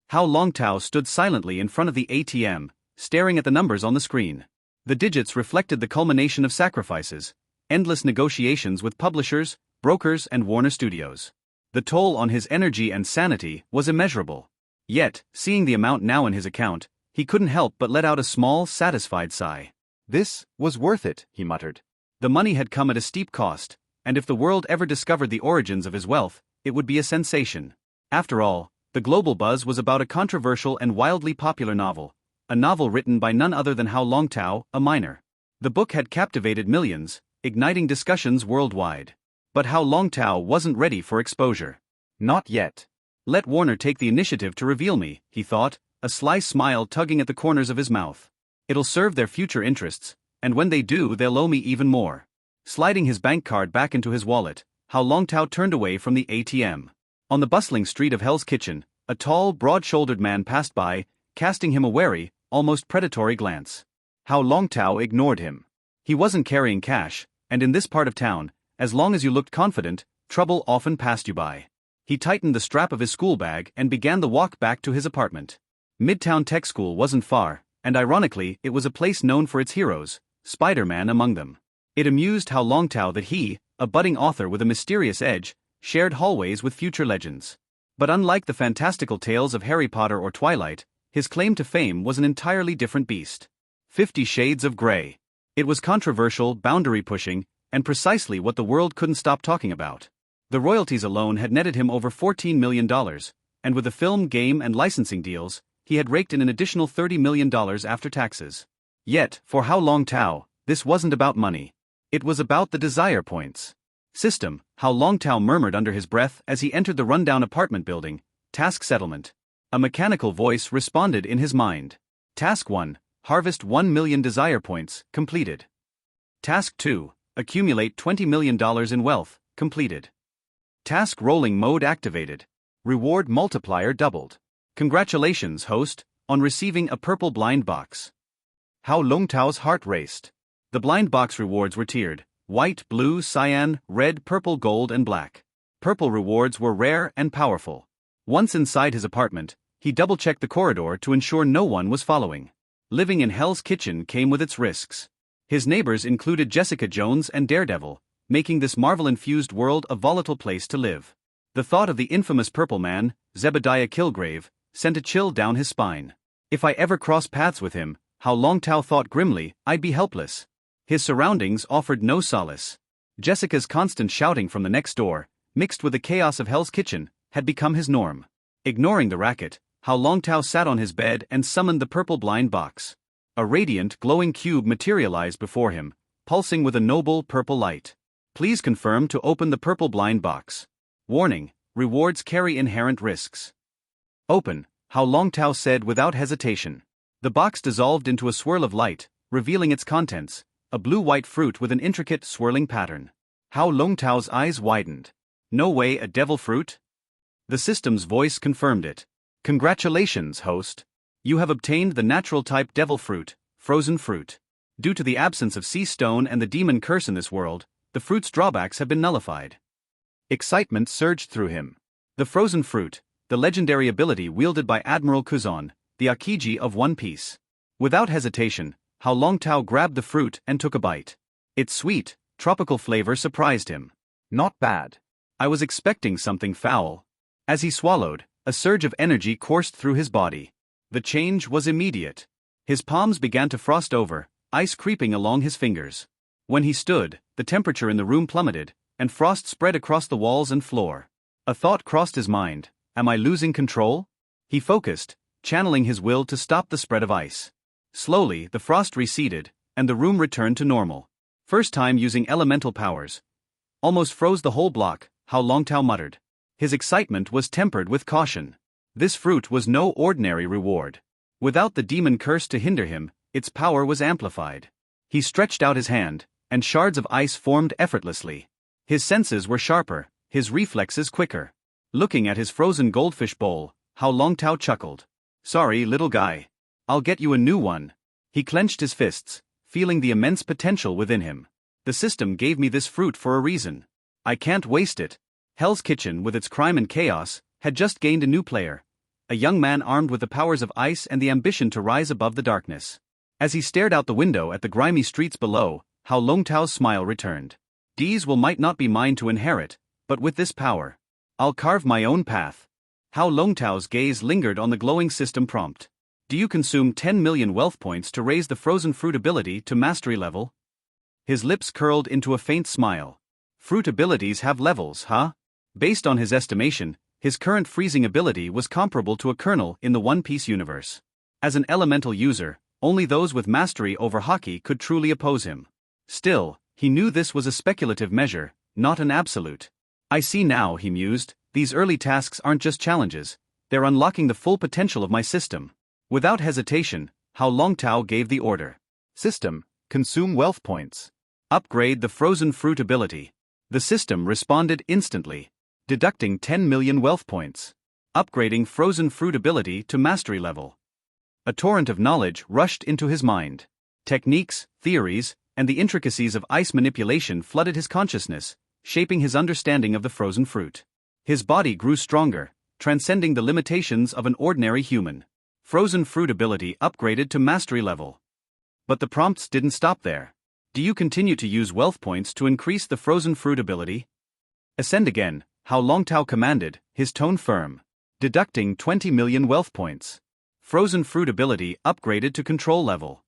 Hao Longtao stood silently in front of the ATM, staring at the numbers on the screen. The digits reflected the culmination of sacrifices, endless negotiations with publishers, brokers and Warner Studios. The toll on his energy and sanity was immeasurable. Yet, seeing the amount now in his account, he couldn't help but let out a small, satisfied sigh. This was worth it, he muttered. The money had come at a steep cost, and if the world ever discovered the origins of his wealth, it would be a sensation. After all, the global buzz was about a controversial and wildly popular novel, a novel written by none other than Hao Longtao, a minor. The book had captivated millions, igniting discussions worldwide. But Hao Longtao wasn't ready for exposure. Not yet. Let Warner take the initiative to reveal me, he thought, a sly smile tugging at the corners of his mouth. It'll serve their future interests, and when they do they'll owe me even more. Sliding his bank card back into his wallet, Hao Longtao turned away from the ATM. On the bustling street of Hell's Kitchen, a tall, broad-shouldered man passed by, casting him a wary, almost predatory glance. Hao Longtao ignored him. He wasn't carrying cash, and in this part of town, as long as you looked confident, trouble often passed you by. He tightened the strap of his school bag and began the walk back to his apartment. Midtown Tech School wasn't far, and ironically, it was a place known for its heroes, Spider-Man among them. It amused Hao Longtao that he, a budding author with a mysterious edge, shared hallways with future legends. But unlike the fantastical tales of Harry Potter or Twilight, his claim to fame was an entirely different beast. 50 Shades of Grey. It was controversial, boundary-pushing, and precisely what the world couldn't stop talking about. The royalties alone had netted him over $14 million, and with the film, game and licensing deals, he had raked in an additional $30 million after taxes. Yet, for Hao Longtao, this wasn't about money. It was about the desire points. System, Hao Longtao murmured under his breath as he entered the rundown apartment building. Task settlement. A mechanical voice responded in his mind. Task 1, harvest 1 million desire points, completed. Task 2, accumulate $20 million in wealth, completed. Task rolling mode activated. Reward multiplier doubled. Congratulations, host, on receiving a purple blind box. Hao Longtao's heart raced. The blind box rewards were tiered: white, blue, cyan, red, purple, gold, and black. Purple rewards were rare and powerful. Once inside his apartment, he double-checked the corridor to ensure no one was following. Living in Hell's Kitchen came with its risks. His neighbors included Jessica Jones and Daredevil, making this Marvel-infused world a volatile place to live. The thought of the infamous Purple Man, Zebediah Kilgrave, sent a chill down his spine. If I ever cross paths with him, Hao Longtao thought grimly, I'd be helpless. His surroundings offered no solace. Jessica's constant shouting from the next door, mixed with the chaos of Hell's Kitchen, had become his norm. Ignoring the racket, Hao Longtao sat on his bed and summoned the purple blind box. A radiant, glowing cube materialized before him, pulsing with a noble purple light. Please confirm to open the purple blind box. Warning: rewards carry inherent risks. Open, Hao Longtao said without hesitation. The box dissolved into a swirl of light, revealing its contents, a blue-white fruit with an intricate, swirling pattern. Hao Longtao's eyes widened. No way, a devil fruit? The system's voice confirmed it. Congratulations, host. You have obtained the natural type devil fruit, frozen fruit. Due to the absence of sea stone and the demon curse in this world, the fruit's drawbacks have been nullified. Excitement surged through him. The frozen fruit, the legendary ability wielded by Admiral Kuzan, the Akiji of One Piece. Without hesitation, Hao Longtao grabbed the fruit and took a bite. Its sweet, tropical flavor surprised him. Not bad. I was expecting something foul. As he swallowed, a surge of energy coursed through his body. The change was immediate. His palms began to frost over, ice creeping along his fingers. When he stood, the temperature in the room plummeted, and frost spread across the walls and floor. A thought crossed his mind: am I losing control? He focused, channeling his will to stop the spread of ice. Slowly, the frost receded, and the room returned to normal. First time using elemental powers. Almost froze the whole block, Hao Longtao muttered. His excitement was tempered with caution. This fruit was no ordinary reward. Without the demon curse to hinder him, its power was amplified. He stretched out his hand, and shards of ice formed effortlessly. His senses were sharper, his reflexes quicker. Looking at his frozen goldfish bowl, Hao Longtao chuckled. Sorry, little guy. I'll get you a new one. He clenched his fists, feeling the immense potential within him. The system gave me this fruit for a reason. I can't waste it. Hell's Kitchen, with its crime and chaos, had just gained a new player. a young man armed with the powers of ice and the ambition to rise above the darkness. As he stared out the window at the grimy streets below, Hao Longtao's smile returned. These might not be mine to inherit, but with this power, I'll carve my own path. Hao Longtao's gaze lingered on the glowing system prompt. Do you consume 10 million wealth points to raise the frozen fruit ability to mastery level? His lips curled into a faint smile. Fruit abilities have levels, huh? Based on his estimation, his current freezing ability was comparable to a kernel in the One Piece universe. As an elemental user, only those with mastery over hockey could truly oppose him. Still, he knew this was a speculative measure, not an absolute. I see now, he mused, these early tasks aren't just challenges, they're unlocking the full potential of my system. Without hesitation, Hao Longtao gave the order. System, consume wealth points. Upgrade the frozen fruit ability. The system responded instantly, deducting 10 million wealth points. Upgrading frozen fruit ability to mastery level. A torrent of knowledge rushed into his mind. Techniques, theories, and the intricacies of ice manipulation flooded his consciousness, shaping his understanding of the frozen fruit. His body grew stronger, transcending the limitations of an ordinary human. Frozen fruit ability upgraded to mastery level. But the prompts didn't stop there. Do you continue to use wealth points to increase the frozen fruit ability? Ascend again, Hao Longtao commanded, his tone firm. Deducting 20 million wealth points. Frozen fruit ability upgraded to control level.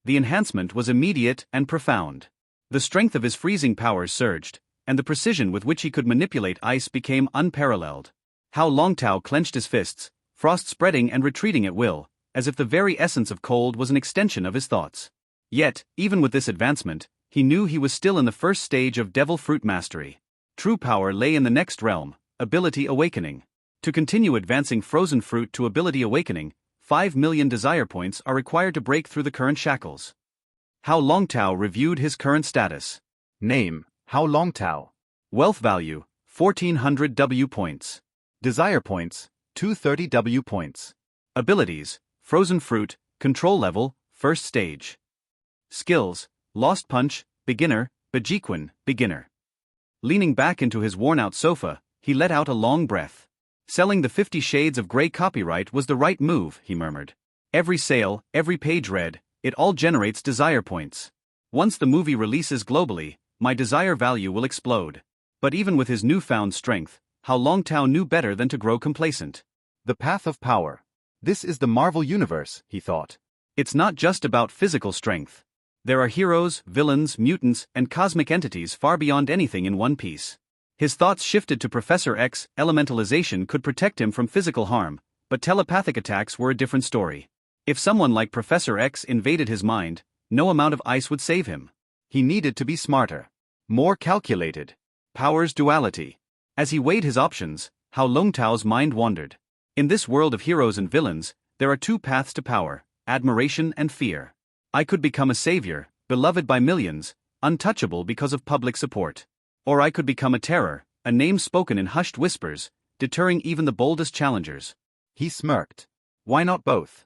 The enhancement was immediate and profound. The strength of his freezing powers surged, and the precision with which he could manipulate ice became unparalleled. Hao Longtao clenched his fists, frost spreading and retreating at will, as if the very essence of cold was an extension of his thoughts. Yet, even with this advancement, he knew he was still in the first stage of devil fruit mastery. True power lay in the next realm, ability awakening. To continue advancing frozen fruit to ability awakening, 5 million desire points are required to break through the current shackles. Hao Longtao reviewed his current status. Name, Hao Longtao. Wealth value, 1400 W points. Desire points, 230 W points. Abilities, frozen fruit, control level, first stage. Skills, Lost Punch, beginner, Bejequin, beginner. Leaning back into his worn-out sofa, he let out a long breath. Selling the 50 Shades of Grey copyright was the right move, he murmured. Every sale, every page read, it all generates desire points. Once the movie releases globally, my desire value will explode. But even with his newfound strength, Hao Longtao knew better than to grow complacent. The path of power. This is the Marvel Universe, he thought. It's not just about physical strength. There are heroes, villains, mutants, and cosmic entities far beyond anything in One Piece. His thoughts shifted to Professor X. Elementalization could protect him from physical harm, but telepathic attacks were a different story. If someone like Professor X invaded his mind, no amount of ice would save him. He needed to be smarter. More calculated. Powers duality. As he weighed his options, Hao Longtao's mind wandered. In this world of heroes and villains, there are two paths to power, admiration and fear. I could become a savior, beloved by millions, untouchable because of public support. Or I could become a terror, a name spoken in hushed whispers, deterring even the boldest challengers. He smirked. Why not both?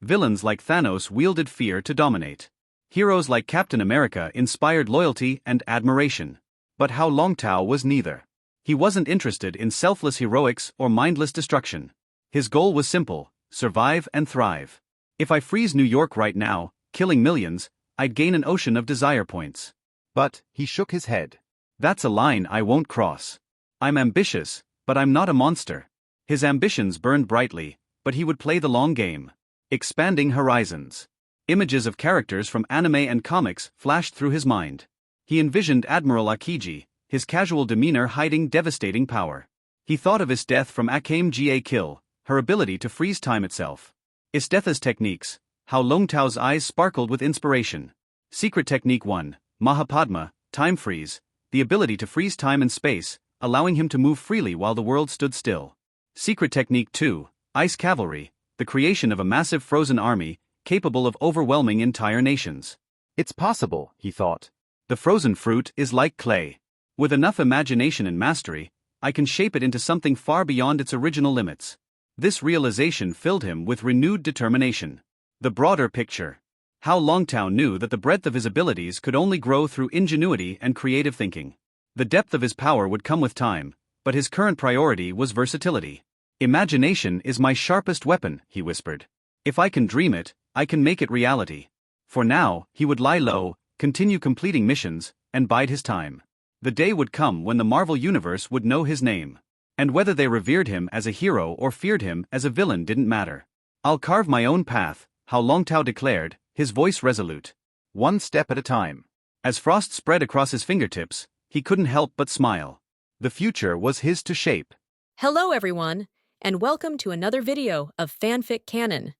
Villains like Thanos wielded fear to dominate. Heroes like Captain America inspired loyalty and admiration. But Hao Longtao was neither. He wasn't interested in selfless heroics or mindless destruction. His goal was simple: survive and thrive. If I freeze New York right now, killing millions, I'd gain an ocean of desire points. But, he shook his head. That's a line I won't cross. I'm ambitious, but I'm not a monster. His ambitions burned brightly, but he would play the long game. Expanding horizons. Images of characters from anime and comics flashed through his mind. He envisioned Admiral Akiji, his casual demeanor hiding devastating power. He thought of Death from Akame ga Kill, her ability to freeze time itself. Istetha's techniques. Hao Longtao's eyes sparkled with inspiration. Secret Technique 1, Mahapadma, Time Freeze, the ability to freeze time and space, allowing him to move freely while the world stood still. Secret Technique 2, Ice Cavalry, the creation of a massive frozen army, capable of overwhelming entire nations. It's possible, he thought. The frozen fruit is like clay. With enough imagination and mastery, I can shape it into something far beyond its original limits. This realization filled him with renewed determination. The broader picture. Hao Longtao knew that the breadth of his abilities could only grow through ingenuity and creative thinking. The depth of his power would come with time, but his current priority was versatility. Imagination is my sharpest weapon, he whispered. If I can dream it, I can make it reality. For now, he would lie low, continue completing missions, and bide his time. The day would come when the Marvel Universe would know his name. And whether they revered him as a hero or feared him as a villain didn't matter. I'll carve my own path, Hao Longtao declared, his voice resolute. One step at a time. As frost spread across his fingertips, he couldn't help but smile. The future was his to shape. Hello everyone, and welcome to another video of FanFic Canon.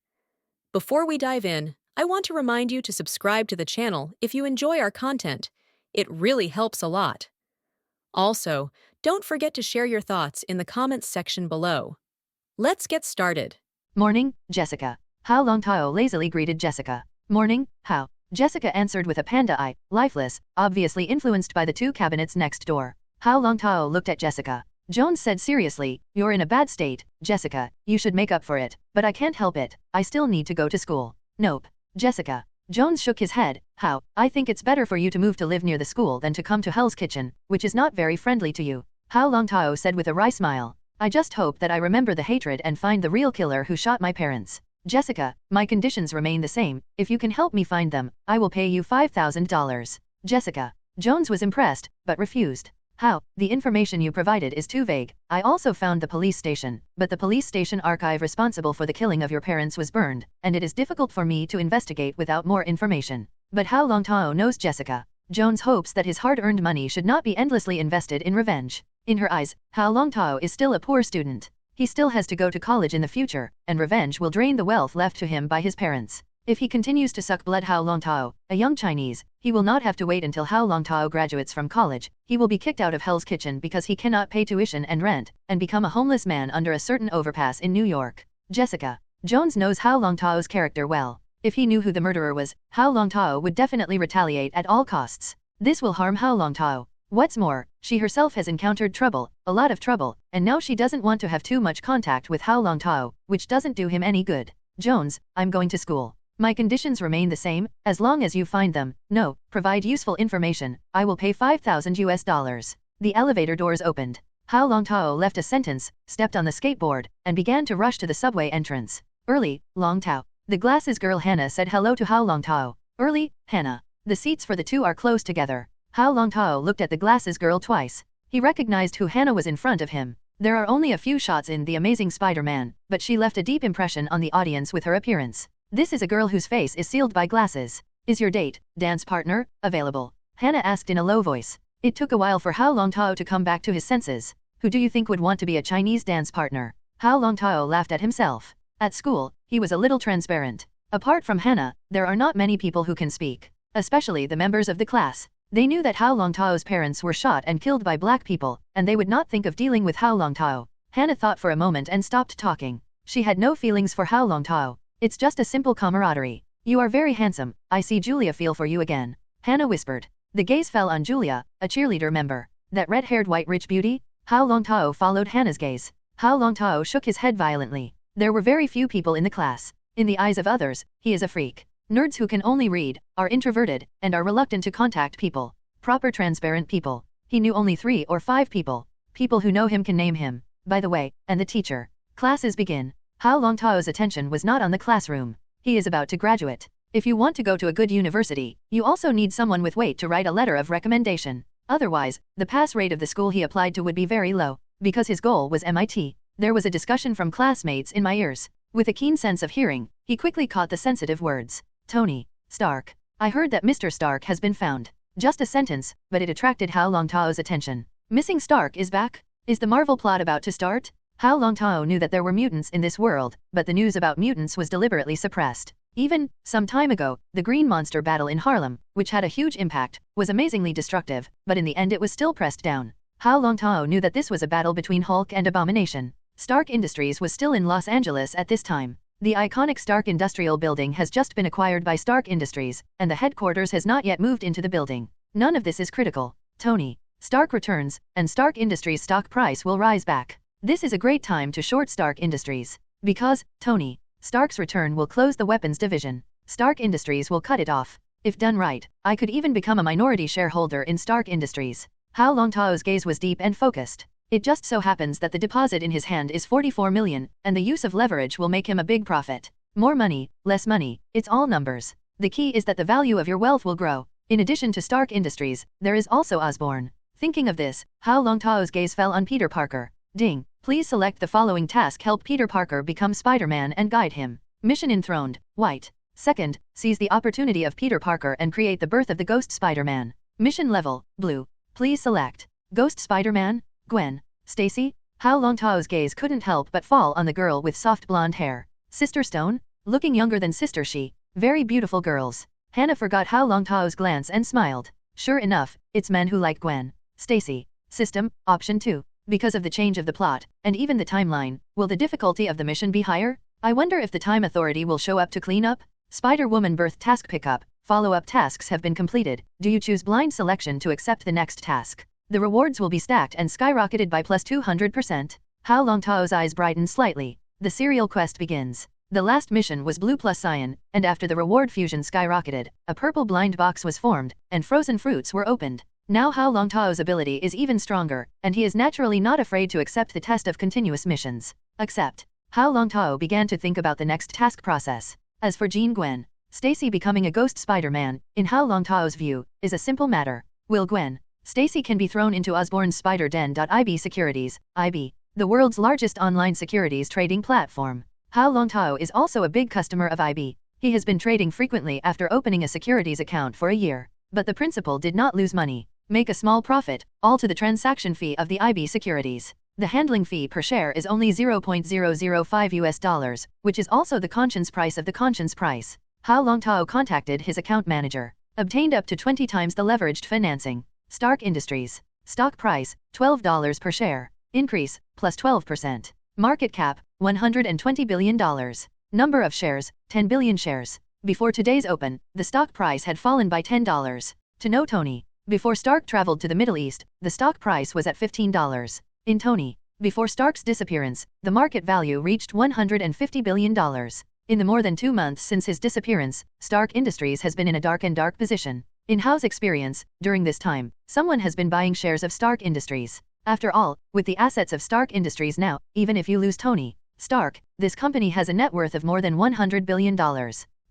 Before we dive in, I want to remind you to subscribe to the channel if you enjoy our content. It really helps a lot. Also, don't forget to share your thoughts in the comments section below. Let's get started. Morning, Jessica. Hao Longtao lazily greeted Jessica. Morning, Hao. Jessica answered with a panda eye, lifeless, obviously influenced by the two cabinets next door. Hao Longtao looked at Jessica. Jones said seriously, "You're in a bad state, Jessica. You should make up for it, but I can't help it. I still need to go to school." "Nope, Jessica." Jones shook his head. "How? I think it's better for you to move to live near the school than to come to Hell's Kitchen, which is not very friendly to you." Hao Longtao said with a wry smile. "I just hope that I remember the hatred and find the real killer who shot my parents. Jessica, my conditions remain the same. If you can help me find them, I will pay you $5,000. Jessica." Jones was impressed, but refused. "How? The information you provided is too vague. I also found the police station, but the police station archive responsible for the killing of your parents was burned, and it is difficult for me to investigate without more information." But Hao Longtao knows Jessica. Jones hopes that his hard-earned money should not be endlessly invested in revenge. In her eyes, Hao Longtao is still a poor student. He still has to go to college in the future, and revenge will drain the wealth left to him by his parents. If he continues to suck blood Hao Longtao, a young Chinese, he will not have to wait until Hao Longtao graduates from college. He will be kicked out of Hell's Kitchen because he cannot pay tuition and rent, and become a homeless man under a certain overpass in New York. Jessica. Jones knows Hao Longtao's character well. If he knew who the murderer was, Hao Longtao would definitely retaliate at all costs. This will harm Hao Longtao. What's more, she herself has encountered trouble, a lot of trouble, and now she doesn't want to have too much contact with Hao Longtao, which doesn't do him any good. "Jones, I'm going to school. My conditions remain the same, as long as you find them. No, provide useful information. I will pay $5,000. The elevator doors opened. Hao Longtao left a sentence, stepped on the skateboard, and began to rush to the subway entrance. "Early, Longtao." The glasses girl Hannah said hello to Hao Longtao. "Early, Hannah." The seats for the two are close together. Hao Longtao looked at the glasses girl twice. He recognized who Hannah was in front of him. There are only a few shots in The Amazing Spider-Man, but she left a deep impression on the audience with her appearance. This is a girl whose face is sealed by glasses. "Is your date, dance partner, available?" Hannah asked in a low voice. It took a while for Hao Longtao to come back to his senses. "Who do you think would want to be a Chinese dance partner?" Hao Longtao laughed at himself. At school, he was a little transparent. Apart from Hannah, there are not many people who can speak, especially the members of the class. They knew that Hao Longtao's parents were shot and killed by black people, and they would not think of dealing with Hao Longtao. Hannah thought for a moment and stopped talking. She had no feelings for Hao Longtao. It's just a simple camaraderie. "You are very handsome. I see Julia feel for you again," Hannah whispered. The gaze fell on Julia, a cheerleader member. "That red-haired white rich beauty?" Hao Longtao followed Hannah's gaze. Hao Longtao shook his head violently. There were very few people in the class. In the eyes of others, he is a freak. Nerds who can only read, are introverted, and are reluctant to contact people. Proper transparent people. He knew only 3 or 5 people. People who know him can name him. By the way, and the teacher. Classes begin. Hao Longtao's attention was not on the classroom. He is about to graduate. If you want to go to a good university, you also need someone with weight to write a letter of recommendation. Otherwise, the pass rate of the school he applied to would be very low. Because his goal was MIT. There was a discussion from classmates in my ears. With a keen sense of hearing, he quickly caught the sensitive words. "Tony Stark. I heard that Mr. Stark has been found." Just a sentence, but it attracted Hao Longtao's attention. Missing Stark is back? Is the Marvel plot about to start? Hao Longtao knew that there were mutants in this world, but the news about mutants was deliberately suppressed. Even, some time ago, the Green Monster battle in Harlem, which had a huge impact, was amazingly destructive, but in the end it was still pressed down. Hao Longtao knew that this was a battle between Hulk and Abomination. Stark Industries was still in Los Angeles at this time. The iconic Stark Industrial Building has just been acquired by Stark Industries, and the headquarters has not yet moved into the building. None of this is critical. Tony Stark returns, and Stark Industries' stock price will rise back. This is a great time to short Stark Industries. Because, Tony Stark's return will close the weapons division. Stark Industries will cut it off. If done right, I could even become a minority shareholder in Stark Industries. Hao Longtao's gaze was deep and focused. It just so happens that the deposit in his hand is 44 million, and the use of leverage will make him a big profit. More money, less money, it's all numbers. The key is that the value of your wealth will grow. In addition to Stark Industries, there is also Osborne. Thinking of this, Hao Longtao's gaze fell on Peter Parker. Ding. Please select the following task. Help Peter Parker become Spider-Man and guide him. Mission enthroned, white. Second, seize the opportunity of Peter Parker and create the birth of the Ghost Spider-Man. Mission level, blue. Please select Ghost Spider-Man, Gwen Stacy. Hao Longtao's gaze couldn't help but fall on the girl with soft blonde hair. Sister Stone? Looking younger than Sister She. Very beautiful girls. Hannah forgot Hao Longtao's glance and smiled. Sure enough, it's men who like Gwen Stacy. System, option 2. Because of the change of the plot, and even the timeline, will the difficulty of the mission be higher? I wonder if the Time Authority will show up to clean up? Spider-Woman birth task pickup. Follow-up tasks have been completed. Do you choose blind selection to accept the next task? The rewards will be stacked and skyrocketed by plus 200%. Hao Longtao's eyes brightened slightly. The serial quest begins. The last mission was blue plus cyan, and after the reward fusion skyrocketed, a purple blind box was formed, and frozen fruits were opened. Now Hao Longtao's ability is even stronger, and he is naturally not afraid to accept the test of continuous missions. Accept. Hao Longtao began to think about the next task process. As for Gwen Stacy becoming a ghost Spider-Man, in Hao Longtao's view, is a simple matter. Will Gwen Stacy can be thrown into Osborne's Spider Den. IB Securities, IB, the world's largest online securities trading platform. Hao Longtao is also a big customer of IB. He has been trading frequently after opening a securities account for a year. But the principal did not lose money. Make a small profit, all to the transaction fee of the IB securities. The handling fee per share is only $0.005, which is also the conscience price of the conscience price. Hao Longtao contacted his account manager. Obtained up to 20 times the leveraged financing. Stark Industries. Stock price, $12 per share. Increase, plus 12%. Market cap, $120 billion. Number of shares, 10 billion shares. Before today's open, the stock price had fallen by $10. To know Tony. Before Stark traveled to the Middle East, the stock price was at $15. In Tony. Before Stark's disappearance, the market value reached $150 billion. In the more than 2 months since his disappearance, Stark Industries has been in a dark position. In Hao's experience, during this time, someone has been buying shares of Stark Industries. After all, with the assets of Stark Industries now, even if you lose Tony Stark, this company has a net worth of more than $100 billion.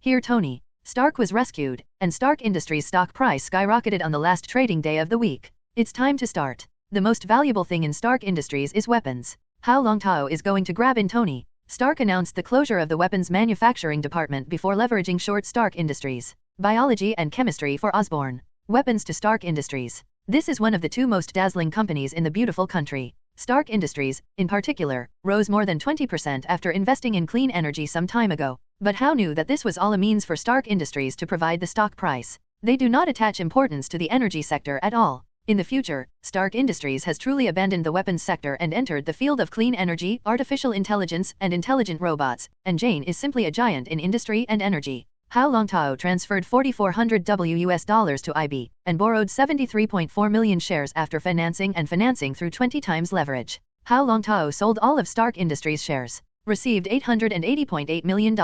Here Tony Stark was rescued, and Stark Industries' stock price skyrocketed on the last trading day of the week. It's time to start. The most valuable thing in Stark Industries is weapons. Hao Longtao is going to grab in Tony Stark announced the closure of the weapons manufacturing department before leveraging short Stark Industries. Biology and chemistry for Osborne. Weapons to Stark Industries. This is one of the 2 most dazzling companies in the beautiful country. Stark Industries, in particular, rose more than 20% after investing in clean energy some time ago. But Hao knew that this was all a means for Stark Industries to provide the stock price. They do not attach importance to the energy sector at all. In the future, Stark Industries has truly abandoned the weapons sector and entered the field of clean energy, artificial intelligence, and intelligent robots, and Jane is simply a giant in industry and energy. Hao Longtao transferred $4,400 to IB, and borrowed 73.4 million shares after financing through 20 times leverage. Hao Longtao sold all of Stark Industries' shares. Received $880.8 million.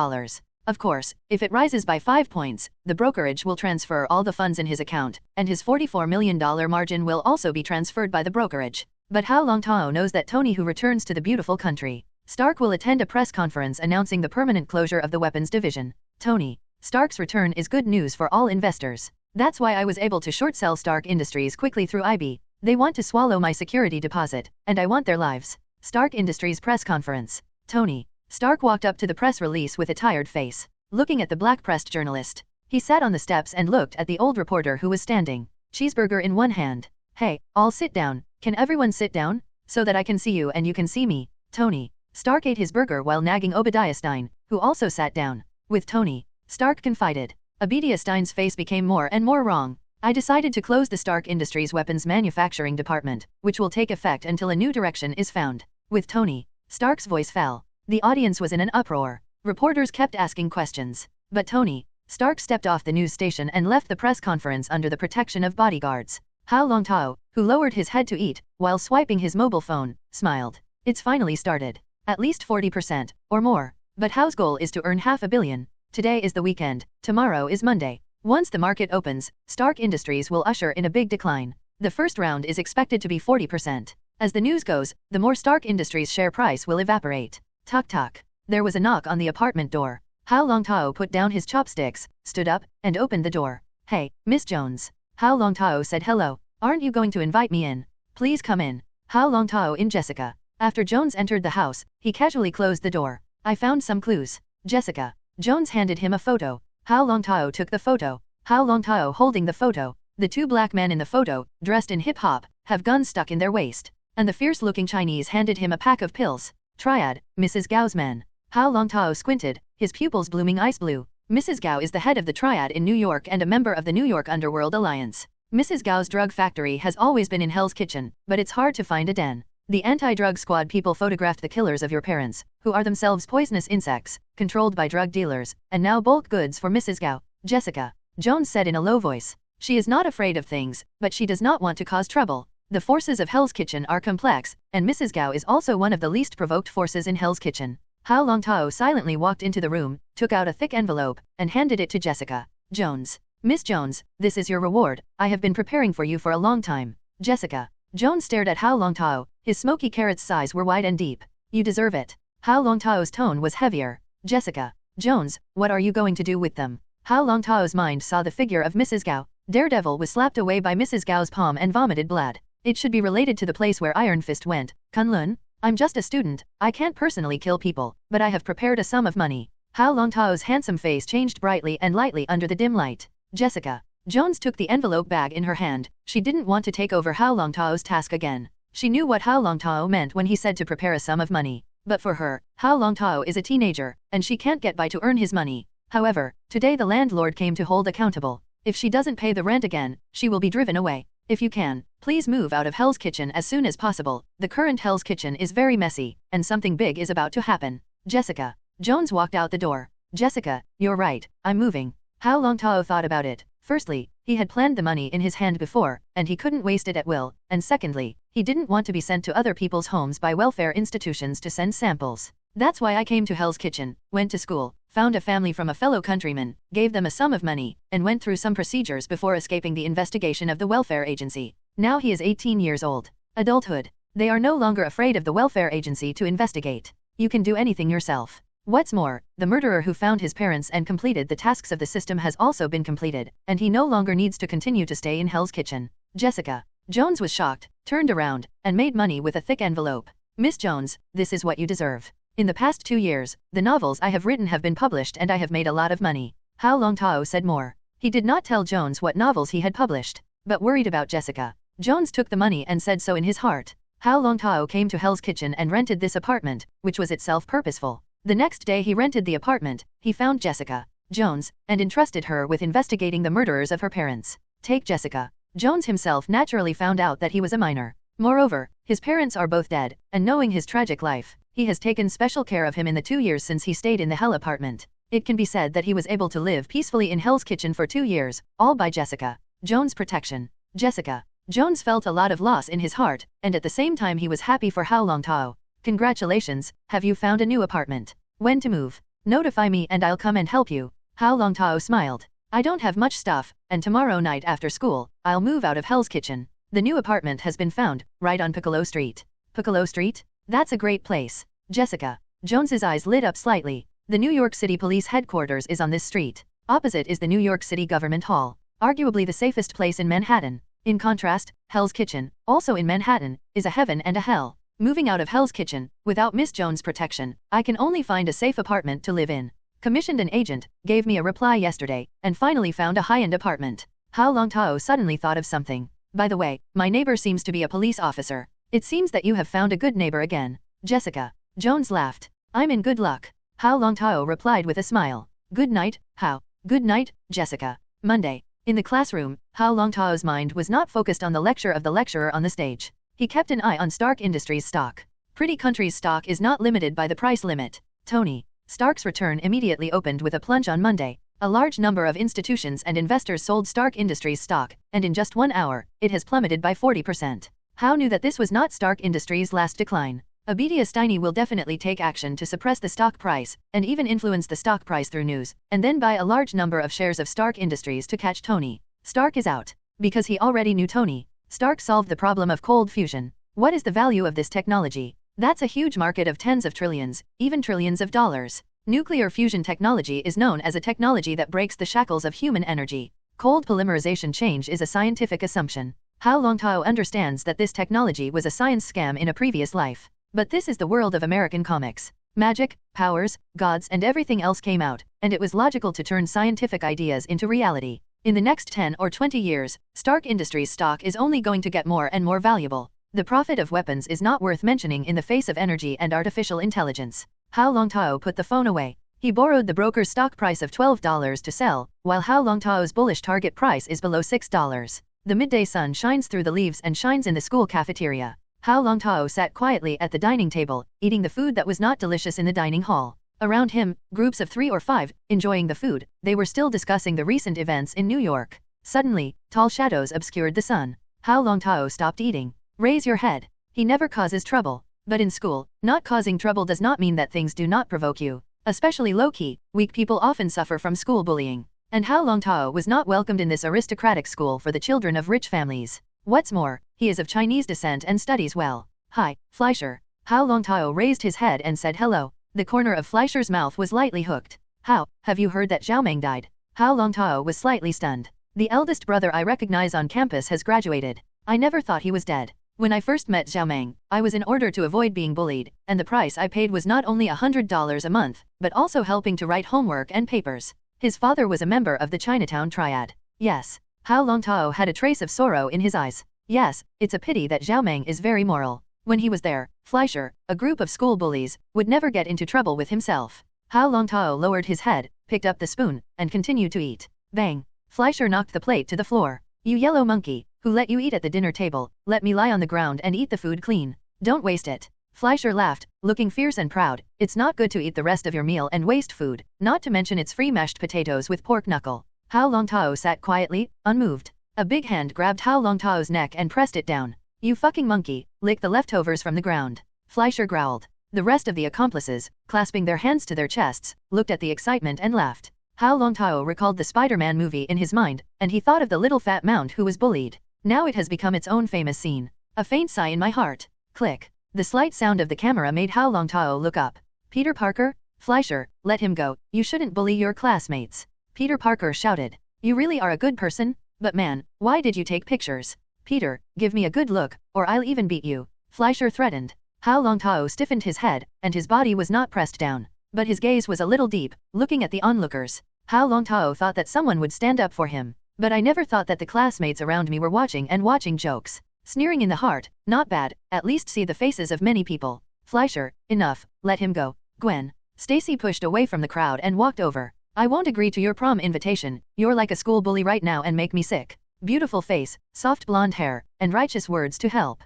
Of course, if it rises by 5 points, the brokerage will transfer all the funds in his account, and his $44 million margin will also be transferred by the brokerage. But Hao Longtao knows that Tony, who returns to the beautiful country Stark, will attend a press conference announcing the permanent closure of the weapons division. Tony Stark's return is good news for all investors. That's why I was able to short sell Stark Industries quickly through IB. They want to swallow my security deposit, and I want their lives. Stark Industries press conference. Tony Stark walked up to the press release with a tired face, looking at the black-pressed journalist. He sat on the steps and looked at the old reporter who was standing, cheeseburger in one hand. Hey, all sit down. Can everyone sit down? So that I can see you and you can see me. Tony Stark ate his burger while nagging Obadiah Stein, who also sat down. With Tony Stark confided. Obadiah Stein's face became more and more wrong. I decided to close the Stark Industries weapons manufacturing department, which will take effect until a new direction is found. With Tony Stark's voice fell. The audience was in an uproar. Reporters kept asking questions. But Tony Stark stepped off the news station and left the press conference under the protection of bodyguards. Hao Longtao, who lowered his head to eat, while swiping his mobile phone, smiled. It's finally started. At least 40%, or more. But Hao's goal is to earn $500 million. Today is the weekend, tomorrow is Monday. Once the market opens, Stark Industries will usher in a big decline. The first round is expected to be 40%. As the news goes, the more Stark Industries' share price will evaporate. Toc toc. There was a knock on the apartment door. Hao Longtao put down his chopsticks, stood up, and opened the door. Hey, Miss Jones. Hao Longtao said hello. Aren't you going to invite me in? Please come in. Hao Longtao in Jessica. After Jones entered the house, he casually closed the door. I found some clues. Jessica. Jones handed him a photo. Hao Longtao took the photo. Hao Longtao holding the photo. The two black men in the photo, dressed in hip-hop, have guns stuck in their waist. And the fierce-looking Chinese handed him a pack of pills. Triad, Mrs. Gao's man. Hao Longtao squinted, his pupils blooming ice blue. Mrs. Gao is the head of the Triad in New York and a member of the New York Underworld Alliance. Mrs. Gao's drug factory has always been in Hell's Kitchen, but it's hard to find a den. The anti-drug squad people photographed the killers of your parents, who are themselves poisonous insects, controlled by drug dealers, and now bulk goods for Mrs. Gao. Jessica. Jones said in a low voice. She is not afraid of things, but she does not want to cause trouble. The forces of Hell's Kitchen are complex, and Mrs. Gao is also one of the least provoked forces in Hell's Kitchen. Hao Longtao silently walked into the room, took out a thick envelope, and handed it to Jessica. Jones. Miss Jones, this is your reward. I have been preparing for you for a long time. Jessica. Jones stared at Hao Longtao. His smoky carrot's eyes were wide and deep. You deserve it. Hao Longtao's tone was heavier. Jessica. Jones, what are you going to do with them? Hao Longtao's mind saw the figure of Mrs. Gao. Daredevil was slapped away by Mrs. Gao's palm and vomited blood. It should be related to the place where Iron Fist went. Kunlun? I'm just a student, I can't personally kill people, but I have prepared a sum of money. Hao Longtao's handsome face changed brightly and lightly under the dim light. Jessica. Jones took the envelope bag in her hand. She didn't want to take over Hao Longtao's task again. She knew what Hao Longtao meant when he said to prepare a sum of money. But for her, Hao Longtao is a teenager, and she can't get by to earn his money. However, today the landlord came to hold accountable. If she doesn't pay the rent again, she will be driven away. If you can, please move out of Hell's Kitchen as soon as possible. The current Hell's Kitchen is very messy, and something big is about to happen. Jessica. Jones walked out the door. Jessica, you're right, I'm moving. Hao Longtao thought about it. Firstly, he had planned the money in his hand before, and he couldn't waste it at will, and secondly, he didn't want to be sent to other people's homes by welfare institutions to send samples. That's why I came to Hell's Kitchen, went to school, found a family from a fellow countryman, gave them a sum of money, and went through some procedures before escaping the investigation of the welfare agency. Now he is 18 years old. Adulthood. They are no longer afraid of the welfare agency to investigate. You can do anything yourself. What's more, the murderer who found his parents and completed the tasks of the system has also been completed, and he no longer needs to continue to stay in Hell's Kitchen. Jessica. Jones was shocked, turned around, and made money with a thick envelope. Miss Jones, this is what you deserve. In the past 2 years, the novels I have written have been published and I have made a lot of money. Hao Longtao said more. He did not tell Jones what novels he had published, but worried about Jessica. Jones took the money and said so in his heart. Hao Longtao came to Hell's Kitchen and rented this apartment, which was itself purposeful. The next day he rented the apartment, he found Jessica Jones, and entrusted her with investigating the murderers of her parents. Take Jessica. Jones himself naturally found out that he was a minor. Moreover, his parents are both dead, and knowing his tragic life, he has taken special care of him in the 2 years since he stayed in the Hell apartment. It can be said that he was able to live peacefully in Hell's Kitchen for 2 years, all by Jessica Jones' protection. Jessica Jones felt a lot of loss in his heart, and at the same time he was happy for Hao Longtao. Congratulations, have you found a new apartment? When to move? Notify me and I'll come and help you. Hao Longtao smiled. I don't have much stuff, and tomorrow night after school, I'll move out of Hell's Kitchen. The new apartment has been found, right on Piccolo Street. Piccolo Street? That's a great place. Jessica Jones's eyes lit up slightly. The New York City Police Headquarters is on this street. Opposite is the New York City Government Hall, arguably the safest place in Manhattan. In contrast, Hell's Kitchen, also in Manhattan, is a heaven and a hell. Moving out of Hell's Kitchen, without Miss Jones' protection, I can only find a safe apartment to live in. Commissioned an agent, gave me a reply yesterday, and finally found a high-end apartment. Hao Longtao suddenly thought of something. By the way, my neighbor seems to be a police officer. It seems that you have found a good neighbor again. Jessica Jones laughed. I'm in good luck. Hao Longtao replied with a smile. Good night, Hao. Good night, Jessica. Monday. In the classroom, Hao Longtao's mind was not focused on the lecture of the lecturer on the stage. He kept an eye on Stark Industries stock. Pretty Country's stock is not limited by the price limit. Tony Stark's return immediately opened with a plunge on Monday. A large number of institutions and investors sold Stark Industries stock, and in just 1 hour, it has plummeted by 40%. Hao knew that this was not Stark Industries' last decline. Abidia Steiny will definitely take action to suppress the stock price, and even influence the stock price through news, and then buy a large number of shares of Stark Industries to catch Tony. Stark is out. Because he already knew Tony, Stark solved the problem of cold fusion. What is the value of this technology? That's a huge market of tens of trillions, even trillions of dollars. Nuclear fusion technology is known as a technology that breaks the shackles of human energy. Cold polymerization change is a scientific assumption. Hao Longtao understands that this technology was a science scam in a previous life. But this is the world of American comics. Magic, powers, gods and everything else came out, and it was logical to turn scientific ideas into reality. In the next 10 or 20 years, Stark Industries stock is only going to get more and more valuable. The profit of weapons is not worth mentioning in the face of energy and artificial intelligence. Hao Longtao put the phone away. He borrowed the broker's stock price of $12 to sell, while Hao Longtao's bullish target price is below $6. The midday sun shines through the leaves and shines in the school cafeteria. Hao Longtao sat quietly at the dining table, eating the food that was not delicious in the dining hall. Around him, groups of 3 or 5, enjoying the food, they were still discussing the recent events in New York. Suddenly, tall shadows obscured the sun. Hao Longtao stopped eating. Raise your head. He never causes trouble. But in school, not causing trouble does not mean that things do not provoke you. Especially low-key, weak people often suffer from school bullying. And Hao Longtao was not welcomed in this aristocratic school for the children of rich families. What's more, he is of Chinese descent and studies well. Hi, Fleischer. Hao Longtao raised his head and said hello. The corner of Fleischer's mouth was lightly hooked. How, have you heard that Zhao Meng died? Hao Longtao was slightly stunned. The eldest brother I recognize on campus has graduated. I never thought he was dead. When I first met Zhao Meng, I was in order to avoid being bullied, and the price I paid was not only $100 a month, but also helping to write homework and papers. His father was a member of the Chinatown Triad. Yes. Hao Longtao had a trace of sorrow in his eyes. Yes, it's a pity that Zhao Meng is very moral. When he was there, Fleischer, a group of school bullies, would never get into trouble with himself. Hao Longtao lowered his head, picked up the spoon, and continued to eat. Bang! Fleischer knocked the plate to the floor. You yellow monkey, who let you eat at the dinner table, let me lie on the ground and eat the food clean. Don't waste it. Fleischer laughed, looking fierce and proud. It's not good to eat the rest of your meal and waste food, not to mention it's free mashed potatoes with pork knuckle. Hao Longtao sat quietly, unmoved. A big hand grabbed Hao Longtao's neck and pressed it down. You fucking monkey, lick the leftovers from the ground. Fleischer growled. The rest of the accomplices, clasping their hands to their chests, looked at the excitement and laughed. Hao Longtao recalled the Spider-Man movie in his mind, and he thought of the little fat mound who was bullied. Now it has become its own famous scene. A faint sigh in my heart. Click. The slight sound of the camera made Hao Longtao look up. Peter Parker? Fleischer, let him go. You shouldn't bully your classmates. Peter Parker shouted. You really are a good person? But man, why did you take pictures? Peter, give me a good look, or I'll even beat you. Fleischer threatened. Hao Longtao stiffened his head, and his body was not pressed down. But his gaze was a little deep, looking at the onlookers. Hao Longtao thought that someone would stand up for him. But I never thought that the classmates around me were watching jokes. Sneering in the heart, not bad, at least see the faces of many people. Fleischer, enough, let him go. Gwen Stacy pushed away from the crowd and walked over. I won't agree to your prom invitation, you're like a school bully right now and make me sick. Beautiful face, soft blonde hair, and righteous words to help.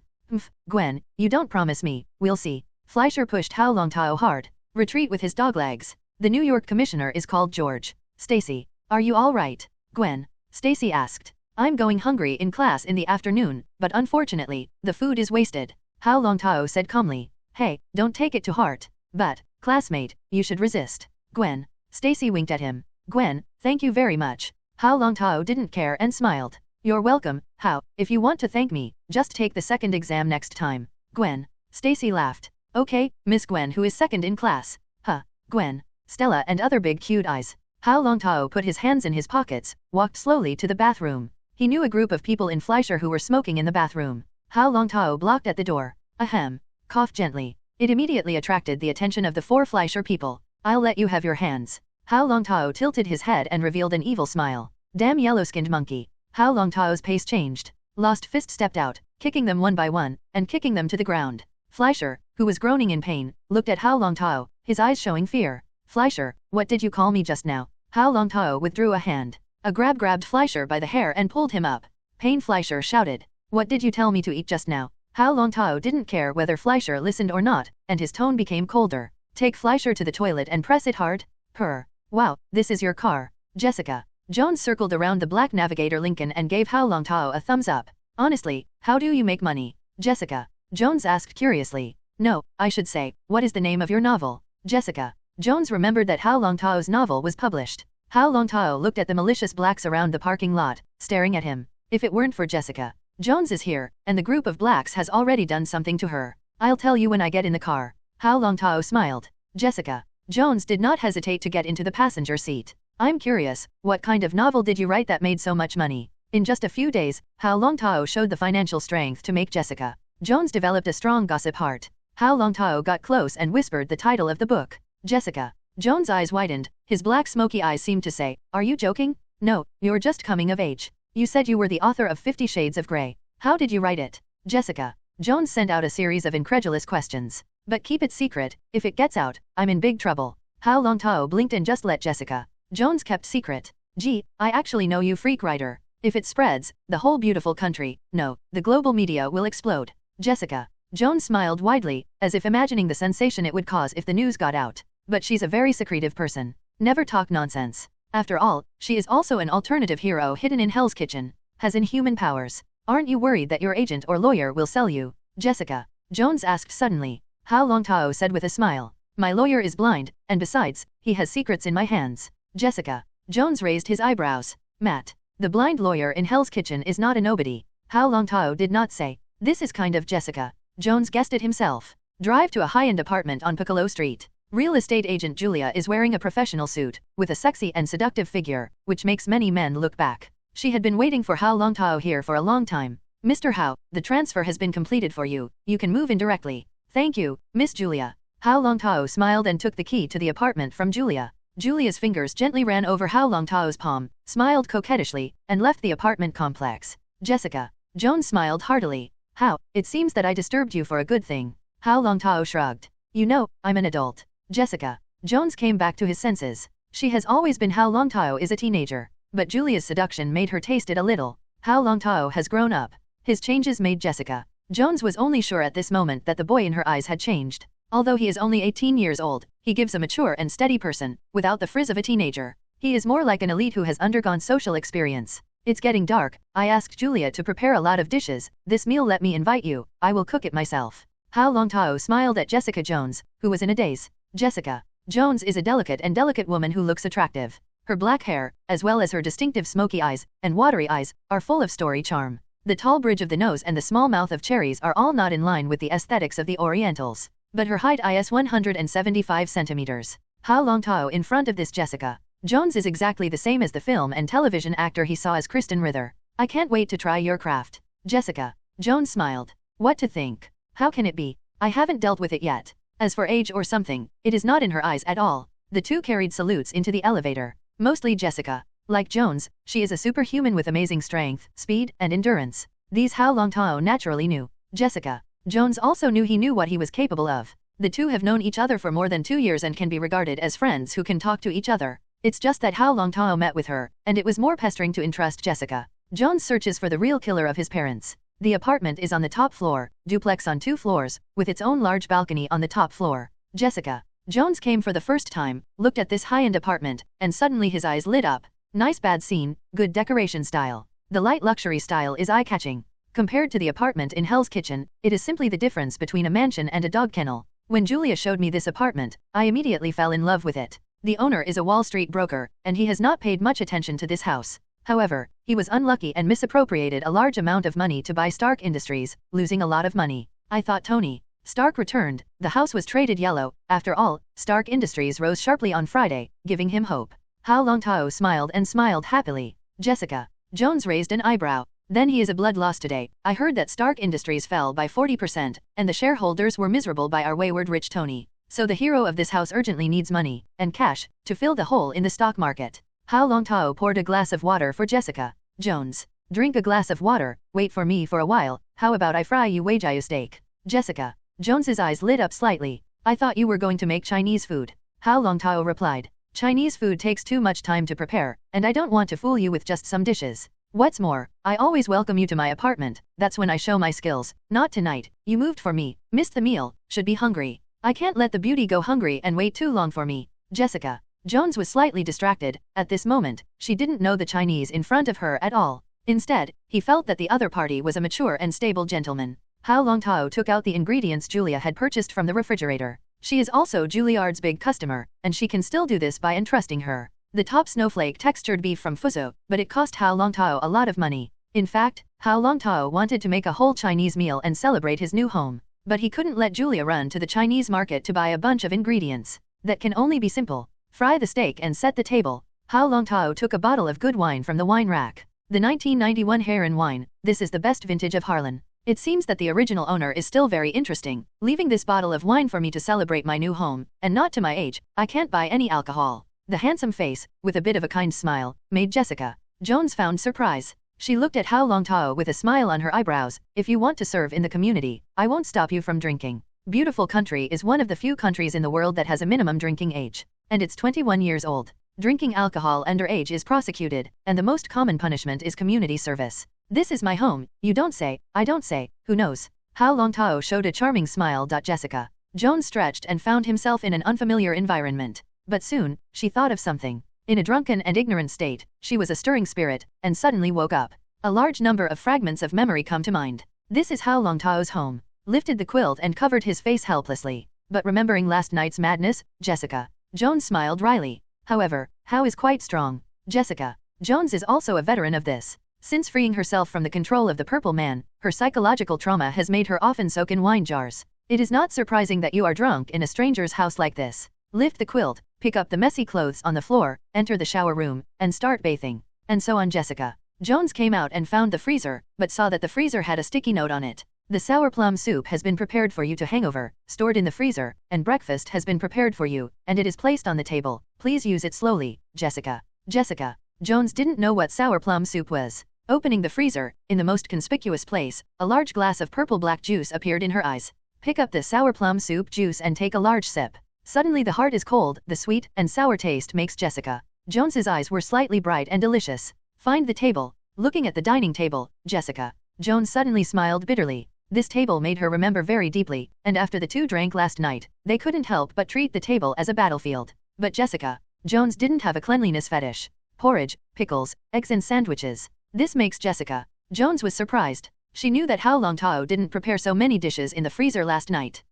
Gwen, you don't promise me, we'll see. Fleischer pushed Hao Longtao hard. Retreat with his doglegs. The New York commissioner is called George. Stacy, are you all right? Gwen Stacy asked. I'm going hungry in class in the afternoon, but unfortunately, the food is wasted. Hao Longtao said calmly. Hey, don't take it to heart. But, classmate, you should resist. Gwen Stacy winked at him. Gwen, thank you very much. Hao Longtao didn't care and smiled. You're welcome, Hao. If you want to thank me, just take the second exam next time. Gwen Stacy laughed. Okay, Miss Gwen who is second in class. Huh. Gwen Stella and other big cute eyes. Hao Longtao put his hands in his pockets, walked slowly to the bathroom. He knew a group of people in Fleischer who were smoking in the bathroom. Hao Longtao blocked at the door. Ahem. Coughed gently. It immediately attracted the attention of the 4 Fleischer people. I'll let you have your hands. Hao Longtao tilted his head and revealed an evil smile. Damn yellow-skinned monkey. Hao Longtao's pace changed. Lost Fist stepped out, kicking them one by one, and kicking them to the ground. Fleischer, who was groaning in pain, looked at Hao Longtao, his eyes showing fear. Fleischer, what did you call me just now? Hao Longtao withdrew a hand. A grab grabbed Fleischer by the hair and pulled him up. Pain Fleischer shouted. What did you tell me to eat just now? Hao Longtao didn't care whether Fleischer listened or not, and his tone became colder. Take Fleischer to the toilet and press it hard. Purr. Wow, this is your car. Jessica Jones circled around the black Navigator Lincoln and gave Hao Longtao a thumbs up. Honestly, how do you make money? Jessica Jones asked curiously. No, I should say, what is the name of your novel? Jessica Jones remembered that Hao Longtao's novel was published. Hao Longtao looked at the malicious blacks around the parking lot, staring at him. If it weren't for Jessica Jones is here, and the group of blacks has already done something to her. I'll tell you when I get in the car. Hao Longtao smiled. Jessica. Jones did not hesitate to get into the passenger seat. I'm curious, what kind of novel did you write that made so much money? In just a few days, Hao Longtao showed the financial strength to make Jessica. Jones developed a strong gossip heart. Hao Longtao got close and whispered the title of the book. Jessica. Jones' eyes widened, his black smoky eyes seemed to say, "Are you joking? No, you're just coming of age. You said you were the author of 50 Shades of Grey. How did you write it?" Jessica. Jones sent out a series of incredulous questions. "But keep it secret, if it gets out, I'm in big trouble." Hao Longtao blinked and just let Jessica. Jones kept secret. "Gee, I actually know you, freak writer. If it spreads, the whole beautiful country, no, the global media will explode." Jessica. Jones smiled widely, as if imagining the sensation it would cause if the news got out. But she's a very secretive person. Never talk nonsense. After all, she is also an alternative hero hidden in Hell's Kitchen. Has inhuman powers. Aren't you worried that your agent or lawyer will sell you? Jessica. Jones asked suddenly. Hao Longtao said with a smile. My lawyer is blind, and besides, he has secrets in my hands. Jessica. Jones raised his eyebrows. Matt. The blind lawyer in Hell's Kitchen is not a nobody. Hao Longtao did not say. This is kind of Jessica. Jones guessed it himself. Drive to a high-end apartment on Piccolo Street. Real estate agent Julia is wearing a professional suit, with a sexy and seductive figure, which makes many men look back. She had been waiting for Hao Longtao here for a long time. Mr. Hao, the transfer has been completed for you. You can move in directly. Thank you, Miss Julia. Hao Longtao smiled and took the key to the apartment from Julia. Julia's fingers gently ran over Hao Longtao's palm, smiled coquettishly, and left the apartment complex. Jessica. Jones smiled heartily. Hao, it seems that I disturbed you for a good thing. Hao Longtao shrugged. You know, I'm an adult. Jessica. Jones came back to his senses. She has always been Hao Longtao is a teenager, but Julia's seduction made her taste it a little. Hao Longtao has grown up. His changes made Jessica. Jones was only sure at this moment that the boy in her eyes had changed. Although he is only 18 years old, he gives a mature and steady person, without the frizz of a teenager. He is more like an elite who has undergone social experience. It's getting dark. I asked Julia to prepare a lot of dishes. This meal let me invite you. I will cook it myself. Hao Longtao smiled at Jessica Jones, who was in a daze. Jessica. Jones is a delicate woman who looks attractive. Her black hair, as well as her distinctive smoky eyes and watery eyes, are full of story charm. The tall bridge of the nose and the small mouth of cherries are all not in line with the aesthetics of the Orientals. But her height is 175 centimeters. Hao Longtao in front of this Jessica. Jones is exactly the same as the film and television actor he saw as Kristen Rither. I can't wait to try your craft. Jessica. Jones smiled. What to think? How can it be? I haven't dealt with it yet. As for age or something, it is not in her eyes at all. The two carried salutes into the elevator. Mostly Jessica. Like Jones, she is a superhuman with amazing strength, speed, and endurance. These Hao Longtao naturally knew. Jessica. Jones also knew he knew what he was capable of. The two have known each other for more than 2 years and can be regarded as friends who can talk to each other. It's just that Hao Longtao met with her, and it was more pestering to entrust Jessica. Jones searches for the real killer of his parents. The apartment is on the top floor, duplex on 2 floors, with its own large balcony on the top floor. Jessica. Jones came for the first time, looked at this high-end apartment, and suddenly his eyes lit up. Nice bad scene, good decoration style. The light luxury style is eye-catching. Compared to the apartment in Hell's Kitchen, it is simply the difference between a mansion and a dog kennel. When Julia showed me this apartment, I immediately fell in love with it. The owner is a Wall Street broker, and he has not paid much attention to this house. However, he was unlucky and misappropriated a large amount of money to buy Stark Industries, losing a lot of money. I thought Tony Stark returned. The house was traded yellow. After all, Stark Industries rose sharply on Friday, giving him hope. Hao Longtao smiled and smiled happily. Jessica. Jones raised an eyebrow. Then he is a blood loss today. I heard that Stark Industries fell by 40%, and the shareholders were miserable by our wayward rich Tony. So the hero of this house urgently needs money, and cash, to fill the hole in the stock market. Hao Longtao poured a glass of water for Jessica. Jones. Drink a glass of water, wait for me for a while. How about I fry you wagyu steak? Jessica. Jones's eyes lit up slightly. I thought you were going to make Chinese food. Hao Longtao replied. Chinese food takes too much time to prepare, and I don't want to fool you with just some dishes. What's more, I always welcome you to my apartment. That's when I show my skills. Not tonight. You moved for me, missed the meal, should be hungry. I can't let the beauty go hungry and wait too long for me. Jessica. Jones was slightly distracted. At this moment, she didn't know the Chinese in front of her at all. Instead, he felt that the other party was a mature and stable gentleman. Hao Longtao took out the ingredients Julia had purchased from the refrigerator. She is also Juilliard's big customer, and she can still do this by entrusting her. The top snowflake textured beef from Fuzhou, but it cost Hao Longtao a lot of money. In fact, Hao Longtao wanted to make a whole Chinese meal and celebrate his new home. But he couldn't let Julia run to the Chinese market to buy a bunch of ingredients. That can only be simple. Fry the steak and set the table. Hao Longtao took a bottle of good wine from the wine rack. The 1991 Heron wine, this is the best vintage of Harlan. It seems that the original owner is still very interesting, leaving this bottle of wine for me to celebrate my new home, and not to my age, I can't buy any alcohol. The handsome face, with a bit of a kind smile, made Jessica Jones found surprise. She looked at Hao Longtao with a smile on her eyebrows. If you want to serve in the community, I won't stop you from drinking. Beautiful Country is one of the few countries in the world that has a minimum drinking age, and it's 21 years old. Drinking alcohol underage is prosecuted, and the most common punishment is community service. This is my home, you don't say, I don't say, who knows? Hao Longtao showed a charming smile. Jessica Jones stretched and found himself in an unfamiliar environment. But soon, she thought of something. In a drunken and ignorant state, she was a stirring spirit, and suddenly woke up. A large number of fragments of memory come to mind. This is Hao Longtao's home. Lifted the quilt and covered his face helplessly. But remembering last night's madness, Jessica Jones smiled wryly. However, Hao is quite strong. Jessica Jones is also a veteran of this. Since freeing herself from the control of the Purple Man, her psychological trauma has made her often soak in wine jars. It is not surprising that you are drunk in a stranger's house like this. Lift the quilt, pick up the messy clothes on the floor, enter the shower room, and start bathing. And so on. Jessica Jones came out and found the freezer, but saw that the freezer had a sticky note on it. The sour plum soup has been prepared for you to hangover, stored in the freezer, and breakfast has been prepared for you, and it is placed on the table. Please use it slowly, Jessica Jones didn't know what sour plum soup was. Opening the freezer, in the most conspicuous place, a large glass of purple-black juice appeared in her eyes. Pick up the sour plum soup juice and take a large sip. Suddenly the heart is cold, the sweet and sour taste makes Jessica Jones's eyes were slightly bright and delicious. Find the table. Looking at the dining table, Jessica Jones suddenly smiled bitterly. This table made her remember very deeply, and after the two drank last night, they couldn't help but treat the table as a battlefield. But Jessica Jones didn't have a cleanliness fetish. Porridge, pickles, eggs and sandwiches. This makes Jessica Jones was surprised. She knew that Hao Longtao didn't prepare so many dishes in the freezer last night.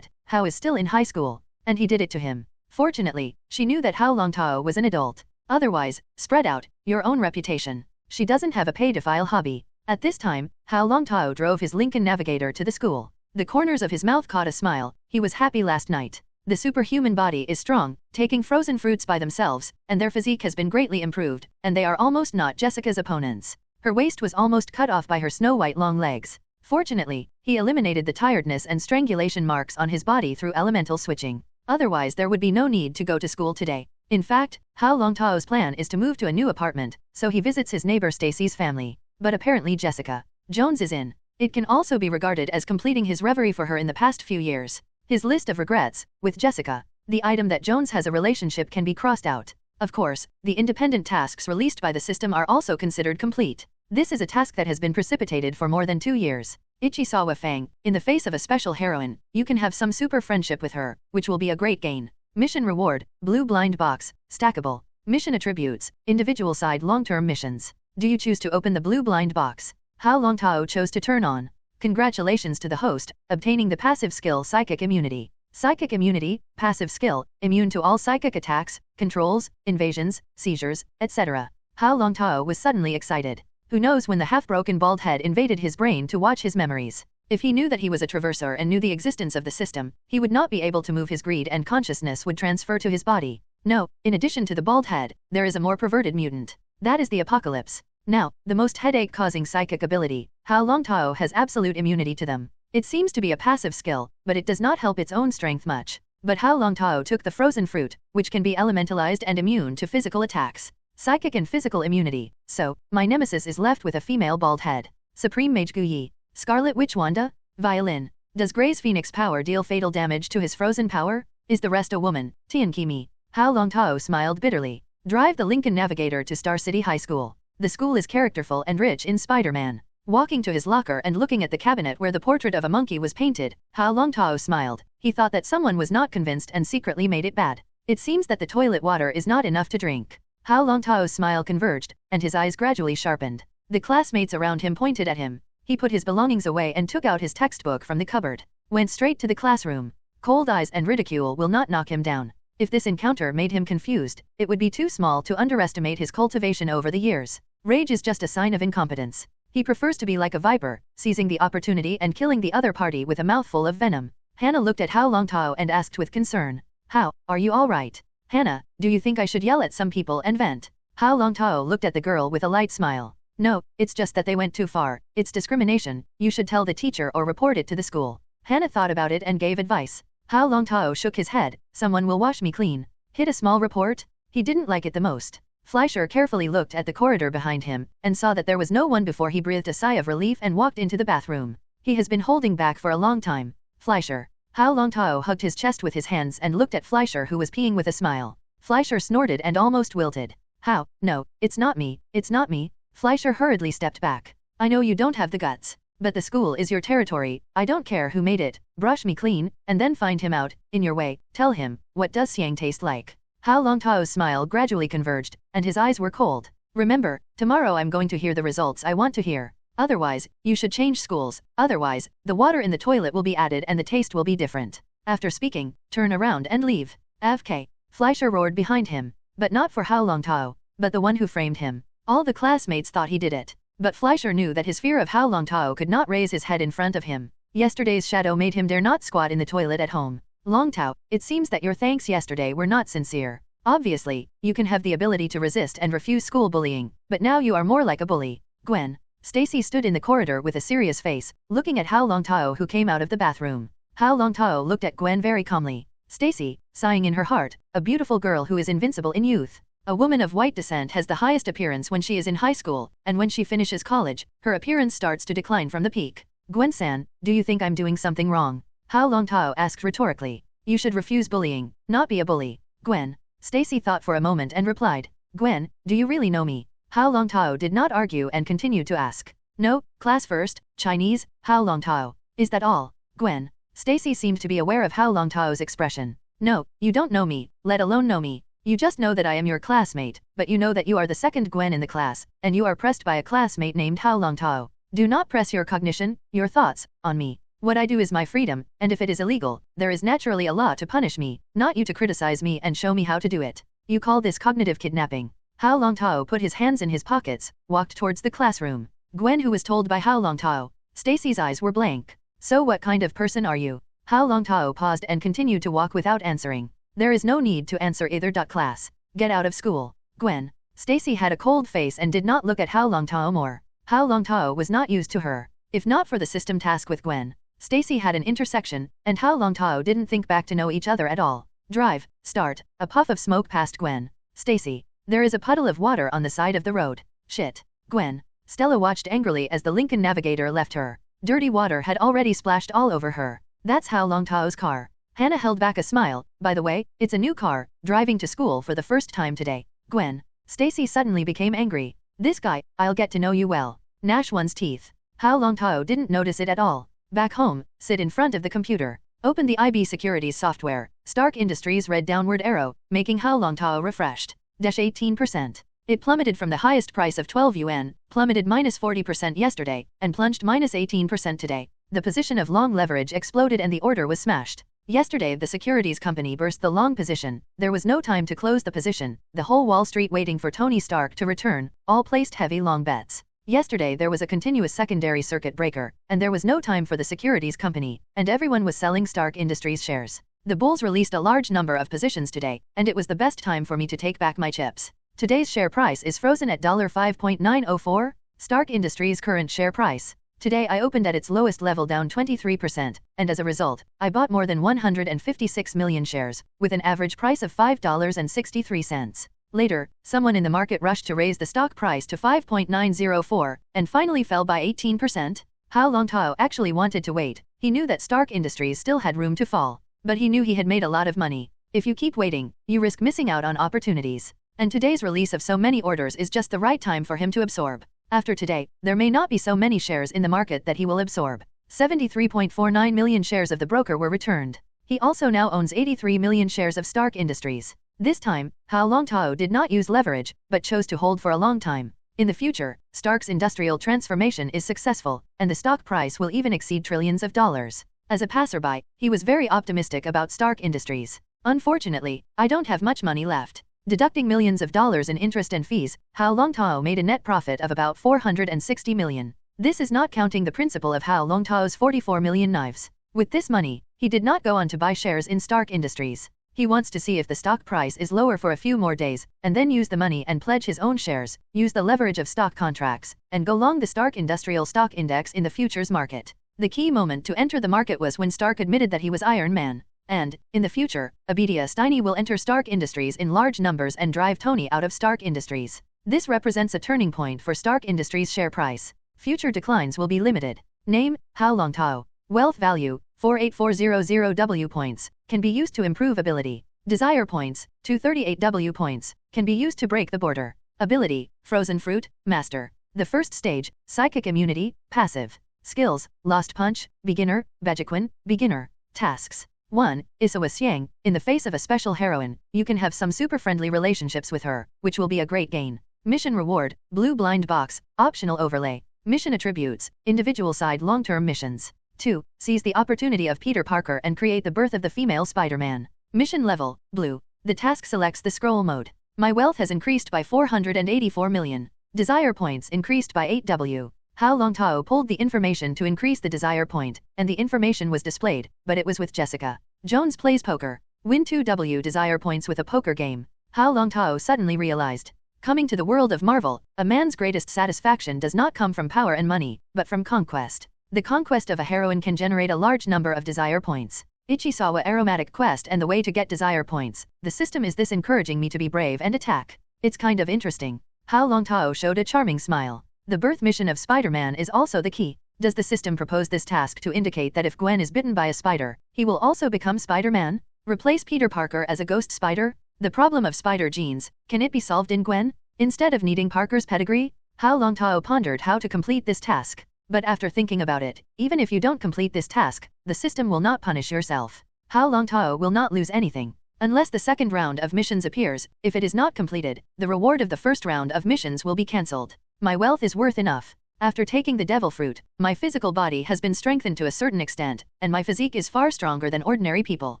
Hao is still in high school, and he did it to him. Fortunately, she knew that Hao Longtao was an adult. Otherwise, spread out your own reputation. She doesn't have a pedophile hobby. At this time, Hao Longtao drove his Lincoln Navigator to the school. The corners of his mouth caught a smile. He was happy last night. The superhuman body is strong, taking frozen fruits by themselves, and their physique has been greatly improved, and they are almost not Jessica's opponents. Her waist was almost cut off by her snow-white long legs. Fortunately, he eliminated the tiredness and strangulation marks on his body through elemental switching. Otherwise there would be no need to go to school today. In fact, Hao Longtao's plan is to move to a new apartment, so he visits his neighbor Stacy's family. But apparently Jessica Jones is in. It can also be regarded as completing his reverie for her in the past few years. His list of regrets, with Jessica, the item that Jones has a relationship can be crossed out. Of course, the independent tasks released by the system are also considered complete. This is a task that has been precipitated for more than 2 years. Ichisawa Fang, in the face of a special heroine, you can have some super friendship with her, which will be a great gain. Mission reward, blue blind box, stackable. Mission attributes, individual side long-term missions. Do you choose to open the blue blind box? Hao Longtao chose to turn on. Congratulations to the host, obtaining the passive skill Psychic Immunity. Psychic Immunity, passive skill, immune to all psychic attacks, controls, invasions, seizures, etc. Hao Longtao was suddenly excited. Who knows when the half-broken bald head invaded his brain to watch his memories. If he knew that he was a traverser and knew the existence of the system, he would not be able to move his greed and consciousness would transfer to his body. No, in addition to the bald head, there is a more perverted mutant. That is the Apocalypse. Now, the most headache-causing psychic ability, Hao Longtao has absolute immunity to them. It seems to be a passive skill, but it does not help its own strength much. But Hao Longtao took the frozen fruit, which can be elementalized and immune to physical attacks. Psychic and physical immunity. So, my nemesis is left with a female bald head. Supreme Mage Guyi. Scarlet Witch Wanda? Violin. Does Gray's Phoenix power deal fatal damage to his frozen power? Is the rest a woman? Tian Kimi. Hao Longtao smiled bitterly. Drive the Lincoln Navigator to Star City High School. The school is characterful and rich in Spider-Man. Walking to his locker and looking at the cabinet where the portrait of a monkey was painted, Hao Longtao smiled. He thought that someone was not convinced and secretly made it bad. It seems that the toilet water is not enough to drink. Hao Longtao's smile converged, and his eyes gradually sharpened. The classmates around him pointed at him. He put his belongings away and took out his textbook from the cupboard. Went straight to the classroom. Cold eyes and ridicule will not knock him down. If this encounter made him confused, it would be too small to underestimate his cultivation over the years. Rage is just a sign of incompetence. He prefers to be like a viper, seizing the opportunity and killing the other party with a mouthful of venom. Hannah looked at Hao Longtao and asked with concern. Hao, are you alright? Hannah, do you think I should yell at some people and vent? Hao Longtao looked at the girl with a light smile. No, it's just that they went too far. It's discrimination. You should tell the teacher or report it to the school. Hannah thought about it and gave advice. Hao Longtao shook his head. Someone will wash me clean. Hit a small report? He didn't like it the most. Fleischer carefully looked at the corridor behind him and saw that there was no one before he breathed a sigh of relief and walked into the bathroom. He has been holding back for a long time. Fleischer. Hao Longtao hugged his chest with his hands and looked at Fleischer, who was peeing with a smile. Fleischer snorted and almost wilted. How? No, it's not me, it's not me. Fleischer hurriedly stepped back. I know you don't have the guts, but the school is your territory. I don't care who made it. Brush me clean, and then find him out. In your way, tell him, what does Xiang taste like? Hao Longtao's smile gradually converged, and his eyes were cold. Remember, tomorrow I'm going to hear the results I want to hear. Otherwise, you should change schools. Otherwise, the water in the toilet will be added and the taste will be different. After speaking, turn around and leave. AFK. Fleischer roared behind him, but not for Hao Longtao, but the one who framed him. All the classmates thought he did it, but Fleischer knew that his fear of Hao Longtao could not raise his head in front of him. Yesterday's shadow made him dare not squat in the toilet at home. Longtao, it seems that your thanks yesterday were not sincere. Obviously, you can have the ability to resist and refuse school bullying, but now you are more like a bully. Gwen Stacy stood in the corridor with a serious face, looking at Hao Longtao, who came out of the bathroom. Hao Longtao looked at Gwen very calmly. Stacy, sighing in her heart, a beautiful girl who is invincible in youth. A woman of white descent has the highest appearance when she is in high school, and when she finishes college, her appearance starts to decline from the peak. Gwen-san, do you think I'm doing something wrong? Hao Longtao asked rhetorically. You should refuse bullying, not be a bully. Gwen Stacy thought for a moment and replied. Gwen, do you really know me? Hao Longtao did not argue and continued to ask. No, class first, Chinese, Hao Longtao. Is that all? Gwen Stacy seemed to be aware of Hao Longtao's expression. No, you don't know me, let alone know me. You just know that I am your classmate, but you know that you are the second Gwen in the class, and you are pressed by a classmate named Hao Longtao. Do not press your cognition, your thoughts, on me. What I do is my freedom, and if it is illegal, there is naturally a law to punish me, not you to criticize me and show me how to do it. You call this cognitive kidnapping. Hao Longtao put his hands in his pockets, walked towards the classroom. Gwen, who was told by Hao Longtao. Stacy's eyes were blank. So what kind of person are you? Hao Longtao paused and continued to walk without answering. There is no need to answer either. Class. Get out of school. Gwen Stacy had a cold face and did not look at Hao Longtao more. Hao Longtao was not used to her. If not for the system task with Gwen Stacy had an intersection, and Hao Longtao didn't think back to know each other at all. Drive, start. A puff of smoke passed Gwen Stacy. There is a puddle of water on the side of the road. Shit. Gwen Stella watched angrily as the Lincoln Navigator left her. Dirty water had already splashed all over her. That's Hao Longtao's car. Hannah held back a smile. By the way, it's a new car, driving to school for the first time today. Gwen Stacy suddenly became angry. This guy, I'll get to know you well. Gnash one's teeth. Hao Longtao didn't notice it at all. Back home, sit in front of the computer. Open the IB Securities software. Stark Industries red downward arrow, making Hao Longtao refreshed. Dash 18%. It plummeted from the highest price of 12 yuan, plummeted minus 40% yesterday, and plunged minus 18% today. The position of long leverage exploded and the order was smashed. Yesterday the securities company burst the long position. There was no time to close the position. The whole Wall Street waiting for Tony Stark to return, all placed heavy long bets. Yesterday there was a continuous secondary circuit breaker, and there was no time for the securities company, and everyone was selling Stark Industries shares. The bulls released a large number of positions today, and it was the best time for me to take back my chips. Today's share price is frozen at $5.904. Stark Industries current share price. Today I opened at its lowest level down 23%, and as a result, I bought more than 156 million shares, with an average price of $5.63. Later, someone in the market rushed to raise the stock price to 5.904, and finally fell by 18%. Hao Longtao actually wanted to wait. He knew that Stark Industries still had room to fall. But he knew he had made a lot of money. If you keep waiting, you risk missing out on opportunities. And today's release of so many orders is just the right time for him to absorb. After today, there may not be so many shares in the market that he will absorb. 73.49 million shares of the broker were returned. He also now owns 83 million shares of Stark Industries. This time, Hao Longtao did not use leverage, but chose to hold for a long time. In the future, Stark's industrial transformation is successful, and the stock price will even exceed trillions of dollars. As a passerby, he was very optimistic about Stark Industries. Unfortunately, I don't have much money left. Deducting millions of dollars in interest and fees, Hao Longtao made a net profit of about 460 million. This is not counting the principal of Hao Longtao's 44 million knives. With this money, he did not go on to buy shares in Stark Industries. He wants to see if the stock price is lower for a few more days, and then use the money and pledge his own shares, use the leverage of stock contracts, and go long the Stark Industrial Stock Index in the futures market. The key moment to enter the market was when Stark admitted that he was Iron Man. And, in the future, Abidia Steiny will enter Stark Industries in large numbers and drive Tony out of Stark Industries. This represents a turning point for Stark Industries' share price. Future declines will be limited. Name, Hao Longtao. Wealth value, 48400 W points, can be used to improve ability. Desire points, 238 W points, can be used to break the border. Ability, Frozen Fruit, Master. The first stage, Psychic Immunity, Passive. Skills, Lost Punch, Beginner, Bejiquin, Beginner. Tasks. 1. Isawa Xiang, in the face of a special heroine, you can have some super friendly relationships with her, which will be a great gain. Mission reward, Blue Blind Box, optional overlay. Mission attributes, individual side long-term missions. 2. Seize the opportunity of Peter Parker and create the birth of the female Spider-Man. Mission level, Blue. The task selects the scroll mode. My wealth has increased by 484 million. Desire points increased by 8 W. Hao Longtao pulled the information to increase the desire point, and the information was displayed, but it was with Jessica. Jones plays poker. Win 2 W desire points with a poker game. Hao Longtao suddenly realized. Coming to the world of Marvel, a man's greatest satisfaction does not come from power and money, but from conquest. The conquest of a heroine can generate a large number of desire points. Ichisawa Aromatic Quest and the way to get desire points. The system is this encouraging me to be brave and attack. It's kind of interesting. Hao Longtao showed a charming smile. The birth mission of Spider-Man is also the key. Does the system propose this task to indicate that if Gwen is bitten by a spider, he will also become Spider-Man? Replace Peter Parker as a ghost spider? The problem of spider genes, can it be solved in Gwen? Instead of needing Parker's pedigree? Hao Longtao pondered how to complete this task. But after thinking about it, even if you don't complete this task, the system will not punish yourself. Hao Longtao will not lose anything. Unless the second round of missions appears, if it is not completed, the reward of the first round of missions will be cancelled. My wealth is worth enough. After taking the devil fruit, my physical body has been strengthened to a certain extent, and my physique is far stronger than ordinary people.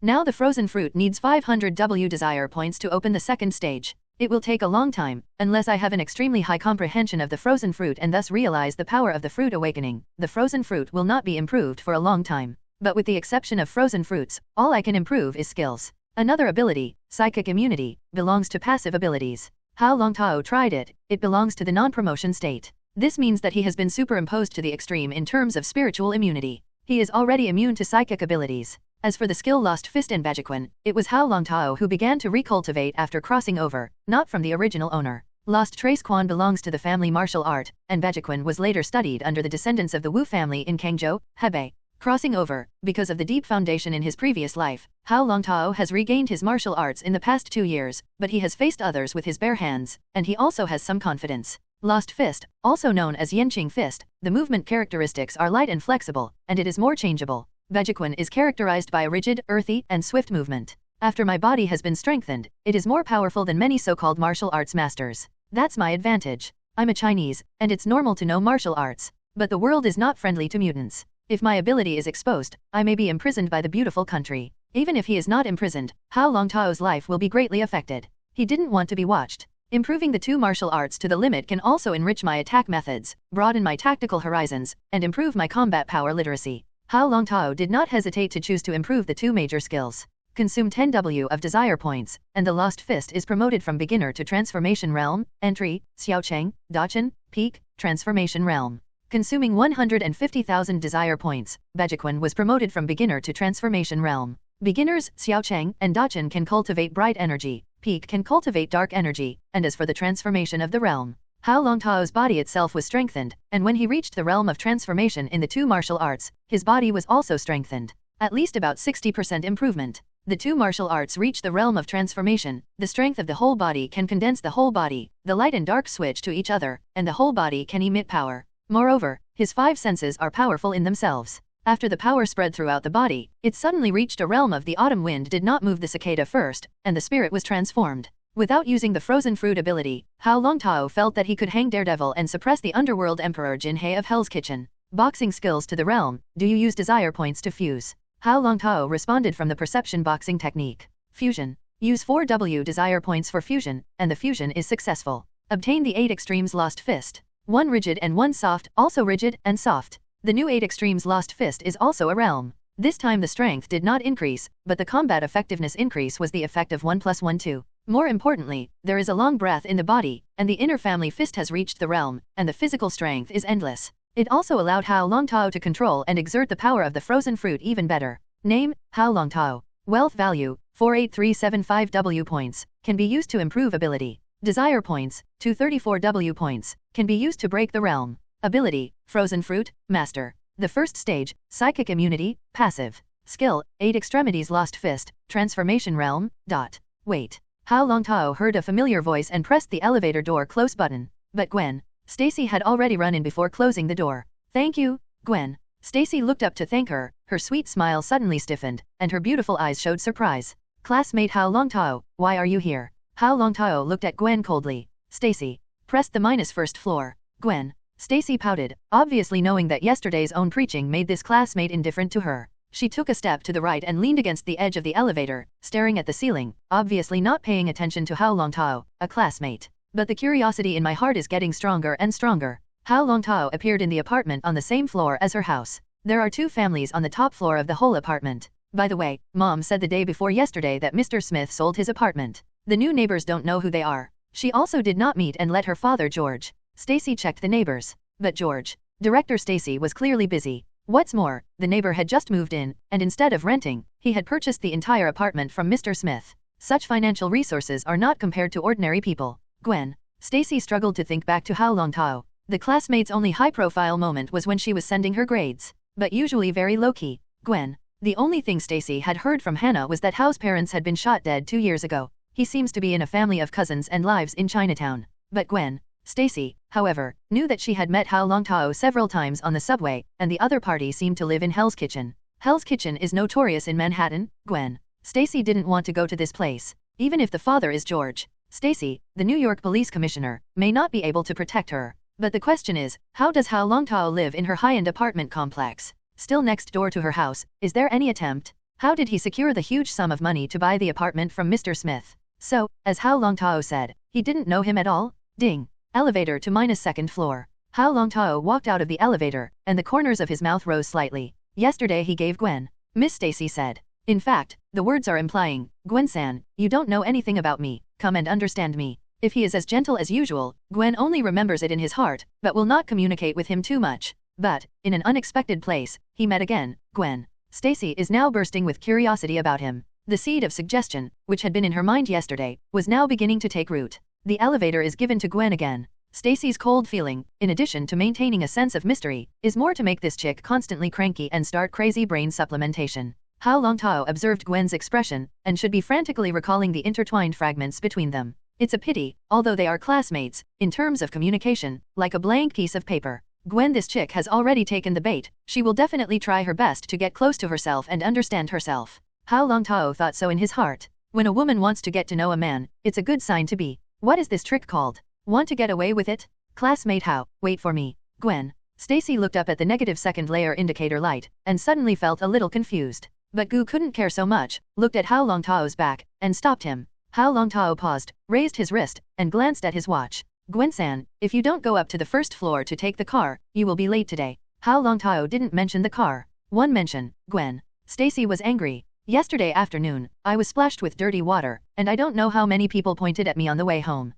Now the frozen fruit needs 500 W desire points to open the second stage. It will take a long time, unless I have an extremely high comprehension of the frozen fruit and thus realize the power of the fruit awakening. The frozen fruit will not be improved for a long time. But with the exception of frozen fruits, all I can improve is skills. Another ability, Psychic Immunity, belongs to passive abilities. Hao Longtao tried it, it belongs to the non-promotion state. This means that he has been superimposed to the extreme in terms of spiritual immunity. He is already immune to psychic abilities. As for the skill Lost Fist and Bejiquin, it was Hao Longtao who began to recultivate after crossing over, not from the original owner. Lost Trace Quan belongs to the family martial art, and Bejiquin was later studied under the descendants of the Wu family in Kangzhou, Hebei. Crossing over, because of the deep foundation in his previous life, Hao Longtao has regained his martial arts in the past 2 years, but he has faced others with his bare hands, and he also has some confidence. Lost Fist, also known as Yenqing Fist, the movement characteristics are light and flexible, and it is more changeable. Bejiquin is characterized by a rigid, earthy, and swift movement. After my body has been strengthened, it is more powerful than many so-called martial arts masters. That's my advantage. I'm a Chinese, and it's normal to know martial arts. But the world is not friendly to mutants. If my ability is exposed, I may be imprisoned by the beautiful country. Even if he is not imprisoned, Hao Longtao's life will be greatly affected. He didn't want to be watched. Improving the 2 martial arts to the limit can also enrich my attack methods, broaden my tactical horizons, and improve my combat power literacy. Hao Longtao did not hesitate to choose to improve the 2 major skills. Consume 10 W of desire points, and the Lost Fist is promoted from beginner to transformation realm, entry, Xiaocheng, Dacheng, peak, transformation realm. Consuming 150,000 desire points, Bejiquin was promoted from beginner to transformation realm. Beginners, Xiaocheng and Dacheng can cultivate bright energy, peak can cultivate dark energy, and as for the transformation of the realm, Hao Longtao's body itself was strengthened, and when he reached the realm of transformation in the 2 martial arts, his body was also strengthened. At least about 60% improvement. The 2 martial arts reach the realm of transformation, the strength of the whole body can condense the whole body, the light and dark switch to each other, and the whole body can emit power. Moreover, his 5 senses are powerful in themselves. After the power spread throughout the body, it suddenly reached a realm of the autumn wind did not move the cicada first, and the spirit was transformed. Without using the frozen fruit ability, Hao Longtao felt that he could hang Daredevil and suppress the underworld emperor Jin He of Hell's Kitchen. Boxing skills to the realm, do you use desire points to fuse? Hao Longtao responded from the perception boxing technique. Fusion. Use 4 W desire points for fusion, and the fusion is successful. Obtain the 8 extremes Lost Fist. One rigid and one soft, also rigid and soft. The new 8 Extremes Lost Fist is also a realm. This time the strength did not increase, but the combat effectiveness increase was the effect of 1 + 1 2. More importantly, there is a long breath in the body, and the inner family fist has reached the realm, and the physical strength is endless. It also allowed Hao Longtao to control and exert the power of the frozen fruit even better. Name, Hao Longtao. Wealth value, 48375 W points, can be used to improve ability. Desire points, 234 W points, can be used to break the realm. Ability, Frozen Fruit, Master. The first stage, Psychic Immunity, Passive. Skill, 8 Extremities Lost Fist, Transformation Realm, dot. Wait. Hao Longtao heard a familiar voice and pressed the elevator door close button. But Gwen Stacy had already run in before closing the door. Thank you, Gwen. Stacy looked up to thank her, her sweet smile suddenly stiffened, and her beautiful eyes showed surprise. Classmate Hao Longtao, why are you here? Hao Longtao looked at Gwen coldly. Stacy pressed the -1st floor. Gwen Stacy pouted, obviously knowing that yesterday's own preaching made this classmate indifferent to her. She took a step to the right and leaned against the edge of the elevator, staring at the ceiling, obviously not paying attention to Hao Longtao, a classmate. But the curiosity in my heart is getting stronger and stronger. Hao Longtao appeared in the apartment on the same floor as her house. There are 2 families on the top floor of the whole apartment. By the way, Mom said the day before yesterday that Mr. Smith sold his apartment. The new neighbors don't know who they are. She also did not meet and let her father George. Stacy checked the neighbors. But George, Director Stacy, was clearly busy. What's more, the neighbor had just moved in, and instead of renting, he had purchased the entire apartment from Mr. Smith. Such financial resources are not compared to ordinary people. Gwen Stacy struggled to think back to Hao Longtao. The classmate's only high-profile moment was when she was sending her grades, but usually very low-key. Gwen The only thing Stacy had heard from Hannah was that Hao's parents had been shot dead 2 years ago. He seems to be in a family of cousins and lives in Chinatown. But Gwen Stacy, however, knew that she had met Hao Longtao several times on the subway, and the other party seemed to live in Hell's Kitchen. Hell's Kitchen is notorious in Manhattan. Gwen Stacy didn't want to go to this place. Even if the father is George Stacy, the New York police commissioner, may not be able to protect her. But the question is, how does Hao Longtao live in her high-end apartment complex? Still next door to her house, is there any attempt? How did he secure the huge sum of money to buy the apartment from Mr. Smith? So, as Hao Longtao said, he didn't know him at all? Ding. Elevator to -2nd floor. Hao Longtao walked out of the elevator, and the corners of his mouth rose slightly. Yesterday he gave Gwen Miss Stacy said. In fact, the words are implying, Gwen-san, you don't know anything about me, come and understand me. If he is as gentle as usual, Gwen only remembers it in his heart, but will not communicate with him too much. But, in an unexpected place, he met again. Gwen Stacy is now bursting with curiosity about him. The seed of suggestion, which had been in her mind yesterday, was now beginning to take root. The elevator is given to Gwen again. Stacy's cold feeling, in addition to maintaining a sense of mystery, is more to make this chick constantly cranky and start crazy brain supplementation. Hao Longtao observed Gwen's expression, and should be frantically recalling the intertwined fragments between them. It's a pity, although they are classmates, in terms of communication, like a blank piece of paper. Gwen, this chick has already taken the bait. She will definitely try her best to get close to herself and understand herself. Hao Longtao thought so in his heart. When a woman wants to get to know a man, it's a good sign to be. What is this trick called? Want to get away with it? Classmate Hao, wait for me. Gwen Stacy looked up at the -2nd layer indicator light, and suddenly felt a little confused. But Gu couldn't care so much, looked at Hao Longtao's back, and stopped him. Hao Longtao paused, raised his wrist, and glanced at his watch. Gwen-san, if you don't go up to the 1st floor to take the car, you will be late today. Hao Longtao didn't mention the car. One mention. Gwen Stacy was angry. Yesterday afternoon, I was splashed with dirty water, and I don't know how many people pointed at me on the way home.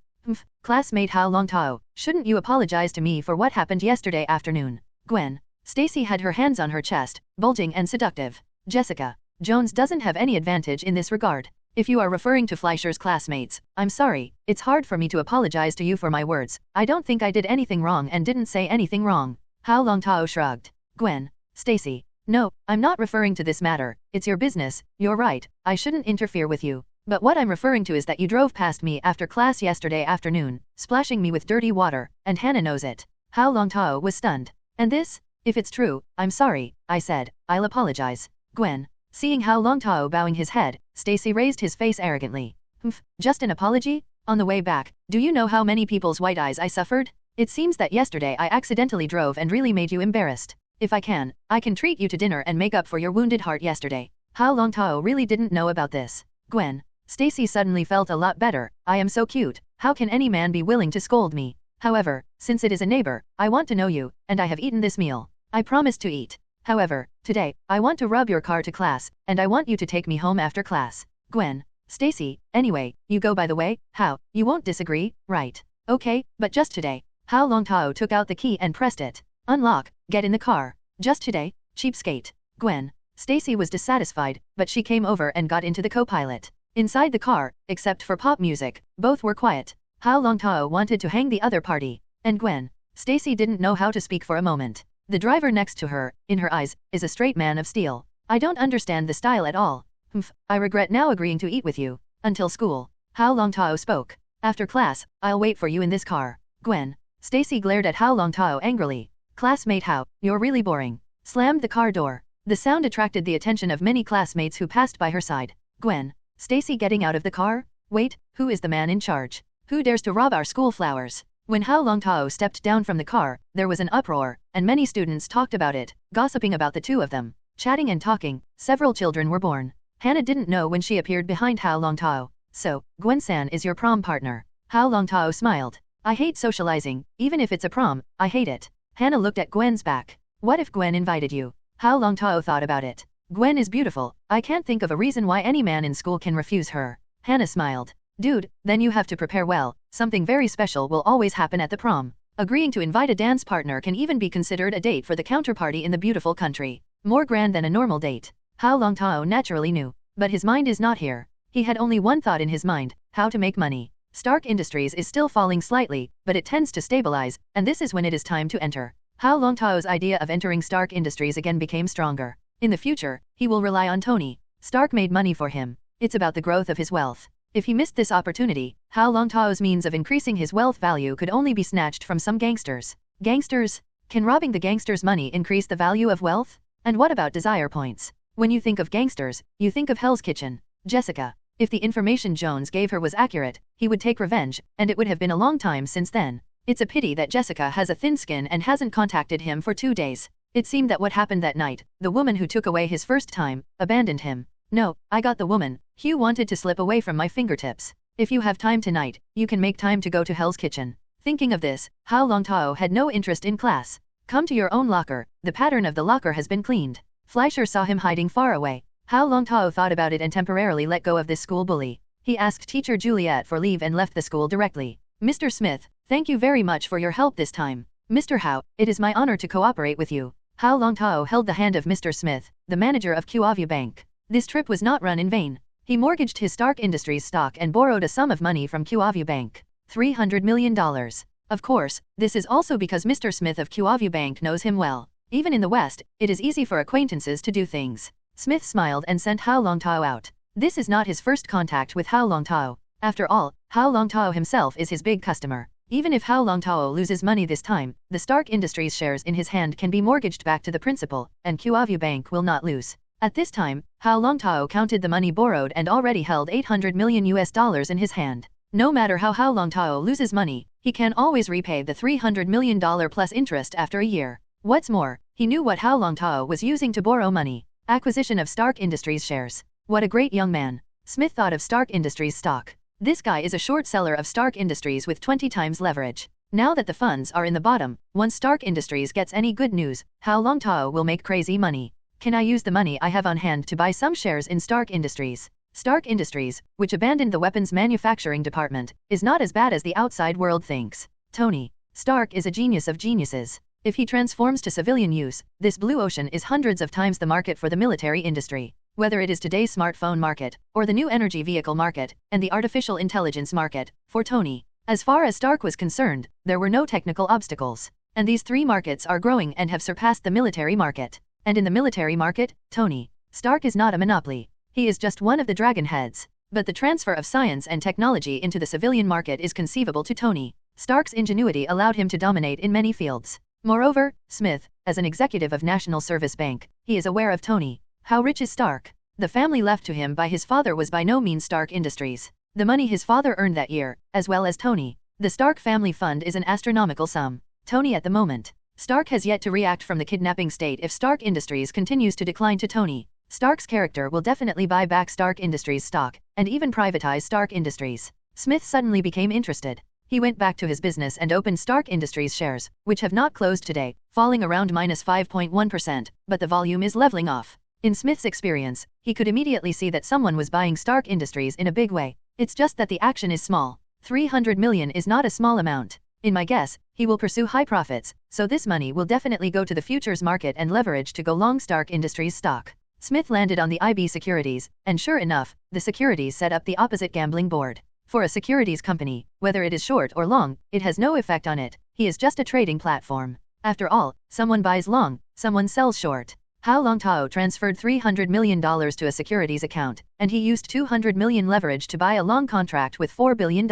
Classmate Hao Longtao, shouldn't you apologize to me for what happened yesterday afternoon? Gwen Stacy had her hands on her chest, bulging and seductive. Jessica Jones doesn't have any advantage in this regard. If you are referring to Fleischer's classmates, I'm sorry, it's hard for me to apologize to you for my words. I don't think I did anything wrong and didn't say anything wrong. Hao Longtao shrugged. Gwen Stacy, no, I'm not referring to this matter. It's your business, you're right, I shouldn't interfere with you. But what I'm referring to is that you drove past me after class yesterday afternoon, splashing me with dirty water, and Hannah knows it. Hao Longtao was stunned. And this? If it's true, I'm sorry, I said, I'll apologize. Gwen seeing Hao Longtao bowing his head, Stacy raised his face arrogantly. Just an apology? On the way back, do you know how many people's white eyes I suffered? It seems that yesterday I accidentally drove and really made you embarrassed. If I can treat you to dinner and make up for your wounded heart yesterday. Hao Longtao really didn't know about this. Gwen Stacy suddenly felt a lot better. I am so cute, how can any man be willing to scold me? However, since it is a neighbor, I want to know you, and I have eaten this meal. I promised to eat. However, today, I want to rub your car to class, and I want you to take me home after class. Gwen Stacy, anyway, you go by the way, Hao, you won't disagree, right? Okay, but just today. Hao Longtao took out the key and pressed it. Unlock, get in the car. Just today, cheapskate. Gwen Stacy was dissatisfied, but she came over and got into the co-pilot. Inside the car, except for pop music, both were quiet. Hao Longtao wanted to hang the other party, and Gwen Stacy didn't know how to speak for a moment. The driver next to her, in her eyes, is a straight man of steel. I don't understand the style at all. I regret now agreeing to eat with you. Until school. Hao Longtao spoke. After class, I'll wait for you in this car. Gwen Stacy glared at Hao Longtao angrily. Classmate Hao, you're really boring. Slammed the car door. The sound attracted the attention of many classmates who passed by her side. Gwen Stacy getting out of the car? Wait, who is the man in charge? Who dares to rob our school flowers? When Hao Longtao stepped down from the car, there was an uproar, and many students talked about it, gossiping about the two of them. Chatting and talking, several children were born. Hannah didn't know when she appeared behind Hao Longtao. So, Gwen-san is your prom partner. Hao Longtao smiled. I hate socializing, even if it's a prom, I hate it. Hannah looked at Gwen's back. What if Gwen invited you? Hao Longtao thought about it. Gwen is beautiful, I can't think of a reason why any man in school can refuse her. Hannah smiled. Dude, then you have to prepare well, something very special will always happen at the prom. Agreeing to invite a dance partner can even be considered a date for the counterparty in the beautiful country. More grand than a normal date. Hao Longtao naturally knew. But his mind is not here. He had only one thought in his mind, how to make money. Stark Industries is still falling slightly, but it tends to stabilize, and this is when it is time to enter. Hao Longtao's idea of entering Stark Industries again became stronger. In the future, he will rely on Tony. Stark made money for him. It's about the growth of his wealth. If he missed this opportunity, Hao Longtao's means of increasing his wealth value could only be snatched from some gangsters. Gangsters? Can robbing the gangsters' money increase the value of wealth? And what about desire points? When you think of gangsters, you think of Hell's Kitchen. Jessica. If the information Jones gave her was accurate, he would take revenge, and it would have been a long time since then. It's a pity that Jessica has a thin skin and hasn't contacted him for 2 days. It seemed that what happened that night, the woman who took away his first time, abandoned him. No, I got the woman. Hugh wanted to slip away from my fingertips. If you have time tonight, you can make time to go to Hell's Kitchen. Thinking of this, Hao Longtao had no interest in class. Come to your own locker, the pattern of the locker has been cleaned. Fleischer saw him hiding far away. Hao Longtao thought about it and temporarily let go of this school bully. He asked teacher Juliet for leave and left the school directly. Mr. Smith, thank you very much for your help this time. Mr. Hao, it is my honor to cooperate with you. Hao Longtao held the hand of Mr. Smith, the manager of Q-Avu Bank. This trip was not run in vain. He mortgaged his Stark Industries stock and borrowed a sum of money from Q-Avu Bank. $300 million. Of course, this is also because Mr. Smith of Q-Avu Bank knows him well. Even in the West, it is easy for acquaintances to do things. Smith smiled and sent Hao Longtao out. This is not his first contact with Hao Longtao. After all, Hao Longtao himself is his big customer. Even if Hao Longtao loses money this time, the Stark Industries shares in his hand can be mortgaged back to the principal, and Q-Avu Bank will not lose. At this time, Hao Longtao counted the money borrowed and already held $800 million in his hand. No matter how Hao Longtao loses money, he can always repay the $300 million plus interest after a year. What's more, he knew what Hao Longtao was using to borrow money. Acquisition of Stark Industries shares. What a great young man. Smith thought of Stark Industries stock. This guy is a short seller of Stark Industries with 20 times leverage. Now that the funds are in the bottom, once Stark Industries gets any good news, Hao Longtao will make crazy money. Can I use the money I have on hand to buy some shares in Stark Industries? Stark Industries, which abandoned the weapons manufacturing department, is not as bad as the outside world thinks. Tony Stark is a genius of geniuses. If he transforms to civilian use, this blue ocean is hundreds of times the market for the military industry. Whether it is today's smartphone market, or the new energy vehicle market, and the artificial intelligence market, for Tony. As far as Stark was concerned, there were no technical obstacles. And these three markets are growing and have surpassed the military market. And in the military market, Tony Stark is not a monopoly. He is just one of the dragon heads. But the transfer of science and technology into the civilian market is conceivable to Tony. Stark's ingenuity allowed him to dominate in many fields. Moreover, Smith, as an executive of National Service Bank, he is aware of Tony. How rich is Stark? The family left to him by his father was by no means Stark Industries. The money his father earned that year, as well as Tony. The Stark family fund is an astronomical sum. Tony at the moment. Stark has yet to react from the kidnapping state if Stark Industries continues to decline to Tony. Stark's character will definitely buy back Stark Industries stock, and even privatize Stark Industries. Smith suddenly became interested. He went back to his business and opened Stark Industries shares, which have not closed today, falling around -5.1%, but the volume is leveling off. In Smith's experience, he could immediately see that someone was buying Stark Industries in a big way. It's just that the action is small. 300 million is not a small amount. In my guess, he will pursue high profits, so this money will definitely go to the futures market and leverage to go long Stark Industries stock. Smith landed on the IB Securities, and sure enough, the securities set up the opposite gambling board. For a securities company, whether it is short or long, it has no effect on it. He is just a trading platform. After all, someone buys long, someone sells short. Hao Longtao transferred $300 million to a securities account, and he used 200 million leverage to buy a long contract with $4 billion.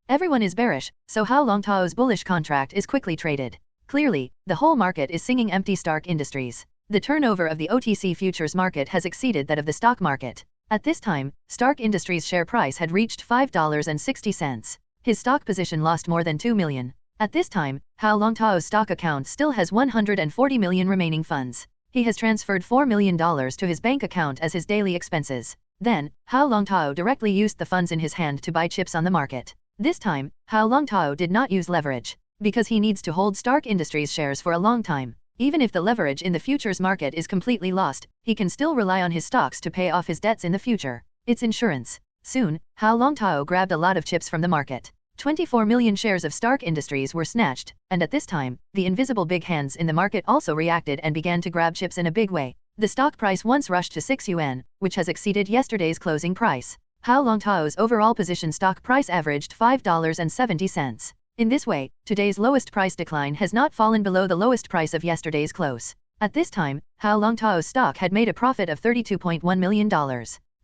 Everyone is bearish, so Hao Longtao's bullish contract is quickly traded. Clearly, the whole market is singing empty Stark Industries. The turnover of the OTC futures market has exceeded that of the stock market. At this time, Stark Industries' share price had reached $5.60. His stock position lost more than 2 million. At this time, Hao Longtao's stock account still has 140 million remaining funds. He has transferred $4 million to his bank account as his daily expenses. Then, Hao Longtao directly used the funds in his hand to buy chips on the market. This time, Hao Longtao did not use leverage, because he needs to hold Stark Industries shares for a long time. Even if the leverage in the futures market is completely lost, he can still rely on his stocks to pay off his debts in the future. It's insurance. Soon, Hao Longtao grabbed a lot of chips from the market. 24 million shares of Stark Industries were snatched, and at this time, the invisible big hands in the market also reacted and began to grab chips in a big way. The stock price once rushed to 6 yuan, which has exceeded yesterday's closing price. Hao Longtao's overall position stock price averaged $5.70. In this way, today's lowest price decline has not fallen below the lowest price of yesterday's close. At this time, Hao Longtao's stock had made a profit of $32.1 million.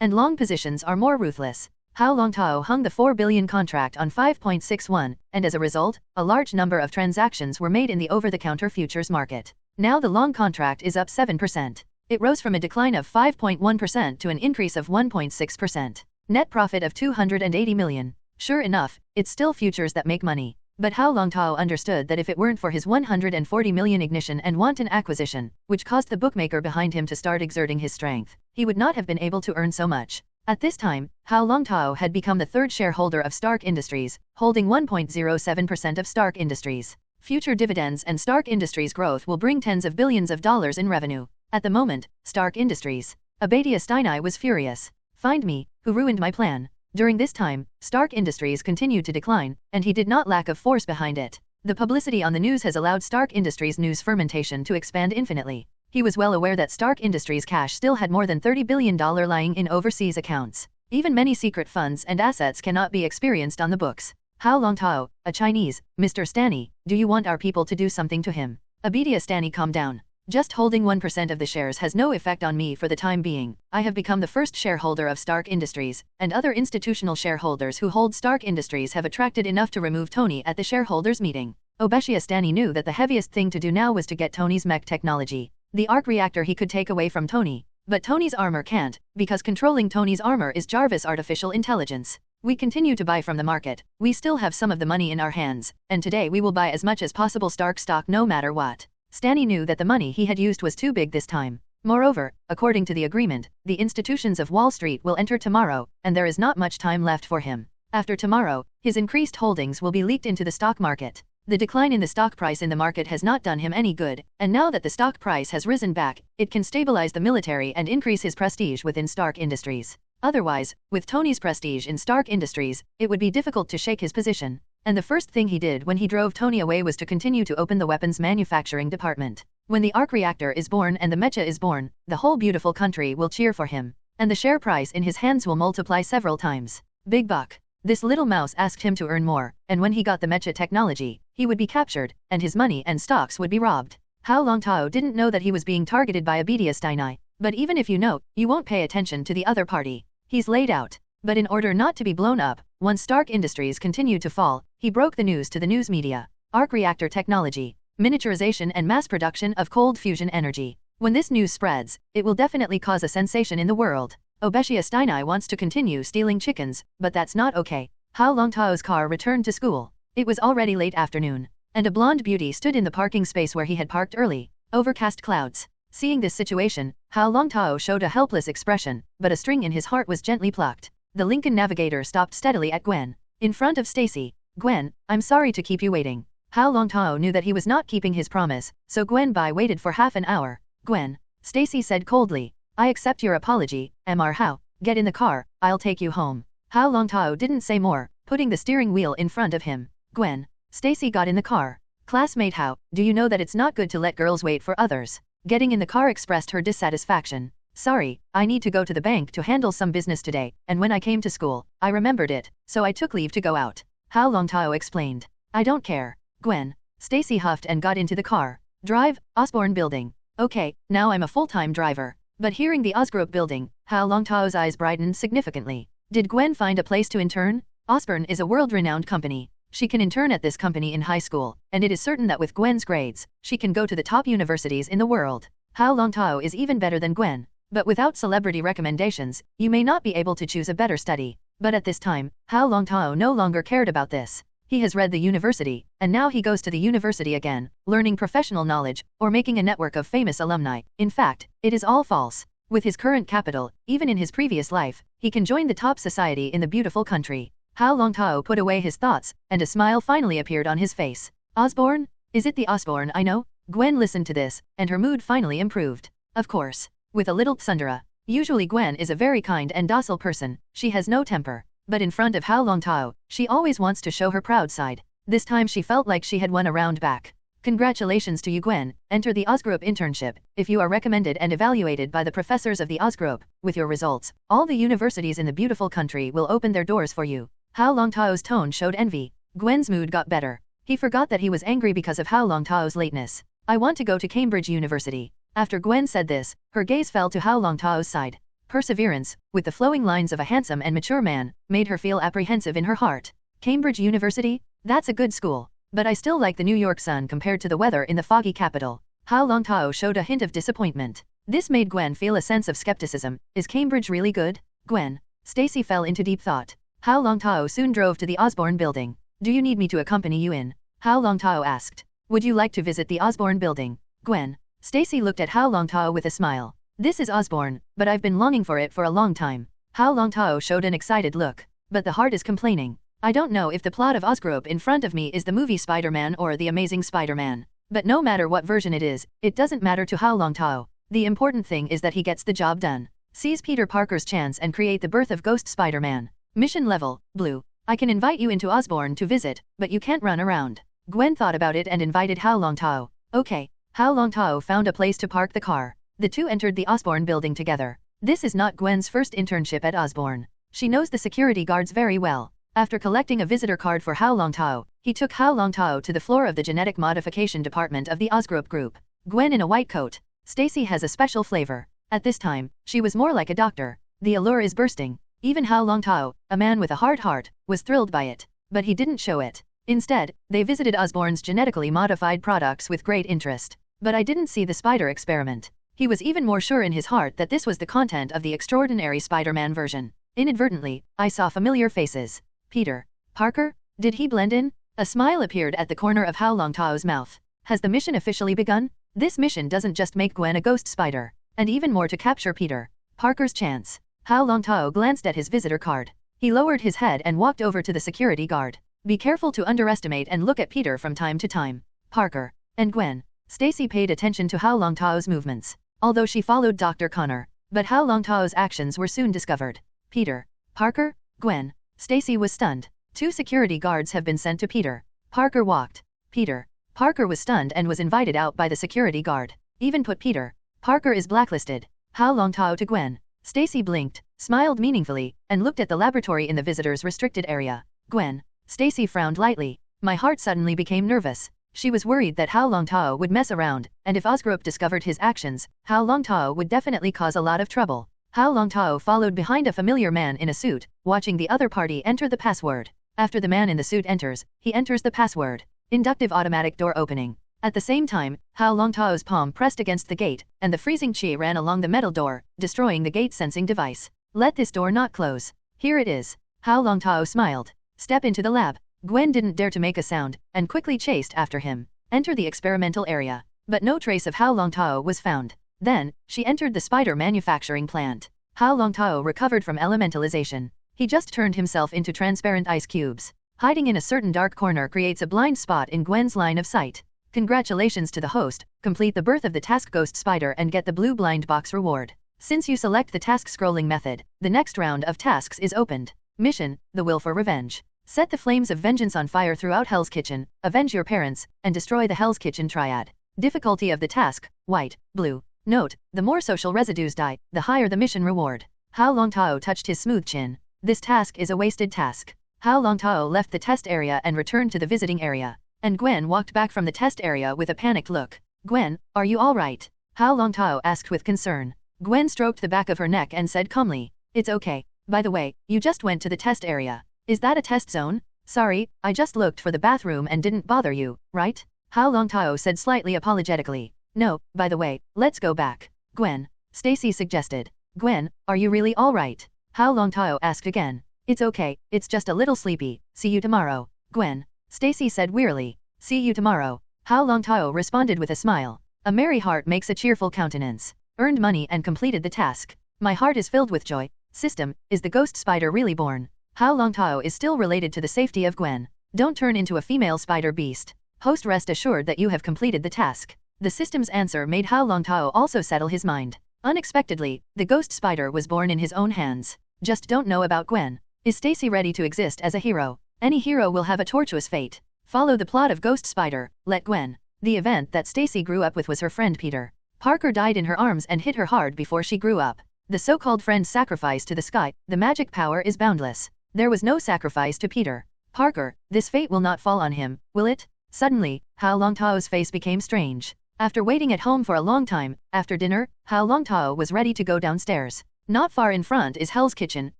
And long positions are more ruthless. Hao Longtao hung the 4 billion contract on 5.61, and as a result, a large number of transactions were made in the over-the-counter futures market. Now the long contract is up 7%. It rose from a decline of 5.1% to an increase of 1.6%. Net profit of 280 million. Sure enough, it's still futures that make money. But Hao Longtao understood that if it weren't for his 140 million ignition and wanton acquisition, which caused the bookmaker behind him to start exerting his strength, he would not have been able to earn so much. At this time, Hao Longtao had become the third shareholder of Stark Industries, holding 1.07% of Stark Industries. Future dividends and Stark Industries growth will bring tens of billions of dollars in revenue. At the moment, Stark Industries. S.H.I.E.L.D. was furious. Find me, who ruined my plan. During this time, Stark Industries continued to decline, and he did not lack of force behind it. The publicity on the news has allowed Stark Industries' news fermentation to expand infinitely. He was well aware that Stark Industries' cash still had more than $30 billion lying in overseas accounts. Even many secret funds and assets cannot be experienced on the books. Hao Longtao, a Chinese, Mr. Stanny, do you want our people to do something to him? Abidia Stanny, calm down. Just holding 1% of the shares has no effect on me for the time being. I have become the first shareholder of Stark Industries, and other institutional shareholders who hold Stark Industries have attracted enough to remove Tony at the shareholders' meeting. Abidia Stanny knew that the heaviest thing to do now was to get Tony's mech technology. The arc reactor he could take away from Tony. But Tony's armor can't, because controlling Tony's armor is Jarvis' artificial intelligence. We continue to buy from the market. We still have some of the money in our hands, and today we will buy as much as possible Stark stock no matter what. Stanny knew that the money he had used was too big this time. Moreover, according to the agreement, the institutions of Wall Street will enter tomorrow, and there is not much time left for him. After tomorrow, his increased holdings will be leaked into the stock market. The decline in the stock price in the market has not done him any good, and now that the stock price has risen back, it can stabilize the military and increase his prestige within Stark Industries. Otherwise, with Tony's prestige in Stark Industries, it would be difficult to shake his position. And the first thing he did when he drove Tony away was to continue to open the weapons manufacturing department. When the arc reactor is born and the mecha is born, the whole beautiful country will cheer for him. And the share price in his hands will multiply several times. Big buck. This little mouse asked him to earn more, and when he got the mecha technology, he would be captured, and his money and stocks would be robbed. Hao Longtao didn't know that he was being targeted by Abidia Stanny. But even if you know, you won't pay attention to the other party. He's laid out. But in order not to be blown up, once Stark Industries continued to fall, he broke the news to the news media. Arc reactor technology, miniaturization and mass production of cold fusion energy. When this news spreads, it will definitely cause a sensation in the world. S.H.I.E.L.D. wants to continue stealing chickens, but that's not okay. Hao Longtao's car returned to school. It was already late afternoon, and a blonde beauty stood in the parking space where he had parked early. Overcast clouds. Seeing this situation, Hao Longtao showed a helpless expression, but a string in his heart was gently plucked. The Lincoln Navigator stopped steadily at Gwen. In front of Stacy, Gwen, I'm sorry to keep you waiting. Hao Longtao knew that he was not keeping his promise, so Gwen waited for half an hour. Gwen, Stacy said coldly. I accept your apology, Mr. Hao. Get in the car, I'll take you home. Hao Longtao didn't say more, putting the steering wheel in front of him. Gwen, Stacy got in the car. Classmate Hao, do you know that it's not good to let girls wait for others? Getting in the car expressed her dissatisfaction. Sorry, I need to go to the bank to handle some business today, and when I came to school, I remembered it, so I took leave to go out. Hao Longtao explained. I don't care. Gwen, Stacy huffed and got into the car. Drive, Osborne building. Okay, now I'm a full-time driver. But hearing the Osgroup building, Hao Longtao's eyes brightened significantly. Did Gwen find a place to intern? Osborne is a world-renowned company. She can intern at this company in high school, and it is certain that with Gwen's grades, she can go to the top universities in the world. Hao Longtao is even better than Gwen. But without celebrity recommendations, you may not be able to choose a better study. But at this time, Hao Longtao no longer cared about this. He has read the university, and now he goes to the university again, learning professional knowledge, or making a network of famous alumni. In fact, it is all false. With his current capital, even in his previous life, he can join the top society in the beautiful country. Hao Longtao put away his thoughts, and a smile finally appeared on his face. Osborne? Is it the Osborne I know? Gwen listened to this, and her mood finally improved. Of course. With a little tsundere. Usually Gwen is a very kind and docile person, she has no temper. But in front of Hao Longtao, she always wants to show her proud side. This time she felt like she had won a round back. Congratulations to you Gwen, enter the Osgroup internship. If you are recommended and evaluated by the professors of the Osgroup, with your results, all the universities in the beautiful country will open their doors for you. Hao Longtao's tone showed envy. Gwen's mood got better. He forgot that he was angry because of Hao Longtao's lateness. I want to go to Cambridge University. After Gwen said this, her gaze fell to Hao Longtao's side. Perseverance, with the flowing lines of a handsome and mature man, made her feel apprehensive in her heart. Cambridge University? That's a good school. But I still like the New York sun compared to the weather in the foggy capital. Hao Longtao showed a hint of disappointment. This made Gwen feel a sense of skepticism. Is Cambridge really good? Gwen. Stacy fell into deep thought. Hao Longtao soon drove to the Osborne building. Do you need me to accompany you in? Hao Longtao asked. Would you like to visit the Osborne building? Gwen. Stacy looked at Hao Longtao with a smile. This is Osborne, but I've been longing for it for a long time. Hao Longtao showed an excited look. But the heart is complaining. I don't know if the plot of Osgroup in front of me is the movie Spider-Man or the Amazing Spider-Man. But no matter what version it is, it doesn't matter to Hao Longtao. The important thing is that he gets the job done. Seize Peter Parker's chance and create the birth of Ghost Spider-Man. Mission level, Blue. I can invite you into Osborne to visit, but you can't run around. Gwen thought about it and invited Hao Longtao. Okay. Hao Longtao found a place to park the car. The two entered the Osborne building together. This is not Gwen's first internship at Osborne. She knows the security guards very well. After collecting a visitor card for Hao Longtao, he took Hao Longtao to the floor of the genetic modification department of the Osgroup group. Gwen in a white coat. Stacy has a special flavor. At this time, she was more like a doctor. The allure is bursting. Even Hao Longtao, a man with a hard heart, was thrilled by it. But he didn't show it. Instead, they visited Osborne's genetically modified products with great interest. But I didn't see the spider experiment. He was even more sure in his heart that this was the content of the extraordinary Spider-Man version. Inadvertently, I saw familiar faces. Peter Parker? Did he blend in? A smile appeared at the corner of Hao Longtao's mouth. Has the mission officially begun? This mission doesn't just make Gwen a ghost spider, and even more to capture Peter Parker's chance. Hao Longtao glanced at his visitor card. He lowered his head and walked over to the security guard. Be careful to underestimate and look at Peter from time to time. Parker and Gwen. Stacy paid attention to Hao Longtao's movements, although she followed Dr. Connor. But Hao Longtao's actions were soon discovered. Peter Parker? Gwen. Stacy was stunned. 2 security guards have been sent to Peter Parker walked. Peter Parker was stunned and was invited out by the security guard. Even put Peter Parker is blacklisted. Hao Longtao to Gwen. Stacy blinked, smiled meaningfully, and looked at the laboratory in the visitors' restricted area. Gwen. Stacy frowned lightly. My heart suddenly became nervous. She was worried that Hao Longtao would mess around, and if Osgroup discovered his actions, Hao Longtao would definitely cause a lot of trouble. Hao Longtao followed behind a familiar man in a suit, watching the other party enter the password. After the man in the suit enters, he enters the password. Inductive automatic door opening. At the same time, Hao Longtao's palm pressed against the gate, and the freezing chi ran along the metal door, destroying the gate sensing device. Let this door not close. Here it is. Hao Longtao smiled. Step into the lab. Gwen didn't dare to make a sound, and quickly chased after him. Enter the experimental area. But no trace of Hao Longtao was found. Then, she entered the spider manufacturing plant. Hao Longtao recovered from elementalization. He just turned himself into transparent ice cubes. Hiding in a certain dark corner creates a blind spot in Gwen's line of sight. Congratulations to the host, complete the birth of the task Ghost Spider and get the blue blind box reward. Since you select the task scrolling method, the next round of tasks is opened. Mission, the will for revenge. Set the flames of vengeance on fire throughout Hell's Kitchen, avenge your parents, and destroy the Hell's Kitchen Triad. Difficulty of the task, white, blue. Note, the more social residues die, the higher the mission reward. Hao Longtao touched his smooth chin. This task is a wasted task. Hao Longtao left the test area and returned to the visiting area. And Gwen walked back from the test area with a panicked look. Gwen, are you alright? Hao Longtao asked with concern. Gwen stroked the back of her neck and said calmly, it's okay. By the way, you just went to the test area. Is that a test zone? Sorry, I just looked for the bathroom and didn't bother you, right? Hao Longtao said slightly apologetically. No, by the way, let's go back. Gwen, Stacy suggested. Gwen, are you really alright? Hao Longtao asked again. It's okay, it's just a little sleepy. See you tomorrow. Gwen, Stacy said wearily. See you tomorrow. Hao Longtao responded with a smile. A merry heart makes a cheerful countenance. Earned money and completed the task. My heart is filled with joy. System, is the ghost spider really born? Hao Longtao is still related to the safety of Gwen. Don't turn into a female spider beast. Host, rest assured that you have completed the task. The system's answer made Hao Longtao also settle his mind. Unexpectedly, the ghost spider was born in his own hands. Just don't know about Gwen. Is Stacy ready to exist as a hero? Any hero will have a tortuous fate. Follow the plot of Ghost Spider, let Gwen. The event that Stacy grew up with was her friend Peter. Parker died in her arms and hit her hard before she grew up. The so-called friend sacrifice to the sky, the magic power is boundless. There was no sacrifice to Peter. Parker, this fate will not fall on him, will it? Suddenly, Hao Longtao's face became strange. After waiting at home for a long time, after dinner, Hao Longtao was ready to go downstairs. Not far in front is Hell's Kitchen.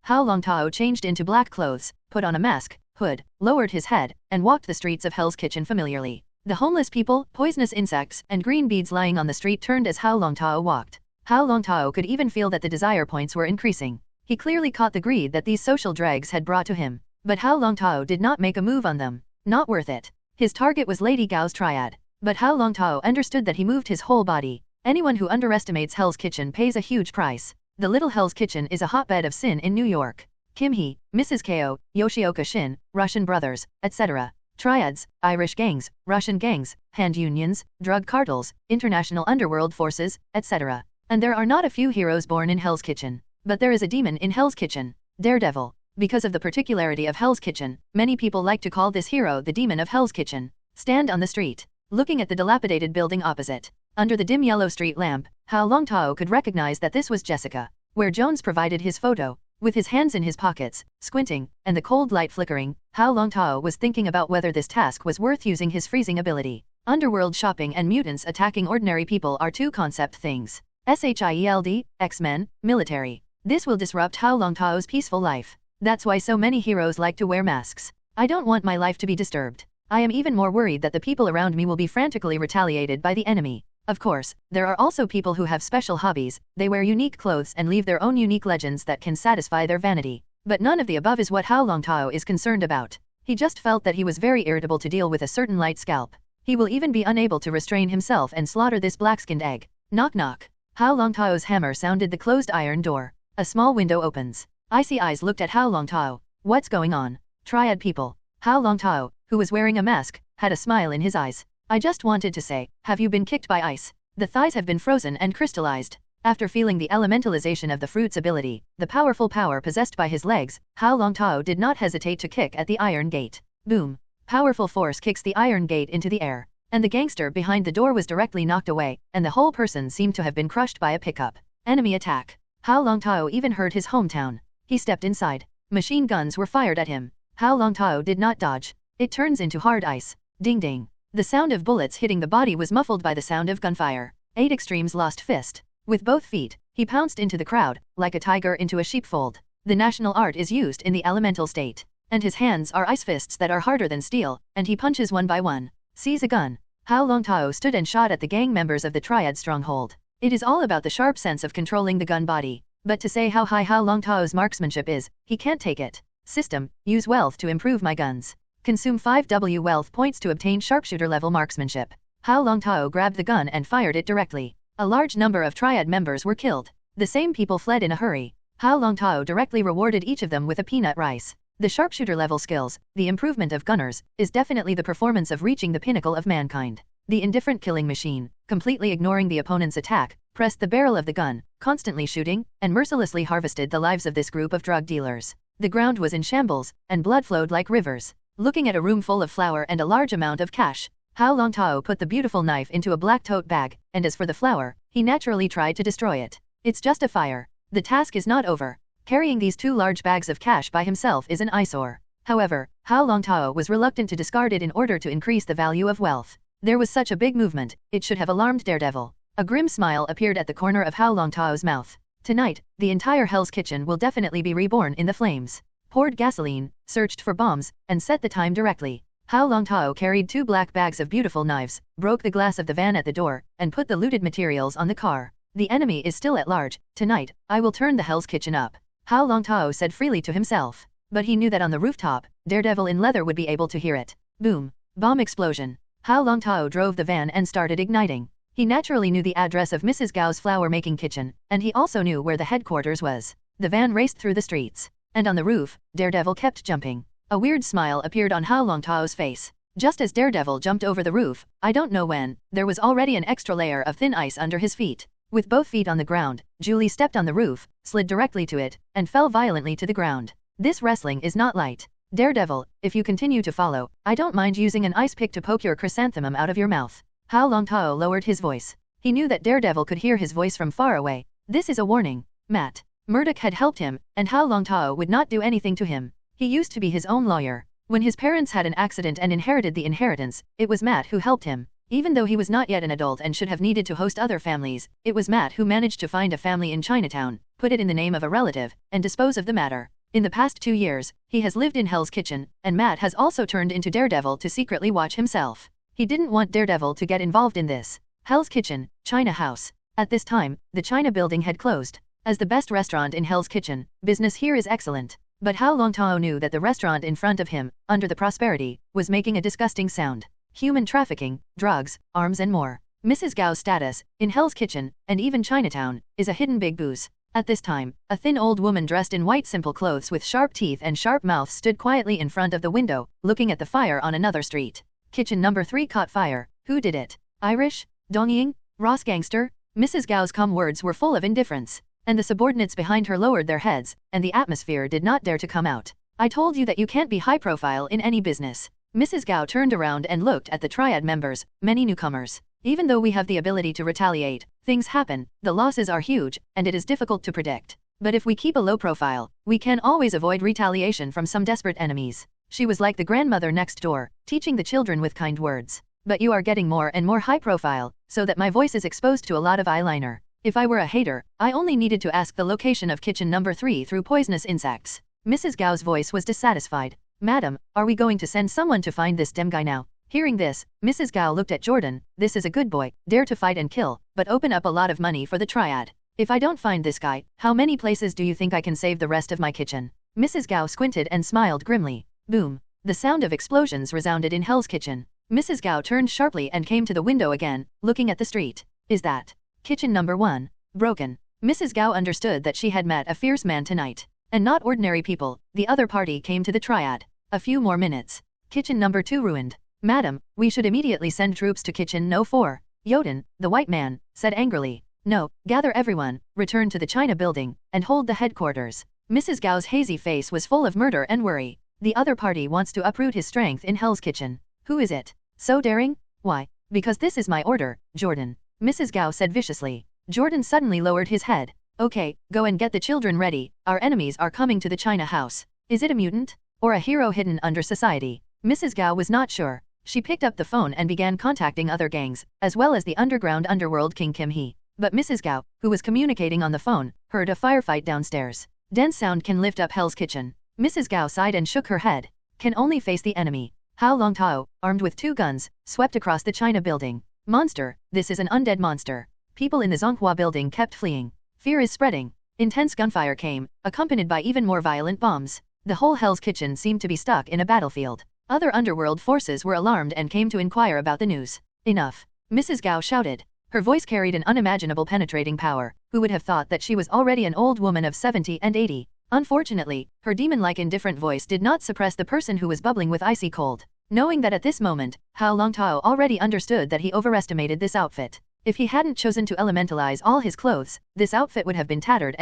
Hao Longtao changed into black clothes, put on a mask, hood, lowered his head, and walked the streets of Hell's Kitchen familiarly. The homeless people, poisonous insects, and green beads lying on the street turned as Hao Longtao walked. Hao Longtao could even feel that the desire points were increasing. He clearly caught the greed that these social dregs had brought to him. But Hao Longtao did not make a move on them. Not worth it. His target was Lady Gao's Triad. But Hao Longtao understood that he moved his whole body. Anyone who underestimates Hell's Kitchen pays a huge price. The Little Hell's Kitchen is a hotbed of sin in New York. Kim Hee, Mrs. Ko, Yoshioka Shin, Russian brothers, etc. Triads, Irish gangs, Russian gangs, hand unions, drug cartels, international underworld forces, etc. And there are not a few heroes born in Hell's Kitchen. But there is a demon in Hell's Kitchen, Daredevil. Because of the particularity of Hell's Kitchen, many people like to call this hero the demon of Hell's Kitchen. Stand on the street, looking at the dilapidated building opposite. Under the dim yellow street lamp, Hao Longtao could recognize that this was Jessica, where Jones provided his photo. With his hands in his pockets, squinting, and the cold light flickering, Hao Longtao was thinking about whether this task was worth using his freezing ability. Underworld shopping and mutants attacking ordinary people are two concept things. S.H.I.E.L.D, X-Men, military. This will disrupt Hao Longtao's peaceful life. That's why so many heroes like to wear masks. I don't want my life to be disturbed. I am even more worried that the people around me will be frantically retaliated by the enemy. Of course, there are also people who have special hobbies. They wear unique clothes and leave their own unique legends that can satisfy their vanity. But none of the above is what Hao Longtao is concerned about. He just felt that he was very irritable to deal with a certain light scalp. He will even be unable to restrain himself and slaughter this black-skinned egg. Knock knock. Hao Longtao's hammer sounded the closed iron door. A small window opens. Icy eyes looked at Hao Longtao. What's going on? Triad people. Hao Longtao, who was wearing a mask, had a smile in his eyes. I just wanted to say, have you been kicked by ice? The thighs have been frozen and crystallized. After feeling the elementalization of the fruit's ability, the powerful power possessed by his legs, Hao Longtao did not hesitate to kick at the iron gate. Boom. Powerful force kicks the iron gate into the air. And the gangster behind the door was directly knocked away, and the whole person seemed to have been crushed by a pickup. Enemy attack. Hao Longtao even heard his hometown. He stepped inside. Machine guns were fired at him. Hao Longtao did not dodge. It turns into hard ice. Ding ding. The sound of bullets hitting the body was muffled by the sound of gunfire. 8 Extremes lost fist. With both feet, he pounced into the crowd, like a tiger into a sheepfold. The national art is used in the elemental state. And his hands are ice fists that are harder than steel, and he punches one by one. Seize a gun. Hao Longtao stood and shot at the gang members of the Triad stronghold. It is all about the sharp sense of controlling the gun body. But to say how high Hao Longtao's marksmanship is, he can't take it. System, use wealth to improve my guns. Consume 5W wealth points to obtain sharpshooter level marksmanship. Hao Longtao grabbed the gun and fired it directly. A large number of Triad members were killed. The same people fled in a hurry. Hao Longtao directly rewarded each of them with a peanut rice. The sharpshooter level skills, the improvement of gunners, is definitely the performance of reaching the pinnacle of mankind. The indifferent killing machine, completely ignoring the opponent's attack, pressed the barrel of the gun, constantly shooting, and mercilessly harvested the lives of this group of drug dealers. The ground was in shambles, and blood flowed like rivers. Looking at a room full of flour and a large amount of cash, Hao Longtao put the beautiful knife into a black tote bag, and as for the flour, he naturally tried to destroy it. It's just a fire. The task is not over. Carrying these 2 large bags of cash by himself is an eyesore. However, Hao Longtao was reluctant to discard it in order to increase the value of wealth. There was such a big movement, it should have alarmed Daredevil. A grim smile appeared at the corner of Hao Longtao's mouth. Tonight, the entire Hell's Kitchen will definitely be reborn in the flames. Poured gasoline, searched for bombs, and set the time directly. Hao Longtao carried 2 black bags of beautiful knives, broke the glass of the van at the door, and put the looted materials on the car. The enemy is still at large. Tonight, I will turn the Hell's Kitchen up, Hao Longtao said freely to himself. But he knew that on the rooftop, Daredevil in leather would be able to hear it. Boom. Bomb explosion. Hao Longtao drove the van and started igniting. He naturally knew the address of Mrs. Gao's flour-making kitchen, and he also knew where the headquarters was. The van raced through the streets. And on the roof, Daredevil kept jumping. A weird smile appeared on Hao Longtao's face. Just as Daredevil jumped over the roof, I don't know when, there was already an extra layer of thin ice under his feet. With both feet on the ground, Julie stepped on the roof, slid directly to it, and fell violently to the ground. This wrestling is not light. Daredevil, if you continue to follow, I don't mind using an ice pick to poke your chrysanthemum out of your mouth. Hao Longtao lowered his voice. He knew that Daredevil could hear his voice from far away. This is a warning. Matt Murdoch had helped him, and Hao Longtao would not do anything to him. He used to be his own lawyer. When his parents had an accident and inherited the inheritance, it was Matt who helped him. Even though he was not yet an adult and should have needed to host other families, it was Matt who managed to find a family in Chinatown, put it in the name of a relative, and dispose of the matter. In the past 2 years, he has lived in Hell's Kitchen, and Matt has also turned into Daredevil to secretly watch himself. He didn't want Daredevil to get involved in this. Hell's Kitchen, China House. At this time, the China building had closed. As the best restaurant in Hell's Kitchen, business here is excellent. But Hao Longtao knew that the restaurant in front of him, under the Prosperity, was making a disgusting sound. Human trafficking, drugs, arms and more. Mrs. Gao's status, in Hell's Kitchen, and even Chinatown, is a hidden big booze. At this time, a thin old woman dressed in white simple clothes with sharp teeth and sharp mouth stood quietly in front of the window, looking at the fire on another street. Kitchen number 3 caught fire. Who did it? Irish? Dongying? Ross gangster? Mrs. Gao's calm words were full of indifference. And the subordinates behind her lowered their heads, and the atmosphere did not dare to come out. I told you that you can't be high profile in any business. Mrs. Gao turned around and looked at the Triad members, many newcomers. Even though we have the ability to retaliate, things happen, the losses are huge, and it is difficult to predict. But if we keep a low profile, we can always avoid retaliation from some desperate enemies. She was like the grandmother next door, teaching the children with kind words. But you are getting more and more high profile, so that my voice is exposed to a lot of eyeliner. If I were a hater, I only needed to ask the location of kitchen number 3 through poisonous insects. Mrs. Gao's voice was dissatisfied. Madam, are we going to send someone to find this damn guy now? Hearing this, Mrs. Gao looked at Jordan. This is a good boy, dare to fight and kill, but open up a lot of money for the Triad. If I don't find this guy, how many places do you think I can save the rest of my kitchen? Mrs. Gao squinted and smiled grimly. Boom. The sound of explosions resounded in Hell's Kitchen. Mrs. Gao turned sharply and came to the window again, looking at the street. Is that kitchen number 1 broken? Mrs. Gao understood that she had met a fierce man tonight. And not ordinary people. The other party came to the Triad. A few more minutes. Kitchen number 2 ruined. Madam, we should immediately send troops to kitchen no 4. Yoden, the white man, said angrily. No, gather everyone, return to the China building, and hold the headquarters. Mrs. Gao's hazy face was full of murder and worry. The other party wants to uproot his strength in Hell's Kitchen. Who is it? So daring? Why? Because this is my order, Jordan. Mrs. Gao said viciously. Jordan suddenly lowered his head. Okay, go and get the children ready. Our enemies are coming to the China house. Is it a mutant? Or a hero hidden under society? Mrs. Gao was not sure. She picked up the phone and began contacting other gangs, as well as the underground underworld King Kim Hee. But Mrs. Gao, who was communicating on the phone, heard a firefight downstairs. Dense sound can lift up Hell's Kitchen. Mrs. Gao sighed and shook her head. Can only face the enemy. Hao Longtao, armed with 2 guns, swept across the China building. Monster, this is an undead monster. People in the Zonghua building kept fleeing. Fear is spreading. Intense gunfire came, accompanied by even more violent bombs. The whole Hell's Kitchen seemed to be stuck in a battlefield. Other underworld forces were alarmed and came to inquire about the news. Enough. Mrs. Gao shouted. Her voice carried an unimaginable penetrating power. Who would have thought that she was already an old woman of 70 and 80? Unfortunately, her demon-like indifferent voice did not suppress the person who was bubbling with icy cold. Knowing that at this moment, Hao Longtao already understood that he overestimated this outfit. If he hadn't chosen to elementalize all his clothes, this outfit would have been tattered,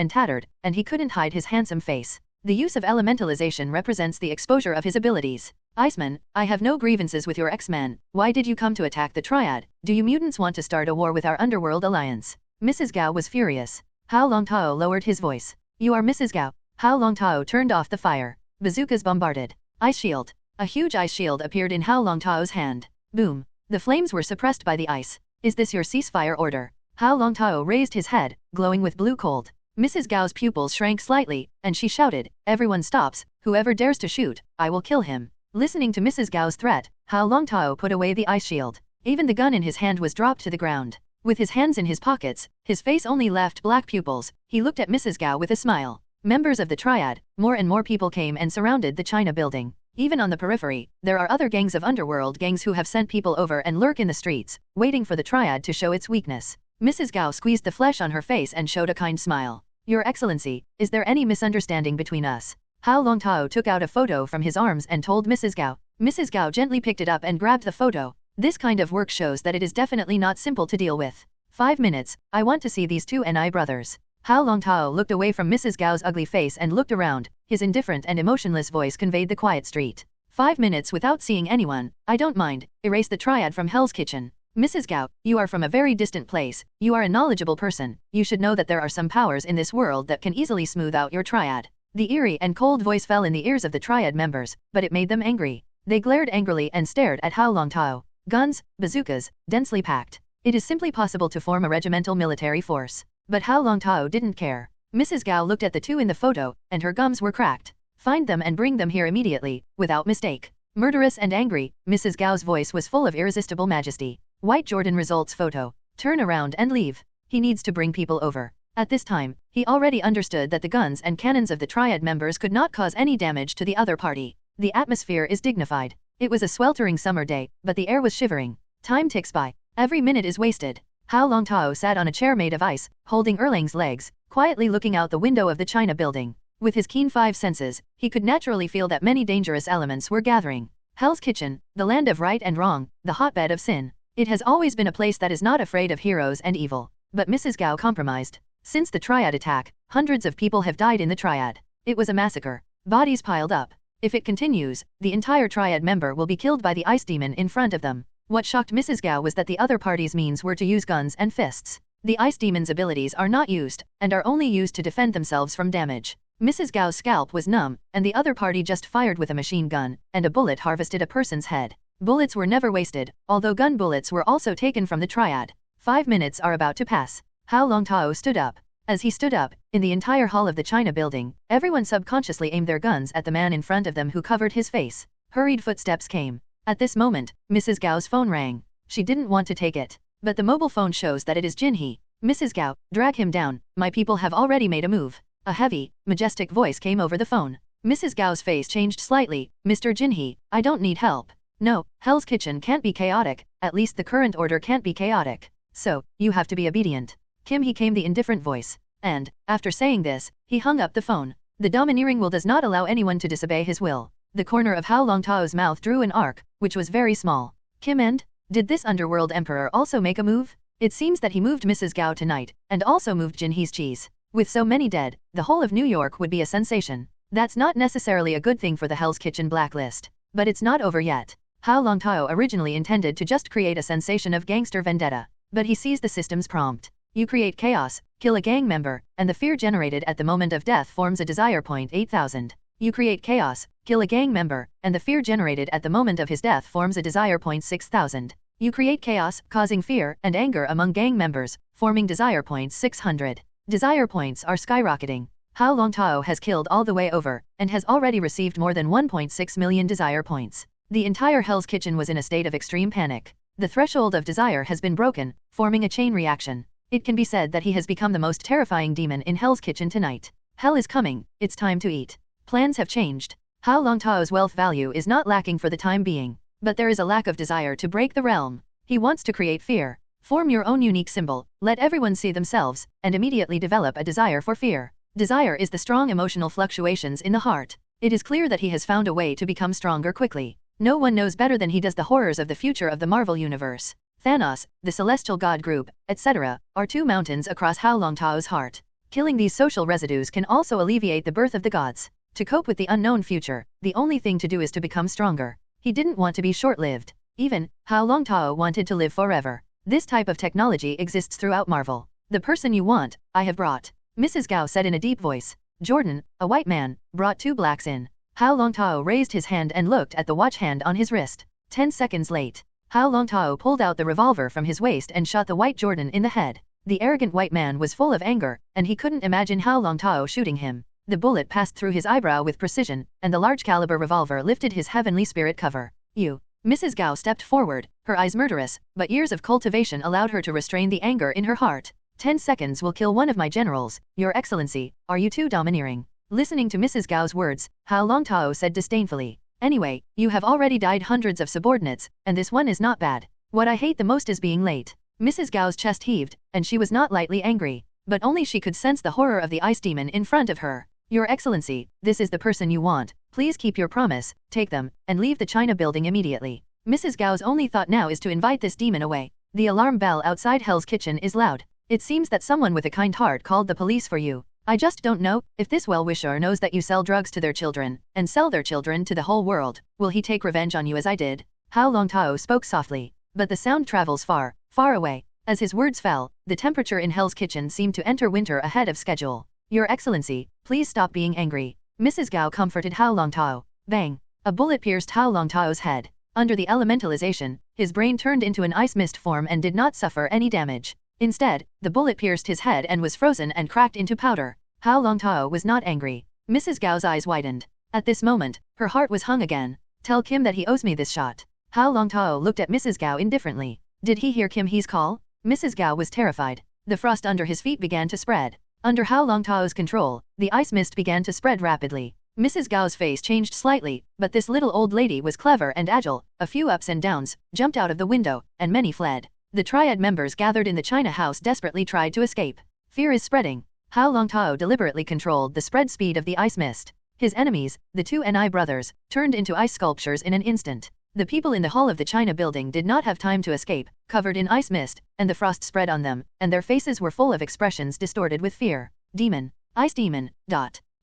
and he couldn't hide his handsome face. The use of elementalization represents the exposure of his abilities. Iceman, I have no grievances with your X-Man. Why did you come to attack the Triad? Do you mutants want to start a war with our underworld alliance? Mrs. Gao was furious. Hao Longtao lowered his voice. You are Mrs. Gao. Hao Longtao turned off the fire. Bazookas bombarded. Ice shield. A huge ice shield appeared in Hao Longtao's hand. Boom. The flames were suppressed by the ice. Is this your ceasefire order? Hao Longtao raised his head, glowing with blue cold. Mrs. Gao's pupils shrank slightly, and she shouted, everyone stops, whoever dares to shoot, I will kill him. Listening to Mrs. Gao's threat, Hao Longtao put away the ice shield. Even the gun in his hand was dropped to the ground. With his hands in his pockets, his face only left black pupils, he looked at Mrs. Gao with a smile. Members of the Triad, more and more people came and surrounded the China building. Even on the periphery, there are other gangs of underworld gangs who have sent people over and lurk in the streets, waiting for the Triad to show its weakness. Mrs. Gao squeezed the flesh on her face and showed a kind smile. Your Excellency, is there any misunderstanding between us? Hao Longtao took out a photo from his arms and told Mrs. Gao. Mrs. Gao gently picked it up and grabbed the photo. This kind of work shows that it is definitely not simple to deal with. 5 minutes, I want to see these two Ni brothers. Hao Longtao looked away from Mrs. Gao's ugly face and looked around. His indifferent and emotionless voice conveyed the quiet street. 5 minutes without seeing anyone, I don't mind. Erase the Triad from Hell's Kitchen. Mrs. Gao, you are from a very distant place. You are a knowledgeable person. You should know that there are some powers in this world that can easily smooth out your Triad. The eerie and cold voice fell in the ears of the Triad members, but it made them angry. They glared angrily and stared at Hao Longtao. Guns, bazookas, densely packed. It is simply possible to form a regimental military force. But Hao Longtao didn't care. Mrs. Gao looked at the two in the photo, and her gums were cracked. Find them and bring them here immediately, without mistake. Murderous and angry, Mrs. Gao's voice was full of irresistible majesty. White Jordan results photo. Turn around and leave. He needs to bring people over. At this time, he already understood that the guns and cannons of the Triad members could not cause any damage to the other party. The atmosphere is dignified. It was a sweltering summer day, but the air was shivering. Time ticks by. Every minute is wasted. Hao Longtao sat on a chair made of ice, holding Erlang's legs, quietly looking out the window of the China building. With his keen 5 senses, he could naturally feel that many dangerous elements were gathering. Hell's Kitchen, the land of right and wrong, the hotbed of sin. It has always been a place that is not afraid of heroes and evil. But Mrs. Gao compromised. Since the Triad attack, hundreds of people have died in the Triad. It was a massacre. Bodies piled up. If it continues, the entire Triad member will be killed by the ice demon in front of them. What shocked Mrs. Gao was that the other party's means were to use guns and fists. The ice demon's abilities are not used, and are only used to defend themselves from damage. Mrs. Gao's scalp was numb, and the other party just fired with a machine gun, and a bullet harvested a person's head. Bullets were never wasted, although gun bullets were also taken from the Triad. 5 minutes are about to pass. Hao Longtao stood up. As he stood up, in the entire hall of the China building, everyone subconsciously aimed their guns at the man in front of them who covered his face. Hurried footsteps came. At this moment, Mrs. Gao's phone rang. She didn't want to take it. But the mobile phone shows that it is Jinhee. Mrs. Gao, drag him down. My people have already made a move. A heavy, majestic voice came over the phone. Mrs. Gao's face changed slightly. Mr. Jinhee, I don't need help. No, Hell's Kitchen can't be chaotic. At least the current order can't be chaotic. So, you have to be obedient. Kim he came the indifferent voice. And, after saying this, he hung up the phone. The domineering will does not allow anyone to disobey his will. The corner of Hao Longtao's mouth drew an arc, which was very small. Kim and? Did this underworld emperor also make a move? It seems that he moved Mrs. Gao tonight, and also moved Jinhee's cheese. With so many dead, the whole of New York would be a sensation. That's not necessarily a good thing for the Hell's Kitchen blacklist. But it's not over yet. Hao Longtao originally intended to just create a sensation of gangster vendetta. But he sees the system's prompt. You create chaos, kill a gang member, and the fear generated at the moment of death forms a desire point 8000. You create chaos, kill a gang member, and the fear generated at the moment of his death forms a desire point 6000. You create chaos, causing fear and anger among gang members, forming desire point 600. Desire points are skyrocketing. Hao Longtao has killed all the way over, and has already received more than 1.6 million desire points. The entire Hell's Kitchen was in a state of extreme panic. The threshold of desire has been broken, forming a chain reaction. It can be said that he has become the most terrifying demon in Hell's Kitchen tonight. Hell is coming, it's time to eat. Plans have changed. Hao Longtao's wealth value is not lacking for the time being. But there is a lack of desire to break the realm. He wants to create fear. Form your own unique symbol, let everyone see themselves, and immediately develop a desire for fear. Desire is the strong emotional fluctuations in the heart. It is clear that he has found a way to become stronger quickly. No one knows better than he does the horrors of the future of the Marvel Universe. Thanos, the celestial god group, etc., are two mountains across Hao Longtao's heart. Killing these social residues can also alleviate the birth of the gods. To cope with the unknown future, the only thing to do is to become stronger. He didn't want to be short-lived. Even, Hao Longtao wanted to live forever. This type of technology exists throughout Marvel. The person you want, I have brought. Mrs. Gao said in a deep voice. Jordan, a white man, brought two blacks in. Hao Longtao raised his hand and looked at the watch hand on his wrist. 10 seconds late. Hao Longtao pulled out the revolver from his waist and shot the white Jordan in the head. The arrogant white man was full of anger, and he couldn't imagine Hao Longtao shooting him. The bullet passed through his eyebrow with precision, and the large-caliber revolver lifted his heavenly spirit cover. You. Mrs. Gao stepped forward, her eyes murderous, but years of cultivation allowed her to restrain the anger in her heart. 10 seconds will kill one of my generals, Your Excellency, are you too domineering? Listening to Mrs. Gao's words, Hao Longtao said disdainfully. Anyway, you have already died hundreds of subordinates, and this one is not bad. What I hate the most is being late. Mrs. Gao's chest heaved, and she was not lightly angry, but only she could sense the horror of the ice demon in front of her. Your Excellency, this is the person you want. Please keep your promise, take them, and leave the China building immediately. Mrs. Gao's only thought now is to invite this demon away. The alarm bell outside Hell's kitchen is loud. It seems that someone with a kind heart called the police for you. I just don't know if this well-wisher knows that you sell drugs to their children, and sell their children to the whole world. Will he take revenge on you as I did? Hao Longtao spoke softly, but the sound travels far, far away. As his words fell, the temperature in Hell's kitchen seemed to enter winter ahead of schedule. Your Excellency, please stop being angry. Mrs. Gao comforted Hao Longtao. Bang! A bullet pierced Hao Longtao's head. Under the elementalization, his brain turned into an ice mist form and did not suffer any damage. Instead, the bullet pierced his head and was frozen and cracked into powder. Hao Longtao was not angry. Mrs. Gao's eyes widened. At this moment, her heart was hung again. Tell Kim that he owes me this shot. Hao Longtao looked at Mrs. Gao indifferently. Did he hear Kim He's call? Mrs. Gao was terrified. The frost under his feet began to spread. Under Hao Longtao's control, the ice mist began to spread rapidly. Mrs. Gao's face changed slightly, but this little old lady was clever and agile. A few ups and downs, jumped out of the window, and many fled. The Triad members gathered in the China house desperately tried to escape. Fear is spreading. Hao Longtao deliberately controlled the spread speed of the ice mist. His enemies, the two Ni brothers, turned into ice sculptures in an instant. The people in the hall of the China building did not have time to escape, covered in ice mist, and the frost spread on them, and their faces were full of expressions distorted with fear. Demon. Ice demon.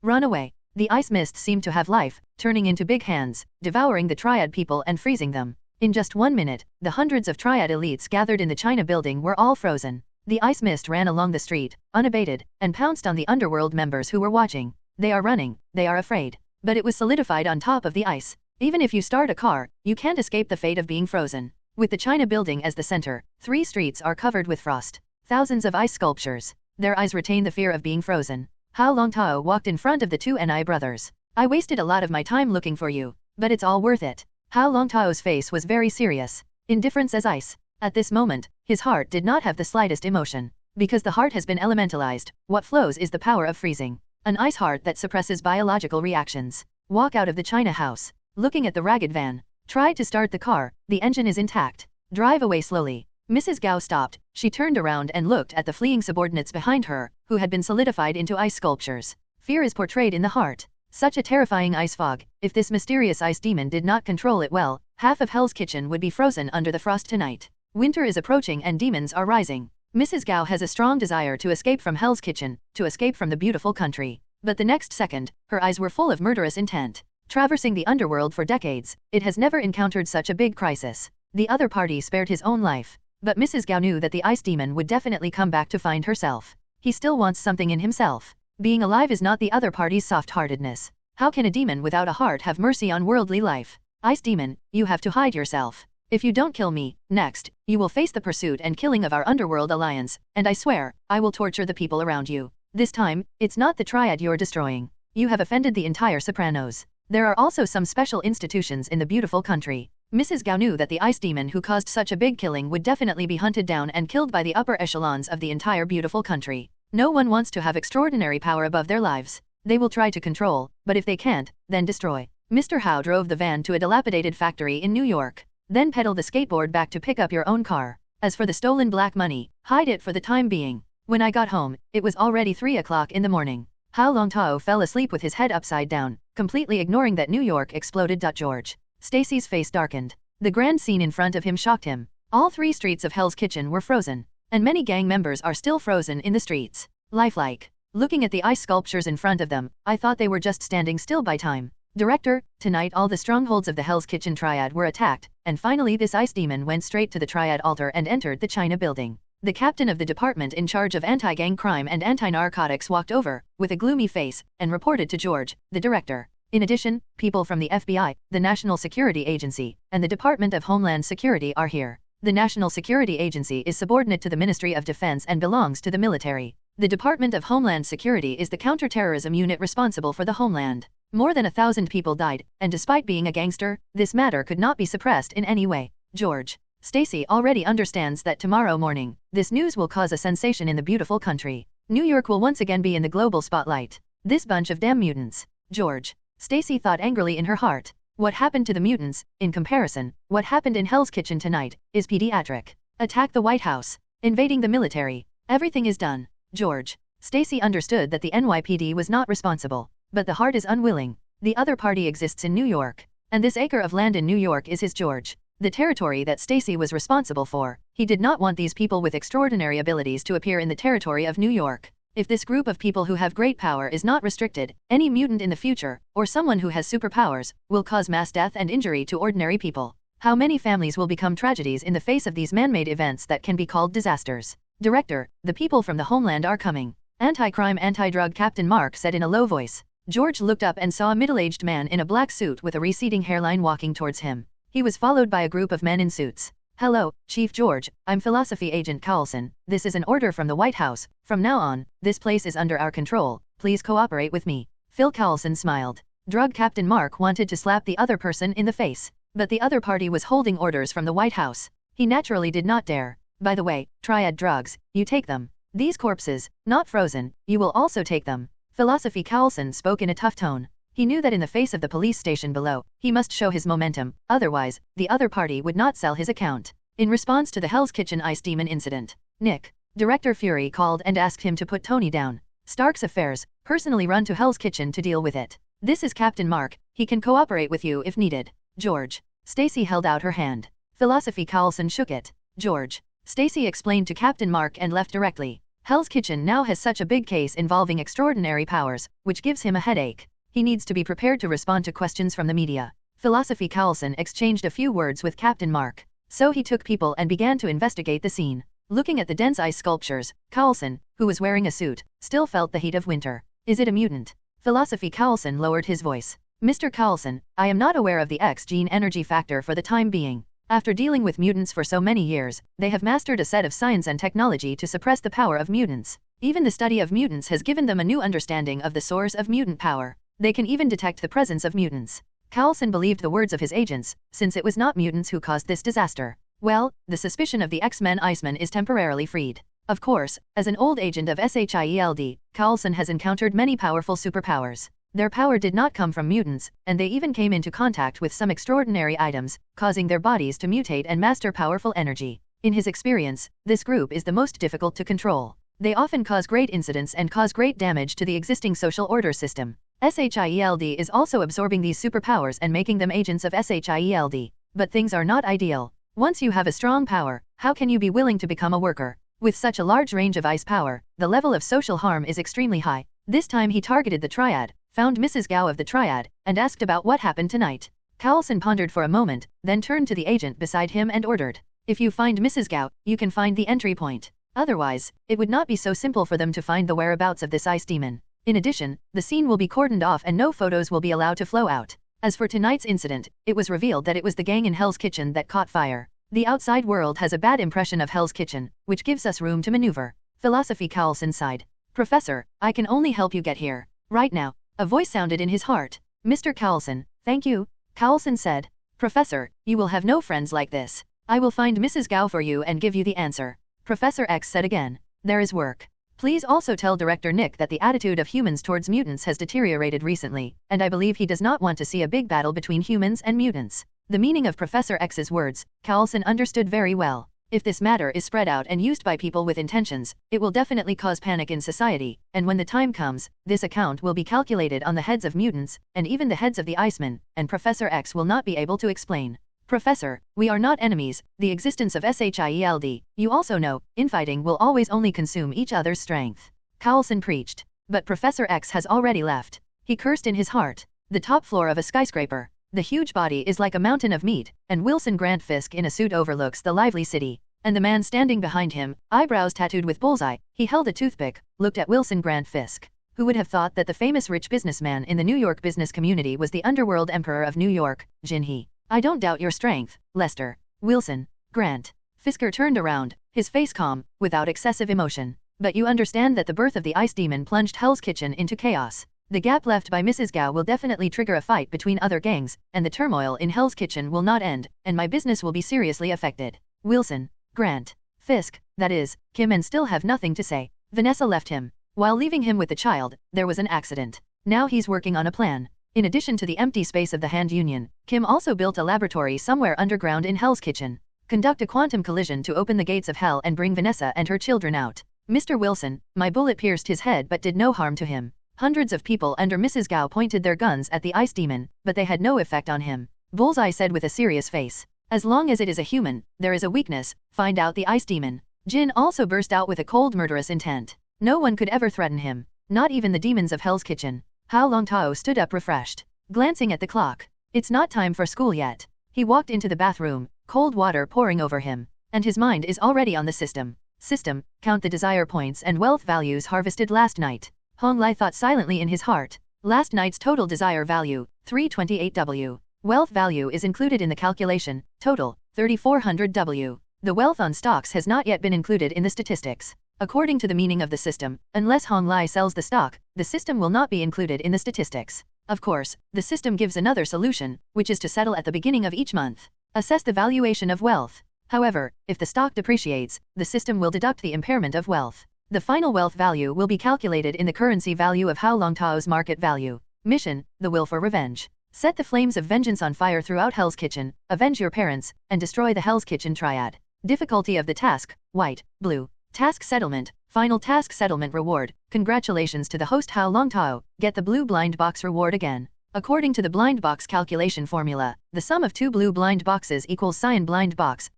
Run away. The ice mist seemed to have life, turning into big hands, devouring the Triad people and freezing them. In just 1 minute, the hundreds of Triad elites gathered in the China building were all frozen. The ice mist ran along the street, unabated, and pounced on the underworld members who were watching. They are running, they are afraid. But it was solidified on top of the ice. Even if you start a car, you can't escape the fate of being frozen. With the China building as the center, 3 streets are covered with frost. Thousands of ice sculptures. Their eyes retain the fear of being frozen. Hao Longtao walked in front of the two Ni brothers. I wasted a lot of my time looking for you, but it's all worth it. Hao Longtao's face was very serious. Indifference as ice. At this moment, his heart did not have the slightest emotion. Because the heart has been elementalized, what flows is the power of freezing. An ice heart that suppresses biological reactions. Walk out of the China house. Looking at the ragged van. Try to start the car, the engine is intact. Drive away slowly. Mrs. Gao stopped, she turned around and looked at the fleeing subordinates behind her, who had been solidified into ice sculptures. Fear is portrayed in the heart. Such a terrifying ice fog, if this mysterious ice demon did not control it well, half of Hell's kitchen would be frozen under the frost tonight. Winter is approaching and demons are rising. Mrs. Gao has a strong desire to escape from Hell's kitchen, to escape from the beautiful country. But the next second, her eyes were full of murderous intent. Traversing the underworld for decades, it has never encountered such a big crisis. The other party spared his own life. But Mrs. Gao knew that the ice demon would definitely come back to find herself. He still wants something in himself. Being alive is not the other party's soft-heartedness. How can a demon without a heart have mercy on worldly life? Ice demon, you have to hide yourself. If you don't kill me, next, you will face the pursuit and killing of our underworld alliance, and I swear, I will torture the people around you. This time, it's not the Triad you're destroying. You have offended the entire Sopranos. There are also some special institutions in the beautiful country. Mrs. Gao knew that the ice demon who caused such a big killing would definitely be hunted down and killed by the upper echelons of the entire beautiful country. No one wants to have extraordinary power above their lives. They will try to control, but if they can't, then destroy. Mr. Hao drove the van to a dilapidated factory in New York. Then pedal the skateboard back to pick up your own car. As for the stolen black money, hide it for the time being. When I got home, it was already 3 o'clock in the morning. Hao Longtao fell asleep with his head upside down, completely ignoring that New York exploded. George Stacy's face darkened. The grand scene in front of him shocked him. All 3 streets of Hell's Kitchen were frozen, and many gang members are still frozen in the streets. Lifelike. Looking at the ice sculptures in front of them, I thought they were just standing still by time. Director, tonight all the strongholds of the Hell's Kitchen Triad were attacked, and finally this ice demon went straight to the Triad altar and entered the China building. The captain of the department in charge of anti-gang crime and anti-narcotics walked over, with a gloomy face, and reported to George, the director. In addition, people from the FBI, the National Security Agency, and the Department of Homeland Security are here. The National Security Agency is subordinate to the Ministry of Defense and belongs to the military. The Department of Homeland Security is the counterterrorism unit responsible for the homeland. More than 1,000 people died, and despite being a gangster, this matter could not be suppressed in any way. George Stacy already understands that tomorrow morning, this news will cause a sensation in the beautiful country. New York will once again be in the global spotlight. This bunch of damn mutants. George Stacy thought angrily in her heart. What happened to the mutants, in comparison, what happened in Hell's Kitchen tonight, is pediatric. Attack the White House. Invading the military. Everything is done. George Stacy understood that the NYPD was not responsible, but the heart is unwilling. The other party exists in New York, and this acre of land in New York is his. George. The territory that Stacy was responsible for. He did not want these people with extraordinary abilities to appear in the territory of New York. If this group of people who have great power is not restricted, any mutant in the future, or someone who has superpowers, will cause mass death and injury to ordinary people. How many families will become tragedies in the face of these man-made events that can be called disasters? Director, the people from the homeland are coming. Anti-crime, anti-drug Captain Mark said in a low voice. George looked up and saw a middle-aged man in a black suit with a receding hairline walking towards him. He was followed by a group of men in suits. Hello, Chief George, I'm Philosophy Agent Carlson. This is an order from the White House. From now on, this place is under our control. Please cooperate with me. Phil Carlson smiled. Drug Captain Mark wanted to slap the other person in the face, but the other party was holding orders from the White House. He naturally did not dare. By the way, Triad drugs, you take them. These corpses, not frozen, you will also take them. Philosophy Carlson spoke in a tough tone. He knew that in the face of the police station below, he must show his momentum, otherwise, the other party would not sell his account. In response to the Hell's Kitchen Ice Demon incident, Nick, Director Fury called and asked him to put Tony down. Stark's affairs, personally run to Hell's Kitchen to deal with it. This is Captain Mark, he can cooperate with you if needed. George. Stacy held out her hand. Philosophy Carlson shook it. George. Stacy explained to Captain Mark and left directly. Hell's Kitchen now has such a big case involving extraordinary powers, which gives him a headache. He needs to be prepared to respond to questions from the media. Philosophy Carlson exchanged a few words with Captain Mark. So he took people and began to investigate the scene. Looking at the dense ice sculptures, Carlson, who was wearing a suit, still felt the heat of winter. Is it a mutant? Philosophy Carlson lowered his voice. Mr. Carlson, I am not aware of the X gene energy factor for the time being. After dealing with mutants for so many years, they have mastered a set of science and technology to suppress the power of mutants. Even the study of mutants has given them a new understanding of the source of mutant power. They can even detect the presence of mutants. Carlson believed the words of his agents, since it was not mutants who caused this disaster. Well, the suspicion of the X-Men Iceman is temporarily freed. Of course, as an old agent of S.H.I.E.L.D, Carlson has encountered many powerful superpowers. Their power did not come from mutants, and they even came into contact with some extraordinary items, causing their bodies to mutate and master powerful energy. In his experience, this group is the most difficult to control. They often cause great incidents and cause great damage to the existing social order system. S.H.I.E.L.D is also absorbing these superpowers and making them agents of S.H.I.E.L.D. But things are not ideal. Once you have a strong power, how can you be willing to become a worker? With such a large range of ice power, the level of social harm is extremely high. This time he targeted the Triad, found Mrs. Gao of the Triad, and asked about what happened tonight. Carlson pondered for a moment, then turned to the agent beside him and ordered, if you find Mrs. Gao, you can find the entry point. Otherwise, it would not be so simple for them to find the whereabouts of this ice demon. In addition, the scene will be cordoned off and no photos will be allowed to flow out. As for tonight's incident, it was revealed that it was the gang in Hell's Kitchen that caught fire. The outside world has a bad impression of Hell's Kitchen, which gives us room to maneuver. Philosophy Carlson sighed. Professor, I can only help you get here. Right now. A voice sounded in his heart. Mr. Carlson, thank you. Carlson said. Professor, you will have no friends like this. I will find Mrs. Gao for you and give you the answer. Professor X said again. There is work. Please also tell Director Nick that the attitude of humans towards mutants has deteriorated recently, and I believe he does not want to see a big battle between humans and mutants. The meaning of Professor X's words, Carlson understood very well. If this matter is spread out and used by people with intentions, it will definitely cause panic in society, and when the time comes, this account will be calculated on the heads of mutants, and even the heads of the Icemen, and Professor X will not be able to explain. Professor, we are not enemies, the existence of S.H.I.E.L.D, you also know, infighting will always only consume each other's strength. Coulson preached. But Professor X has already left. He cursed in his heart. The top floor of a skyscraper. The huge body is like a mountain of meat, and Wilson Grant Fisk in a suit overlooks the lively city. And the man standing behind him, eyebrows tattooed with bullseye, he held a toothpick, looked at Wilson Grant Fisk. Who would have thought that the famous rich businessman in the New York business community was the underworld emperor of New York, Jin-hee. I don't doubt your strength, Lester. Wilson Grant Fisker turned around, his face calm, without excessive emotion. But you understand that the birth of the ice demon plunged Hell's Kitchen into chaos. The gap left by Mrs. Gao will definitely trigger a fight between other gangs, and the turmoil in Hell's Kitchen will not end, and my business will be seriously affected. Wilson Grant Fisk, that is, Kim, and still have nothing to say. Vanessa left him. While leaving him with the child, there was an accident. Now he's working on a plan. In addition to the empty space of the Hand Union, Kim also built a laboratory somewhere underground in Hell's Kitchen. Conduct a quantum collision to open the gates of hell and bring Vanessa and her children out. Mr. Wilson, my bullet pierced his head but did no harm to him. Hundreds of people under Mrs. Gao pointed their guns at the ice demon, but they had no effect on him. Bullseye said with a serious face. As long as it is a human, there is a weakness, find out the ice demon. Jin also burst out with a cold murderous intent. No one could ever threaten him. Not even the demons of Hell's Kitchen. Hao Longtao stood up refreshed. Glancing at the clock. It's not time for school yet. He walked into the bathroom, cold water pouring over him. And his mind is already on the system. System, count the desire points and wealth values harvested last night. Hong Lai thought silently in his heart. Last night's total desire value, 328W. Wealth value is included in the calculation, total, 3400W. The wealth on stocks has not yet been included in the statistics. According to the meaning of the system, unless Hong Lai sells the stock, the system will not be included in the statistics. Of course, the system gives another solution, which is to settle at the beginning of each month. Assess the valuation of wealth. However, if the stock depreciates, the system will deduct the impairment of wealth. The final wealth value will be calculated in the currency value of Hao Longtao's market value. Mission, the will for revenge. Set the flames of vengeance on fire throughout Hell's Kitchen, avenge your parents, and destroy the Hell's Kitchen Triad. Difficulty of the task, white, blue. Task settlement, final task settlement reward. Congratulations to the host Hao Longtao, get the blue blind box reward again. According to the blind box calculation formula, the sum of two blue blind boxes equals cyan blind box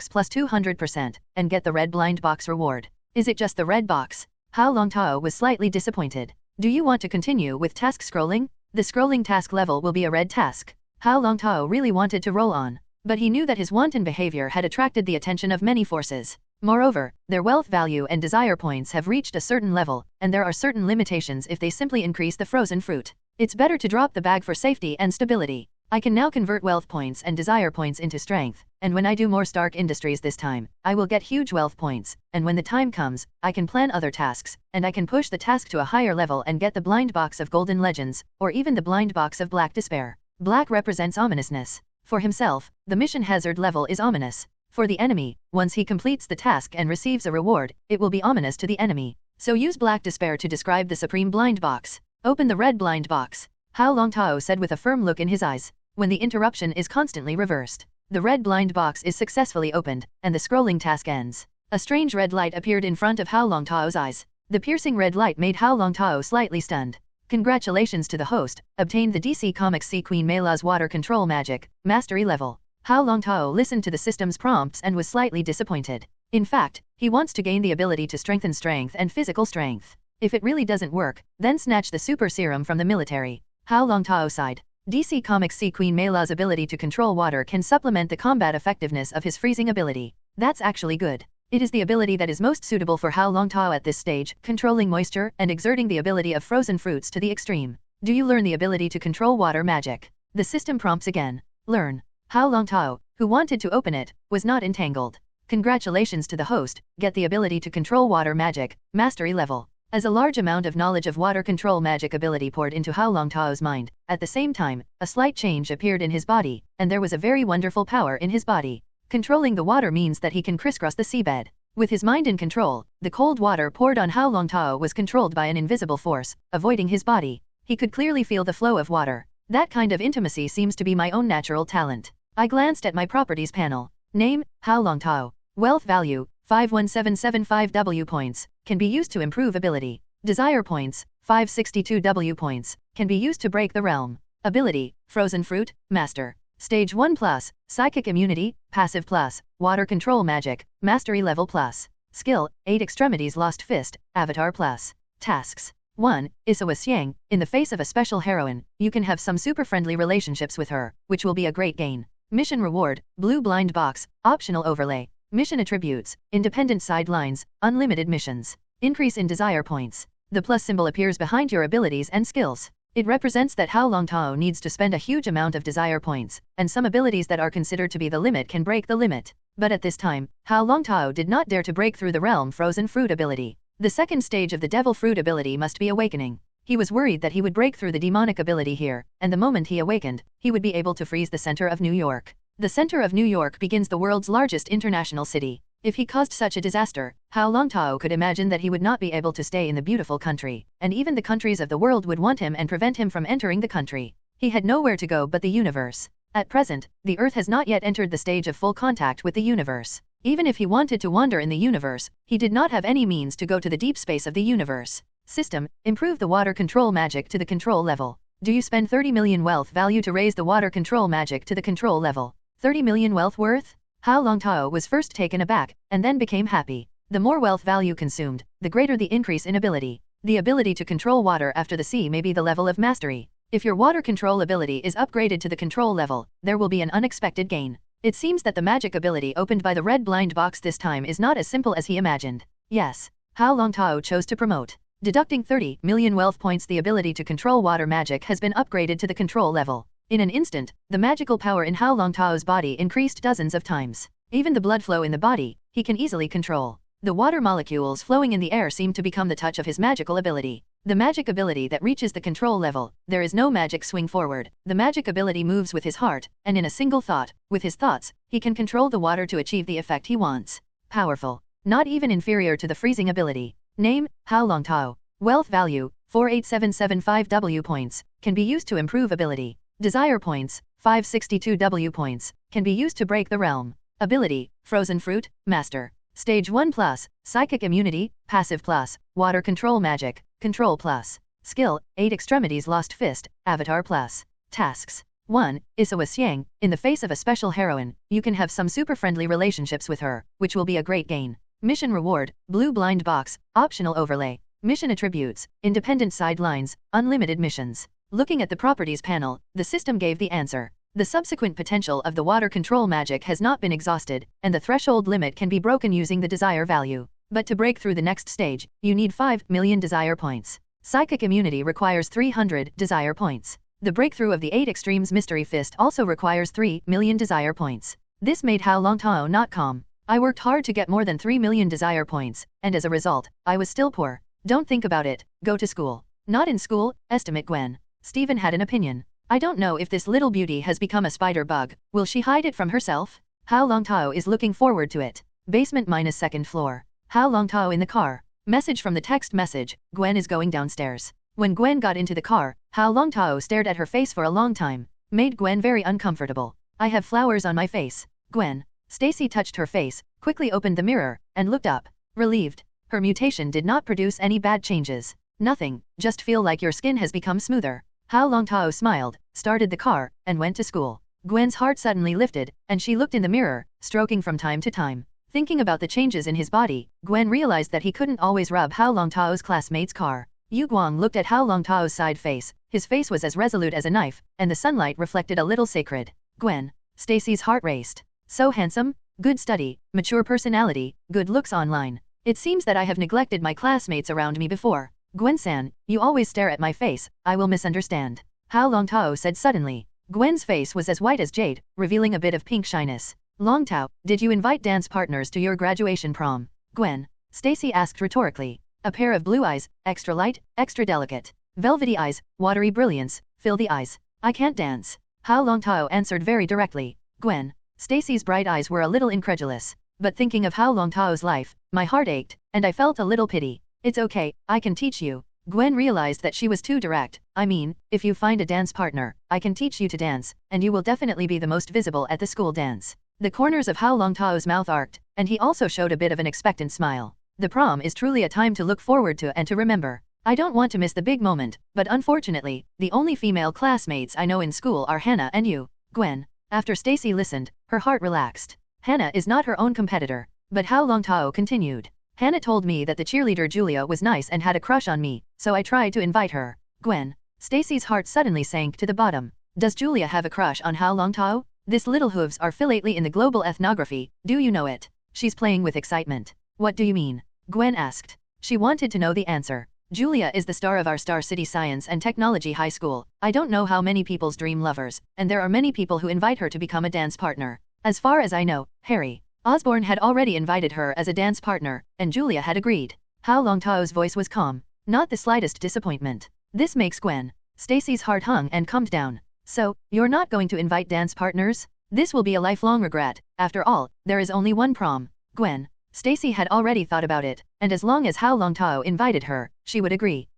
plus 200%, and get the red blind box reward. Is it just the red box? Hao Longtao was slightly disappointed. Do you want to continue with task scrolling? The scrolling task level will be a red task. Hao Longtao really wanted to roll on, but he knew that his wanton behavior had attracted the attention of many forces. Moreover, their wealth value and desire points have reached a certain level, and there are certain limitations if they simply increase the frozen fruit. It's better to drop the bag for safety and stability. I can now convert wealth points and desire points into strength, and when I do more Stark Industries this time, I will get huge wealth points, and when the time comes, I can plan other tasks, and I can push the task to a higher level and get the blind box of Golden Legends, or even the blind box of Black Despair. Black represents ominousness. For himself, the mission hazard level is ominous. For the enemy, once he completes the task and receives a reward, it will be ominous to the enemy. So use Black Despair to describe the supreme blind box. Open the red blind box. Hao Longtao said with a firm look in his eyes. When the interruption is constantly reversed, the red blind box is successfully opened, and the scrolling task ends. A strange red light appeared in front of Hao Longtao's eyes. The piercing red light made Hao Longtao slightly stunned. Congratulations to the host, obtained the DC Comics Sea Queen Meila's water control magic, mastery level. Hao Longtao listened to the system's prompts and was slightly disappointed. In fact, he wants to gain the ability to strengthen strength and physical strength. If it really doesn't work, then snatch the super serum from the military. Hao Longtao sighed. DC Comics Sea Queen Meila's ability to control water can supplement the combat effectiveness of his freezing ability. That's actually good. It is the ability that is most suitable for Hao Longtao at this stage, controlling moisture and exerting the ability of frozen fruits to the extreme. Do you learn the ability to control water magic? The system prompts again. Learn. Hao Longtao, who wanted to open it, was not entangled. Congratulations to the host, get the ability to control water magic, mastery level. As a large amount of knowledge of water control magic ability poured into Hao Longtao's mind, at the same time, a slight change appeared in his body, and there was a very wonderful power in his body. Controlling the water means that he can crisscross the seabed. With his mind in control, the cold water poured on Hao Longtao was controlled by an invisible force, avoiding his body. He could clearly feel the flow of water. That kind of intimacy seems to be my own natural talent. I glanced at my properties panel. Name, Hao Longtao. Wealth value, 51775 W points, can be used to improve ability. Desire points, 562 W points, can be used to break the realm. Ability, Frozen Fruit, Master. Stage 1 plus, Psychic Immunity, Passive plus, Water Control Magic, Mastery Level plus. Skill, 8 Extremities Lost Fist, Avatar plus. Tasks. 1. S.H.I.E.L.D. In the face of a special heroine, you can have some super friendly relationships with her, which will be a great gain. Mission reward, Blue Blind Box, Optional Overlay. Mission attributes, Independent Sidelines, Unlimited missions. Increase in desire points. The plus symbol appears behind your abilities and skills. It represents that Hao Longtao needs to spend a huge amount of desire points, and some abilities that are considered to be the limit can break the limit. But at this time, Hao Longtao did not dare to break through the realm Frozen Fruit ability. The second stage of the Devil Fruit ability must be Awakening. He was worried that he would break through the demonic ability here, and the moment he awakened, he would be able to freeze the center of New York. The center of New York begins the world's largest international city. If he caused such a disaster, Hao Longtao could imagine that he would not be able to stay in the beautiful country, and even the countries of the world would want him and prevent him from entering the country. He had nowhere to go but the universe. At present, the Earth has not yet entered the stage of full contact with the universe. Even if he wanted to wander in the universe, he did not have any means to go to the deep space of the universe. System, improve the water control magic to the control level. Do you spend 30 million wealth value to raise the water control magic to the control level? 30 million wealth worth? Hao Longtao was first taken aback, and then became happy. The more wealth value consumed, the greater the increase in ability. The ability to control water after the sea may be the level of mastery. If your water control ability is upgraded to the control level, there will be an unexpected gain. It seems that the magic ability opened by the red blind box this time is not as simple as he imagined. Yes, Hao Longtao chose to promote. Deducting 30 million wealth points, the ability to control water magic has been upgraded to the control level. In an instant, the magical power in Hao Longtao's body increased dozens of times. Even the blood flow in the body, he can easily control. The water molecules flowing in the air seem to become the touch of his magical ability. The magic ability that reaches the control level, there is no magic swing forward. The magic ability moves with his heart, and in a single thought, with his thoughts, he can control the water to achieve the effect he wants. Powerful. Not even inferior to the freezing ability. Name, Hao Longtao. Wealth value, 48775 W points, can be used to improve ability. Desire points, 562 W points, can be used to break the realm. Ability, Frozen Fruit, Master. Stage 1 plus, Psychic Immunity, Passive plus, Water Control Magic, Control plus. Skill, 8 Extremities Lost Fist, Avatar plus. Tasks. 1. S.H.I.E.L.D. In the face of a special heroine, you can have some super friendly relationships with her, which will be a great gain. Mission reward, Blue Blind Box, Optional Overlay. Mission attributes, Independent Sidelines, Unlimited missions. Looking at the properties panel, the system gave the answer. The subsequent potential of the water control magic has not been exhausted, and the threshold limit can be broken using the desire value. But to break through the next stage, you need 5 million desire points. Psychic immunity requires 300 desire points. The breakthrough of the 8 Extremes Mystery Fist also requires 3 million desire points. This made Hao Longtao not calm. I worked hard to get more than 3 million desire points, and as a result, I was still poor. Don't think about it, go to school. Not in school, estimate Gwen. Stephen had an opinion. I don't know if this little beauty has become a spider bug. Will she hide it from herself? Hao Longtao is looking forward to it. Basement minus second floor. Hao Longtao in the car. Message from the text message, Gwen is going downstairs. When Gwen got into the car, Hao Longtao stared at her face for a long time. Made Gwen very uncomfortable. I have flowers on my face. Gwen. Stacy touched her face, quickly opened the mirror, and looked up. Relieved. Her mutation did not produce any bad changes. Nothing, just feel like your skin has become smoother. Hao Longtao smiled, started the car, and went to school. Gwen's heart suddenly lifted, and she looked in the mirror, stroking from time to time. Thinking about the changes in his body, Gwen realized that he couldn't always rub Hao Longtao's classmate's car. Yu Guang looked at Hao Longtao's side face. His face was as resolute as a knife, and the sunlight reflected a little sacred. Gwen. Stacy's heart raced. So handsome, good study, mature personality, good looks online. It seems that I have neglected my classmates around me before. Gwen-san, you always stare at my face, I will misunderstand. Hao Longtao said suddenly. Gwen's face was as white as jade, revealing a bit of pink shyness. Longtao, did you invite dance partners to your graduation prom? Gwen. Stacy asked rhetorically. A pair of blue eyes, extra light, extra delicate. Velvety eyes, watery brilliance, fill the eyes. I can't dance. Hao Longtao answered very directly. Gwen. Stacy's bright eyes were a little incredulous. But thinking of Hao Longtao's life, my heart ached, and I felt a little pity. It's okay, I can teach you. Gwen realized that she was too direct. I mean, if you find a dance partner, I can teach you to dance, and you will definitely be the most visible at the school dance. The corners of Hao Longtao's mouth arced, and he also showed a bit of an expectant smile. The prom is truly a time to look forward to and to remember. I don't want to miss the big moment, but unfortunately, the only female classmates I know in school are Hannah and you, Gwen. After Stacy listened, her heart relaxed. Hannah is not her own competitor. But Hao Longtao continued. Hannah told me that the cheerleader Julia was nice and had a crush on me, so I tried to invite her. Gwen. Stacy's heart suddenly sank to the bottom. Does Julia have a crush on Hao Longtao? This little hooves are lately in the global ethnography, do you know it? She's playing with excitement. What do you mean? Gwen asked. She wanted to know the answer. Julia is the star of our Star City Science and Technology High School. I don't know how many people's dream lovers, and there are many people who invite her to become a dance partner. As far as I know, Harry Osborne had already invited her as a dance partner, and Julia had agreed. Hao Longtao's voice was calm, not the slightest disappointment. This makes Gwen Stacy's heart hung and calmed down. So, you're not going to invite dance partners? This will be a lifelong regret. After all, there is only one prom. Gwen Stacy had already thought about it, and as long as Hao Longtao invited her, she would agree.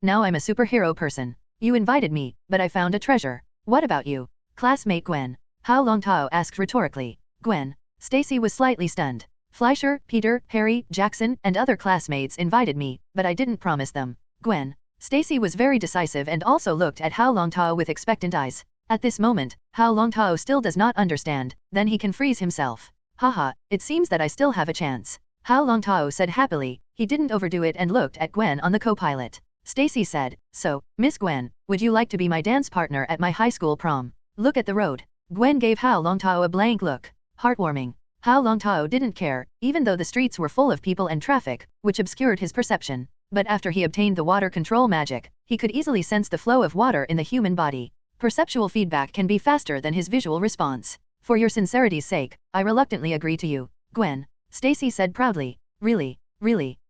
Now I'm a superhero person. You invited me, but I found a treasure. What about you? Classmate Gwen Hao Longtao asked rhetorically. Gwen Stacy was slightly stunned. Fleischer, Peter, Harry, Jackson, and other classmates invited me, but I didn't promise them. Gwen Stacy was very decisive and also looked at Hao Longtao with expectant eyes. At this moment, Hao Longtao still does not understand, then he can freeze himself. Haha, it seems that I still have a chance. Hao Longtao said happily. He didn't overdo it and looked at Gwen on the co-pilot. Stacy said, so, Miss Gwen, would you like to be my dance partner at my high school prom? Look at the road. Gwen gave Hao Longtao a blank look. Heartwarming. Hao Longtao didn't care, even though the streets were full of people and traffic, which obscured his perception. But after he obtained the water control magic, he could easily sense the flow of water in the human body. Perceptual feedback can be faster than his visual response. For your sincerity's sake, I reluctantly agree to you, Gwen Stacy said proudly. Really?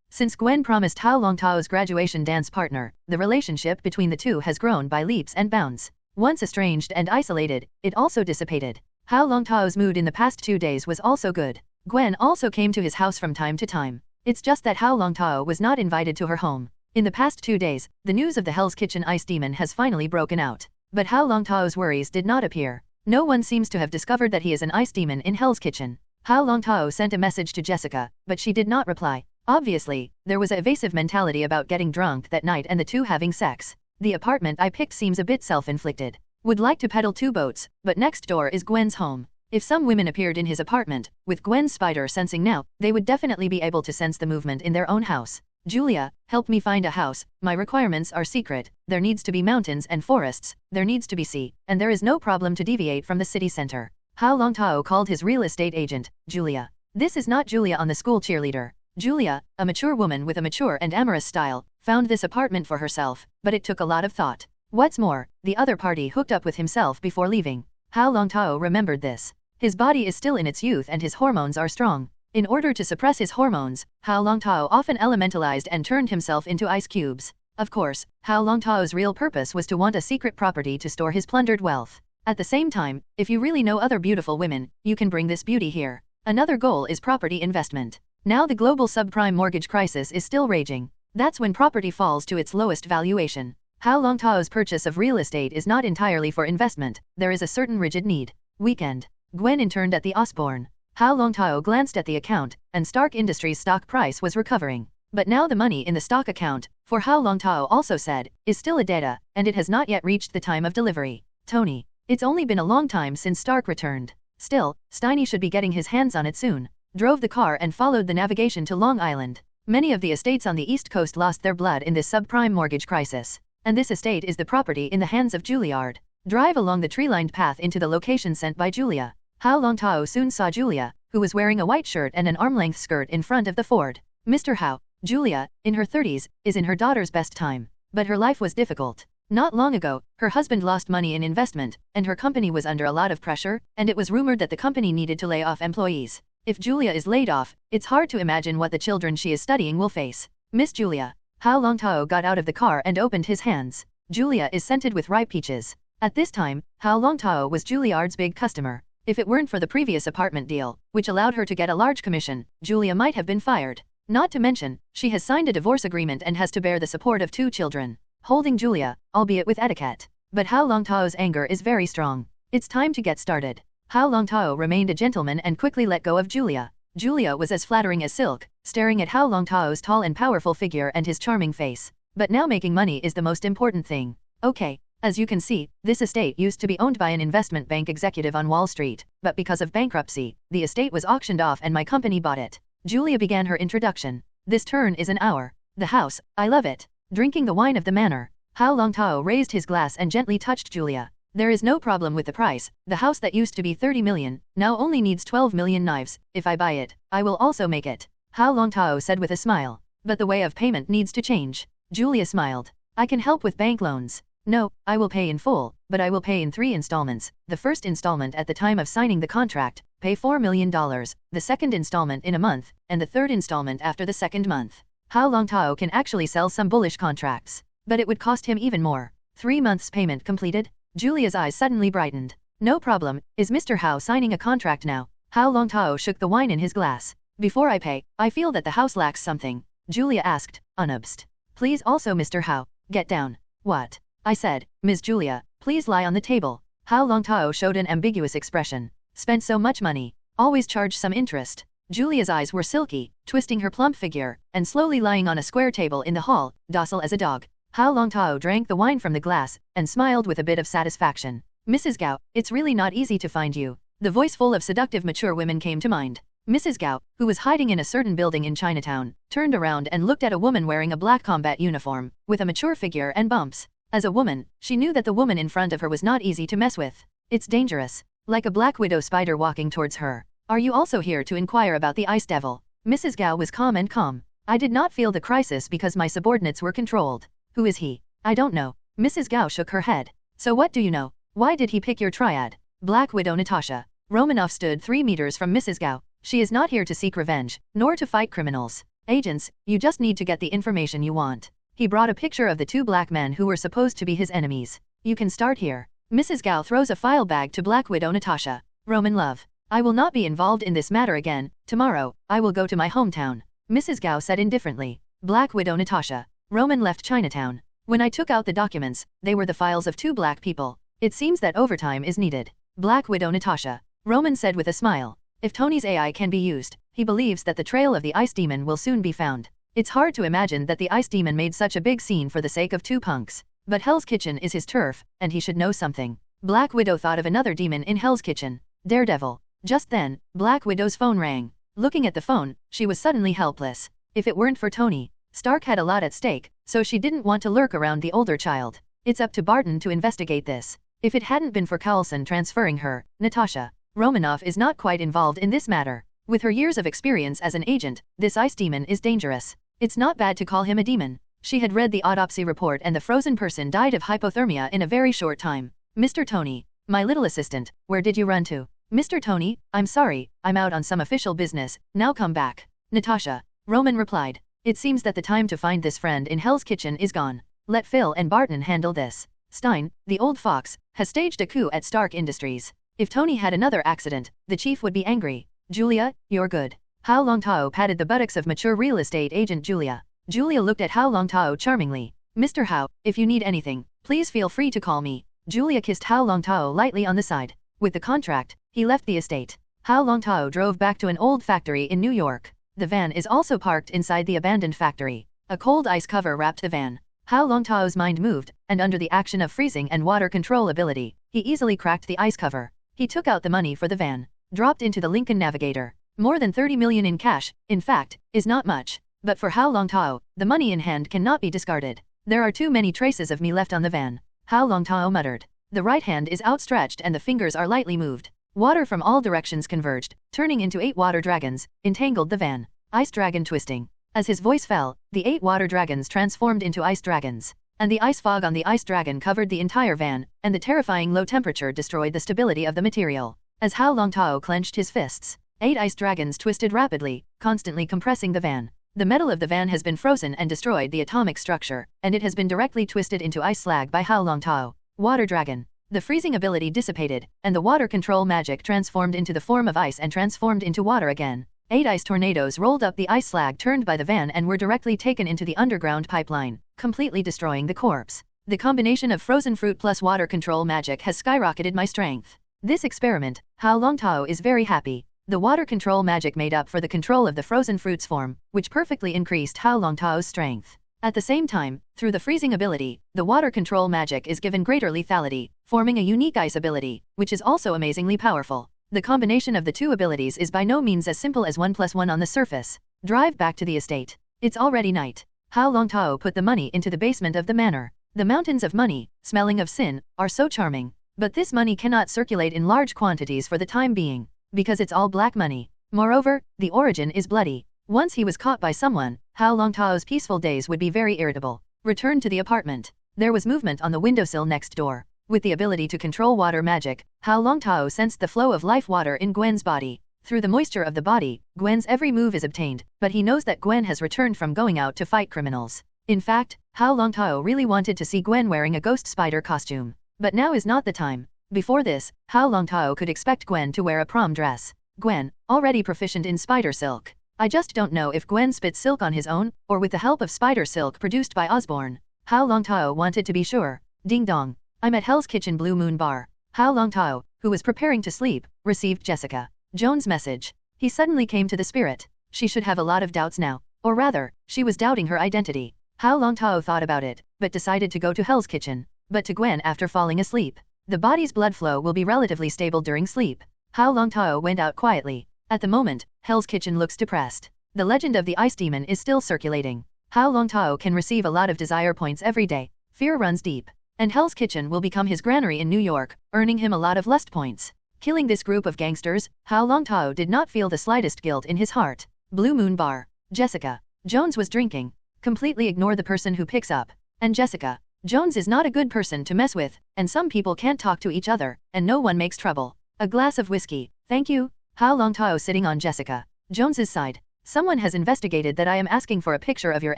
Since Gwen promised Hao Longtao's graduation dance partner, the relationship between the two has grown by leaps and bounds. Once estranged and isolated, it also dissipated. Hao Longtao's mood in the past 2 days was also good. Gwen also came to his house from time to time. It's just that Hao Longtao was not invited to her home. In the past 2 days, the news of the Hell's Kitchen ice demon has finally broken out. But Hao Longtao's worries did not appear. No one seems to have discovered that he is an ice demon in Hell's Kitchen. Hao Longtao sent a message to Jessica, but she did not reply. Obviously, there was an evasive mentality about getting drunk that night and the two having sex. The apartment I picked seems a bit self-inflicted. Would like to peddle 2 boats, but next door is Gwen's home. If some women appeared in his apartment, with Gwen's spider sensing now, they would definitely be able to sense the movement in their own house. Julia, help me find a house. My requirements are secret. There needs to be mountains and forests, there needs to be sea, and there is no problem to deviate from the city center. Hao Longtao called his real estate agent, Julia. This is not Julia on the school cheerleader. Julia, a mature woman with a mature and amorous style, found this apartment for herself, but it took a lot of thought. What's more, the other party hooked up with himself before leaving. Hao Longtao remembered this. His body is still in its youth and his hormones are strong. In order to suppress his hormones, Hao Longtao often elementalized and turned himself into ice cubes. Of course, Hao Longtao's real purpose was to want a secret property to store his plundered wealth. At the same time, if you really know other beautiful women, you can bring this beauty here. Another goal is property investment. Now the global subprime mortgage crisis is still raging. That's when property falls to its lowest valuation. Hao Longtao's purchase of real estate is not entirely for investment, there is a certain rigid need. Weekend. Gwen interned at the Osborne. Hao Longtao glanced at the account, and Stark Industries' stock price was recovering. But now the money in the stock account, for Hao Longtao also said, is still a data, and it has not yet reached the time of delivery. Tony. It's only been a long time since Stark returned. Still, Steiny should be getting his hands on it soon. Drove the car and followed the navigation to Long Island. Many of the estates on the East Coast lost their blood in this subprime mortgage crisis. And this estate is the property in the hands of Juilliard. Drive along the tree-lined path into the location sent by Julia. Hao Longtao soon saw Julia, who was wearing a white shirt and an arm-length skirt in front of the Ford. Mr. Hao. Julia, in her 30s, is in her daughter's best time. But her life was difficult. Not long ago, her husband lost money in investment, and her company was under a lot of pressure, and it was rumored that the company needed to lay off employees. If Julia is laid off, it's hard to imagine what the children she is studying will face. Miss Julia. Hao Longtao got out of the car and opened his hands. Julia is scented with ripe peaches. At this time, Hao Longtao was Juilliard's big customer. If it weren't for the previous apartment deal, which allowed her to get a large commission, Julia might have been fired. Not to mention, she has signed a divorce agreement and has to bear the support of 2 children. Holding Julia, albeit with etiquette. But Hao Longtao's anger is very strong. It's time to get started. Hao Longtao remained a gentleman and quickly let go of Julia. Julia was as flattering as silk, staring at Hao Longtao's tall and powerful figure and his charming face. But now making money is the most important thing. Okay. As you can see, this estate used to be owned by an investment bank executive on Wall Street, but because of bankruptcy, the estate was auctioned off and my company bought it. Julia began her introduction. This turn is an hour. The house, I love it. Drinking the wine of the manor. Hao Longtao raised his glass and gently touched Julia. There is no problem with the price. The house that used to be 30 million, now only needs 12 million knives. If I buy it, I will also make it. Hao Longtao said with a smile. But the way of payment needs to change. Julia smiled. I can help with bank loans. No, I will pay in full, but I will pay in 3 installments. The first installment at the time of signing the contract, pay $4 million, the second installment in a month, and the third installment after the second month. Hao Longtao can actually sell some bullish contracts, but it would cost him even more. 3 months payment completed? Julia's eyes suddenly brightened. No problem, is Mr. Hao signing a contract now? Hao Longtao shook the wine in his glass. Before I pay, I feel that the house lacks something. Julia asked, unobsessed. Please also Mr. Hao, get down. What? I said, Ms. Julia, please lie on the table. Hao Longtao showed an ambiguous expression. Spent so much money. Always charge some interest. Julia's eyes were silky, twisting her plump figure, and slowly lying on a square table in the hall, docile as a dog. Hao Longtao drank the wine from the glass, and smiled with a bit of satisfaction. Mrs. Gao, it's really not easy to find you. The voice full of seductive mature women came to mind. Mrs. Gao, who was hiding in a certain building in Chinatown, turned around and looked at a woman wearing a black combat uniform, with a mature figure and bumps. As a woman, she knew that the woman in front of her was not easy to mess with. It's dangerous. Like a black widow spider walking towards her. Are you also here to inquire about the Ice Devil? Mrs. Gao was calm and calm. I did not feel the crisis because my subordinates were controlled. Who is he? I don't know. Mrs. Gao shook her head. So what do you know? Why did he pick your triad? Black Widow Natasha Romanov stood 3 meters from Mrs. Gao. She is not here to seek revenge, nor to fight criminals. Agents, you just need to get the information you want. He brought a picture of the 2 black men who were supposed to be his enemies. You can start here. Mrs. Gao throws a file bag to Black Widow Natasha. Roman love. I will not be involved in this matter again. Tomorrow, I will go to my hometown. Mrs. Gao said indifferently. Black Widow Natasha. Roman left Chinatown. When I took out the documents, they were the files of 2 black people. It seems that overtime is needed. Black Widow Natasha. Roman said with a smile. If Tony's AI can be used, he believes that the trail of the Ice Demon will soon be found. It's hard to imagine that the Ice Demon made such a big scene for the sake of 2 punks. But Hell's Kitchen is his turf, and he should know something. Black Widow thought of another demon in Hell's Kitchen. Daredevil. Just then, Black Widow's phone rang. Looking at the phone, she was suddenly helpless. If it weren't for Tony, Stark had a lot at stake, so she didn't want to lurk around the older child. It's up to Barton to investigate this. If it hadn't been for Carlson transferring her, Natasha Romanov is not quite involved in this matter. With her years of experience as an agent, this Ice Demon is dangerous. It's not bad to call him a demon. She had read the autopsy report and the frozen person died of hypothermia in a very short time. Mr. Tony, my little assistant, where did you run to? Mr. Tony, I'm sorry, I'm out on some official business, now come back. Natasha. Roman replied. It seems that the time to find this friend in Hell's Kitchen is gone. Let Phil and Barton handle this. Stein, the old fox, has staged a coup at Stark Industries. If Tony had another accident, the chief would be angry. Julia, you're good. Hao Longtao patted the buttocks of mature real estate agent Julia. Julia looked at Hao Longtao charmingly. Mr. Hao, if you need anything, please feel free to call me. Julia kissed Hao Longtao lightly on the side. With the contract, he left the estate. Hao Longtao drove back to an old factory in New York. The van is also parked inside the abandoned factory. A cold ice cover wrapped the van. Hao Longtao's mind moved, and under the action of freezing and water control ability, he easily cracked the ice cover. He took out the money for the van, dropped into the Lincoln Navigator. More than 30 million in cash, in fact, is not much. But for Hao Longtao, the money in hand cannot be discarded. There are too many traces of me left on the van. Hao Longtao muttered. The right hand is outstretched and the fingers are lightly moved. Water from all directions converged, turning into 8 water dragons, entangled the van. Ice dragon twisting. As his voice fell, the 8 water dragons transformed into ice dragons. And the ice fog on the ice dragon covered the entire van, and the terrifying low temperature destroyed the stability of the material. As Hao Longtao clenched his fists, 8 ice dragons twisted rapidly, constantly compressing the van. The metal of the van has been frozen and destroyed the atomic structure, and it has been directly twisted into ice slag by Hao Longtao. Water dragon. The freezing ability dissipated, and the water control magic transformed into the form of ice and transformed into water again. 8 ice tornadoes rolled up the ice slag turned by the van and were directly taken into the underground pipeline, completely destroying the corpse. The combination of frozen fruit plus water control magic has skyrocketed my strength. This experiment, Hao Longtao is very happy. The water control magic made up for the control of the frozen fruits form, which perfectly increased Hao Longtao's strength. At the same time, through the freezing ability, the water control magic is given greater lethality, forming a unique ice ability, which is also amazingly powerful. The combination of the two abilities is by no means as simple as 1+1 on the surface. Drive back to the estate. It's already night. Hao Longtao put the money into the basement of the manor. The mountains of money, smelling of sin, are so charming. But this money cannot circulate in large quantities for the time being, because it's all black money. Moreover, the origin is bloody. Once he was caught by someone, Hao Longtao's peaceful days would be very irritable. Returned to the apartment. There was movement on the windowsill next door. With the ability to control water magic, Hao Longtao sensed the flow of life water in Gwen's body. Through the moisture of the body, Gwen's every move is obtained, but he knows that Gwen has returned from going out to fight criminals. In fact, Hao Longtao really wanted to see Gwen wearing a ghost spider costume. But now is not the time. Before this, Hao Longtao could expect Gwen to wear a prom dress. Gwen, already proficient in spider silk. I just don't know if Gwen spits silk on his own, or with the help of spider silk produced by Osborne. Hao Longtao wanted to be sure. Ding dong. I'm at Hell's Kitchen Blue Moon Bar. Hao Longtao, who was preparing to sleep, received Jessica Jones' message. He suddenly came to the spirit. She should have a lot of doubts now. Or rather, she was doubting her identity. Hao Longtao thought about it, but decided to go to Hell's Kitchen. But to Gwen after falling asleep. The body's blood flow will be relatively stable during sleep. Hao Longtao went out quietly. At the moment, Hell's Kitchen looks depressed. The legend of the ice demon is still circulating. Hao Longtao can receive a lot of desire points every day. Fear runs deep. And Hell's Kitchen will become his granary in New York, earning him a lot of lust points. Killing this group of gangsters, Hao Longtao did not feel the slightest guilt in his heart. Blue Moon Bar. Jessica Jones was drinking. Completely ignore the person who picks up. And Jessica Jones is not a good person to mess with, and some people can't talk to each other, and no one makes trouble. A glass of whiskey, thank you. Hao Longtao sitting on Jessica Jones's side. Someone has investigated that I am asking for a picture of your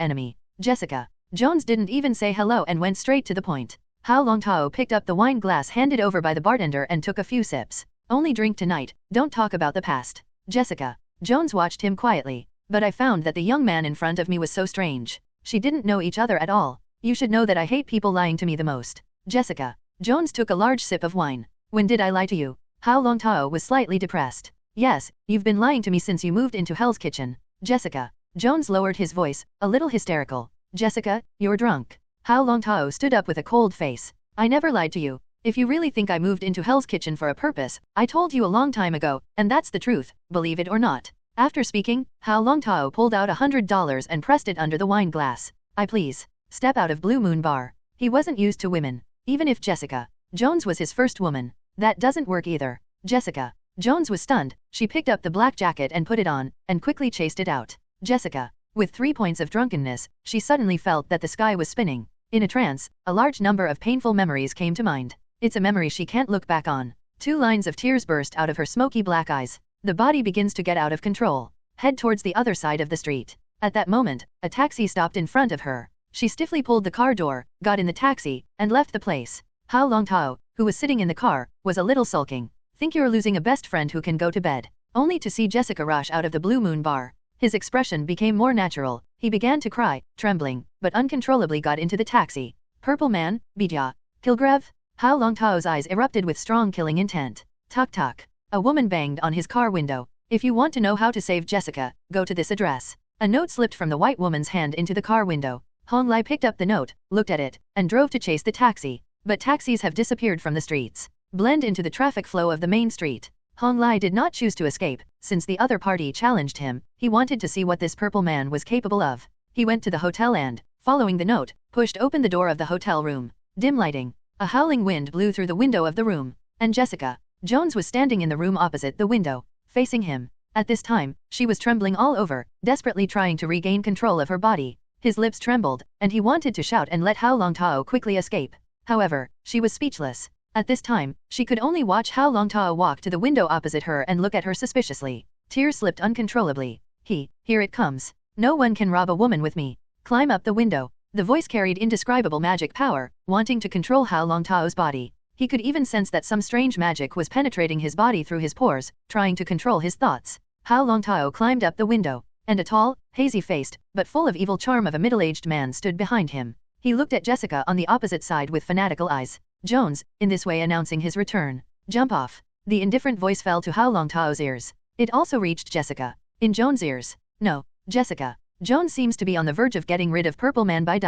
enemy. Jessica Jones didn't even say hello and went straight to the point. Hao Longtao picked up the wine glass handed over by the bartender and took a few sips. Only drink tonight, don't talk about the past. Jessica Jones watched him quietly. But I found that the young man in front of me was so strange. She didn't know each other at all. You should know that I hate people lying to me the most. Jessica Jones took a large sip of wine. When did I lie to you? Hao Longtao was slightly depressed. Yes, you've been lying to me since you moved into Hell's Kitchen. Jessica Jones lowered his voice, a little hysterical. Jessica, you're drunk. Hao Longtao stood up with a cold face. I never lied to you. If you really think I moved into Hell's Kitchen for a purpose, I told you a long time ago, and that's the truth, believe it or not. After speaking, Hao Longtao pulled out $100 and pressed it under the wine glass. I please. Step out of Blue Moon Bar. He wasn't used to women. Even if Jessica Jones was his first woman. That doesn't work either. Jessica Jones was stunned. She picked up the black jacket and put it on, and quickly chased it out. Jessica. With 3 points of drunkenness, she suddenly felt that the sky was spinning. In a trance, a large number of painful memories came to mind. It's a memory she can't look back on. 2 lines of tears burst out of her smoky black eyes. The body begins to get out of control. Head towards the other side of the street. At that moment, a taxi stopped in front of her. She stiffly pulled the car door, got in the taxi, and left the place. Hao Longtao, who was sitting in the car, was a little sulking. Think you're losing a best friend who can go to bed. Only to see Jessica rush out of the Blue Moon Bar. His expression became more natural. He began to cry, trembling, but uncontrollably got into the taxi. Purple man, Bija. Kilgrev? Hao Longtao's eyes erupted with strong killing intent. Tuk tuk. A woman banged on his car window. If you want to know how to save Jessica, go to this address. A note slipped from the white woman's hand into the car window. Hong Lai picked up the note, looked at it, and drove to chase the taxi. But taxis have disappeared from the streets. Blend into the traffic flow of the main street. Hong Lai did not choose to escape. Since the other party challenged him, he wanted to see what this purple man was capable of. He went to the hotel and, following the note, pushed open the door of the hotel room. Dim lighting. A howling wind blew through the window of the room. And Jessica Jones was standing in the room opposite the window, facing him. At this time, she was trembling all over, desperately trying to regain control of her body. His lips trembled, and he wanted to shout and let Hao Longtao quickly escape. However, she was speechless. At this time, she could only watch Hao Longtao walk to the window opposite her and look at her suspiciously. Tears slipped uncontrollably. Here it comes. No one can rob a woman with me. Climb up the window. The voice carried indescribable magic power, wanting to control Hao Longtao's body. He could even sense that some strange magic was penetrating his body through his pores, trying to control his thoughts. Hao Longtao climbed up the window, and a tall, hazy-faced, but full of evil charm of a middle-aged man stood behind him. He looked at Jessica on the opposite side with fanatical eyes. Jones, in this way announcing his return. Jump off. The indifferent voice fell to Hao Longtao's ears. It also reached Jessica. In Joan's ears. No, Jessica. Joan seems to be on the verge of getting rid of Purple Man by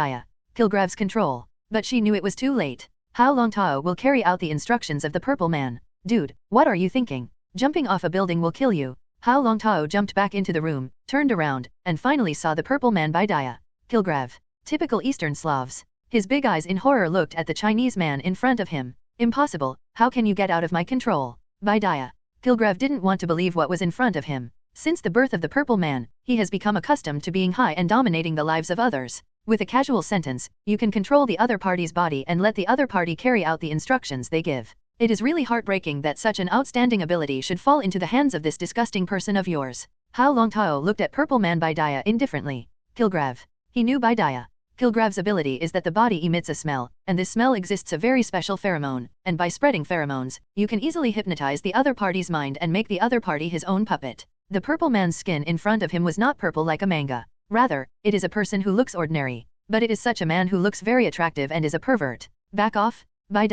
Kilgrave's control. But she knew it was too late. Hao Longtao will carry out the instructions of the Purple Man. Dude, what are you thinking? Jumping off a building will kill you. Hao Longtao jumped back into the room, turned around, and finally saw the Purple Man by Kilgrave. Typical Eastern Slavs. His big eyes in horror looked at the Chinese man in front of him. Impossible, how can you get out of my control? By Kilgrave didn't want to believe what was in front of him. Since the birth of the Purple Man, he has become accustomed to being high and dominating the lives of others. With a casual sentence, you can control the other party's body and let the other party carry out the instructions they give. It is really heartbreaking that such an outstanding ability should fall into the hands of this disgusting person of yours. Hao Longtao looked at Purple Man by indifferently. Kilgrave. He knew by Kilgrave's ability is that the body emits a smell, and this smell exists a very special pheromone, and by spreading pheromones, you can easily hypnotize the other party's mind and make the other party his own puppet. The Purple Man's skin in front of him was not purple like a manga. Rather, it is a person who looks ordinary. But it is such a man who looks very attractive and is a pervert. Back off, by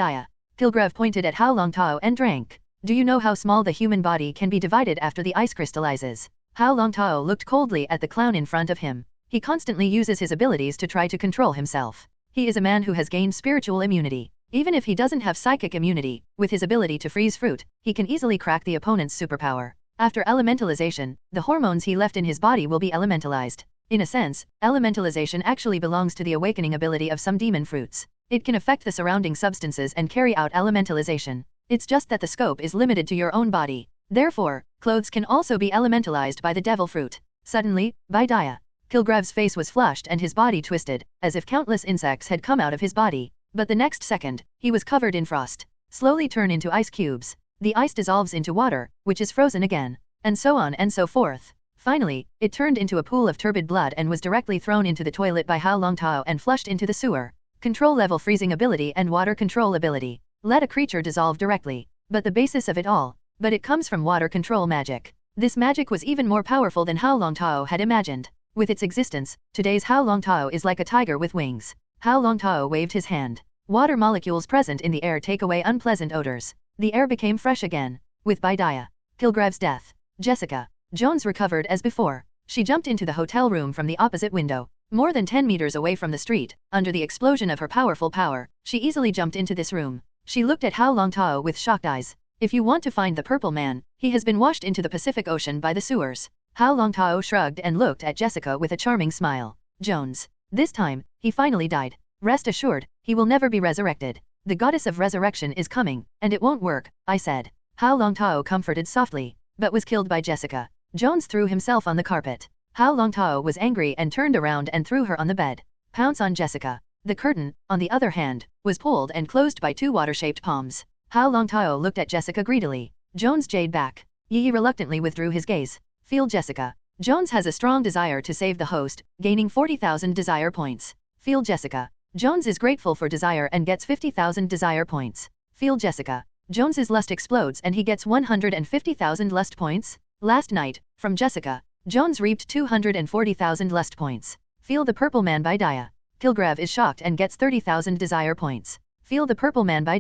Kilgrave pointed at Hao Longtao and drank. Do you know how small the human body can be divided after the ice crystallizes? Hao Longtao looked coldly at the clown in front of him. He constantly uses his abilities to try to control himself. He is a man who has gained spiritual immunity. Even if he doesn't have psychic immunity, with his ability to freeze fruit, he can easily crack the opponent's superpower. After elementalization, the hormones he left in his body will be elementalized. In a sense, elementalization actually belongs to the awakening ability of some demon fruits. It can affect the surrounding substances and carry out elementalization. It's just that the scope is limited to your own body. Therefore, clothes can also be elementalized by the devil fruit. Suddenly, by Kilgrave's face was flushed and his body twisted, as if countless insects had come out of his body. But the next second, he was covered in frost. Slowly turn into ice cubes. The ice dissolves into water, which is frozen again. And so on and so forth. Finally, it turned into a pool of turbid blood and was directly thrown into the toilet by Hao Longtao and flushed into the sewer. Control level freezing ability and water control ability. Let a creature dissolve directly. But the basis of it all. But it comes from water control magic. This magic was even more powerful than Hao Longtao had imagined. With its existence, today's Hao Longtao is like a tiger with wings. Hao Longtao waved his hand. Water molecules present in the air take away unpleasant odors. The air became fresh again. With Kilgrave's death, Jessica Jones recovered as before. She jumped into the hotel room from the opposite window. More than 10 meters away from the street, under the explosion of her powerful power, she easily jumped into this room. She looked at Hao Longtao with shocked eyes. If you want to find the Purple Man, he has been washed into the Pacific Ocean by the sewers. Hao Longtao shrugged and looked at Jessica with a charming smile. Jones. This time, he finally died. Rest assured, he will never be resurrected. The goddess of resurrection is coming, and it won't work, I said. Hao Longtao comforted softly, but was killed by Jessica. Jones threw himself on the carpet. Hao Longtao was angry and turned around and threw her on the bed. Pounce on Jessica. The curtain, on the other hand, was pulled and closed by two water-shaped palms. Hao Longtao looked at Jessica greedily. Jones jade back. Yi reluctantly withdrew his gaze. Feel Jessica. Jones has a strong desire to save the host, gaining 40,000 desire points. Feel Jessica. Jones is grateful for desire and gets 50,000 desire points. Feel Jessica. Jones's lust explodes and he gets 150,000 lust points. Last night, from Jessica, Jones reaped 240,000 lust points. Feel the Purple Man by Kilgrave is shocked and gets 30,000 desire points. Feel the Purple Man by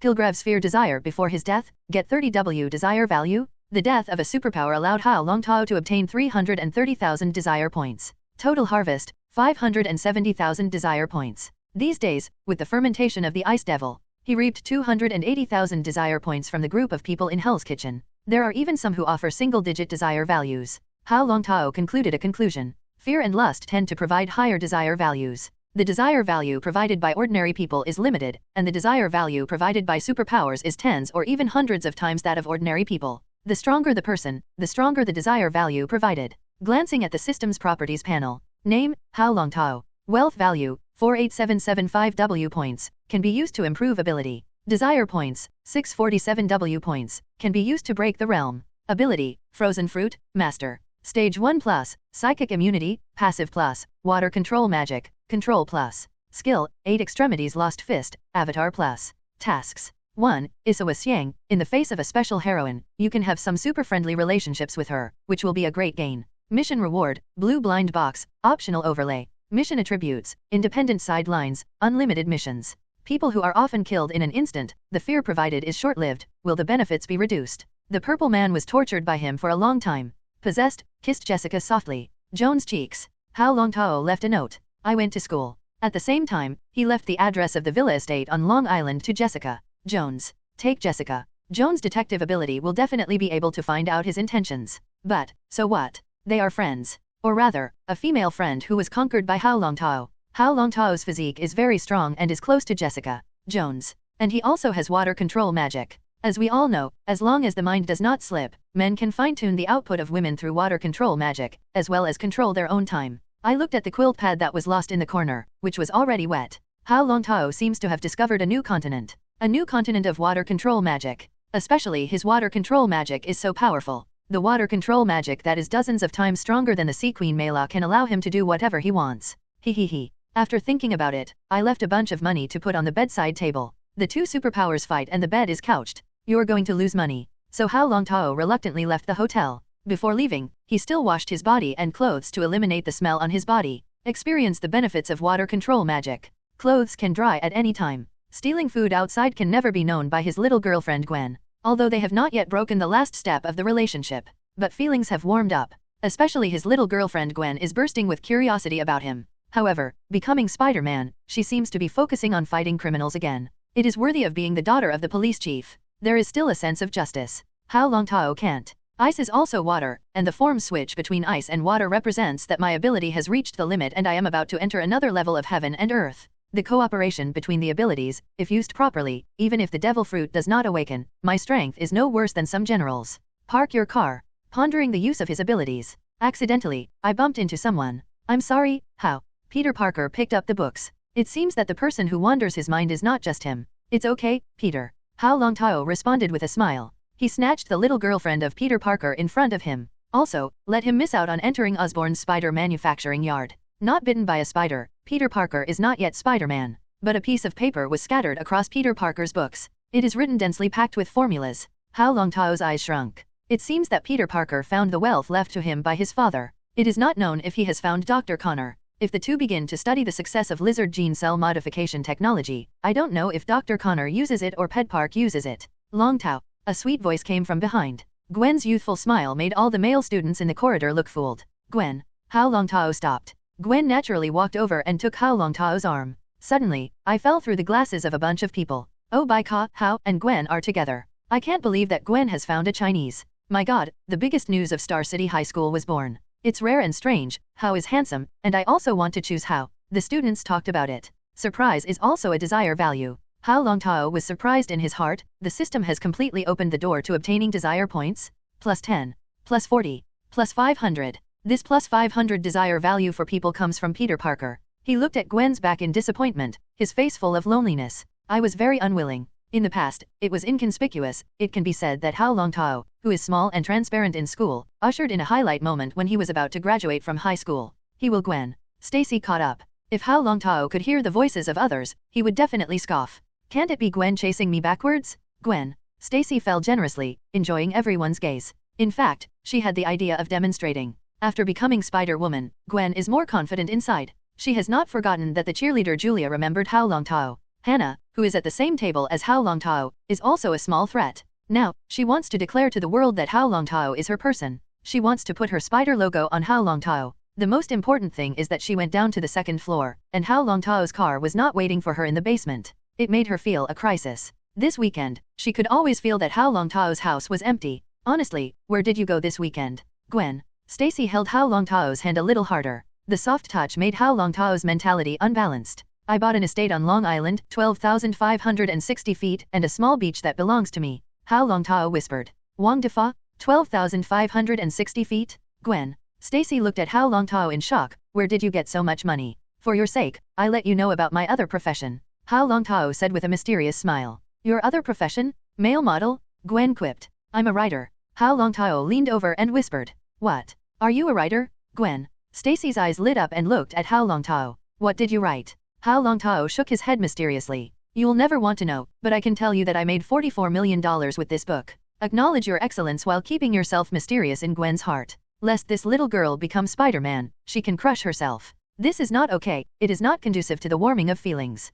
Kilgrave's fear desire before his death, get 30W desire value. The death of a superpower allowed Hao Longtao to obtain 330,000 desire points. Total harvest, 570,000 desire points. These days, with the fermentation of the Ice Devil, he reaped 280,000 desire points from the group of people in Hell's Kitchen. There are even some who offer single-digit desire values. Hao Longtao concluded a conclusion. Fear and lust tend to provide higher desire values. The desire value provided by ordinary people is limited, and the desire value provided by superpowers is tens or even hundreds of times that of ordinary people. The stronger the person, the stronger the desire value provided. Glancing at the system's properties panel. Name, Hao Longtao. Wealth value, 48775W points, can be used to improve ability. Desire points, 647W points, can be used to break the realm. Ability, Frozen Fruit, Master. Stage 1 plus, Psychic Immunity, Passive plus, Water Control Magic, Control plus. Skill, 8 Extremities Lost Fist, Avatar plus. Tasks. 1. Isawa Xiang, in the face of a special heroine, you can have some super friendly relationships with her, which will be a great gain. Mission reward, Blue Blind Box, optional overlay. Mission attributes, independent sidelines, unlimited missions. People who are often killed in an instant, the fear provided is short-lived, will the benefits be reduced? The purple man was tortured by him for a long time. Possessed, kissed Jessica softly. Joan's cheeks. Hao Longtao left a note. I went to school. At the same time, he left the address of the villa estate on Long Island to Jessica. Jones. Take Jessica. Joan's detective ability will definitely be able to find out his intentions. But, so what? They are friends. Or rather, a female friend who was conquered by Hao Longtao. Hao Longtao's physique is very strong and is close to Jessica Jones. And he also has water control magic. As we all know, as long as the mind does not slip, men can fine-tune the output of women through water control magic, as well as control their own time. I looked at the quilt pad that was lost in the corner, which was already wet. Hao Longtao seems to have discovered a new continent. A new continent of water control magic. Especially his water control magic is so powerful. The water control magic that is dozens of times stronger than the Sea Queen Mela can allow him to do whatever he wants. Hehehe. After thinking about it, I left a bunch of money to put on the bedside table. The two superpowers fight and the bed is couched. You're going to lose money. So Hao Longtao reluctantly left the hotel. Before leaving, he still washed his body and clothes to eliminate the smell on his body. Experience the benefits of water control magic. Clothes can dry at any time. Stealing food outside can never be known by his little girlfriend Gwen. Although they have not yet broken the last step of the relationship. But feelings have warmed up. Especially his little girlfriend Gwen is bursting with curiosity about him. However, becoming Spider-Man, she seems to be focusing on fighting criminals again. It is worthy of being the daughter of the police chief. There is still a sense of justice. Hao Longtao can't. Ice is also water, and the form switch between ice and water represents that my ability has reached the limit and I am about to enter another level of heaven and earth. The cooperation between the abilities, if used properly, even if the devil fruit does not awaken, my strength is no worse than some generals. Park your car. Pondering the use of his abilities. Accidentally, I bumped into someone. I'm sorry, Hao. Peter Parker picked up the books. It seems that the person who wanders his mind is not just him. It's okay, Peter. Hao Longtao responded with a smile. He snatched the little girlfriend of Peter Parker in front of him. Also, let him miss out on entering Osborne's spider manufacturing yard. Not bitten by a spider, Peter Parker is not yet Spider-Man. But a piece of paper was scattered across Peter Parker's books. It is written densely packed with formulas. Hao Longtao's eyes shrunk. It seems that Peter Parker found the wealth left to him by his father. It is not known if he has found Dr. Connor. If the two begin to study the success of lizard gene cell modification technology, I don't know if Dr. Connor uses it or Park uses it. Longtao. A sweet voice came from behind. Gwen's youthful smile made all the male students in the corridor look fooled. Gwen. Hao Longtao stopped. Gwen naturally walked over and took Hao Longtao's arm. Suddenly, I fell through the glasses of a bunch of people. Oh by Ka, Hao, and Gwen are together. I can't believe that Gwen has found a Chinese. My god, the biggest news of Star City High School was born. It's rare and strange. Hao is handsome, and I also want to choose Hao. The students talked about it. Surprise is also a desire value. Hao Longtao was surprised in his heart. The system has completely opened the door to obtaining desire points. Plus 10. Plus 40. Plus 500. This plus 500 desire value for people comes from Peter Parker. He looked at Gwen's back in disappointment, his face full of loneliness. I was very unwilling. In the past, it was inconspicuous. It can be said that Hao Longtao, who is small and transparent in school, ushered in a highlight moment when he was about to graduate from high school. He will Gwen Stacy caught up. If Hao Longtao could hear the voices of others, he would definitely scoff. Can't it be Gwen chasing me backwards? Gwen Stacy fell generously, enjoying everyone's gaze. In fact, she had the idea of demonstrating. After becoming Spider-Woman, Gwen is more confident inside. She has not forgotten that the cheerleader Julia remembered Hao Longtao. Hannah, who is at the same table as Hao Longtao, is also a small threat. Now, she wants to declare to the world that Hao Longtao is her person. She wants to put her spider logo on Hao Longtao. The most important thing is that she went down to the second floor, and Hao Longtao's car was not waiting for her in the basement. It made her feel a crisis. This weekend, she could always feel that Hao Longtao's house was empty. Honestly, where did you go this weekend? Gwen Stacy held Hao Longtao's hand a little harder. The soft touch made Hao Longtao's mentality unbalanced. I bought an estate on Long Island, 12,560 feet, and a small beach that belongs to me. Hao Longtao whispered. Wanda Fa, 12,560 feet? Gwen Stacy looked at Hao Longtao in shock. Where did you get so much money? For your sake, I let you know about my other profession. Hao Longtao said with a mysterious smile. Your other profession? Male model? Gwen quipped. I'm a writer. Hao Longtao leaned over and whispered. What? Are you a writer? Gwen Stacy's eyes lit up and looked at Hao Longtao. What did you write? Hao Longtao shook his head mysteriously. You'll never want to know, but I can tell you that I made $44 million with this book. Acknowledge your excellence while keeping yourself mysterious in Gwen's heart. Lest this little girl become Spider-Man, she can crush herself. This is not okay, it is not conducive to the warming of feelings.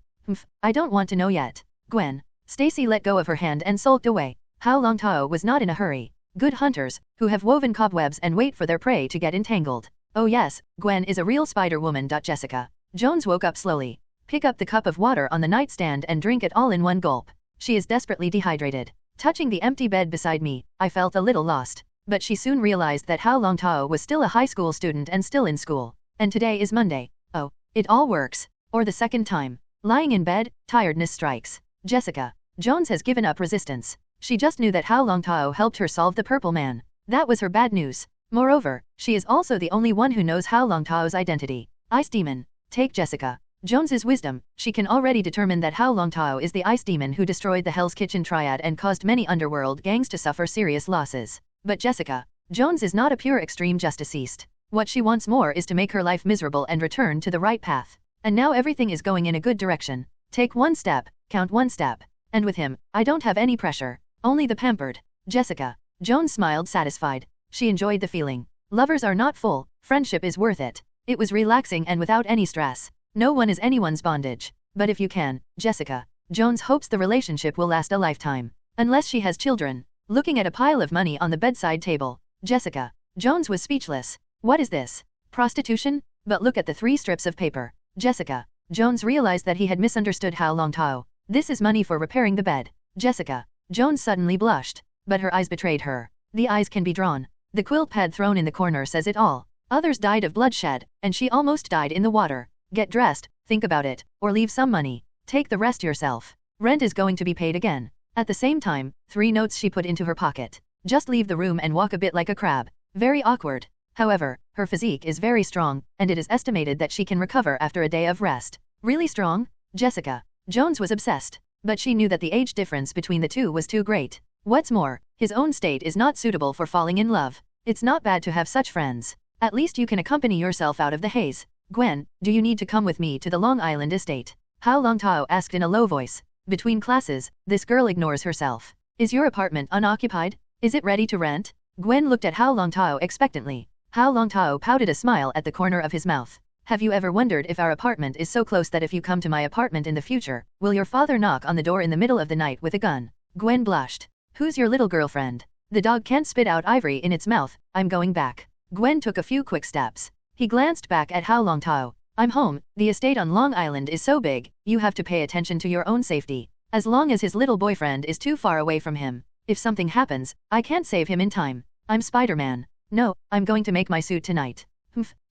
I don't want to know yet. Gwen Stacy let go of her hand and sulked away. Hao Longtao was not in a hurry. Good hunters, who have woven cobwebs and wait for their prey to get entangled. Oh yes, Gwen is a real Spider-Woman. Jessica Jones woke up slowly. Pick up the cup of water on the nightstand and drink it all in one gulp. She is desperately dehydrated. Touching the empty bed beside me, I felt a little lost. But she soon realized that Hao Longtao was still a high school student and still in school. And today is Monday. Oh, it all works. Or the second time. Lying in bed, tiredness strikes. Jessica Jones has given up resistance. She just knew that Hao Longtao helped her solve the Purple Man. That was her bad news. Moreover, she is also the only one who knows Hao Longtao's identity. Ice Demon. Take Jessica Jones's wisdom, she can already determine that Hao Longtao is the ice demon who destroyed the Hell's Kitchen Triad and caused many underworld gangs to suffer serious losses. But Jessica Jones is not a pure extreme justicist. What she wants more is to make her life miserable and return to the right path. And now everything is going in a good direction. Take one step, count one step. And with him, I don't have any pressure. Only the pampered. Jessica Jones smiled satisfied. She enjoyed the feeling. Lovers are not full, friendship is worth it. It was relaxing and without any stress. No one is anyone's bondage. But if you can, Jessica Jones hopes the relationship will last a lifetime. Unless she has children. Looking at a pile of money on the bedside table, Jessica Jones was speechless. What is this? Prostitution? But look at the 3 strips of paper. Jessica Jones realized that he had misunderstood Hao Longtao. This is money for repairing the bed. Jessica Jones suddenly blushed. But her eyes betrayed her. The eyes can be drawn. The quilt pad thrown in the corner says it all. Others died of bloodshed, and she almost died in the water. Get dressed, think about it, or leave some money. Take the rest yourself. Rent is going to be paid again. At the same time, 3 notes she put into her pocket. Just leave the room and walk a bit like a crab. Very awkward. However, her physique is very strong, and it is estimated that she can recover after a day of rest. Really strong? Jessica Jones was obsessed. But she knew that the age difference between the two was too great. What's more, his own state is not suitable for falling in love. It's not bad to have such friends. At least you can accompany yourself out of the haze. Gwen, do you need to come with me to the Long Island estate? Hao Longtao asked in a low voice. Between classes, this girl ignores herself. Is your apartment unoccupied? Is it ready to rent? Gwen looked at Hao Longtao expectantly. Hao Longtao pouted a smile at the corner of his mouth. Have you ever wondered if our apartment is so close that if you come to my apartment in the future, will your father knock on the door in the middle of the night with a gun? Gwen blushed. Who's your little girlfriend? The dog can't spit out ivory in its mouth. I'm going back. Gwen took a few quick steps. He glanced back at Hao Longtao. I'm home. The estate on Long Island is so big, you have to pay attention to your own safety. As long as his little boyfriend is too far away from him. If something happens, I can't save him in time. I'm Spider-Man. No, I'm going to make my suit tonight.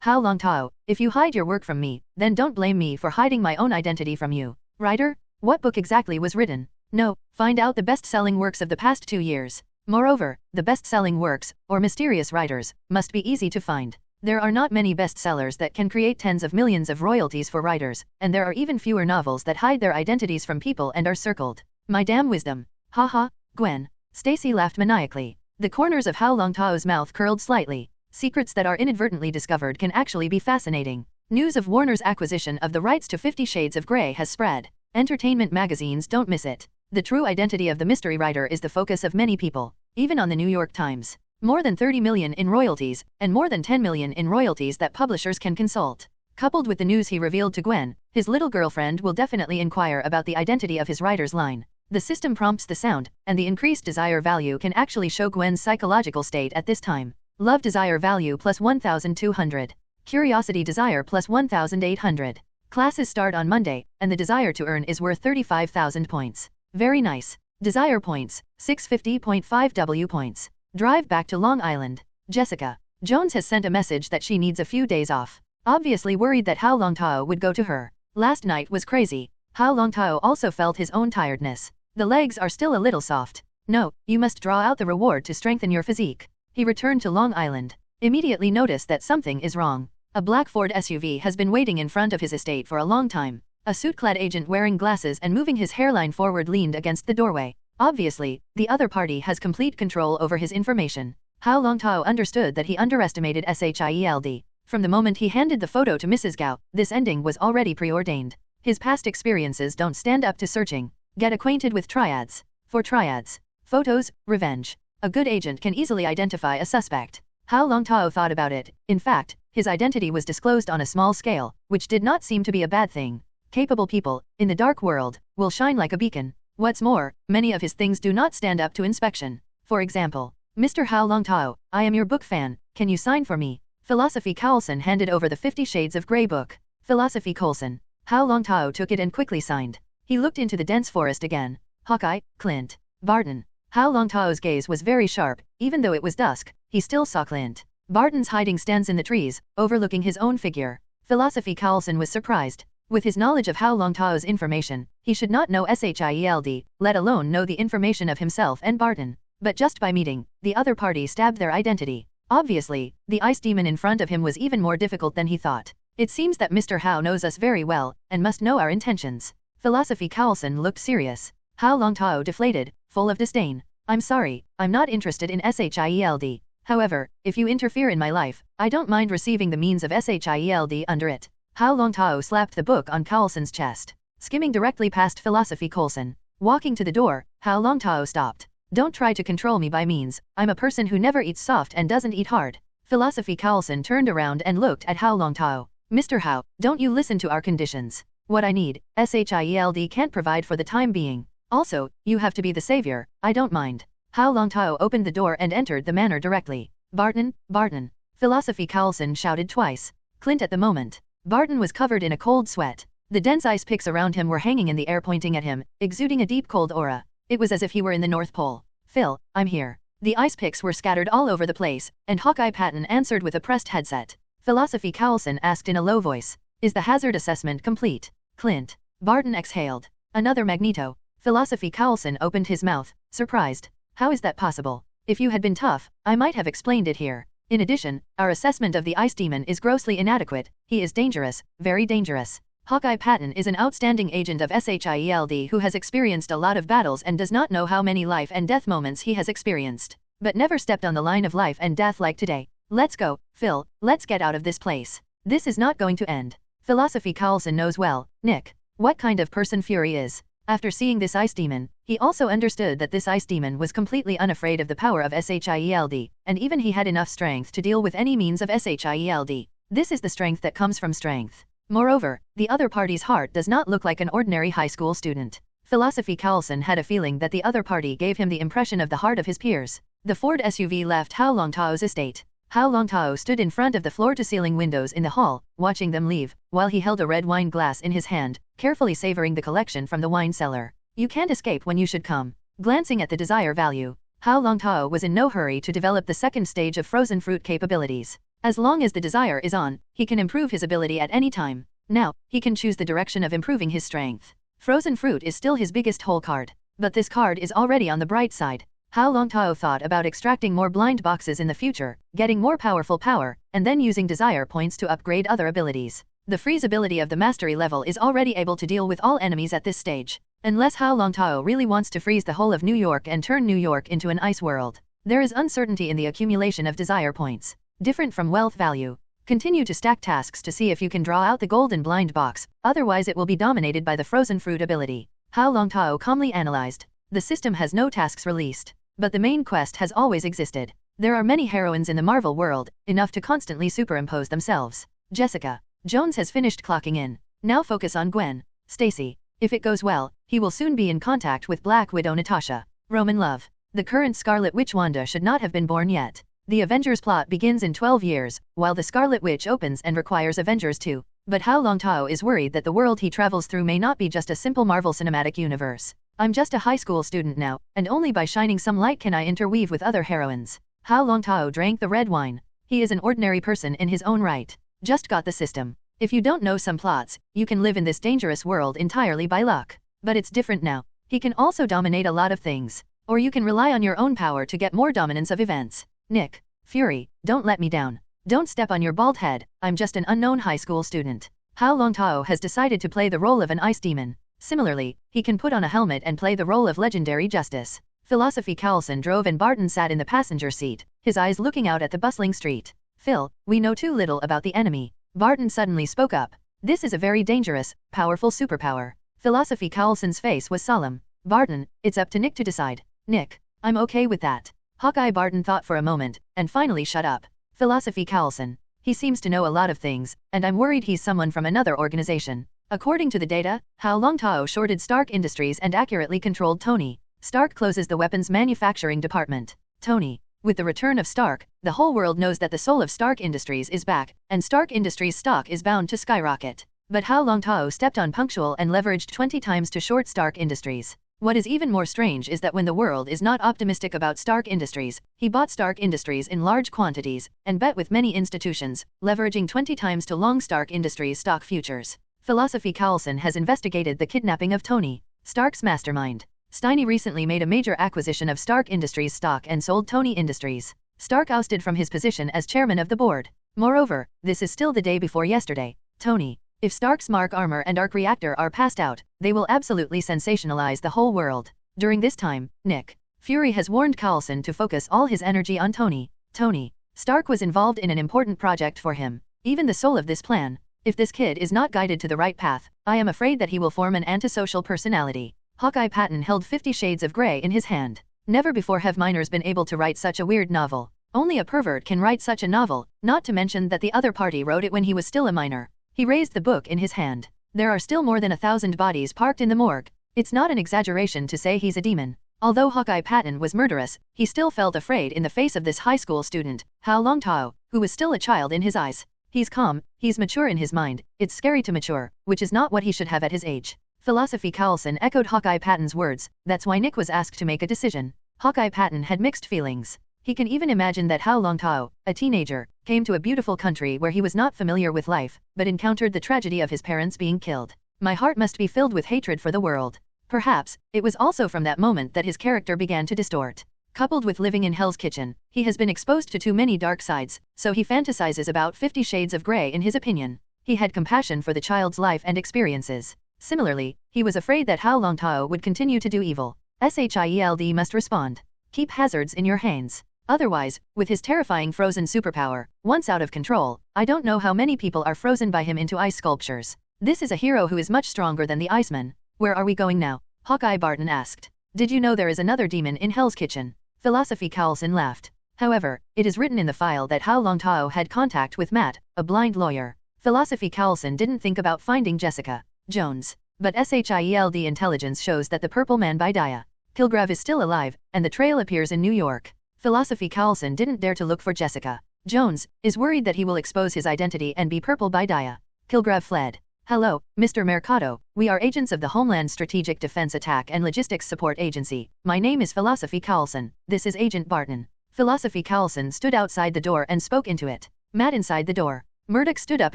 Hao Longtao, if you hide your work from me, then don't blame me for hiding my own identity from you. Writer? What book exactly was written? No, find out the best-selling works of the past 2 years. Moreover, the best-selling works, or mysterious writers, must be easy to find. There are not many bestsellers that can create tens of millions of royalties for writers, and there are even fewer novels that hide their identities from people and are circled. My damn wisdom. Haha, Gwen. Stacy laughed maniacally. The corners of Hao Longtao's mouth curled slightly. Secrets that are inadvertently discovered can actually be fascinating. News of Warner's acquisition of the rights to 50 Shades of Grey has spread. Entertainment magazines don't miss it. The true identity of the mystery writer is the focus of many people, even on the New York Times. More than 30 million in royalties, and more than 10 million in royalties that publishers can consult. Coupled with the news he revealed to Gwen, his little girlfriend will definitely inquire about the identity of his writer's line. The system prompts the sound, and the increased desire value can actually show Gwen's psychological state at this time. Love desire value plus 1,200. Curiosity desire plus 1,800. Classes start on Monday, and the desire to earn is worth 35,000 points. Very nice. Desire points, 650.5 W points. Drive back to Long Island. Jessica Jones has sent a message that she needs a few days off. Obviously worried that Hao Longtao would go to her. Last night was crazy. Hao Longtao also felt his own tiredness. The legs are still a little soft. No, you must draw out the reward to strengthen your physique. He returned to Long Island. Immediately noticed that something is wrong. A black Ford SUV has been waiting in front of his estate for a long time. A suit-clad agent wearing glasses and moving his hairline forward leaned against the doorway. Obviously, the other party has complete control over his information. Hao Longtao understood that he underestimated S.H.I.E.L.D. From the moment he handed the photo to Mrs. Gao, this ending was already preordained. His past experiences don't stand up to searching. Get acquainted with triads. For triads, photos, revenge. A good agent can easily identify a suspect. Hao Longtao thought about it. In fact, his identity was disclosed on a small scale, which did not seem to be a bad thing. capable people, in the dark world, will shine like a beacon. What's more, many of his things do not stand up to inspection. For example, Mr. Hao Longtao, I am your book fan, can you sign for me? Philosophy Coulson handed over the 50 Shades of Grey book. Philosophy Coulson. Hao Longtao took it and quickly signed. He looked into the dense forest again. Hawkeye, Clint, Barton. Hao Longtao's gaze was very sharp, even though it was dusk, he still saw Clint. Barton's hiding stands in the trees, overlooking his own figure. Philosophy Coulson was surprised. With his knowledge of Hao Longtao's information, he should not know S.H.I.E.L.D, let alone know the information of himself and Barton. But just by meeting, the other party stabbed their identity. Obviously, the ice demon in front of him was even more difficult than he thought. It seems that Mr. Hao knows us very well, and must know our intentions. Philosophy Coulson looked serious. Hao Longtao deflated, full of disdain. I'm sorry, I'm not interested in S.H.I.E.L.D. However, if you interfere in my life, I don't mind receiving the means of S.H.I.E.L.D. under it. Hao Longtao slapped the book on Coulson's chest, skimming directly past Philosophy Coulson. Walking to the door, Hao Longtao stopped. Don't try to control me by means, I'm a person who never eats soft and doesn't eat hard. Philosophy Coulson turned around and looked at Hao Longtao. Mr. Hao, don't you listen to our conditions. What I need, S.H.I.E.L.D. can't provide for the time being. Also, you have to be the savior, I don't mind. Hao Longtao opened the door and entered the manor directly. Barton, Barton. Philosophy Coulson shouted twice. Clint at the moment. Barton was covered in a cold sweat. The dense ice picks around him were hanging in the air pointing at him, exuding a deep cold aura. It was as if he were in the North Pole. Phil, I'm here. The ice picks were scattered all over the place, and Hawkeye Patton answered with a pressed headset. Philosophy Coulson asked in a low voice. Is the hazard assessment complete? Clint. Barton exhaled. Another Magneto. Philosophy Coulson opened his mouth, surprised. How is that possible? If you had been tough, I might have explained it here. In addition, our assessment of the ice demon is grossly inadequate. He is dangerous, very dangerous. Hawkeye Patton is an outstanding agent of S.H.I.E.L.D. who has experienced a lot of battles and does not know how many life and death moments he has experienced, but never stepped on the line of life and death like today. Let's go, Phil, let's get out of this place. This is not going to end. Philosophy Coulson knows well, Nick, what kind of person Fury is. After seeing this ice demon, he also understood that this ice demon was completely unafraid of the power of S.H.I.E.L.D, and even he had enough strength to deal with any means of S.H.I.E.L.D. This is the strength that comes from strength. Moreover, the other party's heart does not look like an ordinary high school student. Philosophy Coulson had a feeling that the other party gave him the impression of the heart of his peers. The Ford SUV left Hao Longtao's estate. Hao Longtao stood in front of the floor-to-ceiling windows in the hall, watching them leave, while he held a red wine glass in his hand, carefully savoring the collection from the wine cellar. You can't escape when you should come. Glancing at the desire value, Hao Longtao was in no hurry to develop the second stage of frozen fruit capabilities. As long as the desire is on, he can improve his ability at any time. Now, he can choose the direction of improving his strength. Frozen fruit is still his biggest hole card, but this card is already on the bright side. Hao Longtao thought about extracting more blind boxes in the future, getting more powerful power, and then using desire points to upgrade other abilities. The freeze ability of the mastery level is already able to deal with all enemies at this stage. Unless Hao Longtao really wants to freeze the whole of New York and turn New York into an ice world. There is uncertainty in the accumulation of desire points. Different from wealth value. Continue to stack tasks to see if you can draw out the golden blind box, otherwise it will be dominated by the frozen fruit ability. Hao Longtao calmly analyzed. The system has no tasks released, but the main quest has always existed. There are many heroines in the Marvel world, enough to constantly superimpose themselves. Jessica Jones has finished clocking in. Now focus on Gwen Stacy. If it goes well, he will soon be in contact with Black Widow Natasha Romanov. The current Scarlet Witch Wanda should not have been born yet. The Avengers plot begins in 12 years, while the Scarlet Witch opens and requires Avengers 2. But Hao Longtao is worried that the world he travels through may not be just a simple Marvel Cinematic Universe. I'm just a high school student now, and only by shining some light can I interweave with other heroines. Hao Longtao drank the red wine. He is an ordinary person in his own right. Just got the system. If you don't know some plots, you can live in this dangerous world entirely by luck. But it's different now. He can also dominate a lot of things. Or you can rely on your own power to get more dominance of events. Nick Fury, don't let me down. Don't step on your bald head, I'm just an unknown high school student. Hao Longtao has decided to play the role of an ice demon. Similarly, he can put on a helmet and play the role of legendary justice. Philosophy Coulson drove and Barton sat in the passenger seat, his eyes looking out at the bustling street. Phil, we know too little about the enemy. Barton suddenly spoke up. This is a very dangerous, powerful superpower. Philosophy Coulson's face was solemn. Barton, it's up to Nick to decide. Nick, I'm okay with that. Hawkeye Barton thought for a moment, and finally shut up. Philosophy Coulson. He seems to know a lot of things, and I'm worried he's someone from another organization. According to the data, Hao Longtao shorted Stark Industries and accurately controlled Tony. Stark closes the weapons manufacturing department. Tony. With the return of Stark, the whole world knows that the soul of Stark Industries is back, and Stark Industries' stock is bound to skyrocket. But Hao Longtao stepped on punctual and leveraged 20 times to short Stark Industries. What is even more strange is that when the world is not optimistic about Stark Industries, he bought Stark Industries in large quantities, and bet with many institutions, leveraging 20 times to long Stark Industries stock futures. Philosophy Carlson has investigated the kidnapping of Tony Stark's mastermind. S.H.I.E.L.D. recently made a major acquisition of Stark Industries stock and sold Tony Industries. Stark ousted from his position as chairman of the board. Moreover, this is still the day before yesterday. Tony. If Stark's Mark armor and arc reactor are passed out, they will absolutely sensationalize the whole world. During this time, Nick Fury has warned Carlson to focus all his energy on Tony. Tony Stark was involved in an important project for him. Even the soul of this plan. If this kid is not guided to the right path, I am afraid that he will form an antisocial personality. Hawkeye Patton held 50 Shades of Grey in his hand. Never before have minors been able to write such a weird novel. Only a pervert can write such a novel, not to mention that the other party wrote it when he was still a minor. He raised the book in his hand. There are still more than 1,000 bodies parked in the morgue. It's not an exaggeration to say he's a demon. Although Hawkeye Patton was murderous, he still felt afraid in the face of this high school student, Hao Longtao, who was still a child in his eyes. He's calm, he's mature in his mind, it's scary to mature, which is not what he should have at his age. Philosophy Carlson echoed Hawkeye Patton's words, that's why Nick was asked to make a decision. Hawkeye Patton had mixed feelings. He can even imagine that Hao Longtao, a teenager, came to a beautiful country where he was not familiar with life, but encountered the tragedy of his parents being killed. My heart must be filled with hatred for the world. Perhaps, it was also from that moment that his character began to distort. Coupled with living in Hell's Kitchen, he has been exposed to too many dark sides, so he fantasizes about 50 Shades of Grey in his opinion. He had compassion for the child's life and experiences. Similarly, he was afraid that Hao Longtao would continue to do evil. S.H.I.E.L.D. must respond. Keep hazards in your hands. Otherwise, with his terrifying frozen superpower, once out of control, I don't know how many people are frozen by him into ice sculptures. This is a hero who is much stronger than the Iceman. Where are we going now? Hawkeye Barton asked. Did you know there is another demon in Hell's Kitchen? Philosophy Carlson laughed. However, it is written in the file that Hao Longtao had contact with Matt, a blind lawyer. Philosophy Carlson didn't think about finding Jessica Jones. But S.H.I.E.L.D. intelligence shows that the Purple Man by Dia Kilgrave is still alive, and the trail appears in New York. Philosophy Carlson didn't dare to look for Jessica Jones, is worried that he will expose his identity and be Purple by Dia Kilgrave fled. Hello, Mr. Mercado, we are agents of the Homeland Strategic Defense Attack and Logistics Support Agency. My name is Philosophy Carlson, this is Agent Barton. Philosophy Carlson stood outside the door and spoke into it. Matt inside the door. Murdoch stood up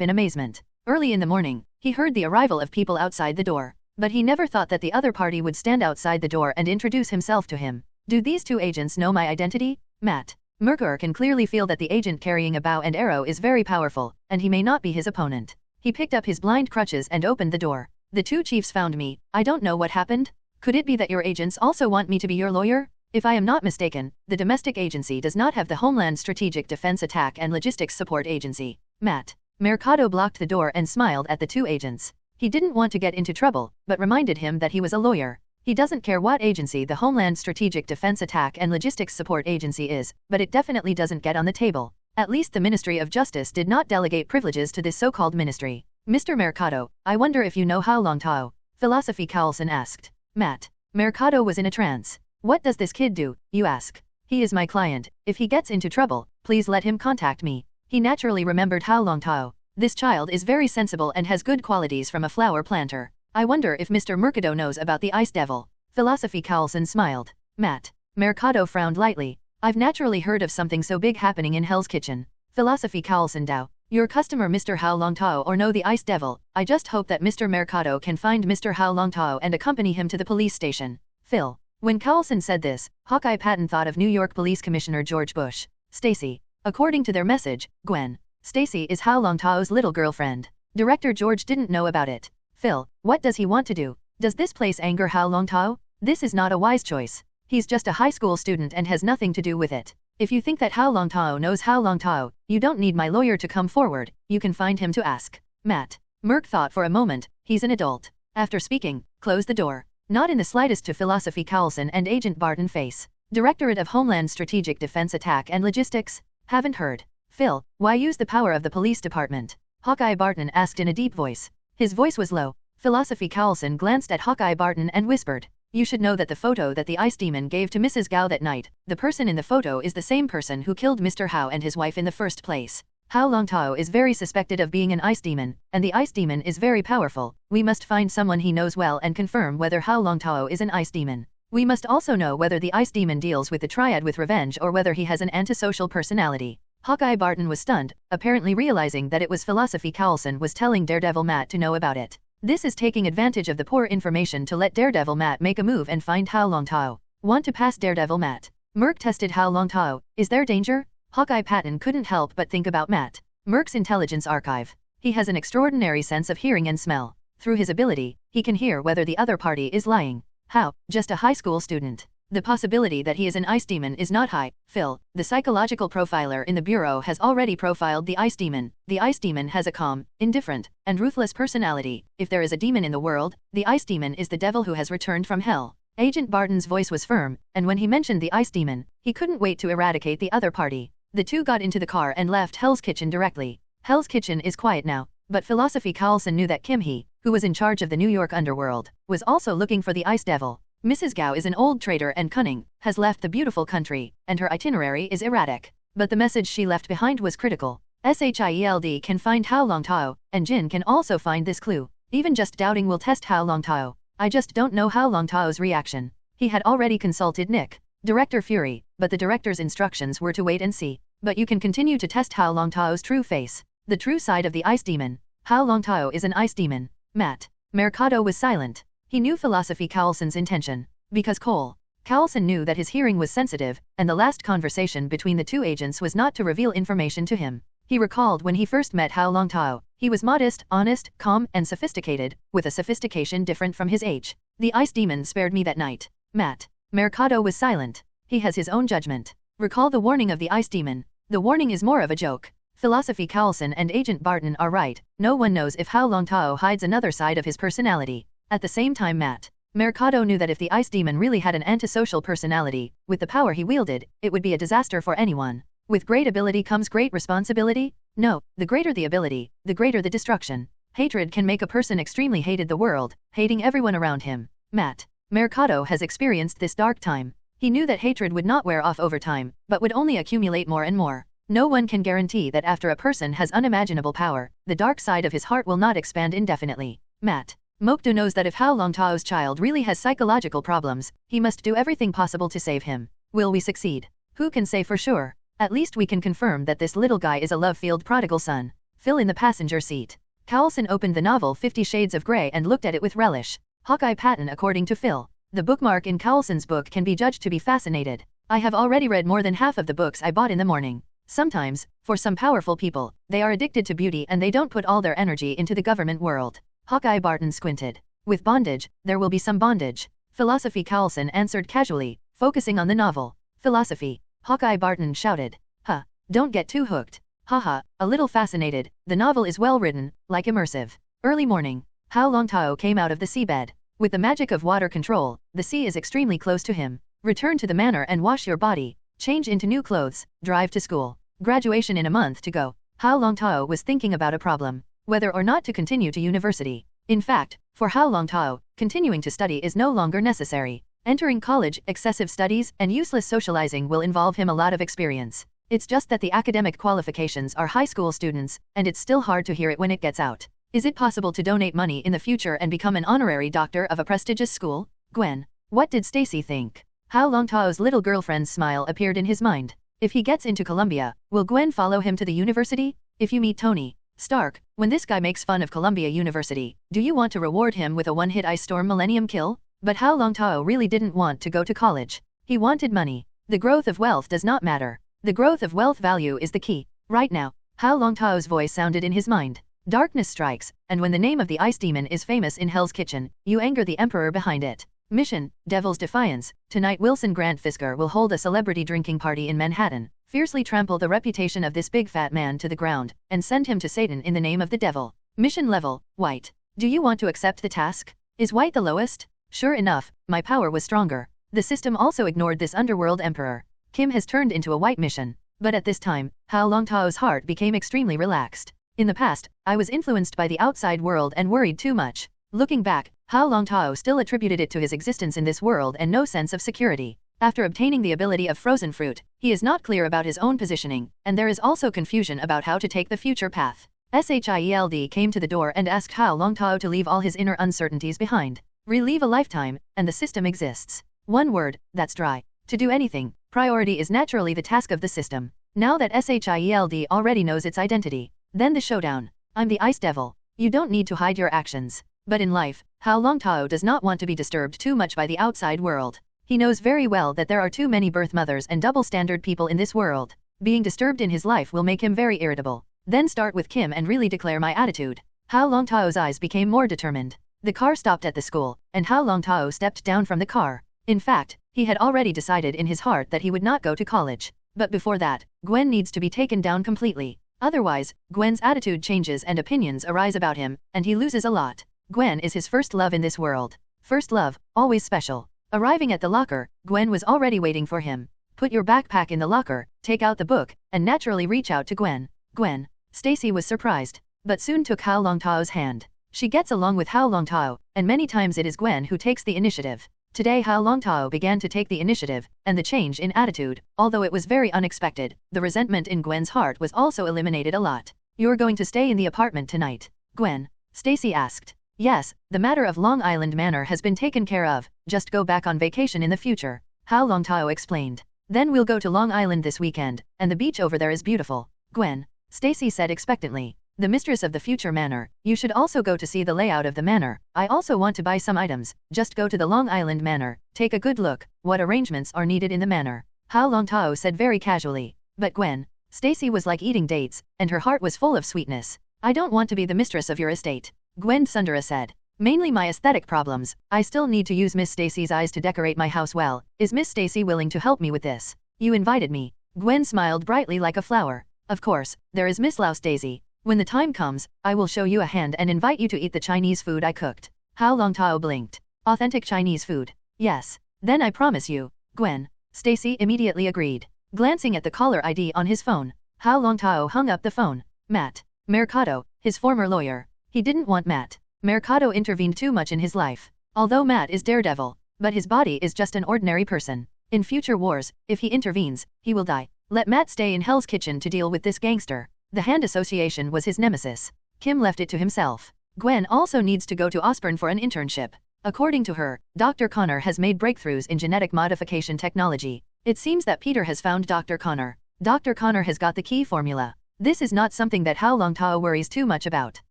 in amazement. Early in the morning, he heard the arrival of people outside the door. But he never thought that the other party would stand outside the door and introduce himself to him. Do these two agents know my identity? Matt. Merkur can clearly feel that the agent carrying a bow and arrow is very powerful, and he may not be his opponent. He picked up his blind crutches and opened the door. The two chiefs found me. I don't know what happened. Could it be that your agents also want me to be your lawyer? If I am not mistaken, the domestic agency does not have the Homeland Strategic Defense Attack and Logistics Support Agency. Matt. Mercado blocked the door and smiled at the two agents. He didn't want to get into trouble, but reminded him that he was a lawyer. He doesn't care what agency the Homeland Strategic Defense Attack and Logistics Support Agency is, but it definitely doesn't get on the table. At least the Ministry of Justice did not delegate privileges to this so-called ministry. Mr. Mercado, I wonder if you know Hao Longtao? Philosophy Carlson asked. Matt. Mercado was in a trance. What does this kid do, you ask? He is my client. If he gets into trouble, please let him contact me. He naturally remembered Hao Longtao. This child is very sensible and has good qualities from a flower planter. I wonder if Mr. Mercado knows about the Ice Devil. Philosophy Carlson smiled. Matt. Mercado frowned lightly. I've naturally heard of something so big happening in Hell's Kitchen. Philosophy Carlson Dow. Your customer Mr. Hao Longtao or know the Ice Devil, I just hope that Mr. Mercado can find Mr. Hao Longtao and accompany him to the police station. Phil. When Carlson said this, Hawkeye Patton thought of New York Police Commissioner George Bush. Stacy. According to their message, Gwen Stacy is Hao Longtao's little girlfriend. Director George didn't know about it. Phil, what does he want to do? Does this place anger Hao Longtao? This is not a wise choice. He's just a high school student and has nothing to do with it. If you think that Hao Longtao knows Hao Longtao, you don't need my lawyer to come forward, you can find him to ask. Matt. Merc thought for a moment, he's an adult. After speaking, closed the door. Not in the slightest to Philosophy Carlson and Agent Barton face. Directorate of Homeland Strategic Defense Attack and Logistics? Haven't heard. Phil, why use the power of the police department? Hawkeye Barton asked in a deep voice. His voice was low. Philosophy Coulson glanced at Hawkeye Barton and whispered, "You should know that the photo that the ice demon gave to Mrs. Gao that night, the person in the photo is the same person who killed Mr. Hao and his wife in the first place. Hao Longtao is very suspected of being an ice demon, and the ice demon is very powerful. We must find someone he knows well and confirm whether Hao Longtao is an ice demon. We must also know whether the ice demon deals with the Triad with revenge or whether he has an antisocial personality." Hawkeye Barton was stunned, apparently realizing that it was Philosophy Coulson was telling Daredevil Matt to know about it. This is taking advantage of the poor information to let Daredevil Matt make a move and find Hao Longtao. Want to pass Daredevil Matt? Merc tested Hao Longtao. Is there danger? Hawkeye Patton couldn't help but think about Matt. Merc's intelligence archive. He has an extraordinary sense of hearing and smell. Through his ability, he can hear whether the other party is lying. How? Just a high school student. The possibility that he is an ice demon is not high. Phil, the psychological profiler in the Bureau, has already profiled the ice demon. The ice demon has a calm, indifferent, and ruthless personality. If there is a demon in the world, the ice demon is the devil who has returned from hell. Agent Barton's voice was firm, and when he mentioned the ice demon, he couldn't wait to eradicate the other party. The two got into the car and left Hell's Kitchen directly. Hell's Kitchen is quiet now, but Philosophy Coulson knew that Kim Hee, who was in charge of the New York underworld, was also looking for the ice devil. Mrs. Gao is an old traitor and cunning, has left the beautiful country, and her itinerary is erratic. But the message she left behind was critical. S.H.I.E.L.D. can find Hao Longtao, and Jin can also find this clue. Even just doubting will test Hao Longtao. I just don't know Hao Longtao's reaction. He had already consulted Nick, Director Fury, but the director's instructions were to wait and see. But you can continue to test Hao Longtao's true face, the true side of the ice demon. Hao Longtao is an ice demon. Matt Mercado was silent. He knew Philosophy Coulson's intention. Because Coulson knew that his hearing was sensitive, and the last conversation between the two agents was not to reveal information to him. He recalled when he first met Hao Longtao. He was modest, honest, calm, and sophisticated, with a sophistication different from his age. The ice demon spared me that night. Matt Mercado was silent. He has his own judgment. Recall the warning of the ice demon. The warning is more of a joke. Philosophy Coulson and Agent Barton are right. No one knows if Hao Longtao hides another side of his personality. At the same time, Matt Mercado knew that if the ice demon really had an antisocial personality, with the power he wielded, it would be a disaster for anyone. With great ability comes great responsibility? No, the greater the ability, the greater the destruction. Hatred can make a person extremely hated the world, hating everyone around him. Matt Mercado has experienced this dark time. He knew that hatred would not wear off over time, but would only accumulate more and more. No one can guarantee that after a person has unimaginable power, the dark side of his heart will not expand indefinitely. Matt Mokdo knows that if Hao Longtao's child really has psychological problems, he must do everything possible to save him. Will we succeed? Who can say for sure? At least we can confirm that this little guy is a love-filled prodigal son. Phil in the passenger seat. Coulson opened the novel 50 Shades of Grey and looked at it with relish. Hawkeye Patton according to Phil. The bookmark in Coulson's book can be judged to be fascinated. I have already read more than half of the books I bought in the morning. Sometimes, for some powerful people, they are addicted to beauty and they don't put all their energy into the government world. Hawkeye Barton squinted. With bondage, there will be some bondage. Philosophy Coulson answered casually, focusing on the novel. Philosophy. Hawkeye Barton shouted. Huh. Don't get too hooked. Haha, a little fascinated. The novel is well written, like immersive. Early morning. Hao Longtao came out of the seabed. With the magic of water control, the sea is extremely close to him. Return to the manor and wash your body. Change into new clothes. Drive to school. Graduation in a month to go. Hao Longtao was thinking about a problem. Whether or not to continue to university. In fact, for Hao Longtao, continuing to study is no longer necessary. Entering college, excessive studies, and useless socializing will involve him a lot of experience. It's just that the academic qualifications are high school students, and it's still hard to hear it when it gets out. Is it possible to donate money in the future and become an honorary doctor of a prestigious school? Gwen. What did Stacy think? Hao Longtao's little girlfriend's smile appeared in his mind. If he gets into Columbia, will Gwen follow him to the university? If you meet Tony Stark, when this guy makes fun of Columbia University, do you want to reward him with a one-hit ice storm millennium kill? But Hao Longtao really didn't want to go to college. He wanted money. The growth of wealth does not matter. The growth of wealth value is the key. Right now, Hao Longtao's voice sounded in his mind. Darkness strikes, and when the name of the ice demon is famous in Hell's Kitchen, you anger the emperor behind it. Mission, Devil's Defiance. Tonight Wilson Grant Fisker will hold a celebrity drinking party in Manhattan, fiercely trample the reputation of this big fat man to the ground, and send him to Satan in the name of the devil. Mission level, White. Do you want to accept the task? Is White the lowest? Sure enough, my power was stronger. The system also ignored this underworld emperor. Kim has turned into a White mission. But at this time, Hao Longtao's heart became extremely relaxed. In the past, I was influenced by the outside world and worried too much. Looking back, Hao Longtao still attributed it to his existence in this world and no sense of security. After obtaining the ability of frozen fruit, he is not clear about his own positioning, and there is also confusion about how to take the future path. S.H.I.E.L.D. came to the door and asked Hao Longtao to leave all his inner uncertainties behind. Relieve a lifetime, and the system exists. One word, that's dry. To do anything, priority is naturally the task of the system. Now that S.H.I.E.L.D. already knows its identity, then the showdown. I'm the Ice Devil. You don't need to hide your actions. But in life, Hao Longtao does not want to be disturbed too much by the outside world. He knows very well that there are too many birth mothers and double-standard people in this world. Being disturbed in his life will make him very irritable. Then start with Kim and really declare my attitude. Hao Longtao's eyes became more determined. The car stopped at the school, and Hao Longtao stepped down from the car. In fact, he had already decided in his heart that he would not go to college. But before that, Gwen needs to be taken down completely. Otherwise, Gwen's attitude changes and opinions arise about him, and he loses a lot. Gwen is his first love in this world. First love, always special. Arriving at the locker, Gwen was already waiting for him. Put your backpack in the locker, take out the book, and naturally reach out to Gwen. Gwen. Stacy was surprised, but soon took Hao Longtao's hand. She gets along with Hao Longtao, and many times it is Gwen who takes the initiative. Today Hao Longtao began to take the initiative, and the change in attitude, although it was very unexpected, the resentment in Gwen's heart was also eliminated a lot. You're going to stay in the apartment tonight, Gwen? Stacy asked. Yes, the matter of Long Island Manor has been taken care of, just go back on vacation in the future, Hao Longtao explained. Then we'll go to Long Island this weekend, and the beach over there is beautiful, Gwen. Stacy said expectantly. The mistress of the future manor, you should also go to see the layout of the manor. I also want to buy some items, just go to the Long Island Manor, take a good look, what arrangements are needed in the manor, Hao Longtao said very casually. But Gwen, Stacy was like eating dates, and her heart was full of sweetness. I don't want to be the mistress of your estate, Gwen Sundara said. Mainly my aesthetic problems, I still need to use Miss Stacy's eyes to decorate my house well. Is Miss Stacy willing to help me with this? You invited me. Gwen smiled brightly like a flower. Of course, there is Miss Louse Daisy. When the time comes, I will show you a hand and invite you to eat the Chinese food I cooked. Hao Longtao blinked. Authentic Chinese food. Yes. Then I promise you, Gwen. Stacy immediately agreed. Glancing at the caller ID on his phone, Hao Longtao hung up the phone. Matt Mercado, his former lawyer. He didn't want Matt Mercado intervened too much in his life. Although Matt is Daredevil, but his body is just an ordinary person. In future wars, if he intervenes, he will die. Let Matt stay in Hell's Kitchen to deal with this gangster. The Hand Association was his nemesis. Kim left it to himself. Gwen also needs to go to Osborne for an internship. According to her, Dr. Connor has made breakthroughs in genetic modification technology. It seems that Peter has found Dr. Connor. Dr. Connor has got the key formula. This is not something that Hao Longtao worries too much about.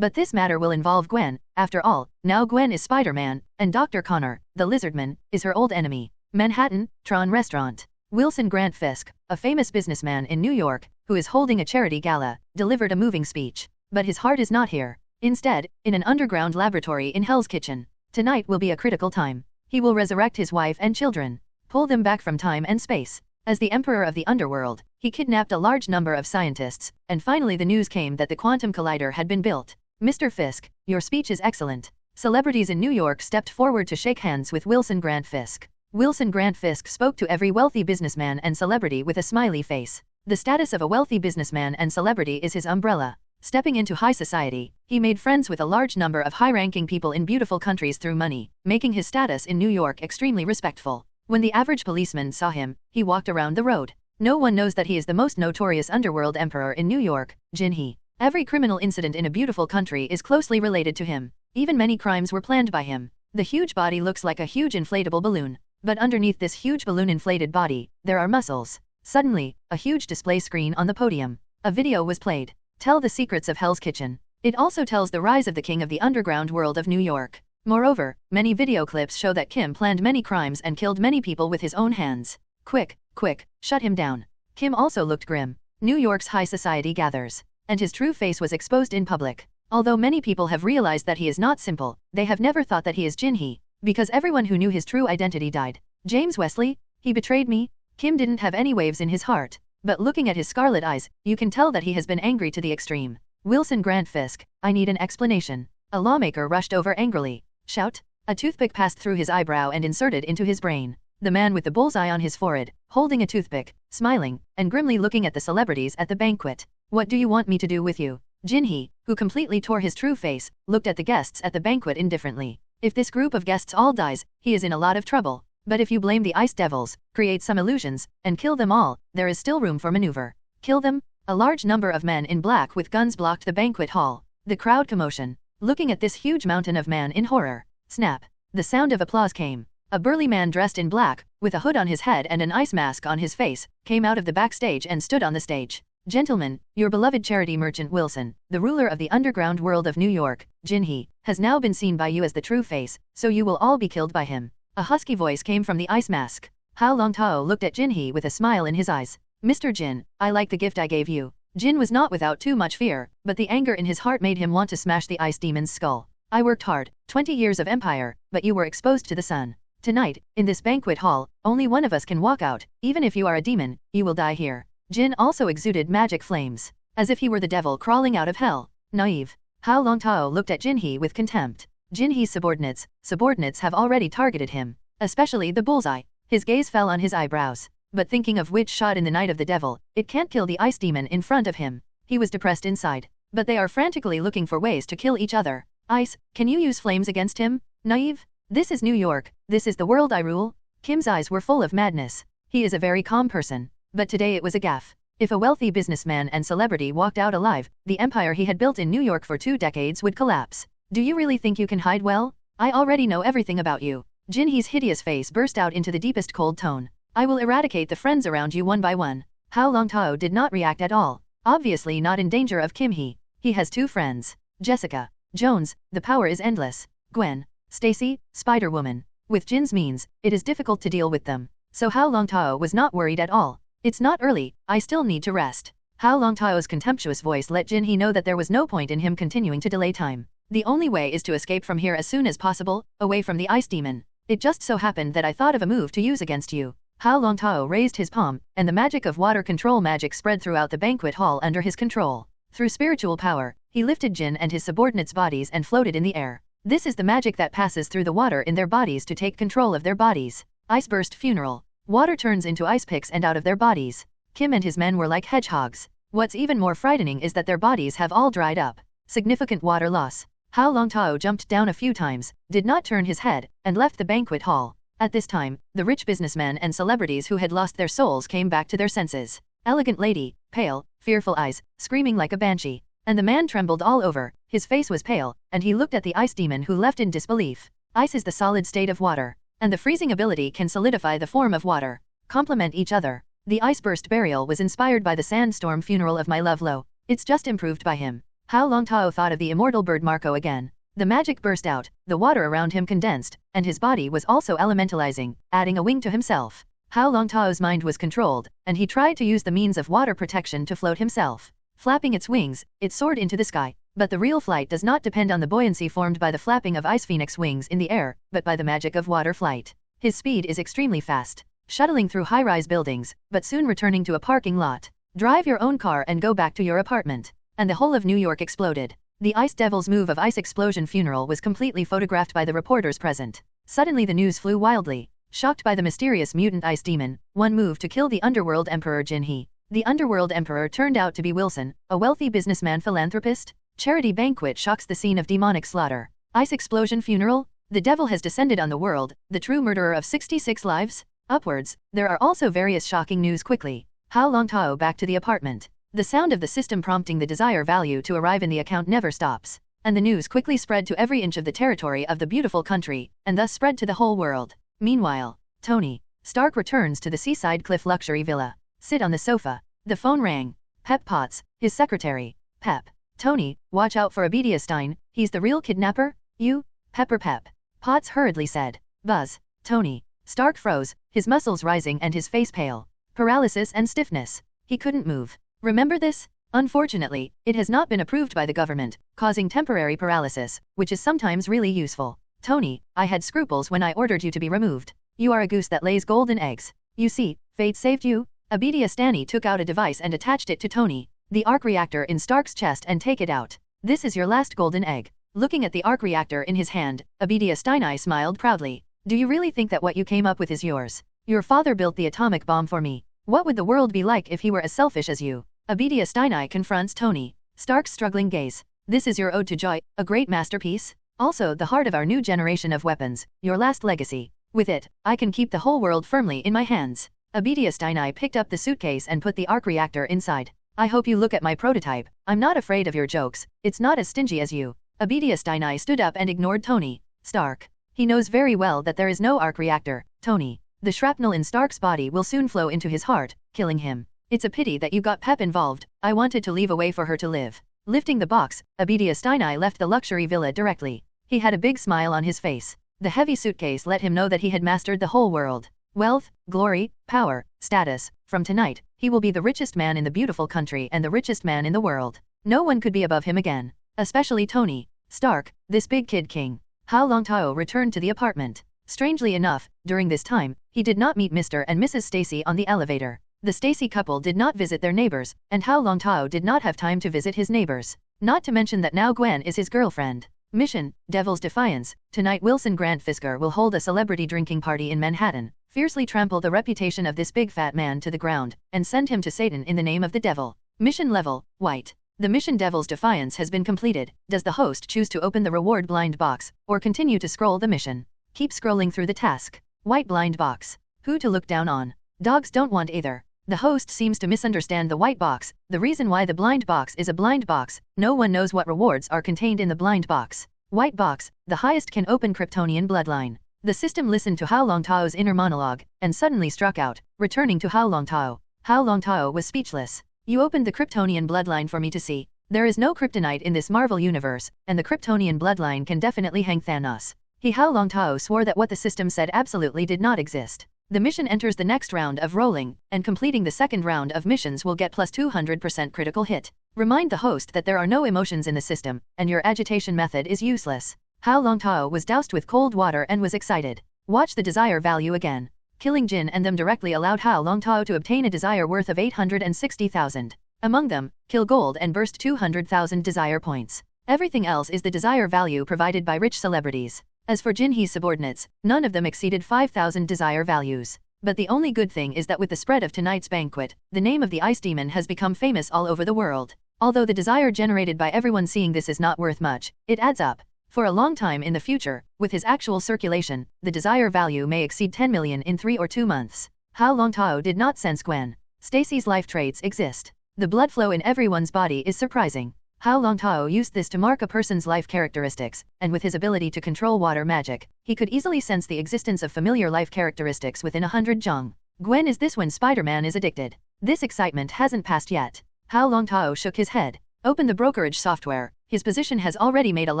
But this matter will involve Gwen. After all, now Gwen is Spider-Man, and Dr. Connor, the Lizardman, is her old enemy. Manhattan, Tron Restaurant. Wilson Grant Fisk, a famous businessman in New York, who is holding a charity gala, delivered a moving speech. But his heart is not here. Instead, in an underground laboratory in Hell's Kitchen. Tonight will be a critical time. He will resurrect his wife and children. Pull them back from time and space. As the emperor of the underworld, he kidnapped a large number of scientists, and finally the news came that the quantum collider had been built. Mr. Fisk, your speech is excellent. Celebrities in New York stepped forward to shake hands with Wilson Grant Fisk. Wilson Grant Fisk spoke to every wealthy businessman and celebrity with a smiley face. The status of a wealthy businessman and celebrity is his umbrella. Stepping into high society, he made friends with a large number of high-ranking people in beautiful countries through money, making his status in New York extremely respectful. When the average policeman saw him, he walked around the road. No one knows that he is the most notorious underworld emperor in New York, Jin He. Every criminal incident in a beautiful country is closely related to him. Even many crimes were planned by him. The huge body looks like a huge inflatable balloon. But underneath this huge balloon-inflated body, there are muscles. Suddenly, a huge display screen on the podium. A video was played. Tell the secrets of Hell's Kitchen. It also tells the rise of the king of the underground world of New York. Moreover, many video clips show that Kim planned many crimes and killed many people with his own hands. Quick, shut him down. Kim also looked grim. New York's high society gathers. And his true face was exposed in public. Although many people have realized that he is not simple, they have never thought that he is Jin He. Because everyone who knew his true identity died. James Wesley? He betrayed me? Kim didn't have any waves in his heart. But looking at his scarlet eyes, you can tell that he has been angry to the extreme. Wilson Grant Fisk, I need an explanation. A lawmaker rushed over angrily. Shout. A toothpick passed through his eyebrow and inserted into his brain. The man with the bullseye on his forehead, holding a toothpick, smiling, and grimly looking at the celebrities at the banquet. What do you want me to do with you? Jin-hee, who completely tore his true face, looked at the guests at the banquet indifferently. If this group of guests all dies, he is in a lot of trouble. But if you blame the ice devils, create some illusions, and kill them all, there is still room for maneuver. Kill them? A large number of men in black with guns blocked the banquet hall. The crowd commotion. Looking at this huge mountain of man in horror. Snap. The sound of applause came. A burly man dressed in black, with a hood on his head and an ice mask on his face, came out of the backstage and stood on the stage. Gentlemen, your beloved charity merchant Wilson, the ruler of the underground world of New York, Jin-hee, has now been seen by you as the true face, so you will all be killed by him. A husky voice came from the ice mask. Hao Longtao looked at Jin-hee with a smile in his eyes. Mr. Jin, I like the gift I gave you. Jin was not without too much fear, but the anger in his heart made him want to smash the ice demon's skull. I worked hard, 20 years of empire, but you were exposed to the sun. Tonight, in this banquet hall, only one of us can walk out. Even if you are a demon, you will die here. Jin also exuded magic flames, as if he were the devil crawling out of hell. Naive. Hao Longtao looked at Jin-hee with contempt. Jin-hee's subordinates have already targeted him, especially the bullseye. His gaze fell on his eyebrows. But thinking of which shot in the night of the devil, it can't kill the ice demon in front of him. He was depressed inside. But they are frantically looking for ways to kill each other. Ice, can you use flames against him? Naive? This is New York, this is the world I rule? Kim's eyes were full of madness. He is a very calm person. But today it was a gaffe. If a wealthy businessman and celebrity walked out alive, the empire he had built in New York for 2 decades would collapse. Do you really think you can hide well? I already know everything about you. Jin-hee's hideous face burst out into the deepest cold tone. I will eradicate the friends around you one by one. Hao Longtao did not react at all. Obviously not in danger of Kim-hee. He has 2 friends. Jessica Jones, the power is endless. Gwen Stacy, Spider-Woman. With Jin's means, it is difficult to deal with them. So Hao Longtao was not worried at all. It's not early, I still need to rest. Hao Longtao's contemptuous voice let Jin-hee know that there was no point in him continuing to delay time. The only way is to escape from here as soon as possible, away from the ice demon. It just so happened that I thought of a move to use against you. Hao Longtao raised his palm, and the magic of water control magic spread throughout the banquet hall under his control. Through spiritual power, he lifted Jin and his subordinates' bodies and floated in the air. This is the magic that passes through the water in their bodies to take control of their bodies. Ice burst funeral. Water turns into ice picks and out of their bodies. Kim and his men were like hedgehogs. What's even more frightening is that their bodies have all dried up. Significant water loss. Hao Longtao jumped down a few times, did not turn his head, and left the banquet hall. At this time, the rich businessmen and celebrities who had lost their souls came back to their senses. Elegant lady, pale, fearful eyes, screaming like a banshee. And the man trembled all over, his face was pale, and he looked at the ice demon who left in disbelief. Ice is the solid state of water, and the freezing ability can solidify the form of water. Complement each other. The ice burst burial was inspired by the sandstorm funeral of my love Lo. It's just improved by him. Hao Longtao thought of the immortal bird Marco again. The magic burst out, the water around him condensed, and his body was also elementalizing, adding a wing to himself. Hao Longtao's mind was controlled, and he tried to use the means of water protection to float himself. Flapping its wings, it soared into the sky. But the real flight does not depend on the buoyancy formed by the flapping of ice phoenix wings in the air, but by the magic of water flight. His speed is extremely fast, shuttling through high-rise buildings, but soon returning to a parking lot. Drive your own car and go back to your apartment. And the whole of New York exploded. The Ice Devil's move of ice explosion funeral was completely photographed by the reporters present. Suddenly the news flew wildly. Shocked by the mysterious mutant ice demon, one moved to kill the underworld emperor Jin-hee. The underworld emperor turned out to be Wilson, a wealthy businessman philanthropist. Charity banquet shocks the scene of demonic slaughter. Ice explosion funeral? The devil has descended on the world, the true murderer of 66 lives? Upwards, there are also various shocking news quickly. Hao Longtao back to the apartment. The sound of the system prompting the desired value to arrive in the account never stops. And the news quickly spread to every inch of the territory of the beautiful country, and thus spread to the whole world. Meanwhile, Tony Stark returns to the seaside cliff luxury villa. Sit on the sofa. The phone rang. Pep Potts, his secretary. Pep. Tony, watch out for Abedia Stein, he's the real kidnapper? You? Pepper Pep. Potts hurriedly said. Buzz. Tony. Stark froze, his muscles rising and his face pale. Paralysis and stiffness. He couldn't move. Remember this? Unfortunately, it has not been approved by the government, causing temporary paralysis, which is sometimes really useful. Tony, I had scruples when I ordered you to be removed. You are a goose that lays golden eggs. You see, fate saved you? Abedia Stanny took out a device and attached it to Tony. The arc reactor in Stark's chest and take it out. This is your last golden egg. Looking at the arc reactor in his hand, Abedia Steini smiled proudly. Do you really think that what you came up with is yours? Your father built the atomic bomb for me. What would the world be like if he were as selfish as you? Abedia Steini confronts Tony. Stark's struggling gaze. This is your ode to joy, a great masterpiece? Also the heart of our new generation of weapons, your last legacy. With it, I can keep the whole world firmly in my hands. Eiffel picked up the suitcase and put the arc reactor inside. I hope you look at my prototype. I'm not afraid of your jokes. It's not as stingy as you. Eiffel stood up and ignored Tony Stark. He knows very well that there is no arc reactor, Tony. The shrapnel in Stark's body will soon flow into his heart, killing him. It's a pity that you got Pep involved. I wanted to leave a way for her to live. Lifting the box, Eiffel left the luxury villa directly. He had a big smile on his face. The heavy suitcase let him know that he had mastered the whole world. Wealth, glory, power, status. From tonight, he will be the richest man in the beautiful country and the richest man in the world. No one could be above him again. Especially Tony Stark, this big kid king. Hao Longtao returned to the apartment. Strangely enough, during this time, he did not meet Mr. and Mrs. Stacy on the elevator. The Stacy couple did not visit their neighbors, and Hao Longtao did not have time to visit his neighbors. Not to mention that now Gwen is his girlfriend. Mission, Devil's Defiance. Tonight Wilson Grant Fisker will hold a celebrity drinking party in Manhattan, fiercely trample the reputation of this big fat man to the ground, and send him to Satan in the name of the devil. Mission level, white. The mission Devil's Defiance has been completed. Does the host choose to open the reward blind box, or continue to scroll the mission? Keep scrolling through the task. White blind box. Who to look down on? Dogs don't want either. The host seems to misunderstand the white box, the reason why the blind box is a blind box. No one knows what rewards are contained in the blind box. White box, the highest can open Kryptonian bloodline. The system listened to Hao Longtao's inner monologue, and suddenly struck out, returning to Hao Longtao. Hao Longtao was speechless. You opened the Kryptonian bloodline for me to see. There is no kryptonite in this Marvel universe, and the Kryptonian bloodline can definitely hang Thanos. Hao Longtao swore that what the system said absolutely did not exist. The mission enters the next round of rolling, and completing the second round of missions will get plus 200% critical hit. Remind the host that there are no emotions in the system, and your agitation method is useless. Hao Longtao was doused with cold water and was excited. Watch the desire value again. Killing Jin and them directly allowed Hao Longtao to obtain a desire worth of 860,000. Among them, kill gold and burst 200,000 desire points. Everything else is the desire value provided by rich celebrities. As for Jinhee's subordinates, none of them exceeded 5,000 desire values. But the only good thing is that with the spread of tonight's banquet, the name of the Ice Demon has become famous all over the world. Although the desire generated by everyone seeing this is not worth much, it adds up. For a long time in the future, with his actual circulation, the desire value may exceed 10 million in 3 or 2 months. Hao Longtao did not sense Gwen Stacy's life traits exist. The blood flow in everyone's body is surprising. Hao Longtao used this to mark a person's life characteristics, and with his ability to control water magic, he could easily sense the existence of familiar life characteristics within 100 zhong. Gwen is this when Spider-Man is addicted. This excitement hasn't passed yet. Hao Longtao shook his head. Open the brokerage software. His position has already made a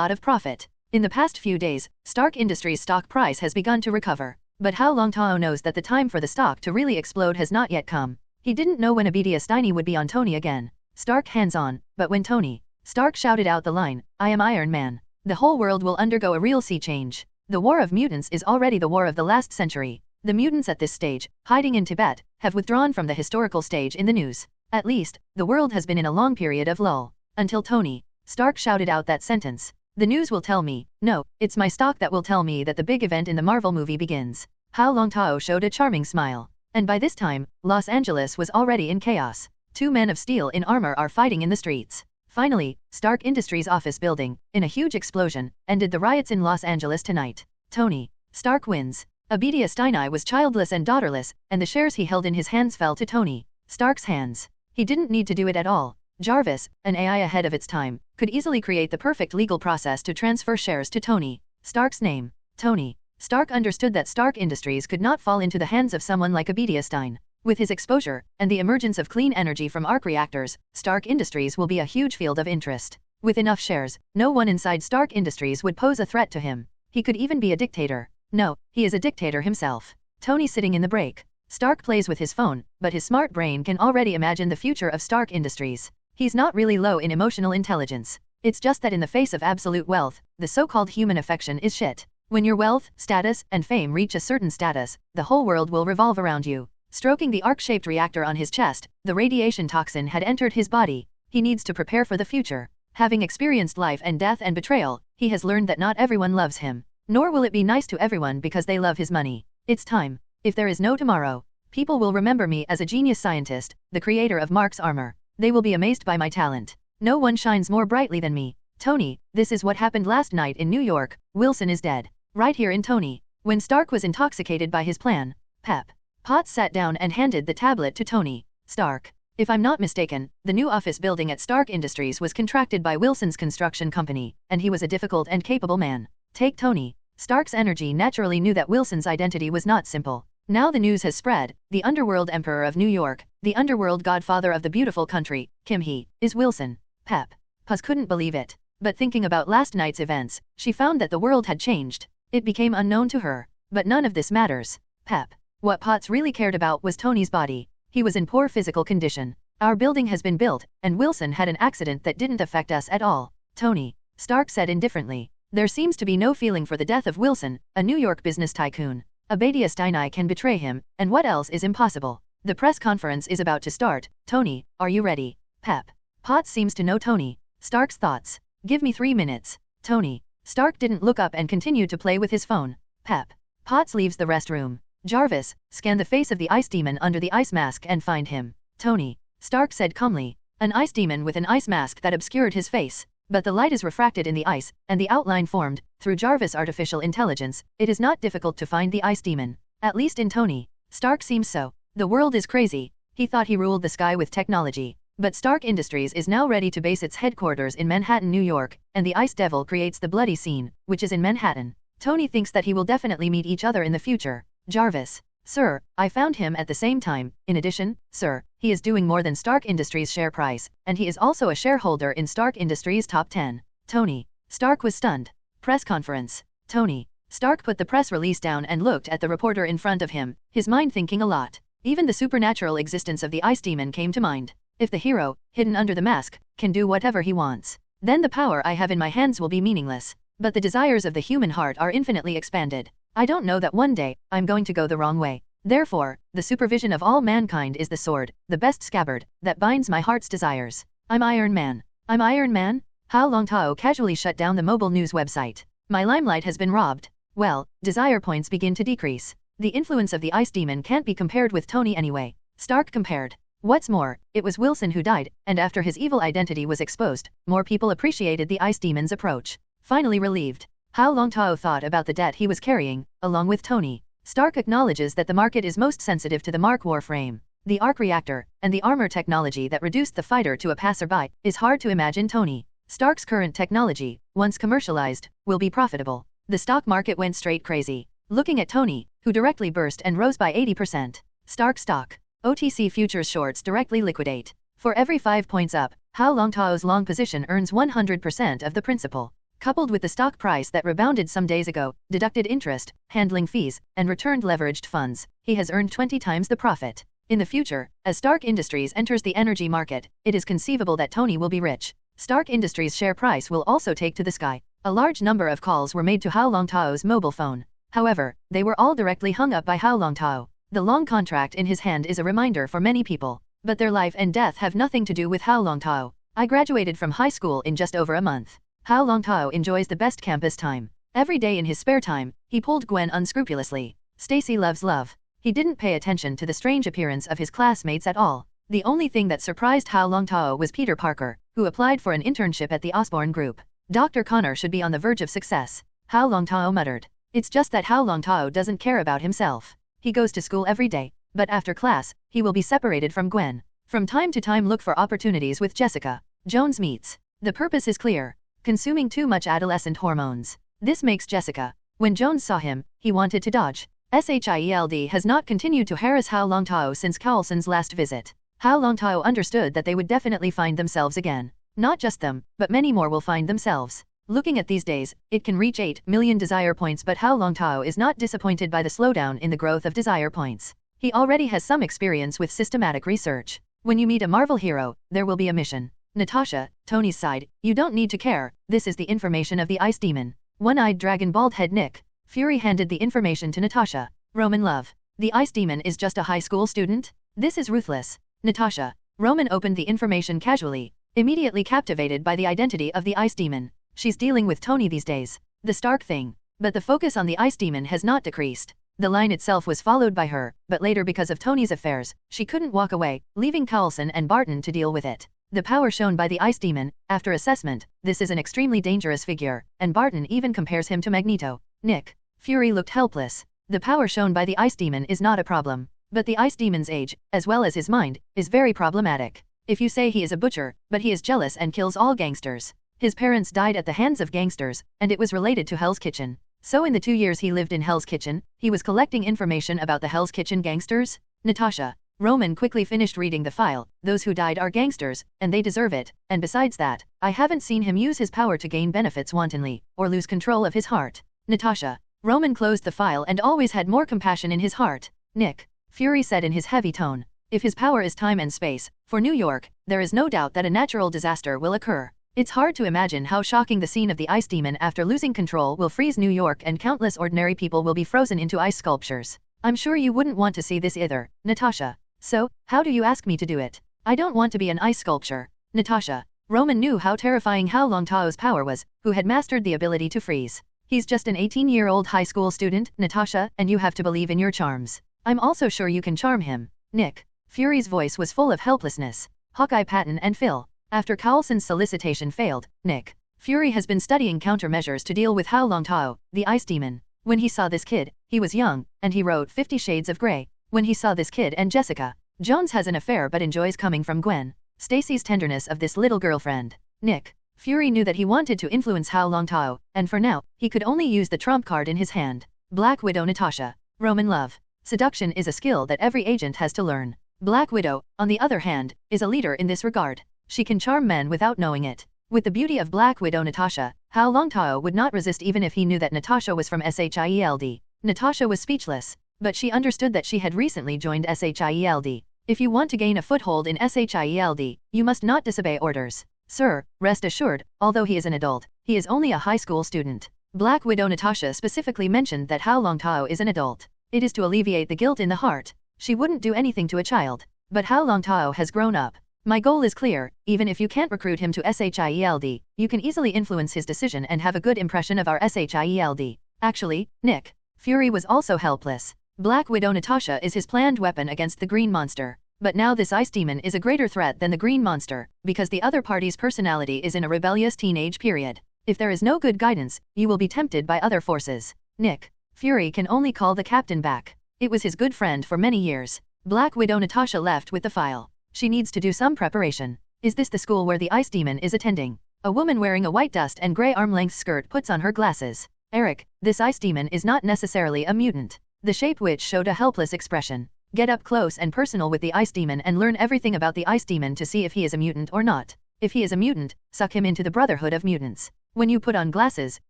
lot of profit. In the past few days, Stark Industries' stock price has begun to recover. But Hao Longtao knows that the time for the stock to really explode has not yet come. He didn't know when Eiffel would be on Tony again. Stark hands-on, but when Tony Stark shouted out the line, "I am Iron Man," the whole world will undergo a real sea change. The war of mutants is already the war of the last century. The mutants at this stage, hiding in Tibet, have withdrawn from the historical stage in the news. At least, the world has been in a long period of lull. Until Tony Stark shouted out that sentence. The news will tell me. No, it's my stock that will tell me that the big event in the Marvel movie begins. Hao Longtao showed a charming smile. And by this time, Los Angeles was already in chaos. 2 men of steel in armor are fighting in the streets. Finally, Stark Industries' office building, in a huge explosion, ended the riots in Los Angeles tonight. Tony Stark wins. Eiffel was childless and daughterless, and the shares he held in his hands fell to Tony Stark's hands. He didn't need to do it at all. Jarvis, an AI ahead of its time, could easily create the perfect legal process to transfer shares to Tony Stark's name. Tony Stark understood that Stark Industries could not fall into the hands of someone like Eiffel. With his exposure, and the emergence of clean energy from arc reactors, Stark Industries will be a huge field of interest. With enough shares, no one inside Stark Industries would pose a threat to him. He could even be a dictator. No, he is a dictator himself. Tony sitting in the break. Stark plays with his phone, but his smart brain can already imagine the future of Stark Industries. He's not really low in emotional intelligence. It's just that in the face of absolute wealth, the so-called human affection is shit. When your wealth, status, and fame reach a certain status, the whole world will revolve around you. Stroking the arc-shaped reactor on his chest, the radiation toxin had entered his body. He needs to prepare for the future. Having experienced life and death and betrayal, he has learned that not everyone loves him. Nor will it be nice to everyone because they love his money. It's time. If there is no tomorrow, people will remember me as a genius scientist, the creator of Mark's armor. They will be amazed by my talent. No one shines more brightly than me. Tony, this is what happened last night in New York. Wilson is dead. Right here in Tony. When Stark was intoxicated by his plan, Pep. Potts sat down and handed the tablet to Tony. Stark. If I'm not mistaken, the new office building at Stark Industries was contracted by Wilson's construction company, and he was a difficult and capable man. Take Tony. Stark's energy naturally knew that Wilson's identity was not simple. Now the news has spread. The underworld emperor of New York, the underworld godfather of the beautiful country, Kim Hee, is Wilson. Pep. Puz couldn't believe it. But thinking about last night's events, she found that the world had changed. It became unknown to her. But none of this matters. Pep. What Potts really cared about was Tony's body. He was in poor physical condition. Our building has been built, and Wilson had an accident that didn't affect us at all. Tony. Stark said indifferently. There seems to be no feeling for the death of Wilson, a New York business tycoon. Abadia Steinai can betray him, and what else is impossible? The press conference is about to start. Tony, are you ready? Pep. Potts seems to know Tony. Stark's thoughts. Give me 3 minutes. Tony. Stark didn't look up and continued to play with his phone. Pep. Potts leaves the restroom. Jarvis, scan the face of the ice demon under the ice mask and find him. Tony. Stark said calmly. An ice demon with an ice mask that obscured his face. But the light is refracted in the ice, and the outline formed. Through Jarvis' artificial intelligence, it is not difficult to find the ice demon. At least in Tony. Stark seems so. The world is crazy. He thought he ruled the sky with technology. But Stark Industries is now ready to base its headquarters in Manhattan, New York, and the Ice Devil creates the bloody scene, which is in Manhattan. Tony thinks that he will definitely meet each other in the future. Jarvis. Sir, I found him at the same time. In addition, sir, he is doing more than Stark Industries' share price, and he is also a shareholder in Stark Industries' top 10. Tony. Stark was stunned. Press conference. Tony. Stark put the press release down and looked at the reporter in front of him, his mind thinking a lot. Even the supernatural existence of the ice demon came to mind. If the hero, hidden under the mask, can do whatever he wants, then the power I have in my hands will be meaningless. But the desires of the human heart are infinitely expanded. I don't know that one day, I'm going to go the wrong way. Therefore, the supervision of all mankind is the sword, the best scabbard, that binds my heart's desires. I'm Iron Man. I'm Iron Man? Hao Longtao casually shut down the mobile news website. My limelight has been robbed. Well, desire points begin to decrease. The influence of the ice demon can't be compared with Tony anyway. Stark compared. What's more, it was Wilson who died, and after his evil identity was exposed, more people appreciated the ice demon's approach. Finally relieved. Hao Longtao thought about the debt he was carrying, along with Tony. Stark acknowledges that the market is most sensitive to the Mark Warframe. The arc reactor, and the armor technology that reduced the fighter to a passerby, is hard to imagine Tony. Stark's current technology, once commercialized, will be profitable. The stock market went straight crazy. Looking at Tony, who directly burst and rose by 80%. Stark stock. OTC futures shorts directly liquidate. For every 5 points up, Hao Longtao's long position earns 100% of the principal. Coupled with the stock price that rebounded some days ago, deducted interest, handling fees, and returned leveraged funds, he has earned 20 times the profit. In the future, as Stark Industries enters the energy market, it is conceivable that Tony will be rich. Stark Industries' share price will also take to the sky. A large number of calls were made to Hao Longtao's mobile phone. However, they were all directly hung up by Hao Longtao. The long contract in his hand is a reminder for many people, but their life and death have nothing to do with Hao Longtao. I graduated from high school in just over a month. Hao Longtao enjoys the best campus time. Every day in his spare time, he pulled Gwen unscrupulously. Stacy loves love. He didn't pay attention to the strange appearance of his classmates at all. The only thing that surprised Hao Longtao was Peter Parker, who applied for an internship at the Osborne group. Dr. Connor should be on the verge of success. Hao Longtao muttered. It's just that Hao Longtao doesn't care about himself. He goes to school every day, but after class, he will be separated from Gwen. From time to time look for opportunities with Jessica Jones meets. The purpose is clear. Consuming too much adolescent hormones. This makes Jessica. When Jones saw him, he wanted to dodge. S.H.I.E.L.D. has not continued to harass Hao Longtao since Carlson's last visit. Hao Longtao understood that they would definitely find themselves again. Not just them, but many more will find themselves. Looking at these days, it can reach 8 million desire points, but Hao Longtao is not disappointed by the slowdown in the growth of desire points. He already has some experience with systematic research. When you meet a Marvel hero, there will be a mission. Natasha, Tony's side, you don't need to care, this is the information of the ice demon. One-eyed dragon bald head Nick Fury handed the information to Natasha. Roman love. The ice demon is just a high school student? This is ruthless. Natasha. Roman opened the information casually, immediately captivated by the identity of the ice demon. She's dealing with Tony these days. The Stark thing. But the focus on the ice demon has not decreased. The line itself was followed by her, but later because of Tony's affairs, she couldn't walk away, leaving Carlson and Barton to deal with it. The power shown by the ice demon, after assessment, this is an extremely dangerous figure, and Barton even compares him to Magneto. Nick Fury looked helpless. The power shown by the ice demon is not a problem. But the ice demon's age, as well as his mind, is very problematic. If you say he is a butcher, but he is jealous and kills all gangsters. His parents died at the hands of gangsters, and it was related to Hell's Kitchen. So in the 2 years he lived in Hell's Kitchen, he was collecting information about the Hell's Kitchen gangsters? Natasha Roman quickly finished reading the file. Those who died are gangsters, and they deserve it, and besides that, I haven't seen him use his power to gain benefits wantonly, or lose control of his heart. Natasha Roman closed the file and always had more compassion in his heart. Nick Fury said in his heavy tone. If his power is time and space, for New York, there is no doubt that a natural disaster will occur. It's hard to imagine how shocking the scene of the ice demon after losing control will freeze New York, and countless ordinary people will be frozen into ice sculptures. I'm sure you wouldn't want to see this either, Natasha. So, how do you ask me to do it? I don't want to be an ice sculpture. Natasha Roman knew how terrifying Hao Longtao's power was, who had mastered the ability to freeze. He's just an 18-year-old high school student, Natasha, and you have to believe in your charms. I'm also sure you can charm him. Nick Fury's voice was full of helplessness. Hawkeye, Patton and Phil. After Coulson's solicitation failed, Nick Fury has been studying countermeasures to deal with Hao Longtao, the ice demon. When he saw this kid, he was young, and he wrote 50 Shades of Grey. When he saw this kid and Jessica Jones has an affair but enjoys coming from Gwen Stacy's tenderness of this little girlfriend. Nick Fury knew that he wanted to influence Hao Longtao, and for now, he could only use the trump card in his hand. Black Widow Natasha Roman love. Seduction is a skill that every agent has to learn. Black Widow, on the other hand, is a leader in this regard. She can charm men without knowing it. With the beauty of Black Widow Natasha, Hao Longtao would not resist even if he knew that Natasha was from S.H.I.E.L.D. Natasha was speechless, but she understood that she had recently joined S.H.I.E.L.D. If you want to gain a foothold in S.H.I.E.L.D., you must not disobey orders. Sir, rest assured, although he is an adult, he is only a high school student. Black Widow Natasha specifically mentioned that Hao Longtao is an adult. It is to alleviate the guilt in the heart. She wouldn't do anything to a child. But Hao Longtao has grown up. My goal is clear, even if you can't recruit him to S.H.I.E.L.D., you can easily influence his decision and have a good impression of our S.H.I.E.L.D. Actually, Nick Fury was also helpless. Black Widow Natasha is his planned weapon against the Green Monster. But now this ice demon is a greater threat than the Green Monster, because the other party's personality is in a rebellious teenage period. If there is no good guidance, you will be tempted by other forces. Nick Fury can only call the captain back. It was his good friend for many years. Black Widow Natasha left with the file. She needs to do some preparation. Is this the school where the ice demon is attending? A woman wearing a white dust and grey arm-length skirt puts on her glasses. Eric, this ice demon is not necessarily a mutant. The Shape Witch showed a helpless expression. Get up close and personal with the ice demon and learn everything about the ice demon to see if he is a mutant or not. If he is a mutant, suck him into the Brotherhood of Mutants. When you put on glasses,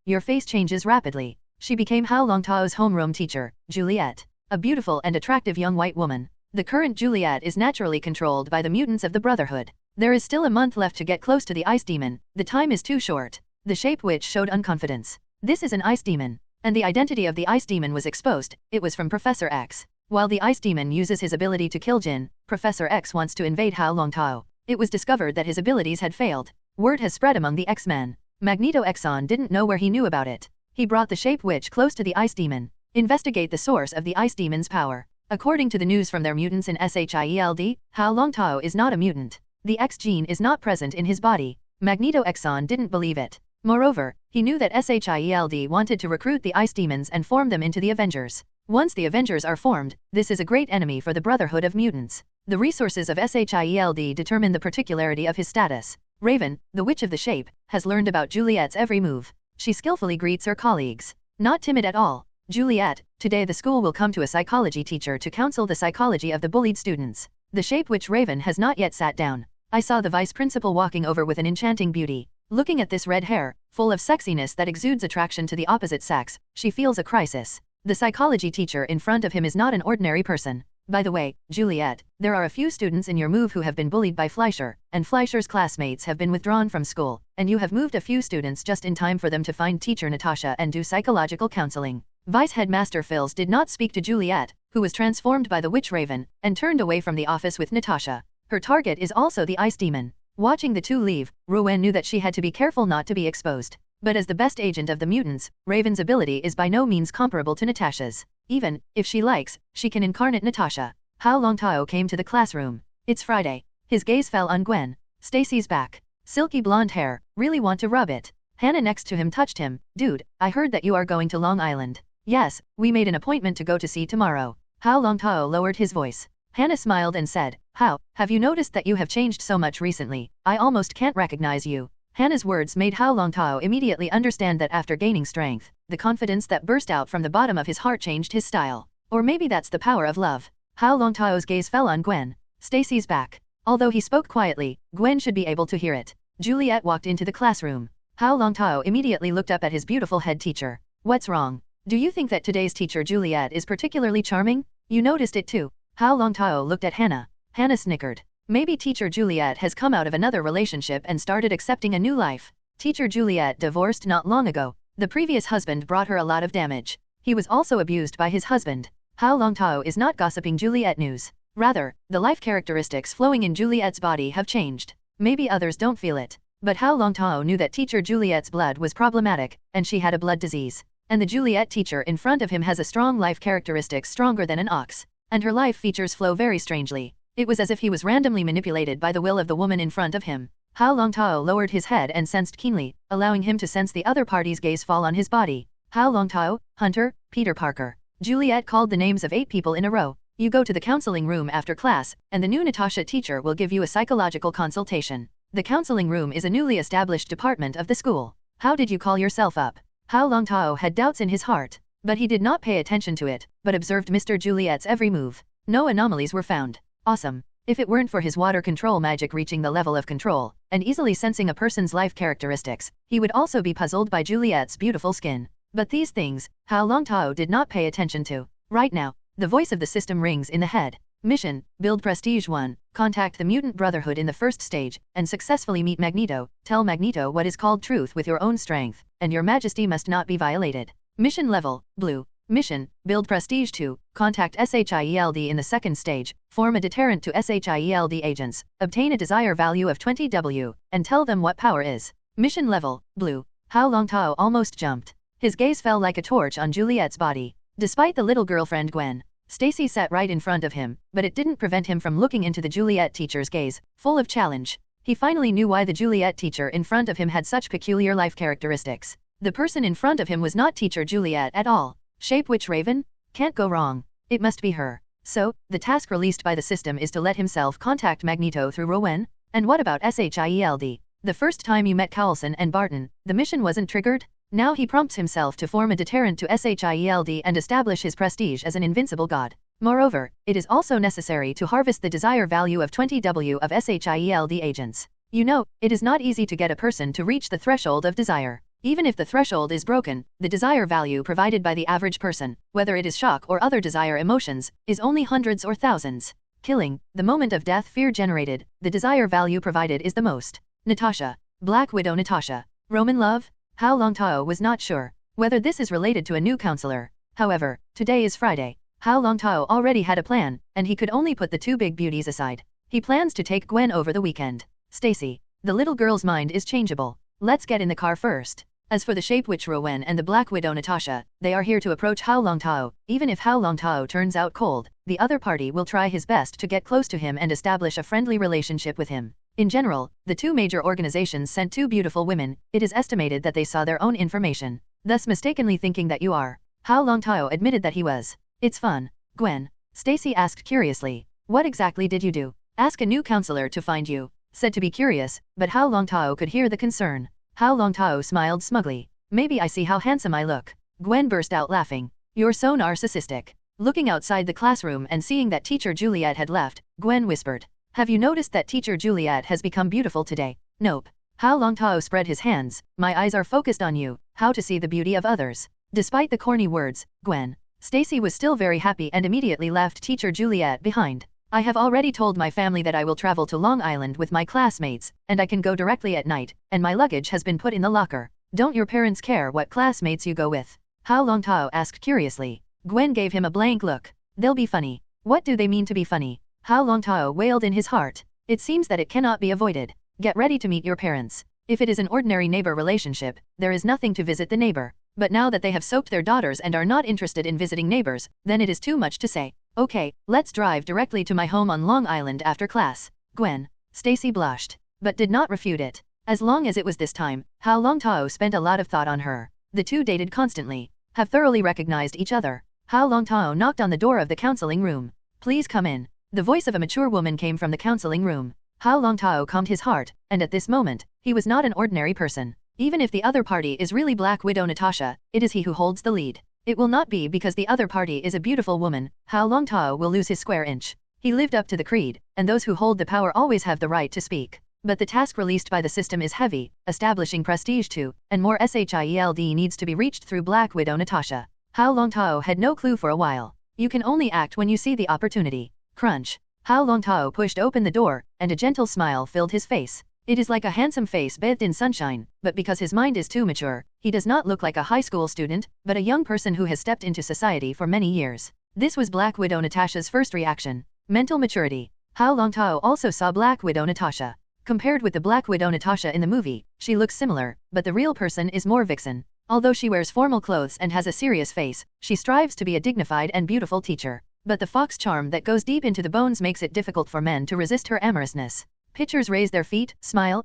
your face changes rapidly. She became Hao Longtao's homeroom teacher, Juliet. A beautiful and attractive young white woman. The current Juliet is naturally controlled by the mutants of the Brotherhood. There is still a month left to get close to the ice demon. The time is too short. The Shape Witch showed unconfidence. This is an ice demon. And the identity of the ice demon was exposed. It was from Professor X. While the ice demon uses his ability to kill Jin, Professor X wants to invade Hao Longtao. It was discovered that his abilities had failed. Word has spread among the X-Men. Magneto Exxon didn't know where he knew about it. He brought the Shape Witch close to the ice demon. Investigate the source of the ice demon's power. According to the news from their mutants in S.H.I.E.L.D., Hao Longtao is not a mutant. The X gene is not present in his body. Magneto Exxon didn't believe it. Moreover, he knew that S.H.I.E.L.D. wanted to recruit the ice demons and form them into the Avengers. Once the Avengers are formed, this is a great enemy for the Brotherhood of Mutants. The resources of S.H.I.E.L.D. determine the particularity of his status. Raven, the Witch of the Shape, has learned about Juliet's every move. She skillfully greets her colleagues. Not timid at all. Juliet, today the school will come to a psychology teacher to counsel the psychology of the bullied students. The Shape Witch Raven has not yet sat down. I saw the vice principal walking over with an enchanting beauty. Looking at this red hair, full of sexiness that exudes attraction to the opposite sex, she feels a crisis. The psychology teacher in front of him is not an ordinary person. By the way, Juliet, there are a few students in your move who have been bullied by Fleischer, and Fleischer's classmates have been withdrawn from school, and you have moved a few students just in time for them to find teacher Natasha and do psychological counseling. Vice Headmaster Phils did not speak to Juliet, who was transformed by the Witch Raven, and turned away from the office with Natasha. Her target is also the Ice Demon. Watching the two leave, Rowan knew that she had to be careful not to be exposed. But as the best agent of the mutants, Raven's ability is by no means comparable to Natasha's. Even, if she likes, she can incarnate Natasha. Hao Longtao came to the classroom. It's Friday. His gaze fell on Gwen Stacy's back. Silky blonde hair, really want to rub it. Hannah next to him touched him. Dude, I heard that you are going to Long Island. Yes, we made an appointment to go to see tomorrow. Hao Longtao lowered his voice. Hannah smiled and said, How, have you noticed that you have changed so much recently? I almost can't recognize you. Hannah's words made Hao Longtao immediately understand that after gaining strength, the confidence that burst out from the bottom of his heart changed his style. Or maybe that's the power of love. Hao Longtao's gaze fell on Gwen Stacy's back. Although he spoke quietly, Gwen should be able to hear it. Juliet walked into the classroom. Hao Longtao immediately looked up at his beautiful head teacher. What's wrong? Do you think that today's teacher Juliet is particularly charming? You noticed it too. Hao Longtao looked at Hannah. Hannah snickered. Maybe teacher Juliet has come out of another relationship and started accepting a new life. Teacher Juliet divorced not long ago. The previous husband brought her a lot of damage. He was also abused by his husband. Hao Longtao is not gossiping Juliet news. Rather, the life characteristics flowing in Juliet's body have changed. Maybe others don't feel it. But Hao Longtao knew that teacher Juliet's blood was problematic, and she had a blood disease. And the Juliet teacher in front of him has a strong life characteristics stronger than an ox. And her life features flow very strangely. It was as if he was randomly manipulated by the will of the woman in front of him. Hao Longtao lowered his head and sensed keenly, allowing him to sense the other party's gaze fall on his body. Hao Longtao, Hunter, Peter Parker. Juliet called the names of 8 people in a row. You go to the counseling room after class, and the new Natasha teacher will give you a psychological consultation. The counseling room is a newly established department of the school. How did you call yourself up? Hao Longtao had doubts in his heart, but he did not pay attention to it, but observed Mr. Juliet's every move. No anomalies were found. Awesome. If it weren't for his water control magic reaching the level of control, and easily sensing a person's life characteristics, he would also be puzzled by Juliet's beautiful skin. But these things, Hao Longtao did not pay attention to. Right now, the voice of the system rings in the head. Mission, build Prestige 1, contact the Mutant Brotherhood in the first stage, and successfully meet Magneto. Tell Magneto what is called truth with your own strength, and your majesty must not be violated. Mission level, blue. Mission, build Prestige 2, contact S.H.I.E.L.D in the second stage, form a deterrent to S.H.I.E.L.D agents, obtain a desire value of 20 W, and tell them what power is. Mission level, blue. Hao Longtao almost jumped. His gaze fell like a torch on Juliet's body. Despite the little girlfriend Gwen Stacy sat right in front of him, but it didn't prevent him from looking into the Juliet teacher's gaze, full of challenge. He finally knew why the Juliet teacher in front of him had such peculiar life characteristics. The person in front of him was not teacher Juliet at all. Shape Witch Raven? Can't go wrong. It must be her. So, the task released by the system is to let himself contact Magneto through Rowan? And what about S.H.I.E.L.D? The first time you met Coulson and Barton, the mission wasn't triggered? Now he prompts himself to form a deterrent to S.H.I.E.L.D and establish his prestige as an invincible god. Moreover, it is also necessary to harvest the desire value of 20 W of S.H.I.E.L.D agents. You know, it is not easy to get a person to reach the threshold of desire. Even if the threshold is broken, the desire value provided by the average person, whether it is shock or other desire emotions, is only hundreds or thousands. Killing, the moment of death fear generated, the desire value provided is the most. Natasha. Black Widow Natasha. Roman love? Hao Longtao was not sure whether this is related to a new counselor. However, today is Friday. Hao Longtao already had a plan, and he could only put the 2 big beauties aside. He plans to take Gwen over the weekend. Stacy. The little girl's mind is changeable. Let's get in the car first. As for the Shape Witch Rowan and the Black Widow Natasha, they are here to approach Hao Longtao. Even if Hao Longtao turns out cold, the other party will try his best to get close to him and establish a friendly relationship with him. In general, the 2 major organizations sent 2 beautiful women. It is estimated that they saw their own information, thus mistakenly thinking that you are. Hao Longtao admitted that he was. It's fun. Gwen Stacy asked curiously. What exactly did you do? Ask a new counselor to find you. Said to be curious, but Hao Longtao could hear the concern. Hao Longtao smiled smugly. Maybe I see how handsome I look. Gwen burst out laughing. You're so narcissistic. Looking outside the classroom and seeing that teacher Juliet had left, Gwen whispered. Have you noticed that teacher Juliet has become beautiful today? Nope. Hao Longtao spread his hands. My eyes are focused on you. How to see the beauty of others. Despite the corny words, Gwen Stacy was still very happy and immediately left teacher Juliet behind. I have already told my family that I will travel to Long Island with my classmates, and I can go directly at night, and my luggage has been put in the locker. Don't your parents care what classmates you go with? Hao Longtao asked curiously. Gwen gave him a blank look. They'll be funny. What do they mean to be funny? Hao Longtao wailed in his heart. It seems that it cannot be avoided. Get ready to meet your parents. If it is an ordinary neighbor relationship, there is nothing to visit the neighbor. But now that they have soaked their daughters and are not interested in visiting neighbors, then it is too much to say. Okay, let's drive directly to my home on Long Island after class. Gwen Stacy blushed. but did not refute it. As long as it was this time, Hao Longtao spent a lot of thought on her. The two dated constantly, have thoroughly recognized each other. Hao Longtao knocked on the door of the counseling room. Please come in. The voice of a mature woman came from the counseling room. Hao Longtao calmed his heart, and at this moment, he was not an ordinary person. Even if the other party is really Black Widow Natasha, it is he who holds the lead. It will not be because the other party is a beautiful woman. Hao Longtao will lose his square inch. He lived up to the creed, and those who hold the power always have the right to speak. But the task released by the system is heavy, establishing prestige too, and more S.H.I.E.L.D. needs to be reached through Black Widow Natasha. Hao Longtao had no clue for a while. You can only act when you see the opportunity. Crunch. Hao Longtao pushed open the door, and a gentle smile filled his face. It is like a handsome face bathed in sunshine, but because his mind is too mature, he does not look like a high school student, but a young person who has stepped into society for many years. This was Black Widow Natasha's first reaction. Mental maturity. Hao Longtao also saw Black Widow Natasha. Compared with the Black Widow Natasha in the movie, she looks similar, but the real person is more vixen. Although she wears formal clothes and has a serious face, she strives to be a dignified and beautiful teacher. But the fox charm that goes deep into the bones makes it difficult for men to resist her amorousness. Pitchers raise their feet, smile,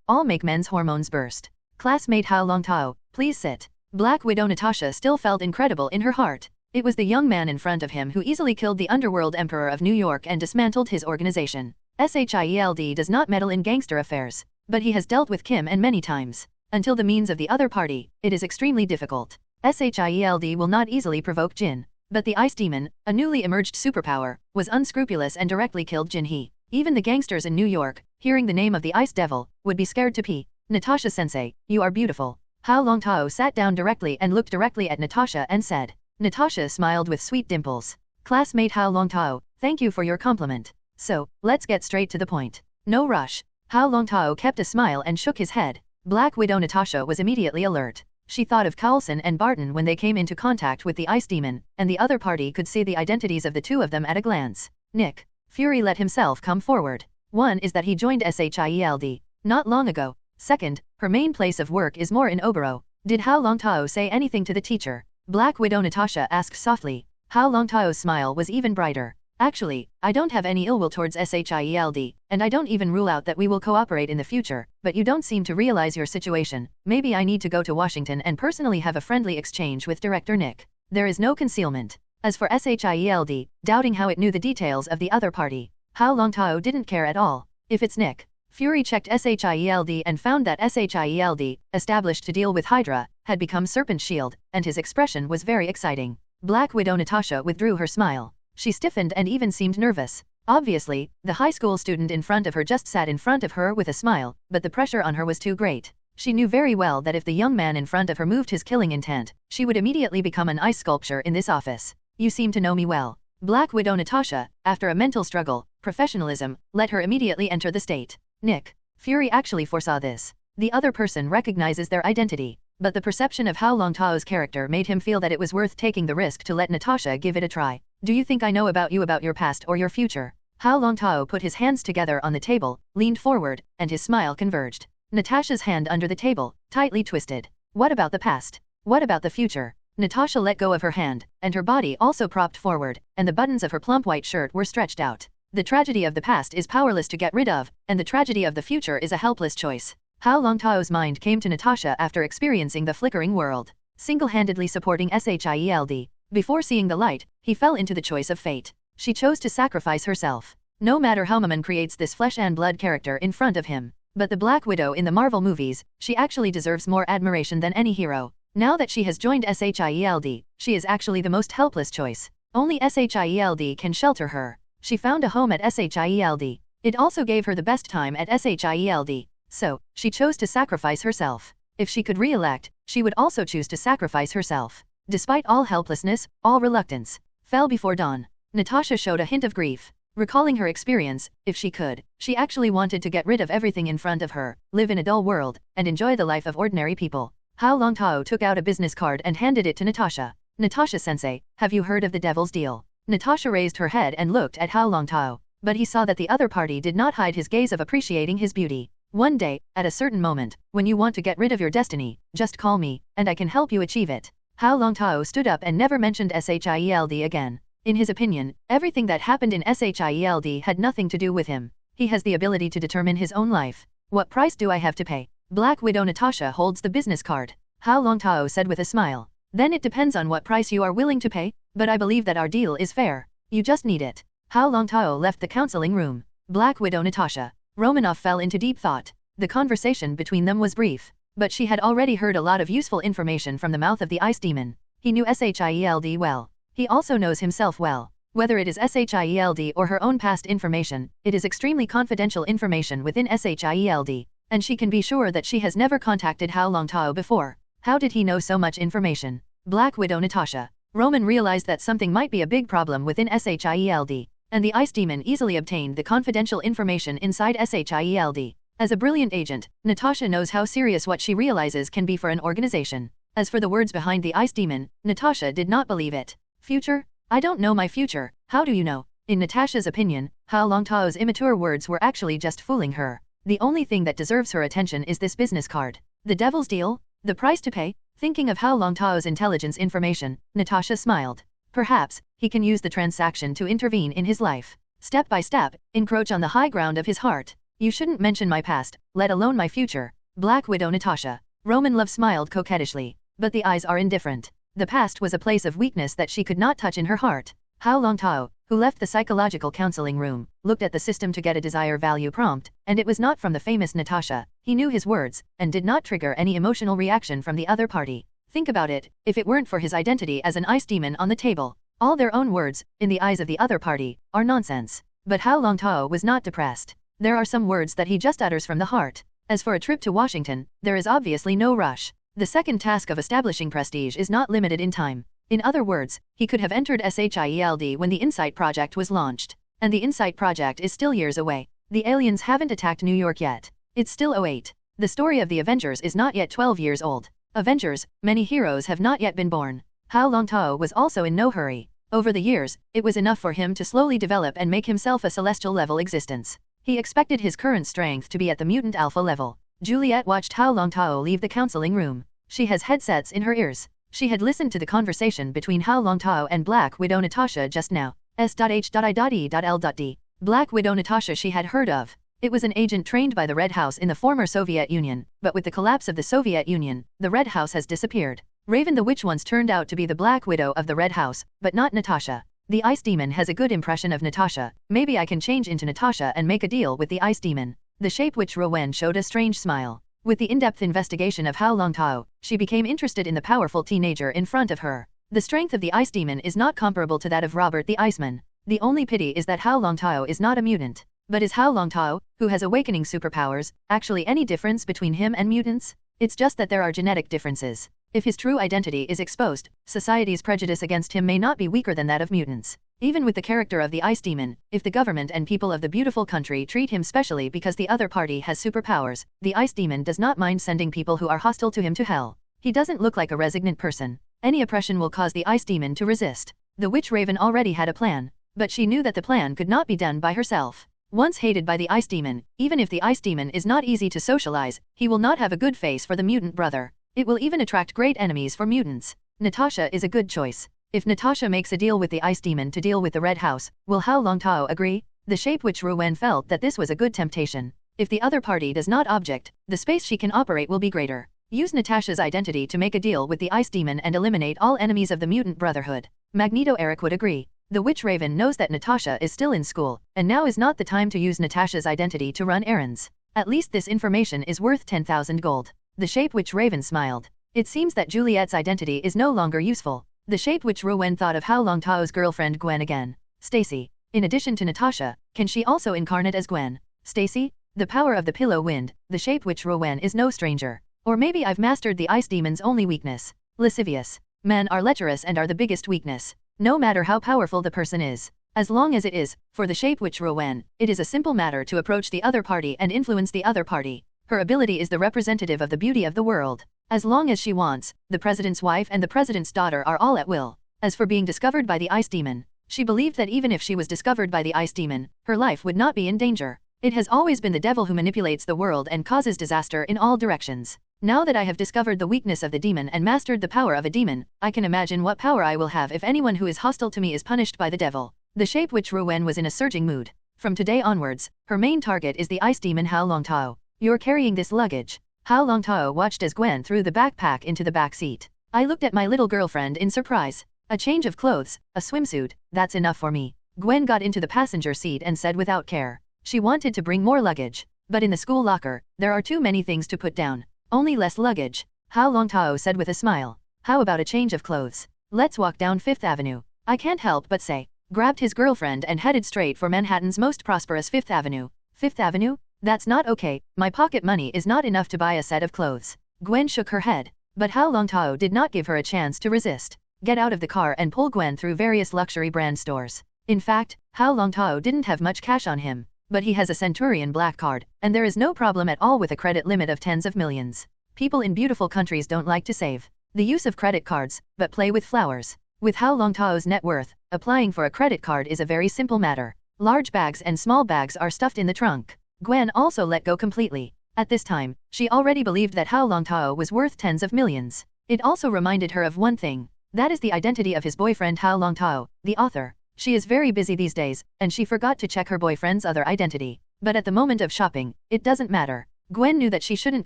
all make men's hormones burst. Classmate Hao Longtao, please sit. Black Widow Natasha still felt incredible in her heart. It was the young man in front of him who easily killed the underworld emperor of New York and dismantled his organization. S.H.I.E.L.D. does not meddle in gangster affairs, but he has dealt with Kim and many times. Until the means of the other party, it is extremely difficult. S.H.I.E.L.D. will not easily provoke Jin. But the Ice Demon, a newly emerged superpower, was unscrupulous and directly killed Jin He. Even the gangsters in New York, hearing the name of the Ice Devil, would be scared to pee. Natasha-sensei, you are beautiful. Hao Longtao sat down directly and looked directly at Natasha and said. Natasha smiled with sweet dimples. Classmate Hao Longtao, thank you for your compliment. So, let's get straight to the point. No rush. Hao Longtao kept a smile and shook his head. Black Widow Natasha was immediately alert. She thought of Coulson and Barton when they came into contact with the Ice Demon, and the other party could see the identities of the two of them at a glance. Nick Fury let himself come forward. One is that he joined S.H.I.E.L.D. not long ago. Second, her main place of work is more in Oboro. Did Hao Longtao say anything to the teacher? Black Widow Natasha asked softly. Hao Longtao's smile was even brighter. Actually, I don't have any ill will towards S.H.I.E.L.D., and I don't even rule out that we will cooperate in the future, but you don't seem to realize your situation. Maybe I need to go to Washington and personally have a friendly exchange with Director Nick. There is no concealment. As for S.H.I.E.L.D., doubting how it knew the details of the other party, Hao Longtao didn't care at all. If it's Nick. Fury checked S.H.I.E.L.D. and found that S.H.I.E.L.D., established to deal with Hydra, had become Serpent Shield, and his expression was very exciting. Black Widow Natasha withdrew her smile. She stiffened and even seemed nervous. Obviously, the high school student in front of her just sat in front of her with a smile, but the pressure on her was too great. She knew very well that if the young man in front of her moved his killing intent, she would immediately become an ice sculpture in this office. You seem to know me well. Black Widow Natasha, after a mental struggle, professionalism, let her immediately enter the state. Nick Fury actually foresaw this. The other person recognizes their identity, but the perception of Hao Longtao's character made him feel that it was worth taking the risk to let Natasha give it a try. Do you think I know about you, about your past or your future? Hao Longtao put his hands together on the table, leaned forward, and his smile converged. Natasha's hand under the table, tightly twisted. What about the past? What about the future? Natasha let go of her hand, and her body also propped forward, and the buttons of her plump white shirt were stretched out. The tragedy of the past is powerless to get rid of, and the tragedy of the future is a helpless choice. Hao Longtao's mind came to Natasha after experiencing the flickering world, single-handedly supporting S.H.I.E.L.D. Before seeing the light, he fell into the choice of fate. She chose to sacrifice herself. No matter how Maman creates this flesh and blood character in front of him, but the Black Widow in the Marvel movies, she actually deserves more admiration than any hero. Now that she has joined S.H.I.E.L.D., she is actually the most helpless choice. Only S.H.I.E.L.D. can shelter her. She found a home at S.H.I.E.L.D. It also gave her the best time at S.H.I.E.L.D. So, she chose to sacrifice herself. If she could re-elect, she would also choose to sacrifice herself. Despite all helplessness, all reluctance, fell before dawn. Natasha showed a hint of grief. Recalling her experience, if she could, she actually wanted to get rid of everything in front of her, live in a dull world, and enjoy the life of ordinary people. Hao Longtao took out a business card and handed it to Natasha. Natasha-sensei, have you heard of the Devil's Deal? Natasha raised her head and looked at Hao Longtao, but he saw that the other party did not hide his gaze of appreciating his beauty. One day, at a certain moment, when you want to get rid of your destiny, just call me, and I can help you achieve it. Hao Longtao stood up and never mentioned S.H.I.E.L.D. again. In his opinion, everything that happened in S.H.I.E.L.D. had nothing to do with him. He has the ability to determine his own life. What price do I have to pay? Black Widow Natasha holds the business card. Hao Longtao said with a smile. Then it depends on what price you are willing to pay, but I believe that our deal is fair. You just need it. Hao Longtao left the counseling room. Black Widow Natasha Romanov fell into deep thought. The conversation between them was brief, but she had already heard a lot of useful information from the mouth of the ice demon. He knew S.H.I.E.L.D. well. He also knows himself well. Whether it is S.H.I.E.L.D. or her own past information, it is extremely confidential information within S.H.I.E.L.D., and she can be sure that she has never contacted Hao Longtao before. How did he know so much information? Black Widow Natasha Roman realized that something might be a big problem within S.H.I.E.L.D., and the ice demon easily obtained the confidential information inside S.H.I.E.L.D. As a brilliant agent, Natasha knows how serious what she realizes can be for an organization. As for the words behind the ice demon, Natasha did not believe it. Future? I don't know my future, how do you know? In Natasha's opinion, Hao Longtao's immature words were actually just fooling her. The only thing that deserves her attention is this business card. The devil's deal? The price to pay? Thinking of Hao Longtao's intelligence information, Natasha smiled. Perhaps, he can use the transaction to intervene in his life. Step by step, encroach on the high ground of his heart. You shouldn't mention my past, let alone my future. Black Widow Natasha Roman Love smiled coquettishly, but the eyes are indifferent. The past was a place of weakness that she could not touch in her heart. Hao Longtao, who left the psychological counseling room, looked at the system to get a desire value prompt, and it was not from the famous Natasha. He knew his words, and did not trigger any emotional reaction from the other party. Think about it, if it weren't for his identity as an ice demon on the table, all their own words, in the eyes of the other party, are nonsense. But Hao Longtao was not depressed. There are some words that he just utters from the heart. As for a trip to Washington, there is obviously no rush. The second task of establishing prestige is not limited in time. In other words, he could have entered S.H.I.E.L.D. when the Insight Project was launched. And the Insight Project is still years away. The aliens haven't attacked New York yet. It's still 08. The story of the Avengers is not yet 12 years old. Avengers, many heroes have not yet been born. Hao Longtao was also in no hurry. Over the years, it was enough for him to slowly develop and make himself a celestial level existence. He expected his current strength to be at the mutant alpha level. Juliet watched Hao Longtao leave the counseling room. She has headsets in her ears. She had listened to the conversation between Hao Longtao and Black Widow Natasha just now. S.H.I.E.L.D. Black Widow Natasha she had heard of. It was an agent trained by the Red House in the former Soviet Union, but with the collapse of the Soviet Union, the Red House has disappeared. Raven the Witch once turned out to be the Black Widow of the Red House, but not Natasha. The Ice Demon has a good impression of Natasha. Maybe I can change into Natasha and make a deal with the Ice Demon. The Shape Witch Rowan showed a strange smile. With the in-depth investigation of Hao Longtao, she became interested in the powerful teenager in front of her. The strength of the Ice Demon is not comparable to that of Robert the Iceman. The only pity is that Hao Longtao is not a mutant. But is Hao Longtao, who has awakening superpowers, actually any difference between him and mutants? It's just that there are genetic differences. If his true identity is exposed, society's prejudice against him may not be weaker than that of mutants. Even with the character of the Ice Demon, if the government and people of the beautiful country treat him specially because the other party has superpowers, the Ice Demon does not mind sending people who are hostile to him to hell. He doesn't look like a resignant person. Any oppression will cause the Ice Demon to resist. The Witch Raven already had a plan, but she knew that the plan could not be done by herself. Once hated by the Ice Demon, even if the Ice Demon is not easy to socialize, he will not have a good face for the mutant brother. It will even attract great enemies for mutants. Natasha is a good choice. If Natasha makes a deal with the Ice Demon to deal with the Red House, will Hao Longtao agree? The Shape Witch Rowan felt that this was a good temptation. If the other party does not object, the space she can operate will be greater. Use Natasha's identity to make a deal with the Ice Demon and eliminate all enemies of the Mutant Brotherhood. Magneto Eric would agree. The Witch Raven knows that Natasha is still in school, and now is not the time to use Natasha's identity to run errands. At least this information is worth 10,000 gold. The Shape Witch Raven smiled. It seems that Juliet's identity is no longer useful. The Shape Witch Rowan thought of Hao Longtao's girlfriend Gwen again. Stacy. In addition to Natasha, can she also incarnate as Gwen? Stacy? The power of the pillow wind, the Shape Witch Rowan is no stranger. Or maybe I've mastered the Ice Demon's only weakness. Lascivious. Men are lecherous and are the biggest weakness. No matter how powerful the person is. As long as it is, for the Shape Witch Rowan, it is a simple matter to approach the other party and influence the other party. Her ability is the representative of the beauty of the world. As long as she wants, the president's wife and the president's daughter are all at will. As for being discovered by the Ice Demon, she believed that even if she was discovered by the Ice Demon, her life would not be in danger. It has always been the devil who manipulates the world and causes disaster in all directions. Now that I have discovered the weakness of the demon and mastered the power of a demon, I can imagine what power I will have if anyone who is hostile to me is punished by the devil. The Shape Witch Rowan was in a surging mood. From today onwards, her main target is the ice demon Hao Longtao. You're carrying this luggage. Hao Longtao watched as Gwen threw the backpack into the back seat. I looked at my little girlfriend in surprise. A change of clothes, a swimsuit, that's enough for me. Gwen got into the passenger seat and said without care. She wanted to bring more luggage. But in the school locker, there are too many things to put down. Only less luggage. Hao Longtao said with a smile. How about a change of clothes? Let's walk down Fifth Avenue. I can't help but say. Grabbed his girlfriend and headed straight for Manhattan's most prosperous Fifth Avenue. Fifth Avenue? That's not okay. My pocket money is not enough to buy a set of clothes. Gwen shook her head. But Hao Longtao did not give her a chance to resist. Get out of the car and pull Gwen through various luxury brand stores. In fact, Hao Longtao didn't have much cash on him. But he has a Centurion Black Card, and there is no problem at all with a credit limit of tens of millions. People in beautiful countries don't like to save the use of credit cards, but play with flowers. With Hao Longtao's net worth, applying for a credit card is a very simple matter. Large bags and small bags are stuffed in the trunk. Gwen also let go completely. At this time, she already believed that Hao Longtao was worth tens of millions. It also reminded her of one thing. That is the identity of his boyfriend Hao Longtao, the author. She is very busy these days, and she forgot to check her boyfriend's other identity. But at the moment of shopping, it doesn't matter. Gwen knew that she shouldn't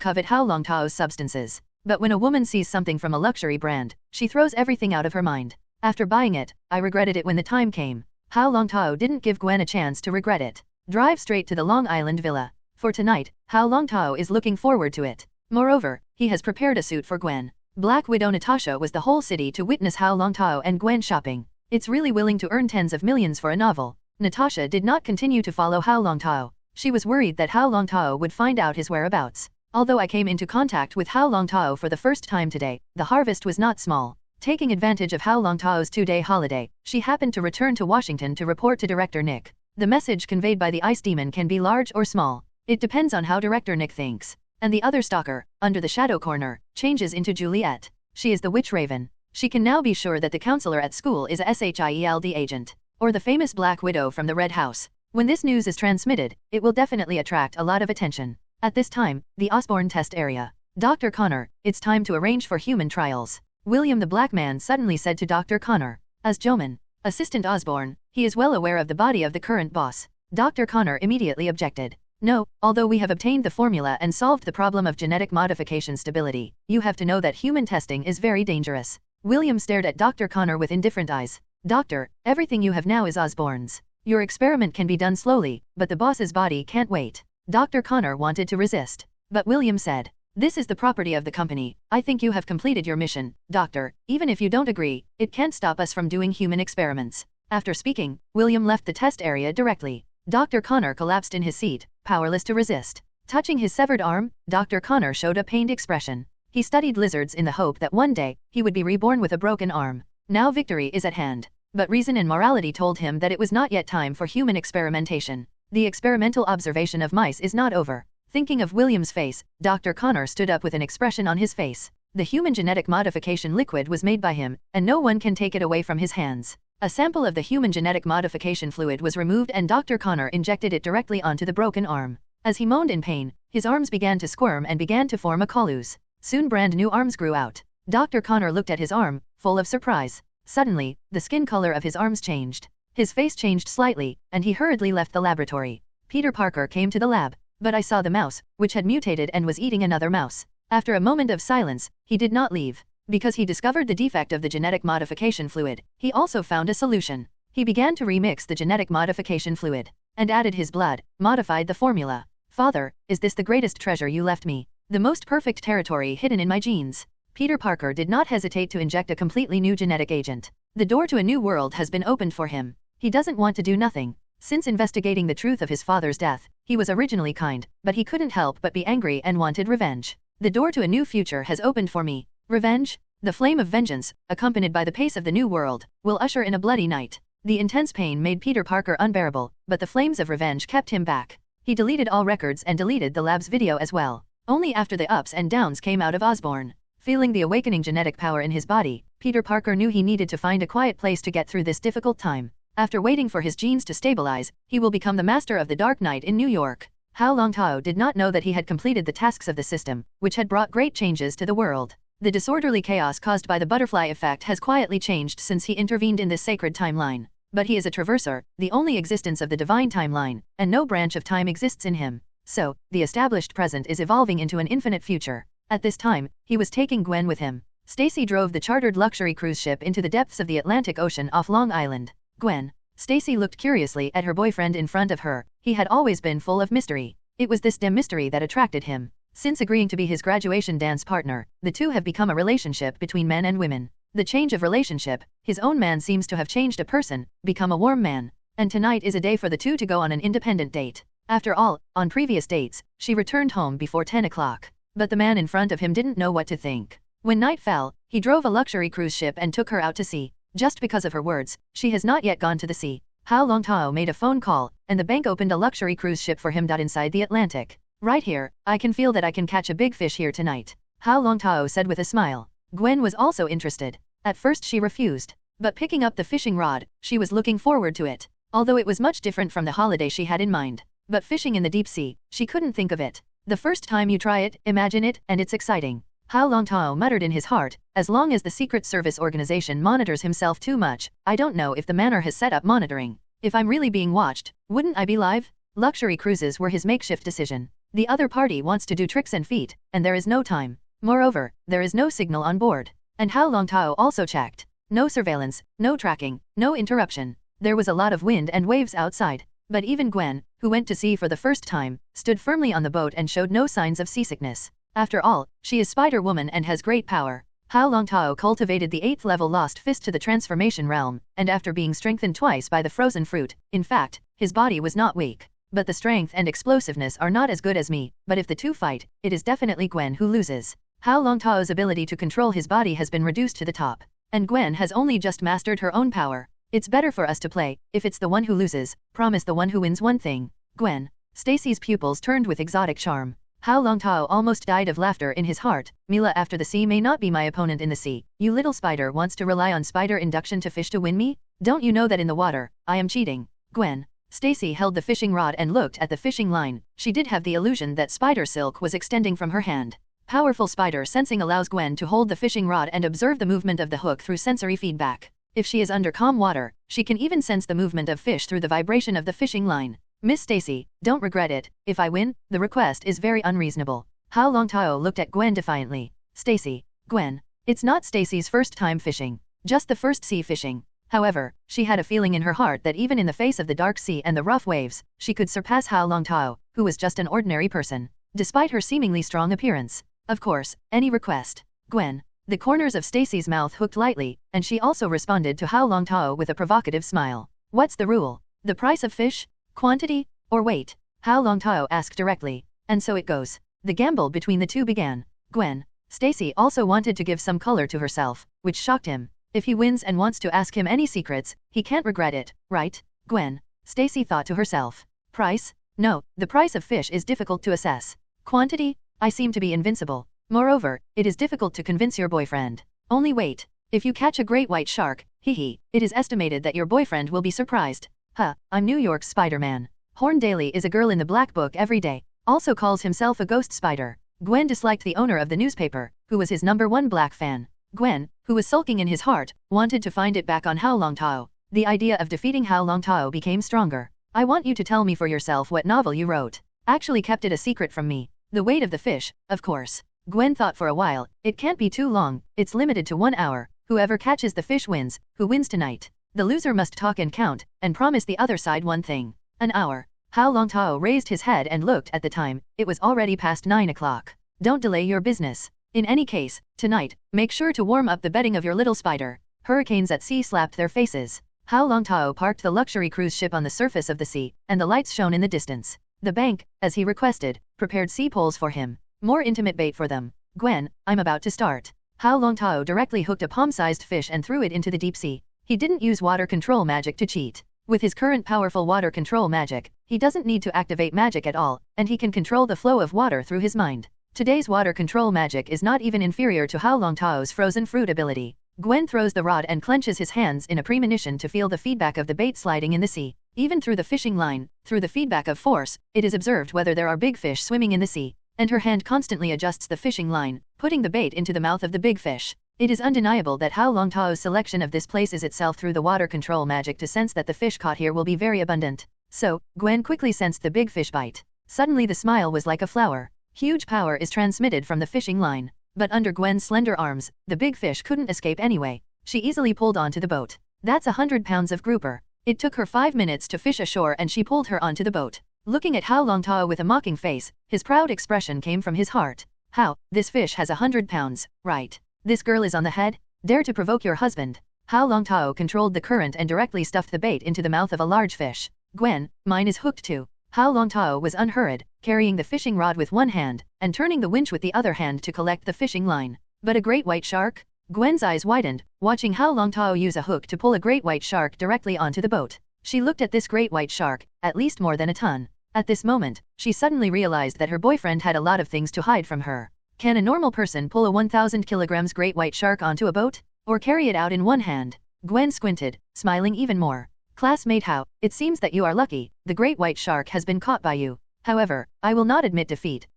covet Hao Longtao's substances. But when a woman sees something from a luxury brand, she throws everything out of her mind. After buying it, I regretted it when the time came. Hao Longtao didn't give Gwen a chance to regret it. Drive straight to the Long Island villa. For tonight, Hao Longtao is looking forward to it. Moreover, he has prepared a suit for Gwen. Black Widow Natasha was the whole city to witness Hao Longtao and Gwen shopping. It's really willing to earn tens of millions for a novel. Natasha did not continue to follow Hao Longtao. She was worried that Hao Longtao would find out his whereabouts. Although I came into contact with Hao Longtao for the first time today, the harvest was not small. Taking advantage of Hao Longtao's two-day holiday, she happened to return to Washington to report to Director Nick. The message conveyed by the ice demon can be large or small. It depends on how Director Nick thinks. And the other stalker, under the shadow corner, changes into Juliet. She is the witch raven. She can now be sure that the counselor at school is a S.H.I.E.L.D. agent, or the famous Black Widow from the Red House. When this news is transmitted, it will definitely attract a lot of attention. At this time, the Osborne test area. Dr. Connor, it's time to arrange for human trials. William the Black Man suddenly said to Dr. Connor. As Joman, Assistant Osborne, he is well aware of the body of the current boss. Dr. Connor immediately objected. No, although we have obtained the formula and solved the problem of genetic modification stability, you have to know that human testing is very dangerous. William stared at Dr. Connor with indifferent eyes. Doctor, everything you have now is Osborne's. Your experiment can be done slowly, but the boss's body can't wait. Dr. Connor wanted to resist. But William said, this is the property of the company. I think you have completed your mission, Doctor. Even if you don't agree, it can't stop us from doing human experiments. After speaking, William left the test area directly. Dr. Connor collapsed in his seat, powerless to resist. Touching his severed arm, Dr. Connor showed a pained expression. He studied lizards in the hope that one day, he would be reborn with a broken arm. Now victory is at hand. But reason and morality told him that it was not yet time for human experimentation. The experimental observation of mice is not over. Thinking of William's face, Dr. Connor stood up with an expression on his face. The human genetic modification liquid was made by him, and no one can take it away from his hands. A sample of the human genetic modification fluid was removed and Dr. Connor injected it directly onto the broken arm. As he moaned in pain, his arms began to squirm and began to form a callus. Soon brand new arms grew out. Dr. Connor looked at his arm, full of surprise. Suddenly, the skin color of his arms changed. His face changed slightly, and he hurriedly left the laboratory. Peter Parker came to the lab. But I saw the mouse, which had mutated and was eating another mouse. After a moment of silence, he did not leave. Because he discovered the defect of the genetic modification fluid, he also found a solution. He began to remix the genetic modification fluid, and added his blood, modified the formula. Father, is this the greatest treasure you left me? The most perfect territory hidden in my genes. Peter Parker did not hesitate to inject a completely new genetic agent. The door to a new world has been opened for him. He doesn't want to do nothing. Since investigating the truth of his father's death, he was originally kind, but he couldn't help but be angry and wanted revenge. The door to a new future has opened for me. Revenge? The flame of vengeance, accompanied by the pace of the new world, will usher in a bloody night. The intense pain made Peter Parker unbearable, but the flames of revenge kept him back. He deleted all records and deleted the lab's video as well. Only after the ups and downs came out of Osborne. Feeling the awakening genetic power in his body, Peter Parker knew he needed to find a quiet place to get through this difficult time. After waiting for his genes to stabilize, he will become the master of the Dark Knight in New York. Hao Longtao did not know that he had completed the tasks of the system, which had brought great changes to the world. The disorderly chaos caused by the butterfly effect has quietly changed since he intervened in this sacred timeline. but he is a traverser, the only existence of the divine timeline, and no branch of time exists in him. So, the established present is evolving into an infinite future. At this time, he was taking Gwen with him. Stacy drove the chartered luxury cruise ship into the depths of the Atlantic Ocean off Long Island. Gwen. Stacy looked curiously at her boyfriend in front of her. He had always been full of mystery. It was this dim mystery that attracted him. Since agreeing to be his graduation dance partner, the two have become a relationship between men and women. The change of relationship, his own man seems to have changed a person, become a warm man. And tonight is a day for the two to go on an independent date. After all, on previous dates, she returned home before 10 o'clock. But the man in front of him didn't know what to think. When night fell, he drove a luxury cruise ship and took her out to sea. Just because of her words, she has not yet gone to the sea. Hao Longtao made a phone call, and the bank opened a luxury cruise ship for him. Inside the Atlantic. Right here, I can feel that I can catch a big fish here tonight. Hao Longtao said with a smile. Gwen was also interested. At first she refused. But picking up the fishing rod, she was looking forward to it. Although it was much different from the holiday she had in mind. But fishing in the deep sea, she couldn't think of it. The first time you try it, imagine it, and it's exciting. Hao Longtao muttered in his heart, as long as the Secret Service organization monitors himself too much, I don't know if the manor has set up monitoring. If I'm really being watched, wouldn't I be live? Luxury cruises were his makeshift decision. The other party wants to do tricks and feet, and there is no time. Moreover, there is no signal on board. And Hao Longtao also checked. No surveillance, no tracking, no interruption. There was a lot of wind and waves outside. But even Gwen, who went to sea for the first time, stood firmly on the boat and showed no signs of seasickness. After all, she is Spider-Woman and has great power. Hao Longtao cultivated the 8th level Lost Fist to the transformation realm, and after being strengthened twice by the frozen fruit, in fact, his body was not weak. But the strength and explosiveness are not as good as me, but if the two fight, it is definitely Gwen who loses. Hao Longtao's ability to control his body has been reduced to the top. And Gwen has only just mastered her own power. It's better for us to play, if it's the one who loses, promise the one who wins one thing. Gwen. Stacy's pupils turned with exotic charm. Hao Longtao almost died of laughter in his heart. Mila after the sea may not be my opponent in the sea. You little spider wants to rely on spider induction to fish to win me? Don't you know that in the water, I am cheating? Gwen. Stacy held the fishing rod and looked at the fishing line. She did have the illusion that spider silk was extending from her hand. Powerful spider sensing allows Gwen to hold the fishing rod and observe the movement of the hook through sensory feedback. If she is under calm water, she can even sense the movement of fish through the vibration of the fishing line. Miss Stacy, don't regret it. If I win, the request is very unreasonable. Hao Longtao looked at Gwen defiantly. Stacy. Gwen. It's not Stacy's first time fishing. Just the first sea fishing. However, she had a feeling in her heart that even in the face of the dark sea and the rough waves, she could surpass Hao Longtao, who was just an ordinary person. Despite her seemingly strong appearance. Of course, any request. Gwen. The corners of Stacy's mouth hooked lightly, and she also responded to Hao Longtao with a provocative smile. What's the rule? The price of fish? Quantity? Or weight? Hao Longtao asked directly. And so it goes. The gamble between the two began. Gwen. Stacy also wanted to give some color to herself, which shocked him. If he wins and wants to ask him any secrets, he can't regret it, right? Gwen. Stacy thought to herself. Price? No, the price of fish is difficult to assess. Quantity? I seem to be invincible. Moreover, it is difficult to convince your boyfriend. Only wait. If you catch a great white shark, it is estimated that your boyfriend will be surprised. I'm New York's Spider-Man. Horn Daly is a girl in the Black Book every day. Also calls himself a ghost spider. Gwen disliked the owner of the newspaper, who was his #1 black fan. Gwen, who was sulking in his heart, wanted to find it back on Hao Longtao. The idea of defeating Hao Longtao became stronger. I want you to tell me for yourself what novel you wrote. Actually kept it a secret from me. The weight of the fish, of course. Gwen thought for a while. It can't be too long, it's limited to 1 hour. Whoever catches the fish wins. Who wins tonight? The loser must talk and count, and promise the other side one thing. An hour. Hao Longtao raised his head and looked at the time. It was already past 9 o'clock. Don't delay your business. In any case, tonight, make sure to warm up the bedding of your little spider. Hurricanes at sea slapped their faces. Hao Longtao parked the luxury cruise ship on the surface of the sea, and the lights shone in the distance. The bank, as he requested, prepared sea poles for him. More intimate bait for them. Gwen, I'm about to start. Hao Longtao directly hooked a palm-sized fish and threw it into the deep sea. He didn't use water control magic to cheat. With his current powerful water control magic, he doesn't need to activate magic at all, and he can control the flow of water through his mind. Today's water control magic is not even inferior to Hao Longtao's frozen fruit ability. Gwen throws the rod and clenches his hands in a premonition to feel the feedback of the bait sliding in the sea. Even through the fishing line, through the feedback of force, it is observed whether there are big fish swimming in the sea. And her hand constantly adjusts the fishing line, putting the bait into the mouth of the big fish. It is undeniable that Hao Longtao's selection of this place is itself through the water control magic to sense that the fish caught here will be very abundant. So, Gwen quickly sensed the big fish bite. Suddenly the smile was like a flower. Huge power is transmitted from the fishing line. But under Gwen's slender arms, the big fish couldn't escape anyway. She easily pulled onto the boat. That's 100 pounds of grouper. It took her 5 minutes to fish ashore and she pulled her onto the boat. Looking at Hao Longtao with a mocking face, his proud expression came from his heart. How, this fish has 100 pounds, right? This girl is on the head? Dare to provoke your husband. Hao Longtao controlled the current and directly stuffed the bait into the mouth of a large fish. Gwen, mine is hooked too. Hao Longtao was unhurried, carrying the fishing rod with one hand, and turning the winch with the other hand to collect the fishing line. But a great white shark? Gwen's eyes widened, watching Hao Longtao use a hook to pull a great white shark directly onto the boat. She looked at this great white shark, at least more than a ton. At this moment, she suddenly realized that her boyfriend had a lot of things to hide from her. Can a normal person pull a 1,000 kilograms great white shark onto a boat? Or carry it out in one hand? Gwen squinted, smiling even more. Classmate Hao, it seems that you are lucky, the great white shark has been caught by you. However, I will not admit defeat.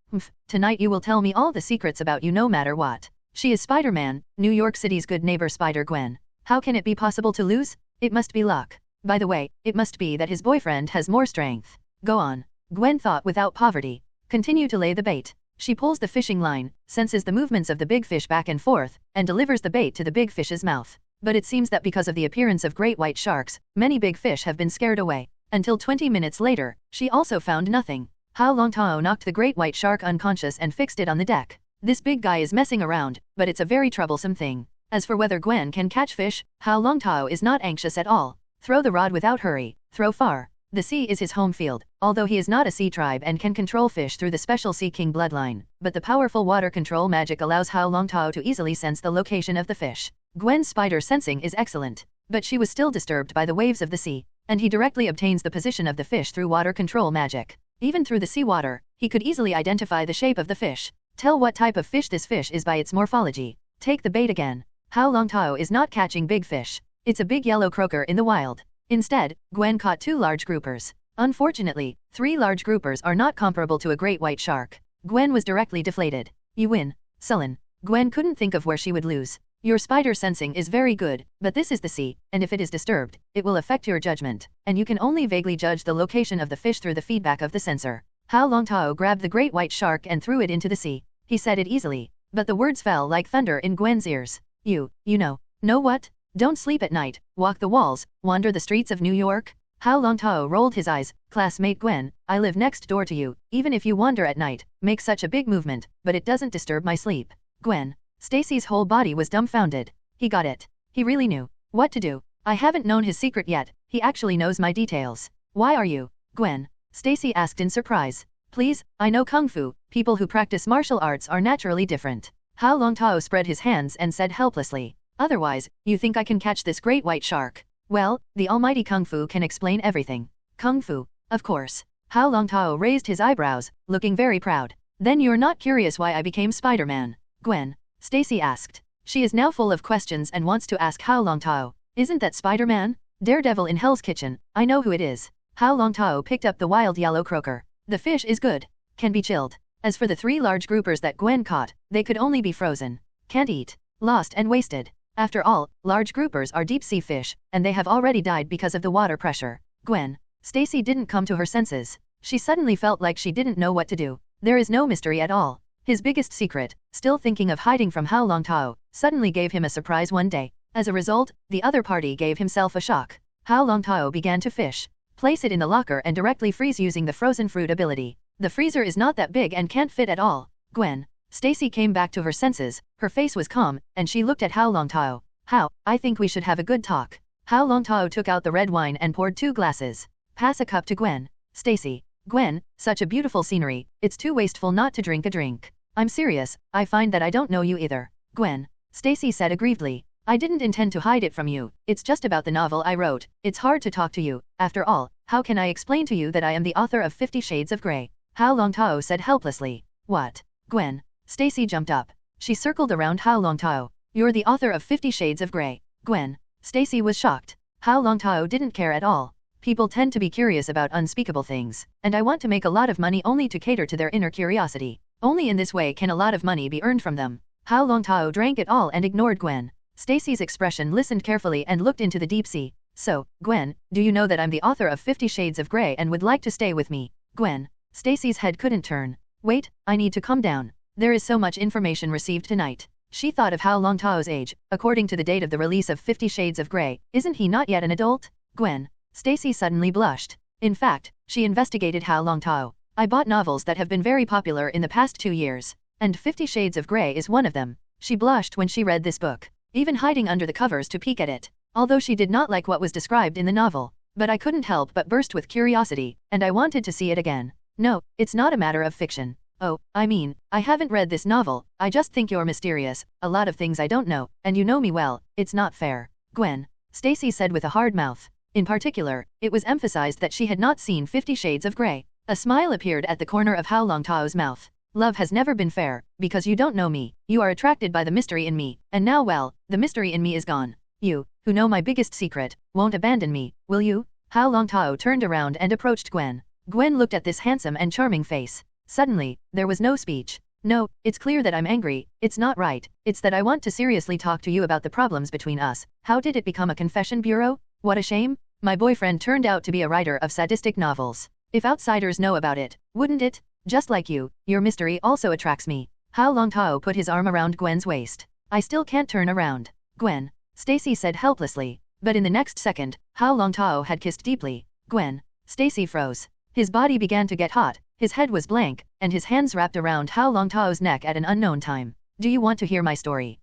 Tonight you will tell me all the secrets about you no matter what. She is Spider-Man, New York City's good neighbor Spider-Gwen. How can it be possible to lose? It must be luck. By the way, it must be that his boyfriend has more strength. Go on. Gwen thought without poverty. Continue to lay the bait. She pulls the fishing line, senses the movements of the big fish back and forth, and delivers the bait to the big fish's mouth. But it seems that because of the appearance of great white sharks, many big fish have been scared away. Until 20 minutes later, she also found nothing. Hao Longtao knocked the great white shark unconscious and fixed it on the deck. This big guy is messing around, but it's a very troublesome thing. As for whether Gwen can catch fish, Hao Longtao is not anxious at all. Throw the rod without hurry, throw far. The sea is his home field, although he is not a sea tribe and can control fish through the special Sea King bloodline, but the powerful water control magic allows Hao Longtao to easily sense the location of the fish. Gwen's spider sensing is excellent, but she was still disturbed by the waves of the sea, and he directly obtains the position of the fish through water control magic. Even through the seawater, he could easily identify the shape of the fish. Tell what type of fish this fish is by its morphology. Take the bait again. Hao Longtao is not catching big fish. It's a big yellow croaker in the wild. Instead, Gwen caught 2 large groupers. Unfortunately, 3 large groupers are not comparable to a great white shark. Gwen was directly deflated. You win. Sullen. Gwen couldn't think of where she would lose. Your spider sensing is very good, but this is the sea, and if it is disturbed, it will affect your judgment, and you can only vaguely judge the location of the fish through the feedback of the sensor. Hao Longtao grabbed the great white shark and threw it into the sea. He said it easily, but the words fell like thunder in Gwen's ears. You know what? Don't sleep at night, walk the walls, wander the streets of New York. Hao Longtao rolled his eyes. Classmate Gwen, I live next door to you. Even if you wander at night, make such a big movement, but it doesn't disturb my sleep. Gwen. Stacy's whole body was dumbfounded. He got it. He really knew what to do. I haven't known his secret yet. He actually knows my details. Why are you, Gwen? Stacy asked in surprise. Please, I know Kung Fu. People who practice martial arts are naturally different. Hao Longtao spread his hands and said helplessly. Otherwise, you think I can catch this great white shark? Well, the almighty Kung Fu can explain everything. Kung Fu, of course. Hao Longtao raised his eyebrows, looking very proud. Then you're not curious why I became Spider-Man, Gwen? Stacy asked. She is now full of questions and wants to ask Hao Longtao. Isn't that Spider-Man? Daredevil in Hell's Kitchen, I know who it is. Hao Longtao picked up the wild yellow croaker. The fish is good. Can be chilled. As for the 3 large groupers that Gwen caught, they could only be frozen. Can't eat. Lost and wasted. After all, large groupers are deep-sea fish, and they have already died because of the water pressure. Gwen. Stacy didn't come to her senses. She suddenly felt like she didn't know what to do. There is no mystery at all. His biggest secret, still thinking of hiding from Hao Longtao, suddenly gave him a surprise one day. As a result, the other party gave himself a shock. Hao Longtao began to fish. Place it in the locker and directly freeze using the frozen fruit ability. The freezer is not that big and can't fit at all. Gwen. Stacy came back to her senses, her face was calm, and she looked at Hao Longtao. Hao, I think we should have a good talk. Hao Longtao took out the red wine and poured 2 glasses. Pass a cup to Gwen. Stacy. Gwen, such a beautiful scenery, it's too wasteful not to drink a drink. I'm serious, I find that I don't know you either. Gwen. Stacy said aggrievedly. I didn't intend to hide it from you, it's just about the novel I wrote. It's hard to talk to you. After all, how can I explain to you that I am the author of 50 Shades of Grey? Hao Longtao said helplessly. What? Gwen. Stacy jumped up. She circled around Hao Longtao. You're the author of 50 Shades of Grey. Gwen. Stacy was shocked. Hao Longtao didn't care at all. People tend to be curious about unspeakable things, and I want to make a lot of money only to cater to their inner curiosity. Only in this way can a lot of money be earned from them. Hao Longtao drank it all and ignored Gwen. Stacy's expression listened carefully and looked into the deep sea. So, Gwen, do you know that I'm the author of 50 Shades of Grey and would like to stay with me? Gwen. Stacy's head couldn't turn. Wait, I need to calm down. There is so much information received tonight. She thought of Hao Longtao's age. According to the date of the release of 50 Shades of Grey, isn't he not yet an adult? Gwen. Stacy suddenly blushed. In fact, she investigated Hao Longtao. I bought novels that have been very popular in the past 2 years. And 50 Shades of Grey is one of them. She blushed when she read this book, even hiding under the covers to peek at it. Although she did not like what was described in the novel. But I couldn't help but burst with curiosity, and I wanted to see it again. No, it's not a matter of fiction. Oh, I mean, I haven't read this novel, I just think you're mysterious, a lot of things I don't know, and you know me well, it's not fair. Gwen. Stacy said with a hard mouth. In particular, it was emphasized that she had not seen 50 Shades of Grey. A smile appeared at the corner of Hao Longtao's mouth. Love has never been fair, because you don't know me, you are attracted by the mystery in me, and now well, the mystery in me is gone. You, who know my biggest secret, won't abandon me, will you? Hao Longtao turned around and approached Gwen. Gwen looked at this handsome and charming face. Suddenly, there was no speech. No, it's clear that I'm angry, it's not right, it's that I want to seriously talk to you about the problems between us. How did it become a confession bureau? What a shame. My boyfriend turned out to be a writer of sadistic novels. If outsiders know about it, wouldn't it? Just like you, your mystery also attracts me. Hao Longtao put his arm around Gwen's waist. I still can't turn around. Gwen. Stacy said helplessly. But in the next second, Hao Longtao had kissed deeply. Gwen. Stacy froze. His body began to get hot, his head was blank, and his hands wrapped around Hao Longtao's neck at an unknown time. Do you want to hear my story?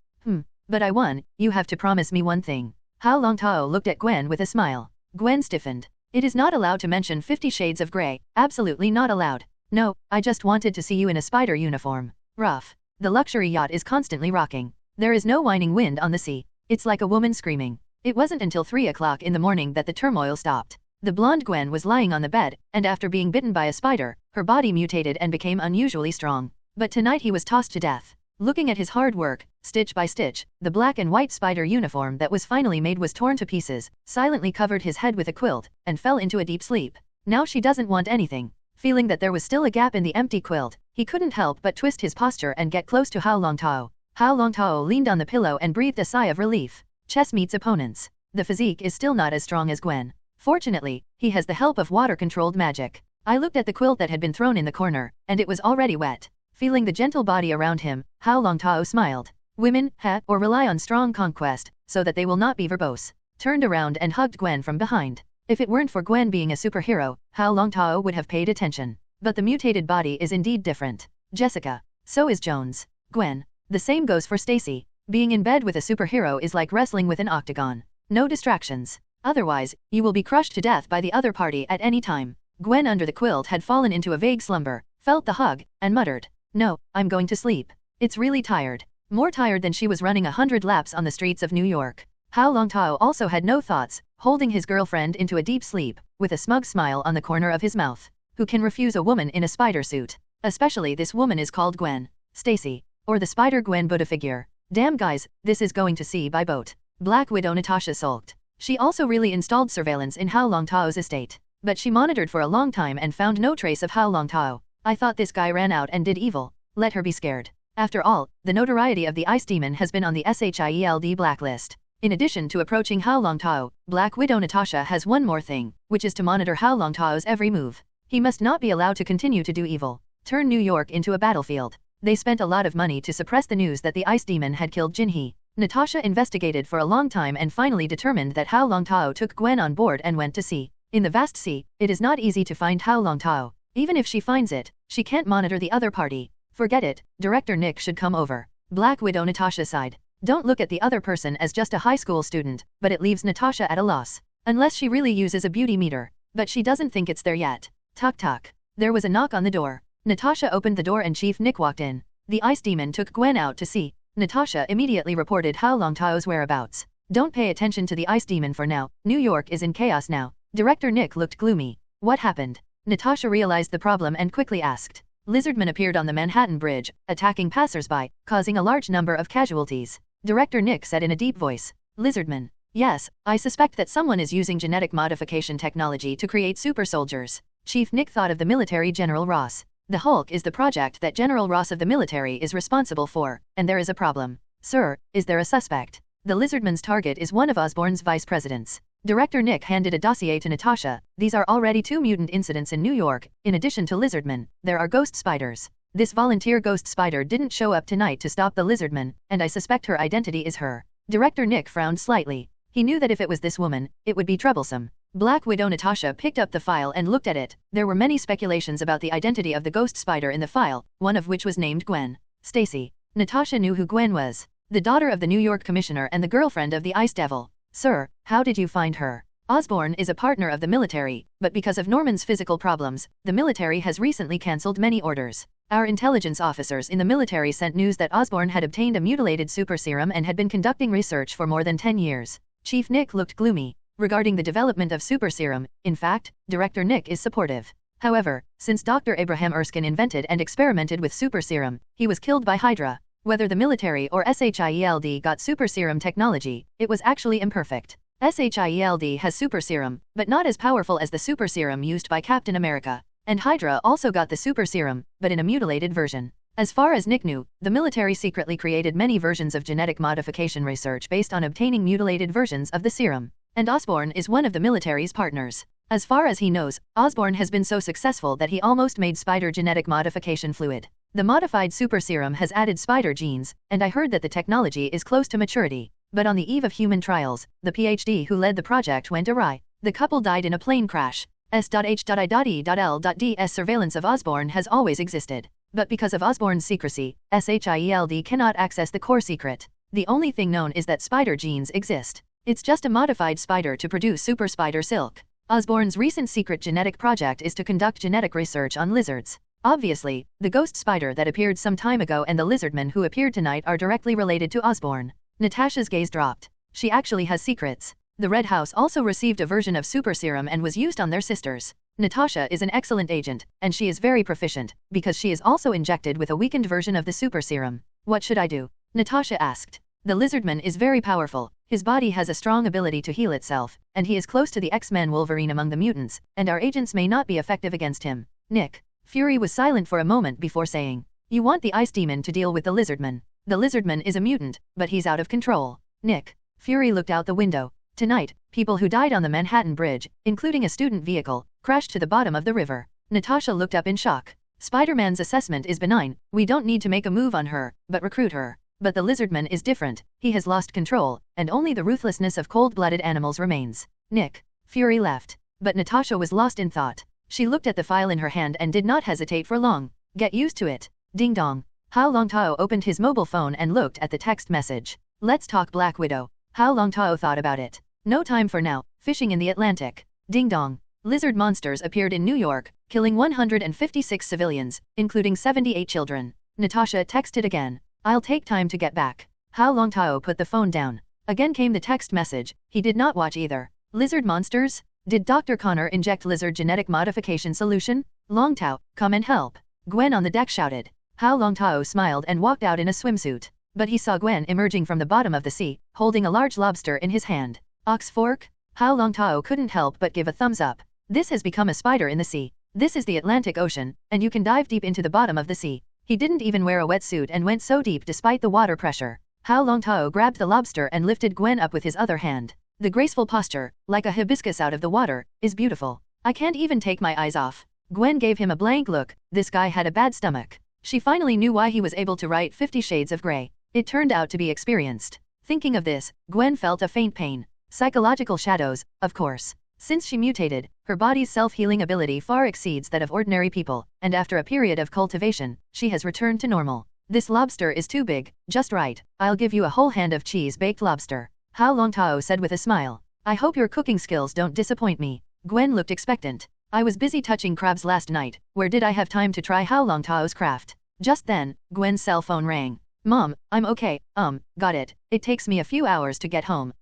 But I won, you have to promise me one thing. Hao Longtao looked at Gwen with a smile. Gwen stiffened. It is not allowed to mention 50 Shades of Grey, absolutely not allowed. No, I just wanted to see you in a spider uniform. Rough. The luxury yacht is constantly rocking. There is no whining wind on the sea. It's like a woman screaming. It wasn't until 3 o'clock in the morning that the turmoil stopped. The blonde Gwen was lying on the bed, and after being bitten by a spider, her body mutated and became unusually strong. But tonight he was tossed to death. Looking at his hard work, stitch by stitch, the black and white spider uniform that was finally made was torn to pieces, silently covered his head with a quilt, and fell into a deep sleep. Now she doesn't want anything. Feeling that there was still a gap in the empty quilt, he couldn't help but twist his posture and get close to Hao Longtao. Hao Longtao leaned on the pillow and breathed a sigh of relief. Chess meets opponents. The physique is still not as strong as Gwen. Fortunately, he has the help of water-controlled magic. I looked at the quilt that had been thrown in the corner, and it was already wet. Feeling the gentle body around him, Hao Longtao smiled. Women, or rely on strong conquest, so that they will not be verbose. Turned around and hugged Gwen from behind. If it weren't for Gwen being a superhero, Hao Longtao would have paid attention. But the mutated body is indeed different. Jessica. So is Jones. Gwen. The same goes for Stacy. Being in bed with a superhero is like wrestling with an octagon. No distractions. Otherwise, you will be crushed to death by the other party at any time. Gwen under the quilt had fallen into a vague slumber, felt the hug, and muttered, "No, I'm going to sleep. It's really tired." More tired than she was running 100 laps on the streets of New York. Hao Longtao also had no thoughts, holding his girlfriend into a deep sleep, with a smug smile on the corner of his mouth. Who can refuse a woman in a spider suit? Especially this woman is called Gwen Stacy, or the SpiderGwen Buddha figure. Damn guys, this is going to sea by boat. Black Widow Natasha sulked. She also really installed surveillance in Hao Longtao's estate. But she monitored for a long time and found no trace of Hao Longtao. I thought this guy ran out and did evil. Let her be scared. After all, the notoriety of the Ice Demon has been on the S.H.I.E.L.D. blacklist. In addition to approaching Hao Longtao, Black Widow Natasha has one more thing, which is to monitor Hao Longtao's every move. He must not be allowed to continue to do evil. Turn New York into a battlefield. They spent a lot of money to suppress the news that the Ice Demon had killed Jinhee. Natasha investigated for a long time and finally determined that Hao Longtao took Gwen on board and went to sea. In the vast sea, it is not easy to find Hao Longtao. Even if she finds it, she can't monitor the other party. Forget it, Director Nick should come over. Black Widow Natasha sighed. Don't look at the other person as just a high school student, but it leaves Natasha at a loss. Unless she really uses a beauty meter. But she doesn't think it's there yet. Toc toc. There was a knock on the door. Natasha opened the door and Chief Nick walked in. The Ice Demon took Gwen out to sea. Natasha immediately reported Hao Longtao's whereabouts. Don't pay attention to the Ice Demon for now, New York is in chaos now. Director Nick looked gloomy. What happened? Natasha realized the problem and quickly asked. Lizardman appeared on the Manhattan Bridge, attacking passersby, causing a large number of casualties. Director Nick said in a deep voice. Lizardman. Yes, I suspect that someone is using genetic modification technology to create super soldiers. Chief Nick thought of the military General Ross. The Hulk is the project that General Ross of the military is responsible for, and there is a problem. Sir, is there a suspect? The Lizardman's target is one of Osborne's vice presidents. Director Nick handed a dossier to Natasha. These are already 2 mutant incidents in New York. In addition to Lizardman, there are ghost spiders. This volunteer ghost spider didn't show up tonight to stop the Lizardman, and I suspect her identity is her. Director Nick frowned slightly. He knew that if it was this woman, it would be troublesome. Black Widow Natasha picked up the file and looked at it. There were many speculations about the identity of the ghost spider in the file, one of which was named Gwen Stacy. Natasha knew who Gwen was. The daughter of the New York commissioner and the girlfriend of the Ice Devil. Sir, how did you find her? Osborne is a partner of the military, but because of Norman's physical problems, the military has recently cancelled many orders. Our intelligence officers in the military sent news that Osborne had obtained a mutilated super serum and had been conducting research for more than 10 years. Chief Nick looked gloomy. Regarding the development of super serum, in fact, Director Nick is supportive. However, since Dr. Abraham Erskine invented and experimented with super serum, he was killed by Hydra. Whether the military or S.H.I.E.L.D. got super serum technology, it was actually imperfect. S.H.I.E.L.D. has super serum, but not as powerful as the super serum used by Captain America. And Hydra also got the super serum, but in a mutilated version. As far as Nick knew, the military secretly created many versions of genetic modification research based on obtaining mutilated versions of the serum. And Osborne is one of the military's partners. As far as he knows, Osborne has been so successful that he almost made spider genetic modification fluid. The modified super serum has added spider genes, and I heard that the technology is close to maturity. But on the eve of human trials, the PhD who led the project went awry. The couple died in a plane crash. S.H.I.E.L.D's surveillance of Osborne has always existed. But because of Osborne's secrecy, S.H.I.E.L.D. cannot access the core secret. The only thing known is that spider genes exist. It's just a modified spider to produce super spider silk. Osborne's recent secret genetic project is to conduct genetic research on lizards. Obviously, the ghost spider that appeared some time ago and the Lizardman who appeared tonight are directly related to Osborne. Natasha's gaze dropped. She actually has secrets. The Red House also received a version of super serum and was used on their sisters. Natasha is an excellent agent, and she is very proficient, because she is also injected with a weakened version of the super serum. What should I do? Natasha asked. The Lizardman is very powerful. His body has a strong ability to heal itself, and he is close to the X-Men Wolverine among the mutants, and our agents may not be effective against him. Nick Fury was silent for a moment before saying, "You want the Ice Demon to deal with the Lizardman. The Lizardman is a mutant, but he's out of control." Nick Fury looked out the window. Tonight, people who died on the Manhattan Bridge, including a student vehicle, crashed to the bottom of the river. Natasha looked up in shock. Spider-Man's assessment is benign. We don't need to make a move on her, but recruit her. But the Lizardman is different. He has lost control, and only the ruthlessness of cold-blooded animals remains. Nick Fury left. But Natasha was lost in thought. She looked at the file in her hand and did not hesitate for long. Get used to it. Ding dong. Hao Longtao opened his mobile phone and looked at the text message. Let's talk Black Widow. Hao Longtao thought about it. No time for now. Fishing in the Atlantic. Ding dong. Lizard monsters appeared in New York, killing 156 civilians, including 78 children. Natasha texted again. I'll take time to get back. Hao Longtao put the phone down. Again came the text message. He did not watch either. Lizard monsters? Did Dr. Connor inject lizard genetic modification solution? Longtao, come and help. Gwen on the deck shouted. Hao Longtao smiled and walked out in a swimsuit. But he saw Gwen emerging from the bottom of the sea, holding a large lobster in his hand. Ox fork? Hao Longtao couldn't help but give a thumbs up. This has become a spider in the sea. This is the Atlantic Ocean, and you can dive deep into the bottom of the sea. He didn't even wear a wetsuit and went so deep despite the water pressure. Hao Longtao grabbed the lobster and lifted Gwen up with his other hand. The graceful posture, like a hibiscus out of the water, is beautiful. I can't even take my eyes off. Gwen gave him a blank look. This guy had a bad stomach. She finally knew why he was able to write 50 Shades of Grey. It turned out to be experienced. Thinking of this, Gwen felt a faint pain. Psychological shadows, of course. Since she mutated, her body's self-healing ability far exceeds that of ordinary people, and after a period of cultivation, she has returned to normal. This lobster is too big, just right. I'll give you a whole hand of cheese-baked lobster. Hao Longtao said with a smile. I hope your cooking skills don't disappoint me. Gwen looked expectant. I was busy touching crabs last night. Where did I have time to try Hao Longtao's craft? Just then, Gwen's cell phone rang. Mom, I'm okay. Got it. It takes me a few hours to get home.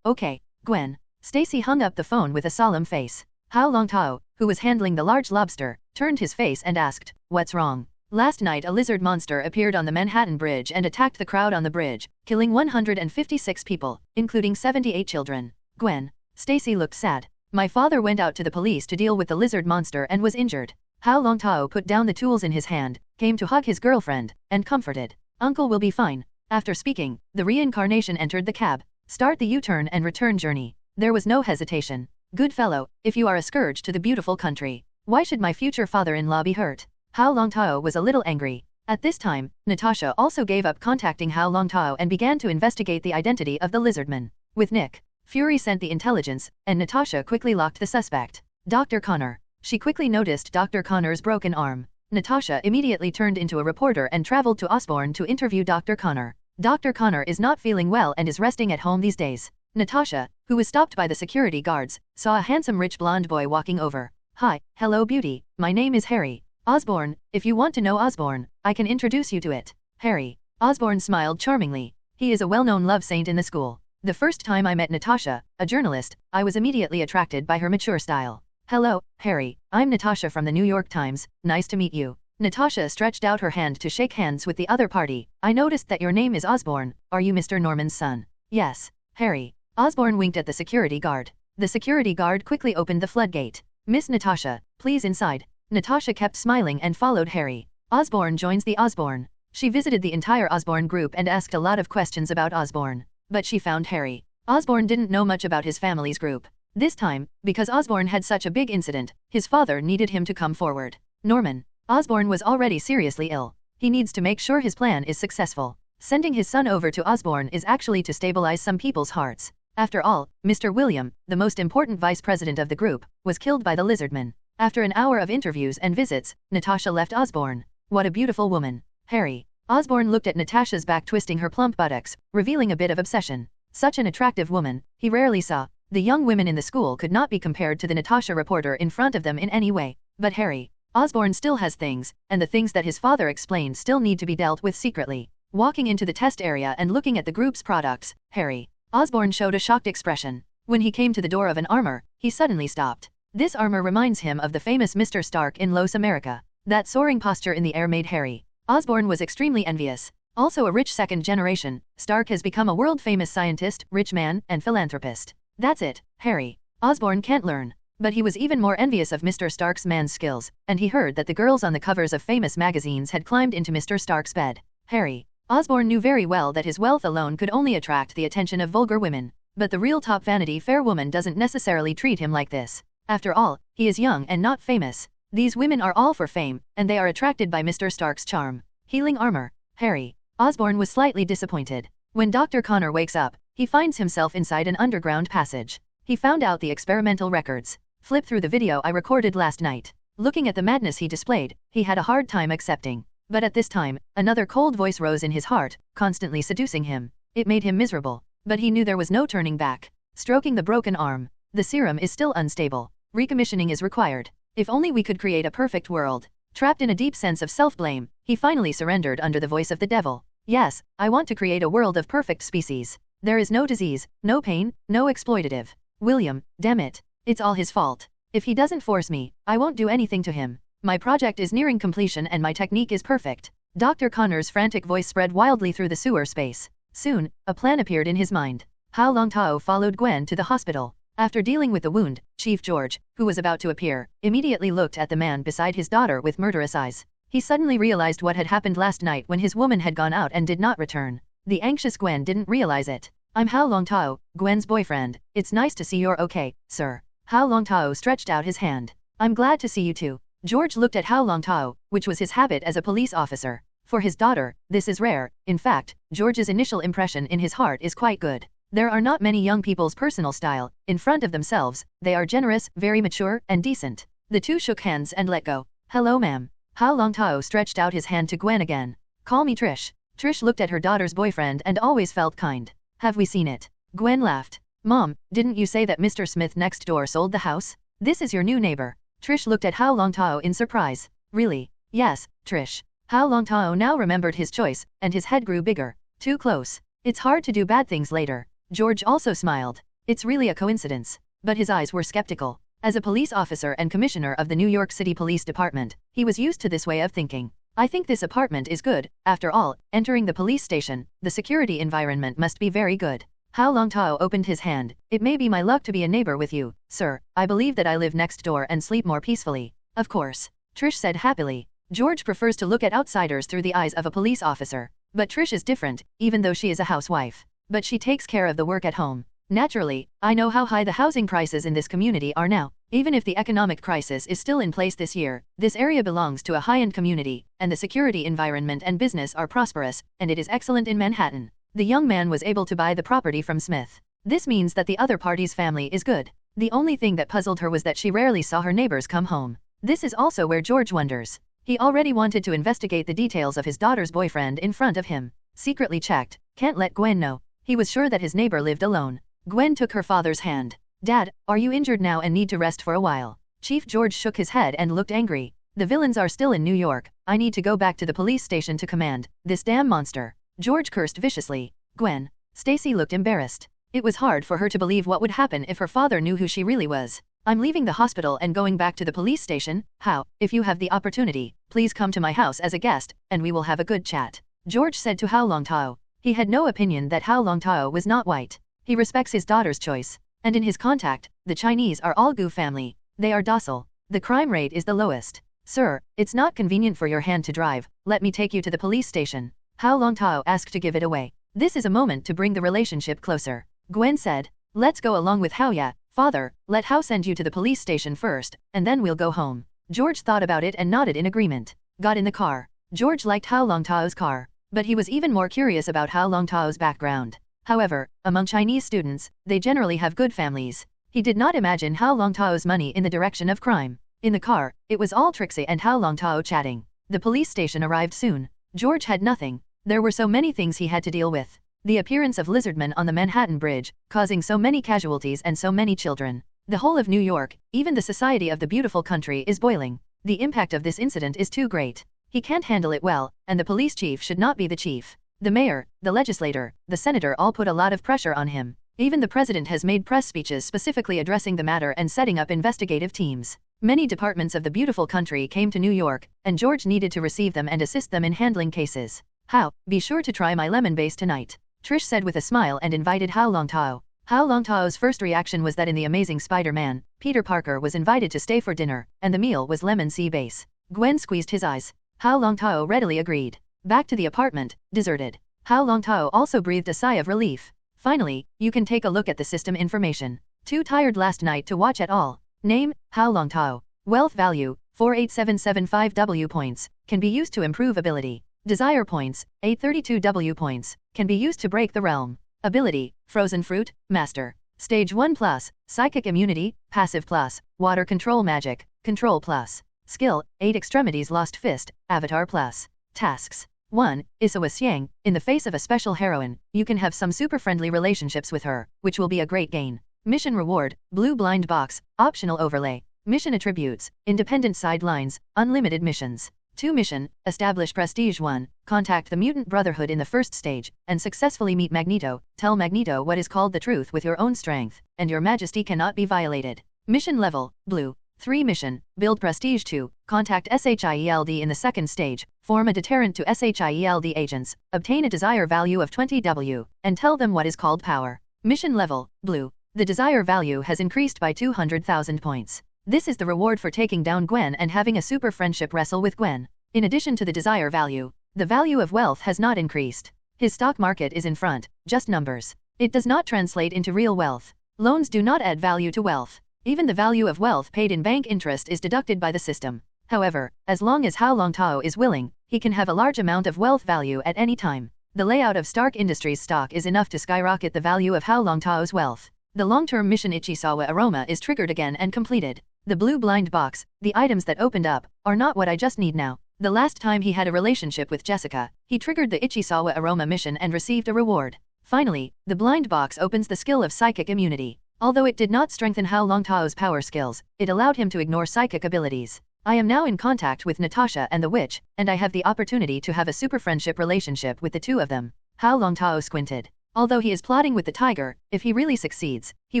Okay. Gwen. Stacy hung up the phone with a solemn face. Hao Longtao, who was handling the large lobster, turned his face and asked, What's wrong? Last night a lizard monster appeared on the Manhattan Bridge and attacked the crowd on the bridge, killing 156 people, including 78 children. Gwen. Stacy looked sad. My father went out to the police to deal with the lizard monster and was injured. Hao Longtao put down the tools in his hand, came to hug his girlfriend, and comforted. Uncle will be fine. After speaking, the reincarnation entered the cab. Start the U-turn and return journey. There was no hesitation. Good fellow, if you are a scourge to the beautiful country, why should my future father-in-law be hurt? Hao Longtao was a little angry. At this time, Natasha also gave up contacting Hao Longtao and began to investigate the identity of the Lizardman. With Nick Fury sent the intelligence, and Natasha quickly locked the suspect. Dr. Connor. She quickly noticed Dr. Connor's broken arm. Natasha immediately turned into a reporter and traveled to Osborne to interview Dr. Connor. Dr. Connor is not feeling well and is resting at home these days. Natasha, who was stopped by the security guards, saw a handsome rich blonde boy walking over. Hi, hello beauty, my name is Harry. Osborne, if you want to know Osborne, I can introduce you to it. Harry. Osborne smiled charmingly. He is a well-known love saint in the school. The first time I met Natasha, a journalist, I was immediately attracted by her mature style. Hello, Harry, I'm Natasha from the New York Times, nice to meet you. Natasha stretched out her hand to shake hands with the other party. I noticed that your name is Osborne, are you Mr. Norman's son? Yes, Harry. Osborne winked at the security guard. The security guard quickly opened the floodgate. Miss Natasha, please inside. Natasha kept smiling and followed Harry. Osborne joins the Osborne. She visited the entire Osborne group and asked a lot of questions about Osborne. But she found Harry. Osborne didn't know much about his family's group. This time, because Osborne had such a big incident, his father needed him to come forward. Norman. Osborne was already seriously ill. He needs to make sure his plan is successful. Sending his son over to Osborne is actually to stabilize some people's hearts. After all, Mr. William, the most important vice president of the group, was killed by the Lizardman. After an hour of interviews and visits, Natasha left Osborne. What a beautiful woman. Harry. Osborne looked at Natasha's back, twisting her plump buttocks, revealing a bit of obsession. Such an attractive woman, he rarely saw. The young women in the school could not be compared to the Natasha reporter in front of them in any way. But Harry. Osborne still has things, and the things that his father explained still need to be dealt with secretly. Walking into the test area and looking at the group's products, Harry. Osborne showed a shocked expression. When he came to the door of an armor, he suddenly stopped. This armor reminds him of the famous Mr. Stark in Los America. That soaring posture in the air made Harry. Osborne was extremely envious. Also a rich second generation, Stark has become a world-famous scientist, rich man, and philanthropist. That's it, Harry. Osborne can't learn. But he was even more envious of Mr. Stark's man's skills, and he heard that the girls on the covers of famous magazines had climbed into Mr. Stark's bed. Harry. Osborne knew very well that his wealth alone could only attract the attention of vulgar women. But the real top Vanity Fair woman doesn't necessarily treat him like this. After all, he is young and not famous. These women are all for fame, and they are attracted by Mr. Stark's charm. Healing armor. Harry. Osborne was slightly disappointed. When Dr. Connor wakes up, he finds himself inside an underground passage. He found out the experimental records. Flip through the video I recorded last night. Looking at the madness he displayed, he had a hard time accepting. But at this time, another cold voice rose in his heart, constantly seducing him. It made him miserable. But he knew there was no turning back. Stroking the broken arm. The serum is still unstable. Recommissioning is required. If only we could create a perfect world. Trapped in a deep sense of self-blame, he finally surrendered under the voice of the devil. Yes, I want to create a world of perfect species. There is no disease, no pain, no exploitative. William, damn it. It's all his fault. If he doesn't force me, I won't do anything to him. My project is nearing completion and my technique is perfect. Dr. Connor's frantic voice spread wildly through the sewer space. Soon, a plan appeared in his mind. Hao Longtao followed Gwen to the hospital. After dealing with the wound, Chief George, who was about to appear, immediately looked at the man beside his daughter with murderous eyes. He suddenly realized what had happened last night when his woman had gone out and did not return. The anxious Gwen didn't realize it. I'm Hao Longtao, Gwen's boyfriend. It's nice to see you're okay, sir. Hao Longtao stretched out his hand. I'm glad to see you too. George looked at Hao Longtao, which was his habit as a police officer. For his daughter, this is rare. In fact, George's initial impression in his heart is quite good. There are not many young people's personal style. In front of themselves, they are generous, very mature, and decent. The two shook hands and let go. Hello ma'am. Hao Longtao stretched out his hand to Gwen again. Call me Trish. Trish looked at her daughter's boyfriend and always felt kind. Have we seen it? Gwen laughed. Mom, didn't you say that Mr. Smith next door sold the house? This is your new neighbor. Trish looked at Hao Longtao in surprise. Really? Yes, Trish. Hao Longtao now remembered his choice, and his head grew bigger. Too close. It's hard to do bad things later. George also smiled. It's really a coincidence. But his eyes were skeptical. As a police officer and commissioner of the New York City Police Department, he was used to this way of thinking. I think this apartment is good. After all, entering the police station, the security environment must be very good. Hao Longtao opened his hand. It may be my luck to be a neighbor with you, sir. I believe that I live next door and sleep more peacefully. Of course. Trish said happily. George prefers to look at outsiders through the eyes of a police officer. But Trish is different, even though she is a housewife. But she takes care of the work at home. Naturally, I know how high the housing prices in this community are now. Even if the economic crisis is still in place this year, this area belongs to a high-end community, and the security environment and business are prosperous, and it is excellent in Manhattan. The young man was able to buy the property from Smith. This means that the other party's family is good. The only thing that puzzled her was that she rarely saw her neighbors come home. This is also where George wonders. He already wanted to investigate the details of his daughter's boyfriend in front of him. Secretly checked, can't let Gwen know. He was sure that his neighbor lived alone. Gwen took her father's hand. Dad, are you injured now and need to rest for a while? Chief George shook his head and looked angry. The villains are still in New York. I need to go back to the police station to command this damn monster. George cursed viciously. Gwen. Stacy looked embarrassed. It was hard for her to believe what would happen if her father knew who she really was. I'm leaving the hospital and going back to the police station. How? If you have the opportunity, please come to my house as a guest, and we will have a good chat. George said to Hao Longtao. He had no opinion that Hao Longtao was not white. He respects his daughter's choice. And in his contact, the Chinese are all Gu family. They are docile. The crime rate is the lowest. Sir, it's not convenient for your hand to drive. Let me take you to the police station. Hao Longtao asked to give it away. This is a moment to bring the relationship closer. Gwen said. Let's go along with Hao ya. Father, let Hao send you to the police station first, and then we'll go home. George thought about it and nodded in agreement. Got in the car. George liked Hao Longtao's car. But he was even more curious about Hao Longtao's background. However, among Chinese students, they generally have good families. He did not imagine Hao Longtao's money in the direction of crime. In the car, it was all Trixie and Hao Longtao chatting. The police station arrived soon. George had nothing. There were so many things he had to deal with. The appearance of Lizardman on the Manhattan Bridge, causing so many casualties and so many children. The whole of New York, even the society of the beautiful country is boiling. The impact of this incident is too great. He can't handle it well, and the police chief should not be the chief. The mayor, the legislator, the senator all put a lot of pressure on him. Even the president has made press speeches specifically addressing the matter and setting up investigative teams. Many departments of the beautiful country came to New York, and George needed to receive them and assist them in handling cases. Hao, be sure to try my lemon base tonight. Trish said with a smile and invited Hao Longtao. Hao Longtao's first reaction was that in The Amazing Spider-Man, Peter Parker was invited to stay for dinner, and the meal was lemon sea base. Gwen squeezed his eyes. Hao Longtao readily agreed. Back to the apartment, deserted. Hao Longtao also breathed a sigh of relief. Finally, you can take a look at the system information. Too tired last night to watch at all. Name, Hao Longtao. Wealth value, 48775W points, can be used to improve ability. Desire points, 832W points, can be used to break the realm. Ability, Frozen Fruit, Master. Stage 1 plus, Psychic Immunity, Passive plus, Water Control Magic, Control plus. Skill, 8 Extremities Lost Fist, Avatar plus. Tasks. 1. Isawa Xiang, in the face of a special heroine, you can have some super friendly relationships with her, which will be a great gain. Mission reward, Blue Blind Box, optional overlay. Mission attributes, independent sidelines, unlimited missions. 2. Mission, establish Prestige 1, contact the Mutant Brotherhood in the first stage, and successfully meet Magneto, tell Magneto what is called the truth with your own strength, and your majesty cannot be violated. Mission level, Blue. 3. Mission, build Prestige 2, contact S.H.I.E.L.D in the second stage, form a deterrent to S.H.I.E.L.D agents, obtain a desire value of 20W, and tell them what is called power. Mission level, Blue. The desire value has increased by 200,000 points. This is the reward for taking down Gwen and having a super friendship wrestle with Gwen. In addition to the desire value, the value of wealth has not increased. His stock market is in front, just numbers. It does not translate into real wealth. Loans do not add value to wealth. Even the value of wealth paid in bank interest is deducted by the system. However, as long as Hao Longtao is willing, he can have a large amount of wealth value at any time. The layout of Stark Industries stock is enough to skyrocket the value of Hao Longtao's wealth. The long-term mission Ichisawa Aroma is triggered again and completed. The blue blind box, the items that opened up, are not what I just need now. The last time he had a relationship with Jessica, he triggered the Ichisawa Aroma mission and received a reward. Finally, the blind box opens the skill of psychic immunity. Although it did not strengthen Hao Longtao's power skills, it allowed him to ignore psychic abilities. I am now in contact with Natasha and the witch, and I have the opportunity to have a super friendship relationship with the two of them. Hao Longtao squinted. Although he is plotting with the tiger, if he really succeeds, he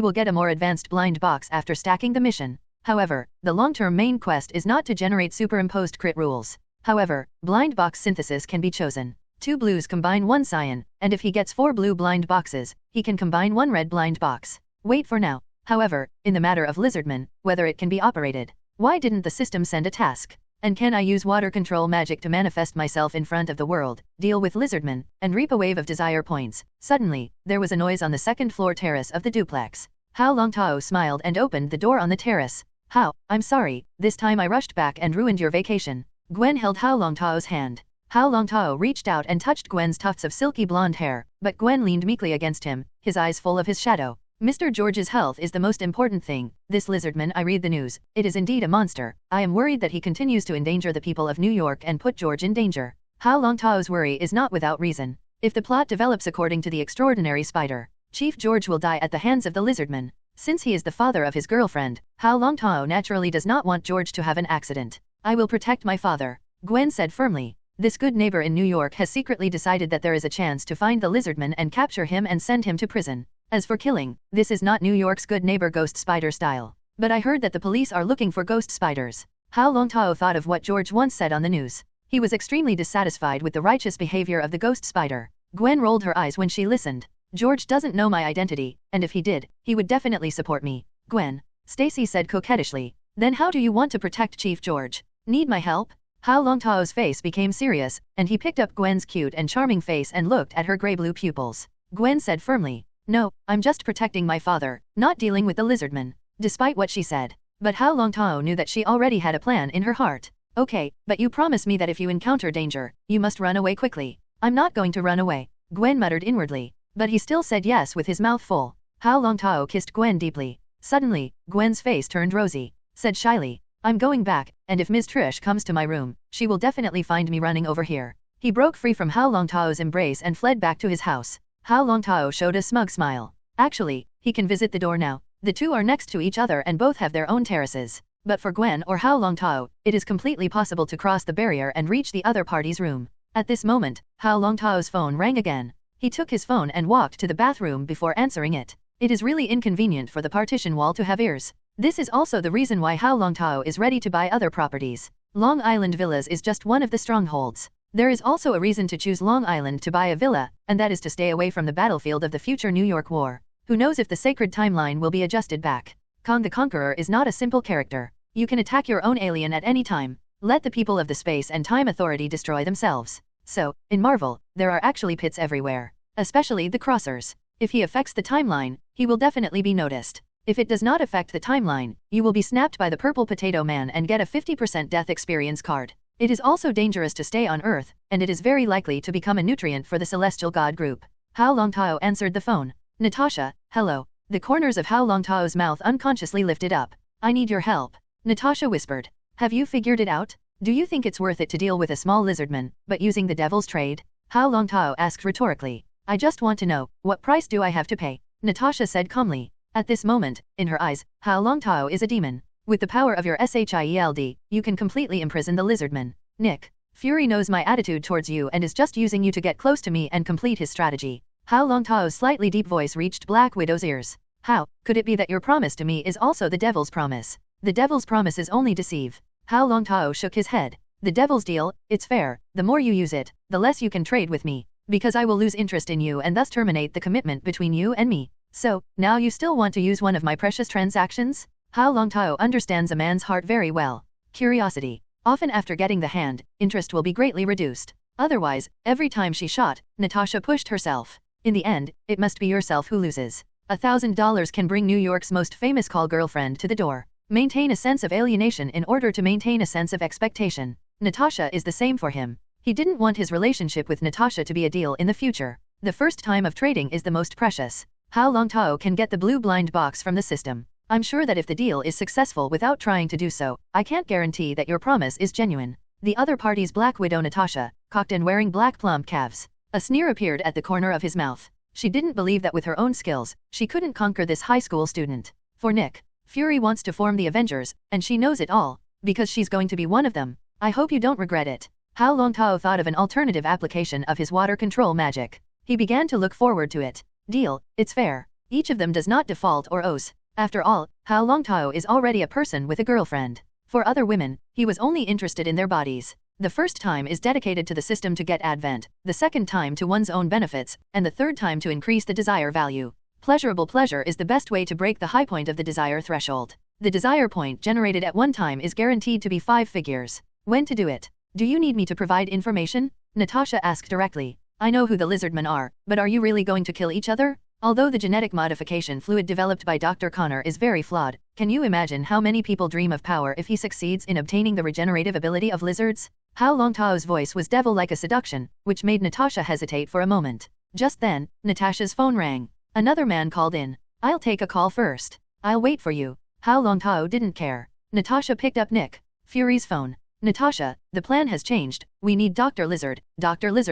will get a more advanced blind box after stacking the mission. However, the long-term main quest is not to generate superimposed crit rules. However, blind box synthesis can be chosen. 2 blues combine 1 cyan, and if he gets 4 blue blind boxes, he can combine 1 red blind box. Wait for now. However, in the matter of Lizardman, whether it can be operated, why didn't the system send a task? And can I use water control magic to manifest myself in front of the world, deal with Lizardman, and reap a wave of desire points? Suddenly, there was a noise on the second-floor terrace of the duplex. Hao Longtao smiled and opened the door on the terrace. Hao, I'm sorry, this time I rushed back and ruined your vacation. Gwen held Hao Longtao's hand. Hao Longtao reached out and touched Gwen's tufts of silky blonde hair, but Gwen leaned meekly against him, his eyes full of his shadow. Mr. George's health is the most important thing. This Lizardman, I read the news. It is indeed a monster. I am worried that he continues to endanger the people of New York and put George in danger. Hao Longtao's worry is not without reason. If the plot develops according to the extraordinary spider, Chief George will die at the hands of the Lizardman. Since he is the father of his girlfriend, Hao Longtao naturally does not want George to have an accident. I will protect my father, Gwen said firmly. This good neighbor in New York has secretly decided that there is a chance to find the Lizardman and capture him and send him to prison. As for killing, this is not New York's good neighbor ghost spider style. But I heard that the police are looking for ghost spiders. Hao Longtao thought of what George once said on the news. He was extremely dissatisfied with the righteous behavior of the ghost spider. Gwen rolled her eyes when she listened. George doesn't know my identity, and if he did, he would definitely support me. Gwen, Stacy said coquettishly. Then how do you want to protect Chief George? Need my help? Hao Longtao's face became serious, and he picked up Gwen's cute and charming face and looked at her grey-blue pupils. Gwen said firmly, no, I'm just protecting my father, not dealing with the Lizardman. Despite what she said. But Hao Longtao knew that she already had a plan in her heart. Okay, but you promise me that if you encounter danger, you must run away quickly. I'm not going to run away, Gwen muttered inwardly. But he still said yes with his mouth full. Hao Longtao kissed Gwen deeply. Suddenly, Gwen's face turned rosy. Said shyly, I'm going back, and if Ms. Trish comes to my room, she will definitely find me running over here. He broke free from Hao Longtao's embrace and fled back to his house. Hao Longtao showed a smug smile. Actually, he can visit the door now. The two are next to each other and both have their own terraces. But for Gwen or Hao Longtao, it is completely possible to cross the barrier and reach the other party's room. At this moment, Hao Longtao's phone rang again. He took his phone and walked to the bathroom before answering it. It is really inconvenient for the partition wall to have ears. This is also the reason why Hao Longtao is ready to buy other properties. Long Island Villas is just one of the strongholds. There is also a reason to choose Long Island to buy a villa, and that is to stay away from the battlefield of the future New York War. Who knows if the sacred timeline will be adjusted back? Kong the Conqueror is not a simple character. You can attack your own alien at any time. Let the people of the Space and Time Authority destroy themselves. So, in Marvel, there are actually pits everywhere. Especially the Crossers. If he affects the timeline, he will definitely be noticed. If it does not affect the timeline, you will be snapped by the Purple Potato Man and get a 50% death experience card. It is also dangerous to stay on Earth, and it is very likely to become a nutrient for the Celestial God group. Hao Longtao answered the phone. Natasha, hello. The corners of Hao Longtao's mouth unconsciously lifted up. I need your help. Natasha whispered. Have you figured it out? Do you think it's worth it to deal with a small Lizardman, but using the devil's trade? Hao Longtao asked rhetorically. I just want to know, what price do I have to pay? Natasha said calmly. At this moment, in her eyes, Hao Longtao is a demon. With the power of your S.H.I.E.L.D, you can completely imprison the Lizardman. Nick. Fury knows my attitude towards you and is just using you to get close to me and complete his strategy. Hao Longtao's slightly deep voice reached Black Widow's ears. How could it be that your promise to me is also the devil's promise? The devil's promises only deceive. Hao Longtao shook his head. The devil's deal, it's fair. The more you use it, the less you can trade with me. Because I will lose interest in you and thus terminate the commitment between you and me. So, now you still want to use one of my precious transactions? Hao Longtao understands a man's heart very well. Curiosity. Often after getting the hand, interest will be greatly reduced. Otherwise, every time she shot, Natasha pushed herself. In the end, it must be yourself who loses. $1,000 can bring New York's most famous call girlfriend to the door. Maintain a sense of alienation in order to maintain a sense of expectation. Natasha is the same for him. He didn't want his relationship with Natasha to be a deal in the future. The first time of trading is the most precious. Hao Longtao can get the blue blind box from the system. I'm sure that if the deal is successful without trying to do so, I can't guarantee that your promise is genuine. The other party's Black Widow Natasha, cocked and wearing black plump calves. A sneer appeared at the corner of his mouth. She didn't believe that with her own skills, she couldn't conquer this high school student. For Nick, Fury wants to form the Avengers, and she knows it all, because she's going to be one of them. I hope you don't regret it. Hao Longtao thought of an alternative application of his water control magic. He began to look forward to it. Deal, it's fair. Each of them does not default or owes. After all, Hao Longtao is already a person with a girlfriend. For other women, he was only interested in their bodies. The first time is dedicated to the system to get advent, the second time to one's own benefits, and the third time to increase the desire value. Pleasurable pleasure is the best way to break the high point of the desire threshold. The desire point generated at one time is guaranteed to be 5 figures. When to do it? Do you need me to provide information? Natasha asked directly. I know who the Lizardmen are, but are you really going to kill each other? Although the genetic modification fluid developed by Dr. Connor is very flawed, can you imagine how many people dream of power if he succeeds in obtaining the regenerative ability of lizards? Hao Longtao's voice was devil-like a seduction, which made Natasha hesitate for a moment. Just then, Natasha's phone rang. Another man called in. I'll take a call first. I'll wait for you. Hao Longtao didn't care. Natasha picked up Nick Fury's phone. Natasha, the plan has changed. We need Dr. Lizard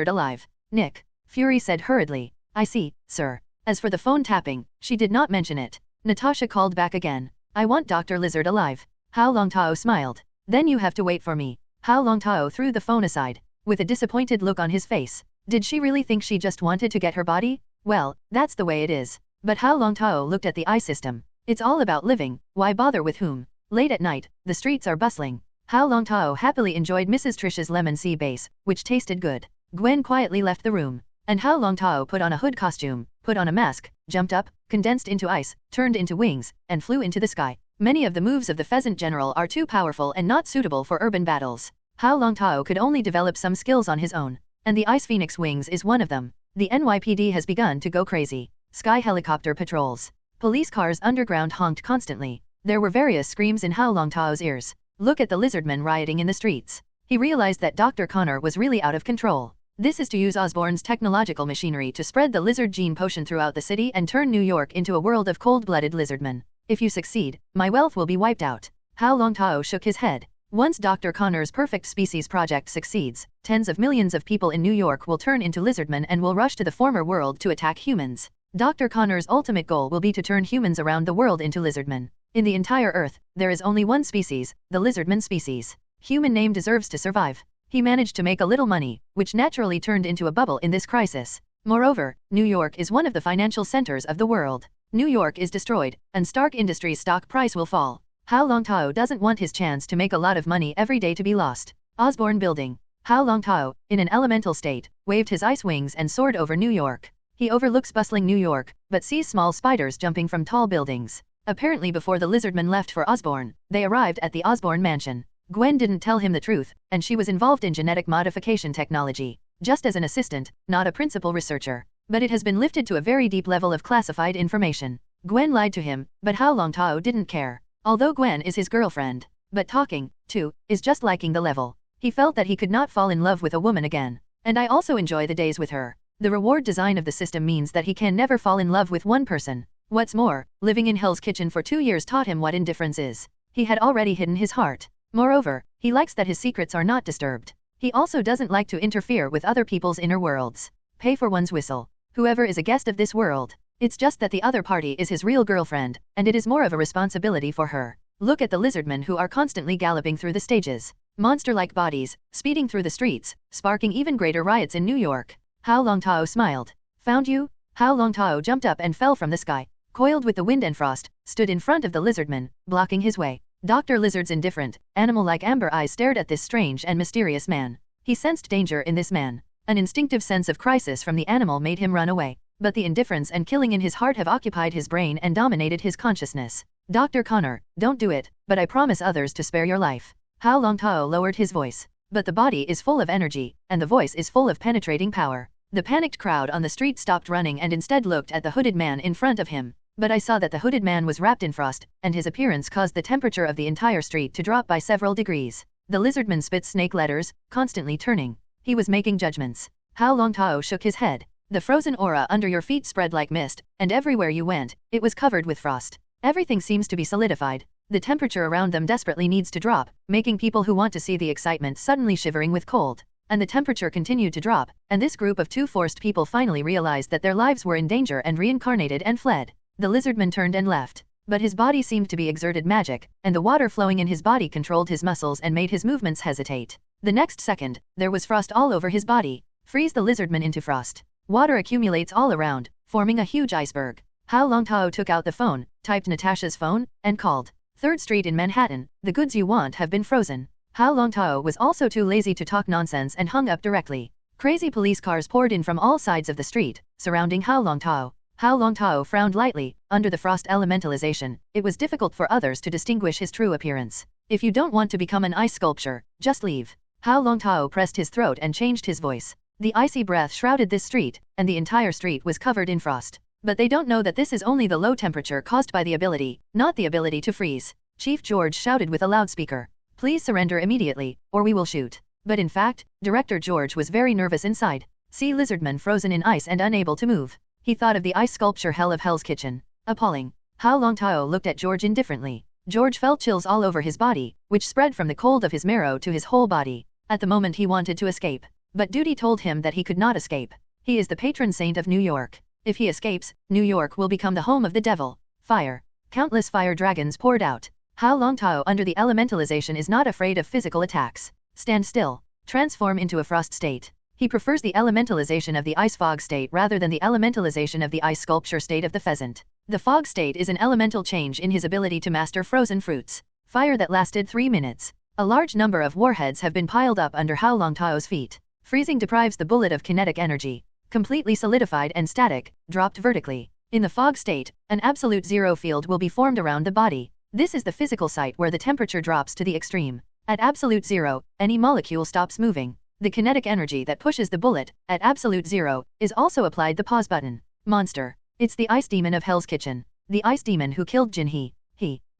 alive. Nick Fury said hurriedly. I see, sir. As for the phone tapping, she did not mention it. Natasha called back again. I want Dr. Lizard alive. Hao Longtao smiled. Then you have to wait for me. Hao Longtao threw the phone aside, with a disappointed look on his face. Did she really think she just wanted to get her body? Well, that's the way it is. But Hao Longtao looked at the eye system. It's all about living, why bother with whom? Late at night, the streets are bustling. Hao Longtao happily enjoyed Mrs. Trish's lemon sea base, which tasted good. Gwen quietly left the room, and Hao Longtao put on a hood costume, put on a mask, jumped up, condensed into ice, turned into wings, and flew into the sky. Many of the moves of the Pheasant General are too powerful and not suitable for urban battles. Hao Longtao could only develop some skills on his own, and the Ice Phoenix wings is one of them. The NYPD has begun to go crazy. Sky helicopter patrols. Police cars underground honked constantly. There were various screams in Hao Longtao's ears. Look at the Lizardmen rioting in the streets. He realized that Dr. Connor was really out of control. This is to use Osborne's technological machinery to spread the lizard gene potion throughout the city and turn New York into a world of cold-blooded lizardmen. If you succeed, my wealth will be wiped out. Hao Longtao shook his head. Once Dr. Connor's perfect species project succeeds, tens of millions of people in New York will turn into lizardmen and will rush to the former world to attack humans. Dr. Connor's ultimate goal will be to turn humans around the world into lizardmen. In the entire Earth, there is only one species, the lizardman species. Human name deserves to survive. He managed to make a little money, which naturally turned into a bubble in this crisis. Moreover, New York is one of the financial centers of the world. New York is destroyed, and Stark Industries' stock price will fall. Hao Longtao doesn't want his chance to make a lot of money every day to be lost. Osborne Building. Hao Longtao, in an elemental state, waved his ice wings and soared over New York. He overlooks bustling New York, but sees small spiders jumping from tall buildings. Apparently before the Lizardmen left for Osborne, they arrived at the Osborne mansion. Gwen didn't tell him the truth, and she was involved in genetic modification technology, just as an assistant, not a principal researcher. But it has been lifted to a very deep level of classified information. Gwen lied to him, but Hao Longtao didn't care. Although Gwen is his girlfriend, but talking, too, is just liking the level. He felt that he could not fall in love with a woman again. And I also enjoy the days with her. The reward design of the system means that he can never fall in love with one person. What's more, living in Hell's Kitchen for 2 years taught him what indifference is. He had already hidden his heart. Moreover, he likes that his secrets are not disturbed. He also doesn't like to interfere with other people's inner worlds. Pay for one's whistle. Whoever is a guest of this world. It's just that the other party is his real girlfriend, and it is more of a responsibility for her. Look at the lizardmen who are constantly galloping through the stages. Monster-like bodies, speeding through the streets, sparking even greater riots in New York. Hao Longtao smiled. Found you? Hao Longtao jumped up and fell from the sky, coiled with the wind and frost, stood in front of the lizardman, blocking his way. Dr. Lizard's indifferent, animal-like amber eyes stared at this strange and mysterious man. He sensed danger in this man. An instinctive sense of crisis from the animal made him run away. But the indifference and killing in his heart have occupied his brain and dominated his consciousness. Dr. Connor, don't do it, but I promise others to spare your life. Hao Longtao lowered his voice. But the body is full of energy, and the voice is full of penetrating power. The panicked crowd on the street stopped running and instead looked at the hooded man in front of him. But I saw that the hooded man was wrapped in frost, and his appearance caused the temperature of the entire street to drop by several degrees. The lizardman spit snake letters, constantly turning. He was making judgments. Hao Longtao shook his head. The frozen aura under your feet spread like mist, and everywhere you went, it was covered with frost. Everything seems to be solidified. The temperature around them desperately needs to drop, making people who want to see the excitement suddenly shivering with cold. And the temperature continued to drop, and this group of two forced people finally realized that their lives were in danger and reincarnated and fled. The lizardman turned and left. But his body seemed to be exerted magic, and the water flowing in his body controlled his muscles and made his movements hesitate. The next second, there was frost all over his body. Freeze the lizardman into frost. Water accumulates all around, forming a huge iceberg. Hao Longtao took out the phone, typed Natasha's phone, and called. 3rd Street in Manhattan, the goods you want have been frozen. Hao Longtao was also too lazy to talk nonsense and hung up directly. Crazy police cars poured in from all sides of the street, surrounding Hao Longtao. Hao Longtao frowned lightly. Under the frost elementalization, it was difficult for others to distinguish his true appearance. If you don't want to become an ice sculpture, just leave. Hao Longtao pressed his throat and changed his voice. The icy breath shrouded this street, and the entire street was covered in frost. But they don't know that this is only the low temperature caused by the ability, not the ability to freeze. Chief George shouted with a loudspeaker. Please surrender immediately, or we will shoot. But in fact, Director George was very nervous inside. See Lizardman frozen in ice and unable to move. He thought of the ice sculpture hell of Hell's Kitchen. Appalling. Hao Longtao looked at George indifferently. George felt chills all over his body, which spread from the cold of his marrow to his whole body. At the moment he wanted to escape. But duty told him that he could not escape. He is the patron saint of New York. If he escapes, New York will become the home of the devil. Fire. Countless fire dragons poured out. Hao Longtao under the elementalization is not afraid of physical attacks. Stand still. Transform into a frost state. He prefers the elementalization of the ice fog state rather than the elementalization of the ice sculpture state of the pheasant. The fog state is an elemental change in his ability to master frozen fruits. Fire that lasted 3 minutes. A large number of warheads have been piled up under Hao Longtao's feet. Freezing deprives the bullet of kinetic energy. Completely solidified and static, dropped vertically. In the fog state, an absolute zero field will be formed around the body. This is the physical site where the temperature drops to the extreme. At absolute zero, any molecule stops moving. The kinetic energy that pushes the bullet, at absolute zero, is also applied the pause button. Monster. It's the ice demon of Hell's Kitchen. The ice demon who killed Jin He.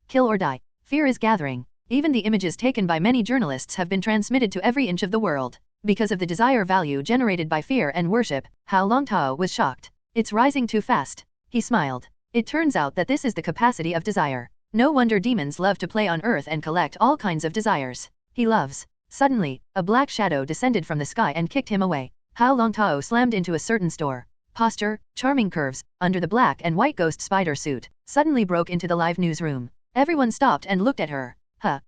Kill or die. Fear is gathering. Even the images taken by many journalists have been transmitted to every inch of the world. Because of the desire value generated by fear and worship, Hao Longtao was shocked. It's rising too fast. He smiled. It turns out that this is the capacity of desire. No wonder demons love to play on earth and collect all kinds of desires. He loves. Suddenly, a black shadow descended from the sky and kicked him away. Hao Longtao slammed into a certain store. Posture, charming curves, under the black and white ghost spider suit, suddenly broke into the live newsroom. Everyone stopped and looked at her.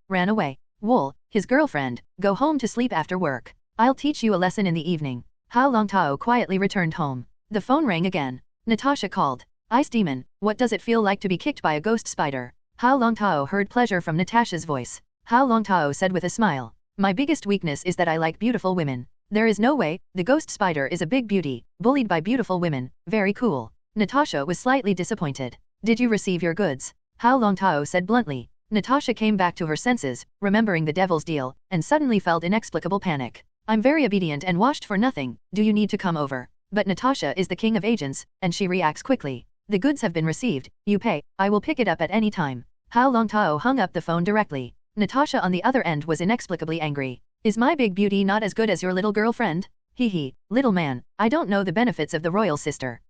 Ran away. Wool, his girlfriend, go home to sleep after work. I'll teach you a lesson in the evening. Hao Longtao quietly returned home. The phone rang again. Natasha called. Ice demon, what does it feel like to be kicked by a ghost spider? Hao Longtao heard pleasure from Natasha's voice. Hao Longtao said with a smile. My biggest weakness is that I like beautiful women. There is no way, the ghost spider is a big beauty, bullied by beautiful women, very cool. Natasha was slightly disappointed. Did you receive your goods? Hao Longtao said bluntly. Natasha came back to her senses, remembering the devil's deal, and suddenly felt inexplicable panic. I'm very obedient and washed for nothing, do you need to come over? But Natasha is the king of agents, and she reacts quickly. The goods have been received, you pay, I will pick it up at any time. Hao Longtao hung up the phone directly. Natasha on the other end was inexplicably angry. Is my big beauty not as good as your little girlfriend? Little man, I don't know the benefits of the royal sister.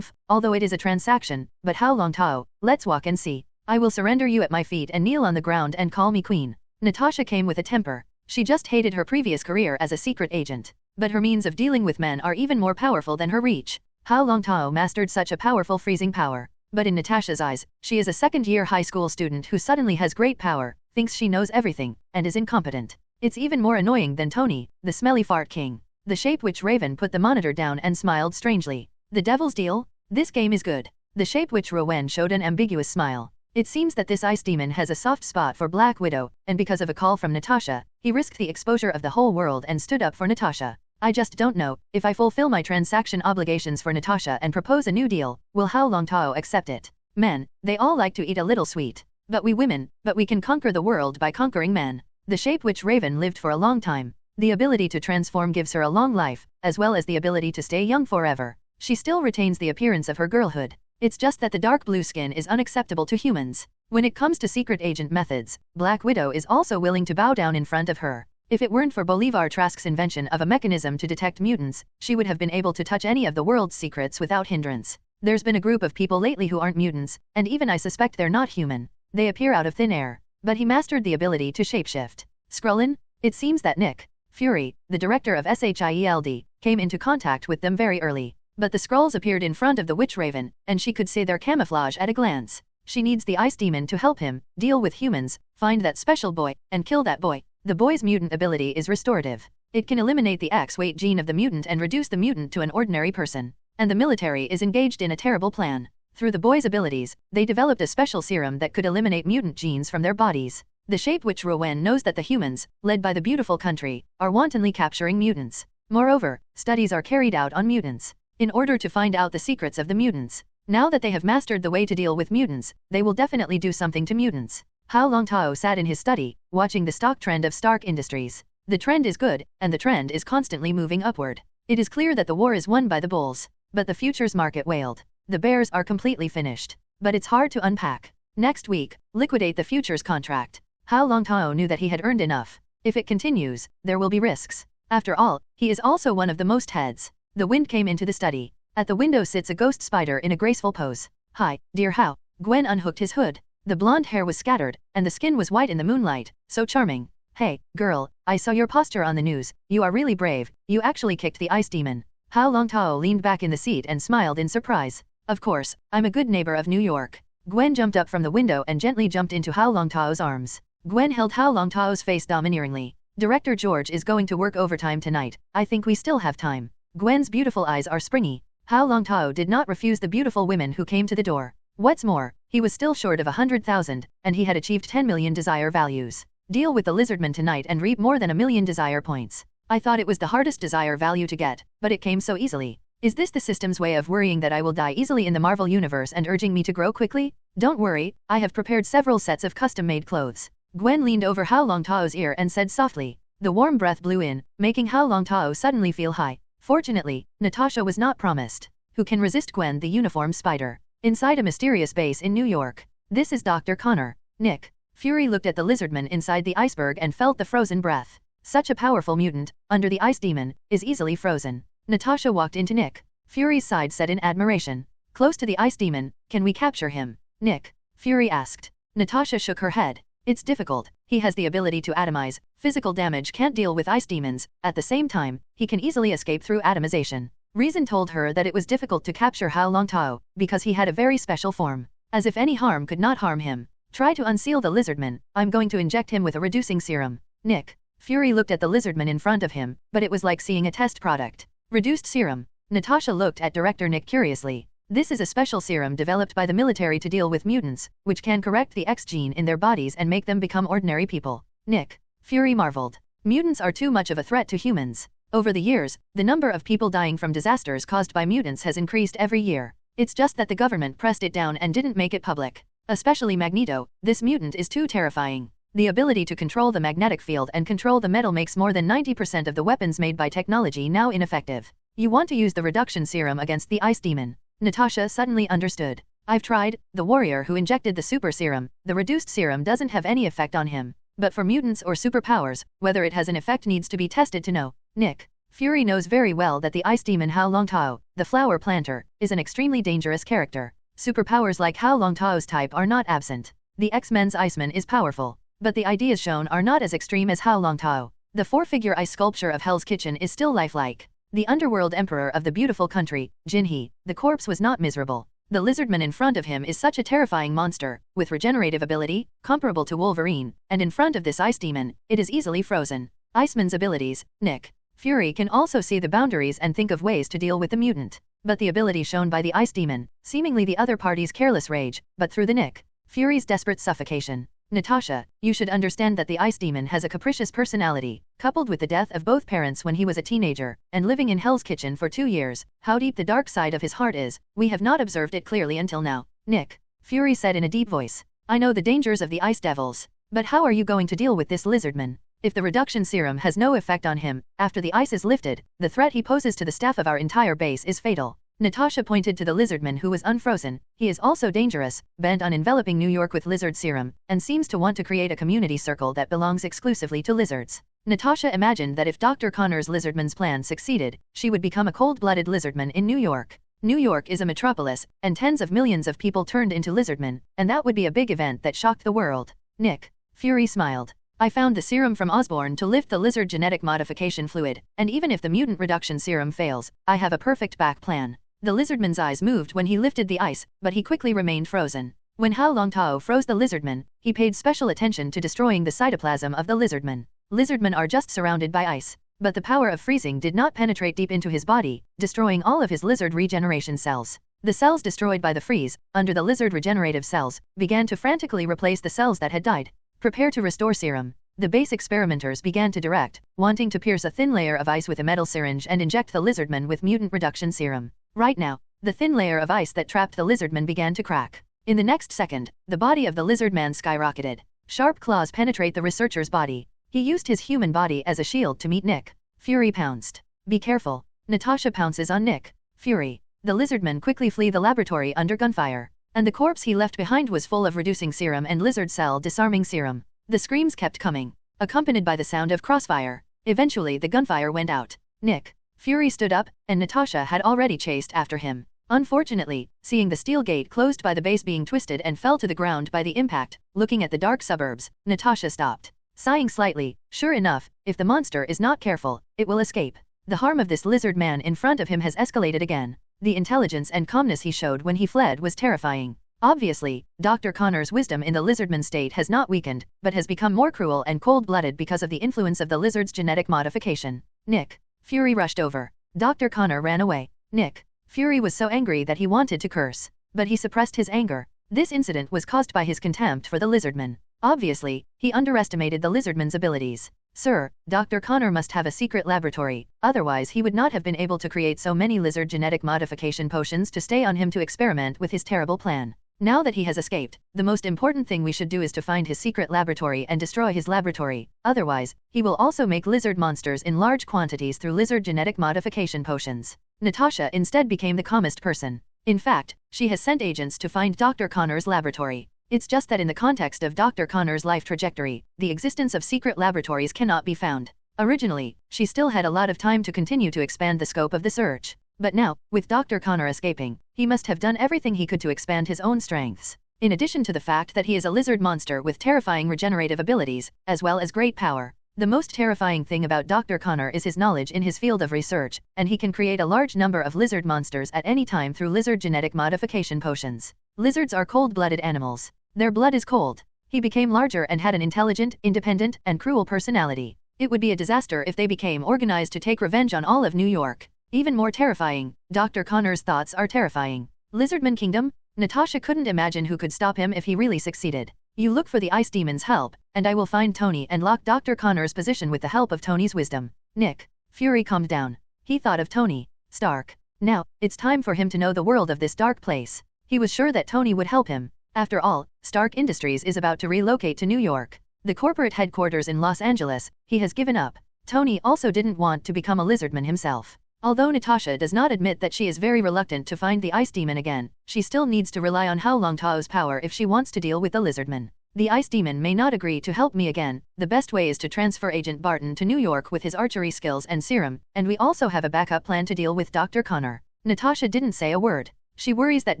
Although it is a transaction, but Hao Longtao, let's walk and see. I will surrender you at my feet and kneel on the ground and call me queen. Natasha came with a temper. She just hated her previous career as a secret agent. But her means of dealing with men are even more powerful than her reach. Hao Longtao mastered such a powerful freezing power. But in Natasha's eyes, she is a second-year high school student who suddenly has great power, thinks she knows everything, and is incompetent. It's even more annoying than Tony, the smelly fart king. The shape witch Raven put the monitor down and smiled strangely. The devil's deal? This game is good. The shape witch Rowan showed an ambiguous smile. It seems that this ice demon has a soft spot for Black Widow, and because of a call from Natasha, he risked the exposure of the whole world and stood up for Natasha. I just don't know, if I fulfill my transaction obligations for Natasha and propose a new deal, will Hao Longtao accept it? Men, they all like to eat a little sweet. But we can conquer the world by conquering men. The shape witch Raven lived for a long time. The ability to transform gives her a long life, as well as the ability to stay young forever. She still retains the appearance of her girlhood. It's just that the dark blue skin is unacceptable to humans. When it comes to secret agent methods, Black Widow is also willing to bow down in front of her. If it weren't for Bolivar Trask's invention of a mechanism to detect mutants, she would have been able to touch any of the world's secrets without hindrance. There's been a group of people lately who aren't mutants, and even I suspect they're not human. They appear out of thin air. But he mastered the ability to shapeshift. Skrullin? It seems that Nick Fury, the director of S.H.I.E.L.D, came into contact with them very early. But the Skrulls appeared in front of the Witch Raven, and she could see their camouflage at a glance. She needs the Ice Demon to help him deal with humans, find that special boy, and kill that boy. The boy's mutant ability is restorative. It can eliminate the X-weight gene of the mutant and reduce the mutant to an ordinary person. And the military is engaged in a terrible plan. Through the boy's abilities, they developed a special serum that could eliminate mutant genes from their bodies. The Shape Witch Rowan knows that the humans, led by the beautiful country, are wantonly capturing mutants. Moreover, studies are carried out on mutants, in order to find out the secrets of the mutants. Now that they have mastered the way to deal with mutants, they will definitely do something to mutants. Hao Longtao sat in his study, watching the stock trend of Stark Industries. The trend is good, and the trend is constantly moving upward. It is clear that the war is won by the bulls, but the futures market wailed. The bears are completely finished. But it's hard to unpack. Next week, liquidate the futures contract. Hao Longtao knew that he had earned enough. If it continues, there will be risks. After all, he is also one of the most heads. The wind came into the study. At the window sits a ghost spider in a graceful pose. Hi, dear Hao. Gwen unhooked his hood. The blonde hair was scattered, and the skin was white in the moonlight, so charming. Hey, girl, I saw your posture on the news. You are really brave. You actually kicked the ice demon. Hao Longtao leaned back in the seat and smiled in surprise. Of course, I'm a good neighbor of New York. Gwen jumped up from the window and gently jumped into Hao Longtao's arms. Gwen held Hao Longtao's face domineeringly. Director George is going to work overtime tonight. I think we still have time. Gwen's beautiful eyes are springy. Hao Longtao did not refuse the beautiful women who came to the door. What's more, he was still short of 100,000, and he had achieved 10 million desire values. Deal with the Lizardman tonight and reap more than 1 million desire points. I thought it was the hardest desire value to get, but it came so easily. Is this the system's way of worrying that I will die easily in the Marvel Universe and urging me to grow quickly? Don't worry, I have prepared several sets of custom-made clothes. Gwen leaned over Hao Longtao's ear and said softly. The warm breath blew in, making Hao Longtao suddenly feel high. Fortunately, Natasha was not promised. Who can resist Gwen the uniform spider? Inside a mysterious base in New York. This is Dr. Connor. Nick. Fury looked at the Lizardman inside the iceberg and felt the frozen breath. Such a powerful mutant, under the ice demon, is easily frozen. Natasha walked into Nick. Fury's side set in admiration. Close to the ice demon, can we capture him? Nick. Fury asked. Natasha shook her head. It's difficult. He has the ability to atomize. Physical damage can't deal with ice demons. At the same time, he can easily escape through atomization. Reason told her that it was difficult to capture Hao Longtao, because he had a very special form. As if any harm could not harm him. Try to unseal the Lizardman. I'm going to inject him with a reducing serum. Nick. Fury looked at the Lizardman in front of him, but it was like seeing a test product. Reduced serum. Natasha looked at Director Nick curiously. This is a special serum developed by the military to deal with mutants, which can correct the X gene in their bodies and make them become ordinary people. Nick. Fury marveled. Mutants are too much of a threat to humans. Over the years, the number of people dying from disasters caused by mutants has increased every year. It's just that the government pressed it down and didn't make it public. Especially Magneto, this mutant is too terrifying. The ability to control the magnetic field and control the metal makes more than 90% of the weapons made by technology now ineffective. You want to use the reduction serum against the ice demon. Natasha suddenly understood. I've tried. The warrior who injected the super serum, the reduced serum doesn't have any effect on him. But for mutants or superpowers, whether it has an effect needs to be tested to know. Nick. Fury knows very well that the ice demon Hao Longtao, the flower planter, is an extremely dangerous character. Superpowers like Hao Longtao's type are not absent. The X-Men's Iceman is powerful. But the ideas shown are not as extreme as Hao Longtao. The four-figure ice sculpture of Hell's Kitchen is still lifelike. The underworld emperor of the beautiful country, Jinhee, the corpse was not miserable. The Lizardman in front of him is such a terrifying monster, with regenerative ability, comparable to Wolverine, and in front of this ice demon, it is easily frozen. Iceman's abilities, Nick. Fury can also see the boundaries and think of ways to deal with the mutant. But the ability shown by the ice demon, seemingly the other party's careless rage, but through the Nick. Fury's desperate suffocation. Natasha, you should understand that the ice demon has a capricious personality, coupled with the death of both parents when he was a teenager, and living in Hell's Kitchen for 2 years. How deep the dark side of his heart is, we have not observed it clearly until now. Nick. Fury said in a deep voice. I know the dangers of the ice devils. But how are you going to deal with this Lizardman? If the reduction serum has no effect on him, after the ice is lifted, the threat he poses to the staff of our entire base is fatal. Natasha pointed to the Lizardman who was unfrozen. He is also dangerous, bent on enveloping New York with lizard serum, and seems to want to create a community circle that belongs exclusively to lizards. Natasha imagined that if Dr. Connor's Lizardman's plan succeeded, she would become a cold-blooded Lizardman in New York. New York is a metropolis, and tens of millions of people turned into Lizardmen, and that would be a big event that shocked the world. Nick. Fury smiled. I found the serum from Osborne to lift the lizard genetic modification fluid, and even if the mutant reduction serum fails, I have a perfect back plan. The Lizardman's eyes moved when he lifted the ice, but he quickly remained frozen. When Hao Longtao froze the Lizardman, he paid special attention to destroying the cytoplasm of the Lizardman. Lizardmen are just surrounded by ice, but the power of freezing did not penetrate deep into his body, destroying all of his lizard regeneration cells. The cells destroyed by the freeze, under the lizard regenerative cells, began to frantically replace the cells that had died. Prepare to restore serum. The base experimenters began to direct, wanting to pierce a thin layer of ice with a metal syringe and inject the Lizardman with mutant reduction serum. Right now, the thin layer of ice that trapped the Lizardman began to crack. In the next second, the body of the Lizardman skyrocketed. Sharp claws penetrate the researcher's body. He used his human body as a shield to meet Nick. Fury pounced. Be careful. Natasha pounces on Nick. Fury. The lizardmen quickly flee the laboratory under gunfire. And the corpse he left behind was full of reducing serum and lizard cell disarming serum. The screams kept coming, accompanied by the sound of crossfire. Eventually the gunfire went out. Nick. Fury stood up, and Natasha had already chased after him. Unfortunately, seeing the steel gate closed by the base being twisted and fell to the ground by the impact, looking at the dark suburbs, Natasha stopped. Sighing slightly, sure enough, if the monster is not careful, it will escape. The harm of this lizard man in front of him has escalated again. The intelligence and calmness he showed when he fled was terrifying. Obviously, Dr. Connor's wisdom in the lizardman state has not weakened, but has become more cruel and cold-blooded because of the influence of the lizard's genetic modification. Nick. Fury rushed over. Dr. Connor ran away. Nick. Fury was so angry that he wanted to curse. But he suppressed his anger. This incident was caused by his contempt for the lizardman. Obviously, he underestimated the lizardman's abilities. Sir, Dr. Connor must have a secret laboratory, otherwise he would not have been able to create so many lizard genetic modification potions to stay on him to experiment with his terrible plan. Now that he has escaped, the most important thing we should do is to find his secret laboratory and destroy his laboratory, otherwise, he will also make lizard monsters in large quantities through lizard genetic modification potions. Natasha instead became the calmest person. In fact, she has sent agents to find Dr. Connor's laboratory. It's just that in the context of Dr. Connor's life trajectory, the existence of secret laboratories cannot be found. Originally, she still had a lot of time to continue to expand the scope of the search. But now, with Dr. Connor escaping, he must have done everything he could to expand his own strengths. In addition to the fact that he is a lizard monster with terrifying regenerative abilities, as well as great power. The most terrifying thing about Dr. Connor is his knowledge in his field of research, and he can create a large number of lizard monsters at any time through lizard genetic modification potions. Lizards are cold-blooded animals. Their blood is cold. He became larger and had an intelligent, independent, and cruel personality. It would be a disaster if they became organized to take revenge on all of New York. Even more terrifying, Dr. Connor's thoughts are terrifying. Lizardman Kingdom? Natasha couldn't imagine who could stop him if he really succeeded. You look for the Ice Demon's help, and I will find Tony and lock Dr. Connor's position with the help of Tony's wisdom. Nick. Fury calmed down. He thought of Tony Stark. Now, it's time for him to know the world of this dark place. He was sure that Tony would help him. After all, Stark Industries is about to relocate to New York. The corporate headquarters in Los Angeles, he has given up. Tony also didn't want to become a lizardman himself. Although Natasha does not admit that she is very reluctant to find the Ice Demon again, she still needs to rely on Hao Longtao's power if she wants to deal with the Lizardman. The Ice Demon may not agree to help me again. The best way is to transfer Agent Barton to New York with his archery skills and serum, and we also have a backup plan to deal with Dr. Connor. Natasha didn't say a word. She worries that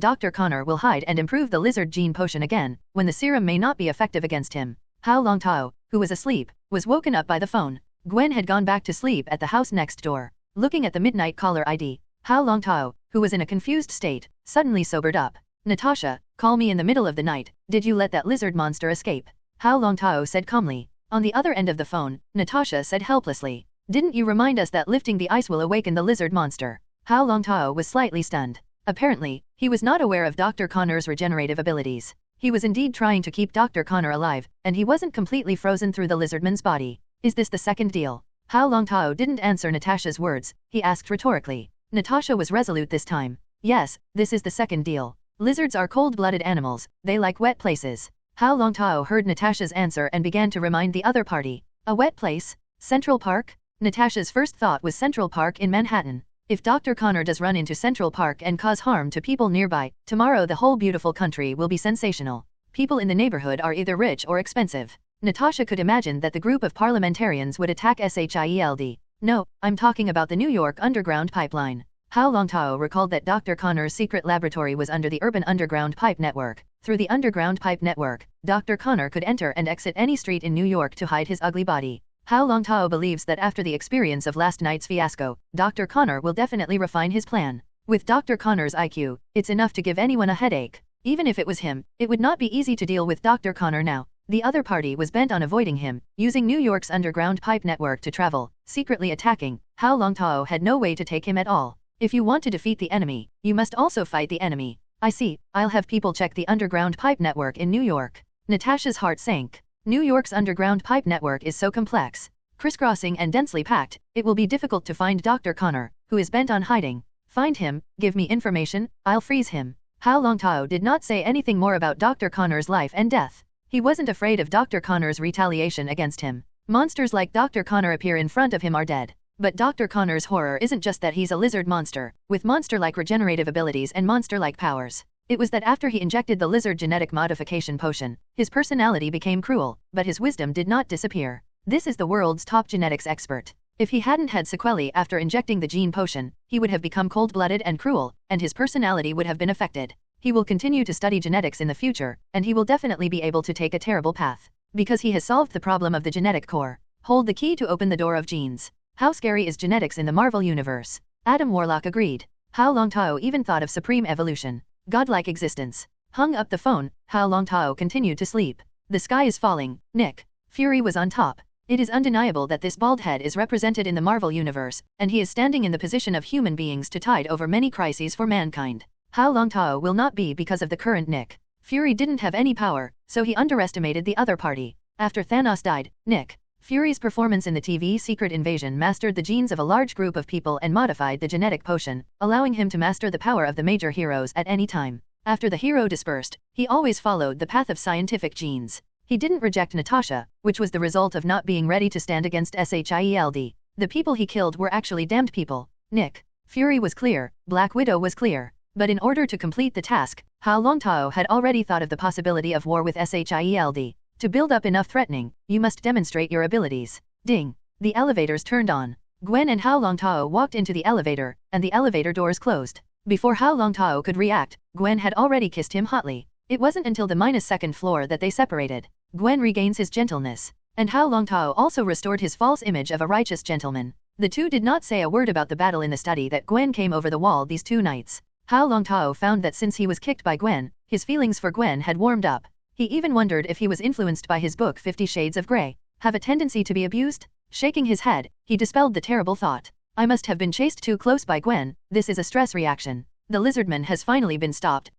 Dr. Connor will hide and improve the lizard gene potion again, when the serum may not be effective against him. Hao Longtao, who was asleep, was woken up by the phone. Gwen had gone back to sleep at the house next door. Looking at the midnight caller ID, Hao Longtao, who was in a confused state, suddenly sobered up. Natasha, call me in the middle of the night. Did you let that lizard monster escape? Hao Longtao said calmly. On the other end of the phone, Natasha said helplessly. Didn't you remind us that lifting the ice will awaken the lizard monster? Hao Longtao was slightly stunned. Apparently, he was not aware of Dr. Connor's regenerative abilities. He was indeed trying to keep Dr. Connor alive, and he wasn't completely frozen through the lizardman's body. Is this the second deal? Hao Longtao didn't answer Natasha's words, he asked rhetorically. Natasha was resolute this time. Yes, this is the second deal. Lizards are cold-blooded animals, they like wet places. Hao Longtao heard Natasha's answer and began to remind the other party. A wet place? Central Park? Natasha's first thought was Central Park in Manhattan. If Dr. Connor does run into Central Park and cause harm to people nearby, tomorrow the whole beautiful country will be sensational. People in the neighborhood are either rich or expensive. Natasha could imagine that the group of parliamentarians would attack S.H.I.E.L.D. No, I'm talking about the New York Underground Pipeline. Hao Longtao recalled that Dr. Connor's secret laboratory was under the Urban Underground Pipe Network. Through the Underground Pipe Network, Dr. Connor could enter and exit any street in New York to hide his ugly body. Hao Longtao believes that after the experience of last night's fiasco, Dr. Connor will definitely refine his plan. With Dr. Connor's IQ, it's enough to give anyone a headache. Even if it was him, it would not be easy to deal with Dr. Connor now. The other party was bent on avoiding him, using New York's underground pipe network to travel, secretly attacking. Hao Longtao had no way to take him at all. If you want to defeat the enemy, you must also fight the enemy. I see, I'll have people check the underground pipe network in New York. Natasha's heart sank. New York's underground pipe network is so complex, crisscrossing and densely packed, it will be difficult to find Dr. Connor, who is bent on hiding. Find him, give me information, I'll freeze him. Hao Longtao did not say anything more about Dr. Connor's life and death. He wasn't afraid of Dr. Connor's retaliation against him. Monsters like Dr. Connor appear in front of him are dead. But Dr. Connor's horror isn't just that he's a lizard monster, with monster-like regenerative abilities and monster-like powers. It was that after he injected the lizard genetic modification potion, his personality became cruel, but his wisdom did not disappear. This is the world's top genetics expert. If he hadn't had sequelae after injecting the gene potion, he would have become cold-blooded and cruel, and his personality would have been affected. He will continue to study genetics in the future, and he will definitely be able to take a terrible path. Because he has solved the problem of the genetic core. Hold the key to open the door of genes. How scary is genetics in the Marvel Universe? Adam Warlock agreed. Hao Longtao even thought of supreme evolution. Godlike existence. Hung up the phone, Hao Longtao continued to sleep. The sky is falling, Nick Fury was on top. It is undeniable that this bald head is represented in the Marvel Universe, and he is standing in the position of human beings to tide over many crises for mankind. Hao Longtao will not be because of the current Nick Fury didn't have any power, so he underestimated the other party. After Thanos died, Nick Fury's performance in the TV Secret Invasion mastered the genes of a large group of people and modified the genetic potion, allowing him to master the power of the major heroes at any time. After the hero dispersed, he always followed the path of scientific genes. He didn't reject Natasha, which was the result of not being ready to stand against S.H.I.E.L.D. The people he killed were actually damned people. Nick Fury was clear, Black Widow was clear. But in order to complete the task, Hao Longtao had already thought of the possibility of war with S.H.I.E.L.D. To build up enough threatening, you must demonstrate your abilities. Ding! The elevators turned on. Gwen and Hao Longtao walked into the elevator, and the elevator doors closed. Before Hao Longtao could react, Gwen had already kissed him hotly. It wasn't until the -2nd floor that they separated. Gwen regains his gentleness. And Hao Longtao also restored his false image of a righteous gentleman. The two did not say a word about the battle in the study that Gwen came over the wall these 2 nights. Hao Longtao found that since he was kicked by Gwen, his feelings for Gwen had warmed up. He even wondered if he was influenced by his book 50 Shades of Grey. Have a tendency to be abused? Shaking his head, he dispelled the terrible thought. I must have been chased too close by Gwen, this is a stress reaction. The Lizardman has finally been stopped.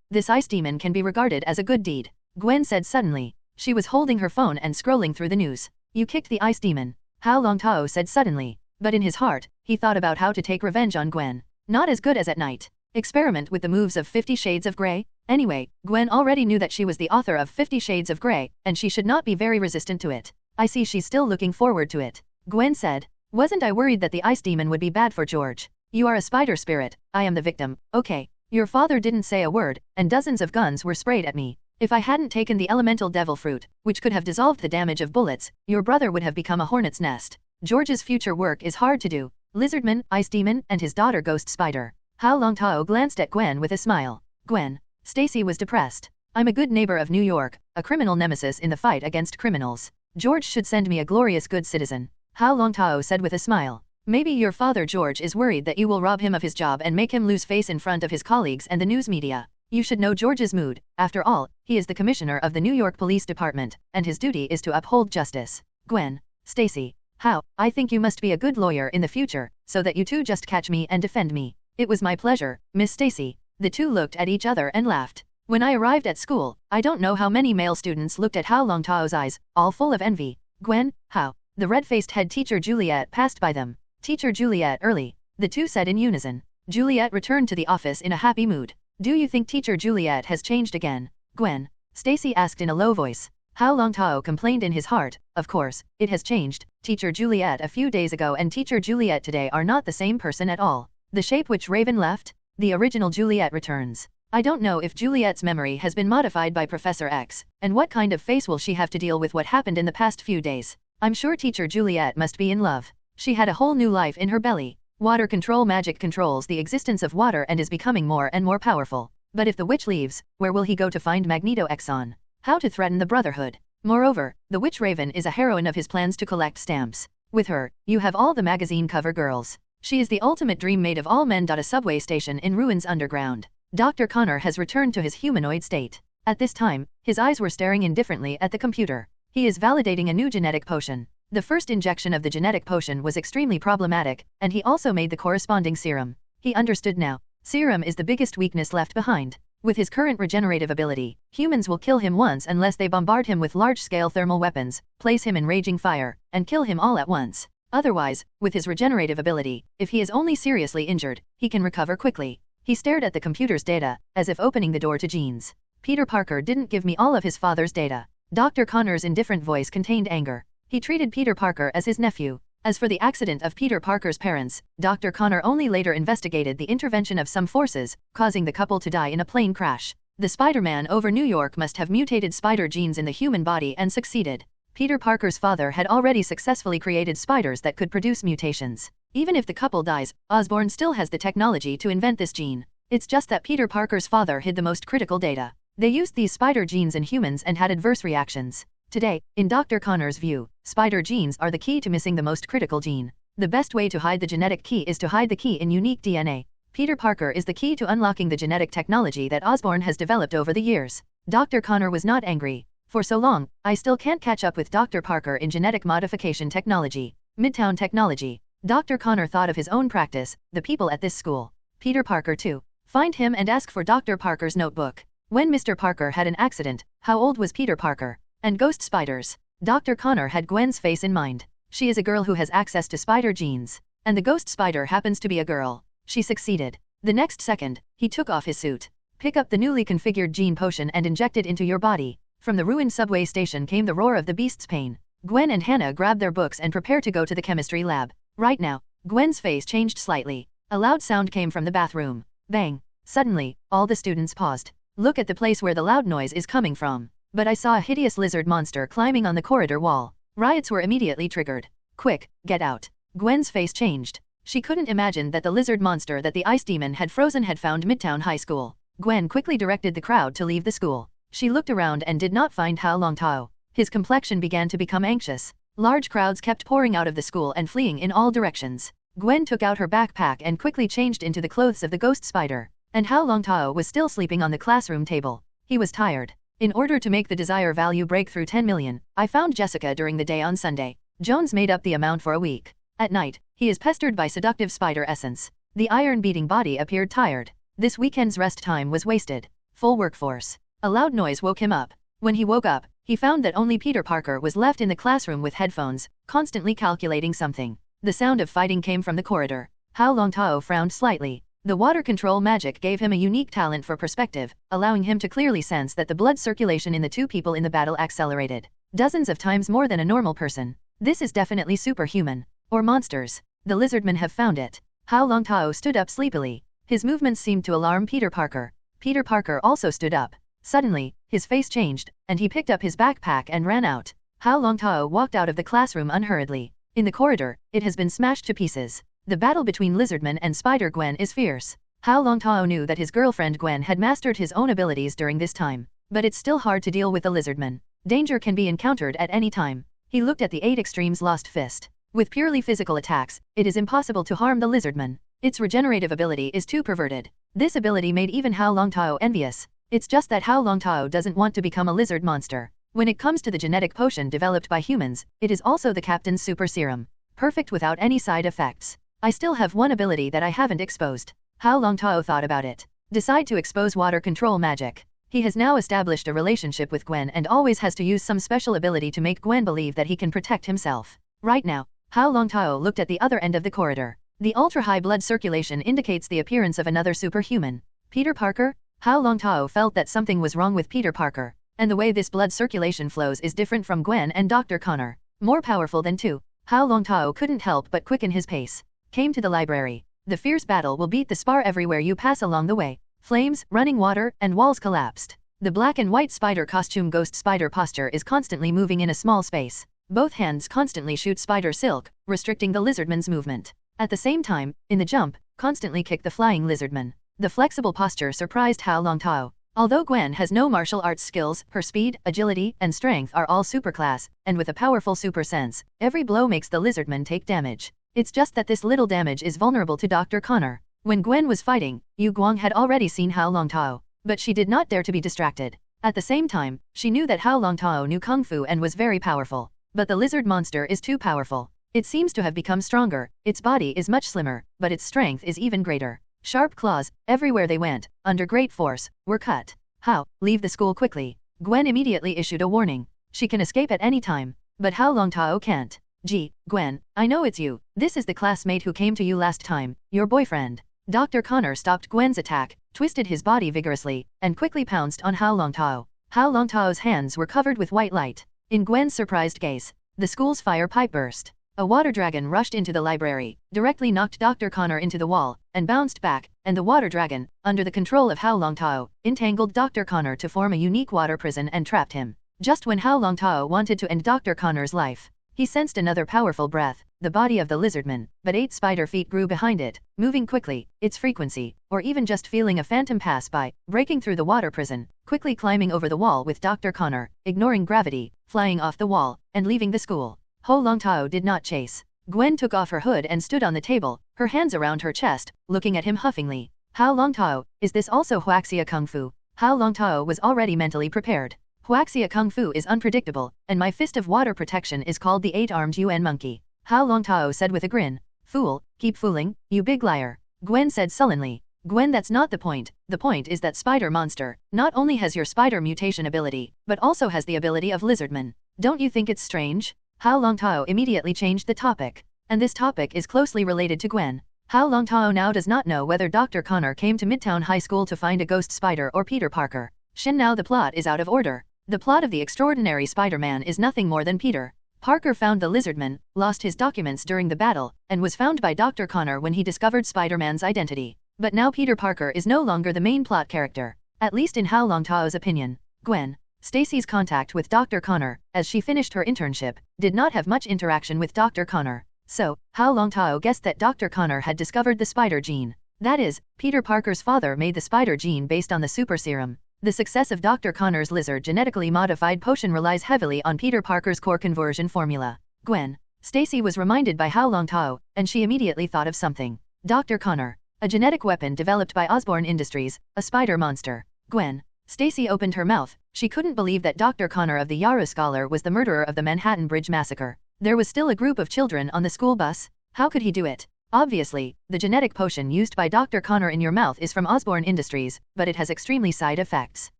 This ice demon can be regarded as a good deed. Gwen said suddenly. She was holding her phone and scrolling through the news. You kicked the ice demon. Hao Longtao said suddenly. But in his heart, he thought about how to take revenge on Gwen. Not as good as at night. Experiment with the moves of 50 Shades of Grey? Anyway, Gwen already knew that she was the author of 50 Shades of Grey, and she should not be very resistant to it. I see she's still looking forward to it. Gwen said. Wasn't I worried that the ice demon would be bad for George? You are a spider spirit, I am the victim, okay. Your father didn't say a word, and dozens of guns were sprayed at me. If I hadn't taken the elemental devil fruit, which could have dissolved the damage of bullets, your brother would have become a hornet's nest. George's future work is hard to do. Lizardman, ice demon, and his daughter Ghost Spider. Hao Longtao glanced at Gwen with a smile. Gwen Stacy was depressed. I'm a good neighbor of New York, a criminal nemesis in the fight against criminals. George should send me a glorious good citizen. Hao Longtao said with a smile. Maybe your father George is worried that you will rob him of his job and make him lose face in front of his colleagues and the news media. You should know George's mood. After all, he is the commissioner of the New York Police Department, and his duty is to uphold justice. Gwen Stacy. How? I think you must be a good lawyer in the future, so that you two just catch me and defend me. It was my pleasure, Miss Stacy. The two looked at each other and laughed. When I arrived at school, I don't know how many male students looked at Hao Longtao's eyes, all full of envy. Gwen, how? The red-faced head teacher Juliet passed by them. Teacher Juliet early. The two said in unison. Juliet returned to the office in a happy mood. Do you think Teacher Juliet has changed again? Gwen Stacy asked in a low voice. Hao Longtao complained in his heart. Of course, it has changed. Teacher Juliet a few days ago and Teacher Juliet today are not the same person at all. The shape which Raven left? The original Juliet returns. I don't know if Juliet's memory has been modified by Professor X, and what kind of face will she have to deal with what happened in the past few days. I'm sure Teacher Juliet must be in love. She had a whole new life in her belly. Water control magic controls the existence of water and is becoming more and more powerful. But if the witch leaves, where will he go to find Magneto Exxon? How to threaten the Brotherhood? Moreover, the witch Raven is a heroine of his plans to collect stamps. With her, you have all the magazine cover girls. She is the ultimate dream mate of all men. A subway station in ruins underground. Dr. Connor has returned to his humanoid state. At this time, his eyes were staring indifferently at the computer. He is validating a new genetic potion. The first injection of the genetic potion was extremely problematic, and he also made the corresponding serum. He understood now. Serum is the biggest weakness left behind. With his current regenerative ability, humans will kill him once unless they bombard him with large-scale thermal weapons, place him in raging fire, and kill him all at once. Otherwise, with his regenerative ability, if he is only seriously injured, he can recover quickly. He stared at the computer's data, as if opening the door to genes. Peter Parker didn't give me all of his father's data. Dr. Connor's indifferent voice contained anger. He treated Peter Parker as his nephew. As for the accident of Peter Parker's parents, Dr. Connor only later investigated the intervention of some forces, causing the couple to die in a plane crash. The Spider-Man over New York must have mutated spider genes in the human body and succeeded. Peter Parker's father had already successfully created spiders that could produce mutations. Even if the couple dies, Osborne still has the technology to invent this gene. It's just that Peter Parker's father hid the most critical data. They used these spider genes in humans and had adverse reactions. Today, in Dr. Connor's view, spider genes are the key to missing the most critical gene. The best way to hide the genetic key is to hide the key in unique DNA. Peter Parker is the key to unlocking the genetic technology that Osborne has developed over the years. Dr. Connor was not angry. For so long, I still can't catch up with Dr. Parker in genetic modification technology. Midtown technology. Dr. Connor thought of his own practice, the people at this school. Peter Parker too. Find him and ask for Dr. Parker's notebook. When Mr. Parker had an accident, how old was Peter Parker? And ghost spiders. Dr. Connor had Gwen's face in mind. She is a girl who has access to spider genes. And the ghost spider happens to be a girl. She succeeded. The next second, he took off his suit. Pick up the newly configured gene potion and inject it into your body. From the ruined subway station came the roar of the beast's pain. Gwen and Hannah grabbed their books and prepared to go to the chemistry lab. Right now, Gwen's face changed slightly. A loud sound came from the bathroom. Bang. Suddenly, all the students paused. Look at the place where the loud noise is coming from. But I saw a hideous lizard monster climbing on the corridor wall. Riots were immediately triggered. Quick, get out. Gwen's face changed. She couldn't imagine that the lizard monster that the ice demon had frozen had found Midtown High School. Gwen quickly directed the crowd to leave the school. She looked around and did not find Hao Longtao. His complexion began to become anxious. Large crowds kept pouring out of the school and fleeing in all directions. Gwen took out her backpack and quickly changed into the clothes of the ghost spider. And Hao Longtao was still sleeping on the classroom table. He was tired. In order to make the desire value break through 10 million, I found Jessica during the day on Sunday. Jones made up the amount for a week. At night, he is pestered by seductive spider essence. The iron-beating body appeared tired. This weekend's rest time was wasted. Full workforce. A loud noise woke him up. When he woke up, he found that only Peter Parker was left in the classroom with headphones, constantly calculating something. The sound of fighting came from the corridor. Hao Longtao frowned slightly. The water control magic gave him a unique talent for perspective, allowing him to clearly sense that the blood circulation in the two people in the battle accelerated. Dozens of times more than a normal person. This is definitely superhuman. Or monsters. The Lizardmen have found it. Hao Longtao stood up sleepily. His movements seemed to alarm Peter Parker. Peter Parker also stood up. Suddenly, his face changed, and he picked up his backpack and ran out. Hao Longtao walked out of the classroom unhurriedly. In the corridor, it has been smashed to pieces. The battle between Lizardman and SpiderGwen is fierce. Hao Longtao knew that his girlfriend Gwen had mastered his own abilities during this time. But it's still hard to deal with the Lizardman. Danger can be encountered at any time. He looked at the 8 Extremes Lost Fist. With purely physical attacks, it is impossible to harm the Lizardman. Its regenerative ability is too perverted. This ability made even Hao Longtao envious. It's just that Hao Longtao doesn't want to become a lizard monster. When it comes to the genetic potion developed by humans, it is also the captain's super serum. Perfect without any side effects. I still have one ability that I haven't exposed. Hao Longtao thought about it. Decide to expose water control magic. He has now established a relationship with Gwen and always has to use some special ability to make Gwen believe that he can protect himself. Right now, Hao Longtao looked at the other end of the corridor. The ultra-high blood circulation indicates the appearance of another superhuman. Peter Parker? Hao Longtao felt that something was wrong with Peter Parker. And the way this blood circulation flows is different from Gwen and Dr. Connor. More powerful than two. Hao Longtao couldn't help but quicken his pace. Came to the library. The fierce battle will beat the spar everywhere you pass along the way. Flames, running water, and walls collapsed. The black and white spider costume ghost spider posture is constantly moving in a small space. Both hands constantly shoot spider silk, restricting the lizardman's movement. At the same time, in the jump, constantly kick the flying lizardman. The flexible posture surprised Hao Longtao. Although Gwen has no martial arts skills, her speed, agility, and strength are all superclass, and with a powerful super sense, every blow makes the lizardman take damage. It's just that this little damage is vulnerable to Dr. Connor. When Gwen was fighting, Yu Guang had already seen Hao Longtao, but she did not dare to be distracted. At the same time, she knew that Hao Longtao knew Kung Fu and was very powerful. But the lizard monster is too powerful. It seems to have become stronger, its body is much slimmer, but its strength is even greater. Sharp claws, everywhere they went, under great force, were cut. Hao, leave the school quickly. Gwen immediately issued a warning. She can escape at any time, but Hao Longtao can't. Gee, Gwen, I know it's you. This is the classmate who came to you last time, your boyfriend. Dr. Connor stopped Gwen's attack, twisted his body vigorously, and quickly pounced on Hao Longtao. Hao Longtao's hands were covered with white light. In Gwen's surprised gaze, the school's fire pipe burst. A water dragon rushed into the library, directly knocked Dr. Connor into the wall, and bounced back, and the water dragon, under the control of Hao Longtao, entangled Dr. Connor to form a unique water prison and trapped him. Just when Hao Longtao wanted to end Dr. Connor's life, he sensed another powerful breath, the body of the Lizardman, but 8 spider feet grew behind it, moving quickly, its frequency, or even just feeling a phantom pass by, breaking through the water prison, quickly climbing over the wall with Dr. Connor, ignoring gravity, flying off the wall, and leaving the school. Hao Longtao did not chase. Gwen took off her hood and stood on the table, her hands around her chest, looking at him huffingly. Hao Longtao, is this also Huaxia Kung Fu? Hao Longtao was already mentally prepared. Huaxia Kung Fu is unpredictable, and my fist of water protection is called the 8-armed UN monkey. Hao Longtao said with a grin. Fool, keep fooling, you big liar. Gwen said sullenly. Gwen, that's not the point. The point is that spider monster not only has your spider mutation ability, but also has the ability of Lizardman. Don't you think it's strange? Hao Longtao immediately changed the topic. And this topic is closely related to Gwen. Hao Longtao now does not know whether Dr. Connor came to Midtown High School to find a ghost spider or Peter Parker. Now the plot is out of order. The plot of The Extraordinary Spider-Man is nothing more than Peter Parker found the Lizardman, lost his documents during the battle, and was found by Dr. Connor when he discovered Spider-Man's identity. But now Peter Parker is no longer the main plot character, at least in Hao Longtao's opinion. Gwen Stacy's contact with Dr. Connor, as she finished her internship, did not have much interaction with Dr. Connor. So, Hao Longtao guessed that Dr. Connor had discovered the spider gene. That is, Peter Parker's father made the spider gene based on the super serum. The success of Dr. Connor's lizard genetically modified potion relies heavily on Peter Parker's core conversion formula. Gwen Stacy was reminded by Hao Longtao, and she immediately thought of something. Dr. Connor, a genetic weapon developed by Osborne Industries, a spider monster. Gwen Stacy opened her mouth. She couldn't believe that Dr. Connor of the Yara Scholar was the murderer of the Manhattan Bridge massacre. There was still a group of children on the school bus. How could he do it? Obviously, the genetic potion used by Dr. Connor in your mouth is from Osborne Industries, but it has extremely side effects.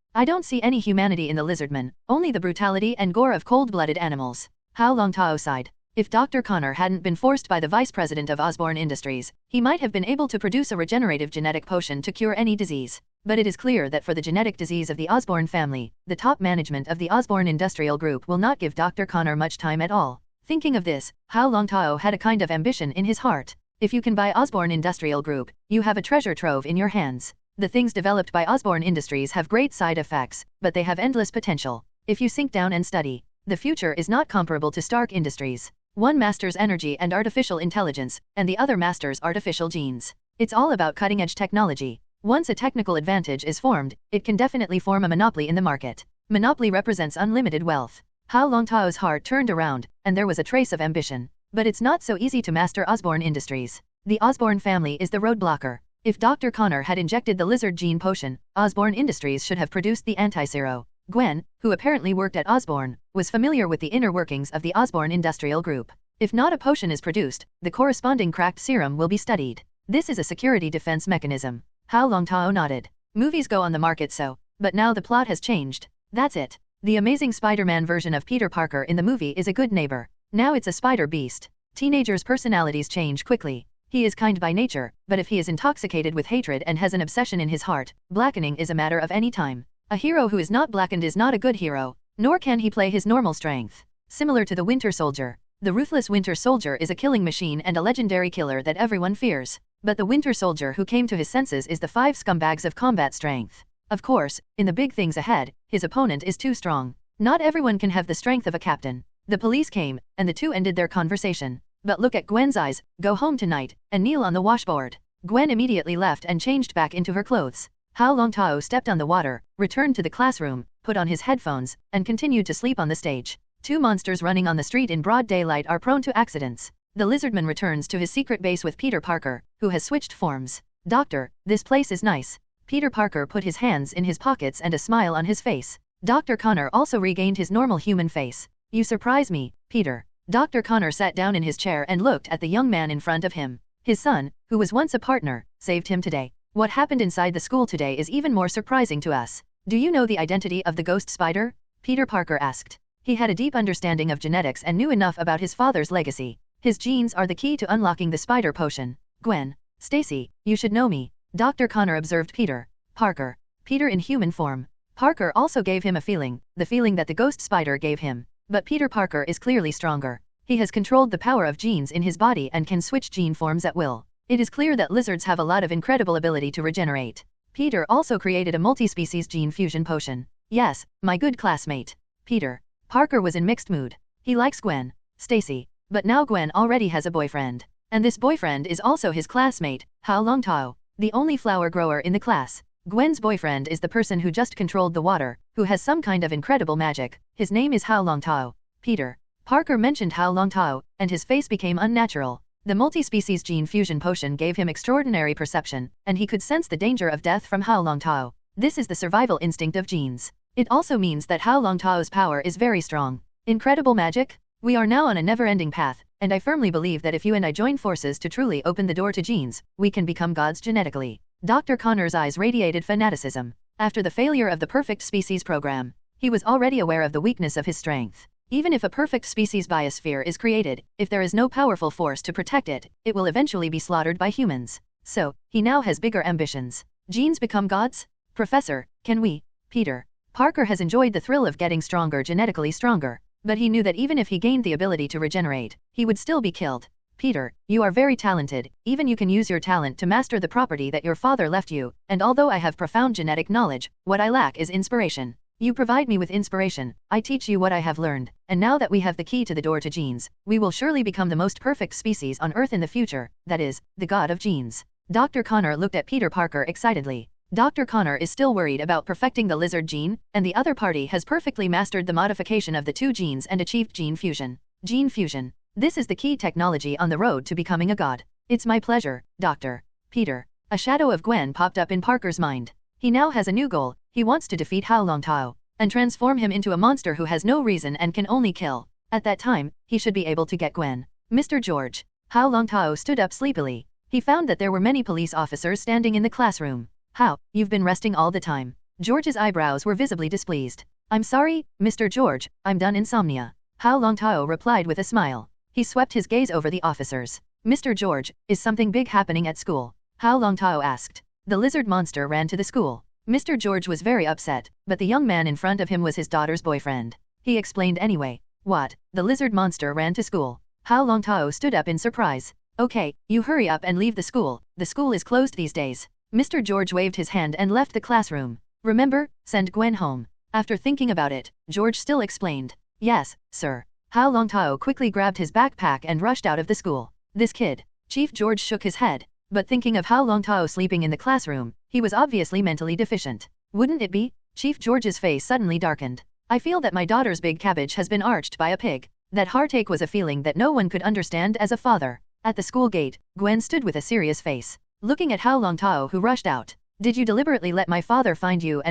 I don't see any humanity in the Lizardman, only the brutality and gore of cold-blooded animals. Hao Longtao sighed. If Dr. Connor hadn't been forced by the vice president of Osborne Industries, he might have been able to produce a regenerative genetic potion to cure any disease. But it is clear that for the genetic disease of the Osborne family, the top management of the Osborne Industrial Group will not give Dr. Connor much time at all. Thinking of this, Hao Longtao had a kind of ambition in his heart. If you can buy Osborne Industrial Group, you have a treasure trove in your hands. The things developed by Osborne Industries have great side effects, but they have endless potential. If you sink down and study, the future is not comparable to Stark Industries. One masters energy and artificial intelligence, and the other masters artificial genes. It's all about cutting-edge technology. Once a technical advantage is formed, it can definitely form a monopoly in the market. Monopoly represents unlimited wealth. Hao Longtao's heart turned around, and there was a trace of ambition. But it's not so easy to master Osborne Industries. The Osborne family is the roadblocker. If Dr. Connor had injected the lizard gene potion, Osborne Industries should have produced the anti-zero. Gwen, who apparently worked at Osborne, was familiar with the inner workings of the Osborne Industrial Group. If not a potion is produced, the corresponding cracked serum will be studied. This is a security defense mechanism. Hao Longtao nodded. Movies go on the market so, but now the plot has changed. That's it. The Amazing Spider-Man version of Peter Parker in the movie is a good neighbor. Now it's a spider beast. Teenagers' personalities change quickly. He is kind by nature, but if he is intoxicated with hatred and has an obsession in his heart, blackening is a matter of any time. A hero who is not blackened is not a good hero, nor can he play his normal strength. Similar to the Winter Soldier. The ruthless Winter Soldier is a killing machine and a legendary killer that everyone fears. But the Winter Soldier who came to his senses is the 5 scumbags of combat strength. Of course, in the big things ahead, his opponent is too strong. Not everyone can have the strength of a captain. The police came, and the two ended their conversation. But look at Gwen's eyes, go home tonight, and kneel on the washboard. Gwen immediately left and changed back into her clothes. Hao Longtao stepped on the water, returned to the classroom, put on his headphones, and continued to sleep on the stage. 2 monsters running on the street in broad daylight are prone to accidents. The Lizardman returns to his secret base with Peter Parker, who has switched forms. Doctor, this place is nice. Peter Parker put his hands in his pockets and a smile on his face. Dr. Connor also regained his normal human face. You surprise me, Peter. Dr. Connor sat down in his chair and looked at the young man in front of him. His son, who was once a partner, saved him today. What happened inside the school today is even more surprising to us. Do you know the identity of the ghost spider? Peter Parker asked. He had a deep understanding of genetics and knew enough about his father's legacy. His genes are the key to unlocking the spider potion. Gwen Stacy, you should know me. Dr. Connor observed Peter Parker. Peter in human form. Parker also gave him a feeling, the feeling that the ghost spider gave him. But Peter Parker is clearly stronger. He has controlled the power of genes in his body and can switch gene forms at will. It is clear that lizards have a lot of incredible ability to regenerate. Peter also created a multi-species gene fusion potion. Yes, my good classmate. Peter Parker was in mixed mood. He likes Gwen Stacy, but now Gwen already has a boyfriend. And this boyfriend is also his classmate, Hao Longtao, the only flower grower in the class. Gwen's boyfriend is the person who just controlled the water, who has some kind of incredible magic. His name is Hao Longtao. Peter Parker mentioned Hao Longtao, and his face became unnatural. The multi-species gene fusion potion gave him extraordinary perception, and he could sense the danger of death from Hao Longtao. This is the survival instinct of genes. It also means that Hao Longtao's power is very strong. Incredible magic? We are now on a never-ending path, and I firmly believe that if you and I join forces to truly open the door to genes, we can become gods genetically. Dr. Connor's eyes radiated fanaticism. After the failure of the Perfect Species program, he was already aware of the weakness of his strength. Even if a perfect species biosphere is created, if there is no powerful force to protect it, it will eventually be slaughtered by humans. So, he now has bigger ambitions. Genes become gods? Professor, can we? Peter Parker has enjoyed the thrill of getting stronger, genetically stronger, but he knew that even if he gained the ability to regenerate, he would still be killed. Peter, you are very talented, even you can use your talent to master the property that your father left you, and although I have profound genetic knowledge, what I lack is inspiration. You provide me with inspiration, I teach you what I have learned, and now that we have the key to the door to genes, we will surely become the most perfect species on Earth in the future, that is, the god of genes. Dr. Connor looked at Peter Parker excitedly. Dr. Connor is still worried about perfecting the lizard gene, and the other party has perfectly mastered the modification of the two genes and achieved gene fusion. Gene fusion. This is the key technology on the road to becoming a god. It's my pleasure, Dr. Peter. A shadow of Gwen popped up in Parker's mind. He now has a new goal. He wants to defeat Hao Longtao and transform him into a monster who has no reason and can only kill. At that time, he should be able to get Gwen. Mr. George. Hao Longtao stood up sleepily. He found that there were many police officers standing in the classroom. How, you've been resting all the time. George's eyebrows were visibly displeased. I'm sorry, Mr. George, I'm done insomnia. Hao Longtao replied with a smile. He swept his gaze over the officers. Mr. George, is something big happening at school? Hao Longtao asked. The lizard monster ran to the school. Mr. George was very upset, but the young man in front of him was his daughter's boyfriend. He explained anyway. What? The lizard monster ran to school. Hao Longtao stood up in surprise. Okay, you hurry up and leave the school is closed these days. Mr. George waved his hand and left the classroom. Remember, send Gwen home. After thinking about it, George still explained. Yes, sir. Hao Longtao quickly grabbed his backpack and rushed out of the school. This kid. Chief George shook his head, but thinking of Hao Longtao sleeping in the classroom, he was obviously mentally deficient. Wouldn't it be? Chief George's face suddenly darkened. I feel that my daughter's big cabbage has been arched by a pig. That heartache was a feeling that no one could understand as a father. At the school gate, Gwen stood with a serious face, looking at Hao Longtao, who rushed out. Did you deliberately let my father find you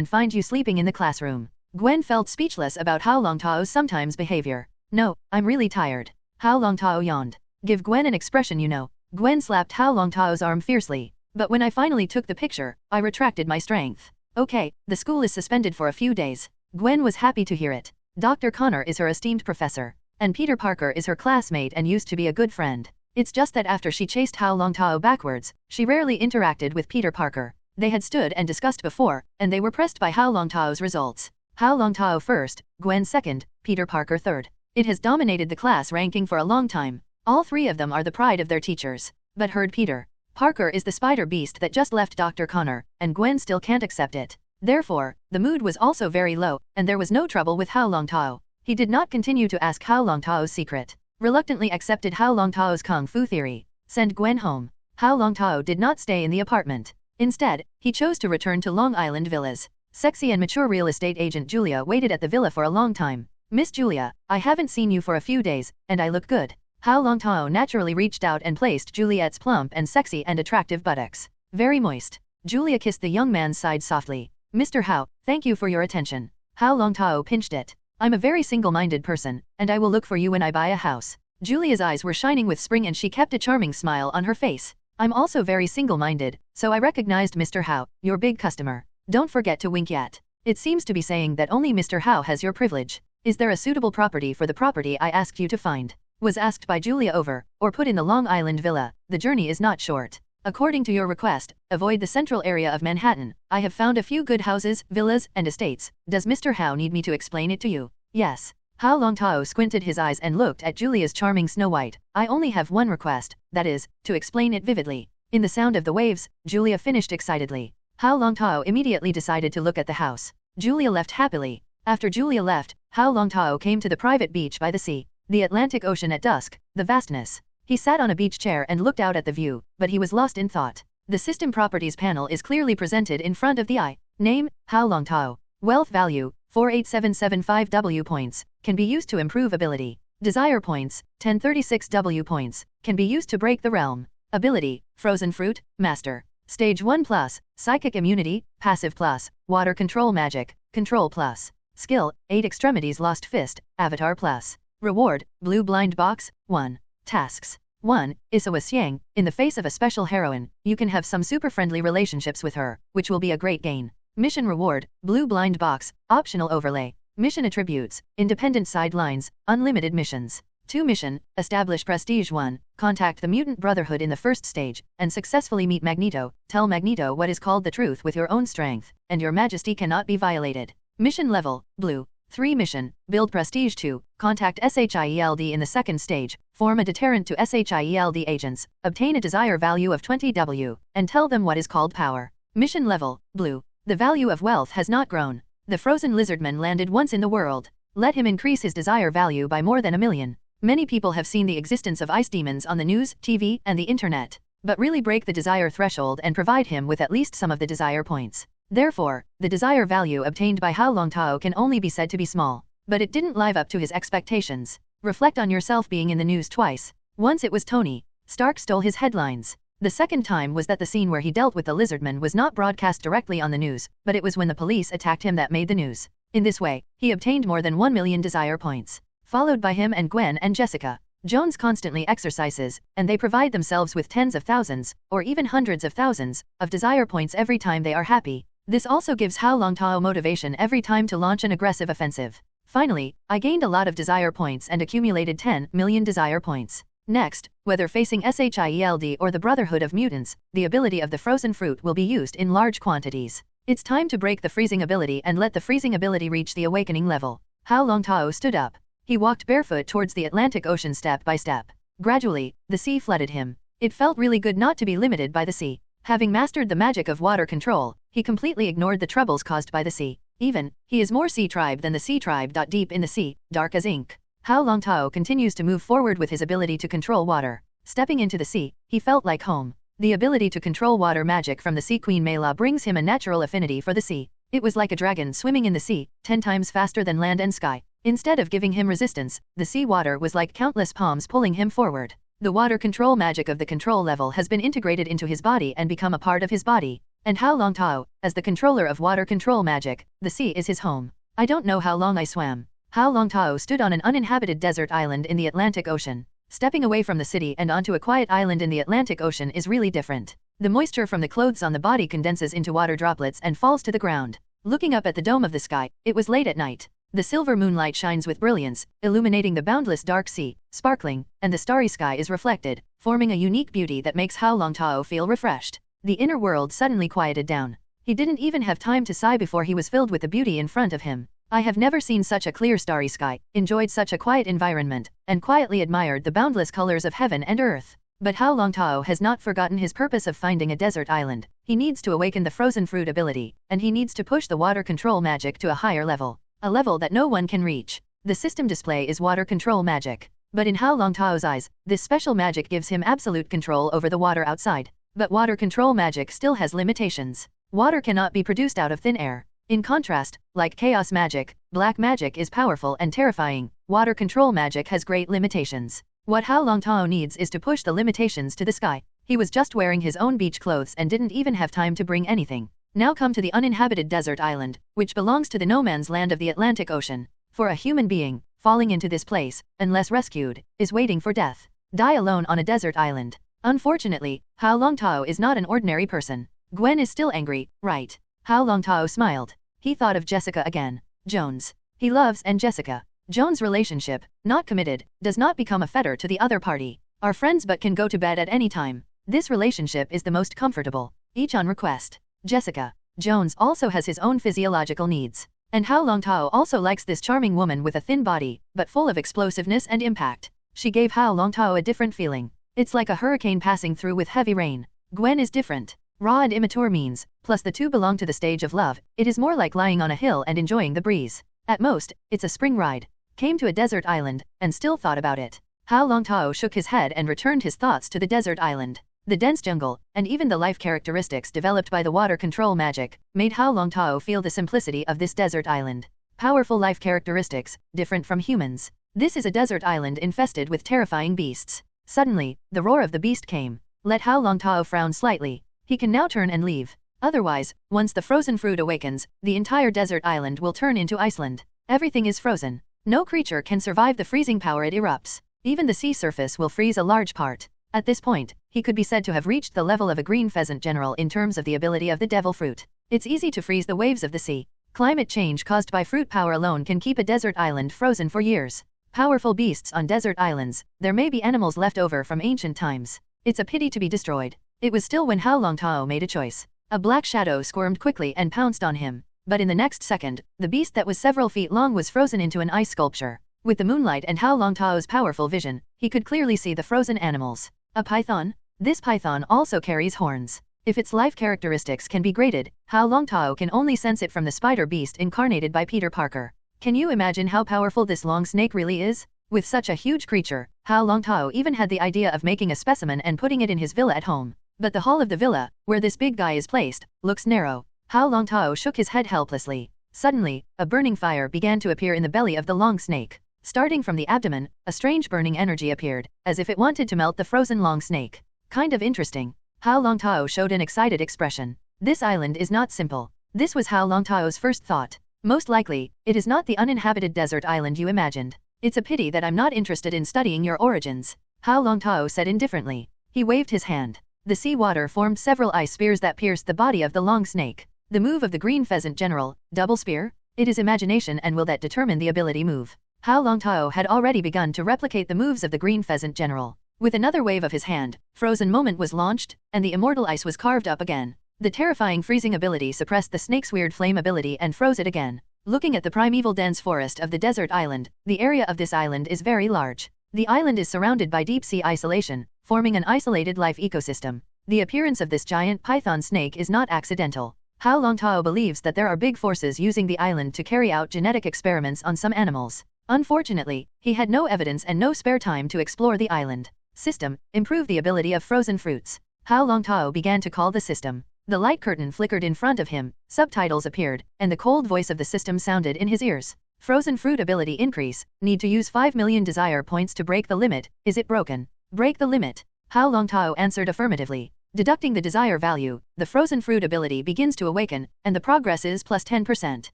sleeping in the classroom? Gwen felt speechless about Hao Longtao's sometimes behavior. No, I'm really tired. Hao Longtao yawned. Give Gwen an expression, you know. Gwen slapped Hao Longtao's arm fiercely. But when I finally took the picture, I retracted my strength. Okay, the school is suspended for a few days. Gwen was happy to hear it. Dr. Connor is her esteemed professor, and Peter Parker is her classmate and used to be a good friend. It's just that after she chased Hao Longtao backwards, she rarely interacted with Peter Parker. They had stood and discussed before, and they were pressed by Hao Longtao's results. Hao Longtao first, Gwen second, Peter Parker third. It has dominated the class ranking for a long time. All three of them are the pride of their teachers. But heard Peter Parker is the spider beast that just left Dr. Connor, and Gwen still can't accept it. Therefore, the mood was also very low, and there was no trouble with Hao Longtao. He did not continue to ask Hao Longtao's secret. Reluctantly accepted Hao Longtao's kung fu theory. Send Gwen home. Hao Longtao did not stay in the apartment. Instead, he chose to return to Long Island Villas. Sexy and mature real estate agent Julia waited at the villa for a long time. Miss Julia, I haven't seen you for a few days, and I look good. Hao Longtao naturally reached out and placed Juliet's plump and sexy and attractive buttocks. Very moist. Julia kissed the young man's side softly. Mr. Hao, thank you for your attention. Hao Longtao pinched it. I'm a very single-minded person, and I will look for you when I buy a house. Julia's eyes were shining with spring and she kept a charming smile on her face. I'm also very single-minded, so I recognized Mr. Hao, your big customer. Don't forget to wink yet. It seems to be saying that only Mr. Hao has your privilege. Is there a suitable property for the property I asked you to find? Was asked by Julia over, or put in the Long Island villa. The journey is not short. According to your request, avoid the central area of Manhattan. I have found a few good houses, villas, and estates. Does Mr. Hao need me to explain it to you? Yes. Hao Longtao squinted his eyes and looked at Julia's charming Snow White. I only have one request, that is, to explain it vividly. In the sound of the waves, Julia finished excitedly. Hao Longtao immediately decided to look at the house. Julia left happily. After Julia left, Hao Longtao came to the private beach by the sea. The Atlantic Ocean at dusk, the vastness. He sat on a beach chair and looked out at the view, but he was lost in thought. The System Properties panel is clearly presented in front of the eye. Name, Hao Longtao. Wealth value, 48775 W points, can be used to improve ability. Desire points, 1036 W points, can be used to break the realm. Ability, Frozen Fruit, Master. Stage 1 plus, Psychic Immunity, Passive plus, Water Control Magic, Control plus. Skill, 8 Extremities Lost Fist, Avatar plus. Reward, Blue Blind Box, 1. Tasks. 1. Isawa Xiang, in the face of a special heroine, you can have some super friendly relationships with her, which will be a great gain. Mission reward, Blue Blind Box, optional overlay. Mission attributes, independent sidelines, unlimited missions. 2. Mission, establish prestige. 1. Contact the Mutant Brotherhood in the first stage, and successfully meet Magneto. Tell Magneto what is called the truth with your own strength, and your majesty cannot be violated. Mission level, Blue. 3. Mission, build prestige. 2. Contact S.H.I.E.L.D in the second stage, form a deterrent to S.H.I.E.L.D agents, obtain a desire value of 20 W, and tell them what is called power. Mission level, Blue. The value of wealth has not grown. The frozen lizardman landed once in the world. Let him increase his desire value by more than 1 million. Many people have seen the existence of ice demons on the news, TV, and the internet, but really break the desire threshold and provide him with at least some of the desire points. Therefore, the desire value obtained by Hao Longtao can only be said to be small. But it didn't live up to his expectations. Reflect on yourself being in the news twice. Once it was Tony Stark stole his headlines. The second time was that the scene where he dealt with the Lizardman was not broadcast directly on the news, but it was when the police attacked him that made the news. In this way, he obtained more than 1 million desire points. Followed by him and Gwen and Jessica. Jones constantly exercises, and they provide themselves with tens of thousands, or even hundreds of thousands, of desire points every time they are happy. This also gives Hao Longtao motivation every time to launch an aggressive offensive. Finally, I gained a lot of desire points and accumulated 10 million desire points. Next, whether facing S.H.I.E.L.D or the Brotherhood of Mutants, the ability of the frozen fruit will be used in large quantities. It's time to break the freezing ability and let the freezing ability reach the awakening level. Hao Longtao stood up. He walked barefoot towards the Atlantic Ocean step by step. Gradually, the sea flooded him. It felt really good not to be limited by the sea. Having mastered the magic of water control, he completely ignored the troubles caused by the sea. Even, he is more sea tribe than the sea tribe. Deep in the sea, dark as ink. Hao Longtao continues to move forward with his ability to control water. Stepping into the sea, he felt like home. The ability to control water magic from the Sea Queen Mela brings him a natural affinity for the sea. It was like a dragon swimming in the sea, 10 times faster than land and sky. Instead of giving him resistance, the sea water was like countless palms pulling him forward. The water control magic of the control level has been integrated into his body and become a part of his body. And Hao Longtao, as the controller of water control magic, the sea is his home. I don't know how long I swam. Hao Longtao stood on an uninhabited desert island in the Atlantic Ocean. Stepping away from the city and onto a quiet island in the Atlantic Ocean is really different. The moisture from the clothes on the body condenses into water droplets and falls to the ground. Looking up at the dome of the sky, it was late at night. The silver moonlight shines with brilliance, illuminating the boundless dark sea, sparkling, and the starry sky is reflected, forming a unique beauty that makes Hao Longtao feel refreshed. The inner world suddenly quieted down. He didn't even have time to sigh before he was filled with the beauty in front of him. I have never seen such a clear starry sky, enjoyed such a quiet environment, and quietly admired the boundless colors of heaven and earth. But Hao Longtao has not forgotten his purpose of finding a desert island. He needs to awaken the frozen fruit ability, and he needs to push the water control magic to a higher level. A level that no one can reach. The system display is water control magic. But in Hao Longtao's eyes, this special magic gives him absolute control over the water outside. But water control magic still has limitations. Water cannot be produced out of thin air. In contrast, like chaos magic, black magic is powerful and terrifying. Water control magic has great limitations. What Hao Longtao needs is to push the limitations to the sky. He was just wearing his own beach clothes and didn't even have time to bring anything. Now come to the uninhabited desert island, which belongs to the no man's land of the Atlantic Ocean. For a human being, falling into this place, unless rescued, is waiting for death. Die alone on a desert island. Unfortunately, Hao Longtao is not an ordinary person. Gwen is still angry, right? Hao Longtao smiled. He thought of Jessica again. Jones. He loves and Jessica. Jones' relationship, not committed, does not become a fetter to the other party. Are friends but can go to bed at any time. This relationship is the most comfortable, each on request. Jessica Jones also has his own physiological needs. And Hao Longtao also likes this charming woman with a thin body, but full of explosiveness and impact. She gave Hao Longtao a different feeling. It's like a hurricane passing through with heavy rain. Gwen is different. Raw and immature means, plus the two belong to the stage of love, it is more like lying on a hill and enjoying the breeze. At most, it's a spring ride. Came to a desert island, and still thought about it. Hao Longtao shook his head and returned his thoughts to the desert island. The dense jungle, and even the life characteristics developed by the water control magic, made Hao Longtao feel the simplicity of this desert island. Powerful life characteristics, different from humans. This is a desert island infested with terrifying beasts. Suddenly, the roar of the beast came. Let Hao Longtao frown slightly. He can now turn and leave. Otherwise, once the frozen fruit awakens, the entire desert island will turn into Iceland. Everything is frozen. No creature can survive the freezing power it erupts. Even the sea surface will freeze a large part. At this point, he could be said to have reached the level of a green pheasant general in terms of the ability of the devil fruit. It's easy to freeze the waves of the sea. Climate change caused by fruit power alone can keep a desert island frozen for years. Powerful beasts on desert islands, there may be animals left over from ancient times. It's a pity to be destroyed. It was still when Hao Longtao made a choice. A black shadow squirmed quickly and pounced on him. But in the next second, the beast that was several feet long was frozen into an ice sculpture. With the moonlight and Hao Longtao's powerful vision, he could clearly see the frozen animals. A python? This python also carries horns. If its life characteristics can be graded, Hao Longtao can only sense it from the spider beast incarnated by Peter Parker. Can you imagine how powerful this long snake really is? With such a huge creature, Hao Longtao even had the idea of making a specimen and putting it in his villa at home. But the hall of the villa, where this big guy is placed, looks narrow. Hao Longtao shook his head helplessly. Suddenly, a burning fire began to appear in the belly of the long snake. Starting from the abdomen, a strange burning energy appeared, as if it wanted to melt the frozen long snake. Kind of interesting. Hao Longtao showed an excited expression. This island is not simple. This was Hao Longtao's first thought. Most likely, it is not the uninhabited desert island you imagined. It's a pity that I'm not interested in studying your origins, Hao Longtao said indifferently. He waved his hand. The sea water formed several ice spears that pierced the body of the long snake. The move of the green pheasant general, double spear? It is imagination and will that determine the ability move. Hao Longtao had already begun to replicate the moves of the green pheasant general. With another wave of his hand, Frozen Moment was launched, and the immortal ice was carved up again. The terrifying freezing ability suppressed the snake's weird flame ability and froze it again. Looking at the primeval dense forest of the desert island, the area of this island is very large. The island is surrounded by deep-sea isolation, forming an isolated life ecosystem. The appearance of this giant python snake is not accidental. Hao Longtao believes that there are big forces using the island to carry out genetic experiments on some animals. Unfortunately, he had no evidence and no spare time to explore the island. System, improve the ability of frozen fruits. Hao Longtao began to call the system. The light curtain flickered in front of him, subtitles appeared, and the cold voice of the system sounded in his ears. Frozen fruit ability increase, need to use 5 million desire points to break the limit, is it broken? Break the limit. Hao Longtao answered affirmatively. Deducting the desire value, the frozen fruit ability begins to awaken, and the progress is plus 10%.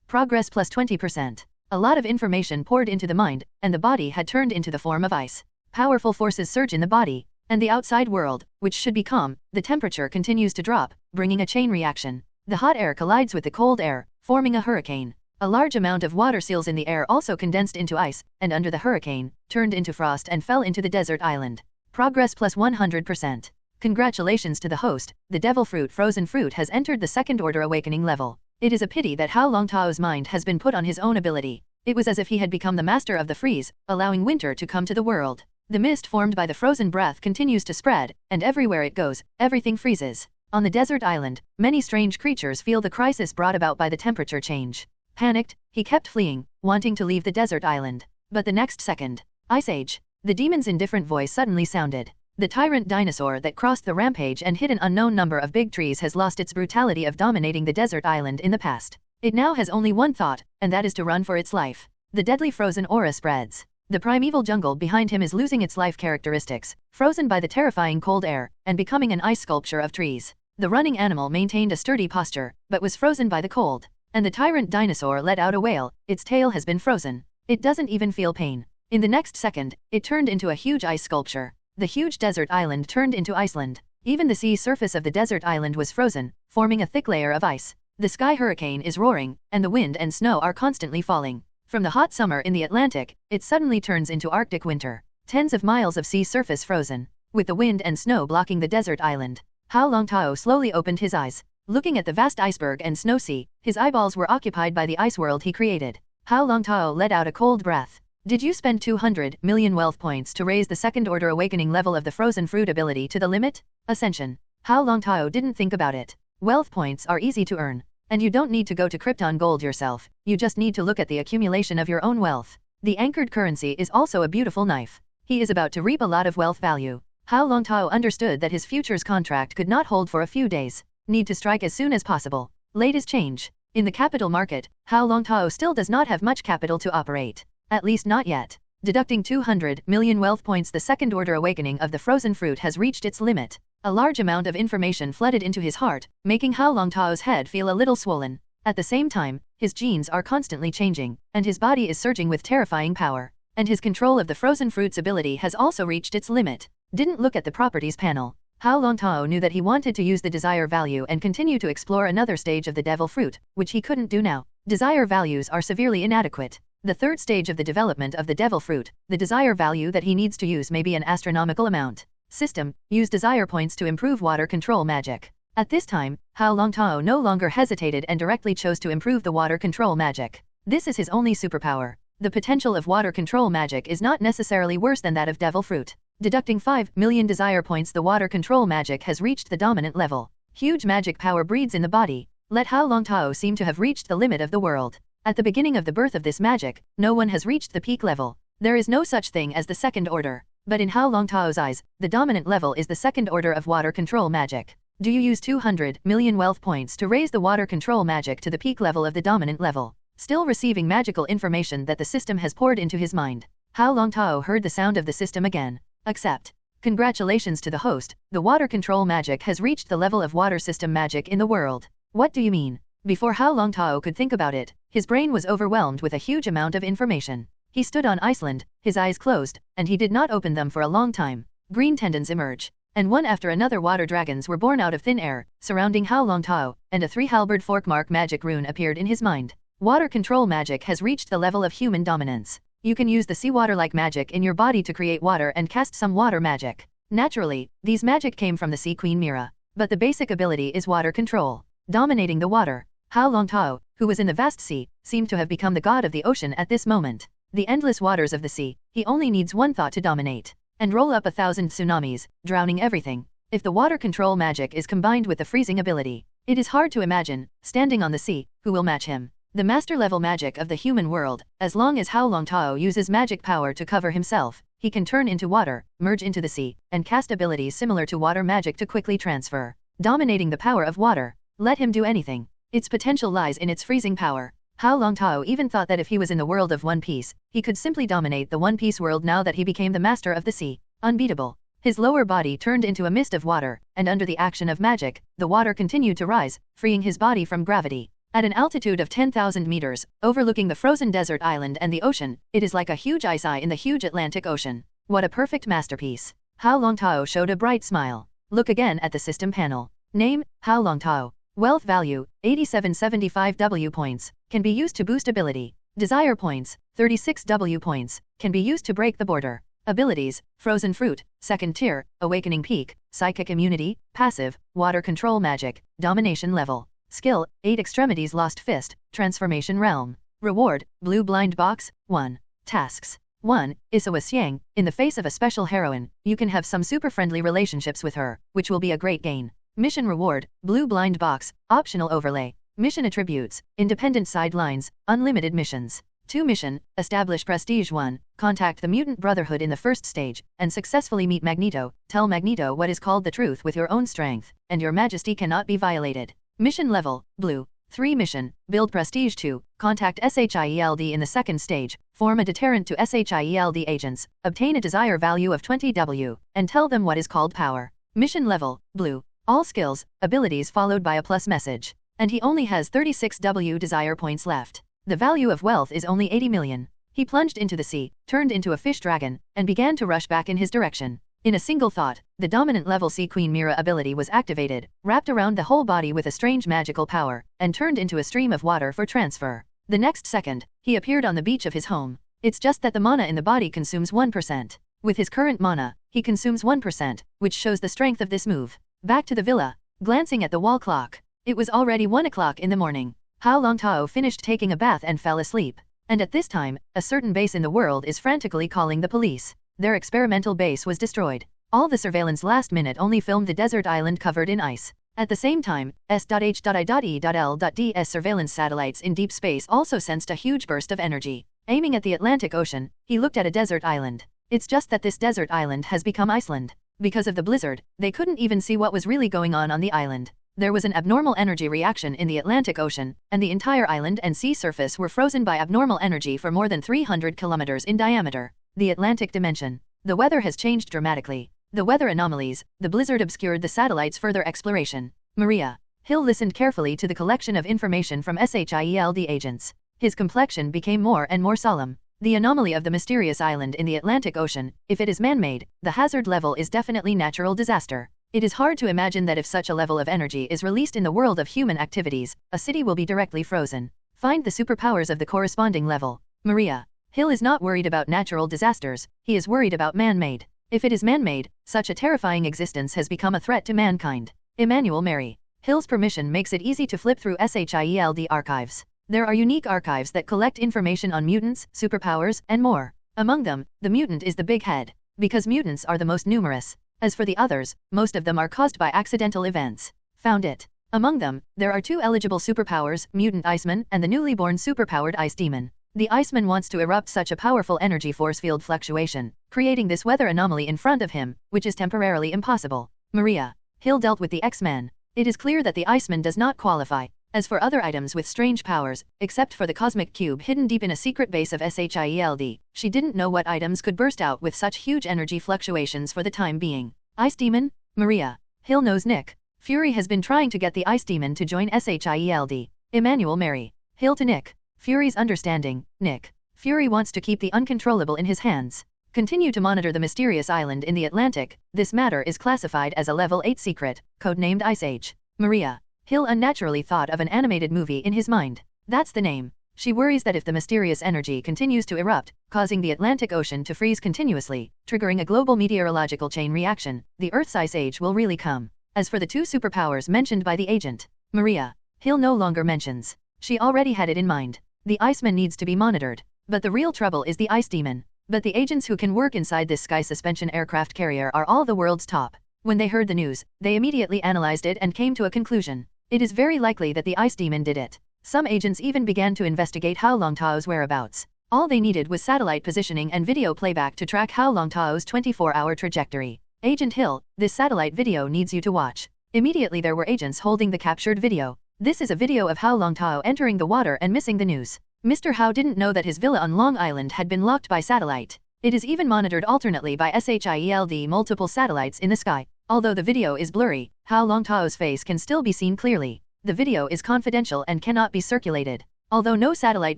Progress plus 20%. A lot of information poured into the mind, and the body had turned into the form of ice. Powerful forces surge in the body, and the outside world, which should be calm, the temperature continues to drop, bringing a chain reaction. The hot air collides with the cold air, forming a hurricane. A large amount of water seals in the air also condensed into ice, and under the hurricane, turned into frost and fell into the desert island. Progress plus 100%. Congratulations to the host, the devil fruit frozen fruit has entered the second order awakening level. It is a pity that Hao Longtao's mind has been put on his own ability. It was as if he had become the master of the freeze, allowing winter to come to the world. The mist formed by the frozen breath continues to spread, and everywhere it goes, everything freezes. On the desert island, many strange creatures feel the crisis brought about by the temperature change. Panicked, he kept fleeing, wanting to leave the desert island. But the next second, Ice Age. The demon's indifferent voice suddenly sounded. The tyrant dinosaur that crossed the rampage and hit an unknown number of big trees has lost its brutality of dominating the desert island in the past. It now has only one thought, and that is to run for its life. The deadly frozen aura spreads. The primeval jungle behind him is losing its life characteristics, frozen by the terrifying cold air, and becoming an ice sculpture of trees. The running animal maintained a sturdy posture, but was frozen by the cold. And the tyrant dinosaur let out a wail, its tail has been frozen. It doesn't even feel pain. In the next second, it turned into a huge ice sculpture. The huge desert island turned into Iceland. Even the sea surface of the desert island was frozen, forming a thick layer of ice. The sky hurricane is roaring, and the wind and snow are constantly falling. From the hot summer in the Atlantic, it suddenly turns into Arctic winter. Tens of miles of sea surface frozen. with the wind and snow blocking the desert island. Hao Longtao slowly opened his eyes. Looking at the vast iceberg and snow sea, his eyeballs were occupied by the ice world he created. Hao Longtao let out a cold breath. Did you spend 200 million wealth points to raise the second-order awakening level of the frozen fruit ability to the limit? Ascension. Hao Longtao didn't think about it. Wealth points are easy to earn. And you don't need to go to Krypton Gold yourself, you just need to look at the accumulation of your own wealth. The anchored currency is also a beautiful knife. He is about to reap a lot of wealth value. Hao Longtao understood that his futures contract could not hold for a few days. Need to strike as soon as possible. Late as change. In the capital market, Hao Longtao still does not have much capital to operate. At least not yet. Deducting 200 million wealth points, the second-order awakening of the frozen fruit has reached its limit. A large amount of information flooded into his heart, making Hao Longtao's head feel a little swollen. At the same time, his genes are constantly changing, and his body is surging with terrifying power. And his control of the frozen fruit's ability has also reached its limit. Didn't look at the properties panel. Hao Longtao knew that he wanted to use the desire value and continue to explore another stage of the devil fruit, which he couldn't do now. Desire values are severely inadequate. The third stage of the development of the devil fruit, the desire value that he needs to use may be an astronomical amount. System, use desire points to improve water control magic. At this time, Hao Longtao no longer hesitated and directly chose to improve the water control magic. This is his only superpower. The potential of water control magic is not necessarily worse than that of devil fruit. Deducting 5 million desire points, the water control magic has reached the dominant level. Huge magic power breeds in the body. Let Hao Longtao seem to have reached the limit of the world. At the beginning of the birth of this magic, no one has reached the peak level. There is no such thing as the second order. But in Hao Longtao's eyes, the dominant level is the second order of water control magic. Do you use 200 million wealth points to raise the water control magic to the peak level of the dominant level? Still receiving magical information that the system has poured into his mind. Hao Longtao heard the sound of the system again. Accept. Congratulations to the host, the water control magic has reached the level of water system magic in the world. What do you mean? Before Hao Longtao could think about it, his brain was overwhelmed with a huge amount of information. He stood on Iceland, his eyes closed, and he did not open them for a long time. Green tendons emerge, and one after another water dragons were born out of thin air, surrounding Hao Longtao, and a 3-halberd forkmark magic rune appeared in his mind. Water control magic has reached the level of human dominance. You can use the seawater-like magic in your body to create water and cast some water magic. Naturally, these magic came from the Sea Queen Mira, but the basic ability is water control. Dominating the water. Hao Longtao, who was in the vast sea, seemed to have become the god of the ocean at this moment. The endless waters of the sea, he only needs one thought to dominate. And roll up 1,000 tsunamis, drowning everything. If the water control magic is combined with the freezing ability, it is hard to imagine, standing on the sea, who will match him. The master-level magic of the human world, as long as Hao Longtao uses magic power to cover himself, he can turn into water, merge into the sea, and cast abilities similar to water magic to quickly transfer. Dominating the power of water. Let him do anything. Its potential lies in its freezing power. Hao Longtao even thought that if he was in the world of One Piece, he could simply dominate the One Piece world now that he became the master of the sea. Unbeatable. His lower body turned into a mist of water, and under the action of magic, the water continued to rise, freeing his body from gravity. At an altitude of 10,000 meters, overlooking the frozen desert island and the ocean, it is like a huge ice eye in the huge Atlantic Ocean. What a perfect masterpiece. Hao Longtao showed a bright smile. Look again at the system panel. Name, Hao Longtao. Wealth value, 8775 W points, can be used to boost ability. Desire points, 36 W points, can be used to break the border. Abilities, Frozen Fruit, Second Tier, Awakening Peak, Psychic Immunity, Passive, Water Control Magic, Domination Level. Skill, 8 Extremities Lost Fist, Transformation Realm. Reward, Blue Blind Box, 1. Tasks. 1. Isawa Xiang, in the face of a special heroine, you can have some super friendly relationships with her, which will be a great gain. Mission Reward, Blue Blind Box, Optional Overlay. Mission Attributes, Independent Sidelines, Unlimited Missions. 2. Mission, Establish Prestige 1, contact the Mutant Brotherhood in the first stage, and successfully meet Magneto, tell Magneto what is called the truth with your own strength, and your majesty cannot be violated. Mission Level, Blue. 3. Mission, Build Prestige 2, contact S.H.I.E.L.D in the second stage, form a deterrent to S.H.I.E.L.D agents, obtain a desire value of 20 W, and tell them what is called power. Mission Level, Blue. All skills, abilities followed by a plus message. And he only has 36 W desire points left. The value of wealth is only 80 million. He plunged into the sea, turned into a fish dragon, and began to rush back in his direction. In a single thought, the dominant level Sea Queen Mira ability was activated, wrapped around the whole body with a strange magical power, and turned into a stream of water for transfer. The next second, he appeared on the beach of his home. It's just that the mana in the body consumes 1%. With his current mana, he consumes 1%, which shows the strength of this move. Back to the villa. Glancing at the wall clock. It was already 1 o'clock in the morning. Hao Longtao finished taking a bath and fell asleep. And at this time, a certain base in the world is frantically calling the police. Their experimental base was destroyed. All the surveillance last minute only filmed the desert island covered in ice. At the same time, S.H.I.E.L.D.'s surveillance satellites in deep space also sensed a huge burst of energy. Aiming at the Atlantic Ocean, he looked at a desert island. It's just that this desert island has become Iceland. Because of the blizzard, they couldn't even see what was really going on the island. There was an abnormal energy reaction in the Atlantic Ocean, and the entire island and sea surface were frozen by abnormal energy for more than 300 kilometers in diameter. The Atlantic dimension. The weather has changed dramatically. The weather anomalies, the blizzard obscured the satellite's further exploration. Maria. Hill listened carefully to the collection of information from S.H.I.E.L.D. agents. His complexion became more and more solemn. The anomaly of the mysterious island in the Atlantic Ocean, if it is man-made, the hazard level is definitely natural disaster. It is hard to imagine that if such a level of energy is released in the world of human activities, a city will be directly frozen. Find the superpowers of the corresponding level. Maria. Hill is not worried about natural disasters, he is worried about man-made. If it is man-made, such a terrifying existence has become a threat to mankind. Emmanuel Mary. Hill's permission makes it easy to flip through SHIELD archives. There are unique archives that collect information on mutants, superpowers, and more. Among them, the mutant is the big head, because mutants are the most numerous. As for the others, most of them are caused by accidental events. Found it. Among them, there are 2 eligible superpowers, Mutant Iceman and the newly born superpowered Ice Demon. The Iceman wants to erupt such a powerful energy force field fluctuation, creating this weather anomaly in front of him, which is temporarily impossible. Maria. Hill dealt with the X-Man. It is clear that the Iceman does not qualify. As for other items with strange powers, except for the cosmic cube hidden deep in a secret base of SHIELD, she didn't know what items could burst out with such huge energy fluctuations for the time being. Ice Demon? Maria. Hill knows Nick. Fury has been trying to get the Ice Demon to join SHIELD. Emmanuel Mary. Hill to Nick. Fury's understanding, Nick. Fury wants to keep the uncontrollable in his hands. Continue to monitor the mysterious island in the Atlantic. This matter is classified as a level 8 secret, codenamed Ice Age. Maria. Hill unnaturally thought of an animated movie in his mind. That's the name. She worries that if the mysterious energy continues to erupt, causing the Atlantic Ocean to freeze continuously, triggering a global meteorological chain reaction, the Earth's Ice Age will really come. As for the 2 superpowers mentioned by the agent, Maria. Hill no longer mentions. She already had it in mind. The Iceman needs to be monitored. But the real trouble is the Ice Demon. But the agents who can work inside this sky suspension aircraft carrier are all the world's top. When they heard the news, they immediately analyzed it and came to a conclusion. It is very likely that the Ice Demon did it. Some agents even began to investigate Hao Longtao's whereabouts. All they needed was satellite positioning and video playback to track Hao Longtao's 24-hour trajectory. Agent Hill, this satellite video needs you to watch. Immediately there were agents holding the captured video. This is a video of Hao Longtao entering the water and missing the news. Mr. Hao didn't know that his villa on Long Island had been locked by satellite. It is even monitored alternately by SHIELD multiple satellites in the sky. Although the video is blurry, Hao Longtao's face can still be seen clearly. The video is confidential and cannot be circulated. Although no satellite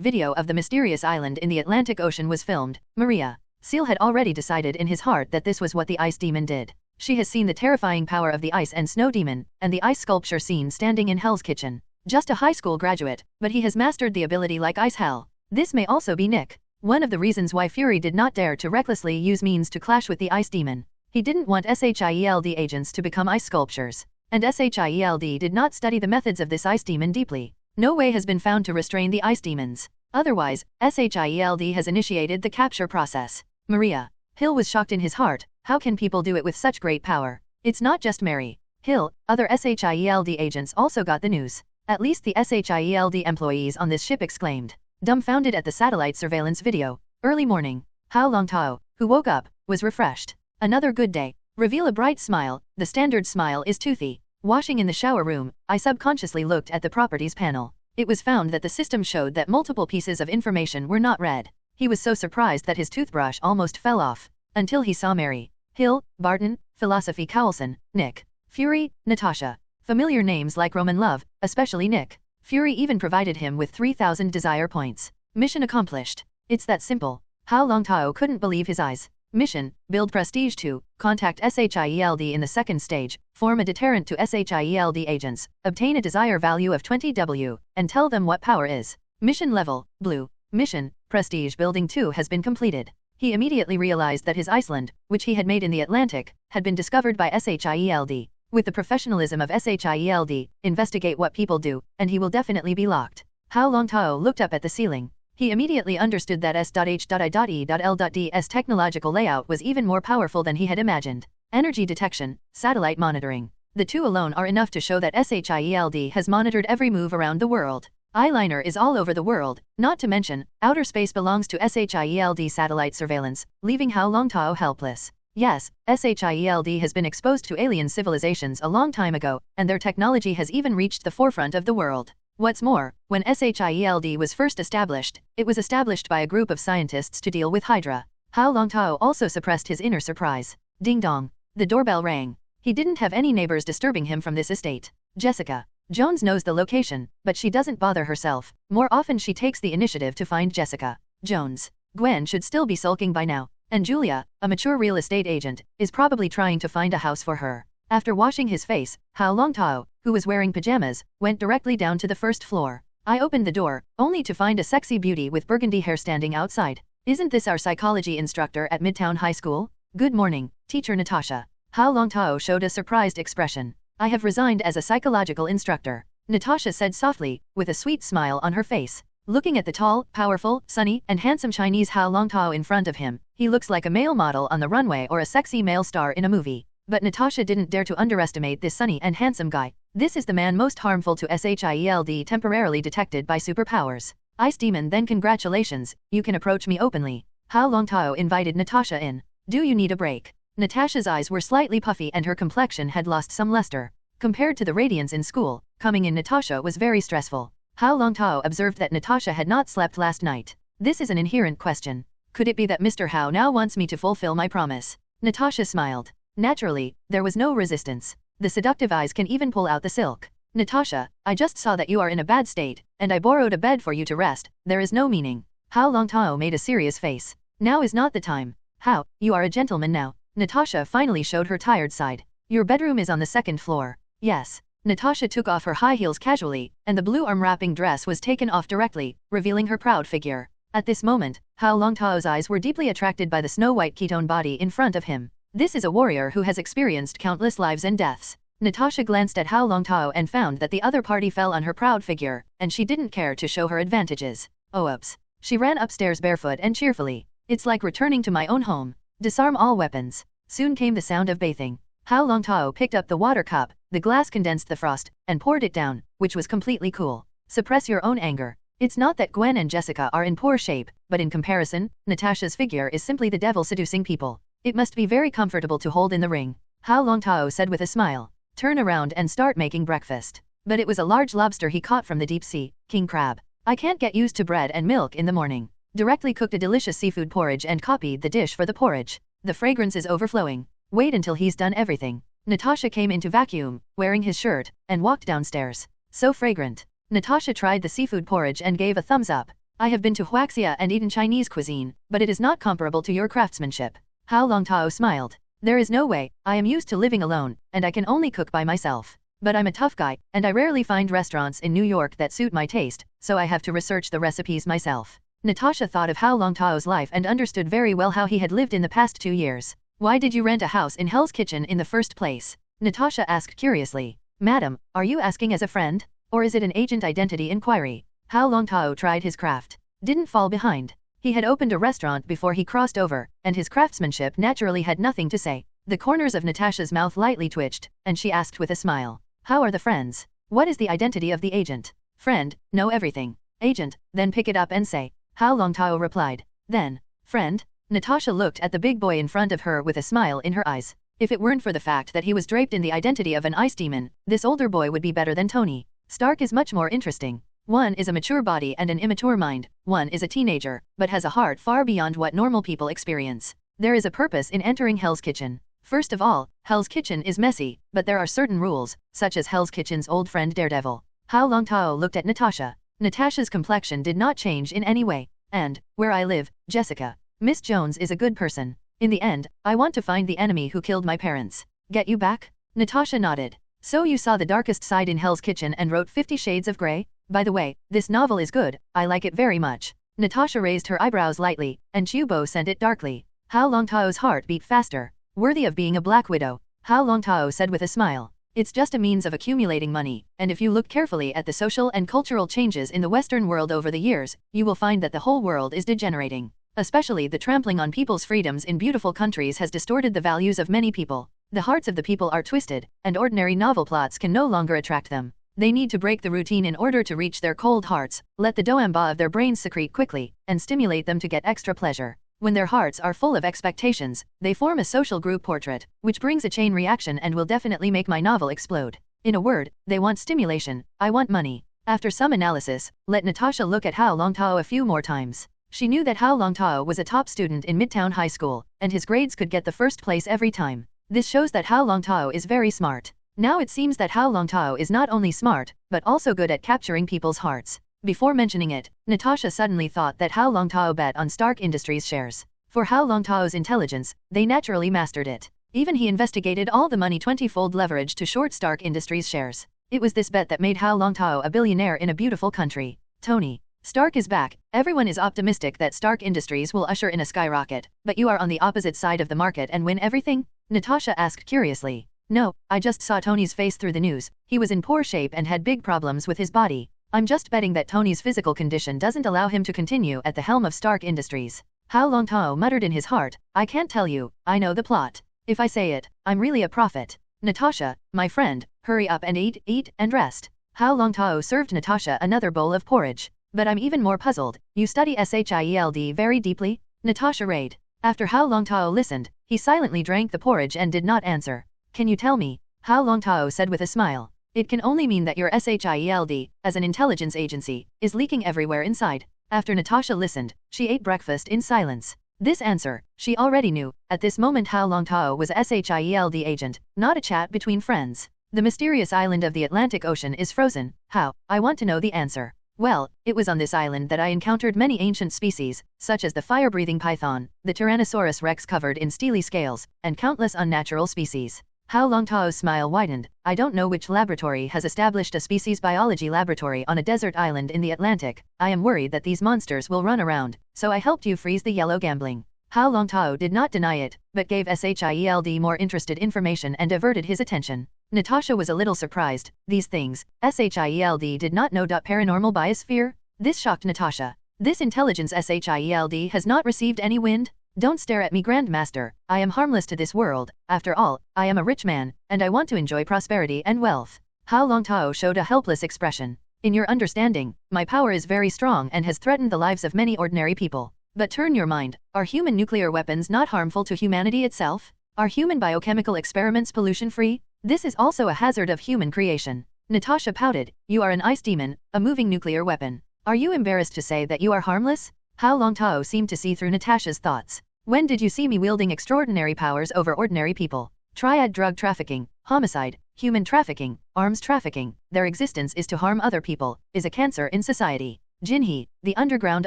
video of the mysterious island in the Atlantic Ocean was filmed, Maria. S.H.I.E.L.D. had already decided in his heart that this was what the Ice Demon did. She has seen the terrifying power of the Ice and Snow Demon, and the ice sculpture scene standing in Hell's kitchen. Just a high school graduate, but he has mastered the ability like Ice Hell. This may also be Nick. One of the reasons why Fury did not dare to recklessly use means to clash with the Ice Demon. He didn't want SHIELD agents to become ice sculptures. And SHIELD did not study the methods of this Ice Demon deeply. No way has been found to restrain the Ice Demons. Otherwise, SHIELD has initiated the capture process. Maria. Hill was shocked in his heart. How can people do it with such great power? It's not just Mary. Hill, other SHIELD agents also got the news. At least the SHIELD employees on this ship exclaimed. Dumbfounded at the satellite surveillance video. Early morning. Hao Longtao, who woke up, was refreshed. Another good day. Reveal a bright smile. The standard smile is toothy. Washing in the shower room, I subconsciously looked at the properties panel. It was found that the system showed that multiple pieces of information were not read. He was so surprised that his toothbrush almost fell off. Until he saw Mary. Hill, Barton, Philosophy Cowlson, Nick. Fury, Natasha. Familiar names like Roman Love, especially Nick. Fury even provided him with 3,000 desire points. Mission accomplished. It's that simple. Hao Longtao couldn't believe his eyes. Mission, build Prestige 2, contact SHIELD in the second stage, form a deterrent to SHIELD agents, obtain a desire value of 20W, and tell them what power is. Mission level, blue. Mission, Prestige Building 2 has been completed. He immediately realized that his Iceland, which he had made in the Atlantic, had been discovered by S.H.I.E.L.D. With the professionalism of S.H.I.E.L.D, investigate what people do, and he will definitely be locked. Hao Longtao looked up at the ceiling. He immediately understood that S.H.I.E.L.D's technological layout was even more powerful than he had imagined. Energy detection, satellite monitoring. The two alone are enough to show that S.H.I.E.L.D has monitored every move around the world. Eyeliner is all over the world, not to mention, outer space belongs to S.H.I.E.L.D satellite surveillance, leaving Hao Longtao helpless. Yes, S.H.I.E.L.D has been exposed to alien civilizations a long time ago, and their technology has even reached the forefront of the world. What's more, when S.H.I.E.L.D was first established, it was established by a group of scientists to deal with Hydra. Hao Longtao also suppressed his inner surprise. Ding dong. The doorbell rang. He didn't have any neighbors disturbing him from this estate. Jessica Jones knows the location, but she doesn't bother herself. More often she takes the initiative to find Jessica Jones. Gwen should still be sulking by now, and Julia, a mature real estate agent, is probably trying to find a house for her. After washing his face, Hao Longtao, who was wearing pajamas, went directly down to the first floor. I opened the door, only to find a sexy beauty with burgundy hair standing outside. Isn't this our psychology instructor at Midtown High School? Good morning, teacher Natasha. Hao Longtao showed a surprised expression. I have resigned as a psychological instructor, Natasha said softly, with a sweet smile on her face. Looking at the tall, powerful, sunny, and handsome Chinese Hao Longtao in front of him, he looks like a male model on the runway or a sexy male star in a movie. But Natasha didn't dare to underestimate this sunny and handsome guy. This is the man most harmful to S.H.I.E.L.D temporarily detected by superpowers. Ice Demon, then congratulations, you can approach me openly. Hao Longtao invited Natasha in. Do you need a break? Natasha's eyes were slightly puffy and her complexion had lost some luster. Compared to the radiance in school, coming in Natasha was very stressful. Hao Longtao observed that Natasha had not slept last night. This is an inherent question. Could it be that Mr. Hao now wants me to fulfill my promise? Natasha smiled. Naturally, there was no resistance. The seductive eyes can even pull out the silk. Natasha, I just saw that you are in a bad state, and I borrowed a bed for you to rest. There is no meaning. Hao Longtao made a serious face. Now is not the time. Hao, you are a gentleman now. Natasha finally showed her tired side. Your bedroom is on the second floor. Yes. Natasha took off her high heels casually, and the blue arm-wrapping dress was taken off directly, revealing her proud figure. At this moment, Hao Longtao's eyes were deeply attracted by the snow-white ketone body in front of him. This is a warrior who has experienced countless lives and deaths. Natasha glanced at Hao Longtao and found that the other party fell on her proud figure, and she didn't care to show her advantages. Oh oops. She ran upstairs barefoot and cheerfully. It's like returning to my own home. Disarm all weapons. Soon came the sound of bathing. Hao Longtao picked up the water cup, the glass condensed the frost, and poured it down, which was completely cool. Suppress your own anger. It's not that Gwen and Jessica are in poor shape, but in comparison, Natasha's figure is simply the devil seducing people. It must be very comfortable to hold in the ring. Hao Longtao said with a smile. Turn around and start making breakfast. But it was a large lobster he caught from the deep sea, king crab. I can't get used to bread and milk in the morning. Directly cooked a delicious seafood porridge and copied the dish for the porridge. The fragrance is overflowing. Wait until he's done everything. Natasha came in to vacuum, wearing his shirt, and walked downstairs. So fragrant. Natasha tried the seafood porridge and gave a thumbs up. I have been to Huaxia and eaten Chinese cuisine, but it is not comparable to your craftsmanship. Hao Longtao smiled. There is no way. I am used to living alone, and I can only cook by myself. But I'm a tough guy, and I rarely find restaurants in New York that suit my taste, so I have to research the recipes myself. Natasha thought of Hao Longtao's life and understood very well how he had lived in the past 2 years. Why did you rent a house in Hell's Kitchen in the first place? Natasha asked curiously. Madam, are you asking as a friend? Or is it an agent identity inquiry? Hao Longtao tried his craft. Didn't fall behind. He had opened a restaurant before he crossed over, and his craftsmanship naturally had nothing to say. The corners of Natasha's mouth lightly twitched, and she asked with a smile. How are the friends? What is the identity of the agent? Friend, know everything. Agent, then pick it up and say. Hao Longtao replied. Then, friend? Natasha looked at the big boy in front of her with a smile in her eyes. If it weren't for the fact that he was draped in the identity of an ice demon, this older boy would be better than Tony. Stark is much more interesting. One is a mature body and an immature mind. One is a teenager, but has a heart far beyond what normal people experience. There is a purpose in entering Hell's Kitchen. First of all, Hell's Kitchen is messy, but there are certain rules, such as Hell's Kitchen's old friend Daredevil. Hao Longtao looked at Natasha. Natasha's complexion did not change in any way. And, where I live, Jessica. Miss Jones is a good person. In the end, I want to find the enemy who killed my parents. Get you back? Natasha nodded. So you saw the darkest side in Hell's Kitchen and wrote 50 Shades of Grey? By the way, this novel is good, I like it very much. Natasha raised her eyebrows lightly, and Chubo sent it darkly. Hao Longtao's heart beat faster. Worthy of being a Black Widow, Hao Longtao said with a smile. It's just a means of accumulating money, and if you look carefully at the social and cultural changes in the Western world over the years, you will find that the whole world is degenerating. Especially the trampling on people's freedoms in beautiful countries has distorted the values of many people. The hearts of the people are twisted, and ordinary novel plots can no longer attract them. They need to break the routine in order to reach their cold hearts, let the doamba of their brains secrete quickly, and stimulate them to get extra pleasure. When their hearts are full of expectations, they form a social group portrait, which brings a chain reaction and will definitely make my novel explode. In a word, they want stimulation, I want money. After some analysis, let Natasha look at Hao Longtao a few more times. She knew that Hao Longtao was a top student in Midtown High School, and his grades could get the first place every time. This shows that Hao Longtao is very smart. Now it seems that Hao Longtao is not only smart, but also good at capturing people's hearts. Before mentioning it, Natasha suddenly thought that Hao Longtao bet on Stark Industries shares. For Hao Longtao's intelligence, they naturally mastered it. Even he investigated all the money 20-fold leverage to short Stark Industries shares. It was this bet that made Hao Longtao a billionaire in a beautiful country. Tony. Stark is back. Everyone is optimistic that Stark Industries will usher in a skyrocket, but you are on the opposite side of the market and win everything? Natasha asked curiously. No, I just saw Tony's face through the news. He was in poor shape and had big problems with his body. I'm just betting that Tony's physical condition doesn't allow him to continue at the helm of Stark Industries. Hao Longtao muttered in his heart, I can't tell you, I know the plot. If I say it, I'm really a prophet. Natasha, my friend, hurry up and eat, and rest. Hao Longtao served Natasha another bowl of porridge. But I'm even more puzzled, you study S.H.I.E.L.D very deeply? Natasha raid. After Hao Longtao listened, he silently drank the porridge and did not answer. Can you tell me? Hao Longtao said with a smile. It can only mean that your S.H.I.E.L.D, as an intelligence agency, is leaking everywhere inside. After Natasha listened, she ate breakfast in silence. This answer, she already knew. At this moment Hao Longtao was a S.H.I.E.L.D agent, not a chat between friends. The mysterious island of the Atlantic Ocean is frozen. How? I want to know the answer. Well, it was on this island that I encountered many ancient species, such as the fire-breathing python, the Tyrannosaurus rex covered in steely scales, and countless unnatural species. Hao Longtao's smile widened. I don't know which laboratory has established a species biology laboratory on a desert island in the Atlantic. I am worried that these monsters will run around, so I helped you freeze the yellow gambling. Hao Longtao did not deny it, but gave S.H.I.E.L.D more interested information and diverted his attention. Natasha was a little surprised. These things, S.H.I.E.L.D did not know. Paranormal biosphere? This shocked Natasha. This intelligence S.H.I.E.L.D has not received any wind? Don't stare at me, Grandmaster. I am harmless to this world. After all, I am a rich man, and I want to enjoy prosperity and wealth. Hao Longtao showed a helpless expression. In your understanding, my power is very strong and has threatened the lives of many ordinary people. But turn your mind. Are human nuclear weapons not harmful to humanity itself? Are human biochemical experiments pollution-free? This is also a hazard of human creation. Natasha pouted. You are an ice demon, a moving nuclear weapon. Are you embarrassed to say that you are harmless? Hao Longtao seemed to see through Natasha's thoughts. When did you see me wielding extraordinary powers over ordinary people? Triad drug trafficking, homicide, human trafficking, arms trafficking, their existence is to harm other people, is a cancer in society. Jinhee, the underground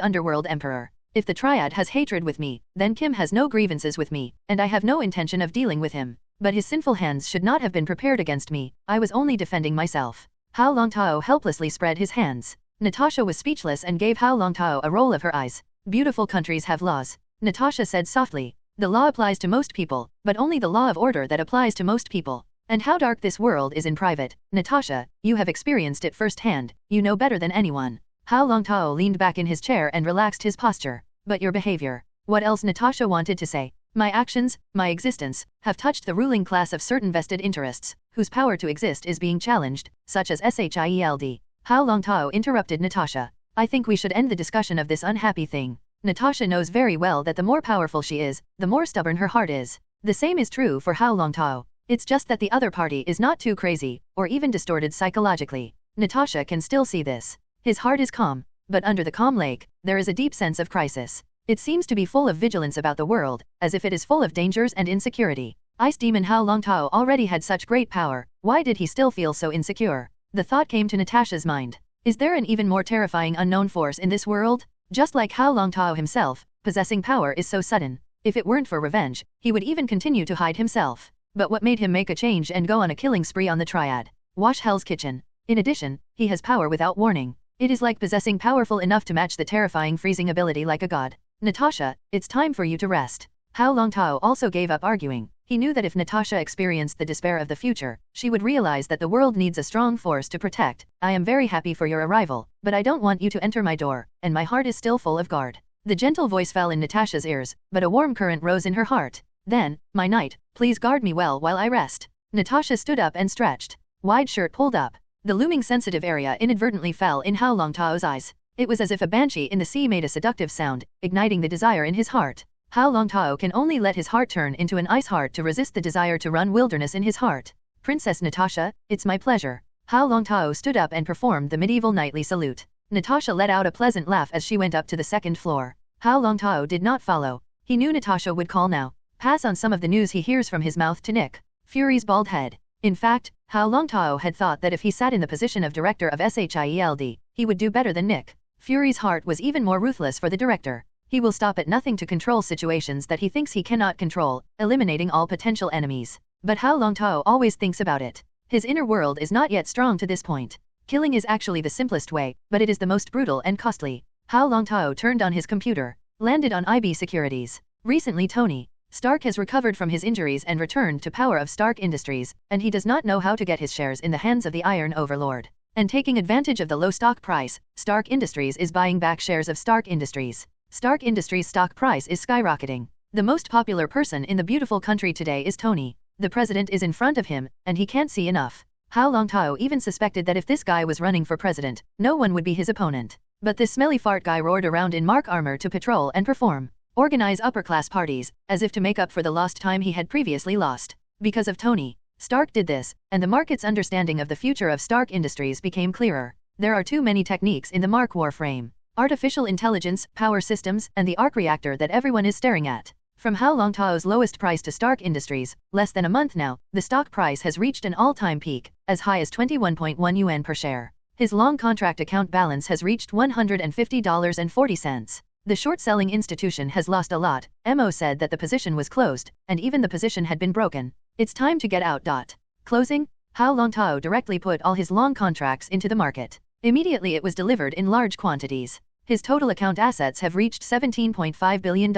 underworld emperor. If the Triad has hatred with me, then Kim has no grievances with me, and I have no intention of dealing with him. But his sinful hands should not have been prepared against me, I was only defending myself. Hao Longtao helplessly spread his hands. Natasha was speechless and gave Hao Longtao a roll of her eyes. Beautiful countries have laws. Natasha said softly. The law applies to most people, but only the law of order that applies to most people. And how dark this world is in private. Natasha, you have experienced it firsthand, you know better than anyone. Hao Longtao leaned back in his chair and relaxed his posture. But your behavior. What else? Natasha wanted to say. My actions, my existence, have touched the ruling class of certain vested interests, whose power to exist is being challenged, such as S.H.I.E.L.D. Hao Longtao interrupted Natasha. I think we should end the discussion of this unhappy thing. Natasha knows very well that the more powerful she is, the more stubborn her heart is. The same is true for Hao Longtao. It's just that the other party is not too crazy, or even distorted psychologically. Natasha can still see this. His heart is calm, but under the calm lake, there is a deep sense of crisis. It seems to be full of vigilance about the world, as if it is full of dangers and insecurity. Ice Demon Hao Longtao already had such great power, why did he still feel so insecure? The thought came to Natasha's mind. Is there an even more terrifying unknown force in this world? Just like Hao Longtao himself, possessing power is so sudden. If it weren't for revenge, he would even continue to hide himself. But what made him make a change and go on a killing spree on the Triad? Wash Hell's Kitchen. In addition, he has power without warning. It is like possessing powerful enough to match the terrifying freezing ability like a god. Natasha, it's time for you to rest. Hao Longtao also gave up arguing. He knew that if Natasha experienced the despair of the future, she would realize that the world needs a strong force to protect. I am very happy for your arrival, but I don't want you to enter my door, and my heart is still full of guard. The gentle voice fell in Natasha's ears, but a warm current rose in her heart. Then, my knight, please guard me well while I rest. Natasha stood up and stretched. Wide shirt pulled up. The looming sensitive area inadvertently fell in Hao Longtao's eyes. It was as if a banshee in the sea made a seductive sound, igniting the desire in his heart. Hao Longtao can only let his heart turn into an ice heart to resist the desire to run wilderness in his heart. Princess Natasha, it's my pleasure. Hao Longtao stood up and performed the medieval knightly salute. Natasha let out a pleasant laugh as she went up to the second floor. Hao Longtao did not follow. He knew Natasha would call now. Pass on some of the news he hears from his mouth to Nick Fury's bald head. In fact, Hao Longtao had thought that if he sat in the position of director of S.H.I.E.L.D, he would do better than Nick Fury's heart was even more ruthless for the director. He will stop at nothing to control situations that he thinks he cannot control, eliminating all potential enemies. But Hao Longtao always thinks about it. His inner world is not yet strong to this point. Killing is actually the simplest way, but it is the most brutal and costly. Hao Longtao turned on his computer, landed on IB Securities. Recently Tony Stark has recovered from his injuries and returned to power of Stark Industries, and he does not know how to get his shares in the hands of the Iron Overlord. And taking advantage of the low stock price, Stark Industries is buying back shares of Stark Industries. Stark Industries' stock price is skyrocketing. The most popular person in the beautiful country today is Tony. The president is in front of him, and he can't see enough. Hao Longtao even suspected that if this guy was running for president, no one would be his opponent. But this smelly fart guy roared around in Mark armor to patrol and perform. Organize upper-class parties, as if to make up for the lost time he had previously lost. Because of Tony Stark did this, and the market's understanding of the future of Stark Industries became clearer. There are too many techniques in the Mark Warframe. Artificial intelligence, power systems, and the arc reactor that everyone is staring at. From Hao Longtao's lowest price to Stark Industries, less than a month now, the stock price has reached an all-time peak, as high as 21.1 yuan per share. His long contract account balance has reached $150.40. The short-selling institution has lost a lot. Mo said that the position was closed, and even the position had been broken. It's time to get out. Closing? Hao Longtao directly put all his long contracts into the market. Immediately it was delivered in large quantities. His total account assets have reached $17.5 billion.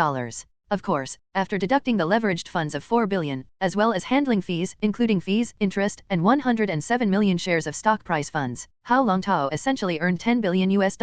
Of course, after deducting the leveraged funds of $4 billion, as well as handling fees, including fees, interest, and 107 million shares of stock price funds, Hao Longtao essentially earned $10 billion US.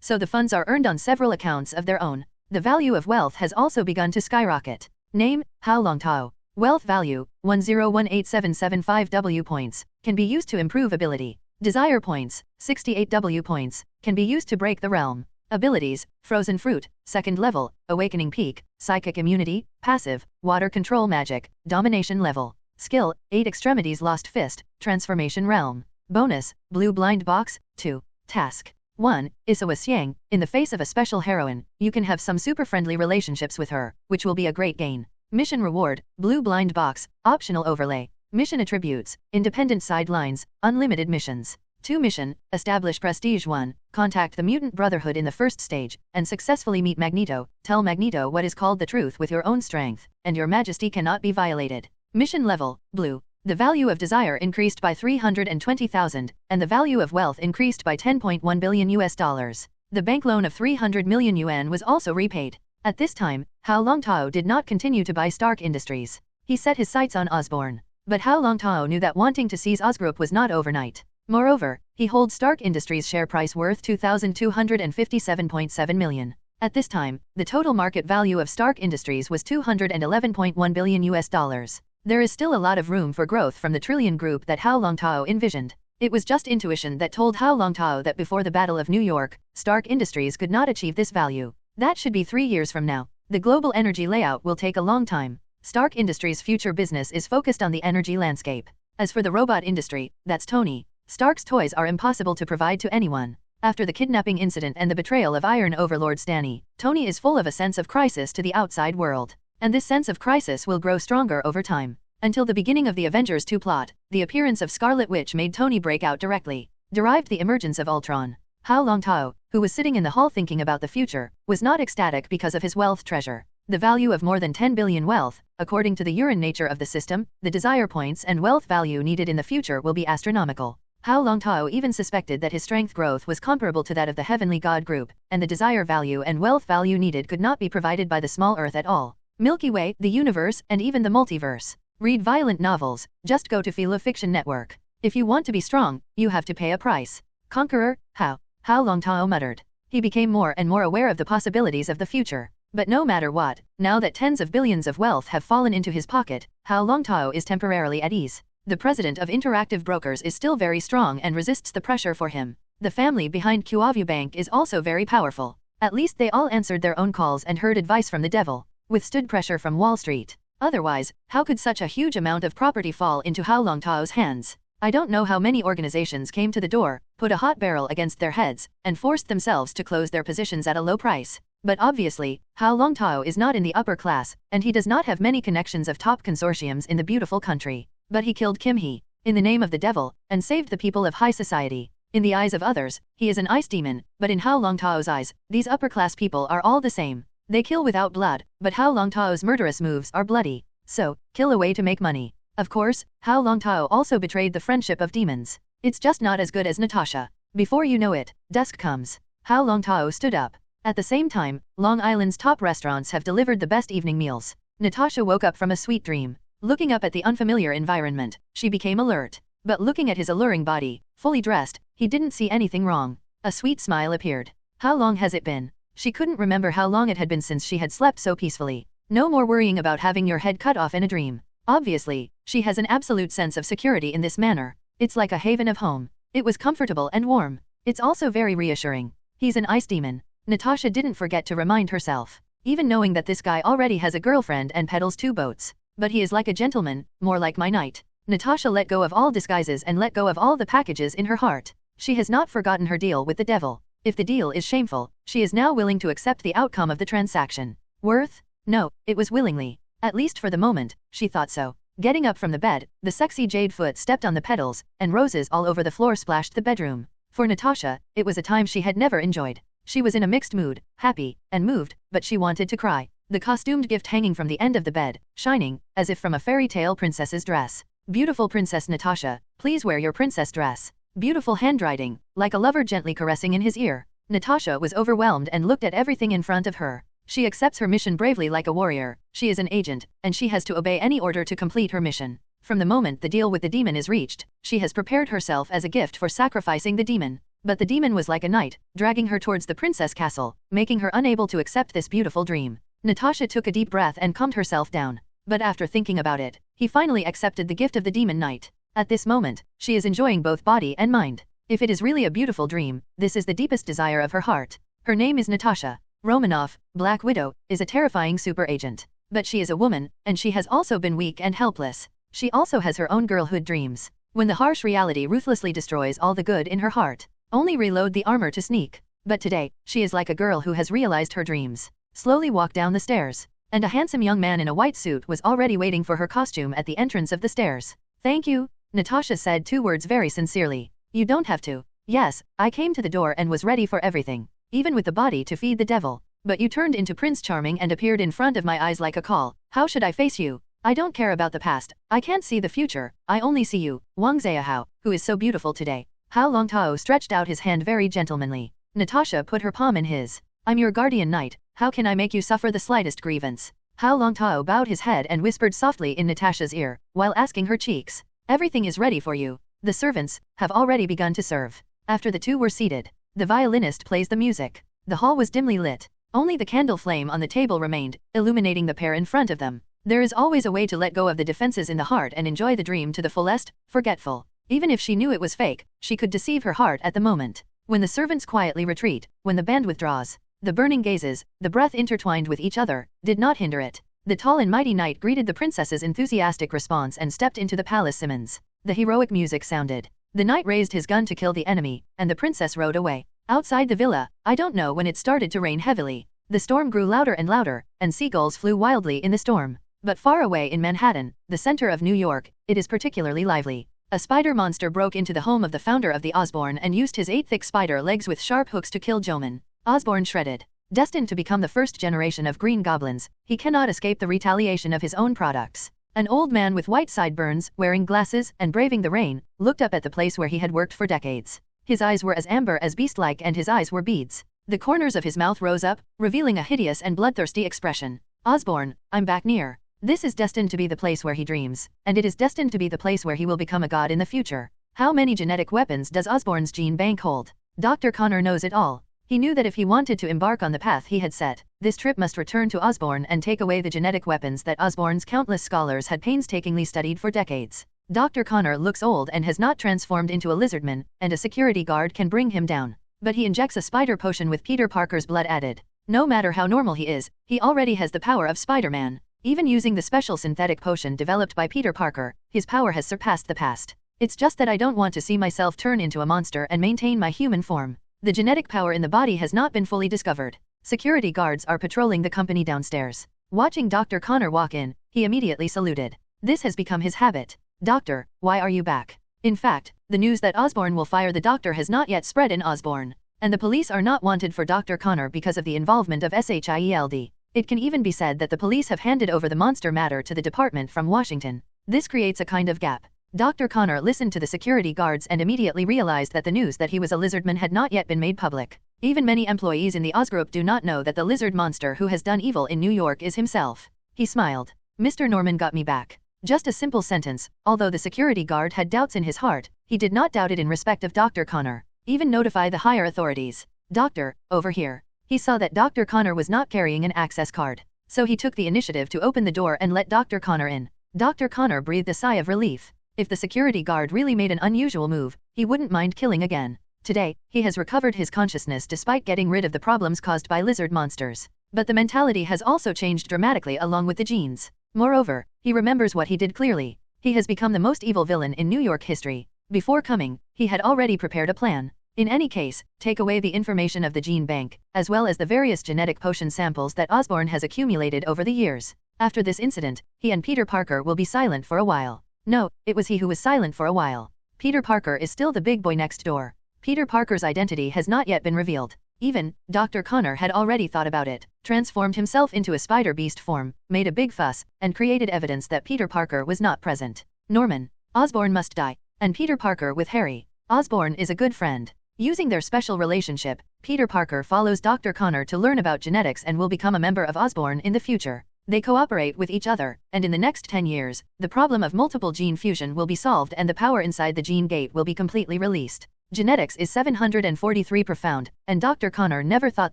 So the funds are earned on several accounts of their own. The value of wealth has also begun to skyrocket. Name, Hao Longtao. Wealth value, 10187775 W points, can be used to improve ability. Desire points, 68 W points, can be used to break the realm. Abilities, Frozen Fruit, second level, Awakening Peak, Psychic Immunity, Passive, Water Control Magic, Domination level. Skill, 8 Extremities Lost Fist, Transformation Realm. Bonus, Blue Blind Box, 2. Task 1. Isawa Xiang, in the face of a special heroine, you can have some super friendly relationships with her, which will be a great gain. Mission Reward, Blue Blind Box, Optional Overlay. Mission Attributes, Independent Sidelines, Unlimited Missions. 2. Mission, Establish Prestige 1, contact the Mutant Brotherhood in the first stage, and successfully meet Magneto. Tell Magneto what is called the truth with your own strength, and your majesty cannot be violated. Mission Level, Blue. The value of desire increased by 320,000, and the value of wealth increased by 10.1 billion US dollars. The bank loan of 300 million yuan was also repaid. At this time, Hao Longtao did not continue to buy Stark Industries. He set his sights on Osborne. But Hao Longtao knew that wanting to seize Osgroup was not overnight. Moreover, he holds Stark Industries' share price worth 2,257.7 million. At this time, the total market value of Stark Industries was 211.1 billion US dollars. There is still a lot of room for growth from the trillion group that Hao Longtao envisioned. It was just intuition that told Hao Longtao that before the Battle of New York, Stark Industries could not achieve this value. That should be 3 years from now. The global energy layout will take a long time. Stark Industries' future business is focused on the energy landscape. As for the robot industry, that's Tony Stark's toys are impossible to provide to anyone. After the kidnapping incident and the betrayal of Iron Overlord Stanley, Tony is full of a sense of crisis to the outside world. And this sense of crisis will grow stronger over time. Until the beginning of the Avengers 2 plot, the appearance of Scarlet Witch made Tony break out directly. Derived the emergence of Ultron. Hao Longtao, who was sitting in the hall thinking about the future, was not ecstatic because of his wealth treasure. The value of more than 10 billion wealth, according to the urine nature of the system, the desire points and wealth value needed in the future will be astronomical. Hao Longtao even suspected that his strength growth was comparable to that of the heavenly god group, and the desire value and wealth value needed could not be provided by the small earth at all. Milky Way, the universe, and even the multiverse. Read violent novels, just go to Philo Fiction Network. If you want to be strong, you have to pay a price. Conqueror, Hao Longtao muttered. He became more and more aware of the possibilities of the future. But no matter what, now that tens of billions of wealth have fallen into his pocket, Hao Longtao is temporarily at ease. The president of Interactive Brokers is still very strong and resists the pressure for him. The family behind Kuavu Bank is also very powerful. At least they all answered their own calls and heard advice from the devil, withstood pressure from Wall Street. Otherwise, how could such a huge amount of property fall into Hao Longtao's hands? I don't know how many organizations came to the door, put a hot barrel against their heads, and forced themselves to close their positions at a low price. But obviously, Hao Longtao is not in the upper class, and he does not have many connections of top consortiums in the beautiful country. But he killed Kim Hee, in the name of the devil, and saved the people of high society. In the eyes of others, he is an ice demon, but in Hao Longtao's eyes, these upper-class people are all the same. They kill without blood, but Hao Longtao's murderous moves are bloody. So, kill a way to make money. Of course, Hao Longtao also betrayed the friendship of demons. It's just not as good as Natasha. Before you know it, dusk comes. Hao Longtao stood up. At the same time, Long Island's top restaurants have delivered the best evening meals. Natasha woke up from a sweet dream. Looking up at the unfamiliar environment, she became alert. But looking at his alluring body, fully dressed, he didn't see anything wrong. A sweet smile appeared. How long has it been? She couldn't remember how long it had been since she had slept so peacefully. No more worrying about having your head cut off in a dream. Obviously, she has an absolute sense of security in this manner. It's like a haven of home. It was comfortable and warm. It's also very reassuring. He's an ice demon. Natasha didn't forget to remind herself. Even knowing that this guy already has a girlfriend and peddles 2 boats. But he is like a gentleman, more like my knight. Natasha let go of all disguises and let go of all the packages in her heart. She has not forgotten her deal with the devil. If the deal is shameful, she is now willing to accept the outcome of the transaction. Worth? No, it was willingly. At least for the moment, she thought so. Getting up from the bed, the sexy jade foot stepped on the pedals, and roses all over the floor splashed the bedroom. For Natasha, it was a time she had never enjoyed. She was in a mixed mood, happy, and moved, but she wanted to cry. The costumed gift hanging from the end of the bed, shining, as if from a fairy tale princess's dress. Beautiful Princess Natasha, please wear your princess dress. Beautiful handwriting, like a lover gently caressing in his ear. Natasha was overwhelmed and looked at everything in front of her. She accepts her mission bravely like a warrior. She is an agent, and she has to obey any order to complete her mission. From the moment the deal with the demon is reached, she has prepared herself as a gift for sacrificing the demon. But the demon was like a knight, dragging her towards the princess castle, making her unable to accept this beautiful dream. Natasha took a deep breath and calmed herself down. But after thinking about it, he finally accepted the gift of the demon knight. At this moment, she is enjoying both body and mind. If it is really a beautiful dream, this is the deepest desire of her heart. Her name is Natasha Romanov, Black Widow, is a terrifying super agent. But she is a woman, and she has also been weak and helpless. She also has her own girlhood dreams. When the harsh reality ruthlessly destroys all the good in her heart, only reload the armor to sneak. But today, she is like a girl who has realized her dreams. Slowly walked down the stairs, and a handsome young man in a white suit was already waiting for her costume at the entrance of the stairs. Thank you, Natasha said 2 words very sincerely. You don't have to. Yes, I came to the door and was ready for everything, even with the body to feed the devil. But you turned into Prince Charming and appeared in front of my eyes like a call. How should I face you? I don't care about the past. I can't see the future. I only see you, Wang Ziyahao, who is so beautiful today. Hao Longtao stretched out his hand very gentlemanly. Natasha put her palm in his. I'm your guardian knight. How can I make you suffer the slightest grievance? Hao Longtao bowed his head and whispered softly in Natasha's ear, while asking her cheeks. Everything is ready for you. The servants have already begun to serve. After the 2 were seated, the violinist plays the music. The hall was dimly lit. Only the candle flame on the table remained, illuminating the pair in front of them. There is always a way to let go of the defenses in the heart and enjoy the dream to the fullest, forgetful. Even if she knew it was fake, she could deceive her heart at the moment. When the servants quietly retreat, when the band withdraws, the burning gazes, the breath intertwined with each other, did not hinder it. The tall and mighty knight greeted the princess's enthusiastic response and stepped into the palace Simmons. The heroic music sounded. The knight raised his gun to kill the enemy, and the princess rode away. Outside the villa, I don't know when it started to rain heavily. The storm grew louder and louder, and seagulls flew wildly in the storm. But far away in Manhattan, the center of New York, it is particularly lively. A spider monster broke into the home of the founder of the Osborne and used his 8 thick spider legs with sharp hooks to kill Joman. Osborne shredded. Destined to become the first generation of Green Goblins, he cannot escape the retaliation of his own products. An old man with white sideburns, wearing glasses and braving the rain, looked up at the place where he had worked for decades. His eyes were as amber as beast-like and his eyes were beads. The corners of his mouth rose up, revealing a hideous and bloodthirsty expression. Osborne, I'm back near. This is destined to be the place where he dreams, and it is destined to be the place where he will become a god in the future. How many genetic weapons does Osborne's gene bank hold? Dr. Connor knows it all. He knew that if he wanted to embark on the path he had set, this trip must return to Osborne and take away the genetic weapons that Osborne's countless scholars had painstakingly studied for decades. Dr. Connor looks old and has not transformed into a lizardman, and a security guard can bring him down. But he injects a spider potion with Peter Parker's blood added. No matter how normal he is, he already has the power of Spider-Man. Even using the special synthetic potion developed by Peter Parker, his power has surpassed the past. It's just that I don't want to see myself turn into a monster and maintain my human form. The genetic power in the body has not been fully discovered. Security guards are patrolling the company downstairs. Watching Dr. Connor walk in, he immediately saluted. This has become his habit. Doctor, why are you back? In fact, the news that Osborne will fire the doctor has not yet spread in Osborne. And the police are not wanted for Dr. Connor because of the involvement of S.H.I.E.L.D. It can even be said that the police have handed over the monster matter to the department from Washington. This creates a kind of gap. Dr. Connor listened to the security guards and immediately realized that the news that he was a lizardman had not yet been made public. Even many employees in the Oz group do not know that the lizard monster who has done evil in New York is himself. He smiled. Mr. Norman got me back. Just a simple sentence. Although the security guard had doubts in his heart, he did not doubt it in respect of Dr. Connor. Even notify the higher authorities. Doctor, over here. He saw that Dr. Connor was not carrying an access card. So he took the initiative to open the door and let Dr. Connor in. Dr. Connor breathed a sigh of relief. If the security guard really made an unusual move, he wouldn't mind killing again. Today, he has recovered his consciousness despite getting rid of the problems caused by lizard monsters. But the mentality has also changed dramatically along with the genes. Moreover, he remembers what he did clearly. He has become the most evil villain in New York history. Before coming, he had already prepared a plan. In any case, take away the information of the gene bank, as well as the various genetic potion samples that Osborne has accumulated over the years. After this incident, he and Peter Parker will be silent for a while. No, it was he who was silent for a while. Peter Parker is still the big boy next door. Peter Parker's identity has not yet been revealed. Even, Dr. Connor had already thought about it, transformed himself into a spider beast form, made a big fuss, and created evidence that Peter Parker was not present. Norman. Osborne must die. And Peter Parker with Harry. Osborne is a good friend. Using their special relationship, Peter Parker follows Dr. Connor to learn about genetics and will become a member of Osborne in the future. They cooperate with each other, and in the next 10 years, the problem of multiple gene fusion will be solved and the power inside the gene gate will be completely released. Genetics is 743 profound, and Dr. Connor never thought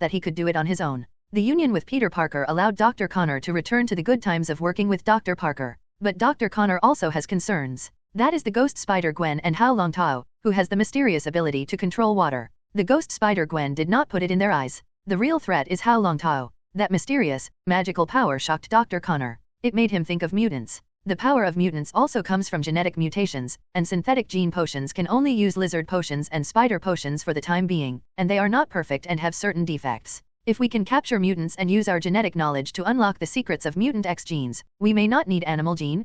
that he could do it on his own. The union with Peter Parker allowed Dr. Connor to return to the good times of working with Dr. Parker. But Dr. Connor also has concerns. That is the ghost spider Gwen and Hao Longtao, who has the mysterious ability to control water. The ghost spider Gwen did not put it in their eyes. The real threat is Hao Longtao. That mysterious, magical power shocked Dr. Connor. It made him think of mutants. The power of mutants also comes from genetic mutations, and synthetic gene potions can only use lizard potions and spider potions for the time being, and they are not perfect and have certain defects. If we can capture mutants and use our genetic knowledge to unlock the secrets of mutant X genes, we may not need animal gene.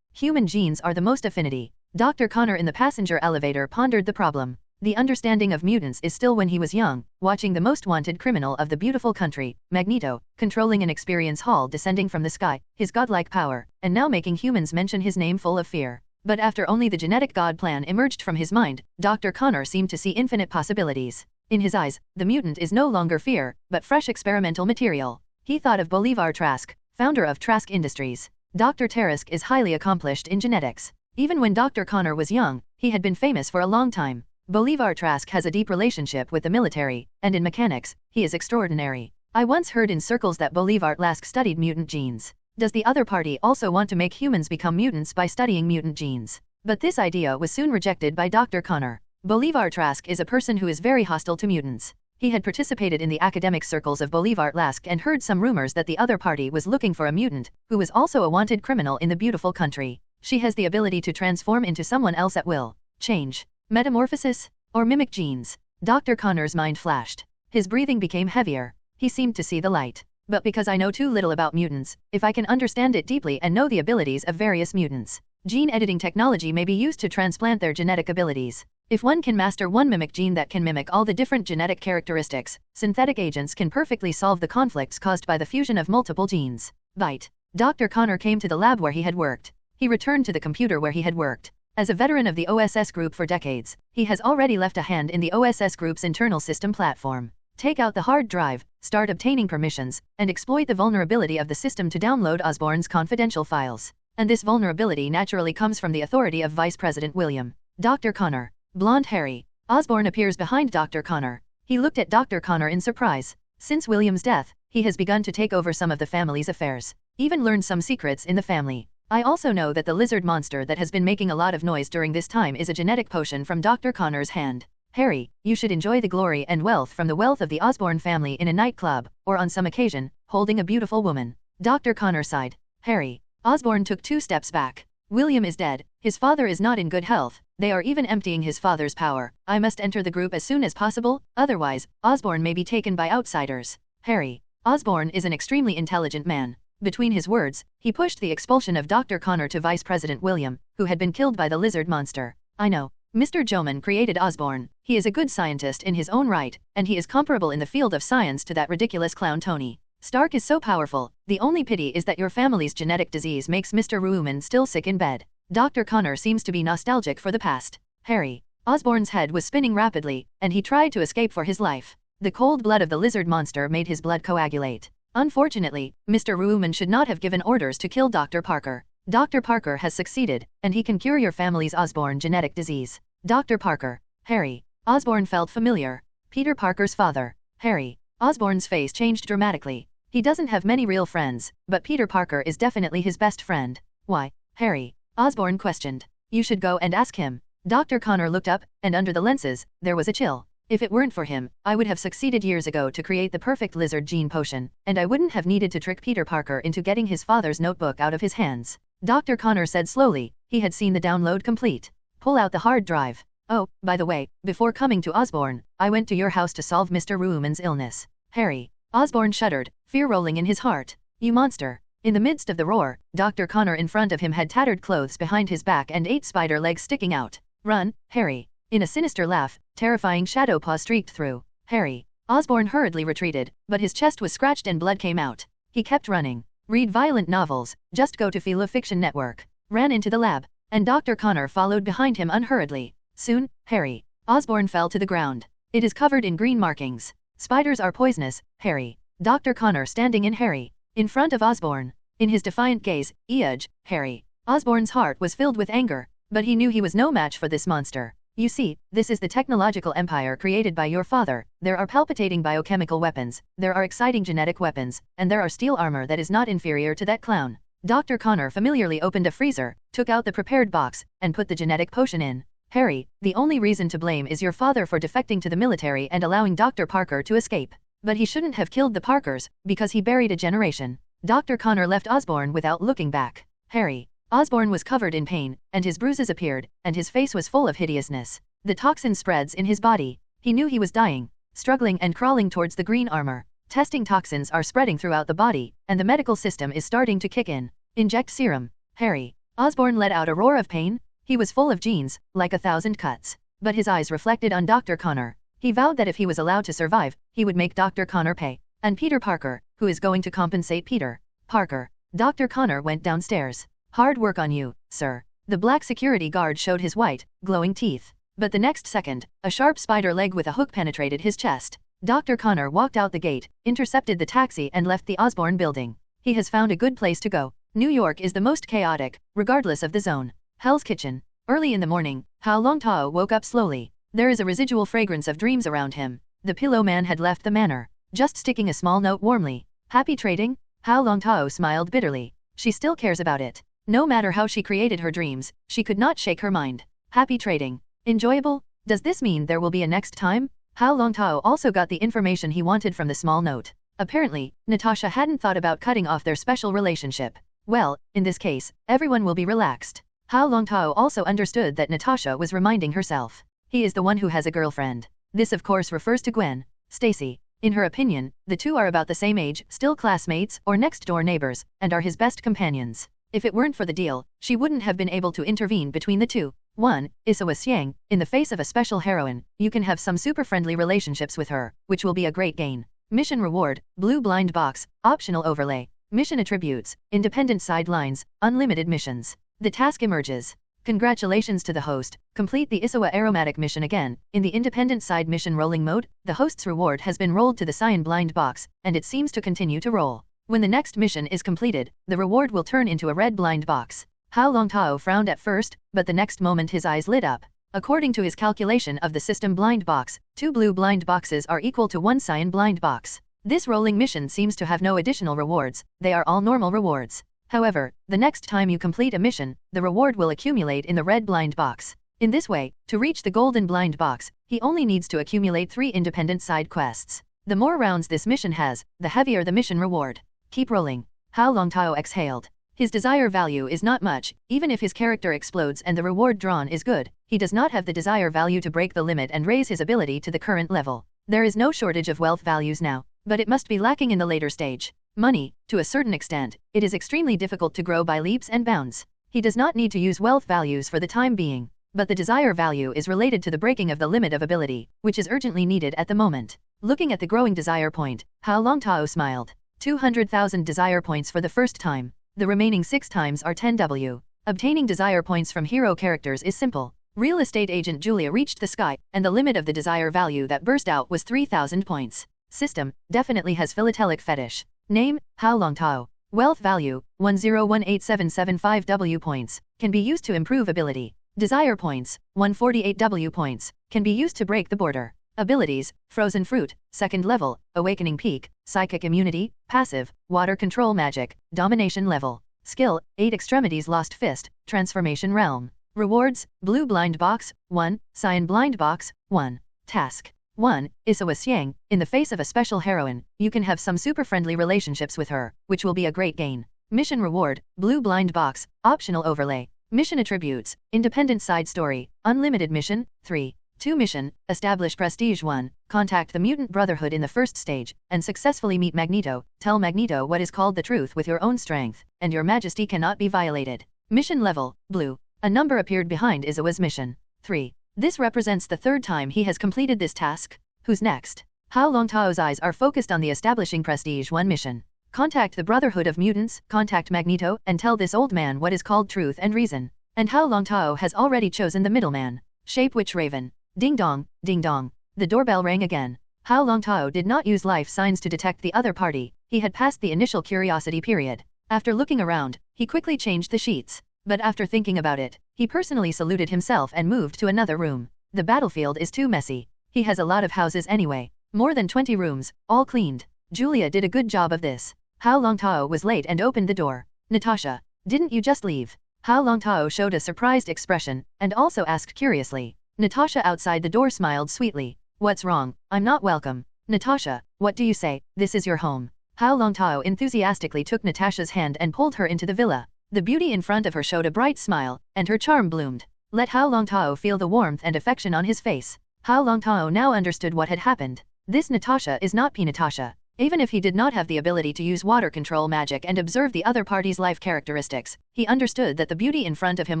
Human genes are the most affinity. Dr. Connor in the passenger elevator pondered the problem. The understanding of mutants is still when he was young, watching the most wanted criminal of the beautiful country, Magneto, controlling an experience hall descending from the sky, his godlike power, and now making humans mention his name full of fear. But after only the genetic god plan emerged from his mind, Dr. Connor seemed to see infinite possibilities. In his eyes, the mutant is no longer fear, but fresh experimental material. He thought of Bolivar Trask, founder of Trask Industries. Dr. Tarask is highly accomplished in genetics. Even when Dr. Connor was young, he had been famous for a long time. Bolivar Trask has a deep relationship with the military, and in mechanics, he is extraordinary. I once heard in circles that Bolivar Trask studied mutant genes. Does the other party also want to make humans become mutants by studying mutant genes? But this idea was soon rejected by Dr. Connor. Bolivar Trask is a person who is very hostile to mutants. He had participated in the academic circles of Bolivar Trask and heard some rumors that the other party was looking for a mutant, who was also a wanted criminal in the beautiful country. She has the ability to transform into someone else at will. Change. Metamorphosis? Or mimic genes? Dr. Connor's mind flashed. His breathing became heavier. He seemed to see the light. But because I know too little about mutants, if I can understand it deeply and know the abilities of various mutants, gene editing technology may be used to transplant their genetic abilities. If one can master one mimic gene that can mimic all the different genetic characteristics, synthetic agents can perfectly solve the conflicts caused by the fusion of multiple genes. Bite. Dr. Connor came to the lab where he had worked. He returned to the computer where he had worked. As a veteran of the OSS group for decades, he has already left a hand in the OSS group's internal system platform. Take out the hard drive, start obtaining permissions, and exploit the vulnerability of the system to download Osborne's confidential files. And this vulnerability naturally comes from the authority of Vice President William. Dr. Connor. Blonde Harry. Osborne appears behind Dr. Connor. He looked at Dr. Connor in surprise. Since William's death, he has begun to take over some of the family's affairs. Even learned some secrets in the family. I also know that the lizard monster that has been making a lot of noise during this time is a genetic potion from Dr. Connor's hand. Harry, you should enjoy the glory and wealth from the wealth of the Osborne family in a nightclub, or on some occasion, holding a beautiful woman. Dr. Connor sighed. Harry. Osborne took 2 steps back. William is dead. His father is not in good health. They are even emptying his father's power. I must enter the group as soon as possible, otherwise, Osborne may be taken by outsiders. Harry. Osborne is an extremely intelligent man. Between his words, he pushed the expulsion of Dr. Connor to Vice President William, who had been killed by the lizard monster. I know. Mr. Joman created Osborne. He is a good scientist in his own right, and he is comparable in the field of science to that ridiculous clown Tony. Stark is so powerful. The only pity is that your family's genetic disease makes Mr. Ruuman still sick in bed. Dr. Connor seems to be nostalgic for the past. Harry. Osborne's head was spinning rapidly, and he tried to escape for his life. The cold blood of the lizard monster made his blood coagulate. Unfortunately, Mr. Ruuman should not have given orders to kill Dr. Parker. Dr. Parker has succeeded, and he can cure your family's Osborne genetic disease. Dr. Parker. Harry. Osborne felt familiar. Peter Parker's father. Harry. Osborne's face changed dramatically. He doesn't have many real friends, but Peter Parker is definitely his best friend. Why? Harry. Osborne questioned. You should go and ask him. Dr. Connor looked up, and under the lenses, there was a chill. If it weren't for him, I would have succeeded years ago to create the perfect lizard gene potion, and I wouldn't have needed to trick Peter Parker into getting his father's notebook out of his hands. Dr. Connor said slowly. He had seen the download complete. Pull out the hard drive. Oh, by the way, before coming to Osborne, I went to your house to solve Mr. Ruuman's illness. Harry. Osborne shuddered, fear rolling in his heart. You monster. In the midst of the roar, Dr. Connor in front of him had tattered clothes behind his back and 8 spider legs sticking out. Run, Harry. In a sinister laugh, terrifying shadow paw streaked through. Harry. Osborne hurriedly retreated, but his chest was scratched and blood came out. He kept running. Read violent novels, just go to Philo Fiction Network. Ran into the lab, and Dr. Connor followed behind him unhurriedly. Soon, Harry. Osborne fell to the ground. It is covered in green markings. Spiders are poisonous, Harry. Dr. Connor standing in Harry. In front of Osborne. In his defiant gaze, Eudge, Harry. Osborne's heart was filled with anger, but he knew he was no match for this monster. You see, this is the technological empire created by your father. There are palpitating biochemical weapons, there are exciting genetic weapons, and there are steel armor that is not inferior to that clown. Dr. Connor familiarly opened a freezer, took out the prepared box, and put the genetic potion in. Harry, the only reason to blame is your father for defecting to the military and allowing Dr. Parker to escape. But he shouldn't have killed the Parkers, because he buried a generation. Dr. Connor left Osborne without looking back. Harry. Osborne was covered in pain, and his bruises appeared, and his face was full of hideousness. The toxin spreads in his body. He knew he was dying, struggling and crawling towards the green armor. Testing toxins are spreading throughout the body, and the medical system is starting to kick in. Inject serum. Harry. Osborne let out a roar of pain. He was full of genes, like 1,000 cuts. But his eyes reflected on Dr. Connor. He vowed that if he was allowed to survive, he would make Dr. Connor pay. And Peter Parker, who is going to compensate Peter Parker. Dr. Connor went downstairs. Hard work on you, sir. The black security guard showed his white, glowing teeth. But the next second, a sharp spider leg with a hook penetrated his chest. Dr. Connor walked out the gate, intercepted the taxi and left the Osborne building. He has found a good place to go. New York is the most chaotic, regardless of the zone. Hell's Kitchen. Early in the morning, Hao Longtao woke up slowly. There is a residual fragrance of dreams around him. The pillow man had left the manor, just sticking a small note warmly. Happy trading? Hao Longtao smiled bitterly. She still cares about it. No matter how she created her dreams, she could not shake her mind. Happy trading. Enjoyable? Does this mean there will be a next time? Hao Longtao also got the information he wanted from the small note. Apparently, Natasha hadn't thought about cutting off their special relationship. Well, in this case, everyone will be relaxed. Hao Longtao also understood that Natasha was reminding herself. He is the one who has a girlfriend. This of course refers to Gwen Stacy. In her opinion, the two are about the same age, still classmates or next-door neighbors, and are his best companions. If it weren't for the deal, she wouldn't have been able to intervene between the two. 1. Isawa Xiang, in the face of a special heroine, you can have some super-friendly relationships with her, which will be a great gain. Mission reward, blue blind box, optional overlay. Mission attributes, independent sidelines, unlimited missions. The task emerges. Congratulations to the host, complete the Isawa aromatic mission again. In the independent side mission rolling mode, the host's reward has been rolled to the cyan blind box, and it seems to continue to roll. When the next mission is completed, the reward will turn into a red blind box. Hao Longtao frowned at first, but the next moment his eyes lit up. According to his calculation of the system blind box, 2 blue blind boxes are equal to 1 cyan blind box. This rolling mission seems to have no additional rewards, they are all normal rewards. However, the next time you complete a mission, the reward will accumulate in the red blind box. In this way, to reach the golden blind box, he only needs to accumulate 3 independent side quests. The more rounds this mission has, the heavier the mission reward. Keep rolling. Hao Longtao exhaled. His desire value is not much, even if his character explodes and the reward drawn is good, he does not have the desire value to break the limit and raise his ability to the current level. There is no shortage of wealth values now, but it must be lacking in the later stage. Money, to a certain extent, it is extremely difficult to grow by leaps and bounds. He does not need to use wealth values for the time being, but the desire value is related to the breaking of the limit of ability, which is urgently needed at the moment. Looking at the growing desire point, Hao Longtao smiled. 200,000 desire points for the first time. The remaining 6 times are 10W. Obtaining desire points from hero characters is simple. Real estate agent Julia reached the sky, and the limit of the desire value that burst out was 3,000 points. System, definitely has philatelic fetish. Name, Hao Longtao. Wealth value, 10187775W points, can be used to improve ability. Desire points, 148W points, can be used to break the border. Abilities, Frozen Fruit, 2nd level, Awakening Peak, Psychic Immunity, Passive, Water Control Magic, Domination level. Skill, 8 Extremities Lost Fist, Transformation Realm. Rewards, Blue Blind Box, 1, Cyan Blind Box, 1. Task. 1. Isawa Xiang, in the face of a special heroine, you can have some super friendly relationships with her, which will be a great gain. Mission reward, Blue Blind Box, optional overlay. Mission attributes, independent side story, unlimited mission, 3. 2 mission, establish prestige 1, contact the mutant brotherhood in the first stage, and successfully meet Magneto, tell Magneto what is called the truth with your own strength, and your majesty cannot be violated. Mission level, blue. A number appeared behind Isawa's mission. 3. This represents the 3rd time he has completed this task. Who's next? Hao Longtao's eyes are focused on the establishing prestige 1 mission. Contact the Brotherhood of Mutants, contact Magneto, and tell this old man what is called truth and reason. And Hao Longtao has already chosen the middleman. Shape Witch Raven. Ding dong, ding dong. The doorbell rang again. Hao Longtao did not use life signs to detect the other party, he had passed the initial curiosity period. After looking around, he quickly changed the sheets. But after thinking about it, he personally saluted himself and moved to another room. The battlefield is too messy. He has a lot of houses anyway. More than 20 rooms, all cleaned. Julia did a good job of this. Hao Longtao was late and opened the door. Natasha, didn't you just leave? Hao Longtao showed a surprised expression, and also asked curiously. Natasha outside the door smiled sweetly. What's wrong? I'm not welcome. Natasha, what do you say? This is your home. Hao Longtao enthusiastically took Natasha's hand and pulled her into the villa. The beauty in front of her showed a bright smile, and her charm bloomed. Let Hao Longtao feel the warmth and affection on his face. Hao Longtao now understood what had happened. This Natasha is not Natasha. Even if he did not have the ability to use water control magic and observe the other party's life characteristics, he understood that the beauty in front of him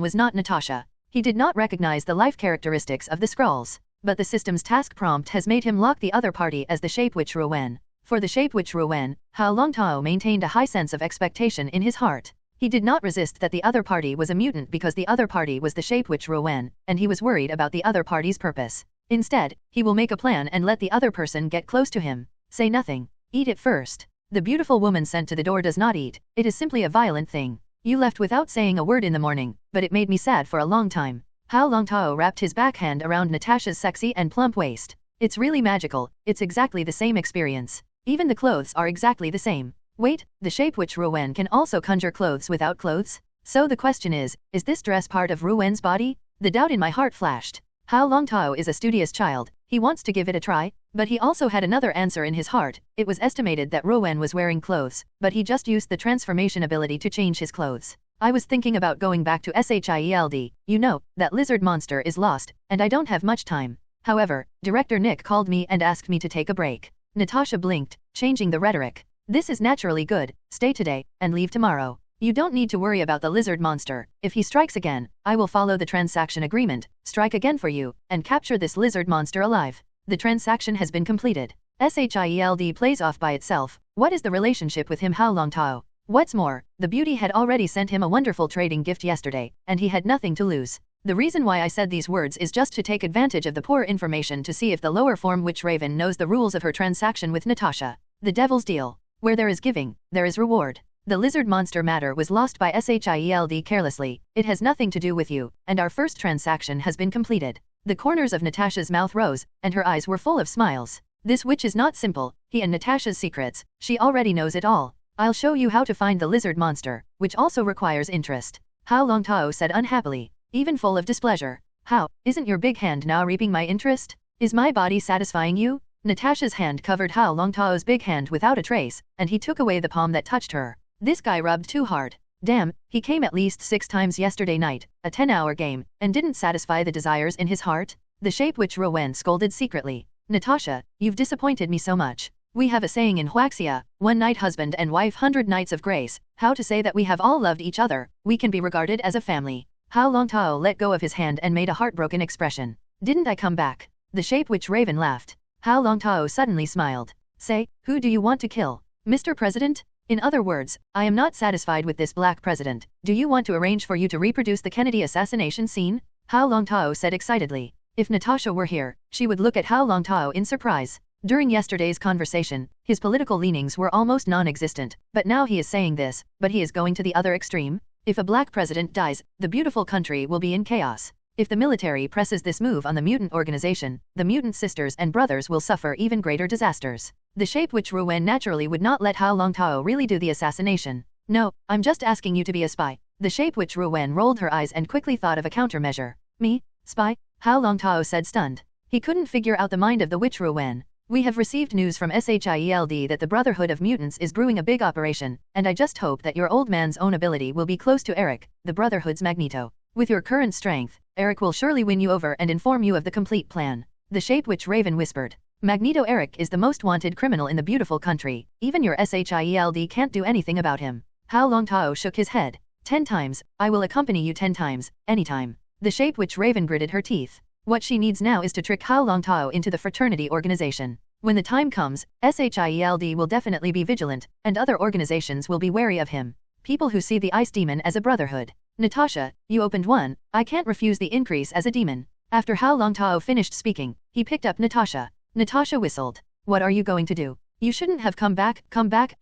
was not Natasha. He did not recognize the life characteristics of the Skrulls, but the system's task prompt has made him lock the other party as the Shape Witch Rowan. For the Shape Witch Rowan, Hao Longtao maintained a high sense of expectation in his heart. He did not resist that the other party was a mutant because the other party was the Shape Witch Rowan, and he was worried about the other party's purpose. Instead, he will make a plan and let the other person get close to him. Say nothing. Eat it first. The beautiful woman sent to the door does not eat, it is simply a violent thing. You left without saying a word in the morning, but it made me sad for a long time. Hao Longtao wrapped his backhand around Natasha's sexy and plump waist. It's really magical, it's exactly the same experience. Even the clothes are exactly the same. Wait, the Shape Witch Rowan can also conjure clothes without clothes? So the question is this dress part of Rowan's body? The doubt in my heart flashed. Hao Longtao is a studious child, he wants to give it a try, but he also had another answer in his heart. It was estimated that Rowan was wearing clothes, but he just used the transformation ability to change his clothes. I was thinking about going back to S.H.I.E.L.D, you know, that lizard monster is lost, and I don't have much time. However, Director Nick called me and asked me to take a break. Natasha blinked, changing the rhetoric. This is naturally good, stay today, and leave tomorrow. You don't need to worry about the lizard monster. If he strikes again, I will follow the transaction agreement, strike again for you, and capture this lizard monster alive. The transaction has been completed. S.H.I.E.L.D plays off by itself. What is the relationship with him? Hao Longtao. What's more, the beauty had already sent him a wonderful trading gift yesterday, and he had nothing to lose. The reason why I said these words is just to take advantage of the poor information to see if the lower form Witch Raven knows the rules of her transaction with Natasha. The devil's deal. Where there is giving, there is reward. The lizard monster matter was lost by S.H.I.E.L.D. carelessly. It has nothing to do with you, and our first transaction has been completed. The corners of Natasha's mouth rose, and her eyes were full of smiles. This witch is not simple, he and Natasha's secrets, she already knows it all. I'll show you how to find the lizard monster, which also requires interest. Hao Longtao said unhappily, even full of displeasure. How, isn't your big hand now reaping my interest? Is my body satisfying you? Natasha's hand covered Hao Longtao's big hand without a trace, and he took away the palm that touched her. This guy rubbed too hard. Damn, he came at least 6 times yesterday night, a 10-hour game, and didn't satisfy the desires in his heart? The shape witch Rowan scolded secretly. Natasha, you've disappointed me so much. We have a saying in Huaxia, 1 night husband and wife 100 nights of grace, how to say that we have all loved each other, we can be regarded as a family. Hao Longtao let go of his hand and made a heartbroken expression. Didn't I come back? The shape witch Raven laughed. Hao Longtao suddenly smiled. Say, who do you want to kill? Mr. President? In other words, I am not satisfied with this black president. Do you want to arrange for you to reproduce the Kennedy assassination scene? Hao Longtao said excitedly. If Natasha were here, she would look at Hao Longtao in surprise. During yesterday's conversation, his political leanings were almost non-existent, but now he is saying this, but he is going to the other extreme? If a black president dies, the beautiful country will be in chaos. If the military presses this move on the mutant organization, the mutant sisters and brothers will suffer even greater disasters. The shape witch Ruwen naturally would not let Hao Longtao really do the assassination. No, I'm just asking you to be a spy. The shape witch Ruwen rolled her eyes and quickly thought of a countermeasure. Me? Spy? Hao Longtao said stunned. He couldn't figure out the mind of the witch Ruwen. We have received news from S.H.I.E.L.D. that the Brotherhood of Mutants is brewing a big operation, and I just hope that your old man's own ability will be close to Eric, the Brotherhood's Magneto. With your current strength, Eric will surely win you over and inform you of the complete plan. The shape witch Raven whispered. Magneto Eric is the most wanted criminal in the beautiful country. Even your S.H.I.E.L.D. can't do anything about him. Hao Longtao shook his head. 10 times, I will accompany you 10 times, anytime. The shape witch Raven gritted her teeth. What she needs now is to trick Hao Longtao into the fraternity organization. When the time comes, S.H.I.E.L.D. will definitely be vigilant, and other organizations will be wary of him. People who see the ice demon as a brotherhood. Natasha, you opened one, I can't refuse the increase as a demon. After Hao Longtao finished speaking, he picked up Natasha. Natasha whistled. What are you going to do? You shouldn't have come back,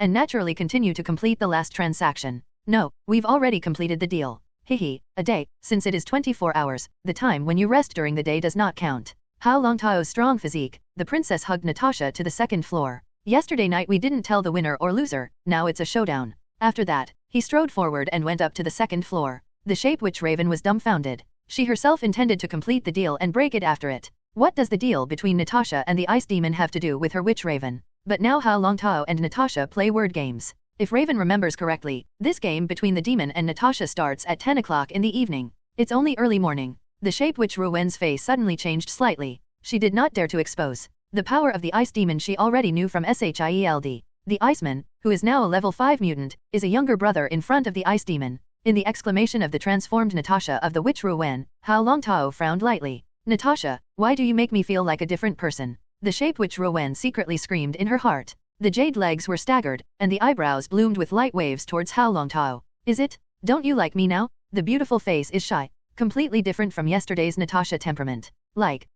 and naturally continue to complete the last transaction. No, we've already completed the deal. Hehe, a day, since it is 24 hours, the time when you rest during the day does not count. Hao Longtao's strong physique, the princess hugged Natasha to the second floor. Yesterday night we didn't tell the winner or loser, now it's a showdown. After that, he strode forward and went up to the second floor. The shape witch Raven was dumbfounded. She herself intended to complete the deal and break it after it. What does the deal between Natasha and the ice demon have to do with her witch Raven? But now Hao Longtao and Natasha play word games. If Raven remembers correctly, this game between the demon and Natasha starts at 10 o'clock in the evening. It's only early morning. The shape witch Ruwen's face suddenly changed slightly. She did not dare to expose the power of the ice demon she already knew from S.H.I.E.L.D. The Iceman, who is now a level 5 mutant, is a younger brother in front of the ice demon. In the exclamation of the transformed Natasha of the witch Ruwen, Hao Longtao frowned lightly. Natasha, why do you make me feel like a different person? The shape witch Ruwen secretly screamed in her heart. The jade legs were staggered, and the eyebrows bloomed with light waves towards Hao Longtao. Is it? Don't you like me now? The beautiful face is shy. Completely different from yesterday's Natasha temperament.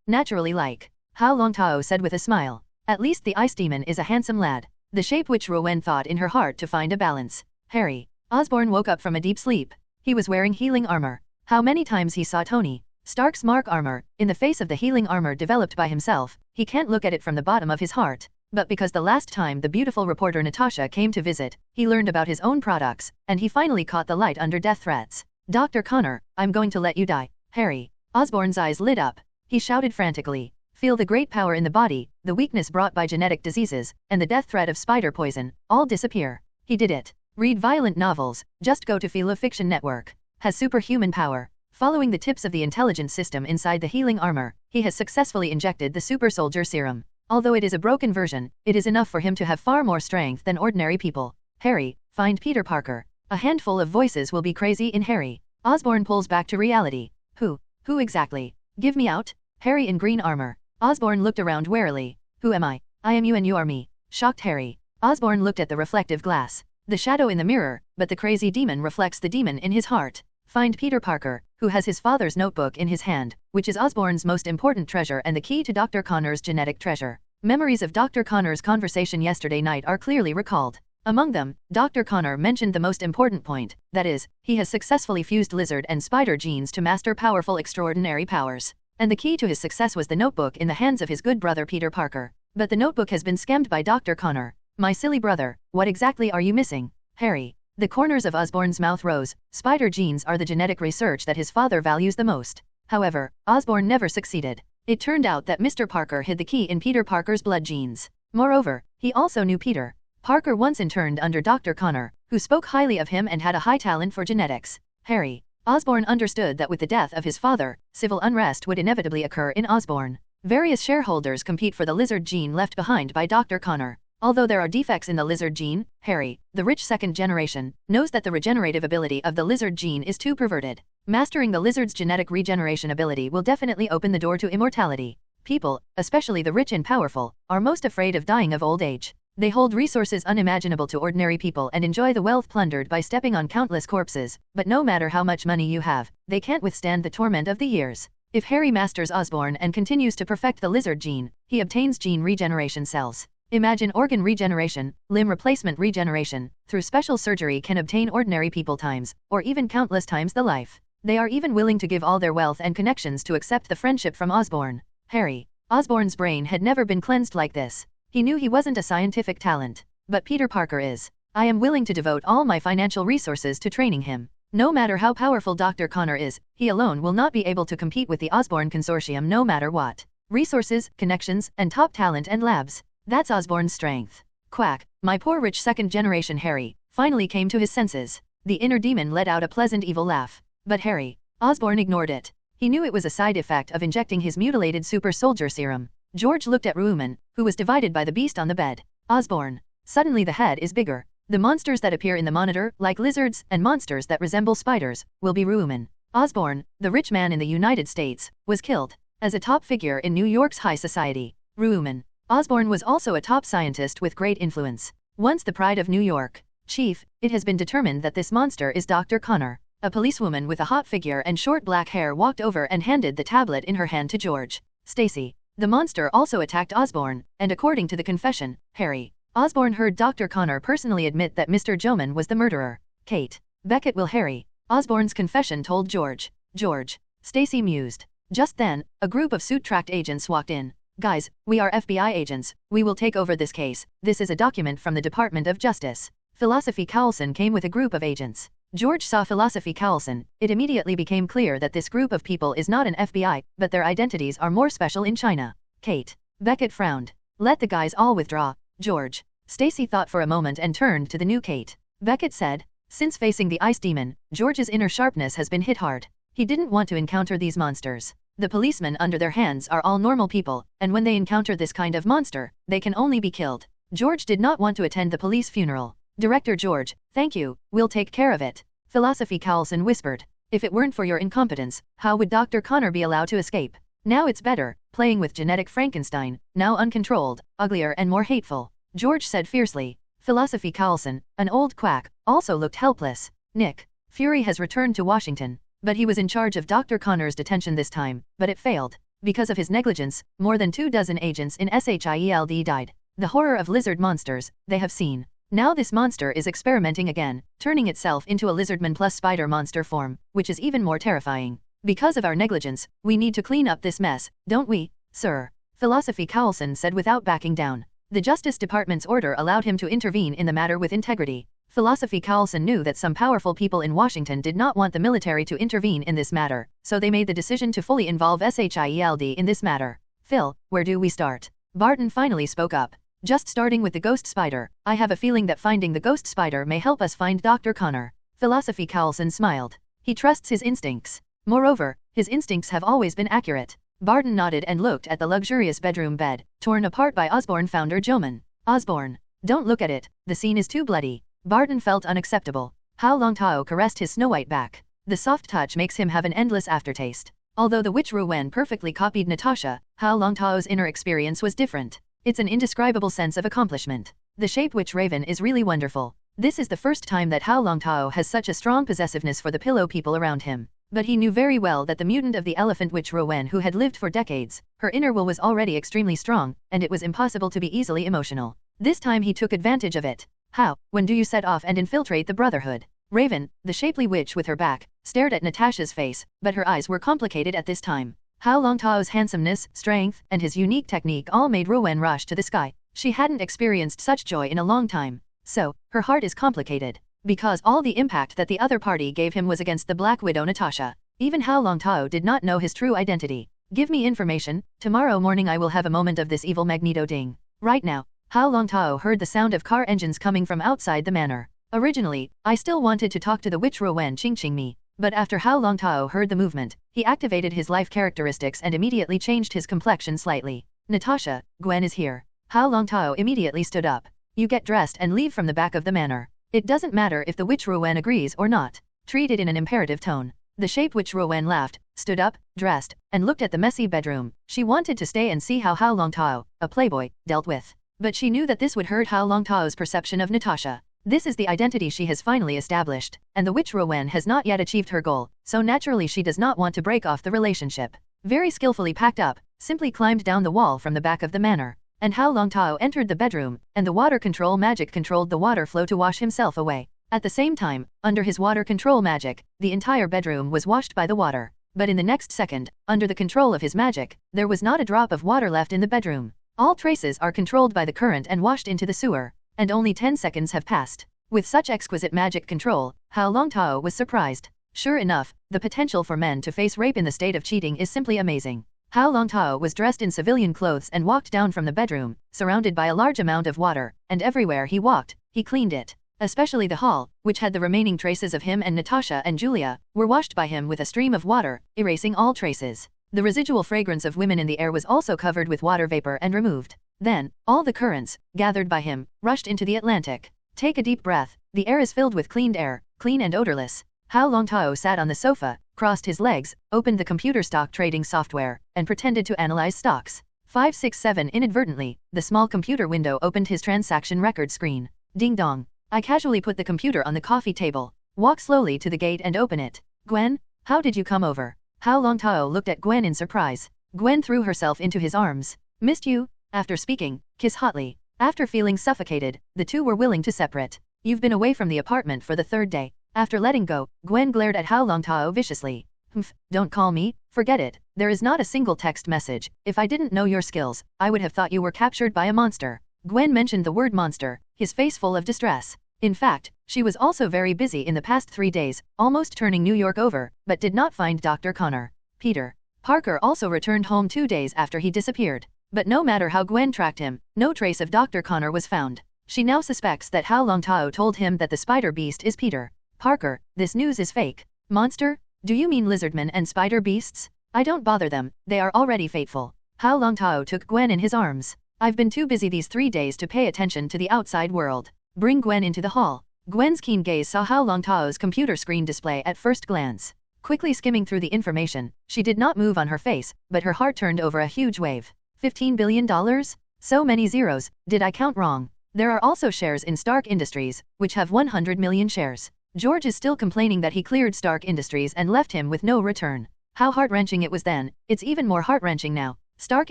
Naturally like. Hao Longtao said with a smile. At least the ice demon is a handsome lad. The shape witch Ruwen thought in her heart to find a balance. Harry. Osborne woke up from a deep sleep. He was wearing healing armor. How many times he saw Tony Stark's mark armor, in the face of the healing armor developed by himself, he can't look at it from the bottom of his heart. But because the last time the beautiful reporter Natasha came to visit, he learned about his own products, and he finally caught the light under death threats. Dr. Connor, I'm going to let you die. Harry. Osborne's eyes lit up. He shouted frantically. Feel the great power in the body, the weakness brought by genetic diseases, and the death threat of spider poison, all disappear. He did it. Read violent novels, just go to Philo Fiction Network. Has superhuman power. Following the tips of the intelligence system inside the healing armor, he has successfully injected the super soldier serum. Although it is a broken version, it is enough for him to have far more strength than ordinary people. Harry, find Peter Parker. A handful of voices will be crazy in Harry. Osborne pulls back to reality. Who exactly? Give me out. Harry in green armor. Osborne looked around warily. Who am I? I am you and you are me. Shocked Harry. Osborne looked at the reflective glass. The shadow in the mirror, but the crazy demon reflects the demon in his heart. Find Peter Parker, who has his father's notebook in his hand, which is Osborne's most important treasure and the key to Dr. Connor's genetic treasure. Memories of Dr. Connor's conversation yesterday night are clearly recalled. Among them, Dr. Connor mentioned the most important point, that is, he has successfully fused lizard and spider genes to master powerful extraordinary powers. And the key to his success was the notebook in the hands of his good brother Peter Parker. But the notebook has been scammed by Dr. Connor. My silly brother, what exactly are you missing? Harry. The corners of Osborne's mouth rose. Spider genes are the genetic research that his father values the most. However, Osborne never succeeded. It turned out that Mr. Parker hid the key in Peter Parker's blood genes. Moreover, he also knew Peter Parker once interned under Dr. Connor, who spoke highly of him and had a high talent for genetics. Harry. Osborne understood that with the death of his father, civil unrest would inevitably occur in Osborne. Various shareholders compete for the lizard gene left behind by Dr. Connor. Although there are defects in the lizard gene, Harry, the rich second generation, knows that the regenerative ability of the lizard gene is too perverted. Mastering the lizard's genetic regeneration ability will definitely open the door to immortality. People, especially the rich and powerful, are most afraid of dying of old age. They hold resources unimaginable to ordinary people and enjoy the wealth plundered by stepping on countless corpses, but no matter how much money you have, they can't withstand the torment of the years. If Harry masters Osborne and continues to perfect the lizard gene, he obtains gene regeneration cells. Imagine organ regeneration, limb replacement regeneration, through special surgery can obtain ordinary people times, or even countless times the life. They are even willing to give all their wealth and connections to accept the friendship from Osborne. Harry. Osborne's brain had never been cleansed like this. He knew he wasn't a scientific talent. But Peter Parker is. I am willing to devote all my financial resources to training him. No matter how powerful Dr. Connor is, he alone will not be able to compete with the Osborne Consortium no matter what. Resources, connections, and top talent and labs. That's Osborne's strength. Quack, my poor rich second-generation Harry, finally came to his senses. The inner demon let out a pleasant evil laugh. But Harry. Osborne ignored it. He knew it was a side effect of injecting his mutilated super soldier serum. George looked at Ruuman, who was divided by the beast on the bed. Osborne. Suddenly the head is bigger. The monsters that appear in the monitor, like lizards, and monsters that resemble spiders, will be Ruuman. Osborne, the rich man in the United States, was killed. As a top figure in New York's high society. Ruuman. Osborne was also a top scientist with great influence. Once the pride of New York. Chief, it has been determined that this monster is Dr. Connor. A policewoman with a hot figure and short black hair walked over and handed the tablet in her hand to George. Stacy. The monster also attacked Osborne, and according to the confession, Harry. Osborne heard Dr. Connor personally admit that Mr. Joman was the murderer. Kate. Beckett will Harry. Osborne's confession told George. George. Stacy mused. Just then, a group of suit-tracked agents walked in. Guys, we are FBI agents. We will take over this case. This is a document from the Department of Justice. Philosophy Cowlson came with a group of agents. George saw Philosophy Cowlson. It immediately became clear that this group of people is not an FBI, but their identities are more special in China. Kate. Beckett frowned. Let the guys all withdraw. George. Stacy thought for a moment and turned to the new Kate. Beckett said. Since facing the ice demon, George's inner sharpness has been hit hard. He didn't want to encounter these monsters. The policemen under their hands are all normal people, and when they encounter this kind of monster, they can only be killed. George did not want to attend the police funeral. Director George, thank you, we'll take care of it. Philosophy Cowlson whispered. If it weren't for your incompetence, how would Dr. Connor be allowed to escape? Now it's better, playing with genetic Frankenstein, now uncontrolled, uglier and more hateful. George said fiercely. Philosophy Cowlson, an old quack, also looked helpless. Nick Fury has returned to Washington. But he was in charge of Dr. Connor's detention this time, but it failed. Because of his negligence, more than 24 agents in S.H.I.E.L.D. died. The horror of lizard monsters, they have seen. Now this monster is experimenting again, turning itself into a Lizardman plus spider monster form, which is even more terrifying. Because of our negligence, we need to clean up this mess, don't we, sir? Philosophy Cowlson said without backing down. The Justice Department's order allowed him to intervene in the matter with integrity. Philosophy Cowlson knew that some powerful people in Washington did not want the military to intervene in this matter, so they made the decision to fully involve S.H.I.E.L.D. in this matter. Phil, where do we start? Barton finally spoke up. Just starting with the ghost spider. I have a feeling that finding the ghost spider may help us find Dr. Connor. Philosophy Cowlson smiled. He trusts his instincts. Moreover, his instincts have always been accurate. Barton nodded and looked at the luxurious bedroom bed, torn apart by Osborne founder Joman. Osborne. Don't look at it, the scene is too bloody. Barton felt unacceptable. Hao Longtao caressed his snow-white back. The soft touch makes him have an endless aftertaste. Although the witch Ruwen perfectly copied Natasha, Hao Longtao's inner experience was different. It's an indescribable sense of accomplishment. The shape witch raven is really wonderful. This is the first time that Hao Longtao has such a strong possessiveness for the pillow people around him. But he knew very well that the mutant of the elephant witch Rowan, who had lived for decades, her inner will was already extremely strong, and it was impossible to be easily emotional. This time he took advantage of it. How, when do you set off and infiltrate the Brotherhood? Raven, the shapely witch with her back, stared at Natasha's face, but her eyes were complicated at this time. Hao Longtao's handsomeness, strength, and his unique technique all made Rowan rush to the sky. She hadn't experienced such joy in a long time. So, her heart is complicated. Because all the impact that the other party gave him was against the Black Widow Natasha. Even Hao Longtao did not know his true identity. Give me information, tomorrow morning I will have a moment of this evil Magneto ding. Right now, Hao Longtao heard the sound of car engines coming from outside the manor. Originally, I still wanted to talk to the witch Rowan Ching me. But after Hao Longtao heard the movement, he activated his life characteristics and immediately changed his complexion slightly. Natasha, Gwen is here. Hao Longtao immediately stood up. You get dressed and leave from the back of the manor. It doesn't matter if the witch Rowan agrees or not. Treat it in an imperative tone. The shape witch Rowan laughed, stood up, dressed, and looked at the messy bedroom. She wanted to stay and see how Hao Longtao, a playboy, dealt with. But she knew that this would hurt Hao Longtao's perception of Natasha. This is the identity she has finally established, and the witch Rowan has not yet achieved her goal, so naturally she does not want to break off the relationship. Very skillfully packed up, simply climbed down the wall from the back of the manor. And Hao Longtao entered the bedroom, and the water control magic controlled the water flow to wash himself away. At the same time, under his water control magic, the entire bedroom was washed by the water. But in the next second, under the control of his magic, there was not a drop of water left in the bedroom. All traces are controlled by the current and washed into the sewer, and only 10 seconds have passed. With such exquisite magic control, Hao Longtao was surprised. Sure enough, the potential for men to face rape in the state of cheating is simply amazing. Hao Longtao was dressed in civilian clothes and walked down from the bedroom, surrounded by a large amount of water, and everywhere he walked, he cleaned it. Especially the hall, which had the remaining traces of him and Natasha and Julia, were washed by him with a stream of water, erasing all traces. The residual fragrance of women in the air was also covered with water vapor and removed. Then, all the currents, gathered by him, rushed into the Atlantic. Take a deep breath, the air is filled with cleaned air, clean and odorless. Hao Longtao sat on the sofa, crossed his legs, opened the computer stock trading software, and pretended to analyze stocks. 567 inadvertently, the small computer window opened his transaction record screen. Ding dong. I casually put the computer on the coffee table. Walk slowly to the gate and open it. Gwen, how did you come over? Hao Longtao looked at Gwen in surprise. Gwen threw herself into his arms. Missed you? After speaking, kiss hotly. After feeling suffocated, the two were willing to separate. You've been away from the apartment for the third day. After letting go, Gwen glared at Hao Longtao viciously. Humph, don't call me, forget it. There is not a single text message. If I didn't know your skills, I would have thought you were captured by a monster. Gwen mentioned the word monster, his face full of distress. In fact, she was also very busy in the past 3 days, almost turning New York over, but did not find Dr. Connor. Peter Parker also returned home 2 days after he disappeared. But no matter how Gwen tracked him, no trace of Dr. Connor was found. She now suspects that Hao Longtao told him that the spider beast is Peter Parker. This news is fake. Monster? Do you mean Lizardman and spider beasts? I don't bother them, they are already fateful. Hao Longtao took Gwen in his arms. I've been too busy these 3 days to pay attention to the outside world. Bring Gwen into the hall. Gwen's keen gaze saw Hao Longtao's computer screen display at first glance. Quickly skimming through the information, she did not move on her face, but her heart turned over a huge wave. $15 billion? So many zeros, did I count wrong? There are also shares in Stark Industries, which have 100 million shares. George is still complaining that he cleared Stark Industries and left him with no return. How heart-wrenching it was then, it's even more heart-wrenching now. Stark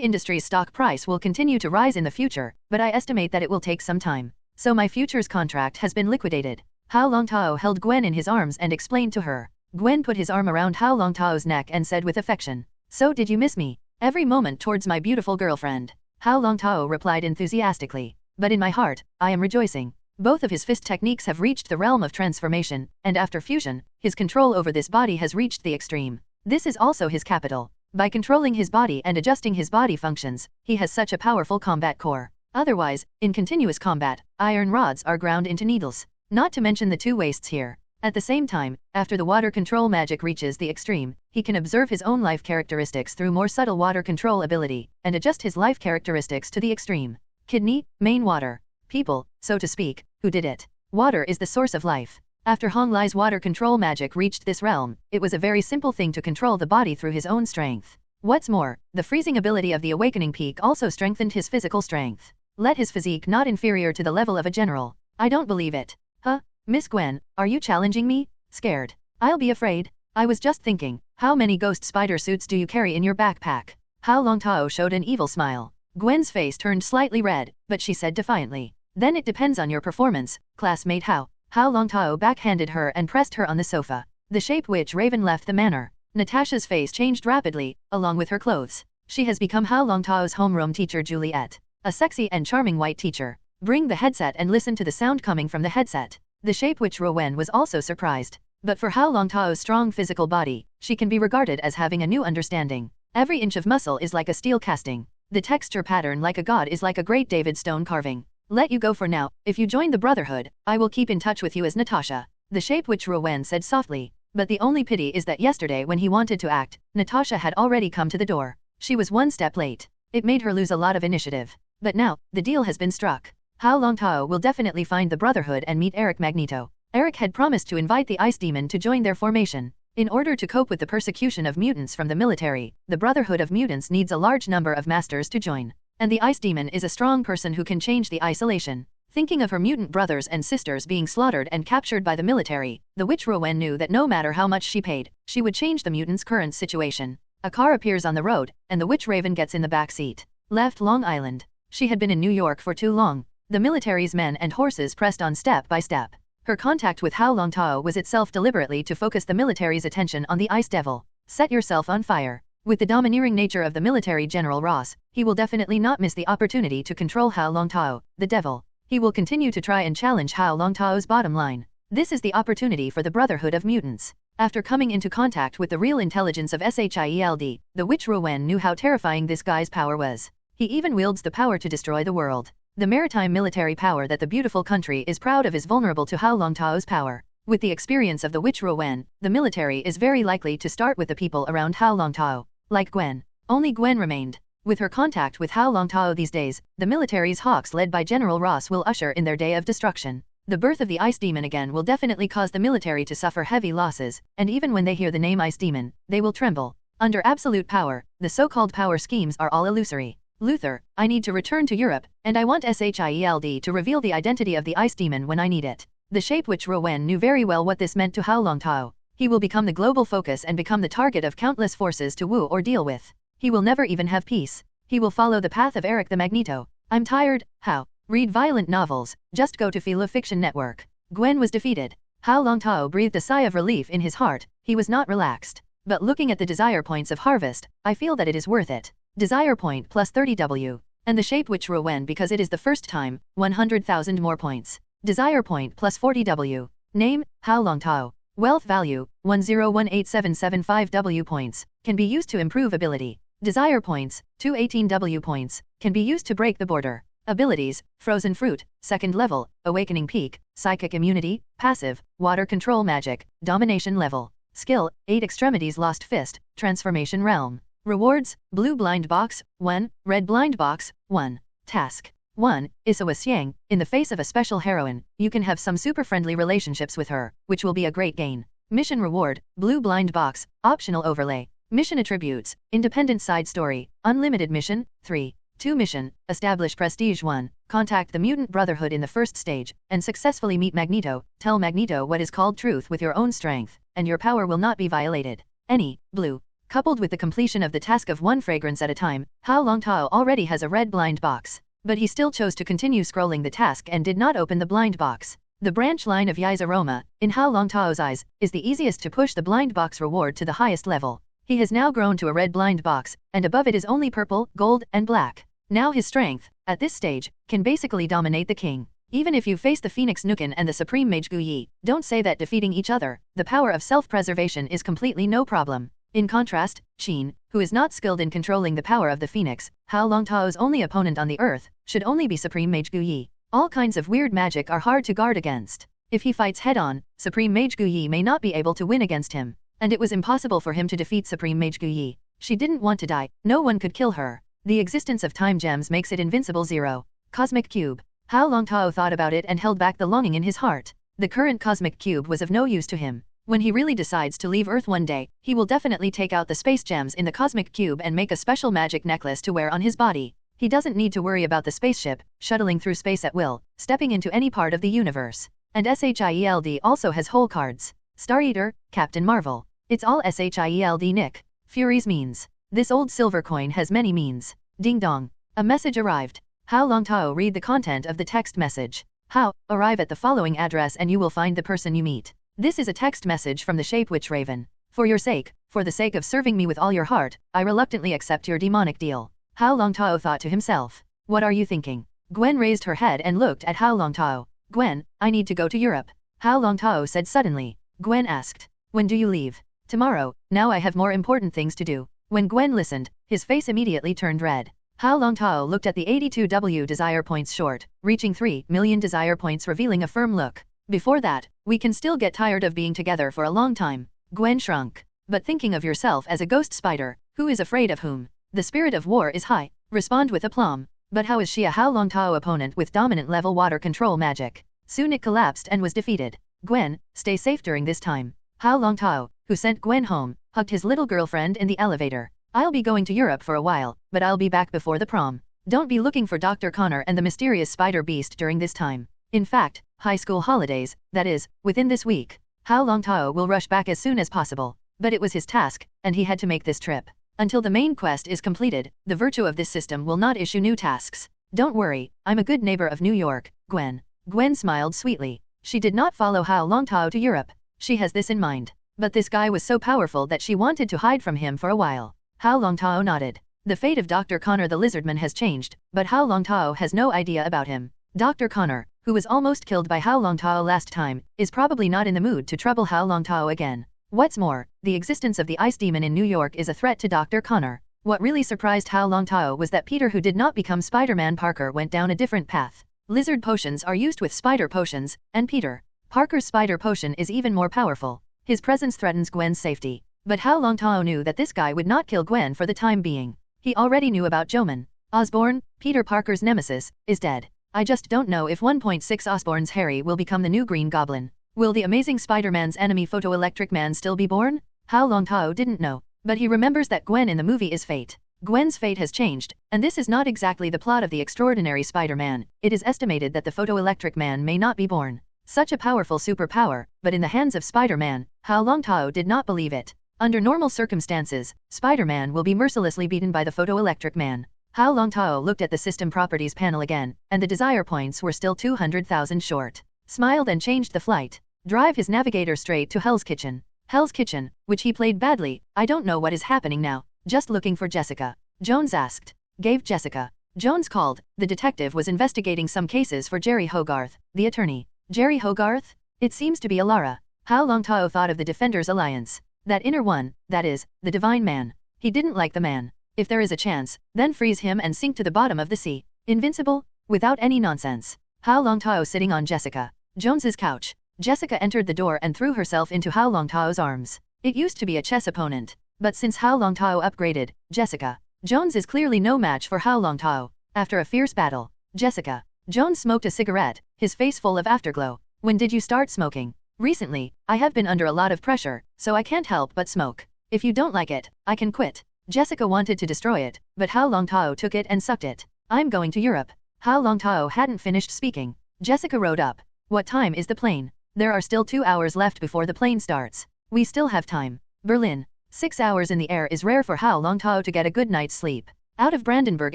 Industries' stock price will continue to rise in the future, but I estimate that it will take some time. So my futures contract has been liquidated. Hao Longtao held Gwen in his arms and explained to her. Gwen put his arm around Hao Longtao's neck and said with affection, "So did you miss me? Every moment towards my beautiful girlfriend." Hao Longtao replied enthusiastically. But in my heart, I am rejoicing. Both of his fist techniques have reached the realm of transformation, and after fusion, his control over this body has reached the extreme. This is also his capital. By controlling his body and adjusting his body functions, he has such a powerful combat core. Otherwise, in continuous combat, iron rods are ground into needles. Not to mention the 2 waists here. At the same time, after the water control magic reaches the extreme, he can observe his own life characteristics through more subtle water control ability, and adjust his life characteristics to the extreme. Kidney, main water. People, so to speak, who did it. Water is the source of life. After Hong Lai's water control magic reached this realm, it was a very simple thing to control the body through his own strength. What's more, the freezing ability of the awakening peak also strengthened his physical strength. Let his physique not inferior to the level of a general. I don't believe it. Huh? Miss Gwen, are you challenging me? Scared? I'll be afraid. I was just thinking, how many ghost spider suits do you carry in your backpack? Hao Longtao showed an evil smile. Gwen's face turned slightly red, but she said defiantly, then it depends on your performance, classmate Hao. Hao Longtao backhanded her and pressed her on the sofa. The shape witch Raven left the manor. Natasha's face changed rapidly, along with her clothes. She has become Hao Longtao's homeroom teacher Juliet. A sexy and charming white teacher. Bring the headset and listen to the sound coming from the headset. The shape witch Rowen was also surprised. But for Hao Longtao's strong physical body, she can be regarded as having a new understanding. Every inch of muscle is like a steel casting. The texture pattern like a god is like a great David stone carving. Let you go for now. If you join the Brotherhood, I will keep in touch with you as Natasha. The shape witch Rowen said softly. But the only pity is that yesterday when he wanted to act, Natasha had already come to the door. She was one step late. It made her lose a lot of initiative. But now, the deal has been struck. Hao Longtao will definitely find the Brotherhood and meet Eric Magneto. Eric had promised to invite the Ice Demon to join their formation. In order to cope with the persecution of mutants from the military, the Brotherhood of Mutants needs a large number of masters to join. And the Ice Demon is a strong person who can change the isolation. Thinking of her mutant brothers and sisters being slaughtered and captured by the military, the witch Rowen knew that no matter how much she paid, she would change the mutants' current situation. A car appears on the road, and the witch Raven gets in the back seat. Left Long Island. She had been in New York for too long. The military's men and horses pressed on step by step. Her contact with Hao Longtao was itself deliberately to focus the military's attention on the Ice Devil. Set yourself on fire. With the domineering nature of the military General Ross, he will definitely not miss the opportunity to control Hao Longtao, the devil. He will continue to try and challenge Hao Longtao's bottom line. This is the opportunity for the Brotherhood of Mutants. After coming into contact with the real intelligence of S.H.I.E.L.D, the witch Rowen knew how terrifying this guy's power was. He even wields the power to destroy the world. The maritime military power that the beautiful country is proud of is vulnerable to Hao Longtao's power. With the experience of the witch Rowen, the military is very likely to start with the people around Hao Longtao. Like Gwen. Only Gwen remained. With her contact with Hao Longtao these days, the military's hawks led by General Ross will usher in their day of destruction. The birth of the Ice Demon again will definitely cause the military to suffer heavy losses, and even when they hear the name Ice Demon, they will tremble. Under absolute power, the so-called power schemes are all illusory. Luther, I need to return to Europe, and I want S.H.I.E.L.D to reveal the identity of the Ice Demon when I need it. The shape witch Rowen knew very well what this meant to Hao Longtao. He will become the global focus and become the target of countless forces to woo or deal with. He will never even have peace. He will follow the path of Eric the Magneto. I'm tired, Hao. Read violent novels, just go to Fiction Network. Gwen was defeated. Hao Longtao breathed a sigh of relief in his heart. He was not relaxed. But looking at the desire points of Harvest, I feel that it is worth it. Desire point plus 30W. And the shape witch Rowen because it is the first time, 100,000 more points. Desire point plus 40W. Name, Hao Longtao. Wealth value, 10187775W points, can be used to improve ability. Desire points, 218W points, can be used to break the border. Abilities, Frozen Fruit, 2nd level, Awakening Peak, Psychic Immunity, Passive, Water Control Magic, Domination level. Skill, 8 Extremities Lost Fist, Transformation Realm. Rewards, Blue Blind Box, 1, Red Blind Box, 1. Task. 1. Isawa Xiang, in the face of a special heroine, you can have some super friendly relationships with her, which will be a great gain. Mission reward, Blue Blind Box, optional overlay. Mission attributes, independent side story, unlimited mission, 3. 2 mission, establish prestige 1, contact the Mutant Brotherhood in the first stage, and successfully meet Magneto, tell Magneto what is called truth with your own strength, and your power will not be violated. Any, blue. Coupled with the completion of the task of 1 fragrance at a time, Hao Longtao already has a red blind box. But he still chose to continue scrolling the task and did not open the blind box. The branch line of Yai's aroma, in Hao Longtao's eyes, is the easiest to push the blind box reward to the highest level. He has now grown to a red blind box, and above it is only purple, gold, and black. Now his strength, at this stage, can basically dominate the king. Even if you face the Phoenix Nukin and the Supreme Mage Gu Yi, don't say that defeating each other, the power of self-preservation is completely no problem. In contrast, Sheen, who is not skilled in controlling the power of the Phoenix, Hao Longtao's only opponent on the earth, should only be Supreme Mage Gu Yi. All kinds of weird magic are hard to guard against. If he fights head-on, Supreme Mage Gu Yi may not be able to win against him. And it was impossible for him to defeat Supreme Mage Gu Yi. She didn't want to die, no one could kill her. The existence of time gems makes it invincible 0. Cosmic Cube. Hao Longtao thought about it and held back the longing in his heart. The current Cosmic Cube was of no use to him. When he really decides to leave Earth one day, he will definitely take out the space gems in the Cosmic Cube and make a special magic necklace to wear on his body. He doesn't need to worry about the spaceship, shuttling through space at will, stepping into any part of the universe. And S.H.I.E.L.D. also has hole cards. Star Eater, Captain Marvel. It's all S.H.I.E.L.D. Nick. Fury's means. This old silver coin has many means. Ding dong. A message arrived. Hao Longtao read the content of the text message. Hao, arrive at the following address and you will find the person you meet. This is a text message from the Shape Witch Raven. For your sake, for the sake of serving me with all your heart, I reluctantly accept your demonic deal. Hao Longtao thought to himself. What are you thinking? Gwen raised her head and looked at Hao Longtao. Gwen, I need to go to Europe. Hao Longtao said suddenly. Gwen asked. When do you leave? Tomorrow, now I have more important things to do. When Gwen listened, his face immediately turned red. Hao Longtao looked at the 82W desire points short, reaching 3 million desire points revealing a firm look. Before that, we can still get tired of being together for a long time. Gwen shrunk. But thinking of yourself as a ghost spider, who is afraid of whom? The spirit of war is high. Respond with aplomb. But how is she a Hao Longtao opponent with dominant level water control magic? Soon it collapsed and was defeated. Gwen, stay safe during this time. Hao Longtao, who sent Gwen home, hugged his little girlfriend in the elevator. I'll be going to Europe for a while, but I'll be back before the prom. Don't be looking for Dr. Connor and the mysterious spider beast during this time. In fact, high school holidays, that is, within this week. Hao Longtao will rush back as soon as possible. But it was his task, and he had to make this trip. Until the main quest is completed, the virtue of this system will not issue new tasks. Don't worry, I'm a good neighbor of New York, Gwen. Gwen smiled sweetly. She did not follow Hao Longtao to Europe. She has this in mind. But this guy was so powerful that she wanted to hide from him for a while. Hao Longtao nodded. The fate of Dr. Connor the Lizardman has changed, but Hao Longtao has no idea about him. Dr. Connor, who was almost killed by Hao Longtao last time, is probably not in the mood to trouble Hao Longtao again. What's more, the existence of the ice demon in New York is a threat to Dr. Connor. What really surprised Hao Longtao was that Peter, who did not become Spider-Man Parker, went down a different path. Lizard potions are used with spider potions, and Peter Parker's spider potion is even more powerful. His presence threatens Gwen's safety. But Hao Longtao knew that this guy would not kill Gwen for the time being. He already knew about Joman. Osborne, Peter Parker's nemesis, is dead. I just don't know if 1.6 Osborne's Harry will become the new Green Goblin. Will the Amazing Spider-Man's enemy Photoelectric Man still be born? Hao Longtao didn't know, but he remembers that Gwen in the movie is Fate. Gwen's fate has changed, and this is not exactly the plot of the Extraordinary Spider-Man. It is estimated that the Photoelectric Man may not be born. Such a powerful superpower, but in the hands of Spider-Man, Hao Longtao did not believe it. Under normal circumstances, Spider-Man will be mercilessly beaten by the Photoelectric Man. Hao Longtao looked at the system properties panel again, and the desire points were still 200,000 short. Smiled and changed the flight. Drive his navigator straight to Hell's Kitchen. Hell's Kitchen, which he played badly. I don't know what is happening now. Just looking for Jessica. Jones asked. Gave Jessica. Jones called. The detective was investigating some cases for Jerry Hogarth, the attorney. Jerry Hogarth? It seems to be Alara. Hao Longtao thought of the Defenders Alliance. That inner one, that is, the Divine Man. He didn't like the man. If there is a chance, then freeze him and sink to the bottom of the sea. Invincible? Without any nonsense. Hao Longtao sitting on Jessica Jones's couch. Jessica entered the door and threw herself into Hao Longtao's arms. It used to be a chess opponent. But since Hao Longtao upgraded, Jessica Jones is clearly no match for Hao Longtao. After a fierce battle, Jessica Jones smoked a cigarette, his face full of afterglow. When did you start smoking? Recently, I have been under a lot of pressure, so I can't help but smoke. If you don't like it, I can quit. Jessica wanted to destroy it, but Hao Longtao took it and sucked it. I'm going to Europe. Hao Longtao hadn't finished speaking. Jessica rode up. What time is the plane? There are still 2 hours left before the plane starts. We still have time. Berlin. 6 hours in the air is rare for Hao Longtao to get a good night's sleep. Out of Brandenburg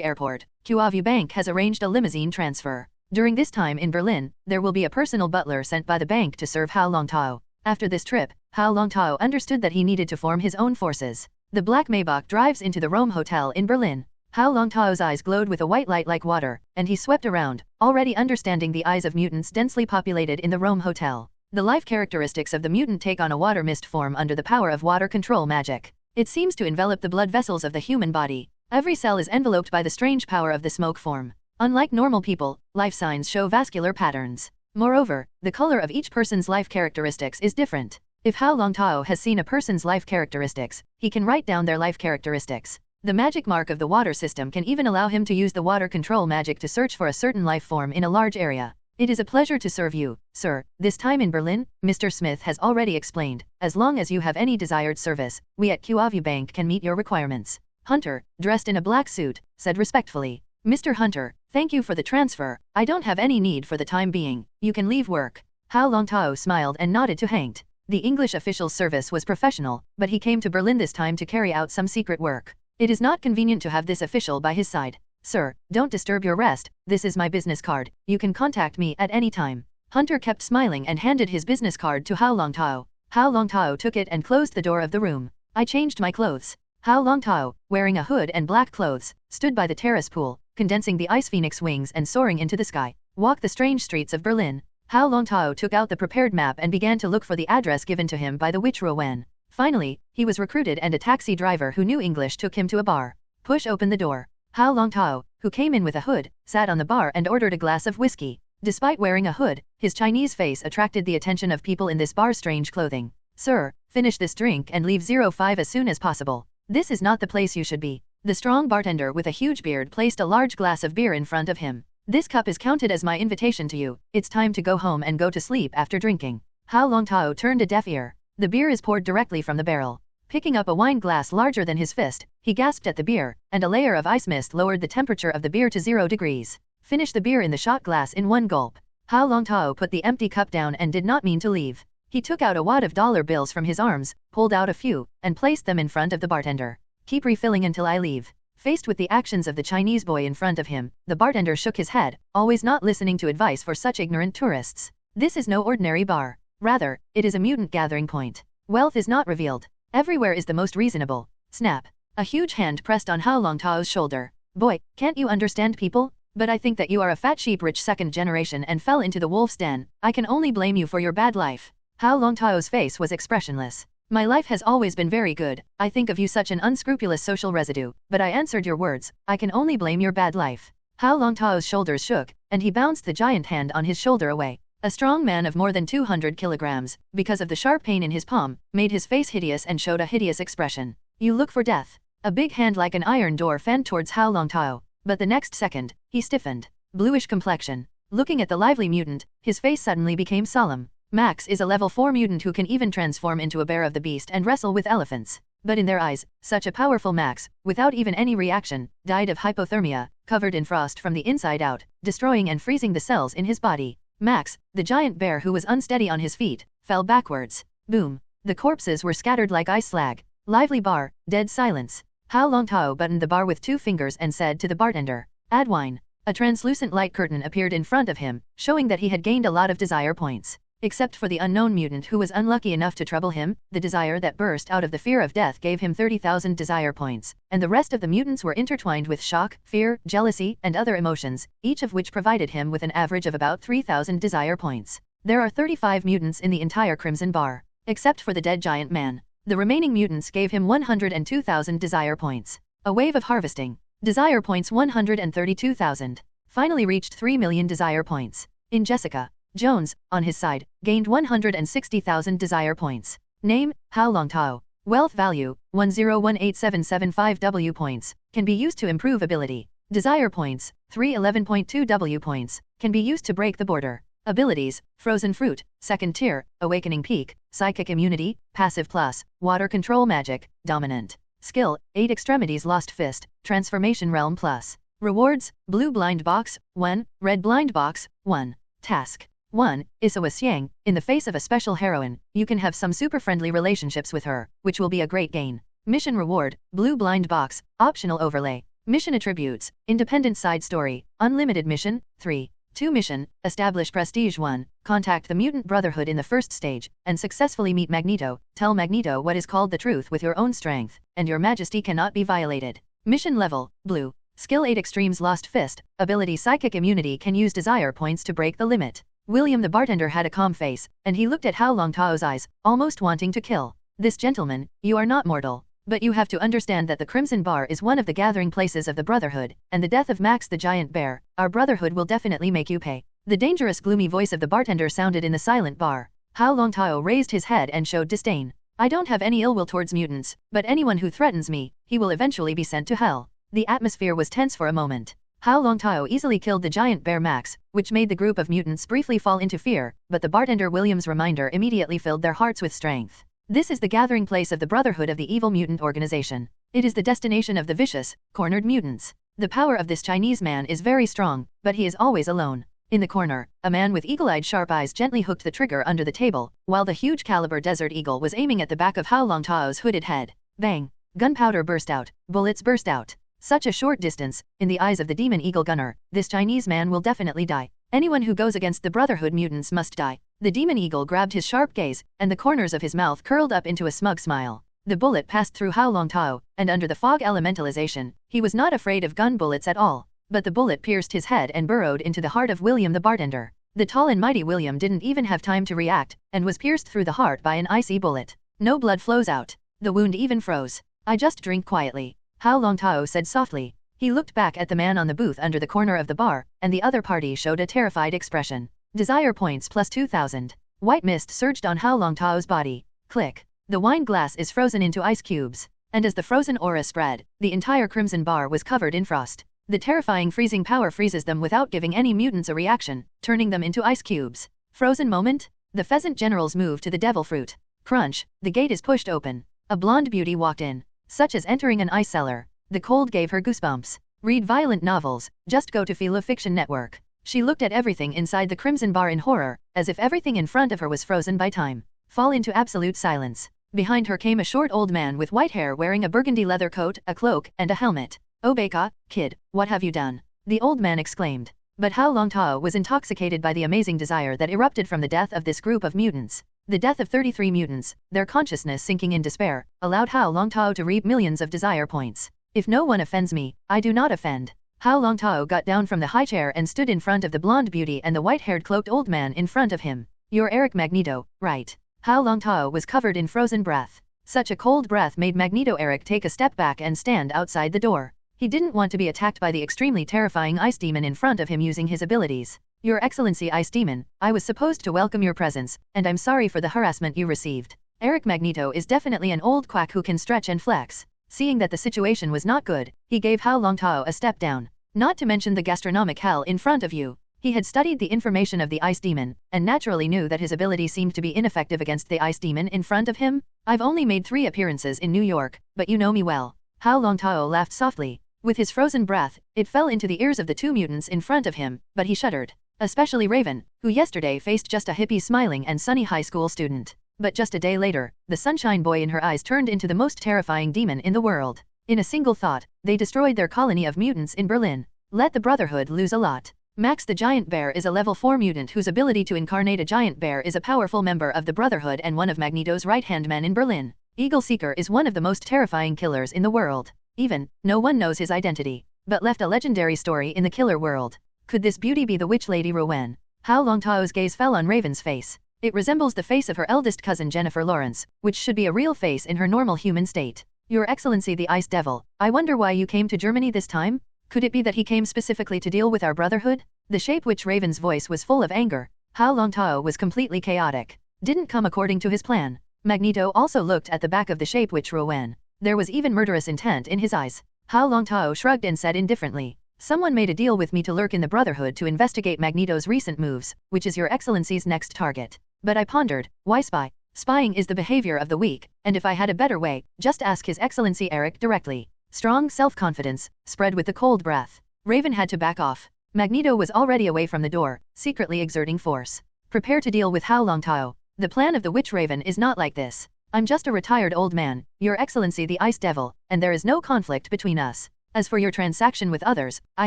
Airport, QAvu Bank has arranged a limousine transfer. During this time in Berlin, there will be a personal butler sent by the bank to serve Hao Longtao. After this trip, Hao Longtao understood that he needed to form his own forces. The black Maybach drives into the Rome Hotel in Berlin. Hao Longtao's eyes glowed with a white light like water, and he swept around, already understanding the eyes of mutants densely populated in the Rome Hotel. The life characteristics of the mutant take on a water mist form under the power of water control magic. It seems to envelop the blood vessels of the human body. Every cell is enveloped by the strange power of the smoke form. Unlike normal people, life signs show vascular patterns. Moreover, the color of each person's life characteristics is different. If Hao Longtao has seen a person's life characteristics, he can write down their life characteristics. The magic mark of the water system can even allow him to use the water control magic to search for a certain life form in a large area. It is a pleasure to serve you, sir. This time in Berlin, Mr. Smith has already explained. As long as you have any desired service, we at QAvu Bank can meet your requirements. Hunter, dressed in a black suit, said respectfully. Mr. Hunter, thank you for the transfer. I don't have any need for the time being. You can leave work. Hao Longtao smiled and nodded to Hank. The English official service was professional, but he came to Berlin this time to carry out some secret work. It is not convenient to have this official by his side. Sir, don't disturb your rest, this is my business card, you can contact me at any time. Hunter kept smiling and handed his business card to Hao Longtao. Hao Longtao took it and closed the door of the room. I changed my clothes. Hao Longtao, wearing a hood and black clothes, stood by the terrace pool, condensing the ice phoenix wings and soaring into the sky. Walk the strange streets of Berlin. Hao Longtao took out the prepared map and began to look for the address given to him by the witch Rowan. Finally, he was recruited and a taxi driver who knew English took him to a bar. Push open the door. Hao Longtao, who came in with a hood, sat on the bar and ordered a glass of whiskey. Despite wearing a hood, his Chinese face attracted the attention of people in this bar's strange clothing. Sir, finish this drink and leave 05 as soon as possible. This is not the place you should be. The strong bartender with a huge beard placed a large glass of beer in front of him. This cup is counted as my invitation to you. It's time to go home and go to sleep after drinking. Hao Longtao turned a deaf ear. The beer is poured directly from the barrel. Picking up a wine glass larger than his fist, he gasped at the beer, and a layer of ice mist lowered the temperature of the beer to 0 degrees. Finish the beer in the shot glass in one gulp. Hao Longtao put the empty cup down and did not mean to leave. He took out a wad of dollar bills from his arms, pulled out a few, and placed them in front of the bartender. Keep refilling until I leave. Faced with the actions of the Chinese boy in front of him, the bartender shook his head, always not listening to advice for such ignorant tourists. This is no ordinary bar. Rather, it is a mutant gathering point. Wealth is not revealed. Everywhere is the most reasonable. Snap. A huge hand pressed on Hao Longtao's shoulder. Boy, can't you understand people? But I think that you are a fat sheep rich second generation and fell into the wolf's den. I can only blame you for your bad life. Hao Longtao's face was expressionless. My life has always been very good. I think of you such an unscrupulous social residue, but I answered your words. I can only blame your bad life. Hao Longtao's shoulders shook, and he bounced the giant hand on his shoulder away. A strong man of more than 200 kilograms, because of the sharp pain in his palm, made his face hideous and showed a hideous expression. You look for death. A big hand like an iron door fanned towards Hao Longtao, but the next second, he stiffened. Bluish complexion. Looking at the lively mutant, his face suddenly became solemn. Max is a level 4 mutant who can even transform into a bear of the beast and wrestle with elephants. But in their eyes, such a powerful Max, without even any reaction, died of hypothermia, covered in frost from the inside out, destroying and freezing the cells in his body. Max, the giant bear who was unsteady on his feet, fell backwards. Boom. The corpses were scattered like ice slag. Lively bar, dead silence. Hao Longtao buttoned the bar with 2 fingers and said to the bartender, "Add wine." A translucent light curtain appeared in front of him, showing that he had gained a lot of desire points. Except for the unknown mutant who was unlucky enough to trouble him, the desire that burst out of the fear of death gave him 30,000 desire points, and the rest of the mutants were intertwined with shock, fear, jealousy, and other emotions, each of which provided him with an average of about 3,000 desire points. There are 35 mutants in the entire Crimson Bar, except for the dead giant man. The remaining mutants gave him 102,000 desire points. A wave of harvesting. Desire points 132,000. Finally reached 3 million desire points. In Jessica Jones, on his side, gained 160,000 desire points. Name, Hao Longtao. Wealth value, 10187775 W points, can be used to improve ability. Desire points, 311.2 W points, can be used to break the border. Abilities, Frozen Fruit, Second Tier, Awakening Peak, Psychic Immunity, Passive Plus, Water Control Magic, Dominant. Skill, 8 Extremities Lost Fist, Transformation Realm Plus. Rewards, Blue Blind Box, 1, Red Blind Box, 1. Task 1. Isawa Xiang, in the face of a special heroine, you can have some super friendly relationships with her, which will be a great gain. Mission Reward, Blue Blind Box, Optional Overlay. Mission Attributes, Independent Side Story, Unlimited Mission, 3. 2 Mission, Establish Prestige 1, contact the Mutant Brotherhood in the first stage, and successfully meet Magneto, tell Magneto what is called the truth with your own strength, and your majesty cannot be violated. Mission Level, Blue. Skill 8 Extremes Lost Fist, Ability Psychic Immunity can use desire points to break the limit. William the bartender had a calm face, and he looked at Hao Longtao's eyes, almost wanting to kill. This gentleman, you are not mortal. But you have to understand that the Crimson Bar is one of the gathering places of the Brotherhood, and the death of Max the giant bear, our Brotherhood will definitely make you pay. The dangerous gloomy voice of the bartender sounded in the silent bar. Hao Longtao raised his head and showed disdain. I don't have any ill will towards mutants, but anyone who threatens me, he will eventually be sent to hell. The atmosphere was tense for a moment. Hao Longtao easily killed the giant bear Max, which made the group of mutants briefly fall into fear, but the bartender William's reminder immediately filled their hearts with strength. This is the gathering place of the Brotherhood of the Evil Mutant Organization. It is the destination of the vicious, cornered mutants. The power of this Chinese man is very strong, but he is always alone. In the corner, a man with eagle-eyed sharp eyes gently hooked the trigger under the table, while the huge caliber Desert Eagle was aiming at the back of Hao Longtao's hooded head. Bang! Gunpowder burst out, bullets burst out. Such a short distance, in the eyes of the Demon Eagle gunner, this Chinese man will definitely die. Anyone who goes against the Brotherhood mutants must die. The Demon Eagle grabbed his sharp gaze, and the corners of his mouth curled up into a smug smile. The bullet passed through Hao Longtao, and under the fog elementalization, he was not afraid of gun bullets at all. But the bullet pierced his head and burrowed into the heart of William the bartender. The tall and mighty William didn't even have time to react, and was pierced through the heart by an icy bullet. No blood flows out. The wound even froze. I just drink quietly, Hao Longtao said softly. He looked back at the man on the booth under the corner of the bar, and the other party showed a terrified expression. Desire points plus 2,000. White mist surged on Hao Longtao's body. Click. The wine glass is frozen into ice cubes, and as the frozen aura spread, the entire crimson bar was covered in frost. The terrifying freezing power freezes them without giving any mutants a reaction, turning them into ice cubes. Frozen moment? The pheasant generals move to the devil fruit. Crunch, the gate is pushed open. A blonde beauty walked in. Such as entering an ice cellar. The cold gave her goosebumps. Read violent novels, just go to Philo Fiction Network. She looked at everything inside the crimson bar in horror, as if everything in front of her was frozen by time. Fall into absolute silence. Behind her came a short old man with white hair wearing a burgundy leather coat, a cloak, and a helmet. "Oh Beka, kid, what have you done?" the old man exclaimed. But Hao Longtao was intoxicated by the amazing desire that erupted from the death of this group of mutants. The death of 33 mutants, their consciousness sinking in despair, allowed Hao Longtao to reap millions of desire points. If no one offends me, I do not offend. Hao Longtao got down from the high chair and stood in front of the blonde beauty and the white-haired cloaked old man in front of him. "You're Eric Magneto, right?" Hao Longtao was covered in frozen breath. Such a cold breath made Magneto Eric take a step back and stand outside the door. He didn't want to be attacked by the extremely terrifying ice demon in front of him using his abilities. "Your Excellency Ice Demon, I was supposed to welcome your presence, and I'm sorry for the harassment you received." Eric Magneto is definitely an old quack who can stretch and flex. Seeing that the situation was not good, he gave Hao Longtao a step down. "Not to mention the gastronomic hell in front of you." He had studied the information of the ice demon, and naturally knew that his ability seemed to be ineffective against the ice demon in front of him. "I've only made 3 appearances in New York, but you know me well." Hao Longtao laughed softly. With his frozen breath, it fell into the ears of the 2 mutants in front of him, but he shuddered. Especially Raven, who yesterday faced just a hippie smiling and sunny high school student. But just a day later, the sunshine boy in her eyes turned into the most terrifying demon in the world. In a single thought, they destroyed their colony of mutants in Berlin. Let the Brotherhood lose a lot. Max the Giant Bear is a level 4 mutant whose ability to incarnate a giant bear is a powerful member of the Brotherhood and one of Magneto's right-hand men in Berlin. Eagle Seeker is one of the most terrifying killers in the world. Even, no one knows his identity, but left a legendary story in the killer world. Could this beauty be the witch Lady Rowan? Hao Longtao's gaze fell on Raven's face. It resembles the face of her eldest cousin Jennifer Lawrence, which should be a real face in her normal human state. "Your Excellency the Ice Devil, I wonder why you came to Germany this time? Could it be that he came specifically to deal with our Brotherhood?" The shape witch Raven's voice was full of anger. Hao Longtao was completely chaotic. Didn't come according to his plan. Magneto also looked at the back of the shape witch Rowan. There was even murderous intent in his eyes. Hao Longtao shrugged and said indifferently, "Someone made a deal with me to lurk in the Brotherhood to investigate Magneto's recent moves, which is your Excellency's next target." But I pondered, why spy? Spying is the behavior of the weak, and if I had a better way, just ask His Excellency Eric directly. Strong self-confidence, spread with the cold breath. Raven had to back off. Magneto was already away from the door, secretly exerting force. "Prepare to deal with Hao Longtao. The plan of the Witch Raven is not like this. I'm just a retired old man, Your Excellency the Ice Devil, and there is no conflict between us. As for your transaction with others, I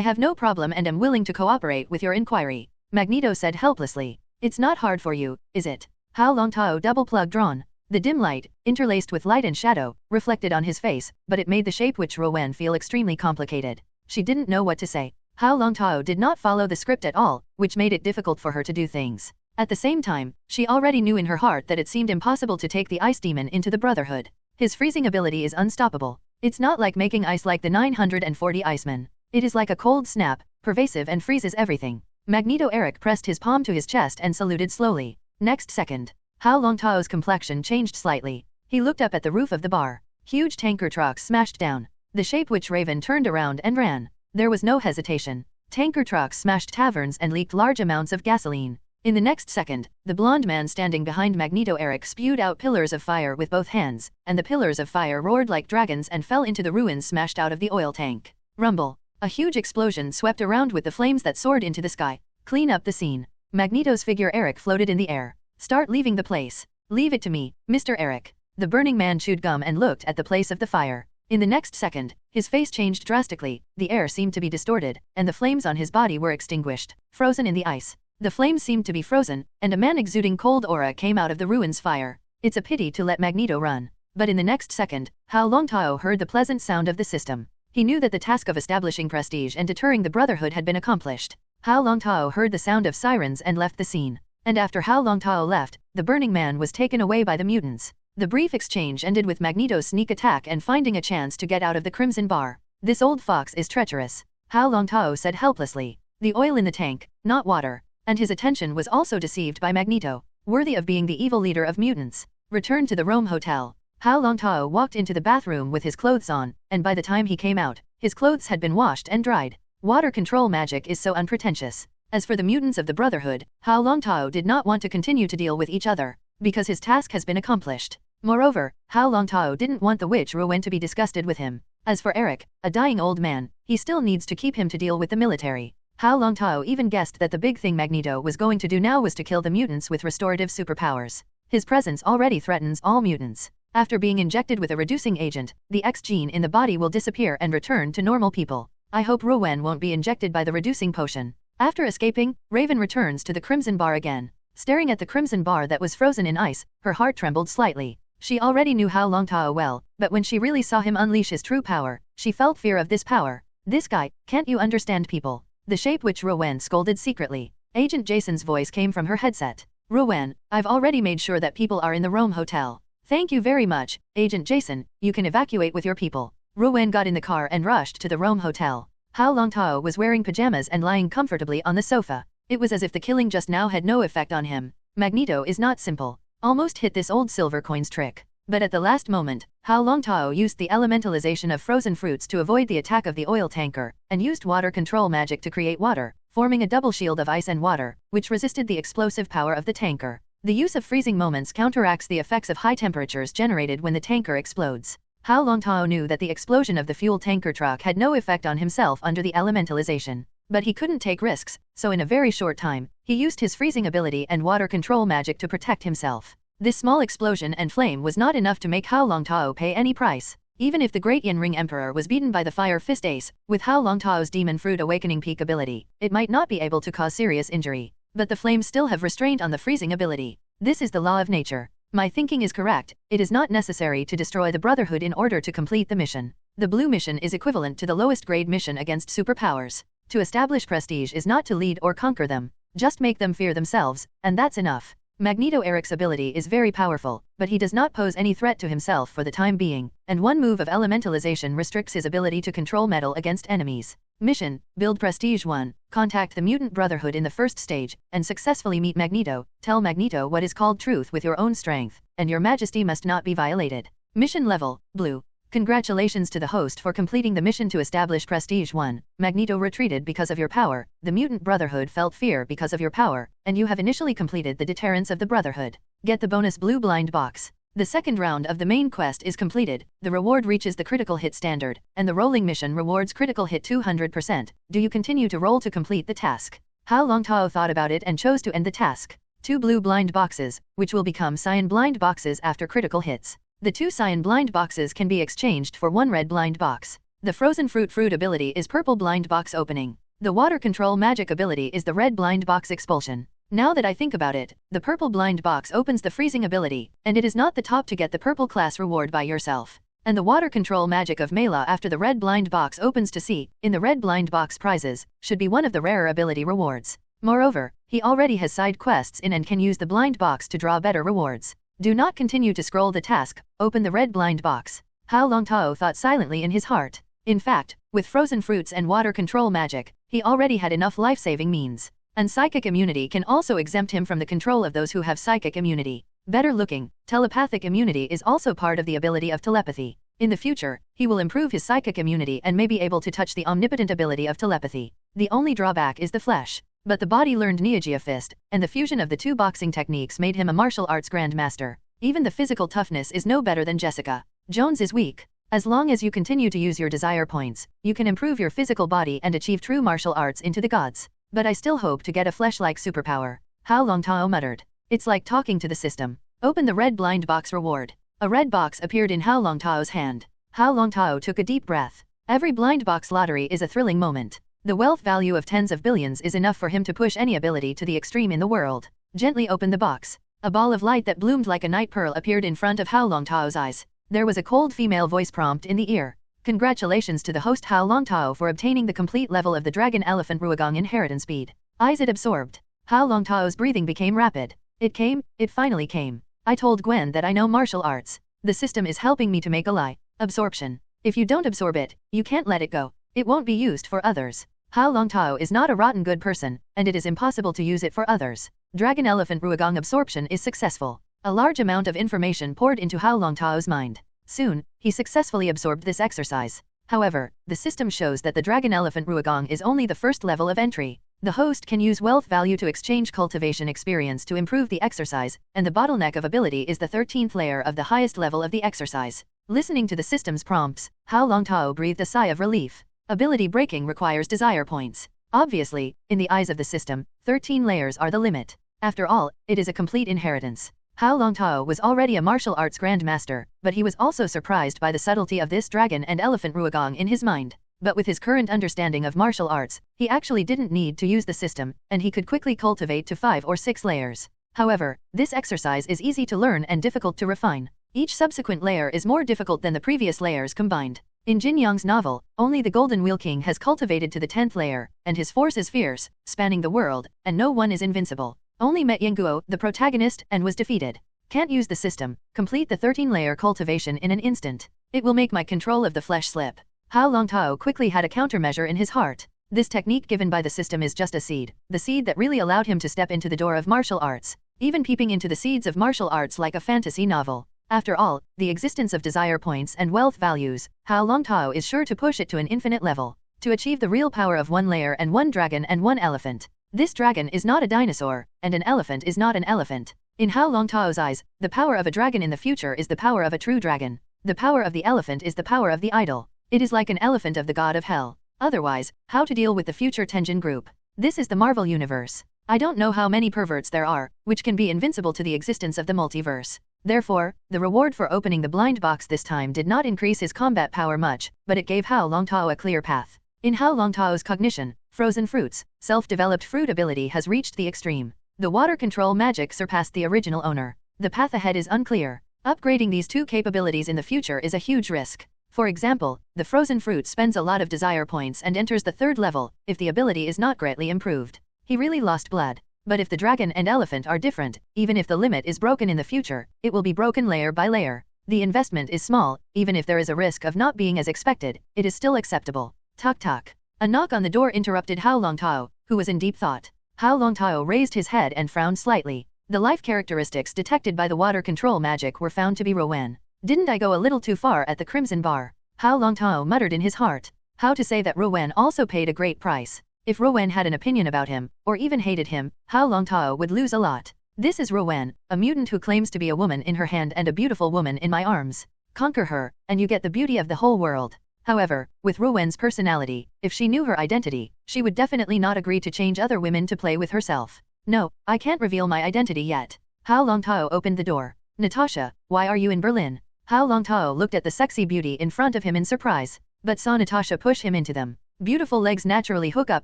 have no problem and am willing to cooperate with your inquiry," Magneto said helplessly. "It's not hard for you, is it?" Hao Longtao double-plug drawn. The dim light, interlaced with light and shadow, reflected on his face, but it made the shape witch Rowan feel extremely complicated. She didn't know what to say. Hao Longtao did not follow the script at all, which made it difficult for her to do things. At the same time, she already knew in her heart that it seemed impossible to take the ice demon into the Brotherhood. His freezing ability is unstoppable. It's not like making ice like the 940 Icemen. It is like a cold snap, pervasive and freezes everything. Magneto Eric pressed his palm to his chest and saluted slowly. Next second, Hao Longtao's complexion changed slightly. He looked up at the roof of the bar. Huge tanker trucks smashed down. The shape witch Raven turned around and ran. There was no hesitation. Tanker trucks smashed taverns and leaked large amounts of gasoline. In the next second, the blonde man standing behind Magneto Eric spewed out pillars of fire with both hands, and the pillars of fire roared like dragons and fell into the ruins smashed out of the oil tank. Rumble. A huge explosion swept around with the flames that soared into the sky. Clean up the scene. Magneto's figure Eric floated in the air. Start leaving the place. Leave it to me, Mr. Eric. The Burning Man chewed gum and looked at the place of the fire. In the next second, his face changed drastically, the air seemed to be distorted, and the flames on his body were extinguished, frozen in the ice. The flames seemed to be frozen, and a man exuding cold aura came out of the ruins fire. It's a pity to let Magneto run. But in the next second, Hao Longtao heard the pleasant sound of the system. He knew that the task of establishing prestige and deterring the Brotherhood had been accomplished. Hao Longtao heard the sound of sirens and left the scene. And after Hao Longtao left, the Burning Man was taken away by the mutants. The brief exchange ended with Magneto's sneak attack and finding a chance to get out of the Crimson Bar. This old fox is treacherous, Hao Longtao said helplessly. The oil in the tank, not water. And his attention was also deceived by Magneto, worthy of being the evil leader of mutants. Returned to the Rome Hotel. Hao Longtao walked into the bathroom with his clothes on, and by the time he came out, his clothes had been washed and dried. Water control magic is so unpretentious. As for the mutants of the Brotherhood, Hao Longtao did not want to continue to deal with each other, because his task has been accomplished. Moreover, Hao Longtao didn't want the witch Rowan to be disgusted with him. As for Eric, a dying old man, he still needs to keep him to deal with the military. Hao Longtao even guessed that the big thing Magneto was going to do now was to kill the mutants with restorative superpowers. His presence already threatens all mutants. After being injected with a reducing agent, the X gene in the body will disappear and return to normal people. I hope Rowan won't be injected by the reducing potion. After escaping, Raven returns to the Crimson Bar again. Staring at the Crimson Bar that was frozen in ice, her heart trembled slightly. She already knew Hao Longtao well, but when she really saw him unleash his true power, she felt fear of this power. This guy, can't you understand people? The shape witch Rowan scolded secretly. Agent Jason's voice came from her headset. Rowan, I've already made sure that people are in the Rome Hotel. Thank you very much, Agent Jason, you can evacuate with your people. Rowan got in the car and rushed to the Rome Hotel. Hao Longtao was wearing pajamas and lying comfortably on the sofa. It was as if the killing just now had no effect on him. Magneto is not simple. Almost hit this old silver coins trick. But at the last moment, Hao Longtao used the elementalization of frozen fruits to avoid the attack of the oil tanker, and used water control magic to create water, forming a double shield of ice and water, which resisted the explosive power of the tanker. The use of freezing moments counteracts the effects of high temperatures generated when the tanker explodes. Hao Longtao knew that the explosion of the fuel tanker truck had no effect on himself under the elementalization. But he couldn't take risks, so in a very short time, he used his freezing ability and water control magic to protect himself. This small explosion and flame was not enough to make Hao Longtao pay any price. Even if the Great Yin Ring Emperor was beaten by the Fire Fist Ace, with Hao Longtao's Demon Fruit Awakening peak ability, it might not be able to cause serious injury. But the flames still have restraint on the freezing ability. This is the law of nature. My thinking is correct, it is not necessary to destroy the Brotherhood in order to complete the mission. The blue mission is equivalent to the lowest grade mission against superpowers. To establish prestige is not to lead or conquer them, just make them fear themselves, and that's enough. Magneto Eric's ability is very powerful, but he does not pose any threat to himself for the time being, and one move of elementalization restricts his ability to control metal against enemies. Mission, build Prestige 1, contact the Mutant Brotherhood in the first stage, and successfully meet Magneto, tell Magneto what is called truth with your own strength, and your majesty must not be violated. Mission level, blue. Congratulations to the host for completing the mission to establish Prestige 1. Magneto retreated because of your power, the Mutant Brotherhood felt fear because of your power, and you have initially completed the deterrence of the Brotherhood. Get the bonus blue blind box. The second round of the main quest is completed, the reward reaches the critical hit standard, and the rolling mission rewards critical hit 200%. Do you continue to roll to complete the task? Hao Longtao thought about it and chose to end the task. 2 blue blind boxes, which will become cyan blind boxes after critical hits. The 2 cyan blind boxes can be exchanged for 1 red blind box. The frozen fruit ability is purple blind box opening. The water control magic ability is the red blind box expulsion. Now that I think about it, the purple blind box opens the freezing ability, and it is not the top to get the purple class reward by yourself. And the water control magic of Mela after the red blind box opens to C, in the red blind box prizes, should be one of the rarer ability rewards. Moreover, he already has side quests in and can use the blind box to draw better rewards. Do not continue to scroll the task, open the red blind box. Hao Longtao thought silently in his heart. In fact, with frozen fruits and water control magic, he already had enough life-saving means. And psychic immunity can also exempt him from the control of those who have psychic immunity. Better looking, telepathic immunity is also part of the ability of telepathy. In the future, he will improve his psychic immunity and may be able to touch the omnipotent ability of telepathy. The only drawback is the flesh. But the body learned Neogia Fist, and the fusion of the 2 boxing techniques made him a martial arts grandmaster. Even the physical toughness is no better than Jessica Jones is weak. As long as you continue to use your desire points, you can improve your physical body and achieve true martial arts into the gods. But I still hope to get a flesh-like superpower, Hao Longtao muttered. It's like talking to the system. Open the red blind box reward. A red box appeared in Hao Longtao's hand. Hao Longtao took a deep breath. Every blind box lottery is a thrilling moment. The wealth value of tens of billions is enough for him to push any ability to the extreme in the world. Gently open the box. A ball of light that bloomed like a night pearl appeared in front of Hao Longtao's eyes. There was a cold female voice prompt in the ear. Congratulations to the host Hao Longtao for obtaining the complete level of the Dragon Elephant Ruogang inheritance speed. Eyes it absorbed. Hao Longtao's breathing became rapid. It came, it finally came. I told Gwen that I know martial arts. The system is helping me to make a lie. Absorption. If you don't absorb it, you can't let it go. It won't be used for others. Hao Longtao is not a rotten good person, and it is impossible to use it for others. Dragon Elephant Ruogang absorption is successful. A large amount of information poured into Hao Longtao's mind. Soon, he successfully absorbed this exercise. However, the system shows that the Dragon Elephant Ruogang is only the first level of entry. The host can use wealth value to exchange cultivation experience to improve the exercise, and the bottleneck of ability is the 13th layer of the highest level of the exercise. Listening to the system's prompts, Hao Longtao breathed a sigh of relief. Ability breaking requires desire points. Obviously, in the eyes of the system, 13 layers are the limit. After all, it is a complete inheritance. Hao Longtao was already a martial arts grandmaster, but he was also surprised by the subtlety of this Dragon and Elephant Ruogang in his mind. But with his current understanding of martial arts, he actually didn't need to use the system, and he could quickly cultivate to 5 or 6 layers. However, this exercise is easy to learn and difficult to refine. Each subsequent layer is more difficult than the previous layers combined. In Jin Yang's novel, only the Golden Wheel King has cultivated to the 10th layer, and his force is fierce, spanning the world, and no one is invincible. Only met Yenguo, the protagonist, and was defeated. Can't use the system. Complete the 13-layer cultivation in an instant. It will make my control of the flesh slip. Hao Longtao quickly had a countermeasure in his heart. This technique given by the system is just a seed, the seed that really allowed him to step into the door of martial arts, even peeping into the seeds of martial arts like a fantasy novel. After all, the existence of desire points and wealth values, Hao Longtao is sure to push it to an infinite level, to achieve the real power of 1 layer and 1 dragon and 1 elephant. This dragon is not a dinosaur, and an elephant is not an elephant. In Hao Longtao's eyes, the power of a dragon in the future is the power of a true dragon. The power of the elephant is the power of the idol. It is like an elephant of the god of hell. Otherwise, how to deal with the future Tenjin group? This is the Marvel Universe. I don't know how many perverts there are, which can be invincible to the existence of the multiverse. Therefore, the reward for opening the blind box this time did not increase his combat power much, but it gave Hao Longtao a clear path. In Hao Longtao's cognition, frozen fruits, self-developed fruit ability has reached the extreme. The water control magic surpassed the original owner. The path ahead is unclear. Upgrading these 2 capabilities in the future is a huge risk. For example, the frozen fruit spends a lot of desire points and enters the 3rd level, if the ability is not greatly improved. He really lost blood. But if the dragon and elephant are different, even if the limit is broken in the future, it will be broken layer by layer. The investment is small, even if there is a risk of not being as expected, it is still acceptable. Toc toc. A knock on the door interrupted Hao Longtao, who was in deep thought. Hao Longtao raised his head and frowned slightly. The life characteristics detected by the water control magic were found to be Rowan. Didn't I go a little too far at the Crimson Bar? Hao Longtao muttered in his heart. How to say that Rowan also paid a great price? If Rowan had an opinion about him, or even hated him, Hao Longtao would lose a lot. This is Rowan, a mutant who claims to be a woman in her hand and a beautiful woman in my arms. Conquer her, and you get the beauty of the whole world. However, with Rowan's personality, if she knew her identity, she would definitely not agree to change other women to play with herself. No, I can't reveal my identity yet. Hao Longtao opened the door. Natasha, why are you in Berlin? Hao Longtao looked at the sexy beauty in front of him in surprise, but saw Natasha push him into them. Beautiful legs naturally hook up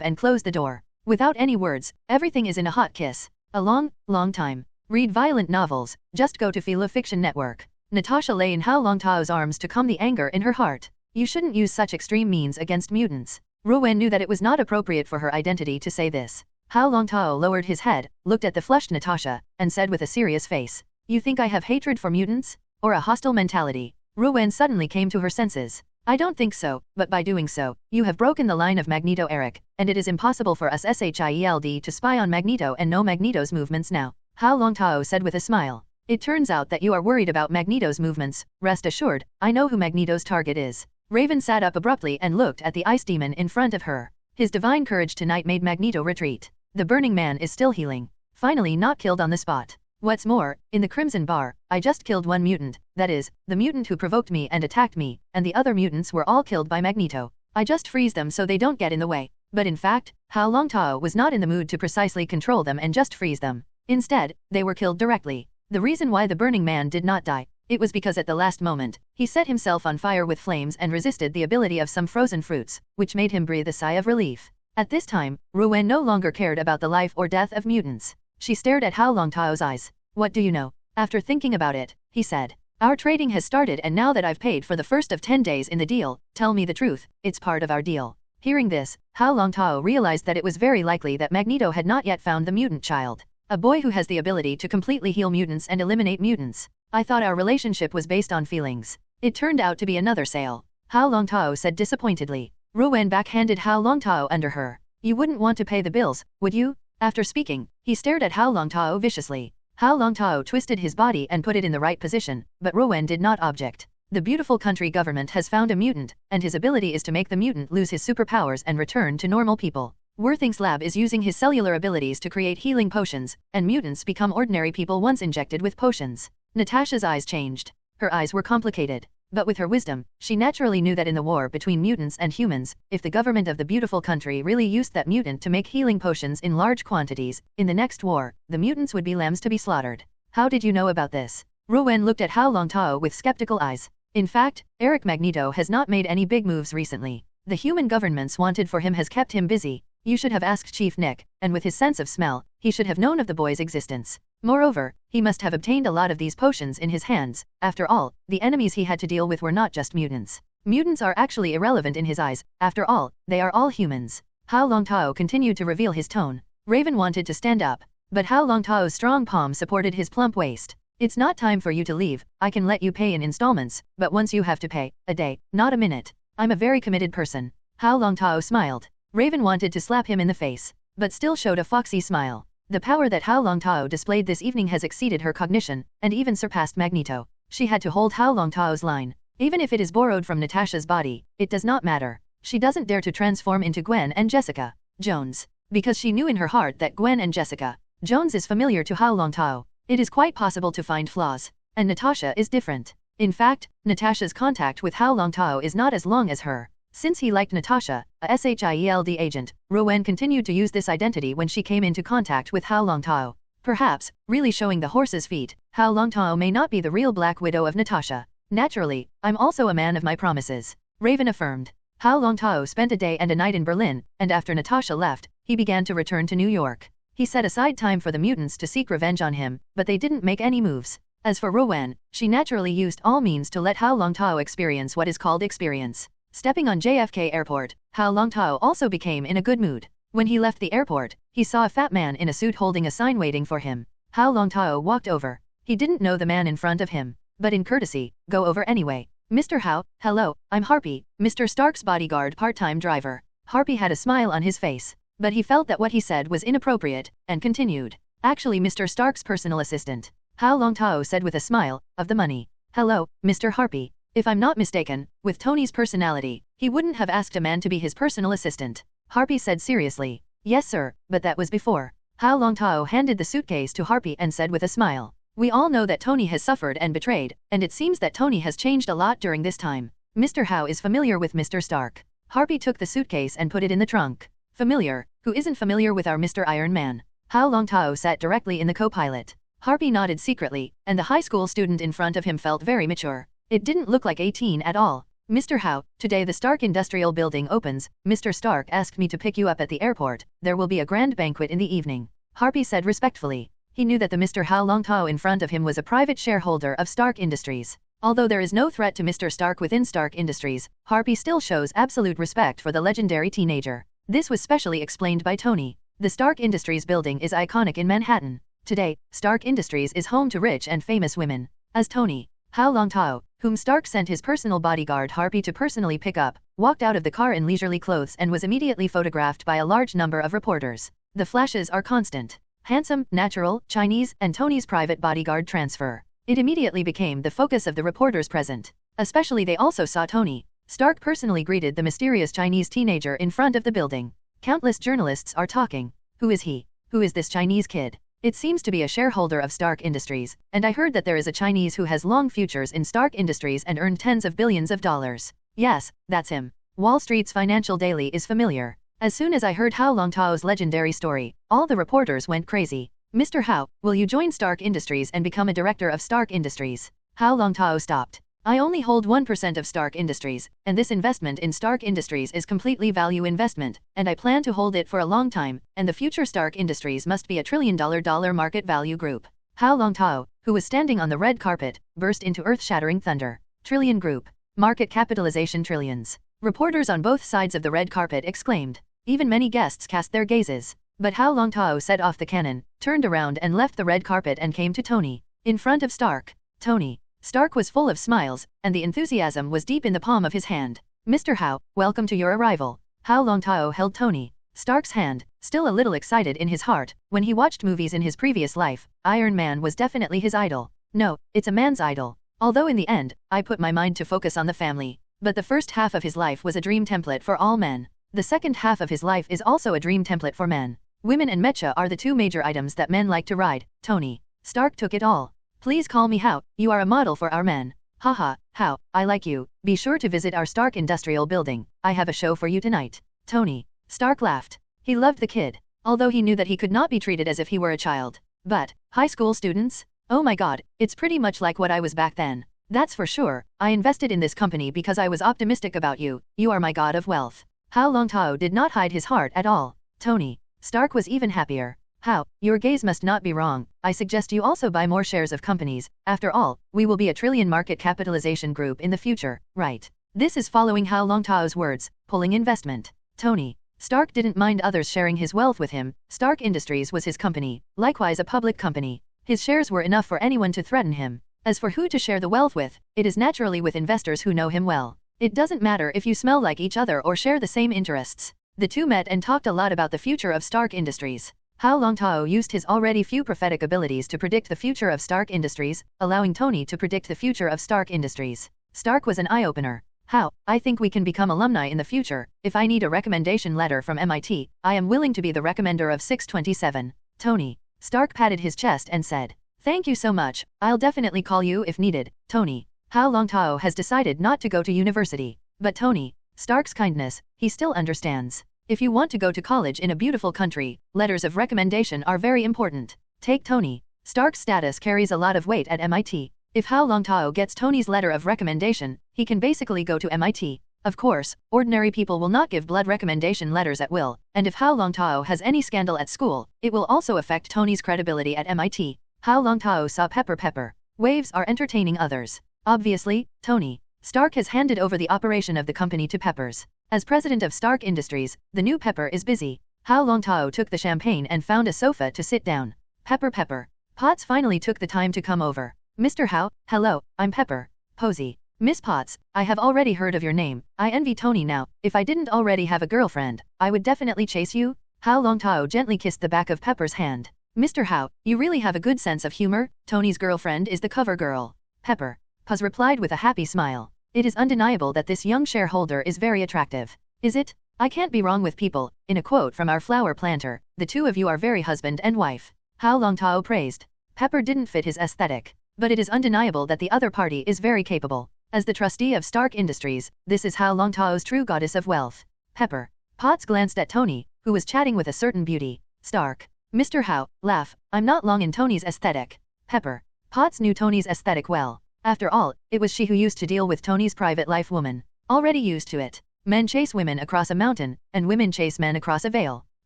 and close the door. Without any words, everything is in a hot kiss. A long, long time. Read violent novels, just go to Filofiction Network. Natasha lay in Hao Longtao's arms to calm the anger in her heart. You shouldn't use such extreme means against mutants. Rowan knew that it was not appropriate for her identity to say this. Hao Longtao lowered his head, looked at the flushed Natasha, and said with a serious face, "You think I have hatred for mutants? Or a hostile mentality?" Rowan suddenly came to her senses. "I don't think so, but by doing so, you have broken the line of Magneto Eric, and it is impossible for us S.H.I.E.L.D. to spy on Magneto and know Magneto's movements now," Hao Longtao said with a smile. "It turns out that you are worried about Magneto's movements. Rest assured, I know who Magneto's target is." Raven sat up abruptly and looked at the ice demon in front of her. His divine courage tonight made Magneto retreat. The Burning Man is still healing. Finally not killed on the spot. What's more, in the Crimson Bar, I just killed one mutant, that is, the mutant who provoked me and attacked me, and the other mutants were all killed by Magneto. I just freeze them so they don't get in the way. But in fact, Hao Longtao was not in the mood to precisely control them and just freeze them. Instead, they were killed directly. The reason why the Burning Man did not die, it was because at the last moment, he set himself on fire with flames and resisted the ability of some frozen fruits, which made him breathe a sigh of relief. At this time, Ruwen no longer cared about the life or death of mutants. She stared at Hao Longtao's eyes. What do you know? After thinking about it, he said. Our trading has started, and now that I've paid for the first of 10 days in the deal, tell me the truth, it's part of our deal. Hearing this, Hao Longtao realized that it was very likely that Magneto had not yet found the mutant child. A boy who has the ability to completely heal mutants and eliminate mutants. I thought our relationship was based on feelings. It turned out to be another sale. Hao Longtao said disappointedly. Ruwen backhanded Hao Longtao under her. You wouldn't want to pay the bills, would you? After speaking, he stared at Hao Longtao viciously. Hao Longtao twisted his body and put it in the right position, but Ruwen did not object. The beautiful country government has found a mutant, and his ability is to make the mutant lose his superpowers and return to normal people. Worthing's lab is using his cellular abilities to create healing potions, and mutants become ordinary people once injected with potions. Natasha's eyes changed. Her eyes were complicated. But with her wisdom, she naturally knew that in the war between mutants and humans, if the government of the beautiful country really used that mutant to make healing potions in large quantities, in the next war, the mutants would be lambs to be slaughtered. How did you know about this? Ruwen looked at Hao Longtao with skeptical eyes. In fact, Eric Magneto has not made any big moves recently. The human government's wanted for him has kept him busy. You should have asked Chief Nick, and with his sense of smell, he should have known of the boy's existence. Moreover, he must have obtained a lot of these potions in his hands. After all, the enemies he had to deal with were not just mutants. Mutants are actually irrelevant in his eyes. After all, they are all humans. Hao Longtao continued to reveal his tone. Raven wanted to stand up, but Hao Longtao's strong palm supported his plump waist. It's not time for you to leave. I can let you pay in installments, but once you have to pay, a day, not a minute. I'm a very committed person. Hao Longtao smiled. Raven wanted to slap him in the face, but still showed a foxy smile. The power that Hao Longtao displayed this evening has exceeded her cognition, and even surpassed Magneto. She had to hold Hao Longtao's line. Even if it is borrowed from Natasha's body, it does not matter. She doesn't dare to transform into Gwen and Jessica Jones, because she knew in her heart that Gwen and Jessica Jones is familiar to Hao Longtao. It is quite possible to find flaws, and Natasha is different. In fact, Natasha's contact with Hao Longtao is not as long as her. Since he liked Natasha, a S.H.I.E.L.D. agent, Ruwen continued to use this identity when she came into contact with Hao Longtao. Perhaps, really showing the horse's feet, Hao Longtao may not be the real Black Widow of Natasha. Naturally, I'm also a man of my promises, Raven affirmed. Hao Longtao spent a day and a night in Berlin, and after Natasha left, he began to return to New York. He set aside time for the mutants to seek revenge on him, but they didn't make any moves. As for Ruwen, she naturally used all means to let Hao Longtao experience what is called experience. Stepping on JFK Airport, Hao Longtao also became in a good mood. When he left the airport, he saw a fat man in a suit holding a sign waiting for him. Hao Longtao walked over. He didn't know the man in front of him, but in courtesy, go over anyway. Mr. Hao, hello, I'm Harpy, Mr. Stark's bodyguard part-time driver. Harpy had a smile on his face, but he felt that what he said was inappropriate, and continued. Actually Mr. Stark's personal assistant. Hao Longtao said with a smile, of the money. Hello, Mr. Harpy. If I'm not mistaken, with Tony's personality, he wouldn't have asked a man to be his personal assistant. Harpy said seriously. Yes sir, but that was before. Hao Longtao handed the suitcase to Harpy and said with a smile. We all know that Tony has suffered and betrayed, and it seems that Tony has changed a lot during this time. Mr. Hao is familiar with Mr. Stark. Harpy took the suitcase and put it in the trunk. Familiar? Who isn't familiar with our Mr. Iron Man? Hao Longtao sat directly in the co-pilot. Harpy nodded secretly, and the high school student in front of him felt very mature. It didn't look like 18 at all. Mr. Hao, today the Stark Industrial Building opens. Mr. Stark asked me to pick you up at the airport. There will be a grand banquet in the evening. Harpy said respectfully. He knew that the Mr. Hao Longtao in front of him was a private shareholder of Stark Industries. Although there is no threat to Mr. Stark within Stark Industries, Harpy still shows absolute respect for the legendary teenager. This was specially explained by Tony. The Stark Industries building is iconic in Manhattan. Today, Stark Industries is home to rich and famous women. As Tony, Hao Longtao, whom Stark sent his personal bodyguard Harpy to personally pick up, walked out of the car in leisurely clothes and was immediately photographed by a large number of reporters. The flashes are constant. Handsome, natural, Chinese, and Tony's private bodyguard transfer. It immediately became the focus of the reporters present. Especially they also saw Tony. Stark personally greeted the mysterious Chinese teenager in front of the building. Countless journalists are talking. Who is he? Who is this Chinese kid? It seems to be a shareholder of Stark Industries, and I heard that there is a Chinese who has long futures in Stark Industries and earned tens of billions of dollars. Yes, that's him. Wall Street's Financial Daily is familiar. As soon as I heard Hao Longtao's legendary story, all the reporters went crazy. Mr. Hao, will you join Stark Industries and become a director of Stark Industries? Hao Longtao stopped. I only hold 1% of Stark Industries, and this investment in Stark Industries is completely value investment, and I plan to hold it for a long time, and the future Stark Industries must be a $1 trillion market value group. Hao Longtao, who was standing on the red carpet, burst into earth-shattering thunder. Trillion group. Market capitalization trillions. Reporters on both sides of the red carpet exclaimed. Even many guests cast their gazes. But Hao Longtao set off the cannon, turned around and left the red carpet and came to Tony. In front of Stark. Tony. Stark was full of smiles, and the enthusiasm was deep in the palm of his hand. Mr. Hao, welcome to your arrival. Hao Longtao held Tony Stark's hand, still a little excited in his heart. When he watched movies in his previous life, Iron Man was definitely his idol. No, it's a man's idol. Although in the end, I put my mind to focus on the family. But the first half of his life was a dream template for all men. The second half of his life is also a dream template for men. Women and mecha are the two major items that men like to ride. Tony Stark took it all. Please call me Hao, you are a model for our men. Haha, Hao, I like you. Be sure to visit our Stark Industrial Building. I have a show for you tonight. Tony Stark laughed. He loved the kid, although he knew that he could not be treated as if he were a child. But, high school students? Oh my god, it's pretty much like what I was back then. That's for sure. I invested in this company because I was optimistic about you. You are my god of wealth. Hao Longtao did not hide his heart at all. Tony Stark was even happier. Hao, your gaze must not be wrong. I suggest you also buy more shares of companies. After all, we will be a $1 trillion market capitalization group in the future, right? This is following Hao Longtao's words, pulling investment. Tony Stark didn't mind others sharing his wealth with him. Stark Industries was his company, likewise a public company. His shares were enough for anyone to threaten him. As for who to share the wealth with, it is naturally with investors who know him well. It doesn't matter if you smell like each other or share the same interests. The two met and talked a lot about the future of Stark Industries. Hao Longtao used his already few prophetic abilities to predict the future of Stark Industries, allowing Tony to predict the future of Stark Industries. Stark was an eye-opener. Hao, I think we can become alumni in the future. If I need a recommendation letter from MIT, I am willing to be the recommender of 627. Tony Stark patted his chest and said, thank you so much, I'll definitely call you if needed. Tony Hao Longtao has decided not to go to university. But Tony Stark's kindness, he still understands. If you want to go to college in a beautiful country, letters of recommendation are very important. Take Tony Stark's status carries a lot of weight at MIT. If Hao Longtao gets Tony's letter of recommendation, he can basically go to MIT. Of course, ordinary people will not give blood recommendation letters at will, and if Hao Longtao has any scandal at school, it will also affect Tony's credibility at MIT. Hao Longtao saw Pepper. Waves are entertaining others. Obviously, Tony Stark has handed over the operation of the company to Peppers. As president of Stark Industries, the new Pepper is busy. Hao Longtao took the champagne and found a sofa to sit down. Pepper. Potts finally took the time to come over. Mr. Hao, hello, I'm Pepper. Posey. Miss Potts, I have already heard of your name. I envy Tony now. If I didn't already have a girlfriend, I would definitely chase you. Hao Longtao gently kissed the back of Pepper's hand. Mr. Hao, you really have a good sense of humor. Tony's girlfriend is the cover girl. Pepper. Puz replied with a happy smile. It is undeniable that this young shareholder is very attractive. Is it? I can't be wrong with people. In a quote from our flower planter, the two of you are very husband and wife. Hao Longtao praised. Pepper didn't fit his aesthetic. But it is undeniable that the other party is very capable. As the trustee of Stark Industries, this is Hao Longtao's true goddess of wealth. Pepper. Potts glanced at Tony, who was chatting with a certain beauty. Stark. Mr. Hao, laugh, I'm not long in Tony's aesthetic. Pepper. Potts knew Tony's aesthetic well. After all, it was she who used to deal with Tony's private life woman. Already used to it. Men chase women across a mountain, and women chase men across a veil.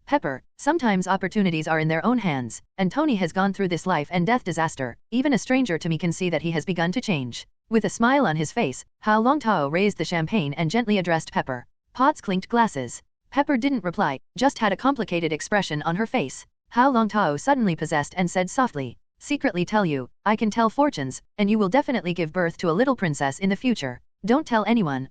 Pepper, sometimes opportunities are in their own hands, and Tony has gone through this life and death disaster. Even a stranger to me can see that he has begun to change. With a smile on his face, Hao Longtao raised the champagne and gently addressed Pepper. Potts clinked glasses. Pepper didn't reply, just had a complicated expression on her face. Hao Longtao suddenly possessed and said softly, secretly tell you, I can tell fortunes, and you will definitely give birth to a little princess in the future. Don't tell anyone,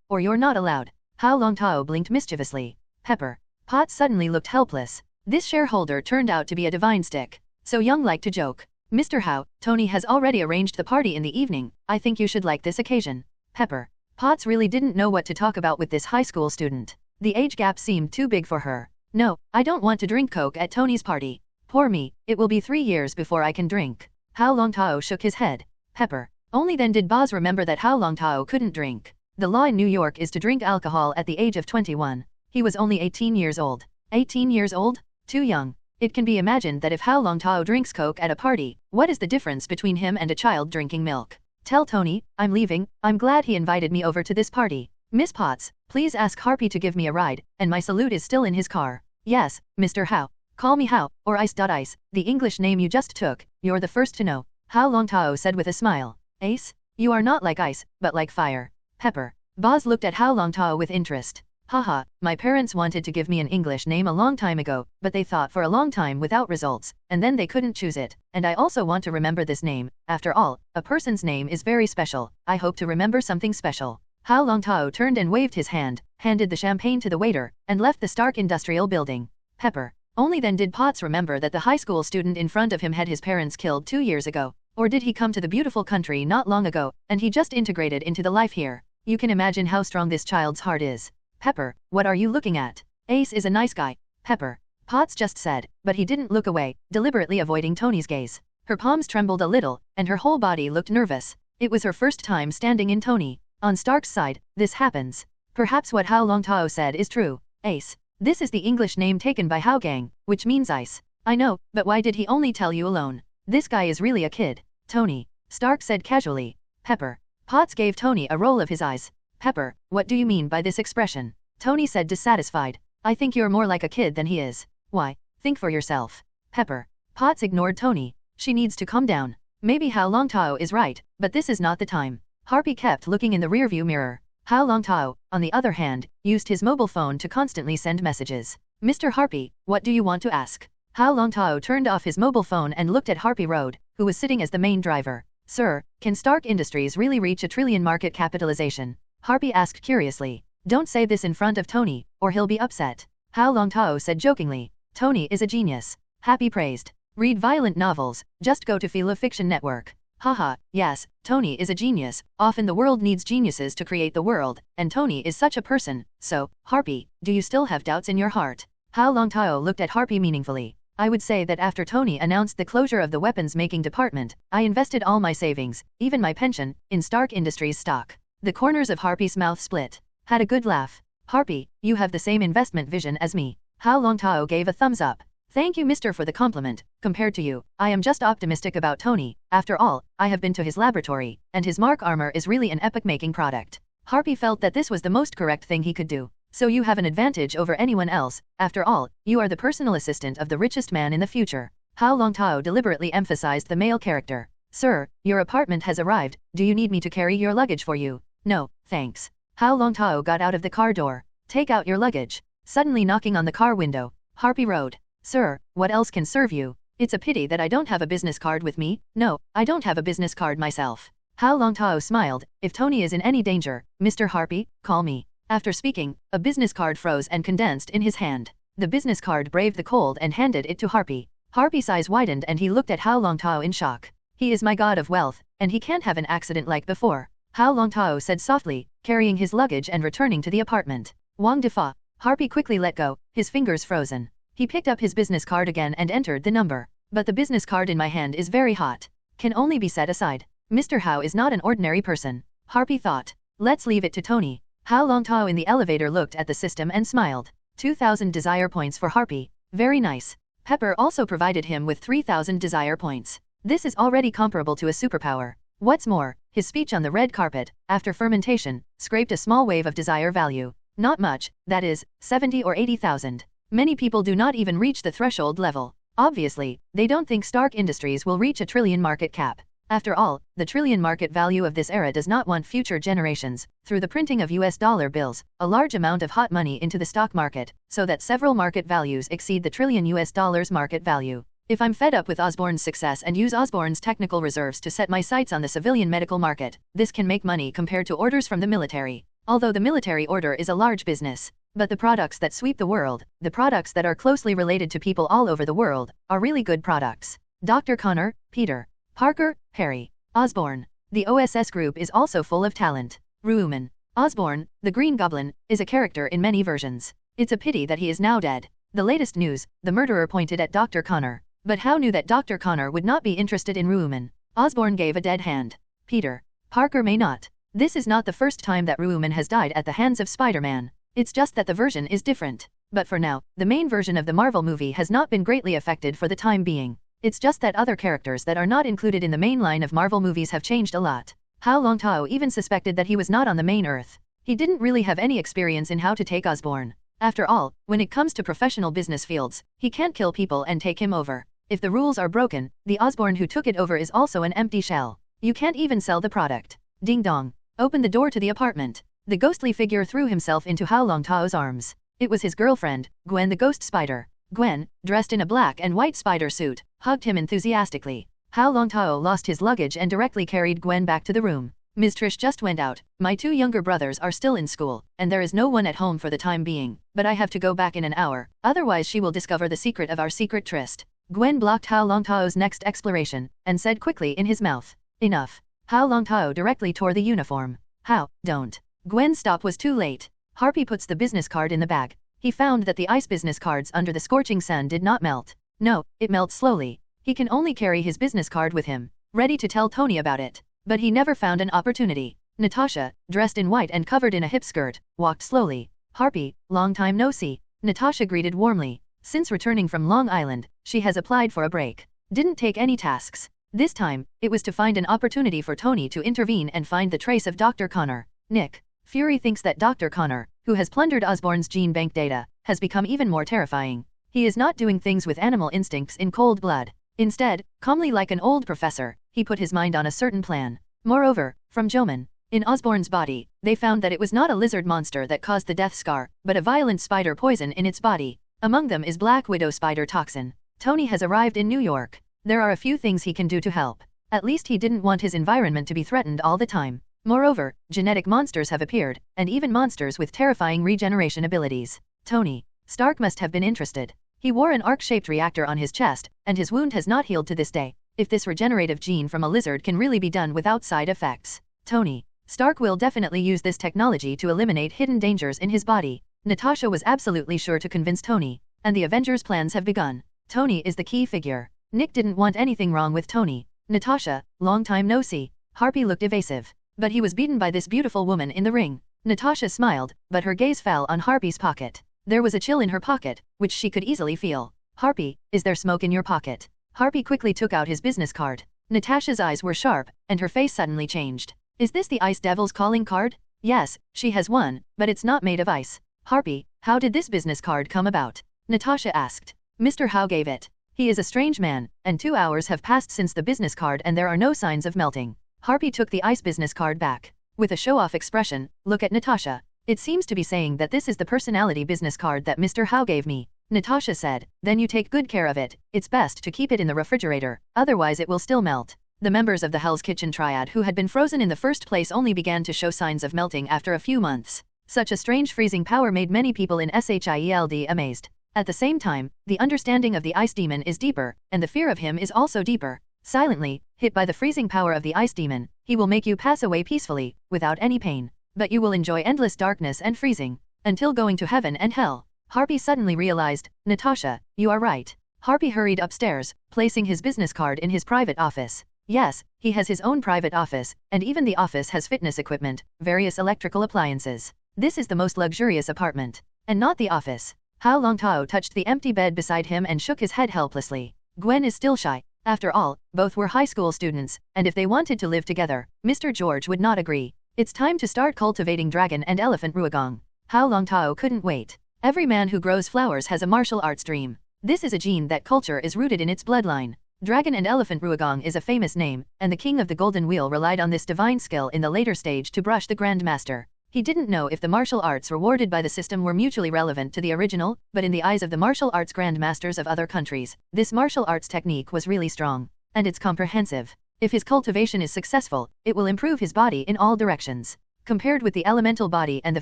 or you're not allowed. Hao Longtao blinked mischievously. Pepper. Potts suddenly looked helpless. This shareholder turned out to be a divine stick. So young like to joke. Mr. Hao, Tony has already arranged the party in the evening. I think you should like this occasion. Pepper. Potts really didn't know what to talk about with this high school student. The age gap seemed too big for her. No, I don't want to drink Coke at Tony's party. Poor me, it will be 3 years before I can drink. Hao Longtao shook his head. Pepper. Only then did Boz remember that Hao Longtao couldn't drink. The law in New York is to drink alcohol at the age of 21. He was only 18 years old. 18 years old? Too young. It can be imagined that if Hao Longtao drinks Coke at a party, what is the difference between him and a child drinking milk? Tell Tony, I'm leaving, I'm glad he invited me over to this party. Miss Potts, please ask Harpy to give me a ride, and my salute is still in his car. Yes, Mr. Hao. Call me Hao, or Ice. The English name you just took, you're the first to know. Hao Longtao said with a smile. Ace? You are not like ice, but like fire. Pepper. Boz looked at Hao Longtao with interest. Haha, my parents wanted to give me an English name a long time ago, but they thought for a long time without results, and then they couldn't choose it, and I also want to remember this name. After all, a person's name is very special. I hope to remember something special. Hao Longtao turned and waved his hand, handed the champagne to the waiter, and left the Stark Industrial Building. Pepper. Only then did Potts remember that the high school student in front of him had his parents killed 2 years ago. Or did he come to the beautiful country not long ago, and he just integrated into the life here? You can imagine how strong this child's heart is. Pepper, what are you looking at? Ace is a nice guy. Pepper. Potts just said, but he didn't look away, deliberately avoiding Tony's gaze. Her palms trembled a little, and her whole body looked nervous. It was her first time standing in Tony. On Stark's side, this happens. Perhaps what Hao Longtao said is true. Ace. This is the English name taken by Hao Gang, which means ice. I know, but why did he only tell you alone? This guy is really a kid. Tony. Stark said casually. Pepper. Potts gave Tony a roll of his eyes. Pepper, what do you mean by this expression? Tony said dissatisfied. I think you're more like a kid than he is. Why? Think for yourself. Pepper. Potts ignored Tony. She needs to calm down. Maybe Hao Longtao is right, but this is not the time. Harpy kept looking in the rearview mirror. Hao Longtao, on the other hand, used his mobile phone to constantly send messages. Mr. Harpy, what do you want to ask? Hao Longtao turned off his mobile phone and looked at Harpy Road, who was sitting as the main driver. Sir, can Stark Industries really reach $1 trillion market capitalization? Harpy asked curiously. Don't say this in front of Tony, or he'll be upset. Hao Longtao said jokingly. Tony is a genius. Happy praised. Read violent novels, just go to Fila Fiction Network. Haha, yes, Tony is a genius. Often the world needs geniuses to create the world, and Tony is such a person. So, Harpy, do you still have doubts in your heart? Hao Longtao looked at Harpy meaningfully. I would say that after Tony announced the closure of the weapons-making department, I invested all my savings, even my pension, in Stark Industries stock. The corners of Harpy's mouth split. Had a good laugh. Harpy, you have the same investment vision as me. Hao Longtao gave a thumbs up. Thank you, mister, for the compliment. Compared to you, I am just optimistic about Tony. After all, I have been to his laboratory, and his Mark armor is really an epic-making product. Harpy felt that this was the most correct thing he could do. So you have an advantage over anyone else. After all, you are the personal assistant of the richest man in the future. Hao Longtao deliberately emphasized the male character. Sir, your apartment has arrived. Do you need me to carry your luggage for you? No, thanks. Hao Longtao got out of the car door. Take out your luggage. Suddenly knocking on the car window. Harpy Road. Sir, what else can serve you? It's a pity that I don't have a business card with me. No, I don't have a business card myself. Hao Longtao smiled. If Tony is in any danger, Mr. Harpy, call me. After speaking, a business card froze and condensed in his hand. The business card braved the cold and handed it to Harpy. Harpy's eyes widened and he looked at Hao Longtao in shock. He is my god of wealth, and he can't have an accident like before. Hao Longtao said softly, carrying his luggage and returning to the apartment. Wang Defa. Harpy quickly let go, his fingers frozen. He picked up his business card again and entered the number. But the business card in my hand is very hot. Can only be set aside. Mr. Hao is not an ordinary person. Harpy thought. Let's leave it to Tony. Hao Longtao in the elevator looked at the system and smiled. 2,000 desire points for Harpy. Very nice. Pepper also provided him with 3,000 desire points. This is already comparable to a superpower. What's more, his speech on the red carpet, after fermentation, scraped a small wave of desire value. Not much, that is, 70 or 80,000. Many people do not even reach the threshold level. Obviously, they don't think Stark Industries will reach $1 trillion market cap. After all, the trillion market value of this era does not want future generations, through the printing of US dollar bills, a large amount of hot money into the stock market, so that several market values exceed the trillion US dollars market value. If I'm fed up with Osborne's success and use Osborne's technical reserves to set my sights on the civilian medical market, this can make money compared to orders from the military. Although the military order is a large business. But the products that sweep the world, the products that are closely related to people all over the world, are really good products. Dr. Connor, Peter, Parker, Harry, Osborne. The OSS group is also full of talent. Ruuman. Osborne, the Green Goblin, is a character in many versions. It's a pity that he is now dead. The latest news, the murderer pointed at Dr. Connor. But Hao knew that Dr. Connor would not be interested in Ruuman. Osborne gave a dead hand. Peter. Parker may not. This is not the first time that Ruuman has died at the hands of Spider-Man. It's just that the version is different. But for now, the main version of the Marvel movie has not been greatly affected for the time being. It's just that other characters that are not included in the main line of Marvel movies have changed a lot. Hao Longtao even suspected that he was not on the main Earth. He didn't really have any experience in how to take Osborne. After all, when it comes to professional business fields, he can't kill people and take him over. If the rules are broken, the Osborne who took it over is also an empty shell. You can't even sell the product. Ding dong. Open the door to the apartment. The ghostly figure threw himself into Hao Longtao's arms. It was his girlfriend, Gwen the ghost spider. Gwen, dressed in a black and white spider suit, hugged him enthusiastically. Hao Longtao lost his luggage and directly carried Gwen back to the room. Ms. Trish just went out. My 2 younger brothers are still in school, and there is no one at home for the time being, but I have to go back in an hour, otherwise she will discover the secret of our secret tryst. Gwen blocked Hao Longtao's next exploration, and said quickly in his mouth, "Enough." Hao Longtao directly tore the uniform. "How, don't." Gwen's stop was too late. Harpy puts the business card in the bag. He found that the ice business cards under the scorching sun did not melt. No, it melts slowly. He can only carry his business card with him, ready to tell Tony about it. But he never found an opportunity. Natasha, dressed in white and covered in a hip skirt, walked slowly. "Harpy, long time no see." Natasha greeted warmly. Since returning from Long Island, she has applied for a break. Didn't take any tasks. This time, it was to find an opportunity for Tony to intervene and find the trace of Dr. Connor. Nick Fury thinks that Dr. Connor, who has plundered Osborne's gene bank data, has become even more terrifying. He is not doing things with animal instincts in cold blood. Instead, calmly like an old professor, he put his mind on a certain plan. Moreover, from Joman, in Osborne's body, they found that it was not a lizard monster that caused the death scar, but a violent spider poison in its body. Among them is Black Widow spider toxin. Tony has arrived in New York. There are a few things he can do to help. At least he didn't want his environment to be threatened all the time. Moreover, genetic monsters have appeared, and even monsters with terrifying regeneration abilities. Tony Stark must have been interested. He wore an arc-shaped reactor on his chest, and his wound has not healed to this day. If this regenerative gene from a lizard can really be done without side effects, Tony Stark will definitely use this technology to eliminate hidden dangers in his body. Natasha was absolutely sure to convince Tony, and the Avengers' plans have begun. Tony is the key figure. Nick didn't want anything wrong with Tony. Natasha, long time no see. Harpy looked evasive. But he was beaten by this beautiful woman in the ring. Natasha smiled, but her gaze fell on Harpy's pocket. There was a chill in her pocket, which she could easily feel. "Harpy, is there smoke in your pocket?" Harpy quickly took out his business card. Natasha's eyes were sharp, and her face suddenly changed. "Is this the Ice Devil's calling card?" "Yes, she has one, but it's not made of ice." "Harpy, how did this business card come about?" Natasha asked. "Mr. Hao gave it. He is a strange man, and 2 hours have passed since the business card and there are no signs of melting." Harpy took the ice business card back. With a show-off expression, "Look at Natasha. It seems to be saying that this is the personality business card that Mr. Hao gave me." Natasha said, "Then you take good care of it. It's best to keep it in the refrigerator, otherwise it will still melt." The members of the Hell's Kitchen Triad who had been frozen in the first place only began to show signs of melting after a few months. Such a strange freezing power made many people in S.H.I.E.L.D. amazed. At the same time, the understanding of the ice demon is deeper, and the fear of him is also deeper. Silently, hit by the freezing power of the ice demon, he will make you pass away peacefully, without any pain. But you will enjoy endless darkness and freezing, until going to heaven and hell. Harpy suddenly realized, "Natasha, you are right." Harpy hurried upstairs, placing his business card in his private office. Yes, he has his own private office, and even the office has fitness equipment, various electrical appliances. This is the most luxurious apartment, and not the office. Hao Longtao touched the empty bed beside him and shook his head helplessly. Gwen is still shy. After all, both were high school students, and if they wanted to live together, Mr. George would not agree. It's time to start cultivating dragon and elephant ruagong. Hao Longtao couldn't wait. Every man who grows flowers has a martial arts dream. This is a gene that culture is rooted in its bloodline. Dragon and elephant ruagong is a famous name, and the king of the golden wheel relied on this divine skill in the later stage to brush the grandmaster. He didn't know if the martial arts rewarded by the system were mutually relevant to the original, but in the eyes of the martial arts grandmasters of other countries, this martial arts technique was really strong. And it's comprehensive. If his cultivation is successful, it will improve his body in all directions. Compared with the elemental body and the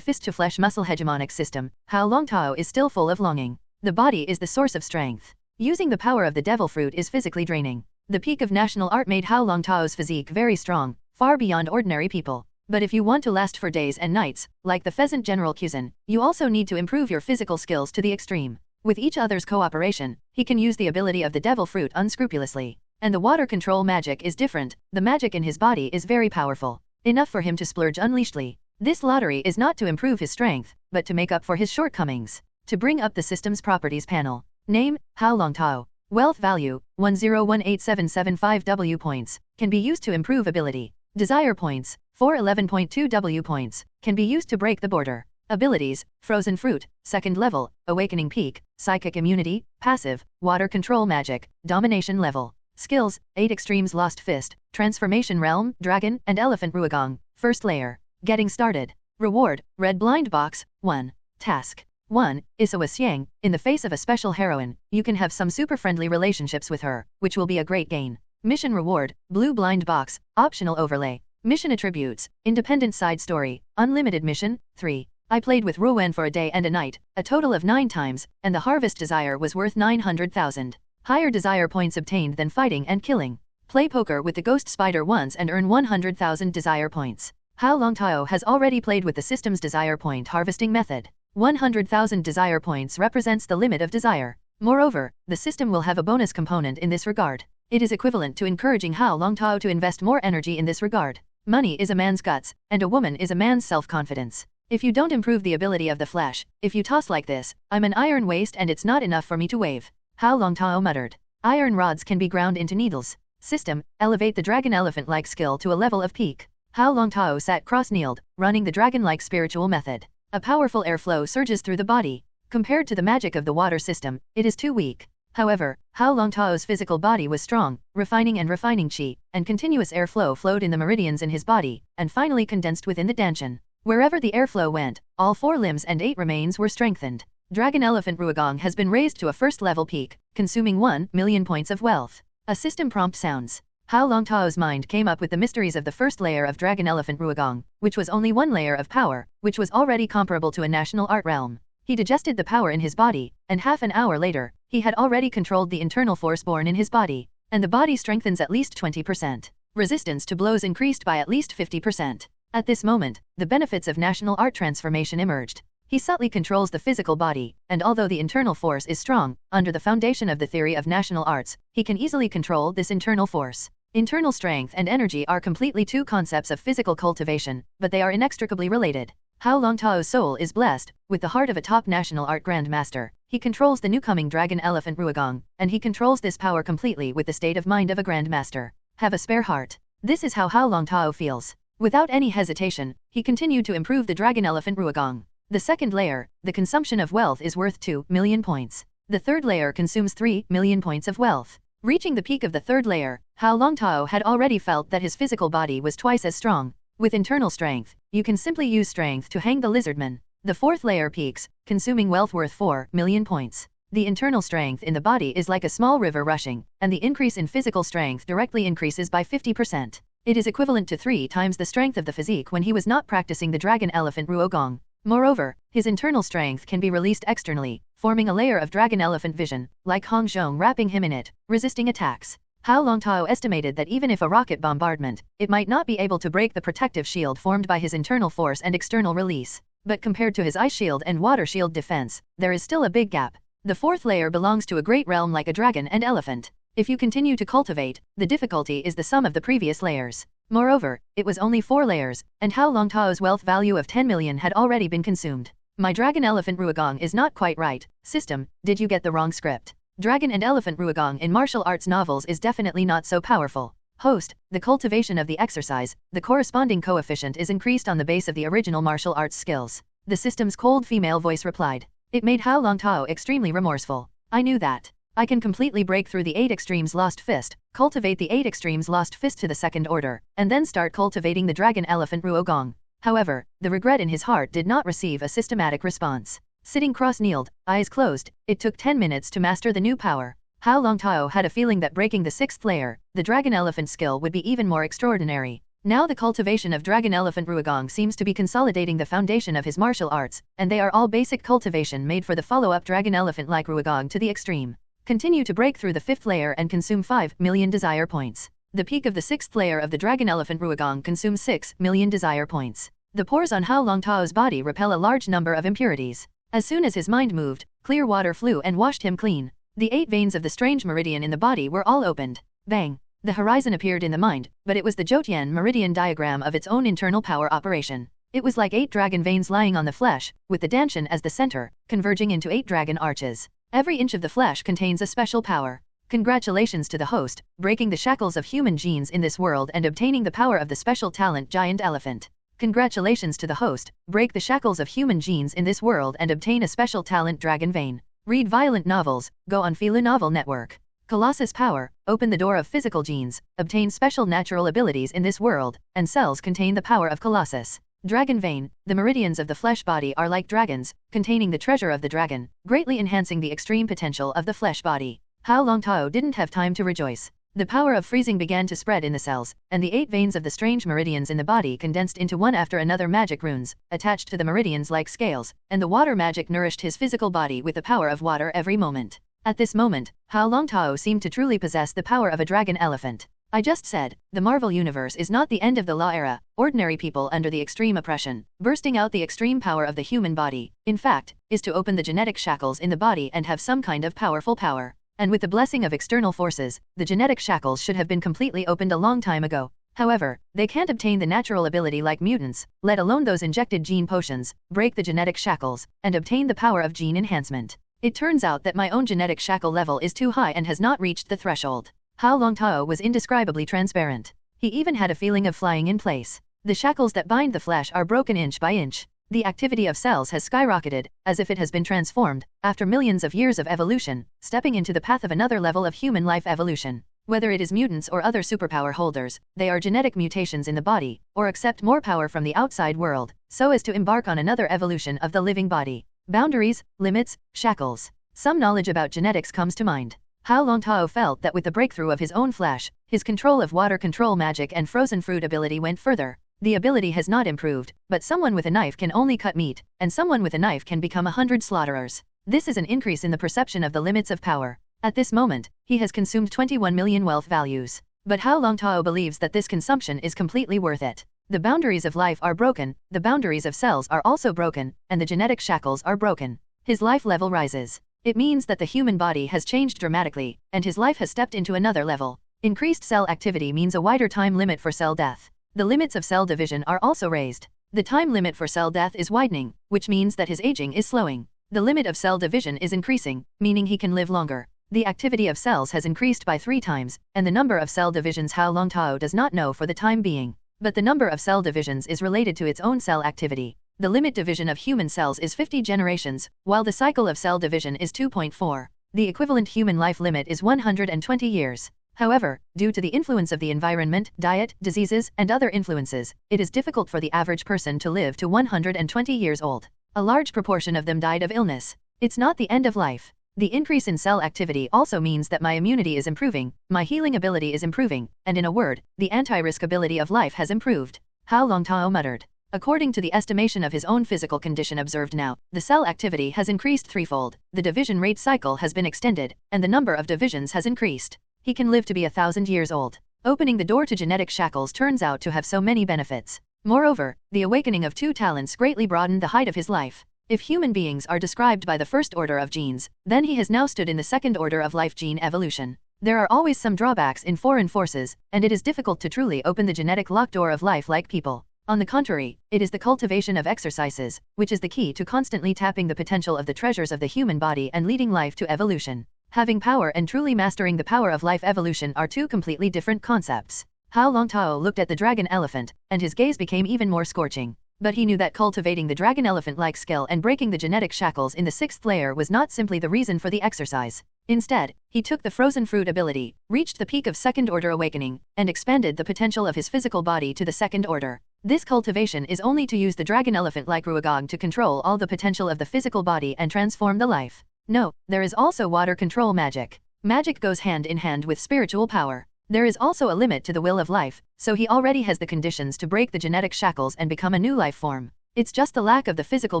fist-to-flesh muscle hegemonic system, Hao Longtao is still full of longing. The body is the source of strength. Using the power of the devil fruit is physically draining. The peak of national art made Hao Longtao's physique very strong, far beyond ordinary people. But if you want to last for days and nights, like the pheasant General Kuzan, you also need to improve your physical skills to the extreme. With each other's cooperation, he can use the ability of the devil fruit unscrupulously. And the water control magic is different. The magic in his body is very powerful. Enough for him to splurge unleashedly. This lottery is not to improve his strength, but to make up for his shortcomings. To bring up the system's properties panel. Name, Hao Longtao. Wealth value, 10187775 W points, can be used to improve ability. Desire points, 411.2 W points, can be used to break the border. Abilities, Frozen Fruit, 2nd level, Awakening Peak, Psychic Immunity, Passive, Water Control Magic, Domination level. Skills, 8 Extremes Lost Fist, Transformation Realm, Dragon, and Elephant Ruagong, 1st layer. Getting started. Reward, Red Blind Box, 1. Task. 1. Isawa Xiang, in the face of a special heroine, you can have some super friendly relationships with her, which will be a great gain. Mission reward, Blue Blind Box, optional overlay. Mission attributes, independent side story, unlimited mission, 3. I played with Ruwen for a day and a night, a total of 9 times, and the harvest desire was worth 900,000. Higher desire points obtained than fighting and killing. Play poker with the ghost spider once and earn 100,000 desire points. Hao Longtao has already played with the system's desire point harvesting method. 100,000 desire points represents the limit of desire. Moreover, the system will have a bonus component in this regard. It is equivalent to encouraging Hao Longtao to invest more energy in this regard. Money is a man's guts, and a woman is a man's self-confidence. If you don't improve the ability of the flesh, if you toss like this, I'm an iron waste and it's not enough for me to wave. Hao Longtao muttered. Iron rods can be ground into needles. System, elevate the dragon elephant-like skill to a level of peak. Hao Longtao sat cross-kneeled, running the dragon-like spiritual method. A powerful airflow surges through the body. Compared to the magic of the water system, it is too weak. However, Hao Longtao's physical body was strong, refining qi, and continuous airflow flowed in the meridians in his body, and finally condensed within the danshan. Wherever the airflow went, all 4 limbs and 8 remains were strengthened. Dragon Elephant Ruagong has been raised to a 1st level peak, consuming 1 million points of wealth. A system prompt sounds. Hao Longtao's mind came up with the mysteries of the 1st layer of Dragon Elephant Ruagong, which was only 1 layer of power, which was already comparable to a national art realm. He digested the power in his body, and half an hour later, he had already controlled the internal force born in his body, and the body strengthens at least 20%. Resistance to blows increased by at least 50%. At this moment, the benefits of national art transformation emerged. He subtly controls the physical body, and although the internal force is strong, under the foundation of the theory of national arts, he can easily control this internal force. Internal strength and energy are completely 2 concepts of physical cultivation, but they are inextricably related. Hao Longtao's soul is blessed, with the heart of a top national art grandmaster. He controls the newcoming dragon elephant Ruagong, and he controls this power completely with the state of mind of a grandmaster. Have a spare heart. This is how Hao Longtao feels. Without any hesitation, he continued to improve the dragon elephant Ruagong. The 2nd layer, the consumption of wealth is worth 2 million points. The 3rd layer consumes 3 million points of wealth. Reaching the peak of the 3rd layer, Hao Longtao had already felt that his physical body was twice as strong. With internal strength, you can simply use strength to hang the Lizardman. The 4th layer peaks, consuming wealth worth 4 million points. The internal strength in the body is like a small river rushing, and the increase in physical strength directly increases by 50%. It is equivalent to 3 times the strength of the physique when he was not practicing the dragon elephant Ruagong. Moreover, his internal strength can be released externally, forming a layer of dragon elephant vision, like Hong Zhong wrapping him in it, resisting attacks. Hao Longtao estimated that even if a rocket bombardment, it might not be able to break the protective shield formed by his internal force and external release. But compared to his ice shield and water shield defense, there is still a big gap. The 4th layer belongs to a great realm like a dragon and elephant. If you continue to cultivate, the difficulty is the sum of the previous layers. Moreover, it was only 4 layers, and Hao Longtao's wealth value of 10 million had already been consumed. My dragon elephant Ruagong is not quite right. System, did you get the wrong script? Dragon and elephant Ruagong in martial arts novels is definitely not so powerful. Host, the cultivation of the exercise, the corresponding coefficient is increased on the base of the original martial arts skills. The system's cold female voice replied. It made Hao Longtao extremely remorseful. I knew that. I can completely break through the 8 extremes lost fist, cultivate the 8 extremes lost fist to the 2nd order, and then start cultivating the dragon elephant Ruagong. However, the regret in his heart did not receive a systematic response. Sitting cross-kneeled, eyes closed, it took 10 minutes to master the new power. Hao Longtao had a feeling that breaking the 6th layer, the dragon elephant skill would be even more extraordinary. Now the cultivation of dragon elephant Ruagong seems to be consolidating the foundation of his martial arts, and they are all basic cultivation made for the follow-up dragon elephant like Ruagong to the extreme. Continue to break through the 5th layer and consume 5 million desire points. The peak of the 6th layer of the dragon elephant Ruagong consumes 6 million desire points. The pores on Hao Longtao's body repel a large number of impurities. As soon as his mind moved, clear water flew and washed him clean. The 8 veins of the strange meridian in the body were all opened. Bang! The horizon appeared in the mind, but it was the Jotian meridian diagram of its own internal power operation. It was like 8 dragon veins lying on the flesh, with the Danshan as the center, converging into 8 dragon arches. Every inch of the flesh contains a special power. Congratulations to the host, breaking the shackles of human genes in this world and obtaining the power of the special talent Giant Elephant. Congratulations to the host, break the shackles of human genes in this world and obtain a special talent Dragon Vein. Read violent novels, go on Philo Novel Network. Colossus Power, open the door of physical genes, obtain special natural abilities in this world, and cells contain the power of Colossus. Dragon Vein, the meridians of the flesh body are like dragons, containing the treasure of the dragon, greatly enhancing the extreme potential of the flesh body. Hao Longtao didn't have time to rejoice. The power of freezing began to spread in the cells, and the 8 veins of the strange meridians in the body condensed into one after another magic runes, attached to the meridians like scales, and the water magic nourished his physical body with the power of water every moment. At this moment, Hao Longtao seemed to truly possess the power of a dragon elephant. I just said, the Marvel Universe is not the end of the Law era, ordinary people under the extreme oppression, bursting out the extreme power of the human body, in fact, is to open the genetic shackles in the body and have some kind of powerful power. And with the blessing of external forces, the genetic shackles should have been completely opened a long time ago. However, they can't obtain the natural ability like mutants, let alone those injected gene potions, break the genetic shackles, and obtain the power of gene enhancement. It turns out that my own genetic shackle level is too high and has not reached the threshold. Hao Longtao was indescribably transparent. He even had a feeling of flying in place. The shackles that bind the flesh are broken inch by inch. The activity of cells has skyrocketed, as if it has been transformed, after millions of years of evolution, stepping into the path of another level of human life evolution. Whether it is mutants or other superpower holders, they are genetic mutations in the body, or accept more power from the outside world, so as to embark on another evolution of the living body. Boundaries, limits, shackles. Some knowledge about genetics comes to mind. Hao Longtao felt that with the breakthrough of his own flesh, his control of water control magic and frozen fruit ability went further. The ability has not improved, but someone with a knife can only cut meat, and someone with a knife can become 100 slaughterers. This is an increase in the perception of the limits of power. At this moment, he has consumed 21 million wealth values. But Hao Longtao believes that this consumption is completely worth it. The boundaries of life are broken, the boundaries of cells are also broken, and the genetic shackles are broken. His life level rises. It means that the human body has changed dramatically, and his life has stepped into another level. Increased cell activity means a wider time limit for cell death. The limits of cell division are also raised. The time limit for cell death is widening, which means that his aging is slowing. The limit of cell division is increasing, meaning he can live longer. The activity of cells has increased by 3 times, and the number of cell divisions Hao Longtao does not know for the time being. But the number of cell divisions is related to its own cell activity. The limit division of human cells is 50 generations, while the cycle of cell division is 2.4. The equivalent human life limit is 120 years. However, due to the influence of the environment, diet, diseases, and other influences, it is difficult for the average person to live to 120 years old. A large proportion of them died of illness. It's not the end of life. The increase in cell activity also means that my immunity is improving, my healing ability is improving, and in a word, the anti-risk ability of life has improved. Hao Longtao muttered. According to the estimation of his own physical condition observed now, the cell activity has increased threefold, the division rate cycle has been extended, and the number of divisions has increased. He can live to be 1,000 years old. Opening the door to genetic shackles turns out to have so many benefits. Moreover, the awakening of 2 talents greatly broadened the height of his life. If human beings are described by the first order of genes, then he has now stood in the second order of life gene evolution. There are always some drawbacks in foreign forces, and it is difficult to truly open the genetic locked door of life like people. On the contrary, it is the cultivation of exercises, which is the key to constantly tapping the potential of the treasures of the human body and leading life to evolution. Having power and truly mastering the power of life evolution are 2 completely different concepts. Hao Longtao looked at the dragon elephant, and his gaze became even more scorching. But he knew that cultivating the dragon elephant-like skill and breaking the genetic shackles in the 6th layer was not simply the reason for the exercise. Instead, he took the frozen fruit ability, reached the peak of second order awakening, and expanded the potential of his physical body to the second order. This cultivation is only to use the dragon elephant-like Ruagong to control all the potential of the physical body and transform the life. No, there is also water control magic. Magic goes hand in hand with spiritual power. There is also a limit to the will of life, so he already has the conditions to break the genetic shackles and become a new life form. It's just the lack of the physical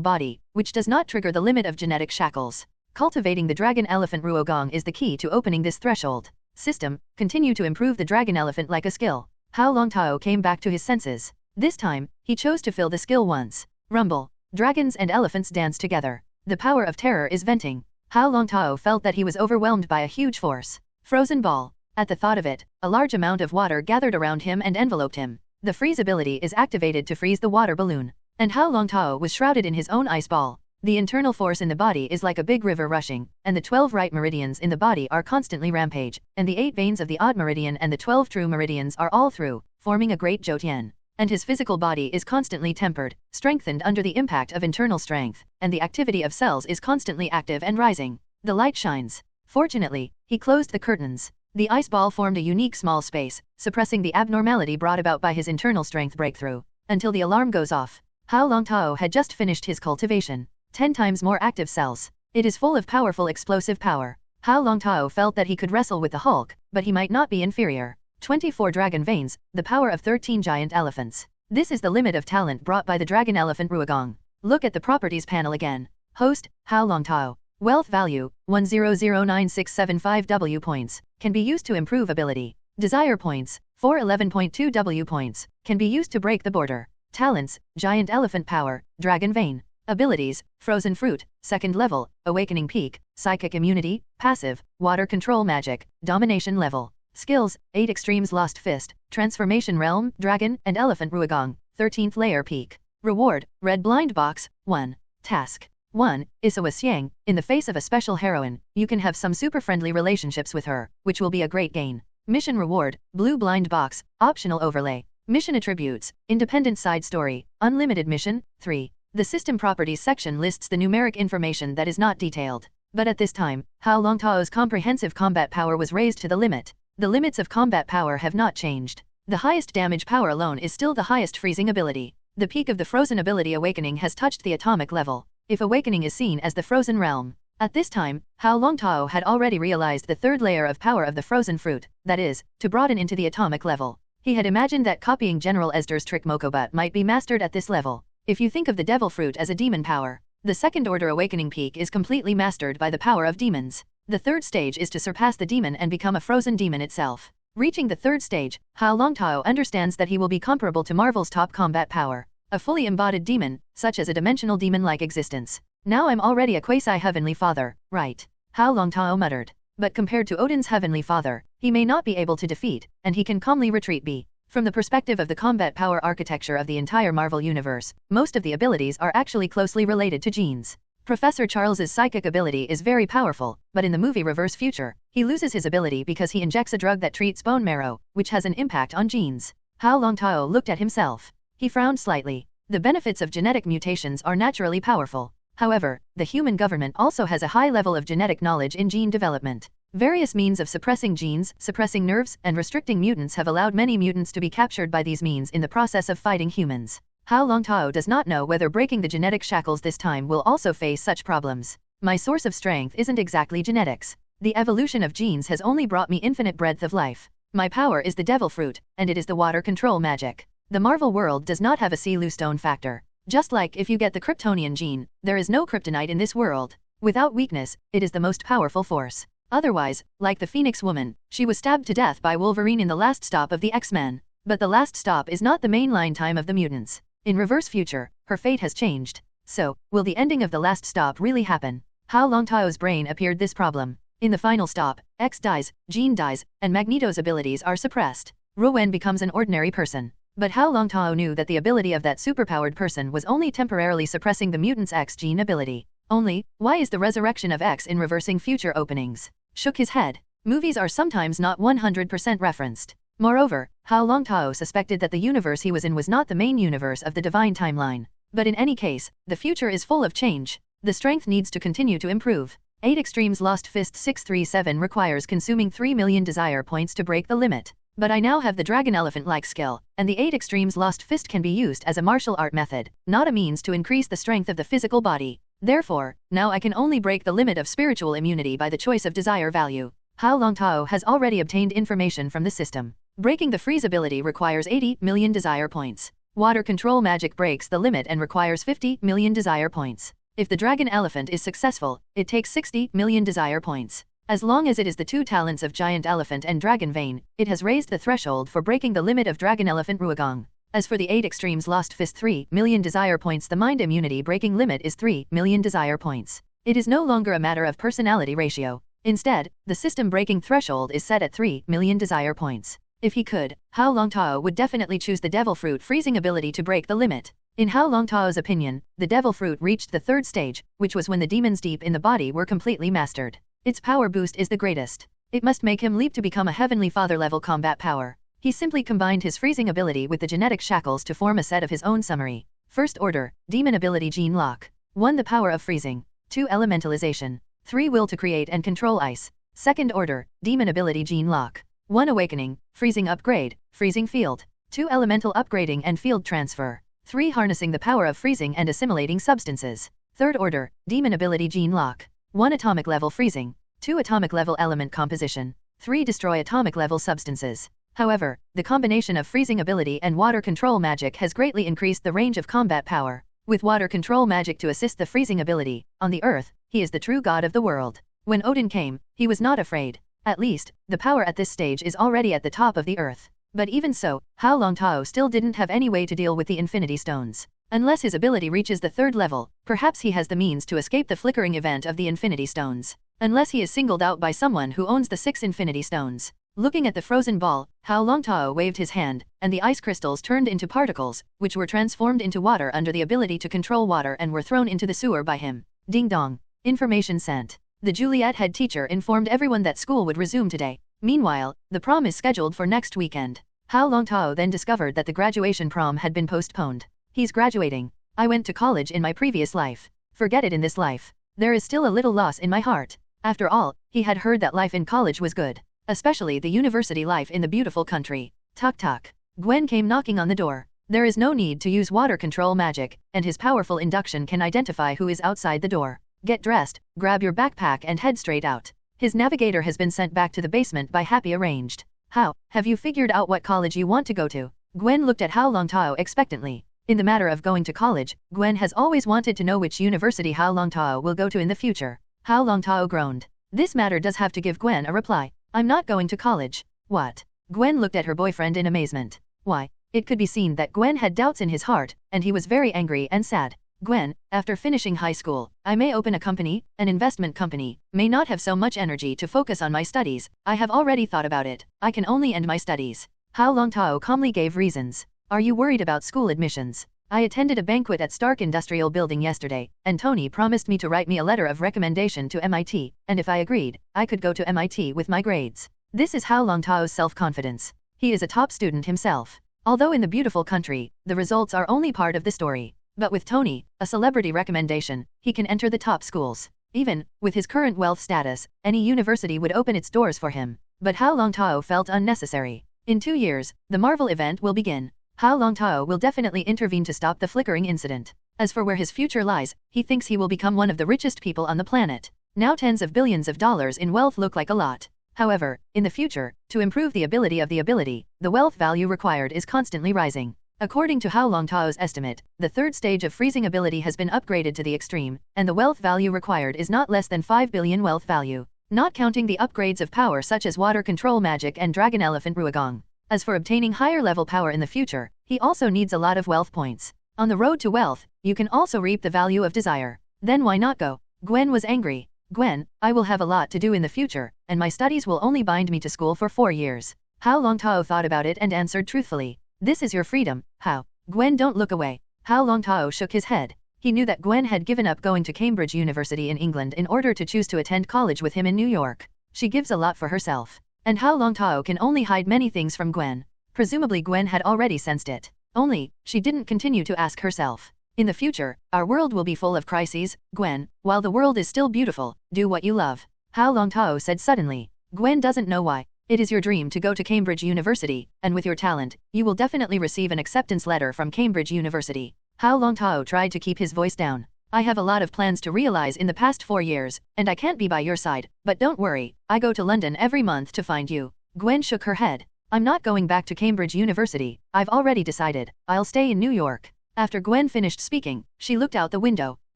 body, which does not trigger the limit of genetic shackles. Cultivating the dragon elephant Ruogong is the key to opening this threshold. System, continue to improve the dragon elephant like a skill. Hao Longtao came back to his senses. This time, he chose to fill the skill once. Rumble. Dragons and elephants dance together. The power of terror is venting. Hao Longtao felt that he was overwhelmed by a huge force. Frozen ball. At the thought of it, a large amount of water gathered around him and enveloped him. The freeze ability is activated to freeze the water balloon. And Hao Longtao was shrouded in his own ice ball. The internal force in the body is like a big river rushing, and the 12 right meridians in the body are constantly rampage, and the 8 veins of the odd meridian and the 12 true meridians are all through, forming a great Zhoutian. And his physical body is constantly tempered, strengthened under the impact of internal strength, and the activity of cells is constantly active and rising. The light shines. Fortunately, he closed the curtains. The ice ball formed a unique small space, suppressing the abnormality brought about by his internal strength breakthrough, until the alarm goes off. Hao Longtao had just finished his cultivation. 10 times more active cells. It is full of powerful explosive power. Hao Longtao felt that he could wrestle with the Hulk, but he might not be inferior. 24 dragon veins, the power of 13 giant elephants. This is the limit of talent brought by the dragon elephant Ruagong. Look at the properties panel again. Host, Hao Longtao. Wealth value, 1009,675 W points, can be used to improve ability. Desire points, 411.2 W points, can be used to break the border. Talents, giant elephant power, dragon vein. Abilities, Frozen Fruit, 2nd level, Awakening Peak, Psychic Immunity, Passive, Water Control Magic, Domination level. Skills, 8 Extremes Lost Fist, Transformation Realm, Dragon, and Elephant Ruagong, 13th Layer Peak. Reward, Red Blind Box, 1. Task. 1. Isawa Xiang, in the face of a special heroine, you can have some super friendly relationships with her, which will be a great gain. Mission Reward, Blue Blind Box, Optional Overlay. Mission Attributes, Independent Side Story, Unlimited Mission, 3. The System Properties section lists the numeric information that is not detailed. But at this time, Hao Longtao's comprehensive combat power was raised to the limit. The limits of combat power have not changed. The highest damage power alone is still the highest freezing ability. The peak of the frozen ability Awakening has touched the atomic level, if Awakening is seen as the frozen realm. At this time, Hao Longtao had already realized the 3rd layer of power of the frozen fruit, that is, to broaden into the atomic level. He had imagined that copying General Esder's trick Mokobot might be mastered at this level. If you think of the devil fruit as a demon power, the 2nd order Awakening peak is completely mastered by the power of demons. The 3rd stage is to surpass the demon and become a frozen demon itself. Reaching the 3rd stage, Hao Longtao understands that he will be comparable to Marvel's top combat power. A fully embodied demon, such as a dimensional demon-like existence. Now I'm already a quasi-heavenly father, right? Hao Longtao muttered. But compared to Odin's heavenly father, he may not be able to defeat, and he can calmly retreat B. From the perspective of the combat power architecture of the entire Marvel universe, most of the abilities are actually closely related to genes. Professor Charles's psychic ability is very powerful, but in the movie Reverse Future, he loses his ability because he injects a drug that treats bone marrow, which has an impact on genes. Hao Longtao looked at himself. He frowned slightly. The benefits of genetic mutations are naturally powerful. However, the human government also has a high level of genetic knowledge in gene development. Various means of suppressing genes, suppressing nerves, and restricting mutants have allowed many mutants to be captured by these means in the process of fighting humans. Hao Longtao does not know whether breaking the genetic shackles this time will also face such problems. My source of strength isn't exactly genetics. The evolution of genes has only brought me infinite breadth of life. My power is the devil fruit, and it is the water control magic. The Marvel world does not have a sea stone factor. Just like if you get the Kryptonian gene, there is no kryptonite in this world. Without weakness, it is the most powerful force. Otherwise, like the Phoenix Woman, she was stabbed to death by Wolverine in the last stop of the X-Men. But the last stop is not the main line time of the mutants. In Reverse Future, her fate has changed. So, will the ending of the last stop really happen? Hao Longtao's brain appeared this problem. In the final stop, X dies, Jean dies, and Magneto's abilities are suppressed. Rowan becomes an ordinary person. But Hao Longtao knew that the ability of that superpowered person was only temporarily suppressing the mutant's X gene ability. Only, why is the resurrection of X in Reversing Future openings? Shook his head. Movies are sometimes not 100% referenced. Moreover, Hao Longtao suspected that the universe he was in was not the main universe of the divine timeline. But in any case, the future is full of change. The strength needs to continue to improve. 8 Extremes Lost Fist 637 requires consuming 3 million desire points to break the limit. But I now have the Dragon Elephant-like skill, and the 8 Extremes Lost Fist can be used as a martial art method, not a means to increase the strength of the physical body. Therefore, now I can only break the limit of spiritual immunity by the choice of desire value. Hao Longtao has already obtained information from the system. Breaking the freeze ability requires 80 million desire points. Water control magic breaks the limit and requires 50 million desire points. If the Dragon Elephant is successful, it takes 60 million desire points. As long as it is the 2 talents of Giant Elephant and Dragon Vein, it has raised the threshold for breaking the limit of Dragon Elephant Ruagong. As for the 8 Extremes Lost Fist 3 million desire points, the mind immunity breaking limit is 3 million desire points. It is no longer a matter of personality ratio. Instead, the system breaking threshold is set at 3 million desire points. If he could, Hao Longtao would definitely choose the Devil Fruit freezing ability to break the limit. In Hao Longtao's opinion, the devil fruit reached the third stage, which was when the demons deep in the body were completely mastered. Its power boost is the greatest. It must make him leap to become a heavenly father-level combat power. He simply combined his freezing ability with the genetic shackles to form a set of his own summary. First order, demon ability gene lock. 1. The power of freezing. 2. Elementalization. 3. Will to create and control ice. Second order, demon ability gene lock. 1. Awakening, freezing upgrade, freezing field. 2. Elemental upgrading and field transfer. 3. Harnessing the power of freezing and assimilating substances. Third order, demon ability gene lock. 1. Atomic level freezing. 2. Atomic level element composition. 3. Destroy atomic level substances. However, the combination of freezing ability and water control magic has greatly increased the range of combat power. With water control magic to assist the freezing ability, on the earth, he is the true god of the world. When Odin came, he was not afraid. At least, the power at this stage is already at the top of the earth. But even so, Hao Longtao still didn't have any way to deal with the Infinity Stones. Unless his ability reaches the third level, perhaps he has the means to escape the flickering event of the Infinity Stones. Unless he is singled out by someone who owns the 6 Infinity Stones. Looking at the frozen ball, Hao Longtao waved his hand, and the ice crystals turned into particles, which were transformed into water under the ability to control water and were thrown into the sewer by him. Ding dong. Information sent. The Juliet head teacher informed everyone that school would resume today. Meanwhile, the prom is scheduled for next weekend. Hao Longtao then discovered that the graduation prom had been postponed. He's graduating. I went to college in my previous life. Forget it in this life. There is still a little loss in my heart. After all, he had heard that life in college was good. Especially the university life in the beautiful country. Toc toc. Gwen came knocking on the door. There is no need to use water control magic, and his powerful induction can identify who is outside the door. Get dressed, grab your backpack and head straight out. His navigator has been sent back to the basement by Happy arranged. How, have you figured out what college you want to go to? Gwen looked at Hao Longtao expectantly. In the matter of going to college, Gwen has always wanted to know which university Hao Longtao will go to in the future. Hao Longtao groaned. This matter does have to give Gwen a reply. I'm not going to college. What? Gwen looked at her boyfriend in amazement. Why? It could be seen that Gwen had doubts in his heart, and he was very angry and sad. Gwen, after finishing high school, I may open a company, an investment company, may not have so much energy to focus on my studies. I have already thought about it. I can only end my studies. Hao Longtao calmly gave reasons. Are you worried about school admissions? I attended a banquet at Stark Industrial Building yesterday, and Tony promised me to write me a letter of recommendation to MIT, and if I agreed, I could go to MIT with my grades. This is Hao Longtao's self-confidence. He is a top student himself. Although in the beautiful country, the results are only part of the story. But with Tony, a celebrity recommendation, he can enter the top schools. Even, with his current wealth status, any university would open its doors for him. But Hao Longtao felt unnecessary. In 2 years, the Marvel event will begin. Hao Longtao will definitely intervene to stop the flickering incident. As for where his future lies, he thinks he will become one of the richest people on the planet. Now tens of billions of dollars in wealth look like a lot. However, in the future, to improve the ability of the ability, the wealth value required is constantly rising. According to Hao Longtao's estimate, the third stage of freezing ability has been upgraded to the extreme, and the wealth value required is not less than 5 billion wealth value. Not counting the upgrades of power such as water control magic and dragon elephant ruagong. As for obtaining higher level power in the future, he also needs a lot of wealth points. On the road to wealth, you can also reap the value of desire. Then why not go? Gwen was angry. Gwen, I will have a lot to do in the future, and my studies will only bind me to school for 4 years. Hao Longtao thought about it and answered truthfully. This is your freedom, Hao. Gwen, don't look away. Hao Longtao shook his head. He knew that Gwen had given up going to Cambridge University in England in order to choose to attend college with him in New York. She gives a lot for herself. And Hao Longtao can only hide many things from Gwen. Presumably Gwen had already sensed it. Only, she didn't continue to ask herself. In the future, our world will be full of crises, Gwen, while the world is still beautiful, do what you love. Hao Longtao said suddenly. Gwen doesn't know why. It is your dream to go to Cambridge University, and with your talent, you will definitely receive an acceptance letter from Cambridge University. Hao Longtao tried to keep his voice down. I have a lot of plans to realize in the past 4 years, and I can't be by your side, but don't worry, I go to London every month to find you. Gwen shook her head. I'm not going back to Cambridge University, I've already decided, I'll stay in New York. After Gwen finished speaking, she looked out the window.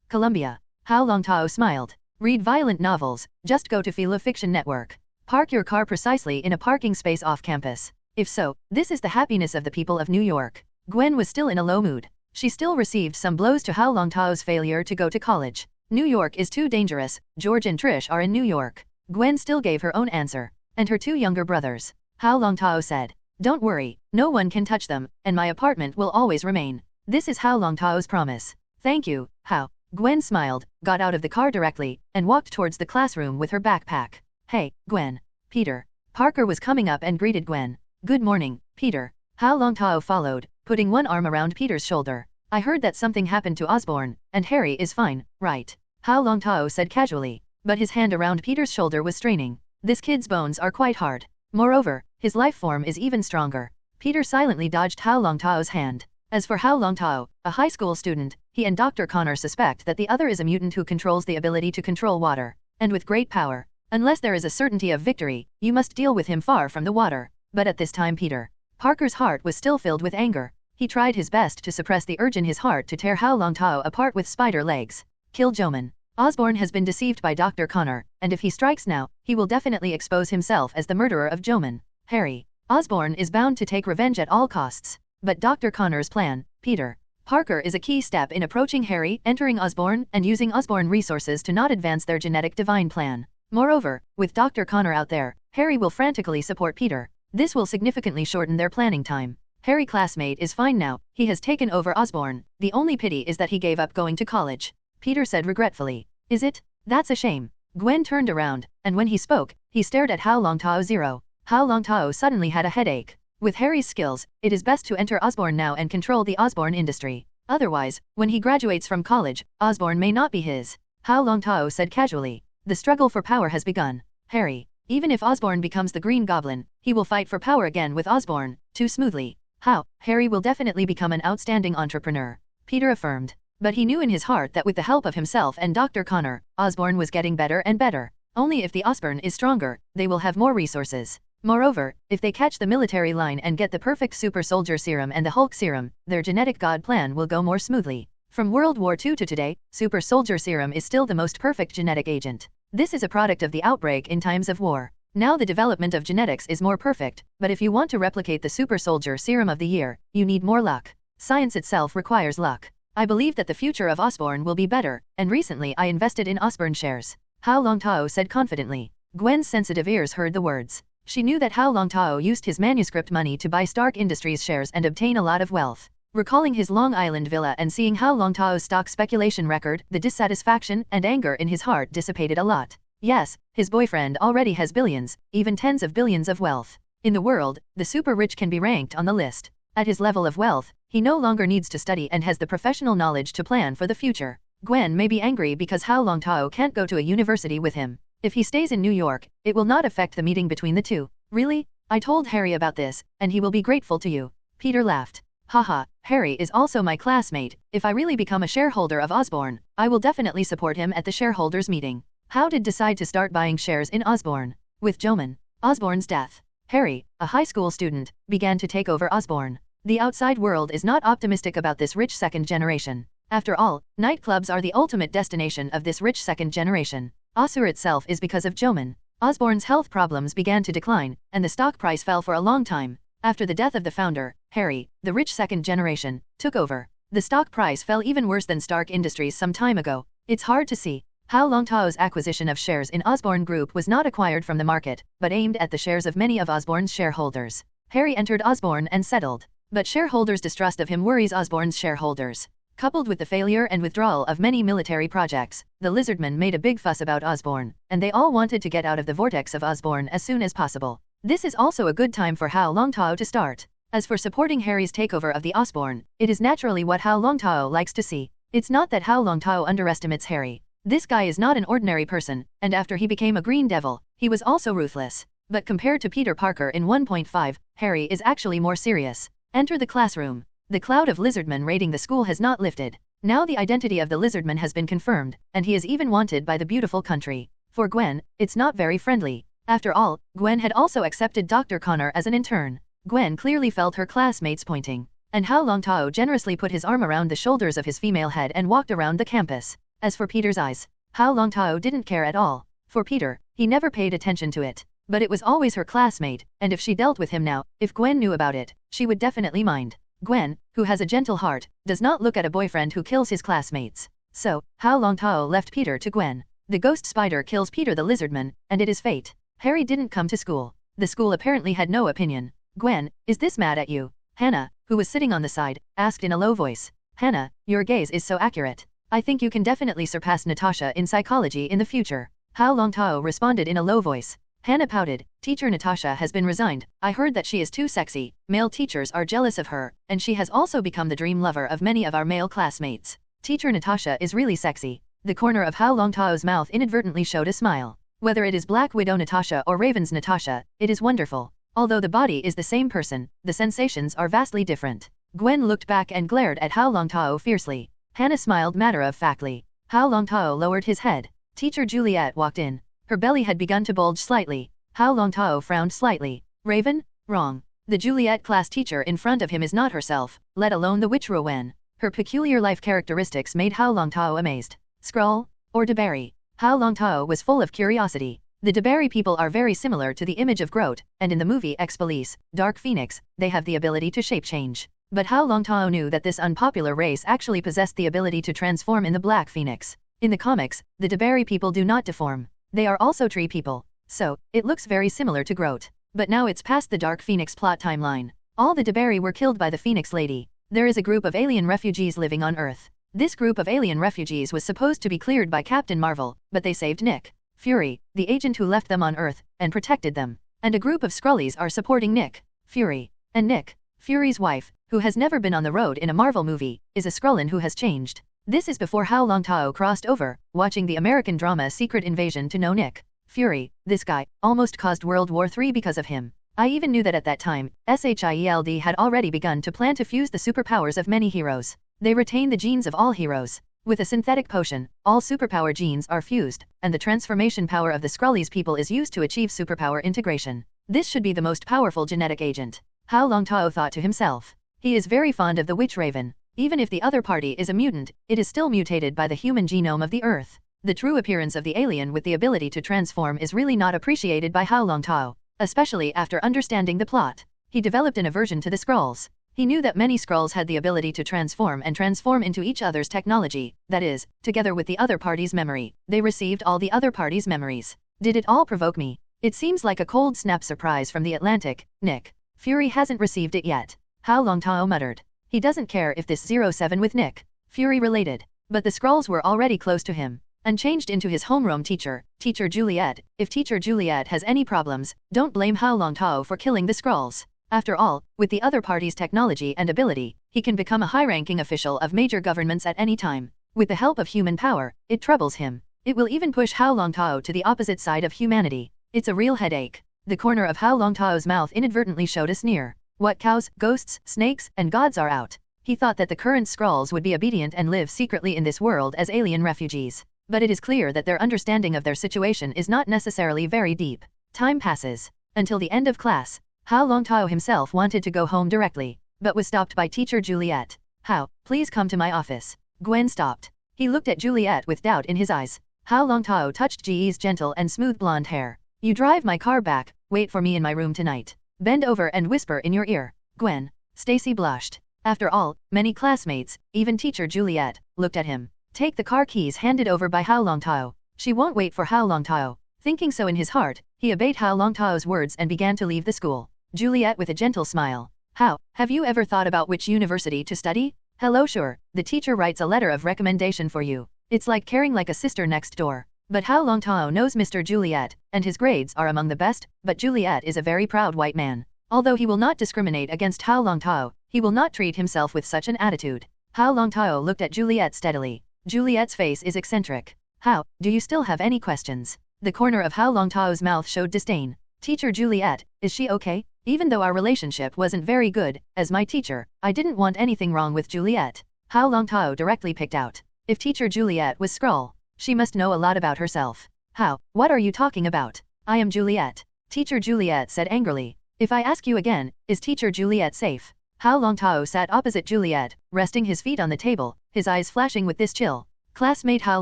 Columbia. Hao Longtao smiled. Read violent novels, just go to Fiction Network. Park your car precisely in a parking space off campus. If so, this is the happiness of the people of New York. Gwen was still in a low mood. She still received some blows to Hao Longtao's failure to go to college. New York is too dangerous, George and Trish are in New York. Gwen still gave her own answer. And her 2 younger brothers. Hao Longtao said. Don't worry, no one can touch them, and my apartment will always remain. This is Hao Longtao's promise. Thank you, Hao. Gwen smiled, got out of the car directly, and walked towards the classroom with her backpack. Hey, Gwen. Peter. Parker was coming up and greeted Gwen. Good morning, Peter. Hao Longtao followed, putting one arm around Peter's shoulder. I heard that something happened to Osborne, and Harry is fine, right? Hao Longtao said casually, but his hand around Peter's shoulder was straining. This kid's bones are quite hard. Moreover, his life form is even stronger. Peter silently dodged Hao Longtao's hand. As for Hao Longtao, a high school student, he and Dr. Connor suspect that the other is a mutant who controls the ability to control water, and with great power. Unless there is a certainty of victory, you must deal with him far from the water. But at this time Peter Parker's heart was still filled with anger. He tried his best to suppress the urge in his heart to tear Hao Longtao apart with spider legs. Kill Joman. Osborne has been deceived by Dr. Connor, and if he strikes now, he will definitely expose himself as the murderer of Joman. Harry. Osborne is bound to take revenge at all costs. But Dr. Connor's plan, Peter Parker, is a key step in approaching Harry, entering Osborne, and using Osborne resources to not advance their genetic divine plan. Moreover, with Dr. Connor out there, Harry will frantically support Peter. This will significantly shorten their planning time. Harry's classmate is fine now, he has taken over Osborne. The only pity is that he gave up going to college. Peter said regretfully. Is it? That's a shame. Gwen turned around, and when he spoke, he stared at Hao Longtao. Hao Longtao suddenly had a headache. With Harry's skills, it is best to enter Osborne now and control the Osborne industry. Otherwise, when he graduates from college, Osborne may not be his. Hao Longtao said casually. The struggle for power has begun. Harry. Even if Osborne becomes the Green Goblin, he will fight for power again with Osborne, too smoothly. How? Harry will definitely become an outstanding entrepreneur. Peter affirmed. But he knew in his heart that with the help of himself and Dr. Connor, Osborne was getting better and better. Only if the Osborne is stronger, they will have more resources. Moreover, if they catch the military line and get the perfect super soldier serum and the Hulk serum, their genetic god plan will go more smoothly. From World War II to today, super soldier serum is still the most perfect genetic agent. This is a product of the outbreak in times of war. Now the development of genetics is more perfect, but if you want to replicate the super soldier serum of the year, you need more luck. Science itself requires luck. I believe that the future of Osborne will be better, and recently I invested in Osborne shares. Hao Longtao said confidently. Gwen's sensitive ears heard the words. She knew that Hao Longtao used his manuscript money to buy Stark Industries shares and obtain a lot of wealth. Recalling his Long Island villa and seeing Hao Longtao's stock speculation record, the dissatisfaction and anger in his heart dissipated a lot. Yes, his boyfriend already has billions, even tens of billions of wealth. In the world, the super rich can be ranked on the list. At his level of wealth, he no longer needs to study and has the professional knowledge to plan for the future. Gwen may be angry because Hao Longtao can't go to a university with him. If he stays in New York, it will not affect the meeting between the two. Really? I told Harry about this, and he will be grateful to you. Peter laughed. Haha, Harry is also my classmate. If I really become a shareholder of Osborne, I will definitely support him at the shareholders meeting. How did decide to start buying shares in Osborne? With Joman. Osborne's death. Harry, a high school student, began to take over Osborne. The outside world is not optimistic about this rich second generation. After all, nightclubs are the ultimate destination of this rich second generation. Osur itself is because of Joman. Osborne's health problems began to decline, and the stock price fell for a long time. After the death of the founder, Harry, the rich second generation, took over. The stock price fell even worse than Stark Industries some time ago. It's hard to see. Hao Longtao's acquisition of shares in Osborne Group was not acquired from the market, but aimed at the shares of many of Osborne's shareholders. Harry entered Osborne and settled. But shareholders' distrust of him worries Osborne's shareholders. Coupled with the failure and withdrawal of many military projects, the Lizardman made a big fuss about Osborne, and they all wanted to get out of the vortex of Osborne as soon as possible. This is also a good time for Hao Longtao to start. As for supporting Harry's takeover of the Osborne, it is naturally what Hao Longtao likes to see. It's not that Hao Longtao underestimates Harry. This guy is not an ordinary person, and after he became a Green Devil, he was also ruthless. But compared to Peter Parker in 1.5, Harry is actually more serious. Enter the classroom. The cloud of Lizardmen raiding the school has not lifted. Now the identity of the Lizardman has been confirmed, and he is even wanted by the beautiful country. For Gwen, it's not very friendly. After all, Gwen had also accepted Dr. Connor as an intern. Gwen clearly felt her classmates pointing. And Hao Longtao generously put his arm around the shoulders of his female head and walked around the campus. As for Peter's eyes, Hao Longtao didn't care at all. For Peter, he never paid attention to it. But it was always her classmate, and if she dealt with him now, if Gwen knew about it, she would definitely mind. Gwen, who has a gentle heart, does not look at a boyfriend who kills his classmates. So, Hao Longtao left Peter to Gwen. The ghost spider kills Peter the Lizardman, and it is fate. Harry didn't come to school. The school apparently had no opinion. Gwen, is this mad at you? Hannah, who was sitting on the side, asked in a low voice. Hannah, your gaze is so accurate. I think you can definitely surpass Natasha in psychology in the future. Hao Longtao responded in a low voice. Hannah pouted. Teacher Natasha has been resigned. I heard that she is too sexy. Male teachers are jealous of her, and she has also become the dream lover of many of our male classmates. Teacher Natasha is really sexy. The corner of Hao Longtao's mouth inadvertently showed a smile. Whether it is Black Widow Natasha or Raven's Natasha, it is wonderful. Although the body is the same person, the sensations are vastly different. Gwen looked back and glared at Hao Longtao fiercely. Hannah smiled matter-of-factly. Hao Longtao lowered his head. Teacher Juliet walked in. Her belly had begun to bulge slightly. Hao Longtao frowned slightly. Raven? Wrong. The Juliet class teacher in front of him is not herself, let alone the witch Rowan. Her peculiar life characteristics made Hao Longtao amazed. Skrull? Or DeBerry? Hao Longtao was full of curiosity. The DeBerry people are very similar to the image of Groot, and in the movie Ex-Police, Dark Phoenix, they have the ability to shape change. But Hao Longtao knew that this unpopular race actually possessed the ability to transform in the Black Phoenix. In the comics, the DeBerry people do not deform. They are also tree people. So, it looks very similar to Groot. But now it's past the Dark Phoenix plot timeline. All the DeBerry were killed by the Phoenix Lady. There is a group of alien refugees living on Earth. This group of alien refugees was supposed to be cleared by Captain Marvel, but they saved Nick Fury, the agent who left them on Earth, and protected them. And a group of Skrullies are supporting Nick Fury. And Nick Fury's wife, who has never been on the road in a Marvel movie, is a Skrullin who has changed. This is before Hao Longtao crossed over, watching the American drama Secret Invasion to know Nick Fury. This guy almost caused World War III because of him. I even knew that at that time, S.H.I.E.L.D had already begun to plan to fuse the superpowers of many heroes. They retain the genes of all heroes. With a synthetic potion, all superpower genes are fused, and the transformation power of the Skrullies people is used to achieve superpower integration. This should be the most powerful genetic agent. Hao Longtao thought to himself. He is very fond of the witch Raven. Even if the other party is a mutant, it is still mutated by the human genome of the Earth. The true appearance of the alien with the ability to transform is really not appreciated by Hao Longtao, especially after understanding the plot. He developed an aversion to the Skrulls. He knew that many Skrulls had the ability to transform into each other's technology, that is, together with the other party's memory. They received all the other party's memories. Did it all provoke me? It seems like a cold snap surprise from the Atlantic. Nick Fury hasn't received it yet. Hao Longtao muttered. He doesn't care if this 07 with Nick Fury related. But the Skrulls were already close to him, and changed into his homeroom teacher, Teacher Juliet. If Teacher Juliet has any problems, don't blame Hao Longtao for killing the Skrulls. After all, with the other party's technology and ability, he can become a high-ranking official of major governments at any time. With the help of human power, it troubles him. It will even push Hao Longtao to the opposite side of humanity. It's a real headache. The corner of Hao Longtao's mouth inadvertently showed a sneer. What cows, ghosts, snakes, and gods are out? He thought that the current Skrulls would be obedient and live secretly in this world as alien refugees. But it is clear that their understanding of their situation is not necessarily very deep. Time passes. Until the end of class, Hao Longtao himself wanted to go home directly, but was stopped by Teacher Juliet. Hao, please come to my office. Gwen stopped. He looked at Juliet with doubt in his eyes. Hao Longtao touched Ji's gentle and smooth blonde hair. You drive my car back, wait for me in my room tonight. Bend over and whisper in your ear. Gwen Stacy blushed. After all, many classmates, even Teacher Juliet, looked at him. Take the car keys handed over by Hao Longtao. She won't wait for Hao Longtao. Thinking so in his heart, he obeyed Hao Longtao's words and began to leave the school. Juliet with a gentle smile. Hao, have you ever thought about which university to study? Hello, sure. The teacher writes a letter of recommendation for you. It's like caring like a sister next door. But Hao Longtao knows Mr. Juliet, and his grades are among the best, but Juliet is a very proud white man. Although he will not discriminate against Hao Longtao, he will not treat himself with such an attitude. Hao Longtao looked at Juliet steadily. Juliet's face is eccentric. Hao, do you still have any questions? The corner of Hao Longtao's mouth showed disdain. Teacher Juliet, is she okay? Even though our relationship wasn't very good, as my teacher, I didn't want anything wrong with Juliet. Hao Longtao directly picked out. If Teacher Juliet was Skrull, she must know a lot about herself. Hao, what are you talking about? I am Juliet. Teacher Juliet said angrily. If I ask you again, is Teacher Juliet safe? Hao Longtao sat opposite Juliet, resting his feet on the table, his eyes flashing with this chill. Classmate Hao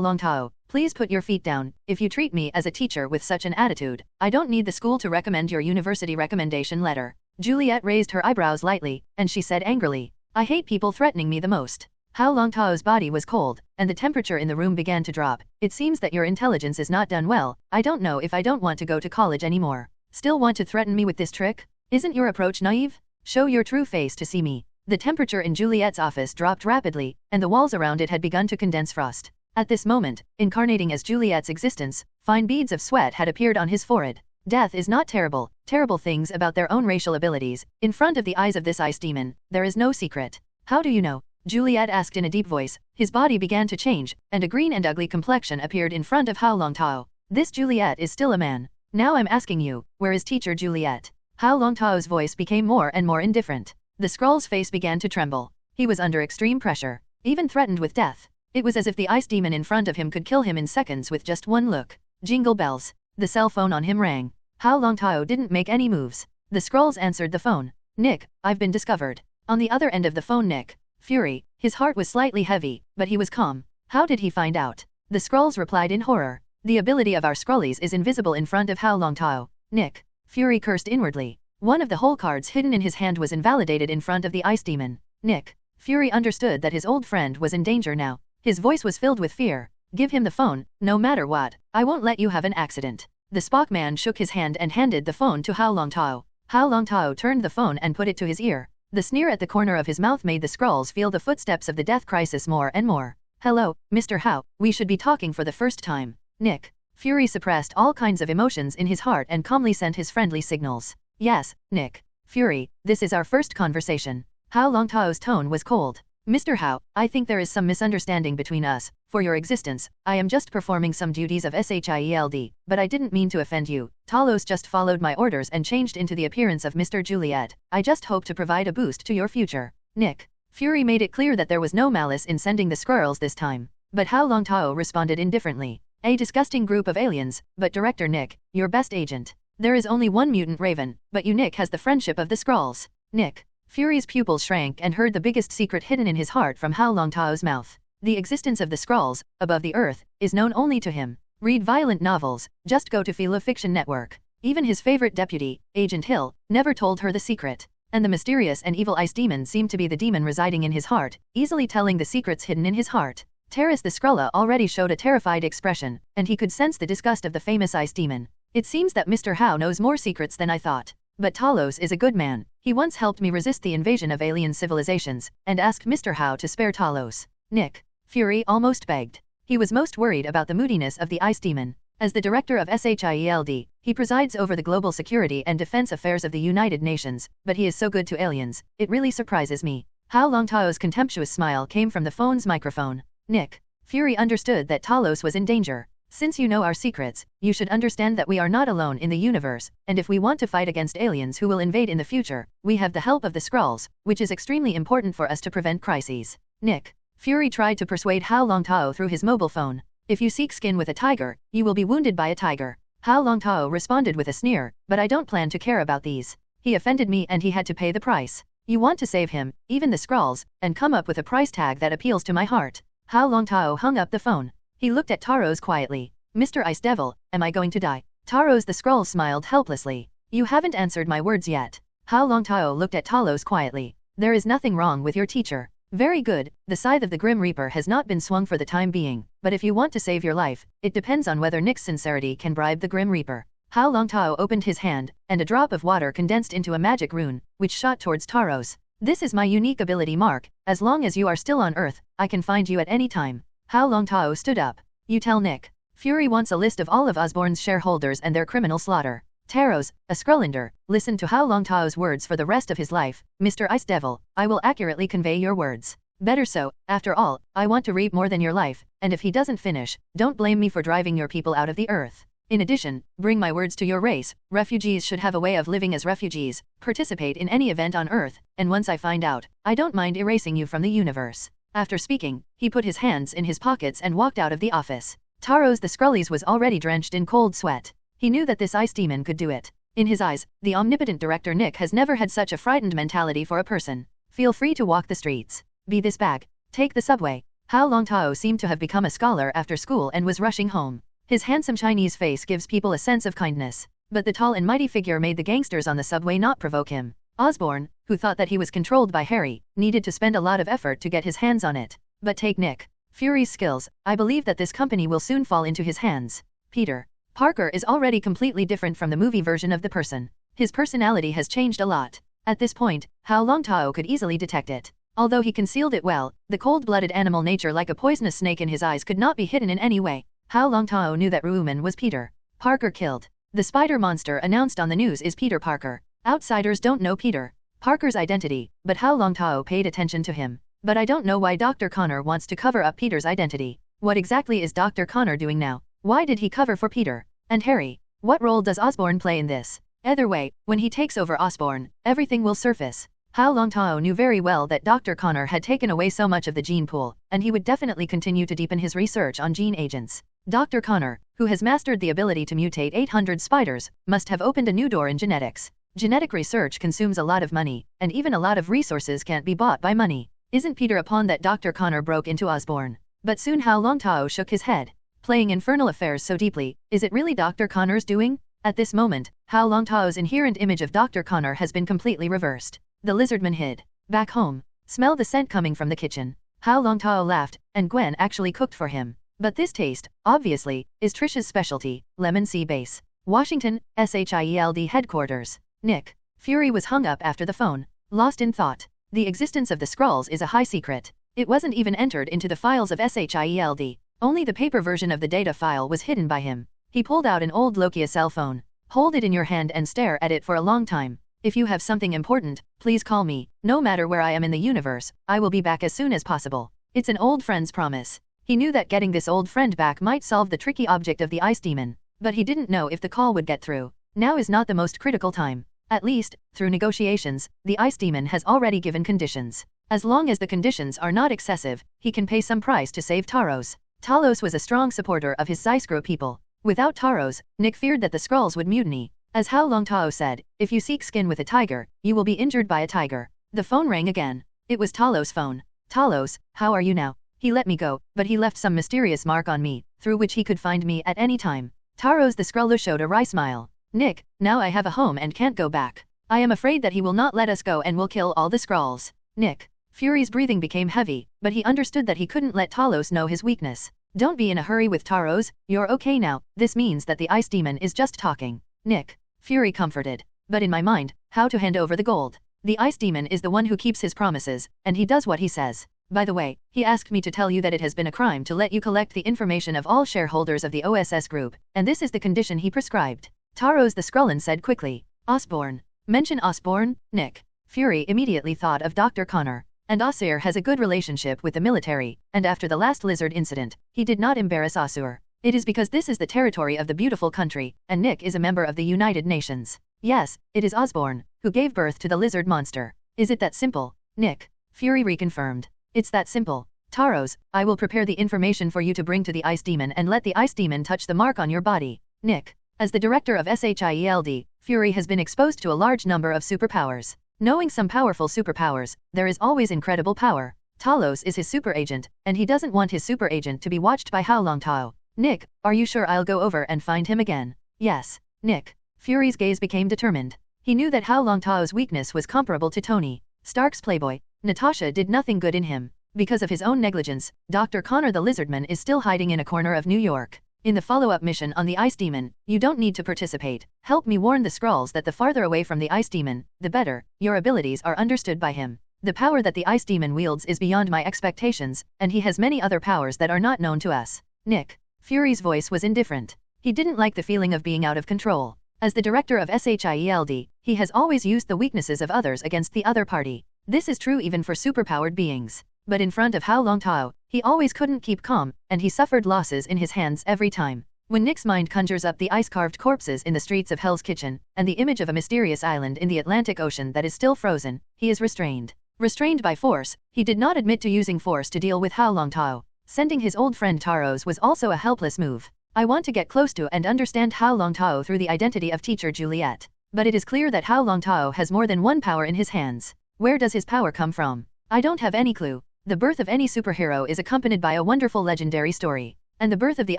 Longtao, please put your feet down. If you treat me as a teacher with such an attitude, I don't need the school to recommend your university recommendation letter. Juliet raised her eyebrows lightly, and she said angrily, I hate people threatening me the most. Hao Longtao's body was cold, and the temperature in the room began to drop. It seems that your intelligence is not done well. I don't know if I don't want to go to college anymore. Still want to threaten me with this trick? Isn't your approach naive? Show your true face to see me. The temperature in Juliet's office dropped rapidly, and the walls around it had begun to condense frost. At this moment, incarnating as Juliet's existence, fine beads of sweat had appeared on his forehead. Death is not terrible. Terrible things about their own racial abilities. In front of the eyes of this ice demon, there is no secret. How do you know? Juliet asked in a deep voice. His body began to change, and a green and ugly complexion appeared in front of Hao Longtao. This Juliet is still a man. Now I'm asking you, where is teacher Juliet? Hao Longtao's voice became more and more indifferent. The scroll's face began to tremble. He was under extreme pressure, even threatened with death. It was as if the ice demon in front of him could kill him in seconds with just one look. Jingle bells. The cell phone on him rang. Hao Longtao didn't make any moves. The scrolls answered the phone. Nick, I've been discovered. On the other end of the phone Nick. Fury. His heart was slightly heavy, but he was calm. How did he find out? The scrolls replied in horror. The ability of our scrollies is invisible in front of Hao Longtao. Nick. Fury cursed inwardly. One of the whole cards hidden in his hand was invalidated in front of the ice demon. Nick. Fury understood that his old friend was in danger now. His voice was filled with fear. Give him the phone, no matter what. I won't let you have an accident. The Spock man shook his hand and handed the phone to Hao Longtao. Hao Longtao turned the phone and put it to his ear. The sneer at the corner of his mouth made the scrolls feel the footsteps of the death crisis more and more. Hello, Mr. Hao, we should be talking for the first time. Nick. Fury suppressed all kinds of emotions in his heart and calmly sent his friendly signals. Yes, Nick. Fury, this is our first conversation. Hao Longtao's tone was cold. Mr. Hao, I think there is some misunderstanding between us. For your existence, I am just performing some duties of S.H.I.E.L.D, but I didn't mean to offend you. Talos just followed my orders and changed into the appearance of Mr. Juliet. I just hope to provide a boost to your future. Nick. Fury made it clear that there was no malice in sending the squirrels this time. But Hao Longtao responded indifferently. A disgusting group of aliens, but Director Nick, your best agent. There is only one mutant raven, but you Nick has the friendship of the Skrulls. Nick. Fury's pupils shrank and heard the biggest secret hidden in his heart from Hao Longtao's mouth. The existence of the Skrulls, above the earth, is known only to him. Read violent novels, just go to Fiction Network. Even his favorite deputy, Agent Hill, never told her the secret. And the mysterious and evil ice demon seemed to be the demon residing in his heart, easily telling the secrets hidden in his heart. Terrace the Skrulla already showed a terrified expression, and he could sense the disgust of the famous ice demon. It seems that Mr. Hao knows more secrets than I thought. But Talos is a good man. He once helped me resist the invasion of alien civilizations, and asked Mr. Hao to spare Talos. Nick. Fury almost begged. He was most worried about the moodiness of the ice demon. As the director of S.H.I.E.L.D, he presides over the global security and defense affairs of the United Nations, but he is so good to aliens, it really surprises me. Hao Longtao's contemptuous smile came from the phone's microphone. Nick. Fury understood that Talos was in danger. Since you know our secrets, you should understand that we are not alone in the universe, and if we want to fight against aliens who will invade in the future, we have the help of the Skrulls, which is extremely important for us to prevent crises. Nick. Fury tried to persuade Hao Longtao through his mobile phone. If you seek skin with a tiger, you will be wounded by a tiger. Hao Longtao responded with a sneer, but I don't plan to care about these. He offended me and he had to pay the price. You want to save him, even the Skrulls, and come up with a price tag that appeals to my heart. Hao Longtao hung up the phone. He looked at Taros quietly. Mr. Ice Devil, am I going to die? Taros the Skrull smiled helplessly. You haven't answered my words yet. Hao Longtao looked at Talos quietly. There is nothing wrong with your teacher. Very good, the scythe of the Grim Reaper has not been swung for the time being, but if you want to save your life, it depends on whether Nick's sincerity can bribe the Grim Reaper. Hao Longtao opened his hand, and a drop of water condensed into a magic rune, which shot towards Taros. This is my unique ability mark. As long as you are still on Earth, I can find you at any time. Hao Longtao stood up. You tell Nick. Fury wants a list of all of Osborne's shareholders and their criminal slaughter. Taros, a Skrullander, listened to Hao Longtao's words for the rest of his life. Mr. Ice Devil, I will accurately convey your words. Better so, after all, I want to reap more than your life, and if he doesn't finish, don't blame me for driving your people out of the Earth. In addition, bring my words to your race. Refugees should have a way of living as refugees, participate in any event on Earth, and once I find out, I don't mind erasing you from the universe. After speaking, he put his hands in his pockets and walked out of the office. Taros the Skrullies was already drenched in cold sweat. He knew that this ice demon could do it. In his eyes, the omnipotent director Nick has never had such a frightened mentality for a person. Feel free to walk the streets. Be this bag. Take the subway. Hao Longtao seemed to have become a scholar after school and was rushing home. His handsome Chinese face gives people a sense of kindness. But the tall and mighty figure made the gangsters on the subway not provoke him. Osborne, who thought that he was controlled by Harry, needed to spend a lot of effort to get his hands on it. But take Nick Fury's skills, I believe that this company will soon fall into his hands. Peter Parker is already completely different from the movie version of the person. His personality has changed a lot. At this point, Hao Longtao could easily detect it. Although he concealed it well, the cold-blooded animal nature like a poisonous snake in his eyes could not be hidden in any way. Hao Longtao knew that Ruuman was Peter Parker killed. The spider monster announced on the news is Peter Parker. Outsiders don't know Peter Parker's identity, but Hao Longtao paid attention to him. But I don't know why Dr. Connor wants to cover up Peter's identity. What exactly is Dr. Connor doing now? Why did he cover for Peter and Harry? What role does Osborne play in this? Either way, when he takes over Osborne, everything will surface. Hao Longtao knew very well that Dr. Connor had taken away so much of the gene pool, and he would definitely continue to deepen his research on gene agents. Dr. Connor, who has mastered the ability to mutate 800 spiders, must have opened a new door in genetics. Genetic research consumes a lot of money, and even a lot of resources can't be bought by money. Isn't Peter a pawn that Dr. Connor broke into Osborne? But soon Hao Longtao shook his head. Playing infernal affairs so deeply, is it really Dr. Connor's doing? At this moment, Hao Longtao's inherent image of Dr. Connor has been completely reversed. The Lizardman hid back home. Smell the scent coming from the kitchen. Hao Longtao laughed, and Gwen actually cooked for him. But this taste, obviously, is Trish's specialty, lemon sea base. Washington, S.H.I.E.L.D. headquarters. Nick Fury was hung up after the phone, lost in thought. The existence of the scrolls is a high secret. It wasn't even entered into the files of S.H.I.E.L.D. Only the paper version of the data file was hidden by him. He pulled out an old Nokia cell phone. Hold it in your hand and stare at it for a long time. If you have something important, please call me. No matter where I am in the universe, I will be back as soon as possible. It's an old friend's promise. He knew that getting this old friend back might solve the tricky object of the ice demon, but he didn't know if the call would get through. Now is not the most critical time. At least, through negotiations, the ice demon has already given conditions. As long as the conditions are not excessive, he can pay some price to save Taros. Talos was a strong supporter of his Zyscro people. Without Taros, Nick feared that the Skrulls would mutiny. As Hao Longtao said, if you seek skin with a tiger, you will be injured by a tiger. The phone rang again. It was Talos' phone. Talos, how are you now? He let me go, but he left some mysterious mark on me, through which he could find me at any time. Taros the Skrull showed a wry smile. Nick, now I have a home and can't go back. I am afraid that he will not let us go and will kill all the Skrulls. Nick Fury's breathing became heavy, but he understood that he couldn't let Talos know his weakness. Don't be in a hurry with Taros, you're okay now. This means that the ice demon is just talking. Nick Fury comforted. But in my mind, how to hand over the gold. The ice demon is the one who keeps his promises, and he does what he says. By the way, he asked me to tell you that it has been a crime to let you collect the information of all shareholders of the OSS group, and this is the condition he prescribed. Taros the Skrullan said quickly. Osborne. Mention Osborne? Nick Fury immediately thought of Dr. Connor. And Osir has a good relationship with the military, and after the last lizard incident, he did not embarrass Osir. It is because this is the territory of the beautiful country, and Nick is a member of the United Nations. Yes, it is Osborne, who gave birth to the lizard monster. Is it that simple? Nick Fury reconfirmed. It's that simple. Taros, I will prepare the information for you to bring to the ice demon and let the ice demon touch the mark on your body. Nick As the director of S.H.I.E.L.D., Fury has been exposed to a large number of superpowers. Knowing some powerful superpowers, there is always incredible power. Talos is his super agent, and he doesn't want his super agent to be watched by Hao Longtao. Nick, are you sure I'll go over and find him again? Yes. Nick Fury's gaze became determined. He knew that Hao Longtao's weakness was comparable to Tony Stark's playboy. Natasha did nothing good in him. Because of his own negligence, Dr. Connor the Lizardman is still hiding in a corner of New York. In the follow-up mission on the Ice Demon, you don't need to participate. Help me warn the Skrulls that the farther away from the Ice Demon, the better. Your abilities are understood by him. The power that the Ice Demon wields is beyond my expectations, and he has many other powers that are not known to us. Nick Fury's voice was indifferent. He didn't like the feeling of being out of control. As the director of SHIELD, he has always used the weaknesses of others against the other party. This is true even for superpowered beings. But in front of Hao Longtao, he always couldn't keep calm, and he suffered losses in his hands every time. When Nick's mind conjures up the ice-carved corpses in the streets of Hell's Kitchen, and the image of a mysterious island in the Atlantic Ocean that is still frozen, he is restrained. Restrained by force, he did not admit to using force to deal with Hao Longtao. Sending his old friend Taros was also a helpless move. I want to get close to and understand Hao Longtao through the identity of teacher Juliet. But it is clear that Hao Longtao has more than one power in his hands. Where does his power come from? I don't have any clue. The birth of any superhero is accompanied by a wonderful legendary story. And the birth of the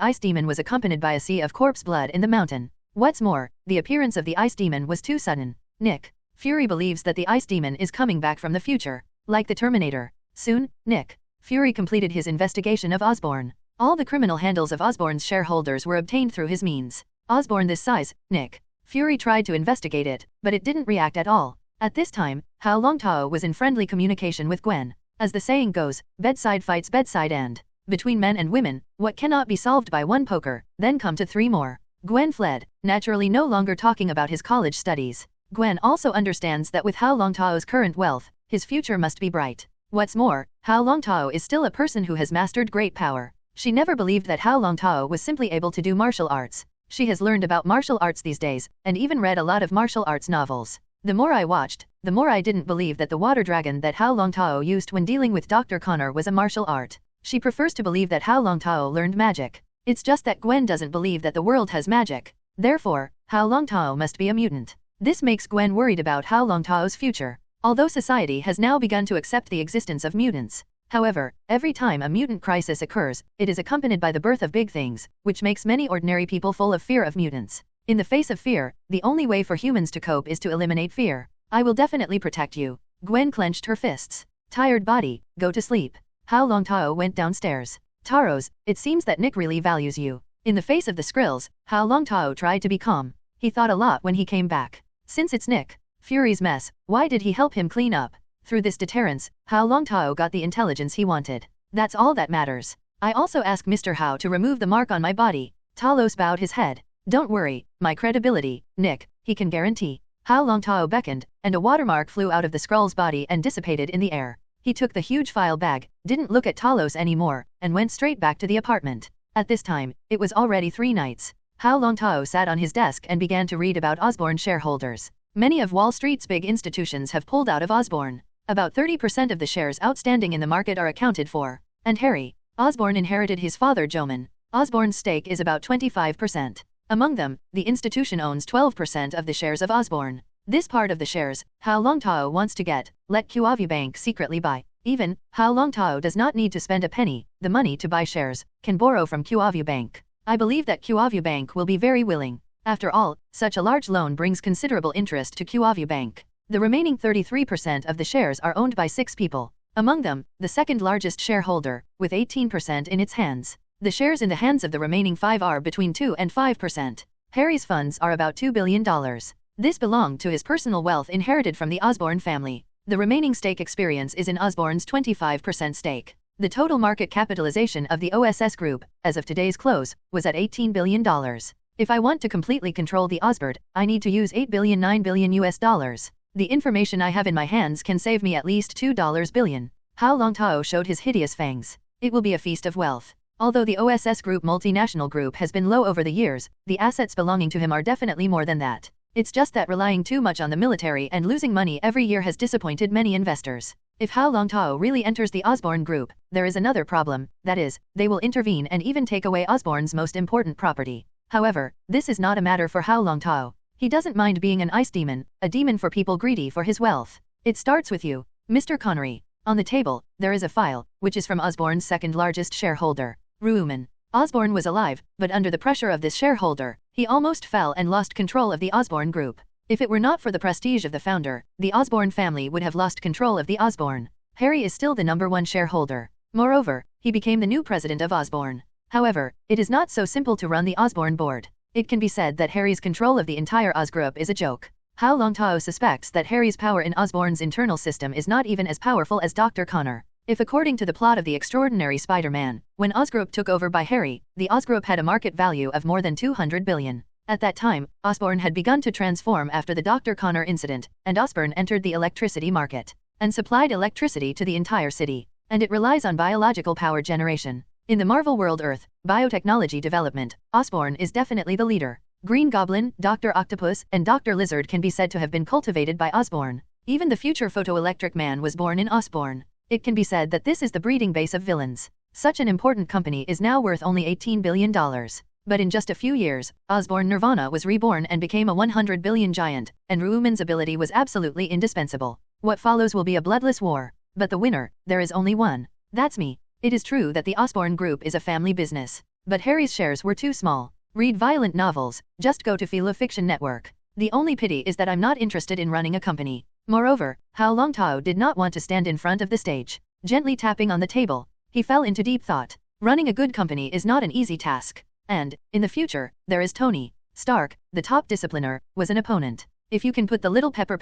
Ice Demon was accompanied by a sea of corpse blood in the mountain. What's more, the appearance of the Ice Demon was too sudden. Nick Fury believes that the Ice Demon is coming back from the future, like the Terminator. Soon, Nick Fury completed his investigation of Osborne. All the criminal handles of Osborne's shareholders were obtained through his means. Osborne this size, Nick Fury tried to investigate it, but it didn't react at all. At this time, Hao Longtao was in friendly communication with Gwen. As the saying goes, bedside fights bedside end. Between men and women, what cannot be solved by one poker, then come to 3 more. Gwen fled, naturally no longer talking about his college studies. Gwen also understands that with Hao Longtao's current wealth, his future must be bright. What's more, Hao Longtao is still a person who has mastered great power. She never believed that Hao Longtao was simply able to do martial arts. She has learned about martial arts these days, and even read a lot of martial arts novels. The more I watched, the more I didn't believe that the water dragon that Hao Longtao used when dealing with Dr. Connor was a martial art. She prefers to believe that Hao Longtao learned magic. It's just that Gwen doesn't believe that the world has magic. Therefore, Hao Longtao must be a mutant. This makes Gwen worried about Hao Longtao's future. Although society has now begun to accept the existence of mutants. However, every time a mutant crisis occurs, it is accompanied by the birth of big things, which makes many ordinary people full of fear of mutants. In the face of fear, the only way for humans to cope is to eliminate fear. I will definitely protect you. Gwen clenched her fists. Tired body, go to sleep. Hao Longtao went downstairs. Taros, it seems that Nick really values you. In the face of the Skrills, Hao Longtao tried to be calm. He thought a lot when he came back. Since it's Nick Fury's mess, why did he help him clean up? Through this deterrence, Hao Longtao got the intelligence he wanted. That's all that matters. I also asked Mr. Hao to remove the mark on my body. Talos bowed his head. Don't worry, my credibility, Nick, he can guarantee. Hao Longtao beckoned, and a watermark flew out of the Skrull's body and dissipated in the air. He took the huge file bag, didn't look at Talos anymore, and went straight back to the apartment. At this time, it was already 3 nights. Hao Longtao sat on his desk and began to read about Osborne shareholders. Many of Wall Street's big institutions have pulled out of Osborne. About 30% of the shares outstanding in the market are accounted for. And Harry Osborne inherited his father Joman. Osborne's stake is about 25%. Among them, the institution owns 12% of the shares of Osborne. This part of the shares, Hao Longtao wants to let QAvu Bank secretly buy. Even, Hao Longtao does not need to spend a penny, the money to buy shares, can borrow from QAvu Bank. I believe that QAvu Bank will be very willing. After all, such a large loan brings considerable interest to QAvu Bank. The remaining 33% of the shares are owned by 6 people. Among them, the second largest shareholder, with 18% in its hands. The shares in the hands of the remaining 5 are between 2 and 5%. Harry's funds are about $2 billion. This belonged to his personal wealth inherited from the Osborne family. The remaining stake experience is in Osborne's 25% stake. The total market capitalization of the OSS Group, as of today's close, was at $18 billion. If I want to completely control the Osborne, I need to use $8 billion US dollars. The information I have in my hands can save me at least $2 billion. Hao Longtao showed his hideous fangs. It will be a feast of wealth. Although the OSS Group multinational group has been low over the years, the assets belonging to him are definitely more than that. It's just that relying too much on the military and losing money every year has disappointed many investors. If Hao Longtao really enters the Osborne Group, there is another problem, that is, they will intervene and even take away Osborne's most important property. However, this is not a matter for Hao Longtao. He doesn't mind being an ice demon, a demon for people greedy for his wealth. It starts with you, Mr. Connery. On the table, there is a file, which is from Osborne's second largest shareholder, Ruuman. Osborne was alive, but under the pressure of this shareholder, he almost fell and lost control of the Osborne Group. If it were not for the prestige of the founder, the Osborne family would have lost control of the Osborne. Harry is still the #1 shareholder. Moreover, he became the new president of Osborne. However, it is not so simple to run the Osborne board. It can be said that Harry's control of the entire Oz Group is a joke. Hao Longtao suspects that Harry's power in Osborne's internal system is not even as powerful as Dr. Connor. If according to the plot of the extraordinary Spider-Man, when Osgroup took over by Harry, the Osgroup had a market value of more than 200 billion. At that time, Osborne had begun to transform after the Dr. Connor incident, and Osborne entered the electricity market, and supplied electricity to the entire city, and it relies on biological power generation. In the Marvel World Earth, biotechnology development, Osborne is definitely the leader. Green Goblin, Dr. Octopus, and Dr. Lizard can be said to have been cultivated by Osborne. Even the future photoelectric man was born in Osborne. It can be said that this is the breeding base of villains. Such an important company is now worth only $18 billion. But in just a few years, Osborne Nirvana was reborn and became a 100 billion giant, and Ruuman's ability was absolutely indispensable. What follows will be a bloodless war. But the winner, there is only one. That's me. It is true that the Osborne Group is a family business. But Harry's shares were too small. Read violent novels, just go to Philo Fiction Network. The only pity is that I'm not interested in running a company. Moreover, Hao Longtao did not want to stand in front of the stage. Gently tapping on the table, he fell into deep thought. Running a good company is not an easy task. And, in the future, there is Tony Stark, the top discipliner, was an opponent. If you can put the little pepper,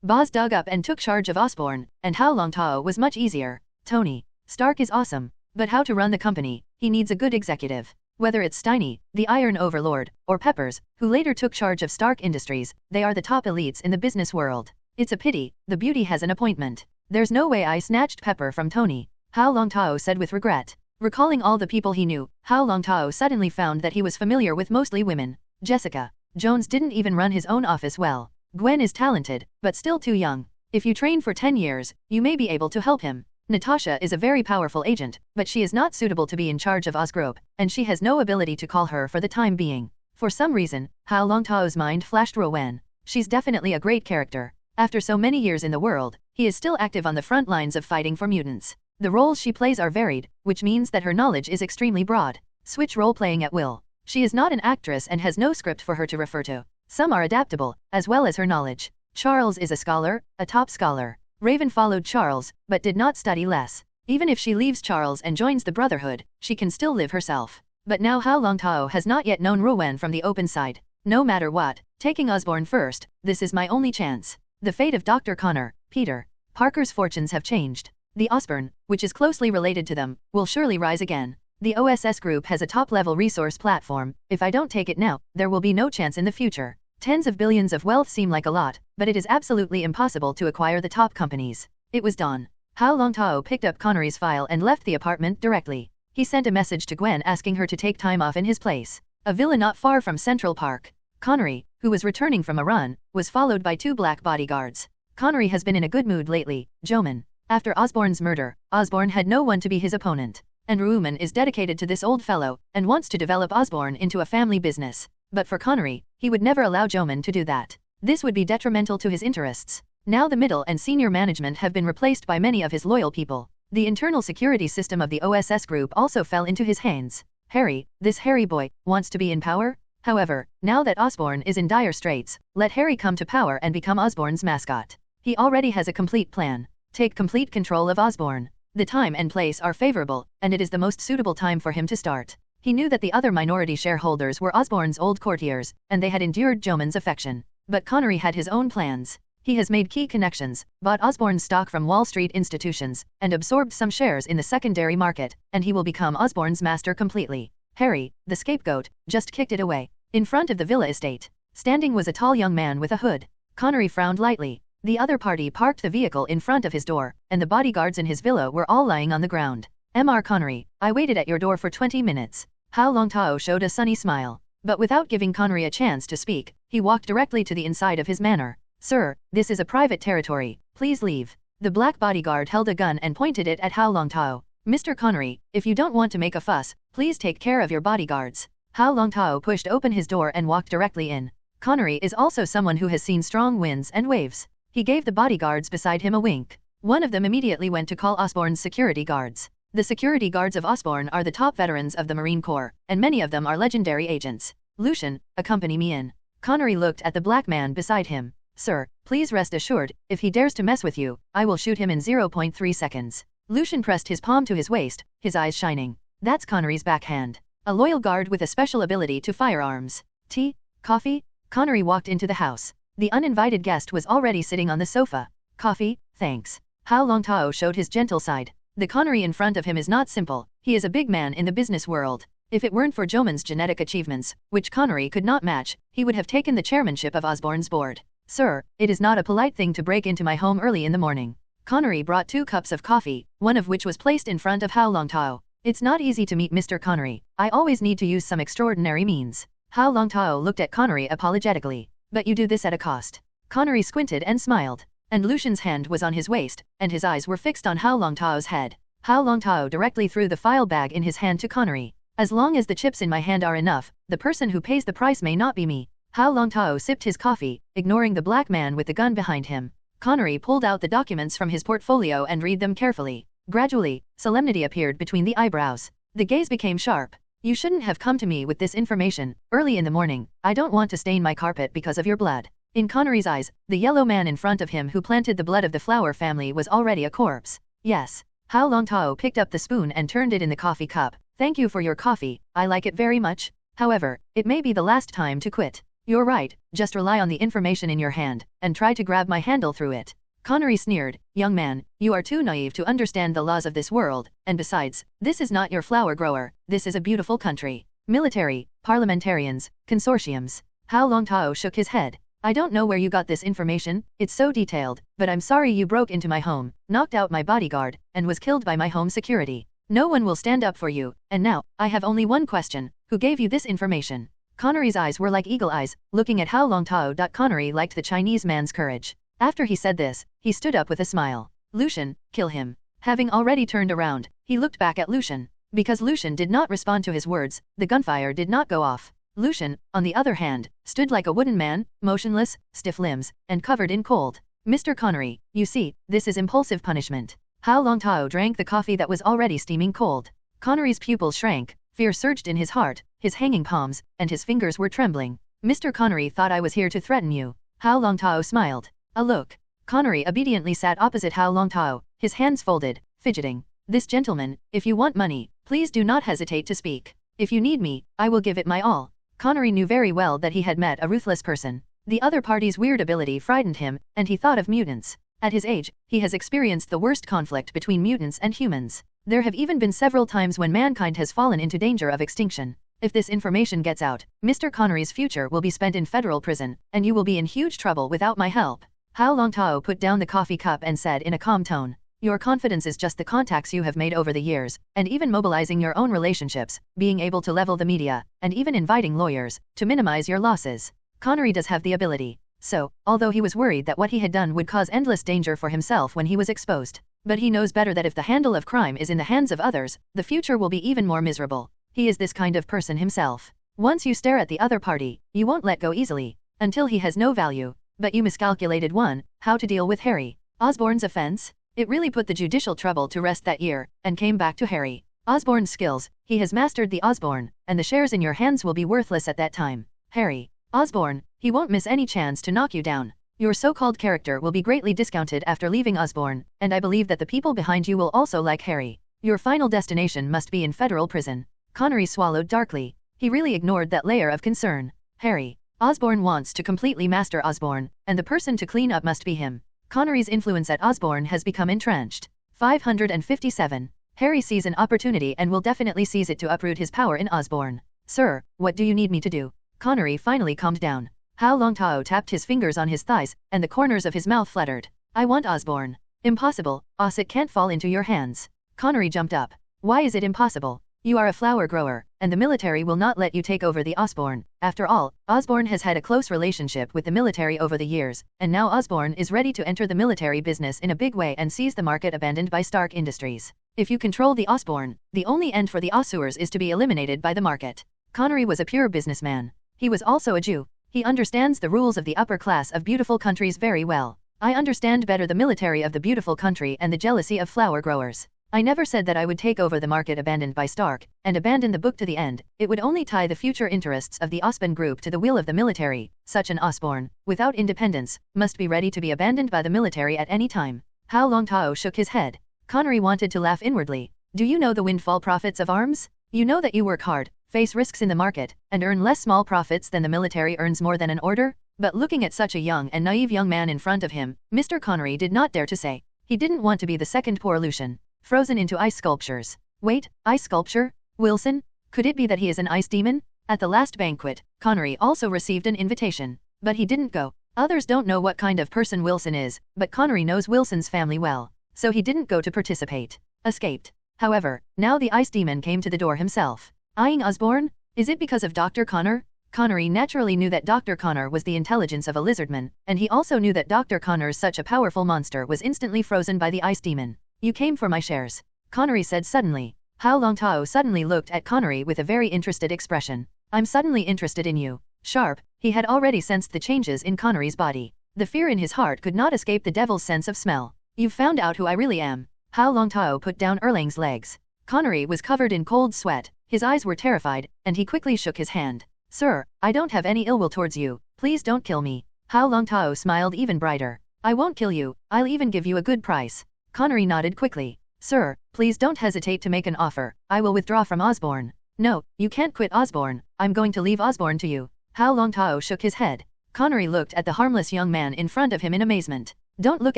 Boz dug up and took charge of Osborne, and Hao Longtao was much easier. Tony Stark is awesome, but how to run the company, he needs a good executive. Whether it's Steiny, the Iron Overlord, or Peppers, who later took charge of Stark Industries, they are the top elites in the business world. It's a pity, the beauty has an appointment. There's no way I snatched Pepper from Tony, Hao Longtao said with regret. Recalling all the people he knew, Hao Longtao suddenly found that he was familiar with mostly women. Jessica Jones didn't even run his own office well. Gwen is talented, but still too young. If you train for 10 years, you may be able to help him. Natasha is a very powerful agent, but she is not suitable to be in charge of Osgroup, and she has no ability to call her for the time being. For some reason, Hao Longtao's mind flashed Rowan. She's definitely a great character. After so many years in the world, he is still active on the front lines of fighting for mutants. The roles she plays are varied, which means that her knowledge is extremely broad. Switch role-playing at will. She is not an actress and has no script for her to refer to. Some are adaptable, as well as her knowledge. Charles is a scholar, a top scholar. Raven followed Charles, but did not study less. Even if she leaves Charles and joins the Brotherhood, she can still live herself. But now Hao Longtao has not yet known Rowan from the open side. No matter what, taking Osborne first, this is my only chance. The fate of Dr. Connor, Peter Parker's fortunes have changed. The Osborne, which is closely related to them, will surely rise again. The OSS group has a top-level resource platform. If I don't take it now, there will be no chance in the future. Tens of billions of wealth seem like a lot, but it is absolutely impossible to acquire the top companies. It was dawn. Hao Longtao picked up Connery's file and left the apartment directly. He sent a message to Gwen asking her to take time off in his place. A villa not far from Central Park. Connery, who was returning from a run, was followed by 2 black bodyguards. Connery has been in a good mood lately, Joman. After Osborne's murder, Osborne had no one to be his opponent. And Ruman is dedicated to this old fellow, and wants to develop Osborne into a family business. But for Connery, he would never allow Joman to do that. This would be detrimental to his interests. Now the middle and senior management have been replaced by many of his loyal people. The internal security system of the OSS group also fell into his hands. Harry, this Harry boy, wants to be in power? However, now that Osborne is in dire straits, let Harry come to power and become Osborne's mascot. He already has a complete plan. Take complete control of Osborne. The time and place are favorable, and it is the most suitable time for him to start. He knew that the other minority shareholders were Osborne's old courtiers, and they had endured Joman's affection. But Connery had his own plans. He has made key connections, bought Osborne's stock from Wall Street institutions, and absorbed some shares in the secondary market, and he will become Osborne's master completely. Harry, the scapegoat, just kicked it away. In front of the villa estate, standing was a tall young man with a hood. Connery frowned lightly. The other party parked the vehicle in front of his door, and the bodyguards in his villa were all lying on the ground. Mr. Connery, I waited at your door for 20 minutes. Hao Longtao showed a sunny smile. But without giving Connery a chance to speak, he walked directly to the inside of his manor. Sir, this is a private territory, please leave. The black bodyguard held a gun and pointed it at Hao Longtao. Mr. Connery, if you don't want to make a fuss, please take care of your bodyguards. Hao Longtao pushed open his door and walked directly in. Connery is also someone who has seen strong winds and waves. He gave the bodyguards beside him a wink. One of them immediately went to call Osborne's security guards. The security guards of Osborne are the top veterans of the Marine Corps, and many of them are legendary agents. Lucian, accompany me in. Connery looked at the black man beside him. Sir, please rest assured, if he dares to mess with you, I will shoot him in 0.3 seconds. Lucian pressed his palm to his waist, his eyes shining. That's Connery's backhand. A loyal guard with a special ability to firearms. Tea? Coffee? Connery walked into the house. The uninvited guest was already sitting on the sofa. Coffee, thanks. Hao Longtao showed his gentle side. The Connery in front of him is not simple. He is a big man in the business world. If it weren't for Joman's genetic achievements, which Connery could not match, he would have taken the chairmanship of Osborne's board. Sir, it is not a polite thing to break into my home early in the morning. Connery brought 2 cups of coffee, one of which was placed in front of Hao Longtao. It's not easy to meet Mr. Connery. I always need to use some extraordinary means. Hao Longtao looked at Connery apologetically. But you do this at a cost. Connery squinted and smiled. And Lucian's hand was on his waist, and his eyes were fixed on Hao Longtao's head. Hao Longtao directly threw the file bag in his hand to Connery. As long as the chips in my hand are enough, the person who pays the price may not be me. Hao Longtao sipped his coffee, ignoring the black man with the gun behind him. Connery pulled out the documents from his portfolio and read them carefully. Gradually, solemnity appeared between the eyebrows. The gaze became sharp. You shouldn't have come to me with this information, early in the morning. I don't want to stain my carpet because of your blood. In Connery's eyes, the yellow man in front of him who planted the blood of the Flower family was already a corpse. Yes. Hao Longtao picked up the spoon and turned it in the coffee cup. Thank you for your coffee, I like it very much. However, it may be the last time to quit. You're right, just rely on the information in your hand, and try to grab my handle through it. Connery sneered, young man, you are too naive to understand the laws of this world, and besides, this is not your flower grower, this is a beautiful country. Military, parliamentarians, consortiums. Hao Longtao shook his head. I don't know where you got this information, it's so detailed, but I'm sorry you broke into my home, knocked out my bodyguard, and was killed by my home security. No one will stand up for you, and now, I have only one question, who gave you this information? Connery's eyes were like eagle eyes, looking at Hao Longtao. Connery liked the Chinese man's courage. After he said this, he stood up with a smile. Lucian, kill him. Having already turned around, he looked back at Lucian. Because Lucian did not respond to his words, the gunfire did not go off. Lucian, on the other hand, stood like a wooden man, motionless, stiff limbs, and covered in cold. Mr. Connery, you see, this is impulsive punishment. Hao Longtao drank the coffee that was already steaming cold. Connery's pupils shrank, fear surged in his heart, his hanging palms, and his fingers were trembling. Mr. Connery thought I was here to threaten you. Hao Longtao smiled. A look. Connery obediently sat opposite Hao Longtao, his hands folded, fidgeting. This gentleman, if you want money, please do not hesitate to speak. If you need me, I will give it my all. Connery knew very well that he had met a ruthless person. The other party's weird ability frightened him, and he thought of mutants. At his age, he has experienced the worst conflict between mutants and humans. There have even been several times when mankind has fallen into danger of extinction. If this information gets out, Mr. Connery's future will be spent in federal prison, and you will be in huge trouble without my help. Hao Longtao put down the coffee cup and said in a calm tone, your confidence is just the contacts you have made over the years, and even mobilizing your own relationships, being able to level the media, and even inviting lawyers, to minimize your losses. Connery does have the ability. So, although he was worried that what he had done would cause endless danger for himself when he was exposed, but he knows better that if the handle of crime is in the hands of others, the future will be even more miserable. He is this kind of person himself. Once you stare at the other party, you won't let go easily, until he has no value. But you miscalculated how to deal with Harry Osborne's offense? It really put the judicial trouble to rest that year, and came back to Harry Osborne's skills. He has mastered the Osborne, and the shares in your hands will be worthless at that time. Harry Osborne, he won't miss any chance to knock you down. Your so-called character will be greatly discounted after leaving Osborne, and I believe that the people behind you will also like Harry. Your final destination must be in federal prison. Connery swallowed darkly. He really ignored that layer of concern. Harry Osborne wants to completely master Osborne, and the person to clean up must be him. Connery's influence at Osborne has become entrenched. 557. Harry sees an opportunity and will definitely seize it to uproot his power in Osborne. Sir, what do you need me to do? Connery finally calmed down. Hao Longtao tapped his fingers on his thighs, and the corners of his mouth fluttered. I want Osborne. Impossible, it can't fall into your hands. Connery jumped up. Why is it impossible? You are a flower grower, and the military will not let you take over the Osborne. After all, Osborne has had a close relationship with the military over the years, and now Osborne is ready to enter the military business in a big way and seize the market abandoned by Stark Industries. If you control the Osborne, the only end for the Ossuers is to be eliminated by the market. Connery was a pure businessman. He was also a Jew. He understands the rules of the upper class of beautiful countries very well. I understand better the military of the beautiful country and the jealousy of flower growers. I never said that I would take over the market abandoned by Stark, and abandon the book to the end. It would only tie the future interests of the Osborne group to the will of the military. Such an Osborne, without independence, must be ready to be abandoned by the military at any time. Hao Longtao shook his head. Connery wanted to laugh inwardly. Do you know the windfall profits of arms? You know that you work hard, face risks in the market, and earn less small profits than the military earns more than an order? But looking at such a young and naive young man in front of him, Mr. Connery did not dare to say. He didn't want to be the second poor Lucian, frozen into ice sculptures. Wait, ice sculpture? Wilson? Could it be that he is an ice demon? At the last banquet, Connery also received an invitation. But he didn't go. Others don't know what kind of person Wilson is, but Connery knows Wilson's family well. So he didn't go to participate. Escaped. However, now the ice demon came to the door himself. Eyeing Osborne? Is it because of Dr. Connor? Connery naturally knew that Dr. Connor was the intelligence of a lizardman, and he also knew that Dr. Connor's such a powerful monster was instantly frozen by the ice demon. You came for my shares, Connery said suddenly. Hao Longtao suddenly looked at Connery with a very interested expression. I'm suddenly interested in you. Sharp, he had already sensed the changes in Connery's body. The fear in his heart could not escape the devil's sense of smell. You've found out who I really am. Hao Longtao put down Erlang's legs. Connery was covered in cold sweat, his eyes were terrified, and he quickly shook his hand. Sir, I don't have any ill will towards you, please don't kill me. Hao Longtao smiled even brighter. I won't kill you, I'll even give you a good price. Connery nodded quickly. Sir, please don't hesitate to make an offer, I will withdraw from Osborne. No, you can't quit Osborne, I'm going to leave Osborne to you. Hao Longtao shook his head. Connery looked at the harmless young man in front of him in amazement. Don't look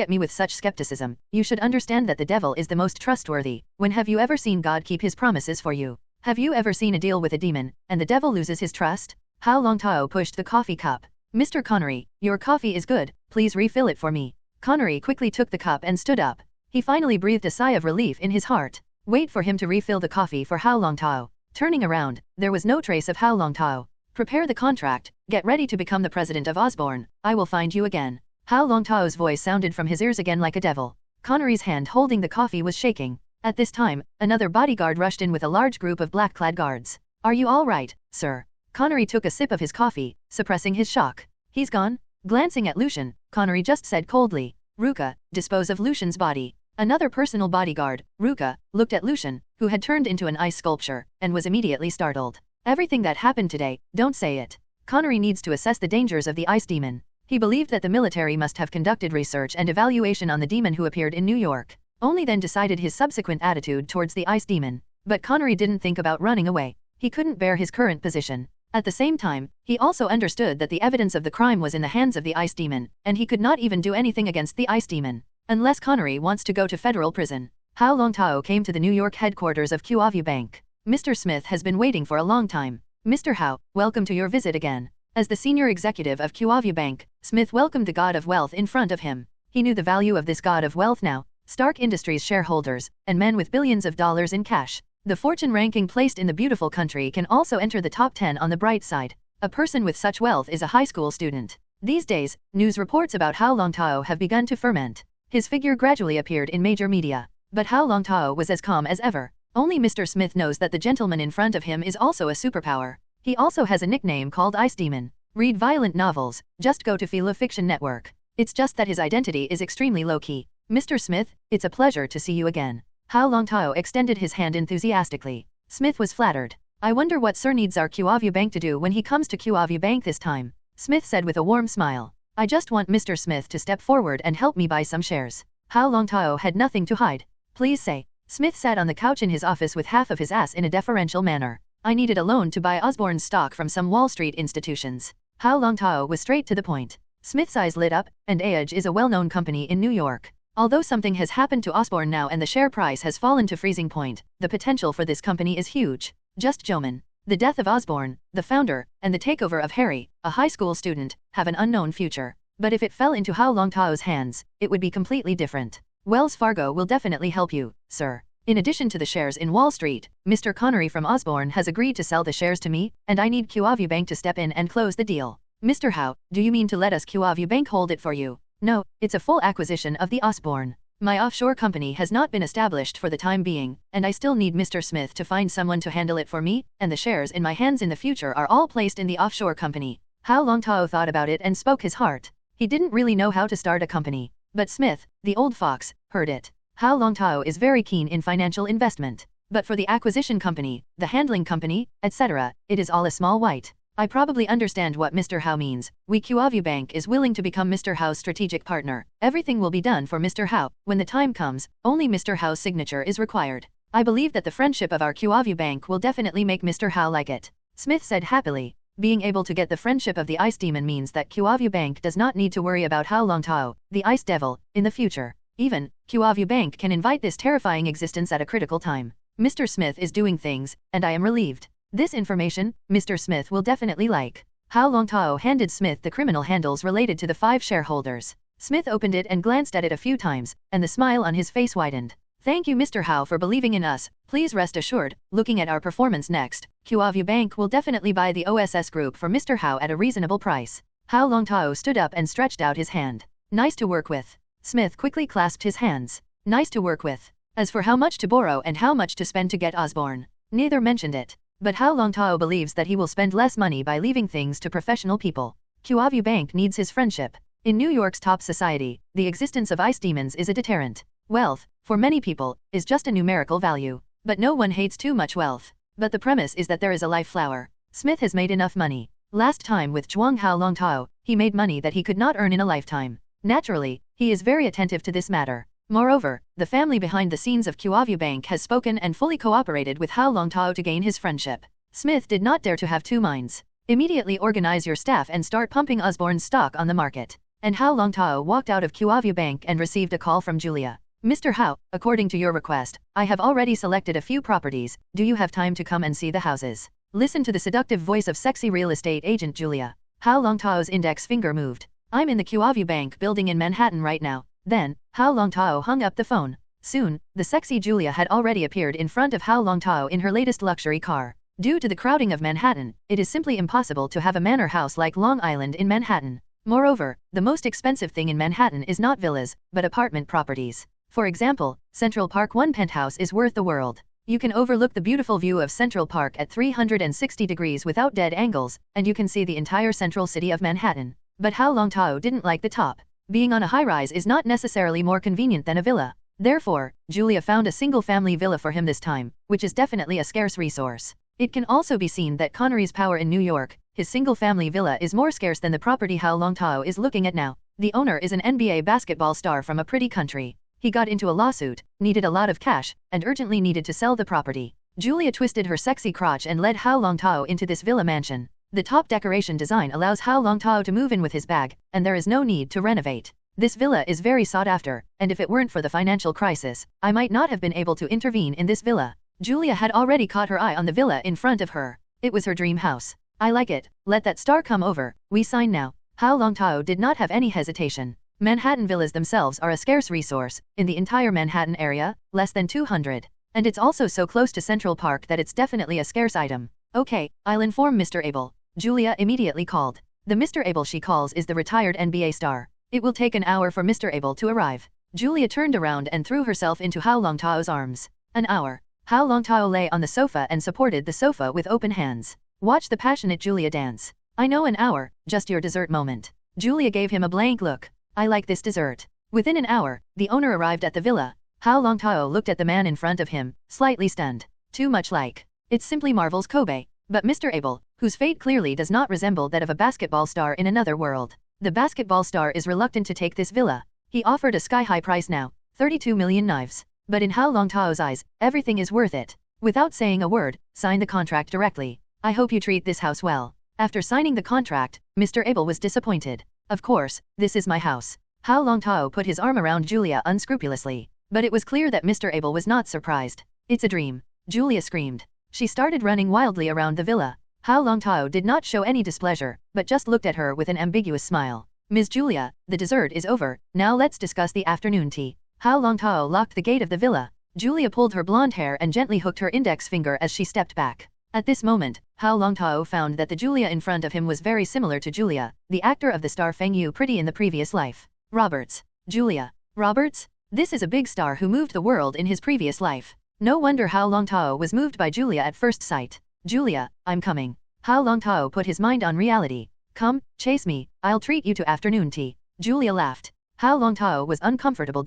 at me with such skepticism. You should understand that the devil is the most trustworthy. When have you ever seen God keep his promises for you? Have you ever seen a deal with a demon, and the devil loses his trust? Hao Longtao pushed the coffee cup. Mr. Connery, your coffee is good, please refill it for me. Connery quickly took the cup and stood up. He finally breathed a sigh of relief in his heart. Wait for him to refill the coffee for Hao Longtao. Turning around, there was no trace of Hao Longtao. Prepare the contract, get ready to become the president of Osborne, I will find you again. Hao Longtao's voice sounded from his ears again like a devil. Connery's hand holding the coffee was shaking. At this time, another bodyguard rushed in with a large group of black-clad guards. Are you all right, sir? Connery took a sip of his coffee, suppressing his shock. He's gone? Glancing at Lucian, Connery just said coldly. Ruka, dispose of Lucian's body. Another personal bodyguard, Ruka, looked at Lucian, who had turned into an ice sculpture, and was immediately startled. Everything that happened today, don't say it. Connery needs to assess the dangers of the ice demon. He believed that the military must have conducted research and evaluation on the demon who appeared in New York. Only then decided his subsequent attitude towards the ice demon. But Connery didn't think about running away. He couldn't bear his current position. At the same time, he also understood that the evidence of the crime was in the hands of the ice demon, and he could not even do anything against the ice demon. Unless Connery wants to go to federal prison. Hao Longtao came to the New York headquarters of SpiderGwen's Bank. Mr. Smith has been waiting for a long time. Mr. Hao, welcome to your visit again. As the senior executive of SpiderGwen's Bank, Smith welcomed the god of wealth in front of him. He knew the value of this god of wealth now. Stark Industries shareholders, and men with billions of dollars in cash. The fortune ranking placed in the beautiful country can also enter the top 10 on the bright side. A person with such wealth is a high school student. These days, news reports about Hao Longtao have begun to ferment. His figure gradually appeared in major media. But Hao Longtao was as calm as ever. Only Mr. Smith knows that the gentleman in front of him is also a superpower. He also has a nickname called Ice Demon. Read violent novels, just go to Fila Fiction Network. It's just that his identity is extremely low-key. Mr. Smith, it's a pleasure to see you again. Hao Longtao extended his hand enthusiastically. Smith was flattered. I wonder what Sir needs our SpiderGwen's Bank to do when he comes to SpiderGwen's Bank this time. Smith said with a warm smile. I just want Mr. Smith to step forward and help me buy some shares. Hao Longtao had nothing to hide. Please say. Smith sat on the couch in his office with half of his ass in a deferential manner. I needed a loan to buy Osborne's stock from some Wall Street institutions. Hao Longtao was straight to the point. Smith's eyes lit up, and S.H.I.E.L.D is a well-known company in New York. Although something has happened to Osborne now and the share price has fallen to freezing point, the potential for this company is huge. Just Joman. The death of Osborne, the founder, and the takeover of Harry, a high school student, have an unknown future. But if it fell into Hao Longtao's hands, it would be completely different. Wells Fargo will definitely help you, sir. In addition to the shares in Wall Street, Mr. Connery from Osborne has agreed to sell the shares to me, and I need SpiderGwen's Bank to step in and close the deal. Mr. Hao, do you mean to let us SpiderGwen's Bank hold it for you? No, it's a full acquisition of the Osborne. My offshore company has not been established for the time being, and I still need Mr. Smith to find someone to handle it for me, and the shares in my hands in the future are all placed in the offshore company. Hao Longtao thought about it and spoke his heart. He didn't really know how to start a company. But Smith, the old fox, heard it. Hao Longtao is very keen in financial investment. But for the acquisition company, the handling company, etc., it is all a small white. I probably understand what Mr. Hao means. SpiderGwen's Bank is willing to become Mr. Hao's strategic partner. Everything will be done for Mr. Hao. When the time comes, only Mr. Hao's signature is required. I believe that the friendship of our SpiderGwen's Bank will definitely make Mr. Hao like it. Smith said happily. Being able to get the friendship of the Ice Demon means that SpiderGwen's Bank does not need to worry about Hao Longtao, the Ice Devil, in the future. Even, SpiderGwen's Bank can invite this terrifying existence at a critical time. Mr. Smith is doing things, and I am relieved. This information, Mr. Smith will definitely like. Hao Longtao handed Smith the criminal handles related to the 5 shareholders. Smith opened it and glanced at it a few times, and the smile on his face widened. Thank you Mr. Hao for believing in us. Please rest assured, looking at our performance next, SpiderGwen's Bank will definitely buy the OSS Group for Mr. Hao at a reasonable price. Hao Longtao stood up and stretched out his hand. Nice to work with. Smith quickly clasped his hands. Nice to work with. As for how much to borrow and how much to spend to get Osborne, neither mentioned it. But Hao Longtao believes that he will spend less money by leaving things to professional people. SpiderGwen's Bank needs his friendship. In New York's top society, the existence of ice demons is a deterrent. Wealth, for many people, is just a numerical value. But no one hates too much wealth. But the premise is that there is a life flower. Smith has made enough money. Last time with Zhuang Hao Longtao, he made money that he could not earn in a lifetime. Naturally, he is very attentive to this matter. Moreover, the family behind the scenes of SpiderGwen's Bank has spoken and fully cooperated with Hao Longtao to gain his friendship. Smith did not dare to have two minds. Immediately organize your staff and start pumping Osborne's stock on the market. And Hao Longtao walked out of QAVU Bank and received a call from Julia. Mr. Hao, according to your request, I have already selected a few properties. Do you have time to come and see the houses? Listen to the seductive voice of sexy real estate agent Julia. Hao Longtao's index finger moved. I'm in the QAVU Bank building in Manhattan right now. Then, Hao Longtao hung up the phone. Soon, the sexy Julia had already appeared in front of Hao Longtao in her latest luxury car. Due to the crowding of Manhattan, it is simply impossible to have a manor house like Long Island in Manhattan. Moreover, the most expensive thing in Manhattan is not villas, but apartment properties. For example, Central Park 1 penthouse is worth the world. You can overlook the beautiful view of Central Park at 360 degrees without dead angles, and you can see the entire central city of Manhattan. But Hao Longtao didn't like the top. Being on a high-rise is not necessarily more convenient than a villa. Therefore, Julia found a single-family villa for him this time, which is definitely a scarce resource. It can also be seen that Connery's power in New York, his single-family villa is more scarce than the property Hao Longtao is looking at now. The owner is an NBA basketball star from a pretty country. He got into a lawsuit, needed a lot of cash, and urgently needed to sell the property. Julia twisted her sexy crotch and led Hao Longtao into this villa mansion. The top decoration design allows Hao Longtao to move in with his bag, and there is no need to renovate. This villa is very sought after, and if it weren't for the financial crisis, I might not have been able to intervene in this villa. Julia had already caught her eye on the villa in front of her. It was her dream house. I like it. Let that star come over. We sign now. Hao Longtao did not have any hesitation. Manhattan villas themselves are a scarce resource. In the entire Manhattan area, less than 200. And it's also so close to Central Park that it's definitely a scarce item. Okay, I'll inform Mr. Abel. Julia immediately called. The Mr. Abel she calls is the retired NBA star. It will take an hour for Mr. Abel to arrive. Julia turned around and threw herself into Hao Longtao's arms. An hour. Hao Longtao lay on the sofa and supported the sofa with open hands. Watch the passionate Julia dance. I know an hour, just your dessert moment. Julia gave him a blank look. I like this dessert. Within an hour, the owner arrived at the villa. Hao Longtao looked at the man in front of him, slightly stunned. Too much like. It's simply Marvel's Kobe. But Mr. Abel, whose fate clearly does not resemble that of a basketball star in another world. The basketball star is reluctant to take this villa. He offered a sky-high price now, 32 million knives. But in Hao Longtao's eyes, everything is worth it. Without saying a word, sign the contract directly. I hope you treat this house well. After signing the contract, Mr. Abel was disappointed. Of course, this is my house. Hao Longtao put his arm around Julia unscrupulously. But it was clear that Mr. Abel was not surprised. It's a dream. Julia screamed. She started running wildly around the villa. Hao Longtao did not show any displeasure, but just looked at her with an ambiguous smile. Ms. Julia, the dessert is over, now let's discuss the afternoon tea. Hao Longtao locked the gate of the villa. Julia pulled her blonde hair and gently hooked her index finger as she stepped back. At this moment, Hao Longtao found that the Julia in front of him was very similar to Julia, the actor of the star Feng Yu Pretty in the previous life. Roberts. Julia. Roberts? This is a big star who moved the world in his previous life. No wonder Hao Longtao was moved by Julia at first sight. Julia, I'm coming. Hao Longtao put his mind on reality. Come, chase me, I'll treat you to afternoon tea. Julia laughed. Hao Longtao was uncomfortable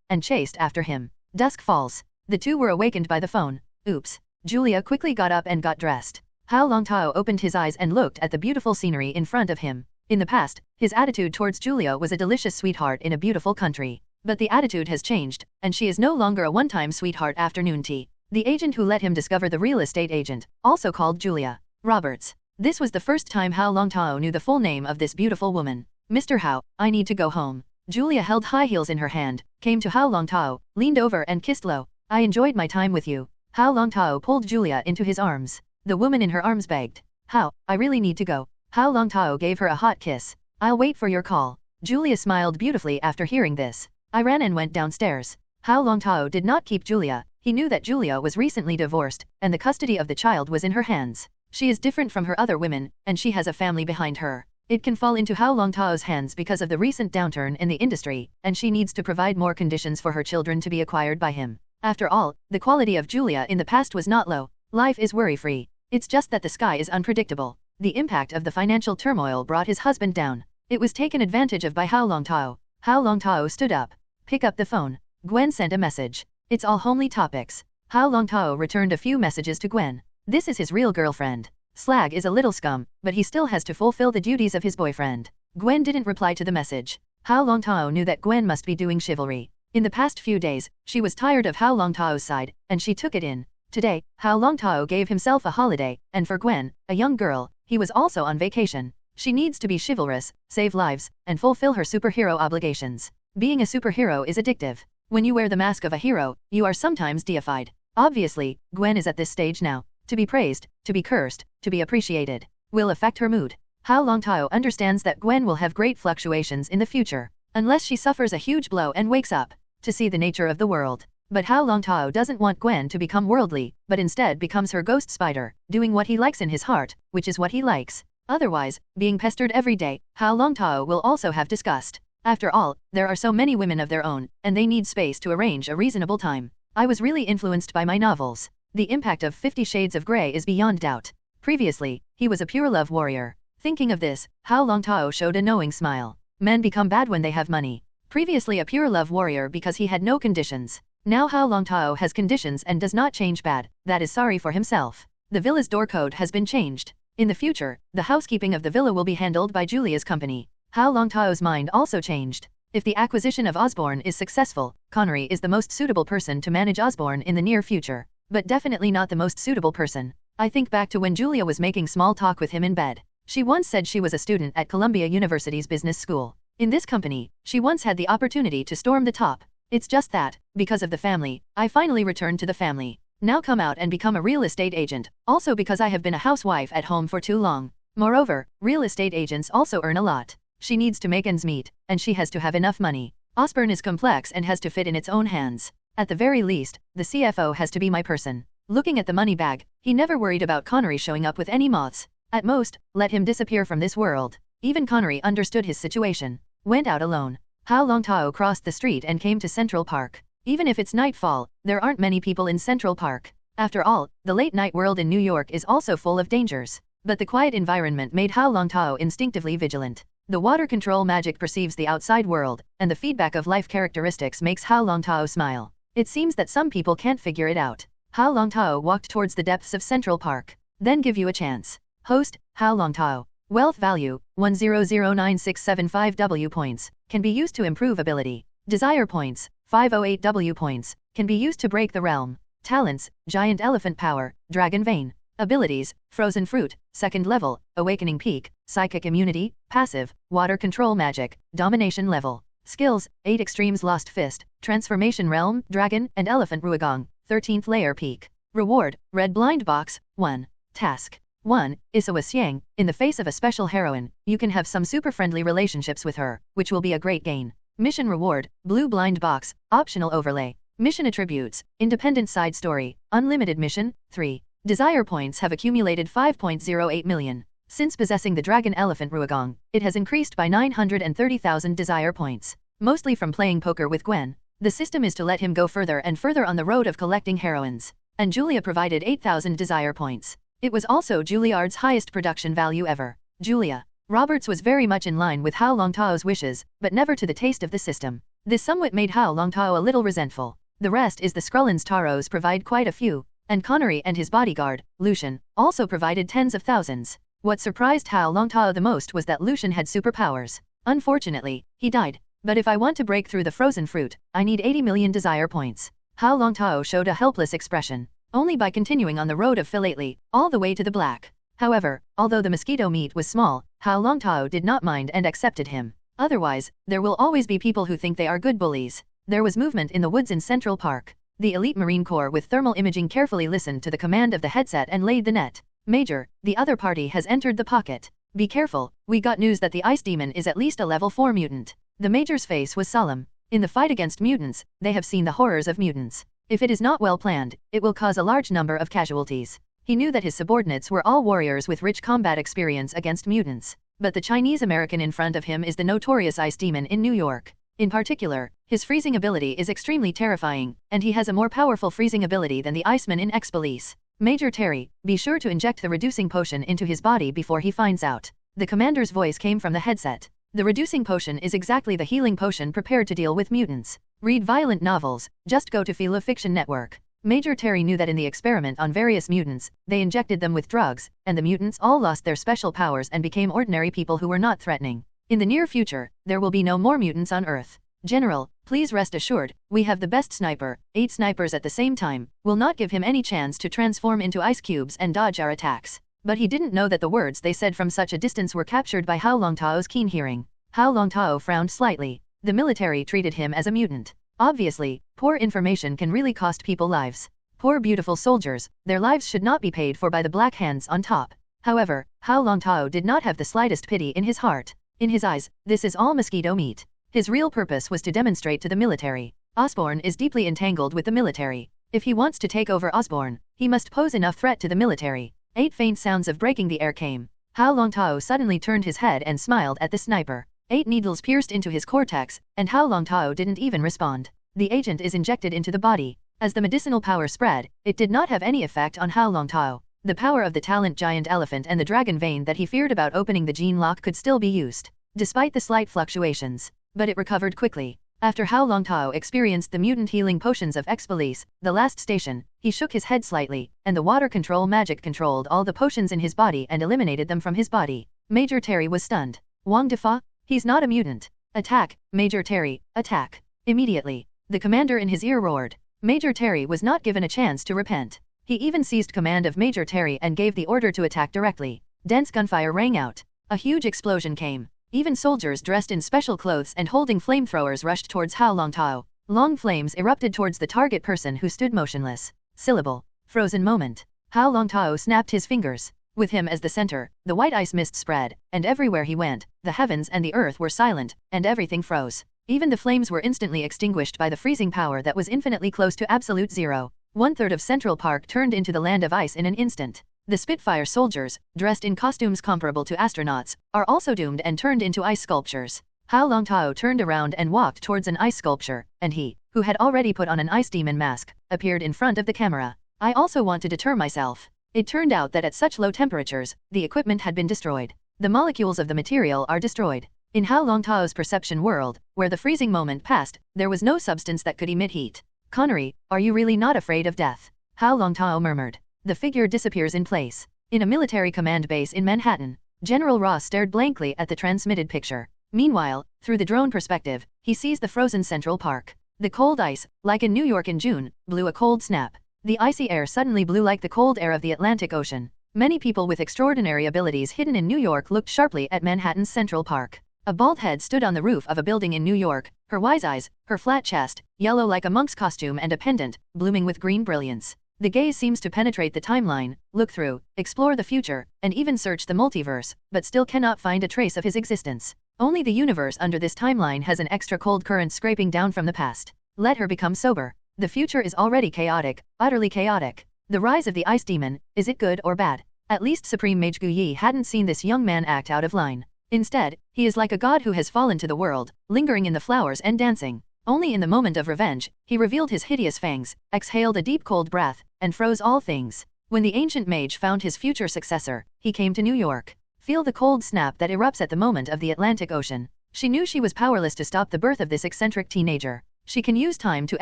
and chased after him. Dusk falls. The two were awakened by the phone. Oops. Julia quickly got up and got dressed. Hao Longtao opened his eyes and looked at the beautiful scenery in front of him. In the past, his attitude towards Julia was a delicious sweetheart in a beautiful country. But the attitude has changed, and she is no longer a one-time sweetheart afternoon tea. The agent who let him discover the real estate agent, also called Julia Roberts. This was the first time Hao Longtao knew the full name of this beautiful woman. Mr. Hao, I need to go home. Julia held high heels in her hand, came to Hao Longtao, leaned over and kissed low. I enjoyed my time with you. Hao Longtao pulled Julia into his arms. The woman in her arms begged. Hao, I really need to go. Hao Longtao gave her a hot kiss. I'll wait for your call. Julia smiled beautifully after hearing this. I ran and went downstairs. Hao Longtao did not keep Julia. He knew that Julia was recently divorced, and the custody of the child was in her hands. She is different from her other women, and she has a family behind her. It can fall into Hao Longtao's hands because of the recent downturn in the industry, and she needs to provide more conditions for her children to be acquired by him. After all, the quality of Julia in the past was not low. Life is worry-free. It's just that the sky is unpredictable. The impact of the financial turmoil brought his husband down. It was taken advantage of by Hao Longtao. Hao Longtao stood up. Pick up the phone. Gwen sent a message. It's all homely topics. Hao Longtao returned a few messages to Gwen. This is his real girlfriend. Slag is a little scum, but he still has to fulfill the duties of his boyfriend. Gwen didn't reply to the message. Hao Longtao knew that Gwen must be doing chivalry. In the past few days, she was tired of Hao Longtao's side, and she took it in. Today, Hao Longtao gave himself a holiday, and for Gwen, a young girl, he was also on vacation. She needs to be chivalrous, save lives, and fulfill her superhero obligations. Being a superhero is addictive. When you wear the mask of a hero, you are sometimes deified. Obviously, Gwen is at this stage now. To be praised, to be cursed, to be appreciated, will affect her mood. Hao Longtao understands that Gwen will have great fluctuations in the future, unless she suffers a huge blow and wakes up to see the nature of the world. But Hao Longtao doesn't want Gwen to become worldly, but instead becomes her ghost spider, doing what he likes in his heart, which is what he likes. Otherwise, being pestered every day, Hao Longtao will also have disgust. After all, there are so many women of their own, and they need space to arrange a reasonable time. I was really influenced by my novels. The impact of 50 Shades of Grey is beyond doubt. Previously, he was a pure love warrior. Thinking of this, Hao Longtao showed a knowing smile. Men become bad when they have money. Previously a pure love warrior because he had no conditions. Now Hao Longtao has conditions and does not change bad, that is sorry for himself. The villa's door code has been changed. In the future, the housekeeping of the villa will be handled by Julia's company. Hao Longtao's mind also changed. If the acquisition of Osborne is successful, Connery is the most suitable person to manage Osborne in the near future. But definitely not the most suitable person. I think back to when Julia was making small talk with him in bed. She once said she was a student at Columbia University's business school. In this company, she once had the opportunity to storm the top. It's just that, because of the family, I finally returned to the family. Now come out and become a real estate agent, also because I have been a housewife at home for too long. Moreover, real estate agents also earn a lot. She needs to make ends meet, and she has to have enough money. Osborne is complex and has to fit in its own hands. At the very least, the CFO has to be my person. Looking at the money bag, he never worried about Connery showing up with any moths. At most, let him disappear from this world. Even Connery understood his situation. Went out alone. Hao Longtao crossed the street and came to Central Park. Even if it's nightfall, there aren't many people in Central Park. After all, the late-night world in New York is also full of dangers. But the quiet environment made Hao Longtao instinctively vigilant. The water control magic perceives the outside world, and the feedback of life characteristics makes Hao Longtao smile. It seems that some people can't figure it out. Hao Longtao walked towards the depths of Central Park. Then give you a chance. Host, Hao Longtao. Wealth value, 100965 W points, can be used to improve ability. Desire points, 508 W points, can be used to break the realm. Talents, giant elephant power, dragon vein. Abilities, frozen fruit, second level, awakening peak, psychic immunity, passive, water control magic, domination level. Skills, 8 extremes lost fist, transformation realm, dragon, and elephant ruigong, 13th layer peak. Reward, red blind box, 1. Task. 1. Isawa Xiang, in the face of a special heroine, you can have some super friendly relationships with her, which will be a great gain. Mission reward, blue blind box, optional overlay. Mission attributes, independent side story, unlimited mission, 3. Desire points have accumulated 5.08 million. Since possessing the dragon elephant ruigong, it has increased by 930,000 desire points. Mostly from playing poker with Gwen. The system is to let him go further and further on the road of collecting heroines. And Julia provided 8,000 desire points. It was also Juilliard's highest production value ever. Julia Roberts was very much in line with Hao Longtao's wishes, but never to the taste of the system. This somewhat made Hao Longtao a little resentful. The rest is the Skrullins Taros provide quite a few, and Connery and his bodyguard, Lucian, also provided tens of thousands. What surprised Hao Longtao the most was that Lucian had superpowers. Unfortunately, he died. But if I want to break through the frozen fruit, I need 80 million desire points. Hao Longtao showed a helpless expression. Only by continuing on the road of philately, all the way to the black. However, although the mosquito meat was small, Hao Longtao did not mind and accepted him. Otherwise, there will always be people who think they are good bullies. There was movement in the woods in Central Park. The elite Marine Corps with thermal imaging carefully listened to the command of the headset and laid the net. Major, the other party has entered the pocket. Be careful, we got news that the ice demon is at least a level 4 mutant. The Major's face was solemn. In the fight against mutants, they have seen the horrors of mutants. If it is not well planned, it will cause a large number of casualties. He knew that his subordinates were all warriors with rich combat experience against mutants. But the Chinese American in front of him is the notorious ice demon in New York. In particular, his freezing ability is extremely terrifying, and he has a more powerful freezing ability than the Iceman in X-Police. Major Terry, be sure to inject the reducing potion into his body before he finds out. The commander's voice came from the headset. The reducing potion is exactly the healing potion prepared to deal with mutants. Read violent novels, just go to Fiction Network. Major Terry knew that in the experiment on various mutants, they injected them with drugs, and the mutants all lost their special powers and became ordinary people who were not threatening. In the near future, there will be no more mutants on Earth. General, Please rest assured, we have the best sniper, 8 snipers at the same time, will not give him any chance to transform into ice cubes and dodge our attacks. But he didn't know that the words they said from such a distance were captured by Hao Longtao's keen hearing. Hao Longtao frowned slightly. The military treated him as a mutant. Obviously, poor information can really cost people lives. Poor beautiful soldiers, their lives should not be paid for by the black hands on top. However, Hao Longtao did not have the slightest pity in his heart. In his eyes, this is all mosquito meat. His real purpose was to demonstrate to the military. Osborne is deeply entangled with the military. If he wants to take over Osborne, he must pose enough threat to the military. 8 faint sounds of breaking the air came. Hao Longtao suddenly turned his head and smiled at the sniper. 8 needles pierced into his cortex, and Hao Longtao didn't even respond. The agent is injected into the body. As the medicinal power spread, it did not have any effect on Hao Longtao. The power of the talent giant elephant and the dragon vein that he feared about opening the gene lock could still be used, despite the slight fluctuations. But it recovered quickly. After Hao Longtao experienced the mutant healing potions of Expellice, the last station, he shook his head slightly, and the water control magic controlled all the potions in his body and eliminated them from his body. Major Terry was stunned. Wang Defa? He's not a mutant. Attack, Major Terry, attack. Immediately, the commander in his ear roared. Major Terry was not given a chance to repent. He even seized command of Major Terry and gave the order to attack directly. Dense gunfire rang out. A huge explosion came. Even soldiers dressed in special clothes and holding flamethrowers rushed towards Hao Longtao. Long flames erupted towards the target person who stood motionless. Syllable. Frozen moment. Hao Longtao snapped his fingers. With him as the center, the white ice mist spread, and everywhere he went, the heavens and the earth were silent, and everything froze. Even the flames were instantly extinguished by the freezing power that was infinitely close to absolute zero. 1/3 of Central Park turned into the land of ice in an instant. The Spitfire soldiers, dressed in costumes comparable to astronauts, are also doomed and turned into ice sculptures. Hao Longtao turned around and walked towards an ice sculpture, and he, who had already put on an ice demon mask, appeared in front of the camera. I also want to deter myself. It turned out that at such low temperatures, the equipment had been destroyed. The molecules of the material are destroyed. In Hao Longtao's perception world, where the freezing moment passed, there was no substance that could emit heat. Connery, are you really not afraid of death? Hao Longtao murmured. The figure disappears in place. In a military command base in Manhattan, General Ross stared blankly at the transmitted picture. Meanwhile, through the drone perspective, he sees the frozen Central Park. The cold ice, like in New York in June, blew a cold snap. The icy air suddenly blew like the cold air of the Atlantic Ocean. Many people with extraordinary abilities hidden in New York looked sharply at Manhattan's Central Park. A bald head stood on the roof of a building in New York, her wise eyes, her flat chest, yellow like a monk's costume and a pendant, blooming with green brilliance. The gaze seems to penetrate the timeline, look through, explore the future, and even search the multiverse, but still cannot find a trace of his existence. Only the universe under this timeline has an extra cold current scraping down from the past. Let her become sober. The future is already chaotic, utterly chaotic. The rise of the ice demon, is it good or bad? At least Supreme Mage Gu Yi hadn't seen this young man act out of line. Instead, he is like a god who has fallen to the world, lingering in the flowers and dancing. Only in the moment of revenge, he revealed his hideous fangs, exhaled a deep cold breath, and froze all things. When the ancient mage found his future successor, he came to New York. Feel the cold snap that erupts at the moment of the Atlantic Ocean. She knew she was powerless to stop the birth of this eccentric teenager. She can use time to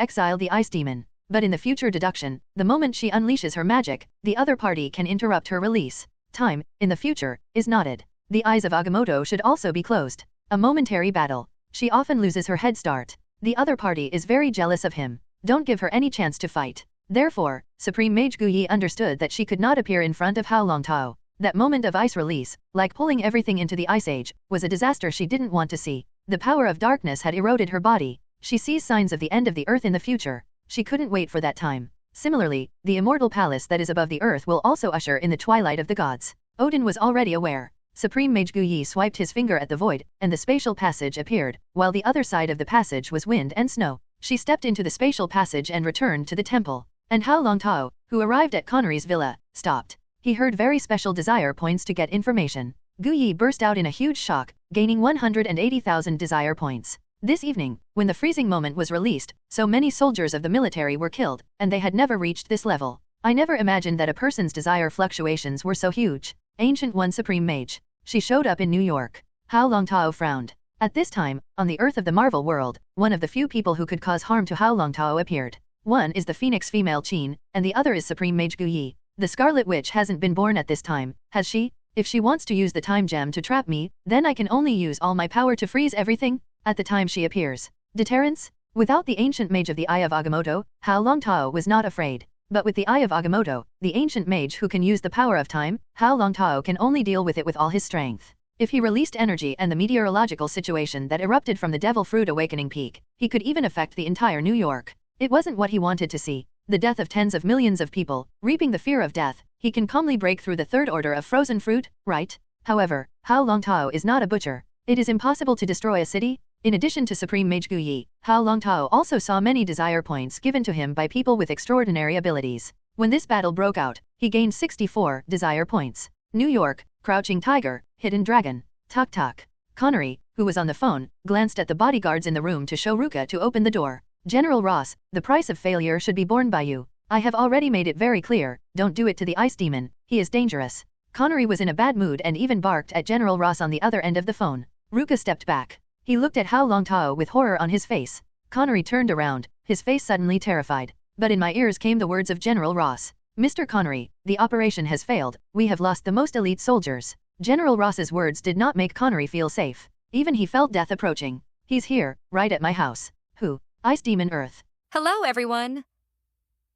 exile the ice demon. But in the future deduction, the moment she unleashes her magic, the other party can interrupt her release. Time, in the future, is knotted. The eyes of Agamotto should also be closed. A momentary battle. She often loses her head start. The other party is very jealous of him. Don't give her any chance to fight. Therefore, Supreme Mage Gu Yi understood that she could not appear in front of Hao Longtao. That moment of ice release, like pulling everything into the Ice Age, was a disaster she didn't want to see. The power of darkness had eroded her body. She sees signs of the end of the earth in the future. She couldn't wait for that time. Similarly, the immortal palace that is above the earth will also usher in the twilight of the gods. Odin was already aware. Supreme Mage Gu Yi swiped his finger at the void, and the spatial passage appeared, while the other side of the passage was wind and snow. She stepped into the spatial passage and returned to the temple. And Hao Longtao, who arrived at Connery's villa, stopped. He heard very special desire points to get information. Gu Yi burst out in a huge shock, gaining 180,000 desire points. This evening, when the freezing moment was released, so many soldiers of the military were killed, and they had never reached this level. I never imagined that a person's desire fluctuations were so huge. Ancient One Supreme Mage. She showed up in New York. Hao Longtao frowned. At this time, on the earth of the Marvel world, one of the few people who could cause harm to Hao Longtao appeared. One is the Phoenix female Qin, and the other is Supreme Mage Gu Yi. The Scarlet Witch hasn't been born at this time, has she? If she wants to use the time gem to trap me, then I can only use all my power to freeze everything, at the time she appears. Deterrence? Without the ancient mage of the Eye of Agamotto, Hao Longtao was not afraid. But with the Eye of Agamotto, the ancient mage who can use the power of time, Hao Longtao can only deal with it with all his strength. If he released energy and the meteorological situation that erupted from the Devil Fruit Awakening Peak, he could even affect the entire New York. It wasn't what he wanted to see. The death of tens of millions of people, reaping the fear of death. He can calmly break through the third order of frozen fruit, right? However, Hao Longtao is not a butcher. It is impossible to destroy a city. In addition to Supreme Mage Gu Yi, Hao Longtao also saw many desire points given to him by people with extraordinary abilities. When this battle broke out, he gained 64 desire points. New York, Crouching Tiger, Hidden Dragon. Tok tok. Connery, who was on the phone, glanced at the bodyguards in the room to show Ruka to open the door. General Ross, the price of failure should be borne by you. I have already made it very clear, don't do it to the ice demon, he is dangerous. Connery was in a bad mood and even barked at General Ross on the other end of the phone. Ruka stepped back. He looked at Hao Longtao with horror on his face. Connery turned around, his face suddenly terrified. But in my ears came the words of General Ross. Mr. Connery, the operation has failed, we have lost the most elite soldiers. General Ross's words did not make Connery feel safe. Even he felt death approaching. He's here, right at my house. Who? Ice Demon Earth. Hello everyone!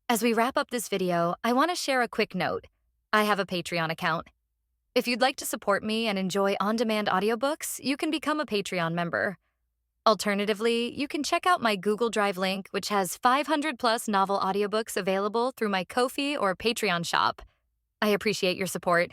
As we wrap up this video, I want to share a quick note. I have a Patreon account. If you'd like to support me and enjoy on-demand audiobooks, you can become a Patreon member. Alternatively, you can check out my Google Drive link, which has 500+ novel audiobooks available through my Ko-fi or Patreon shop. I appreciate your support.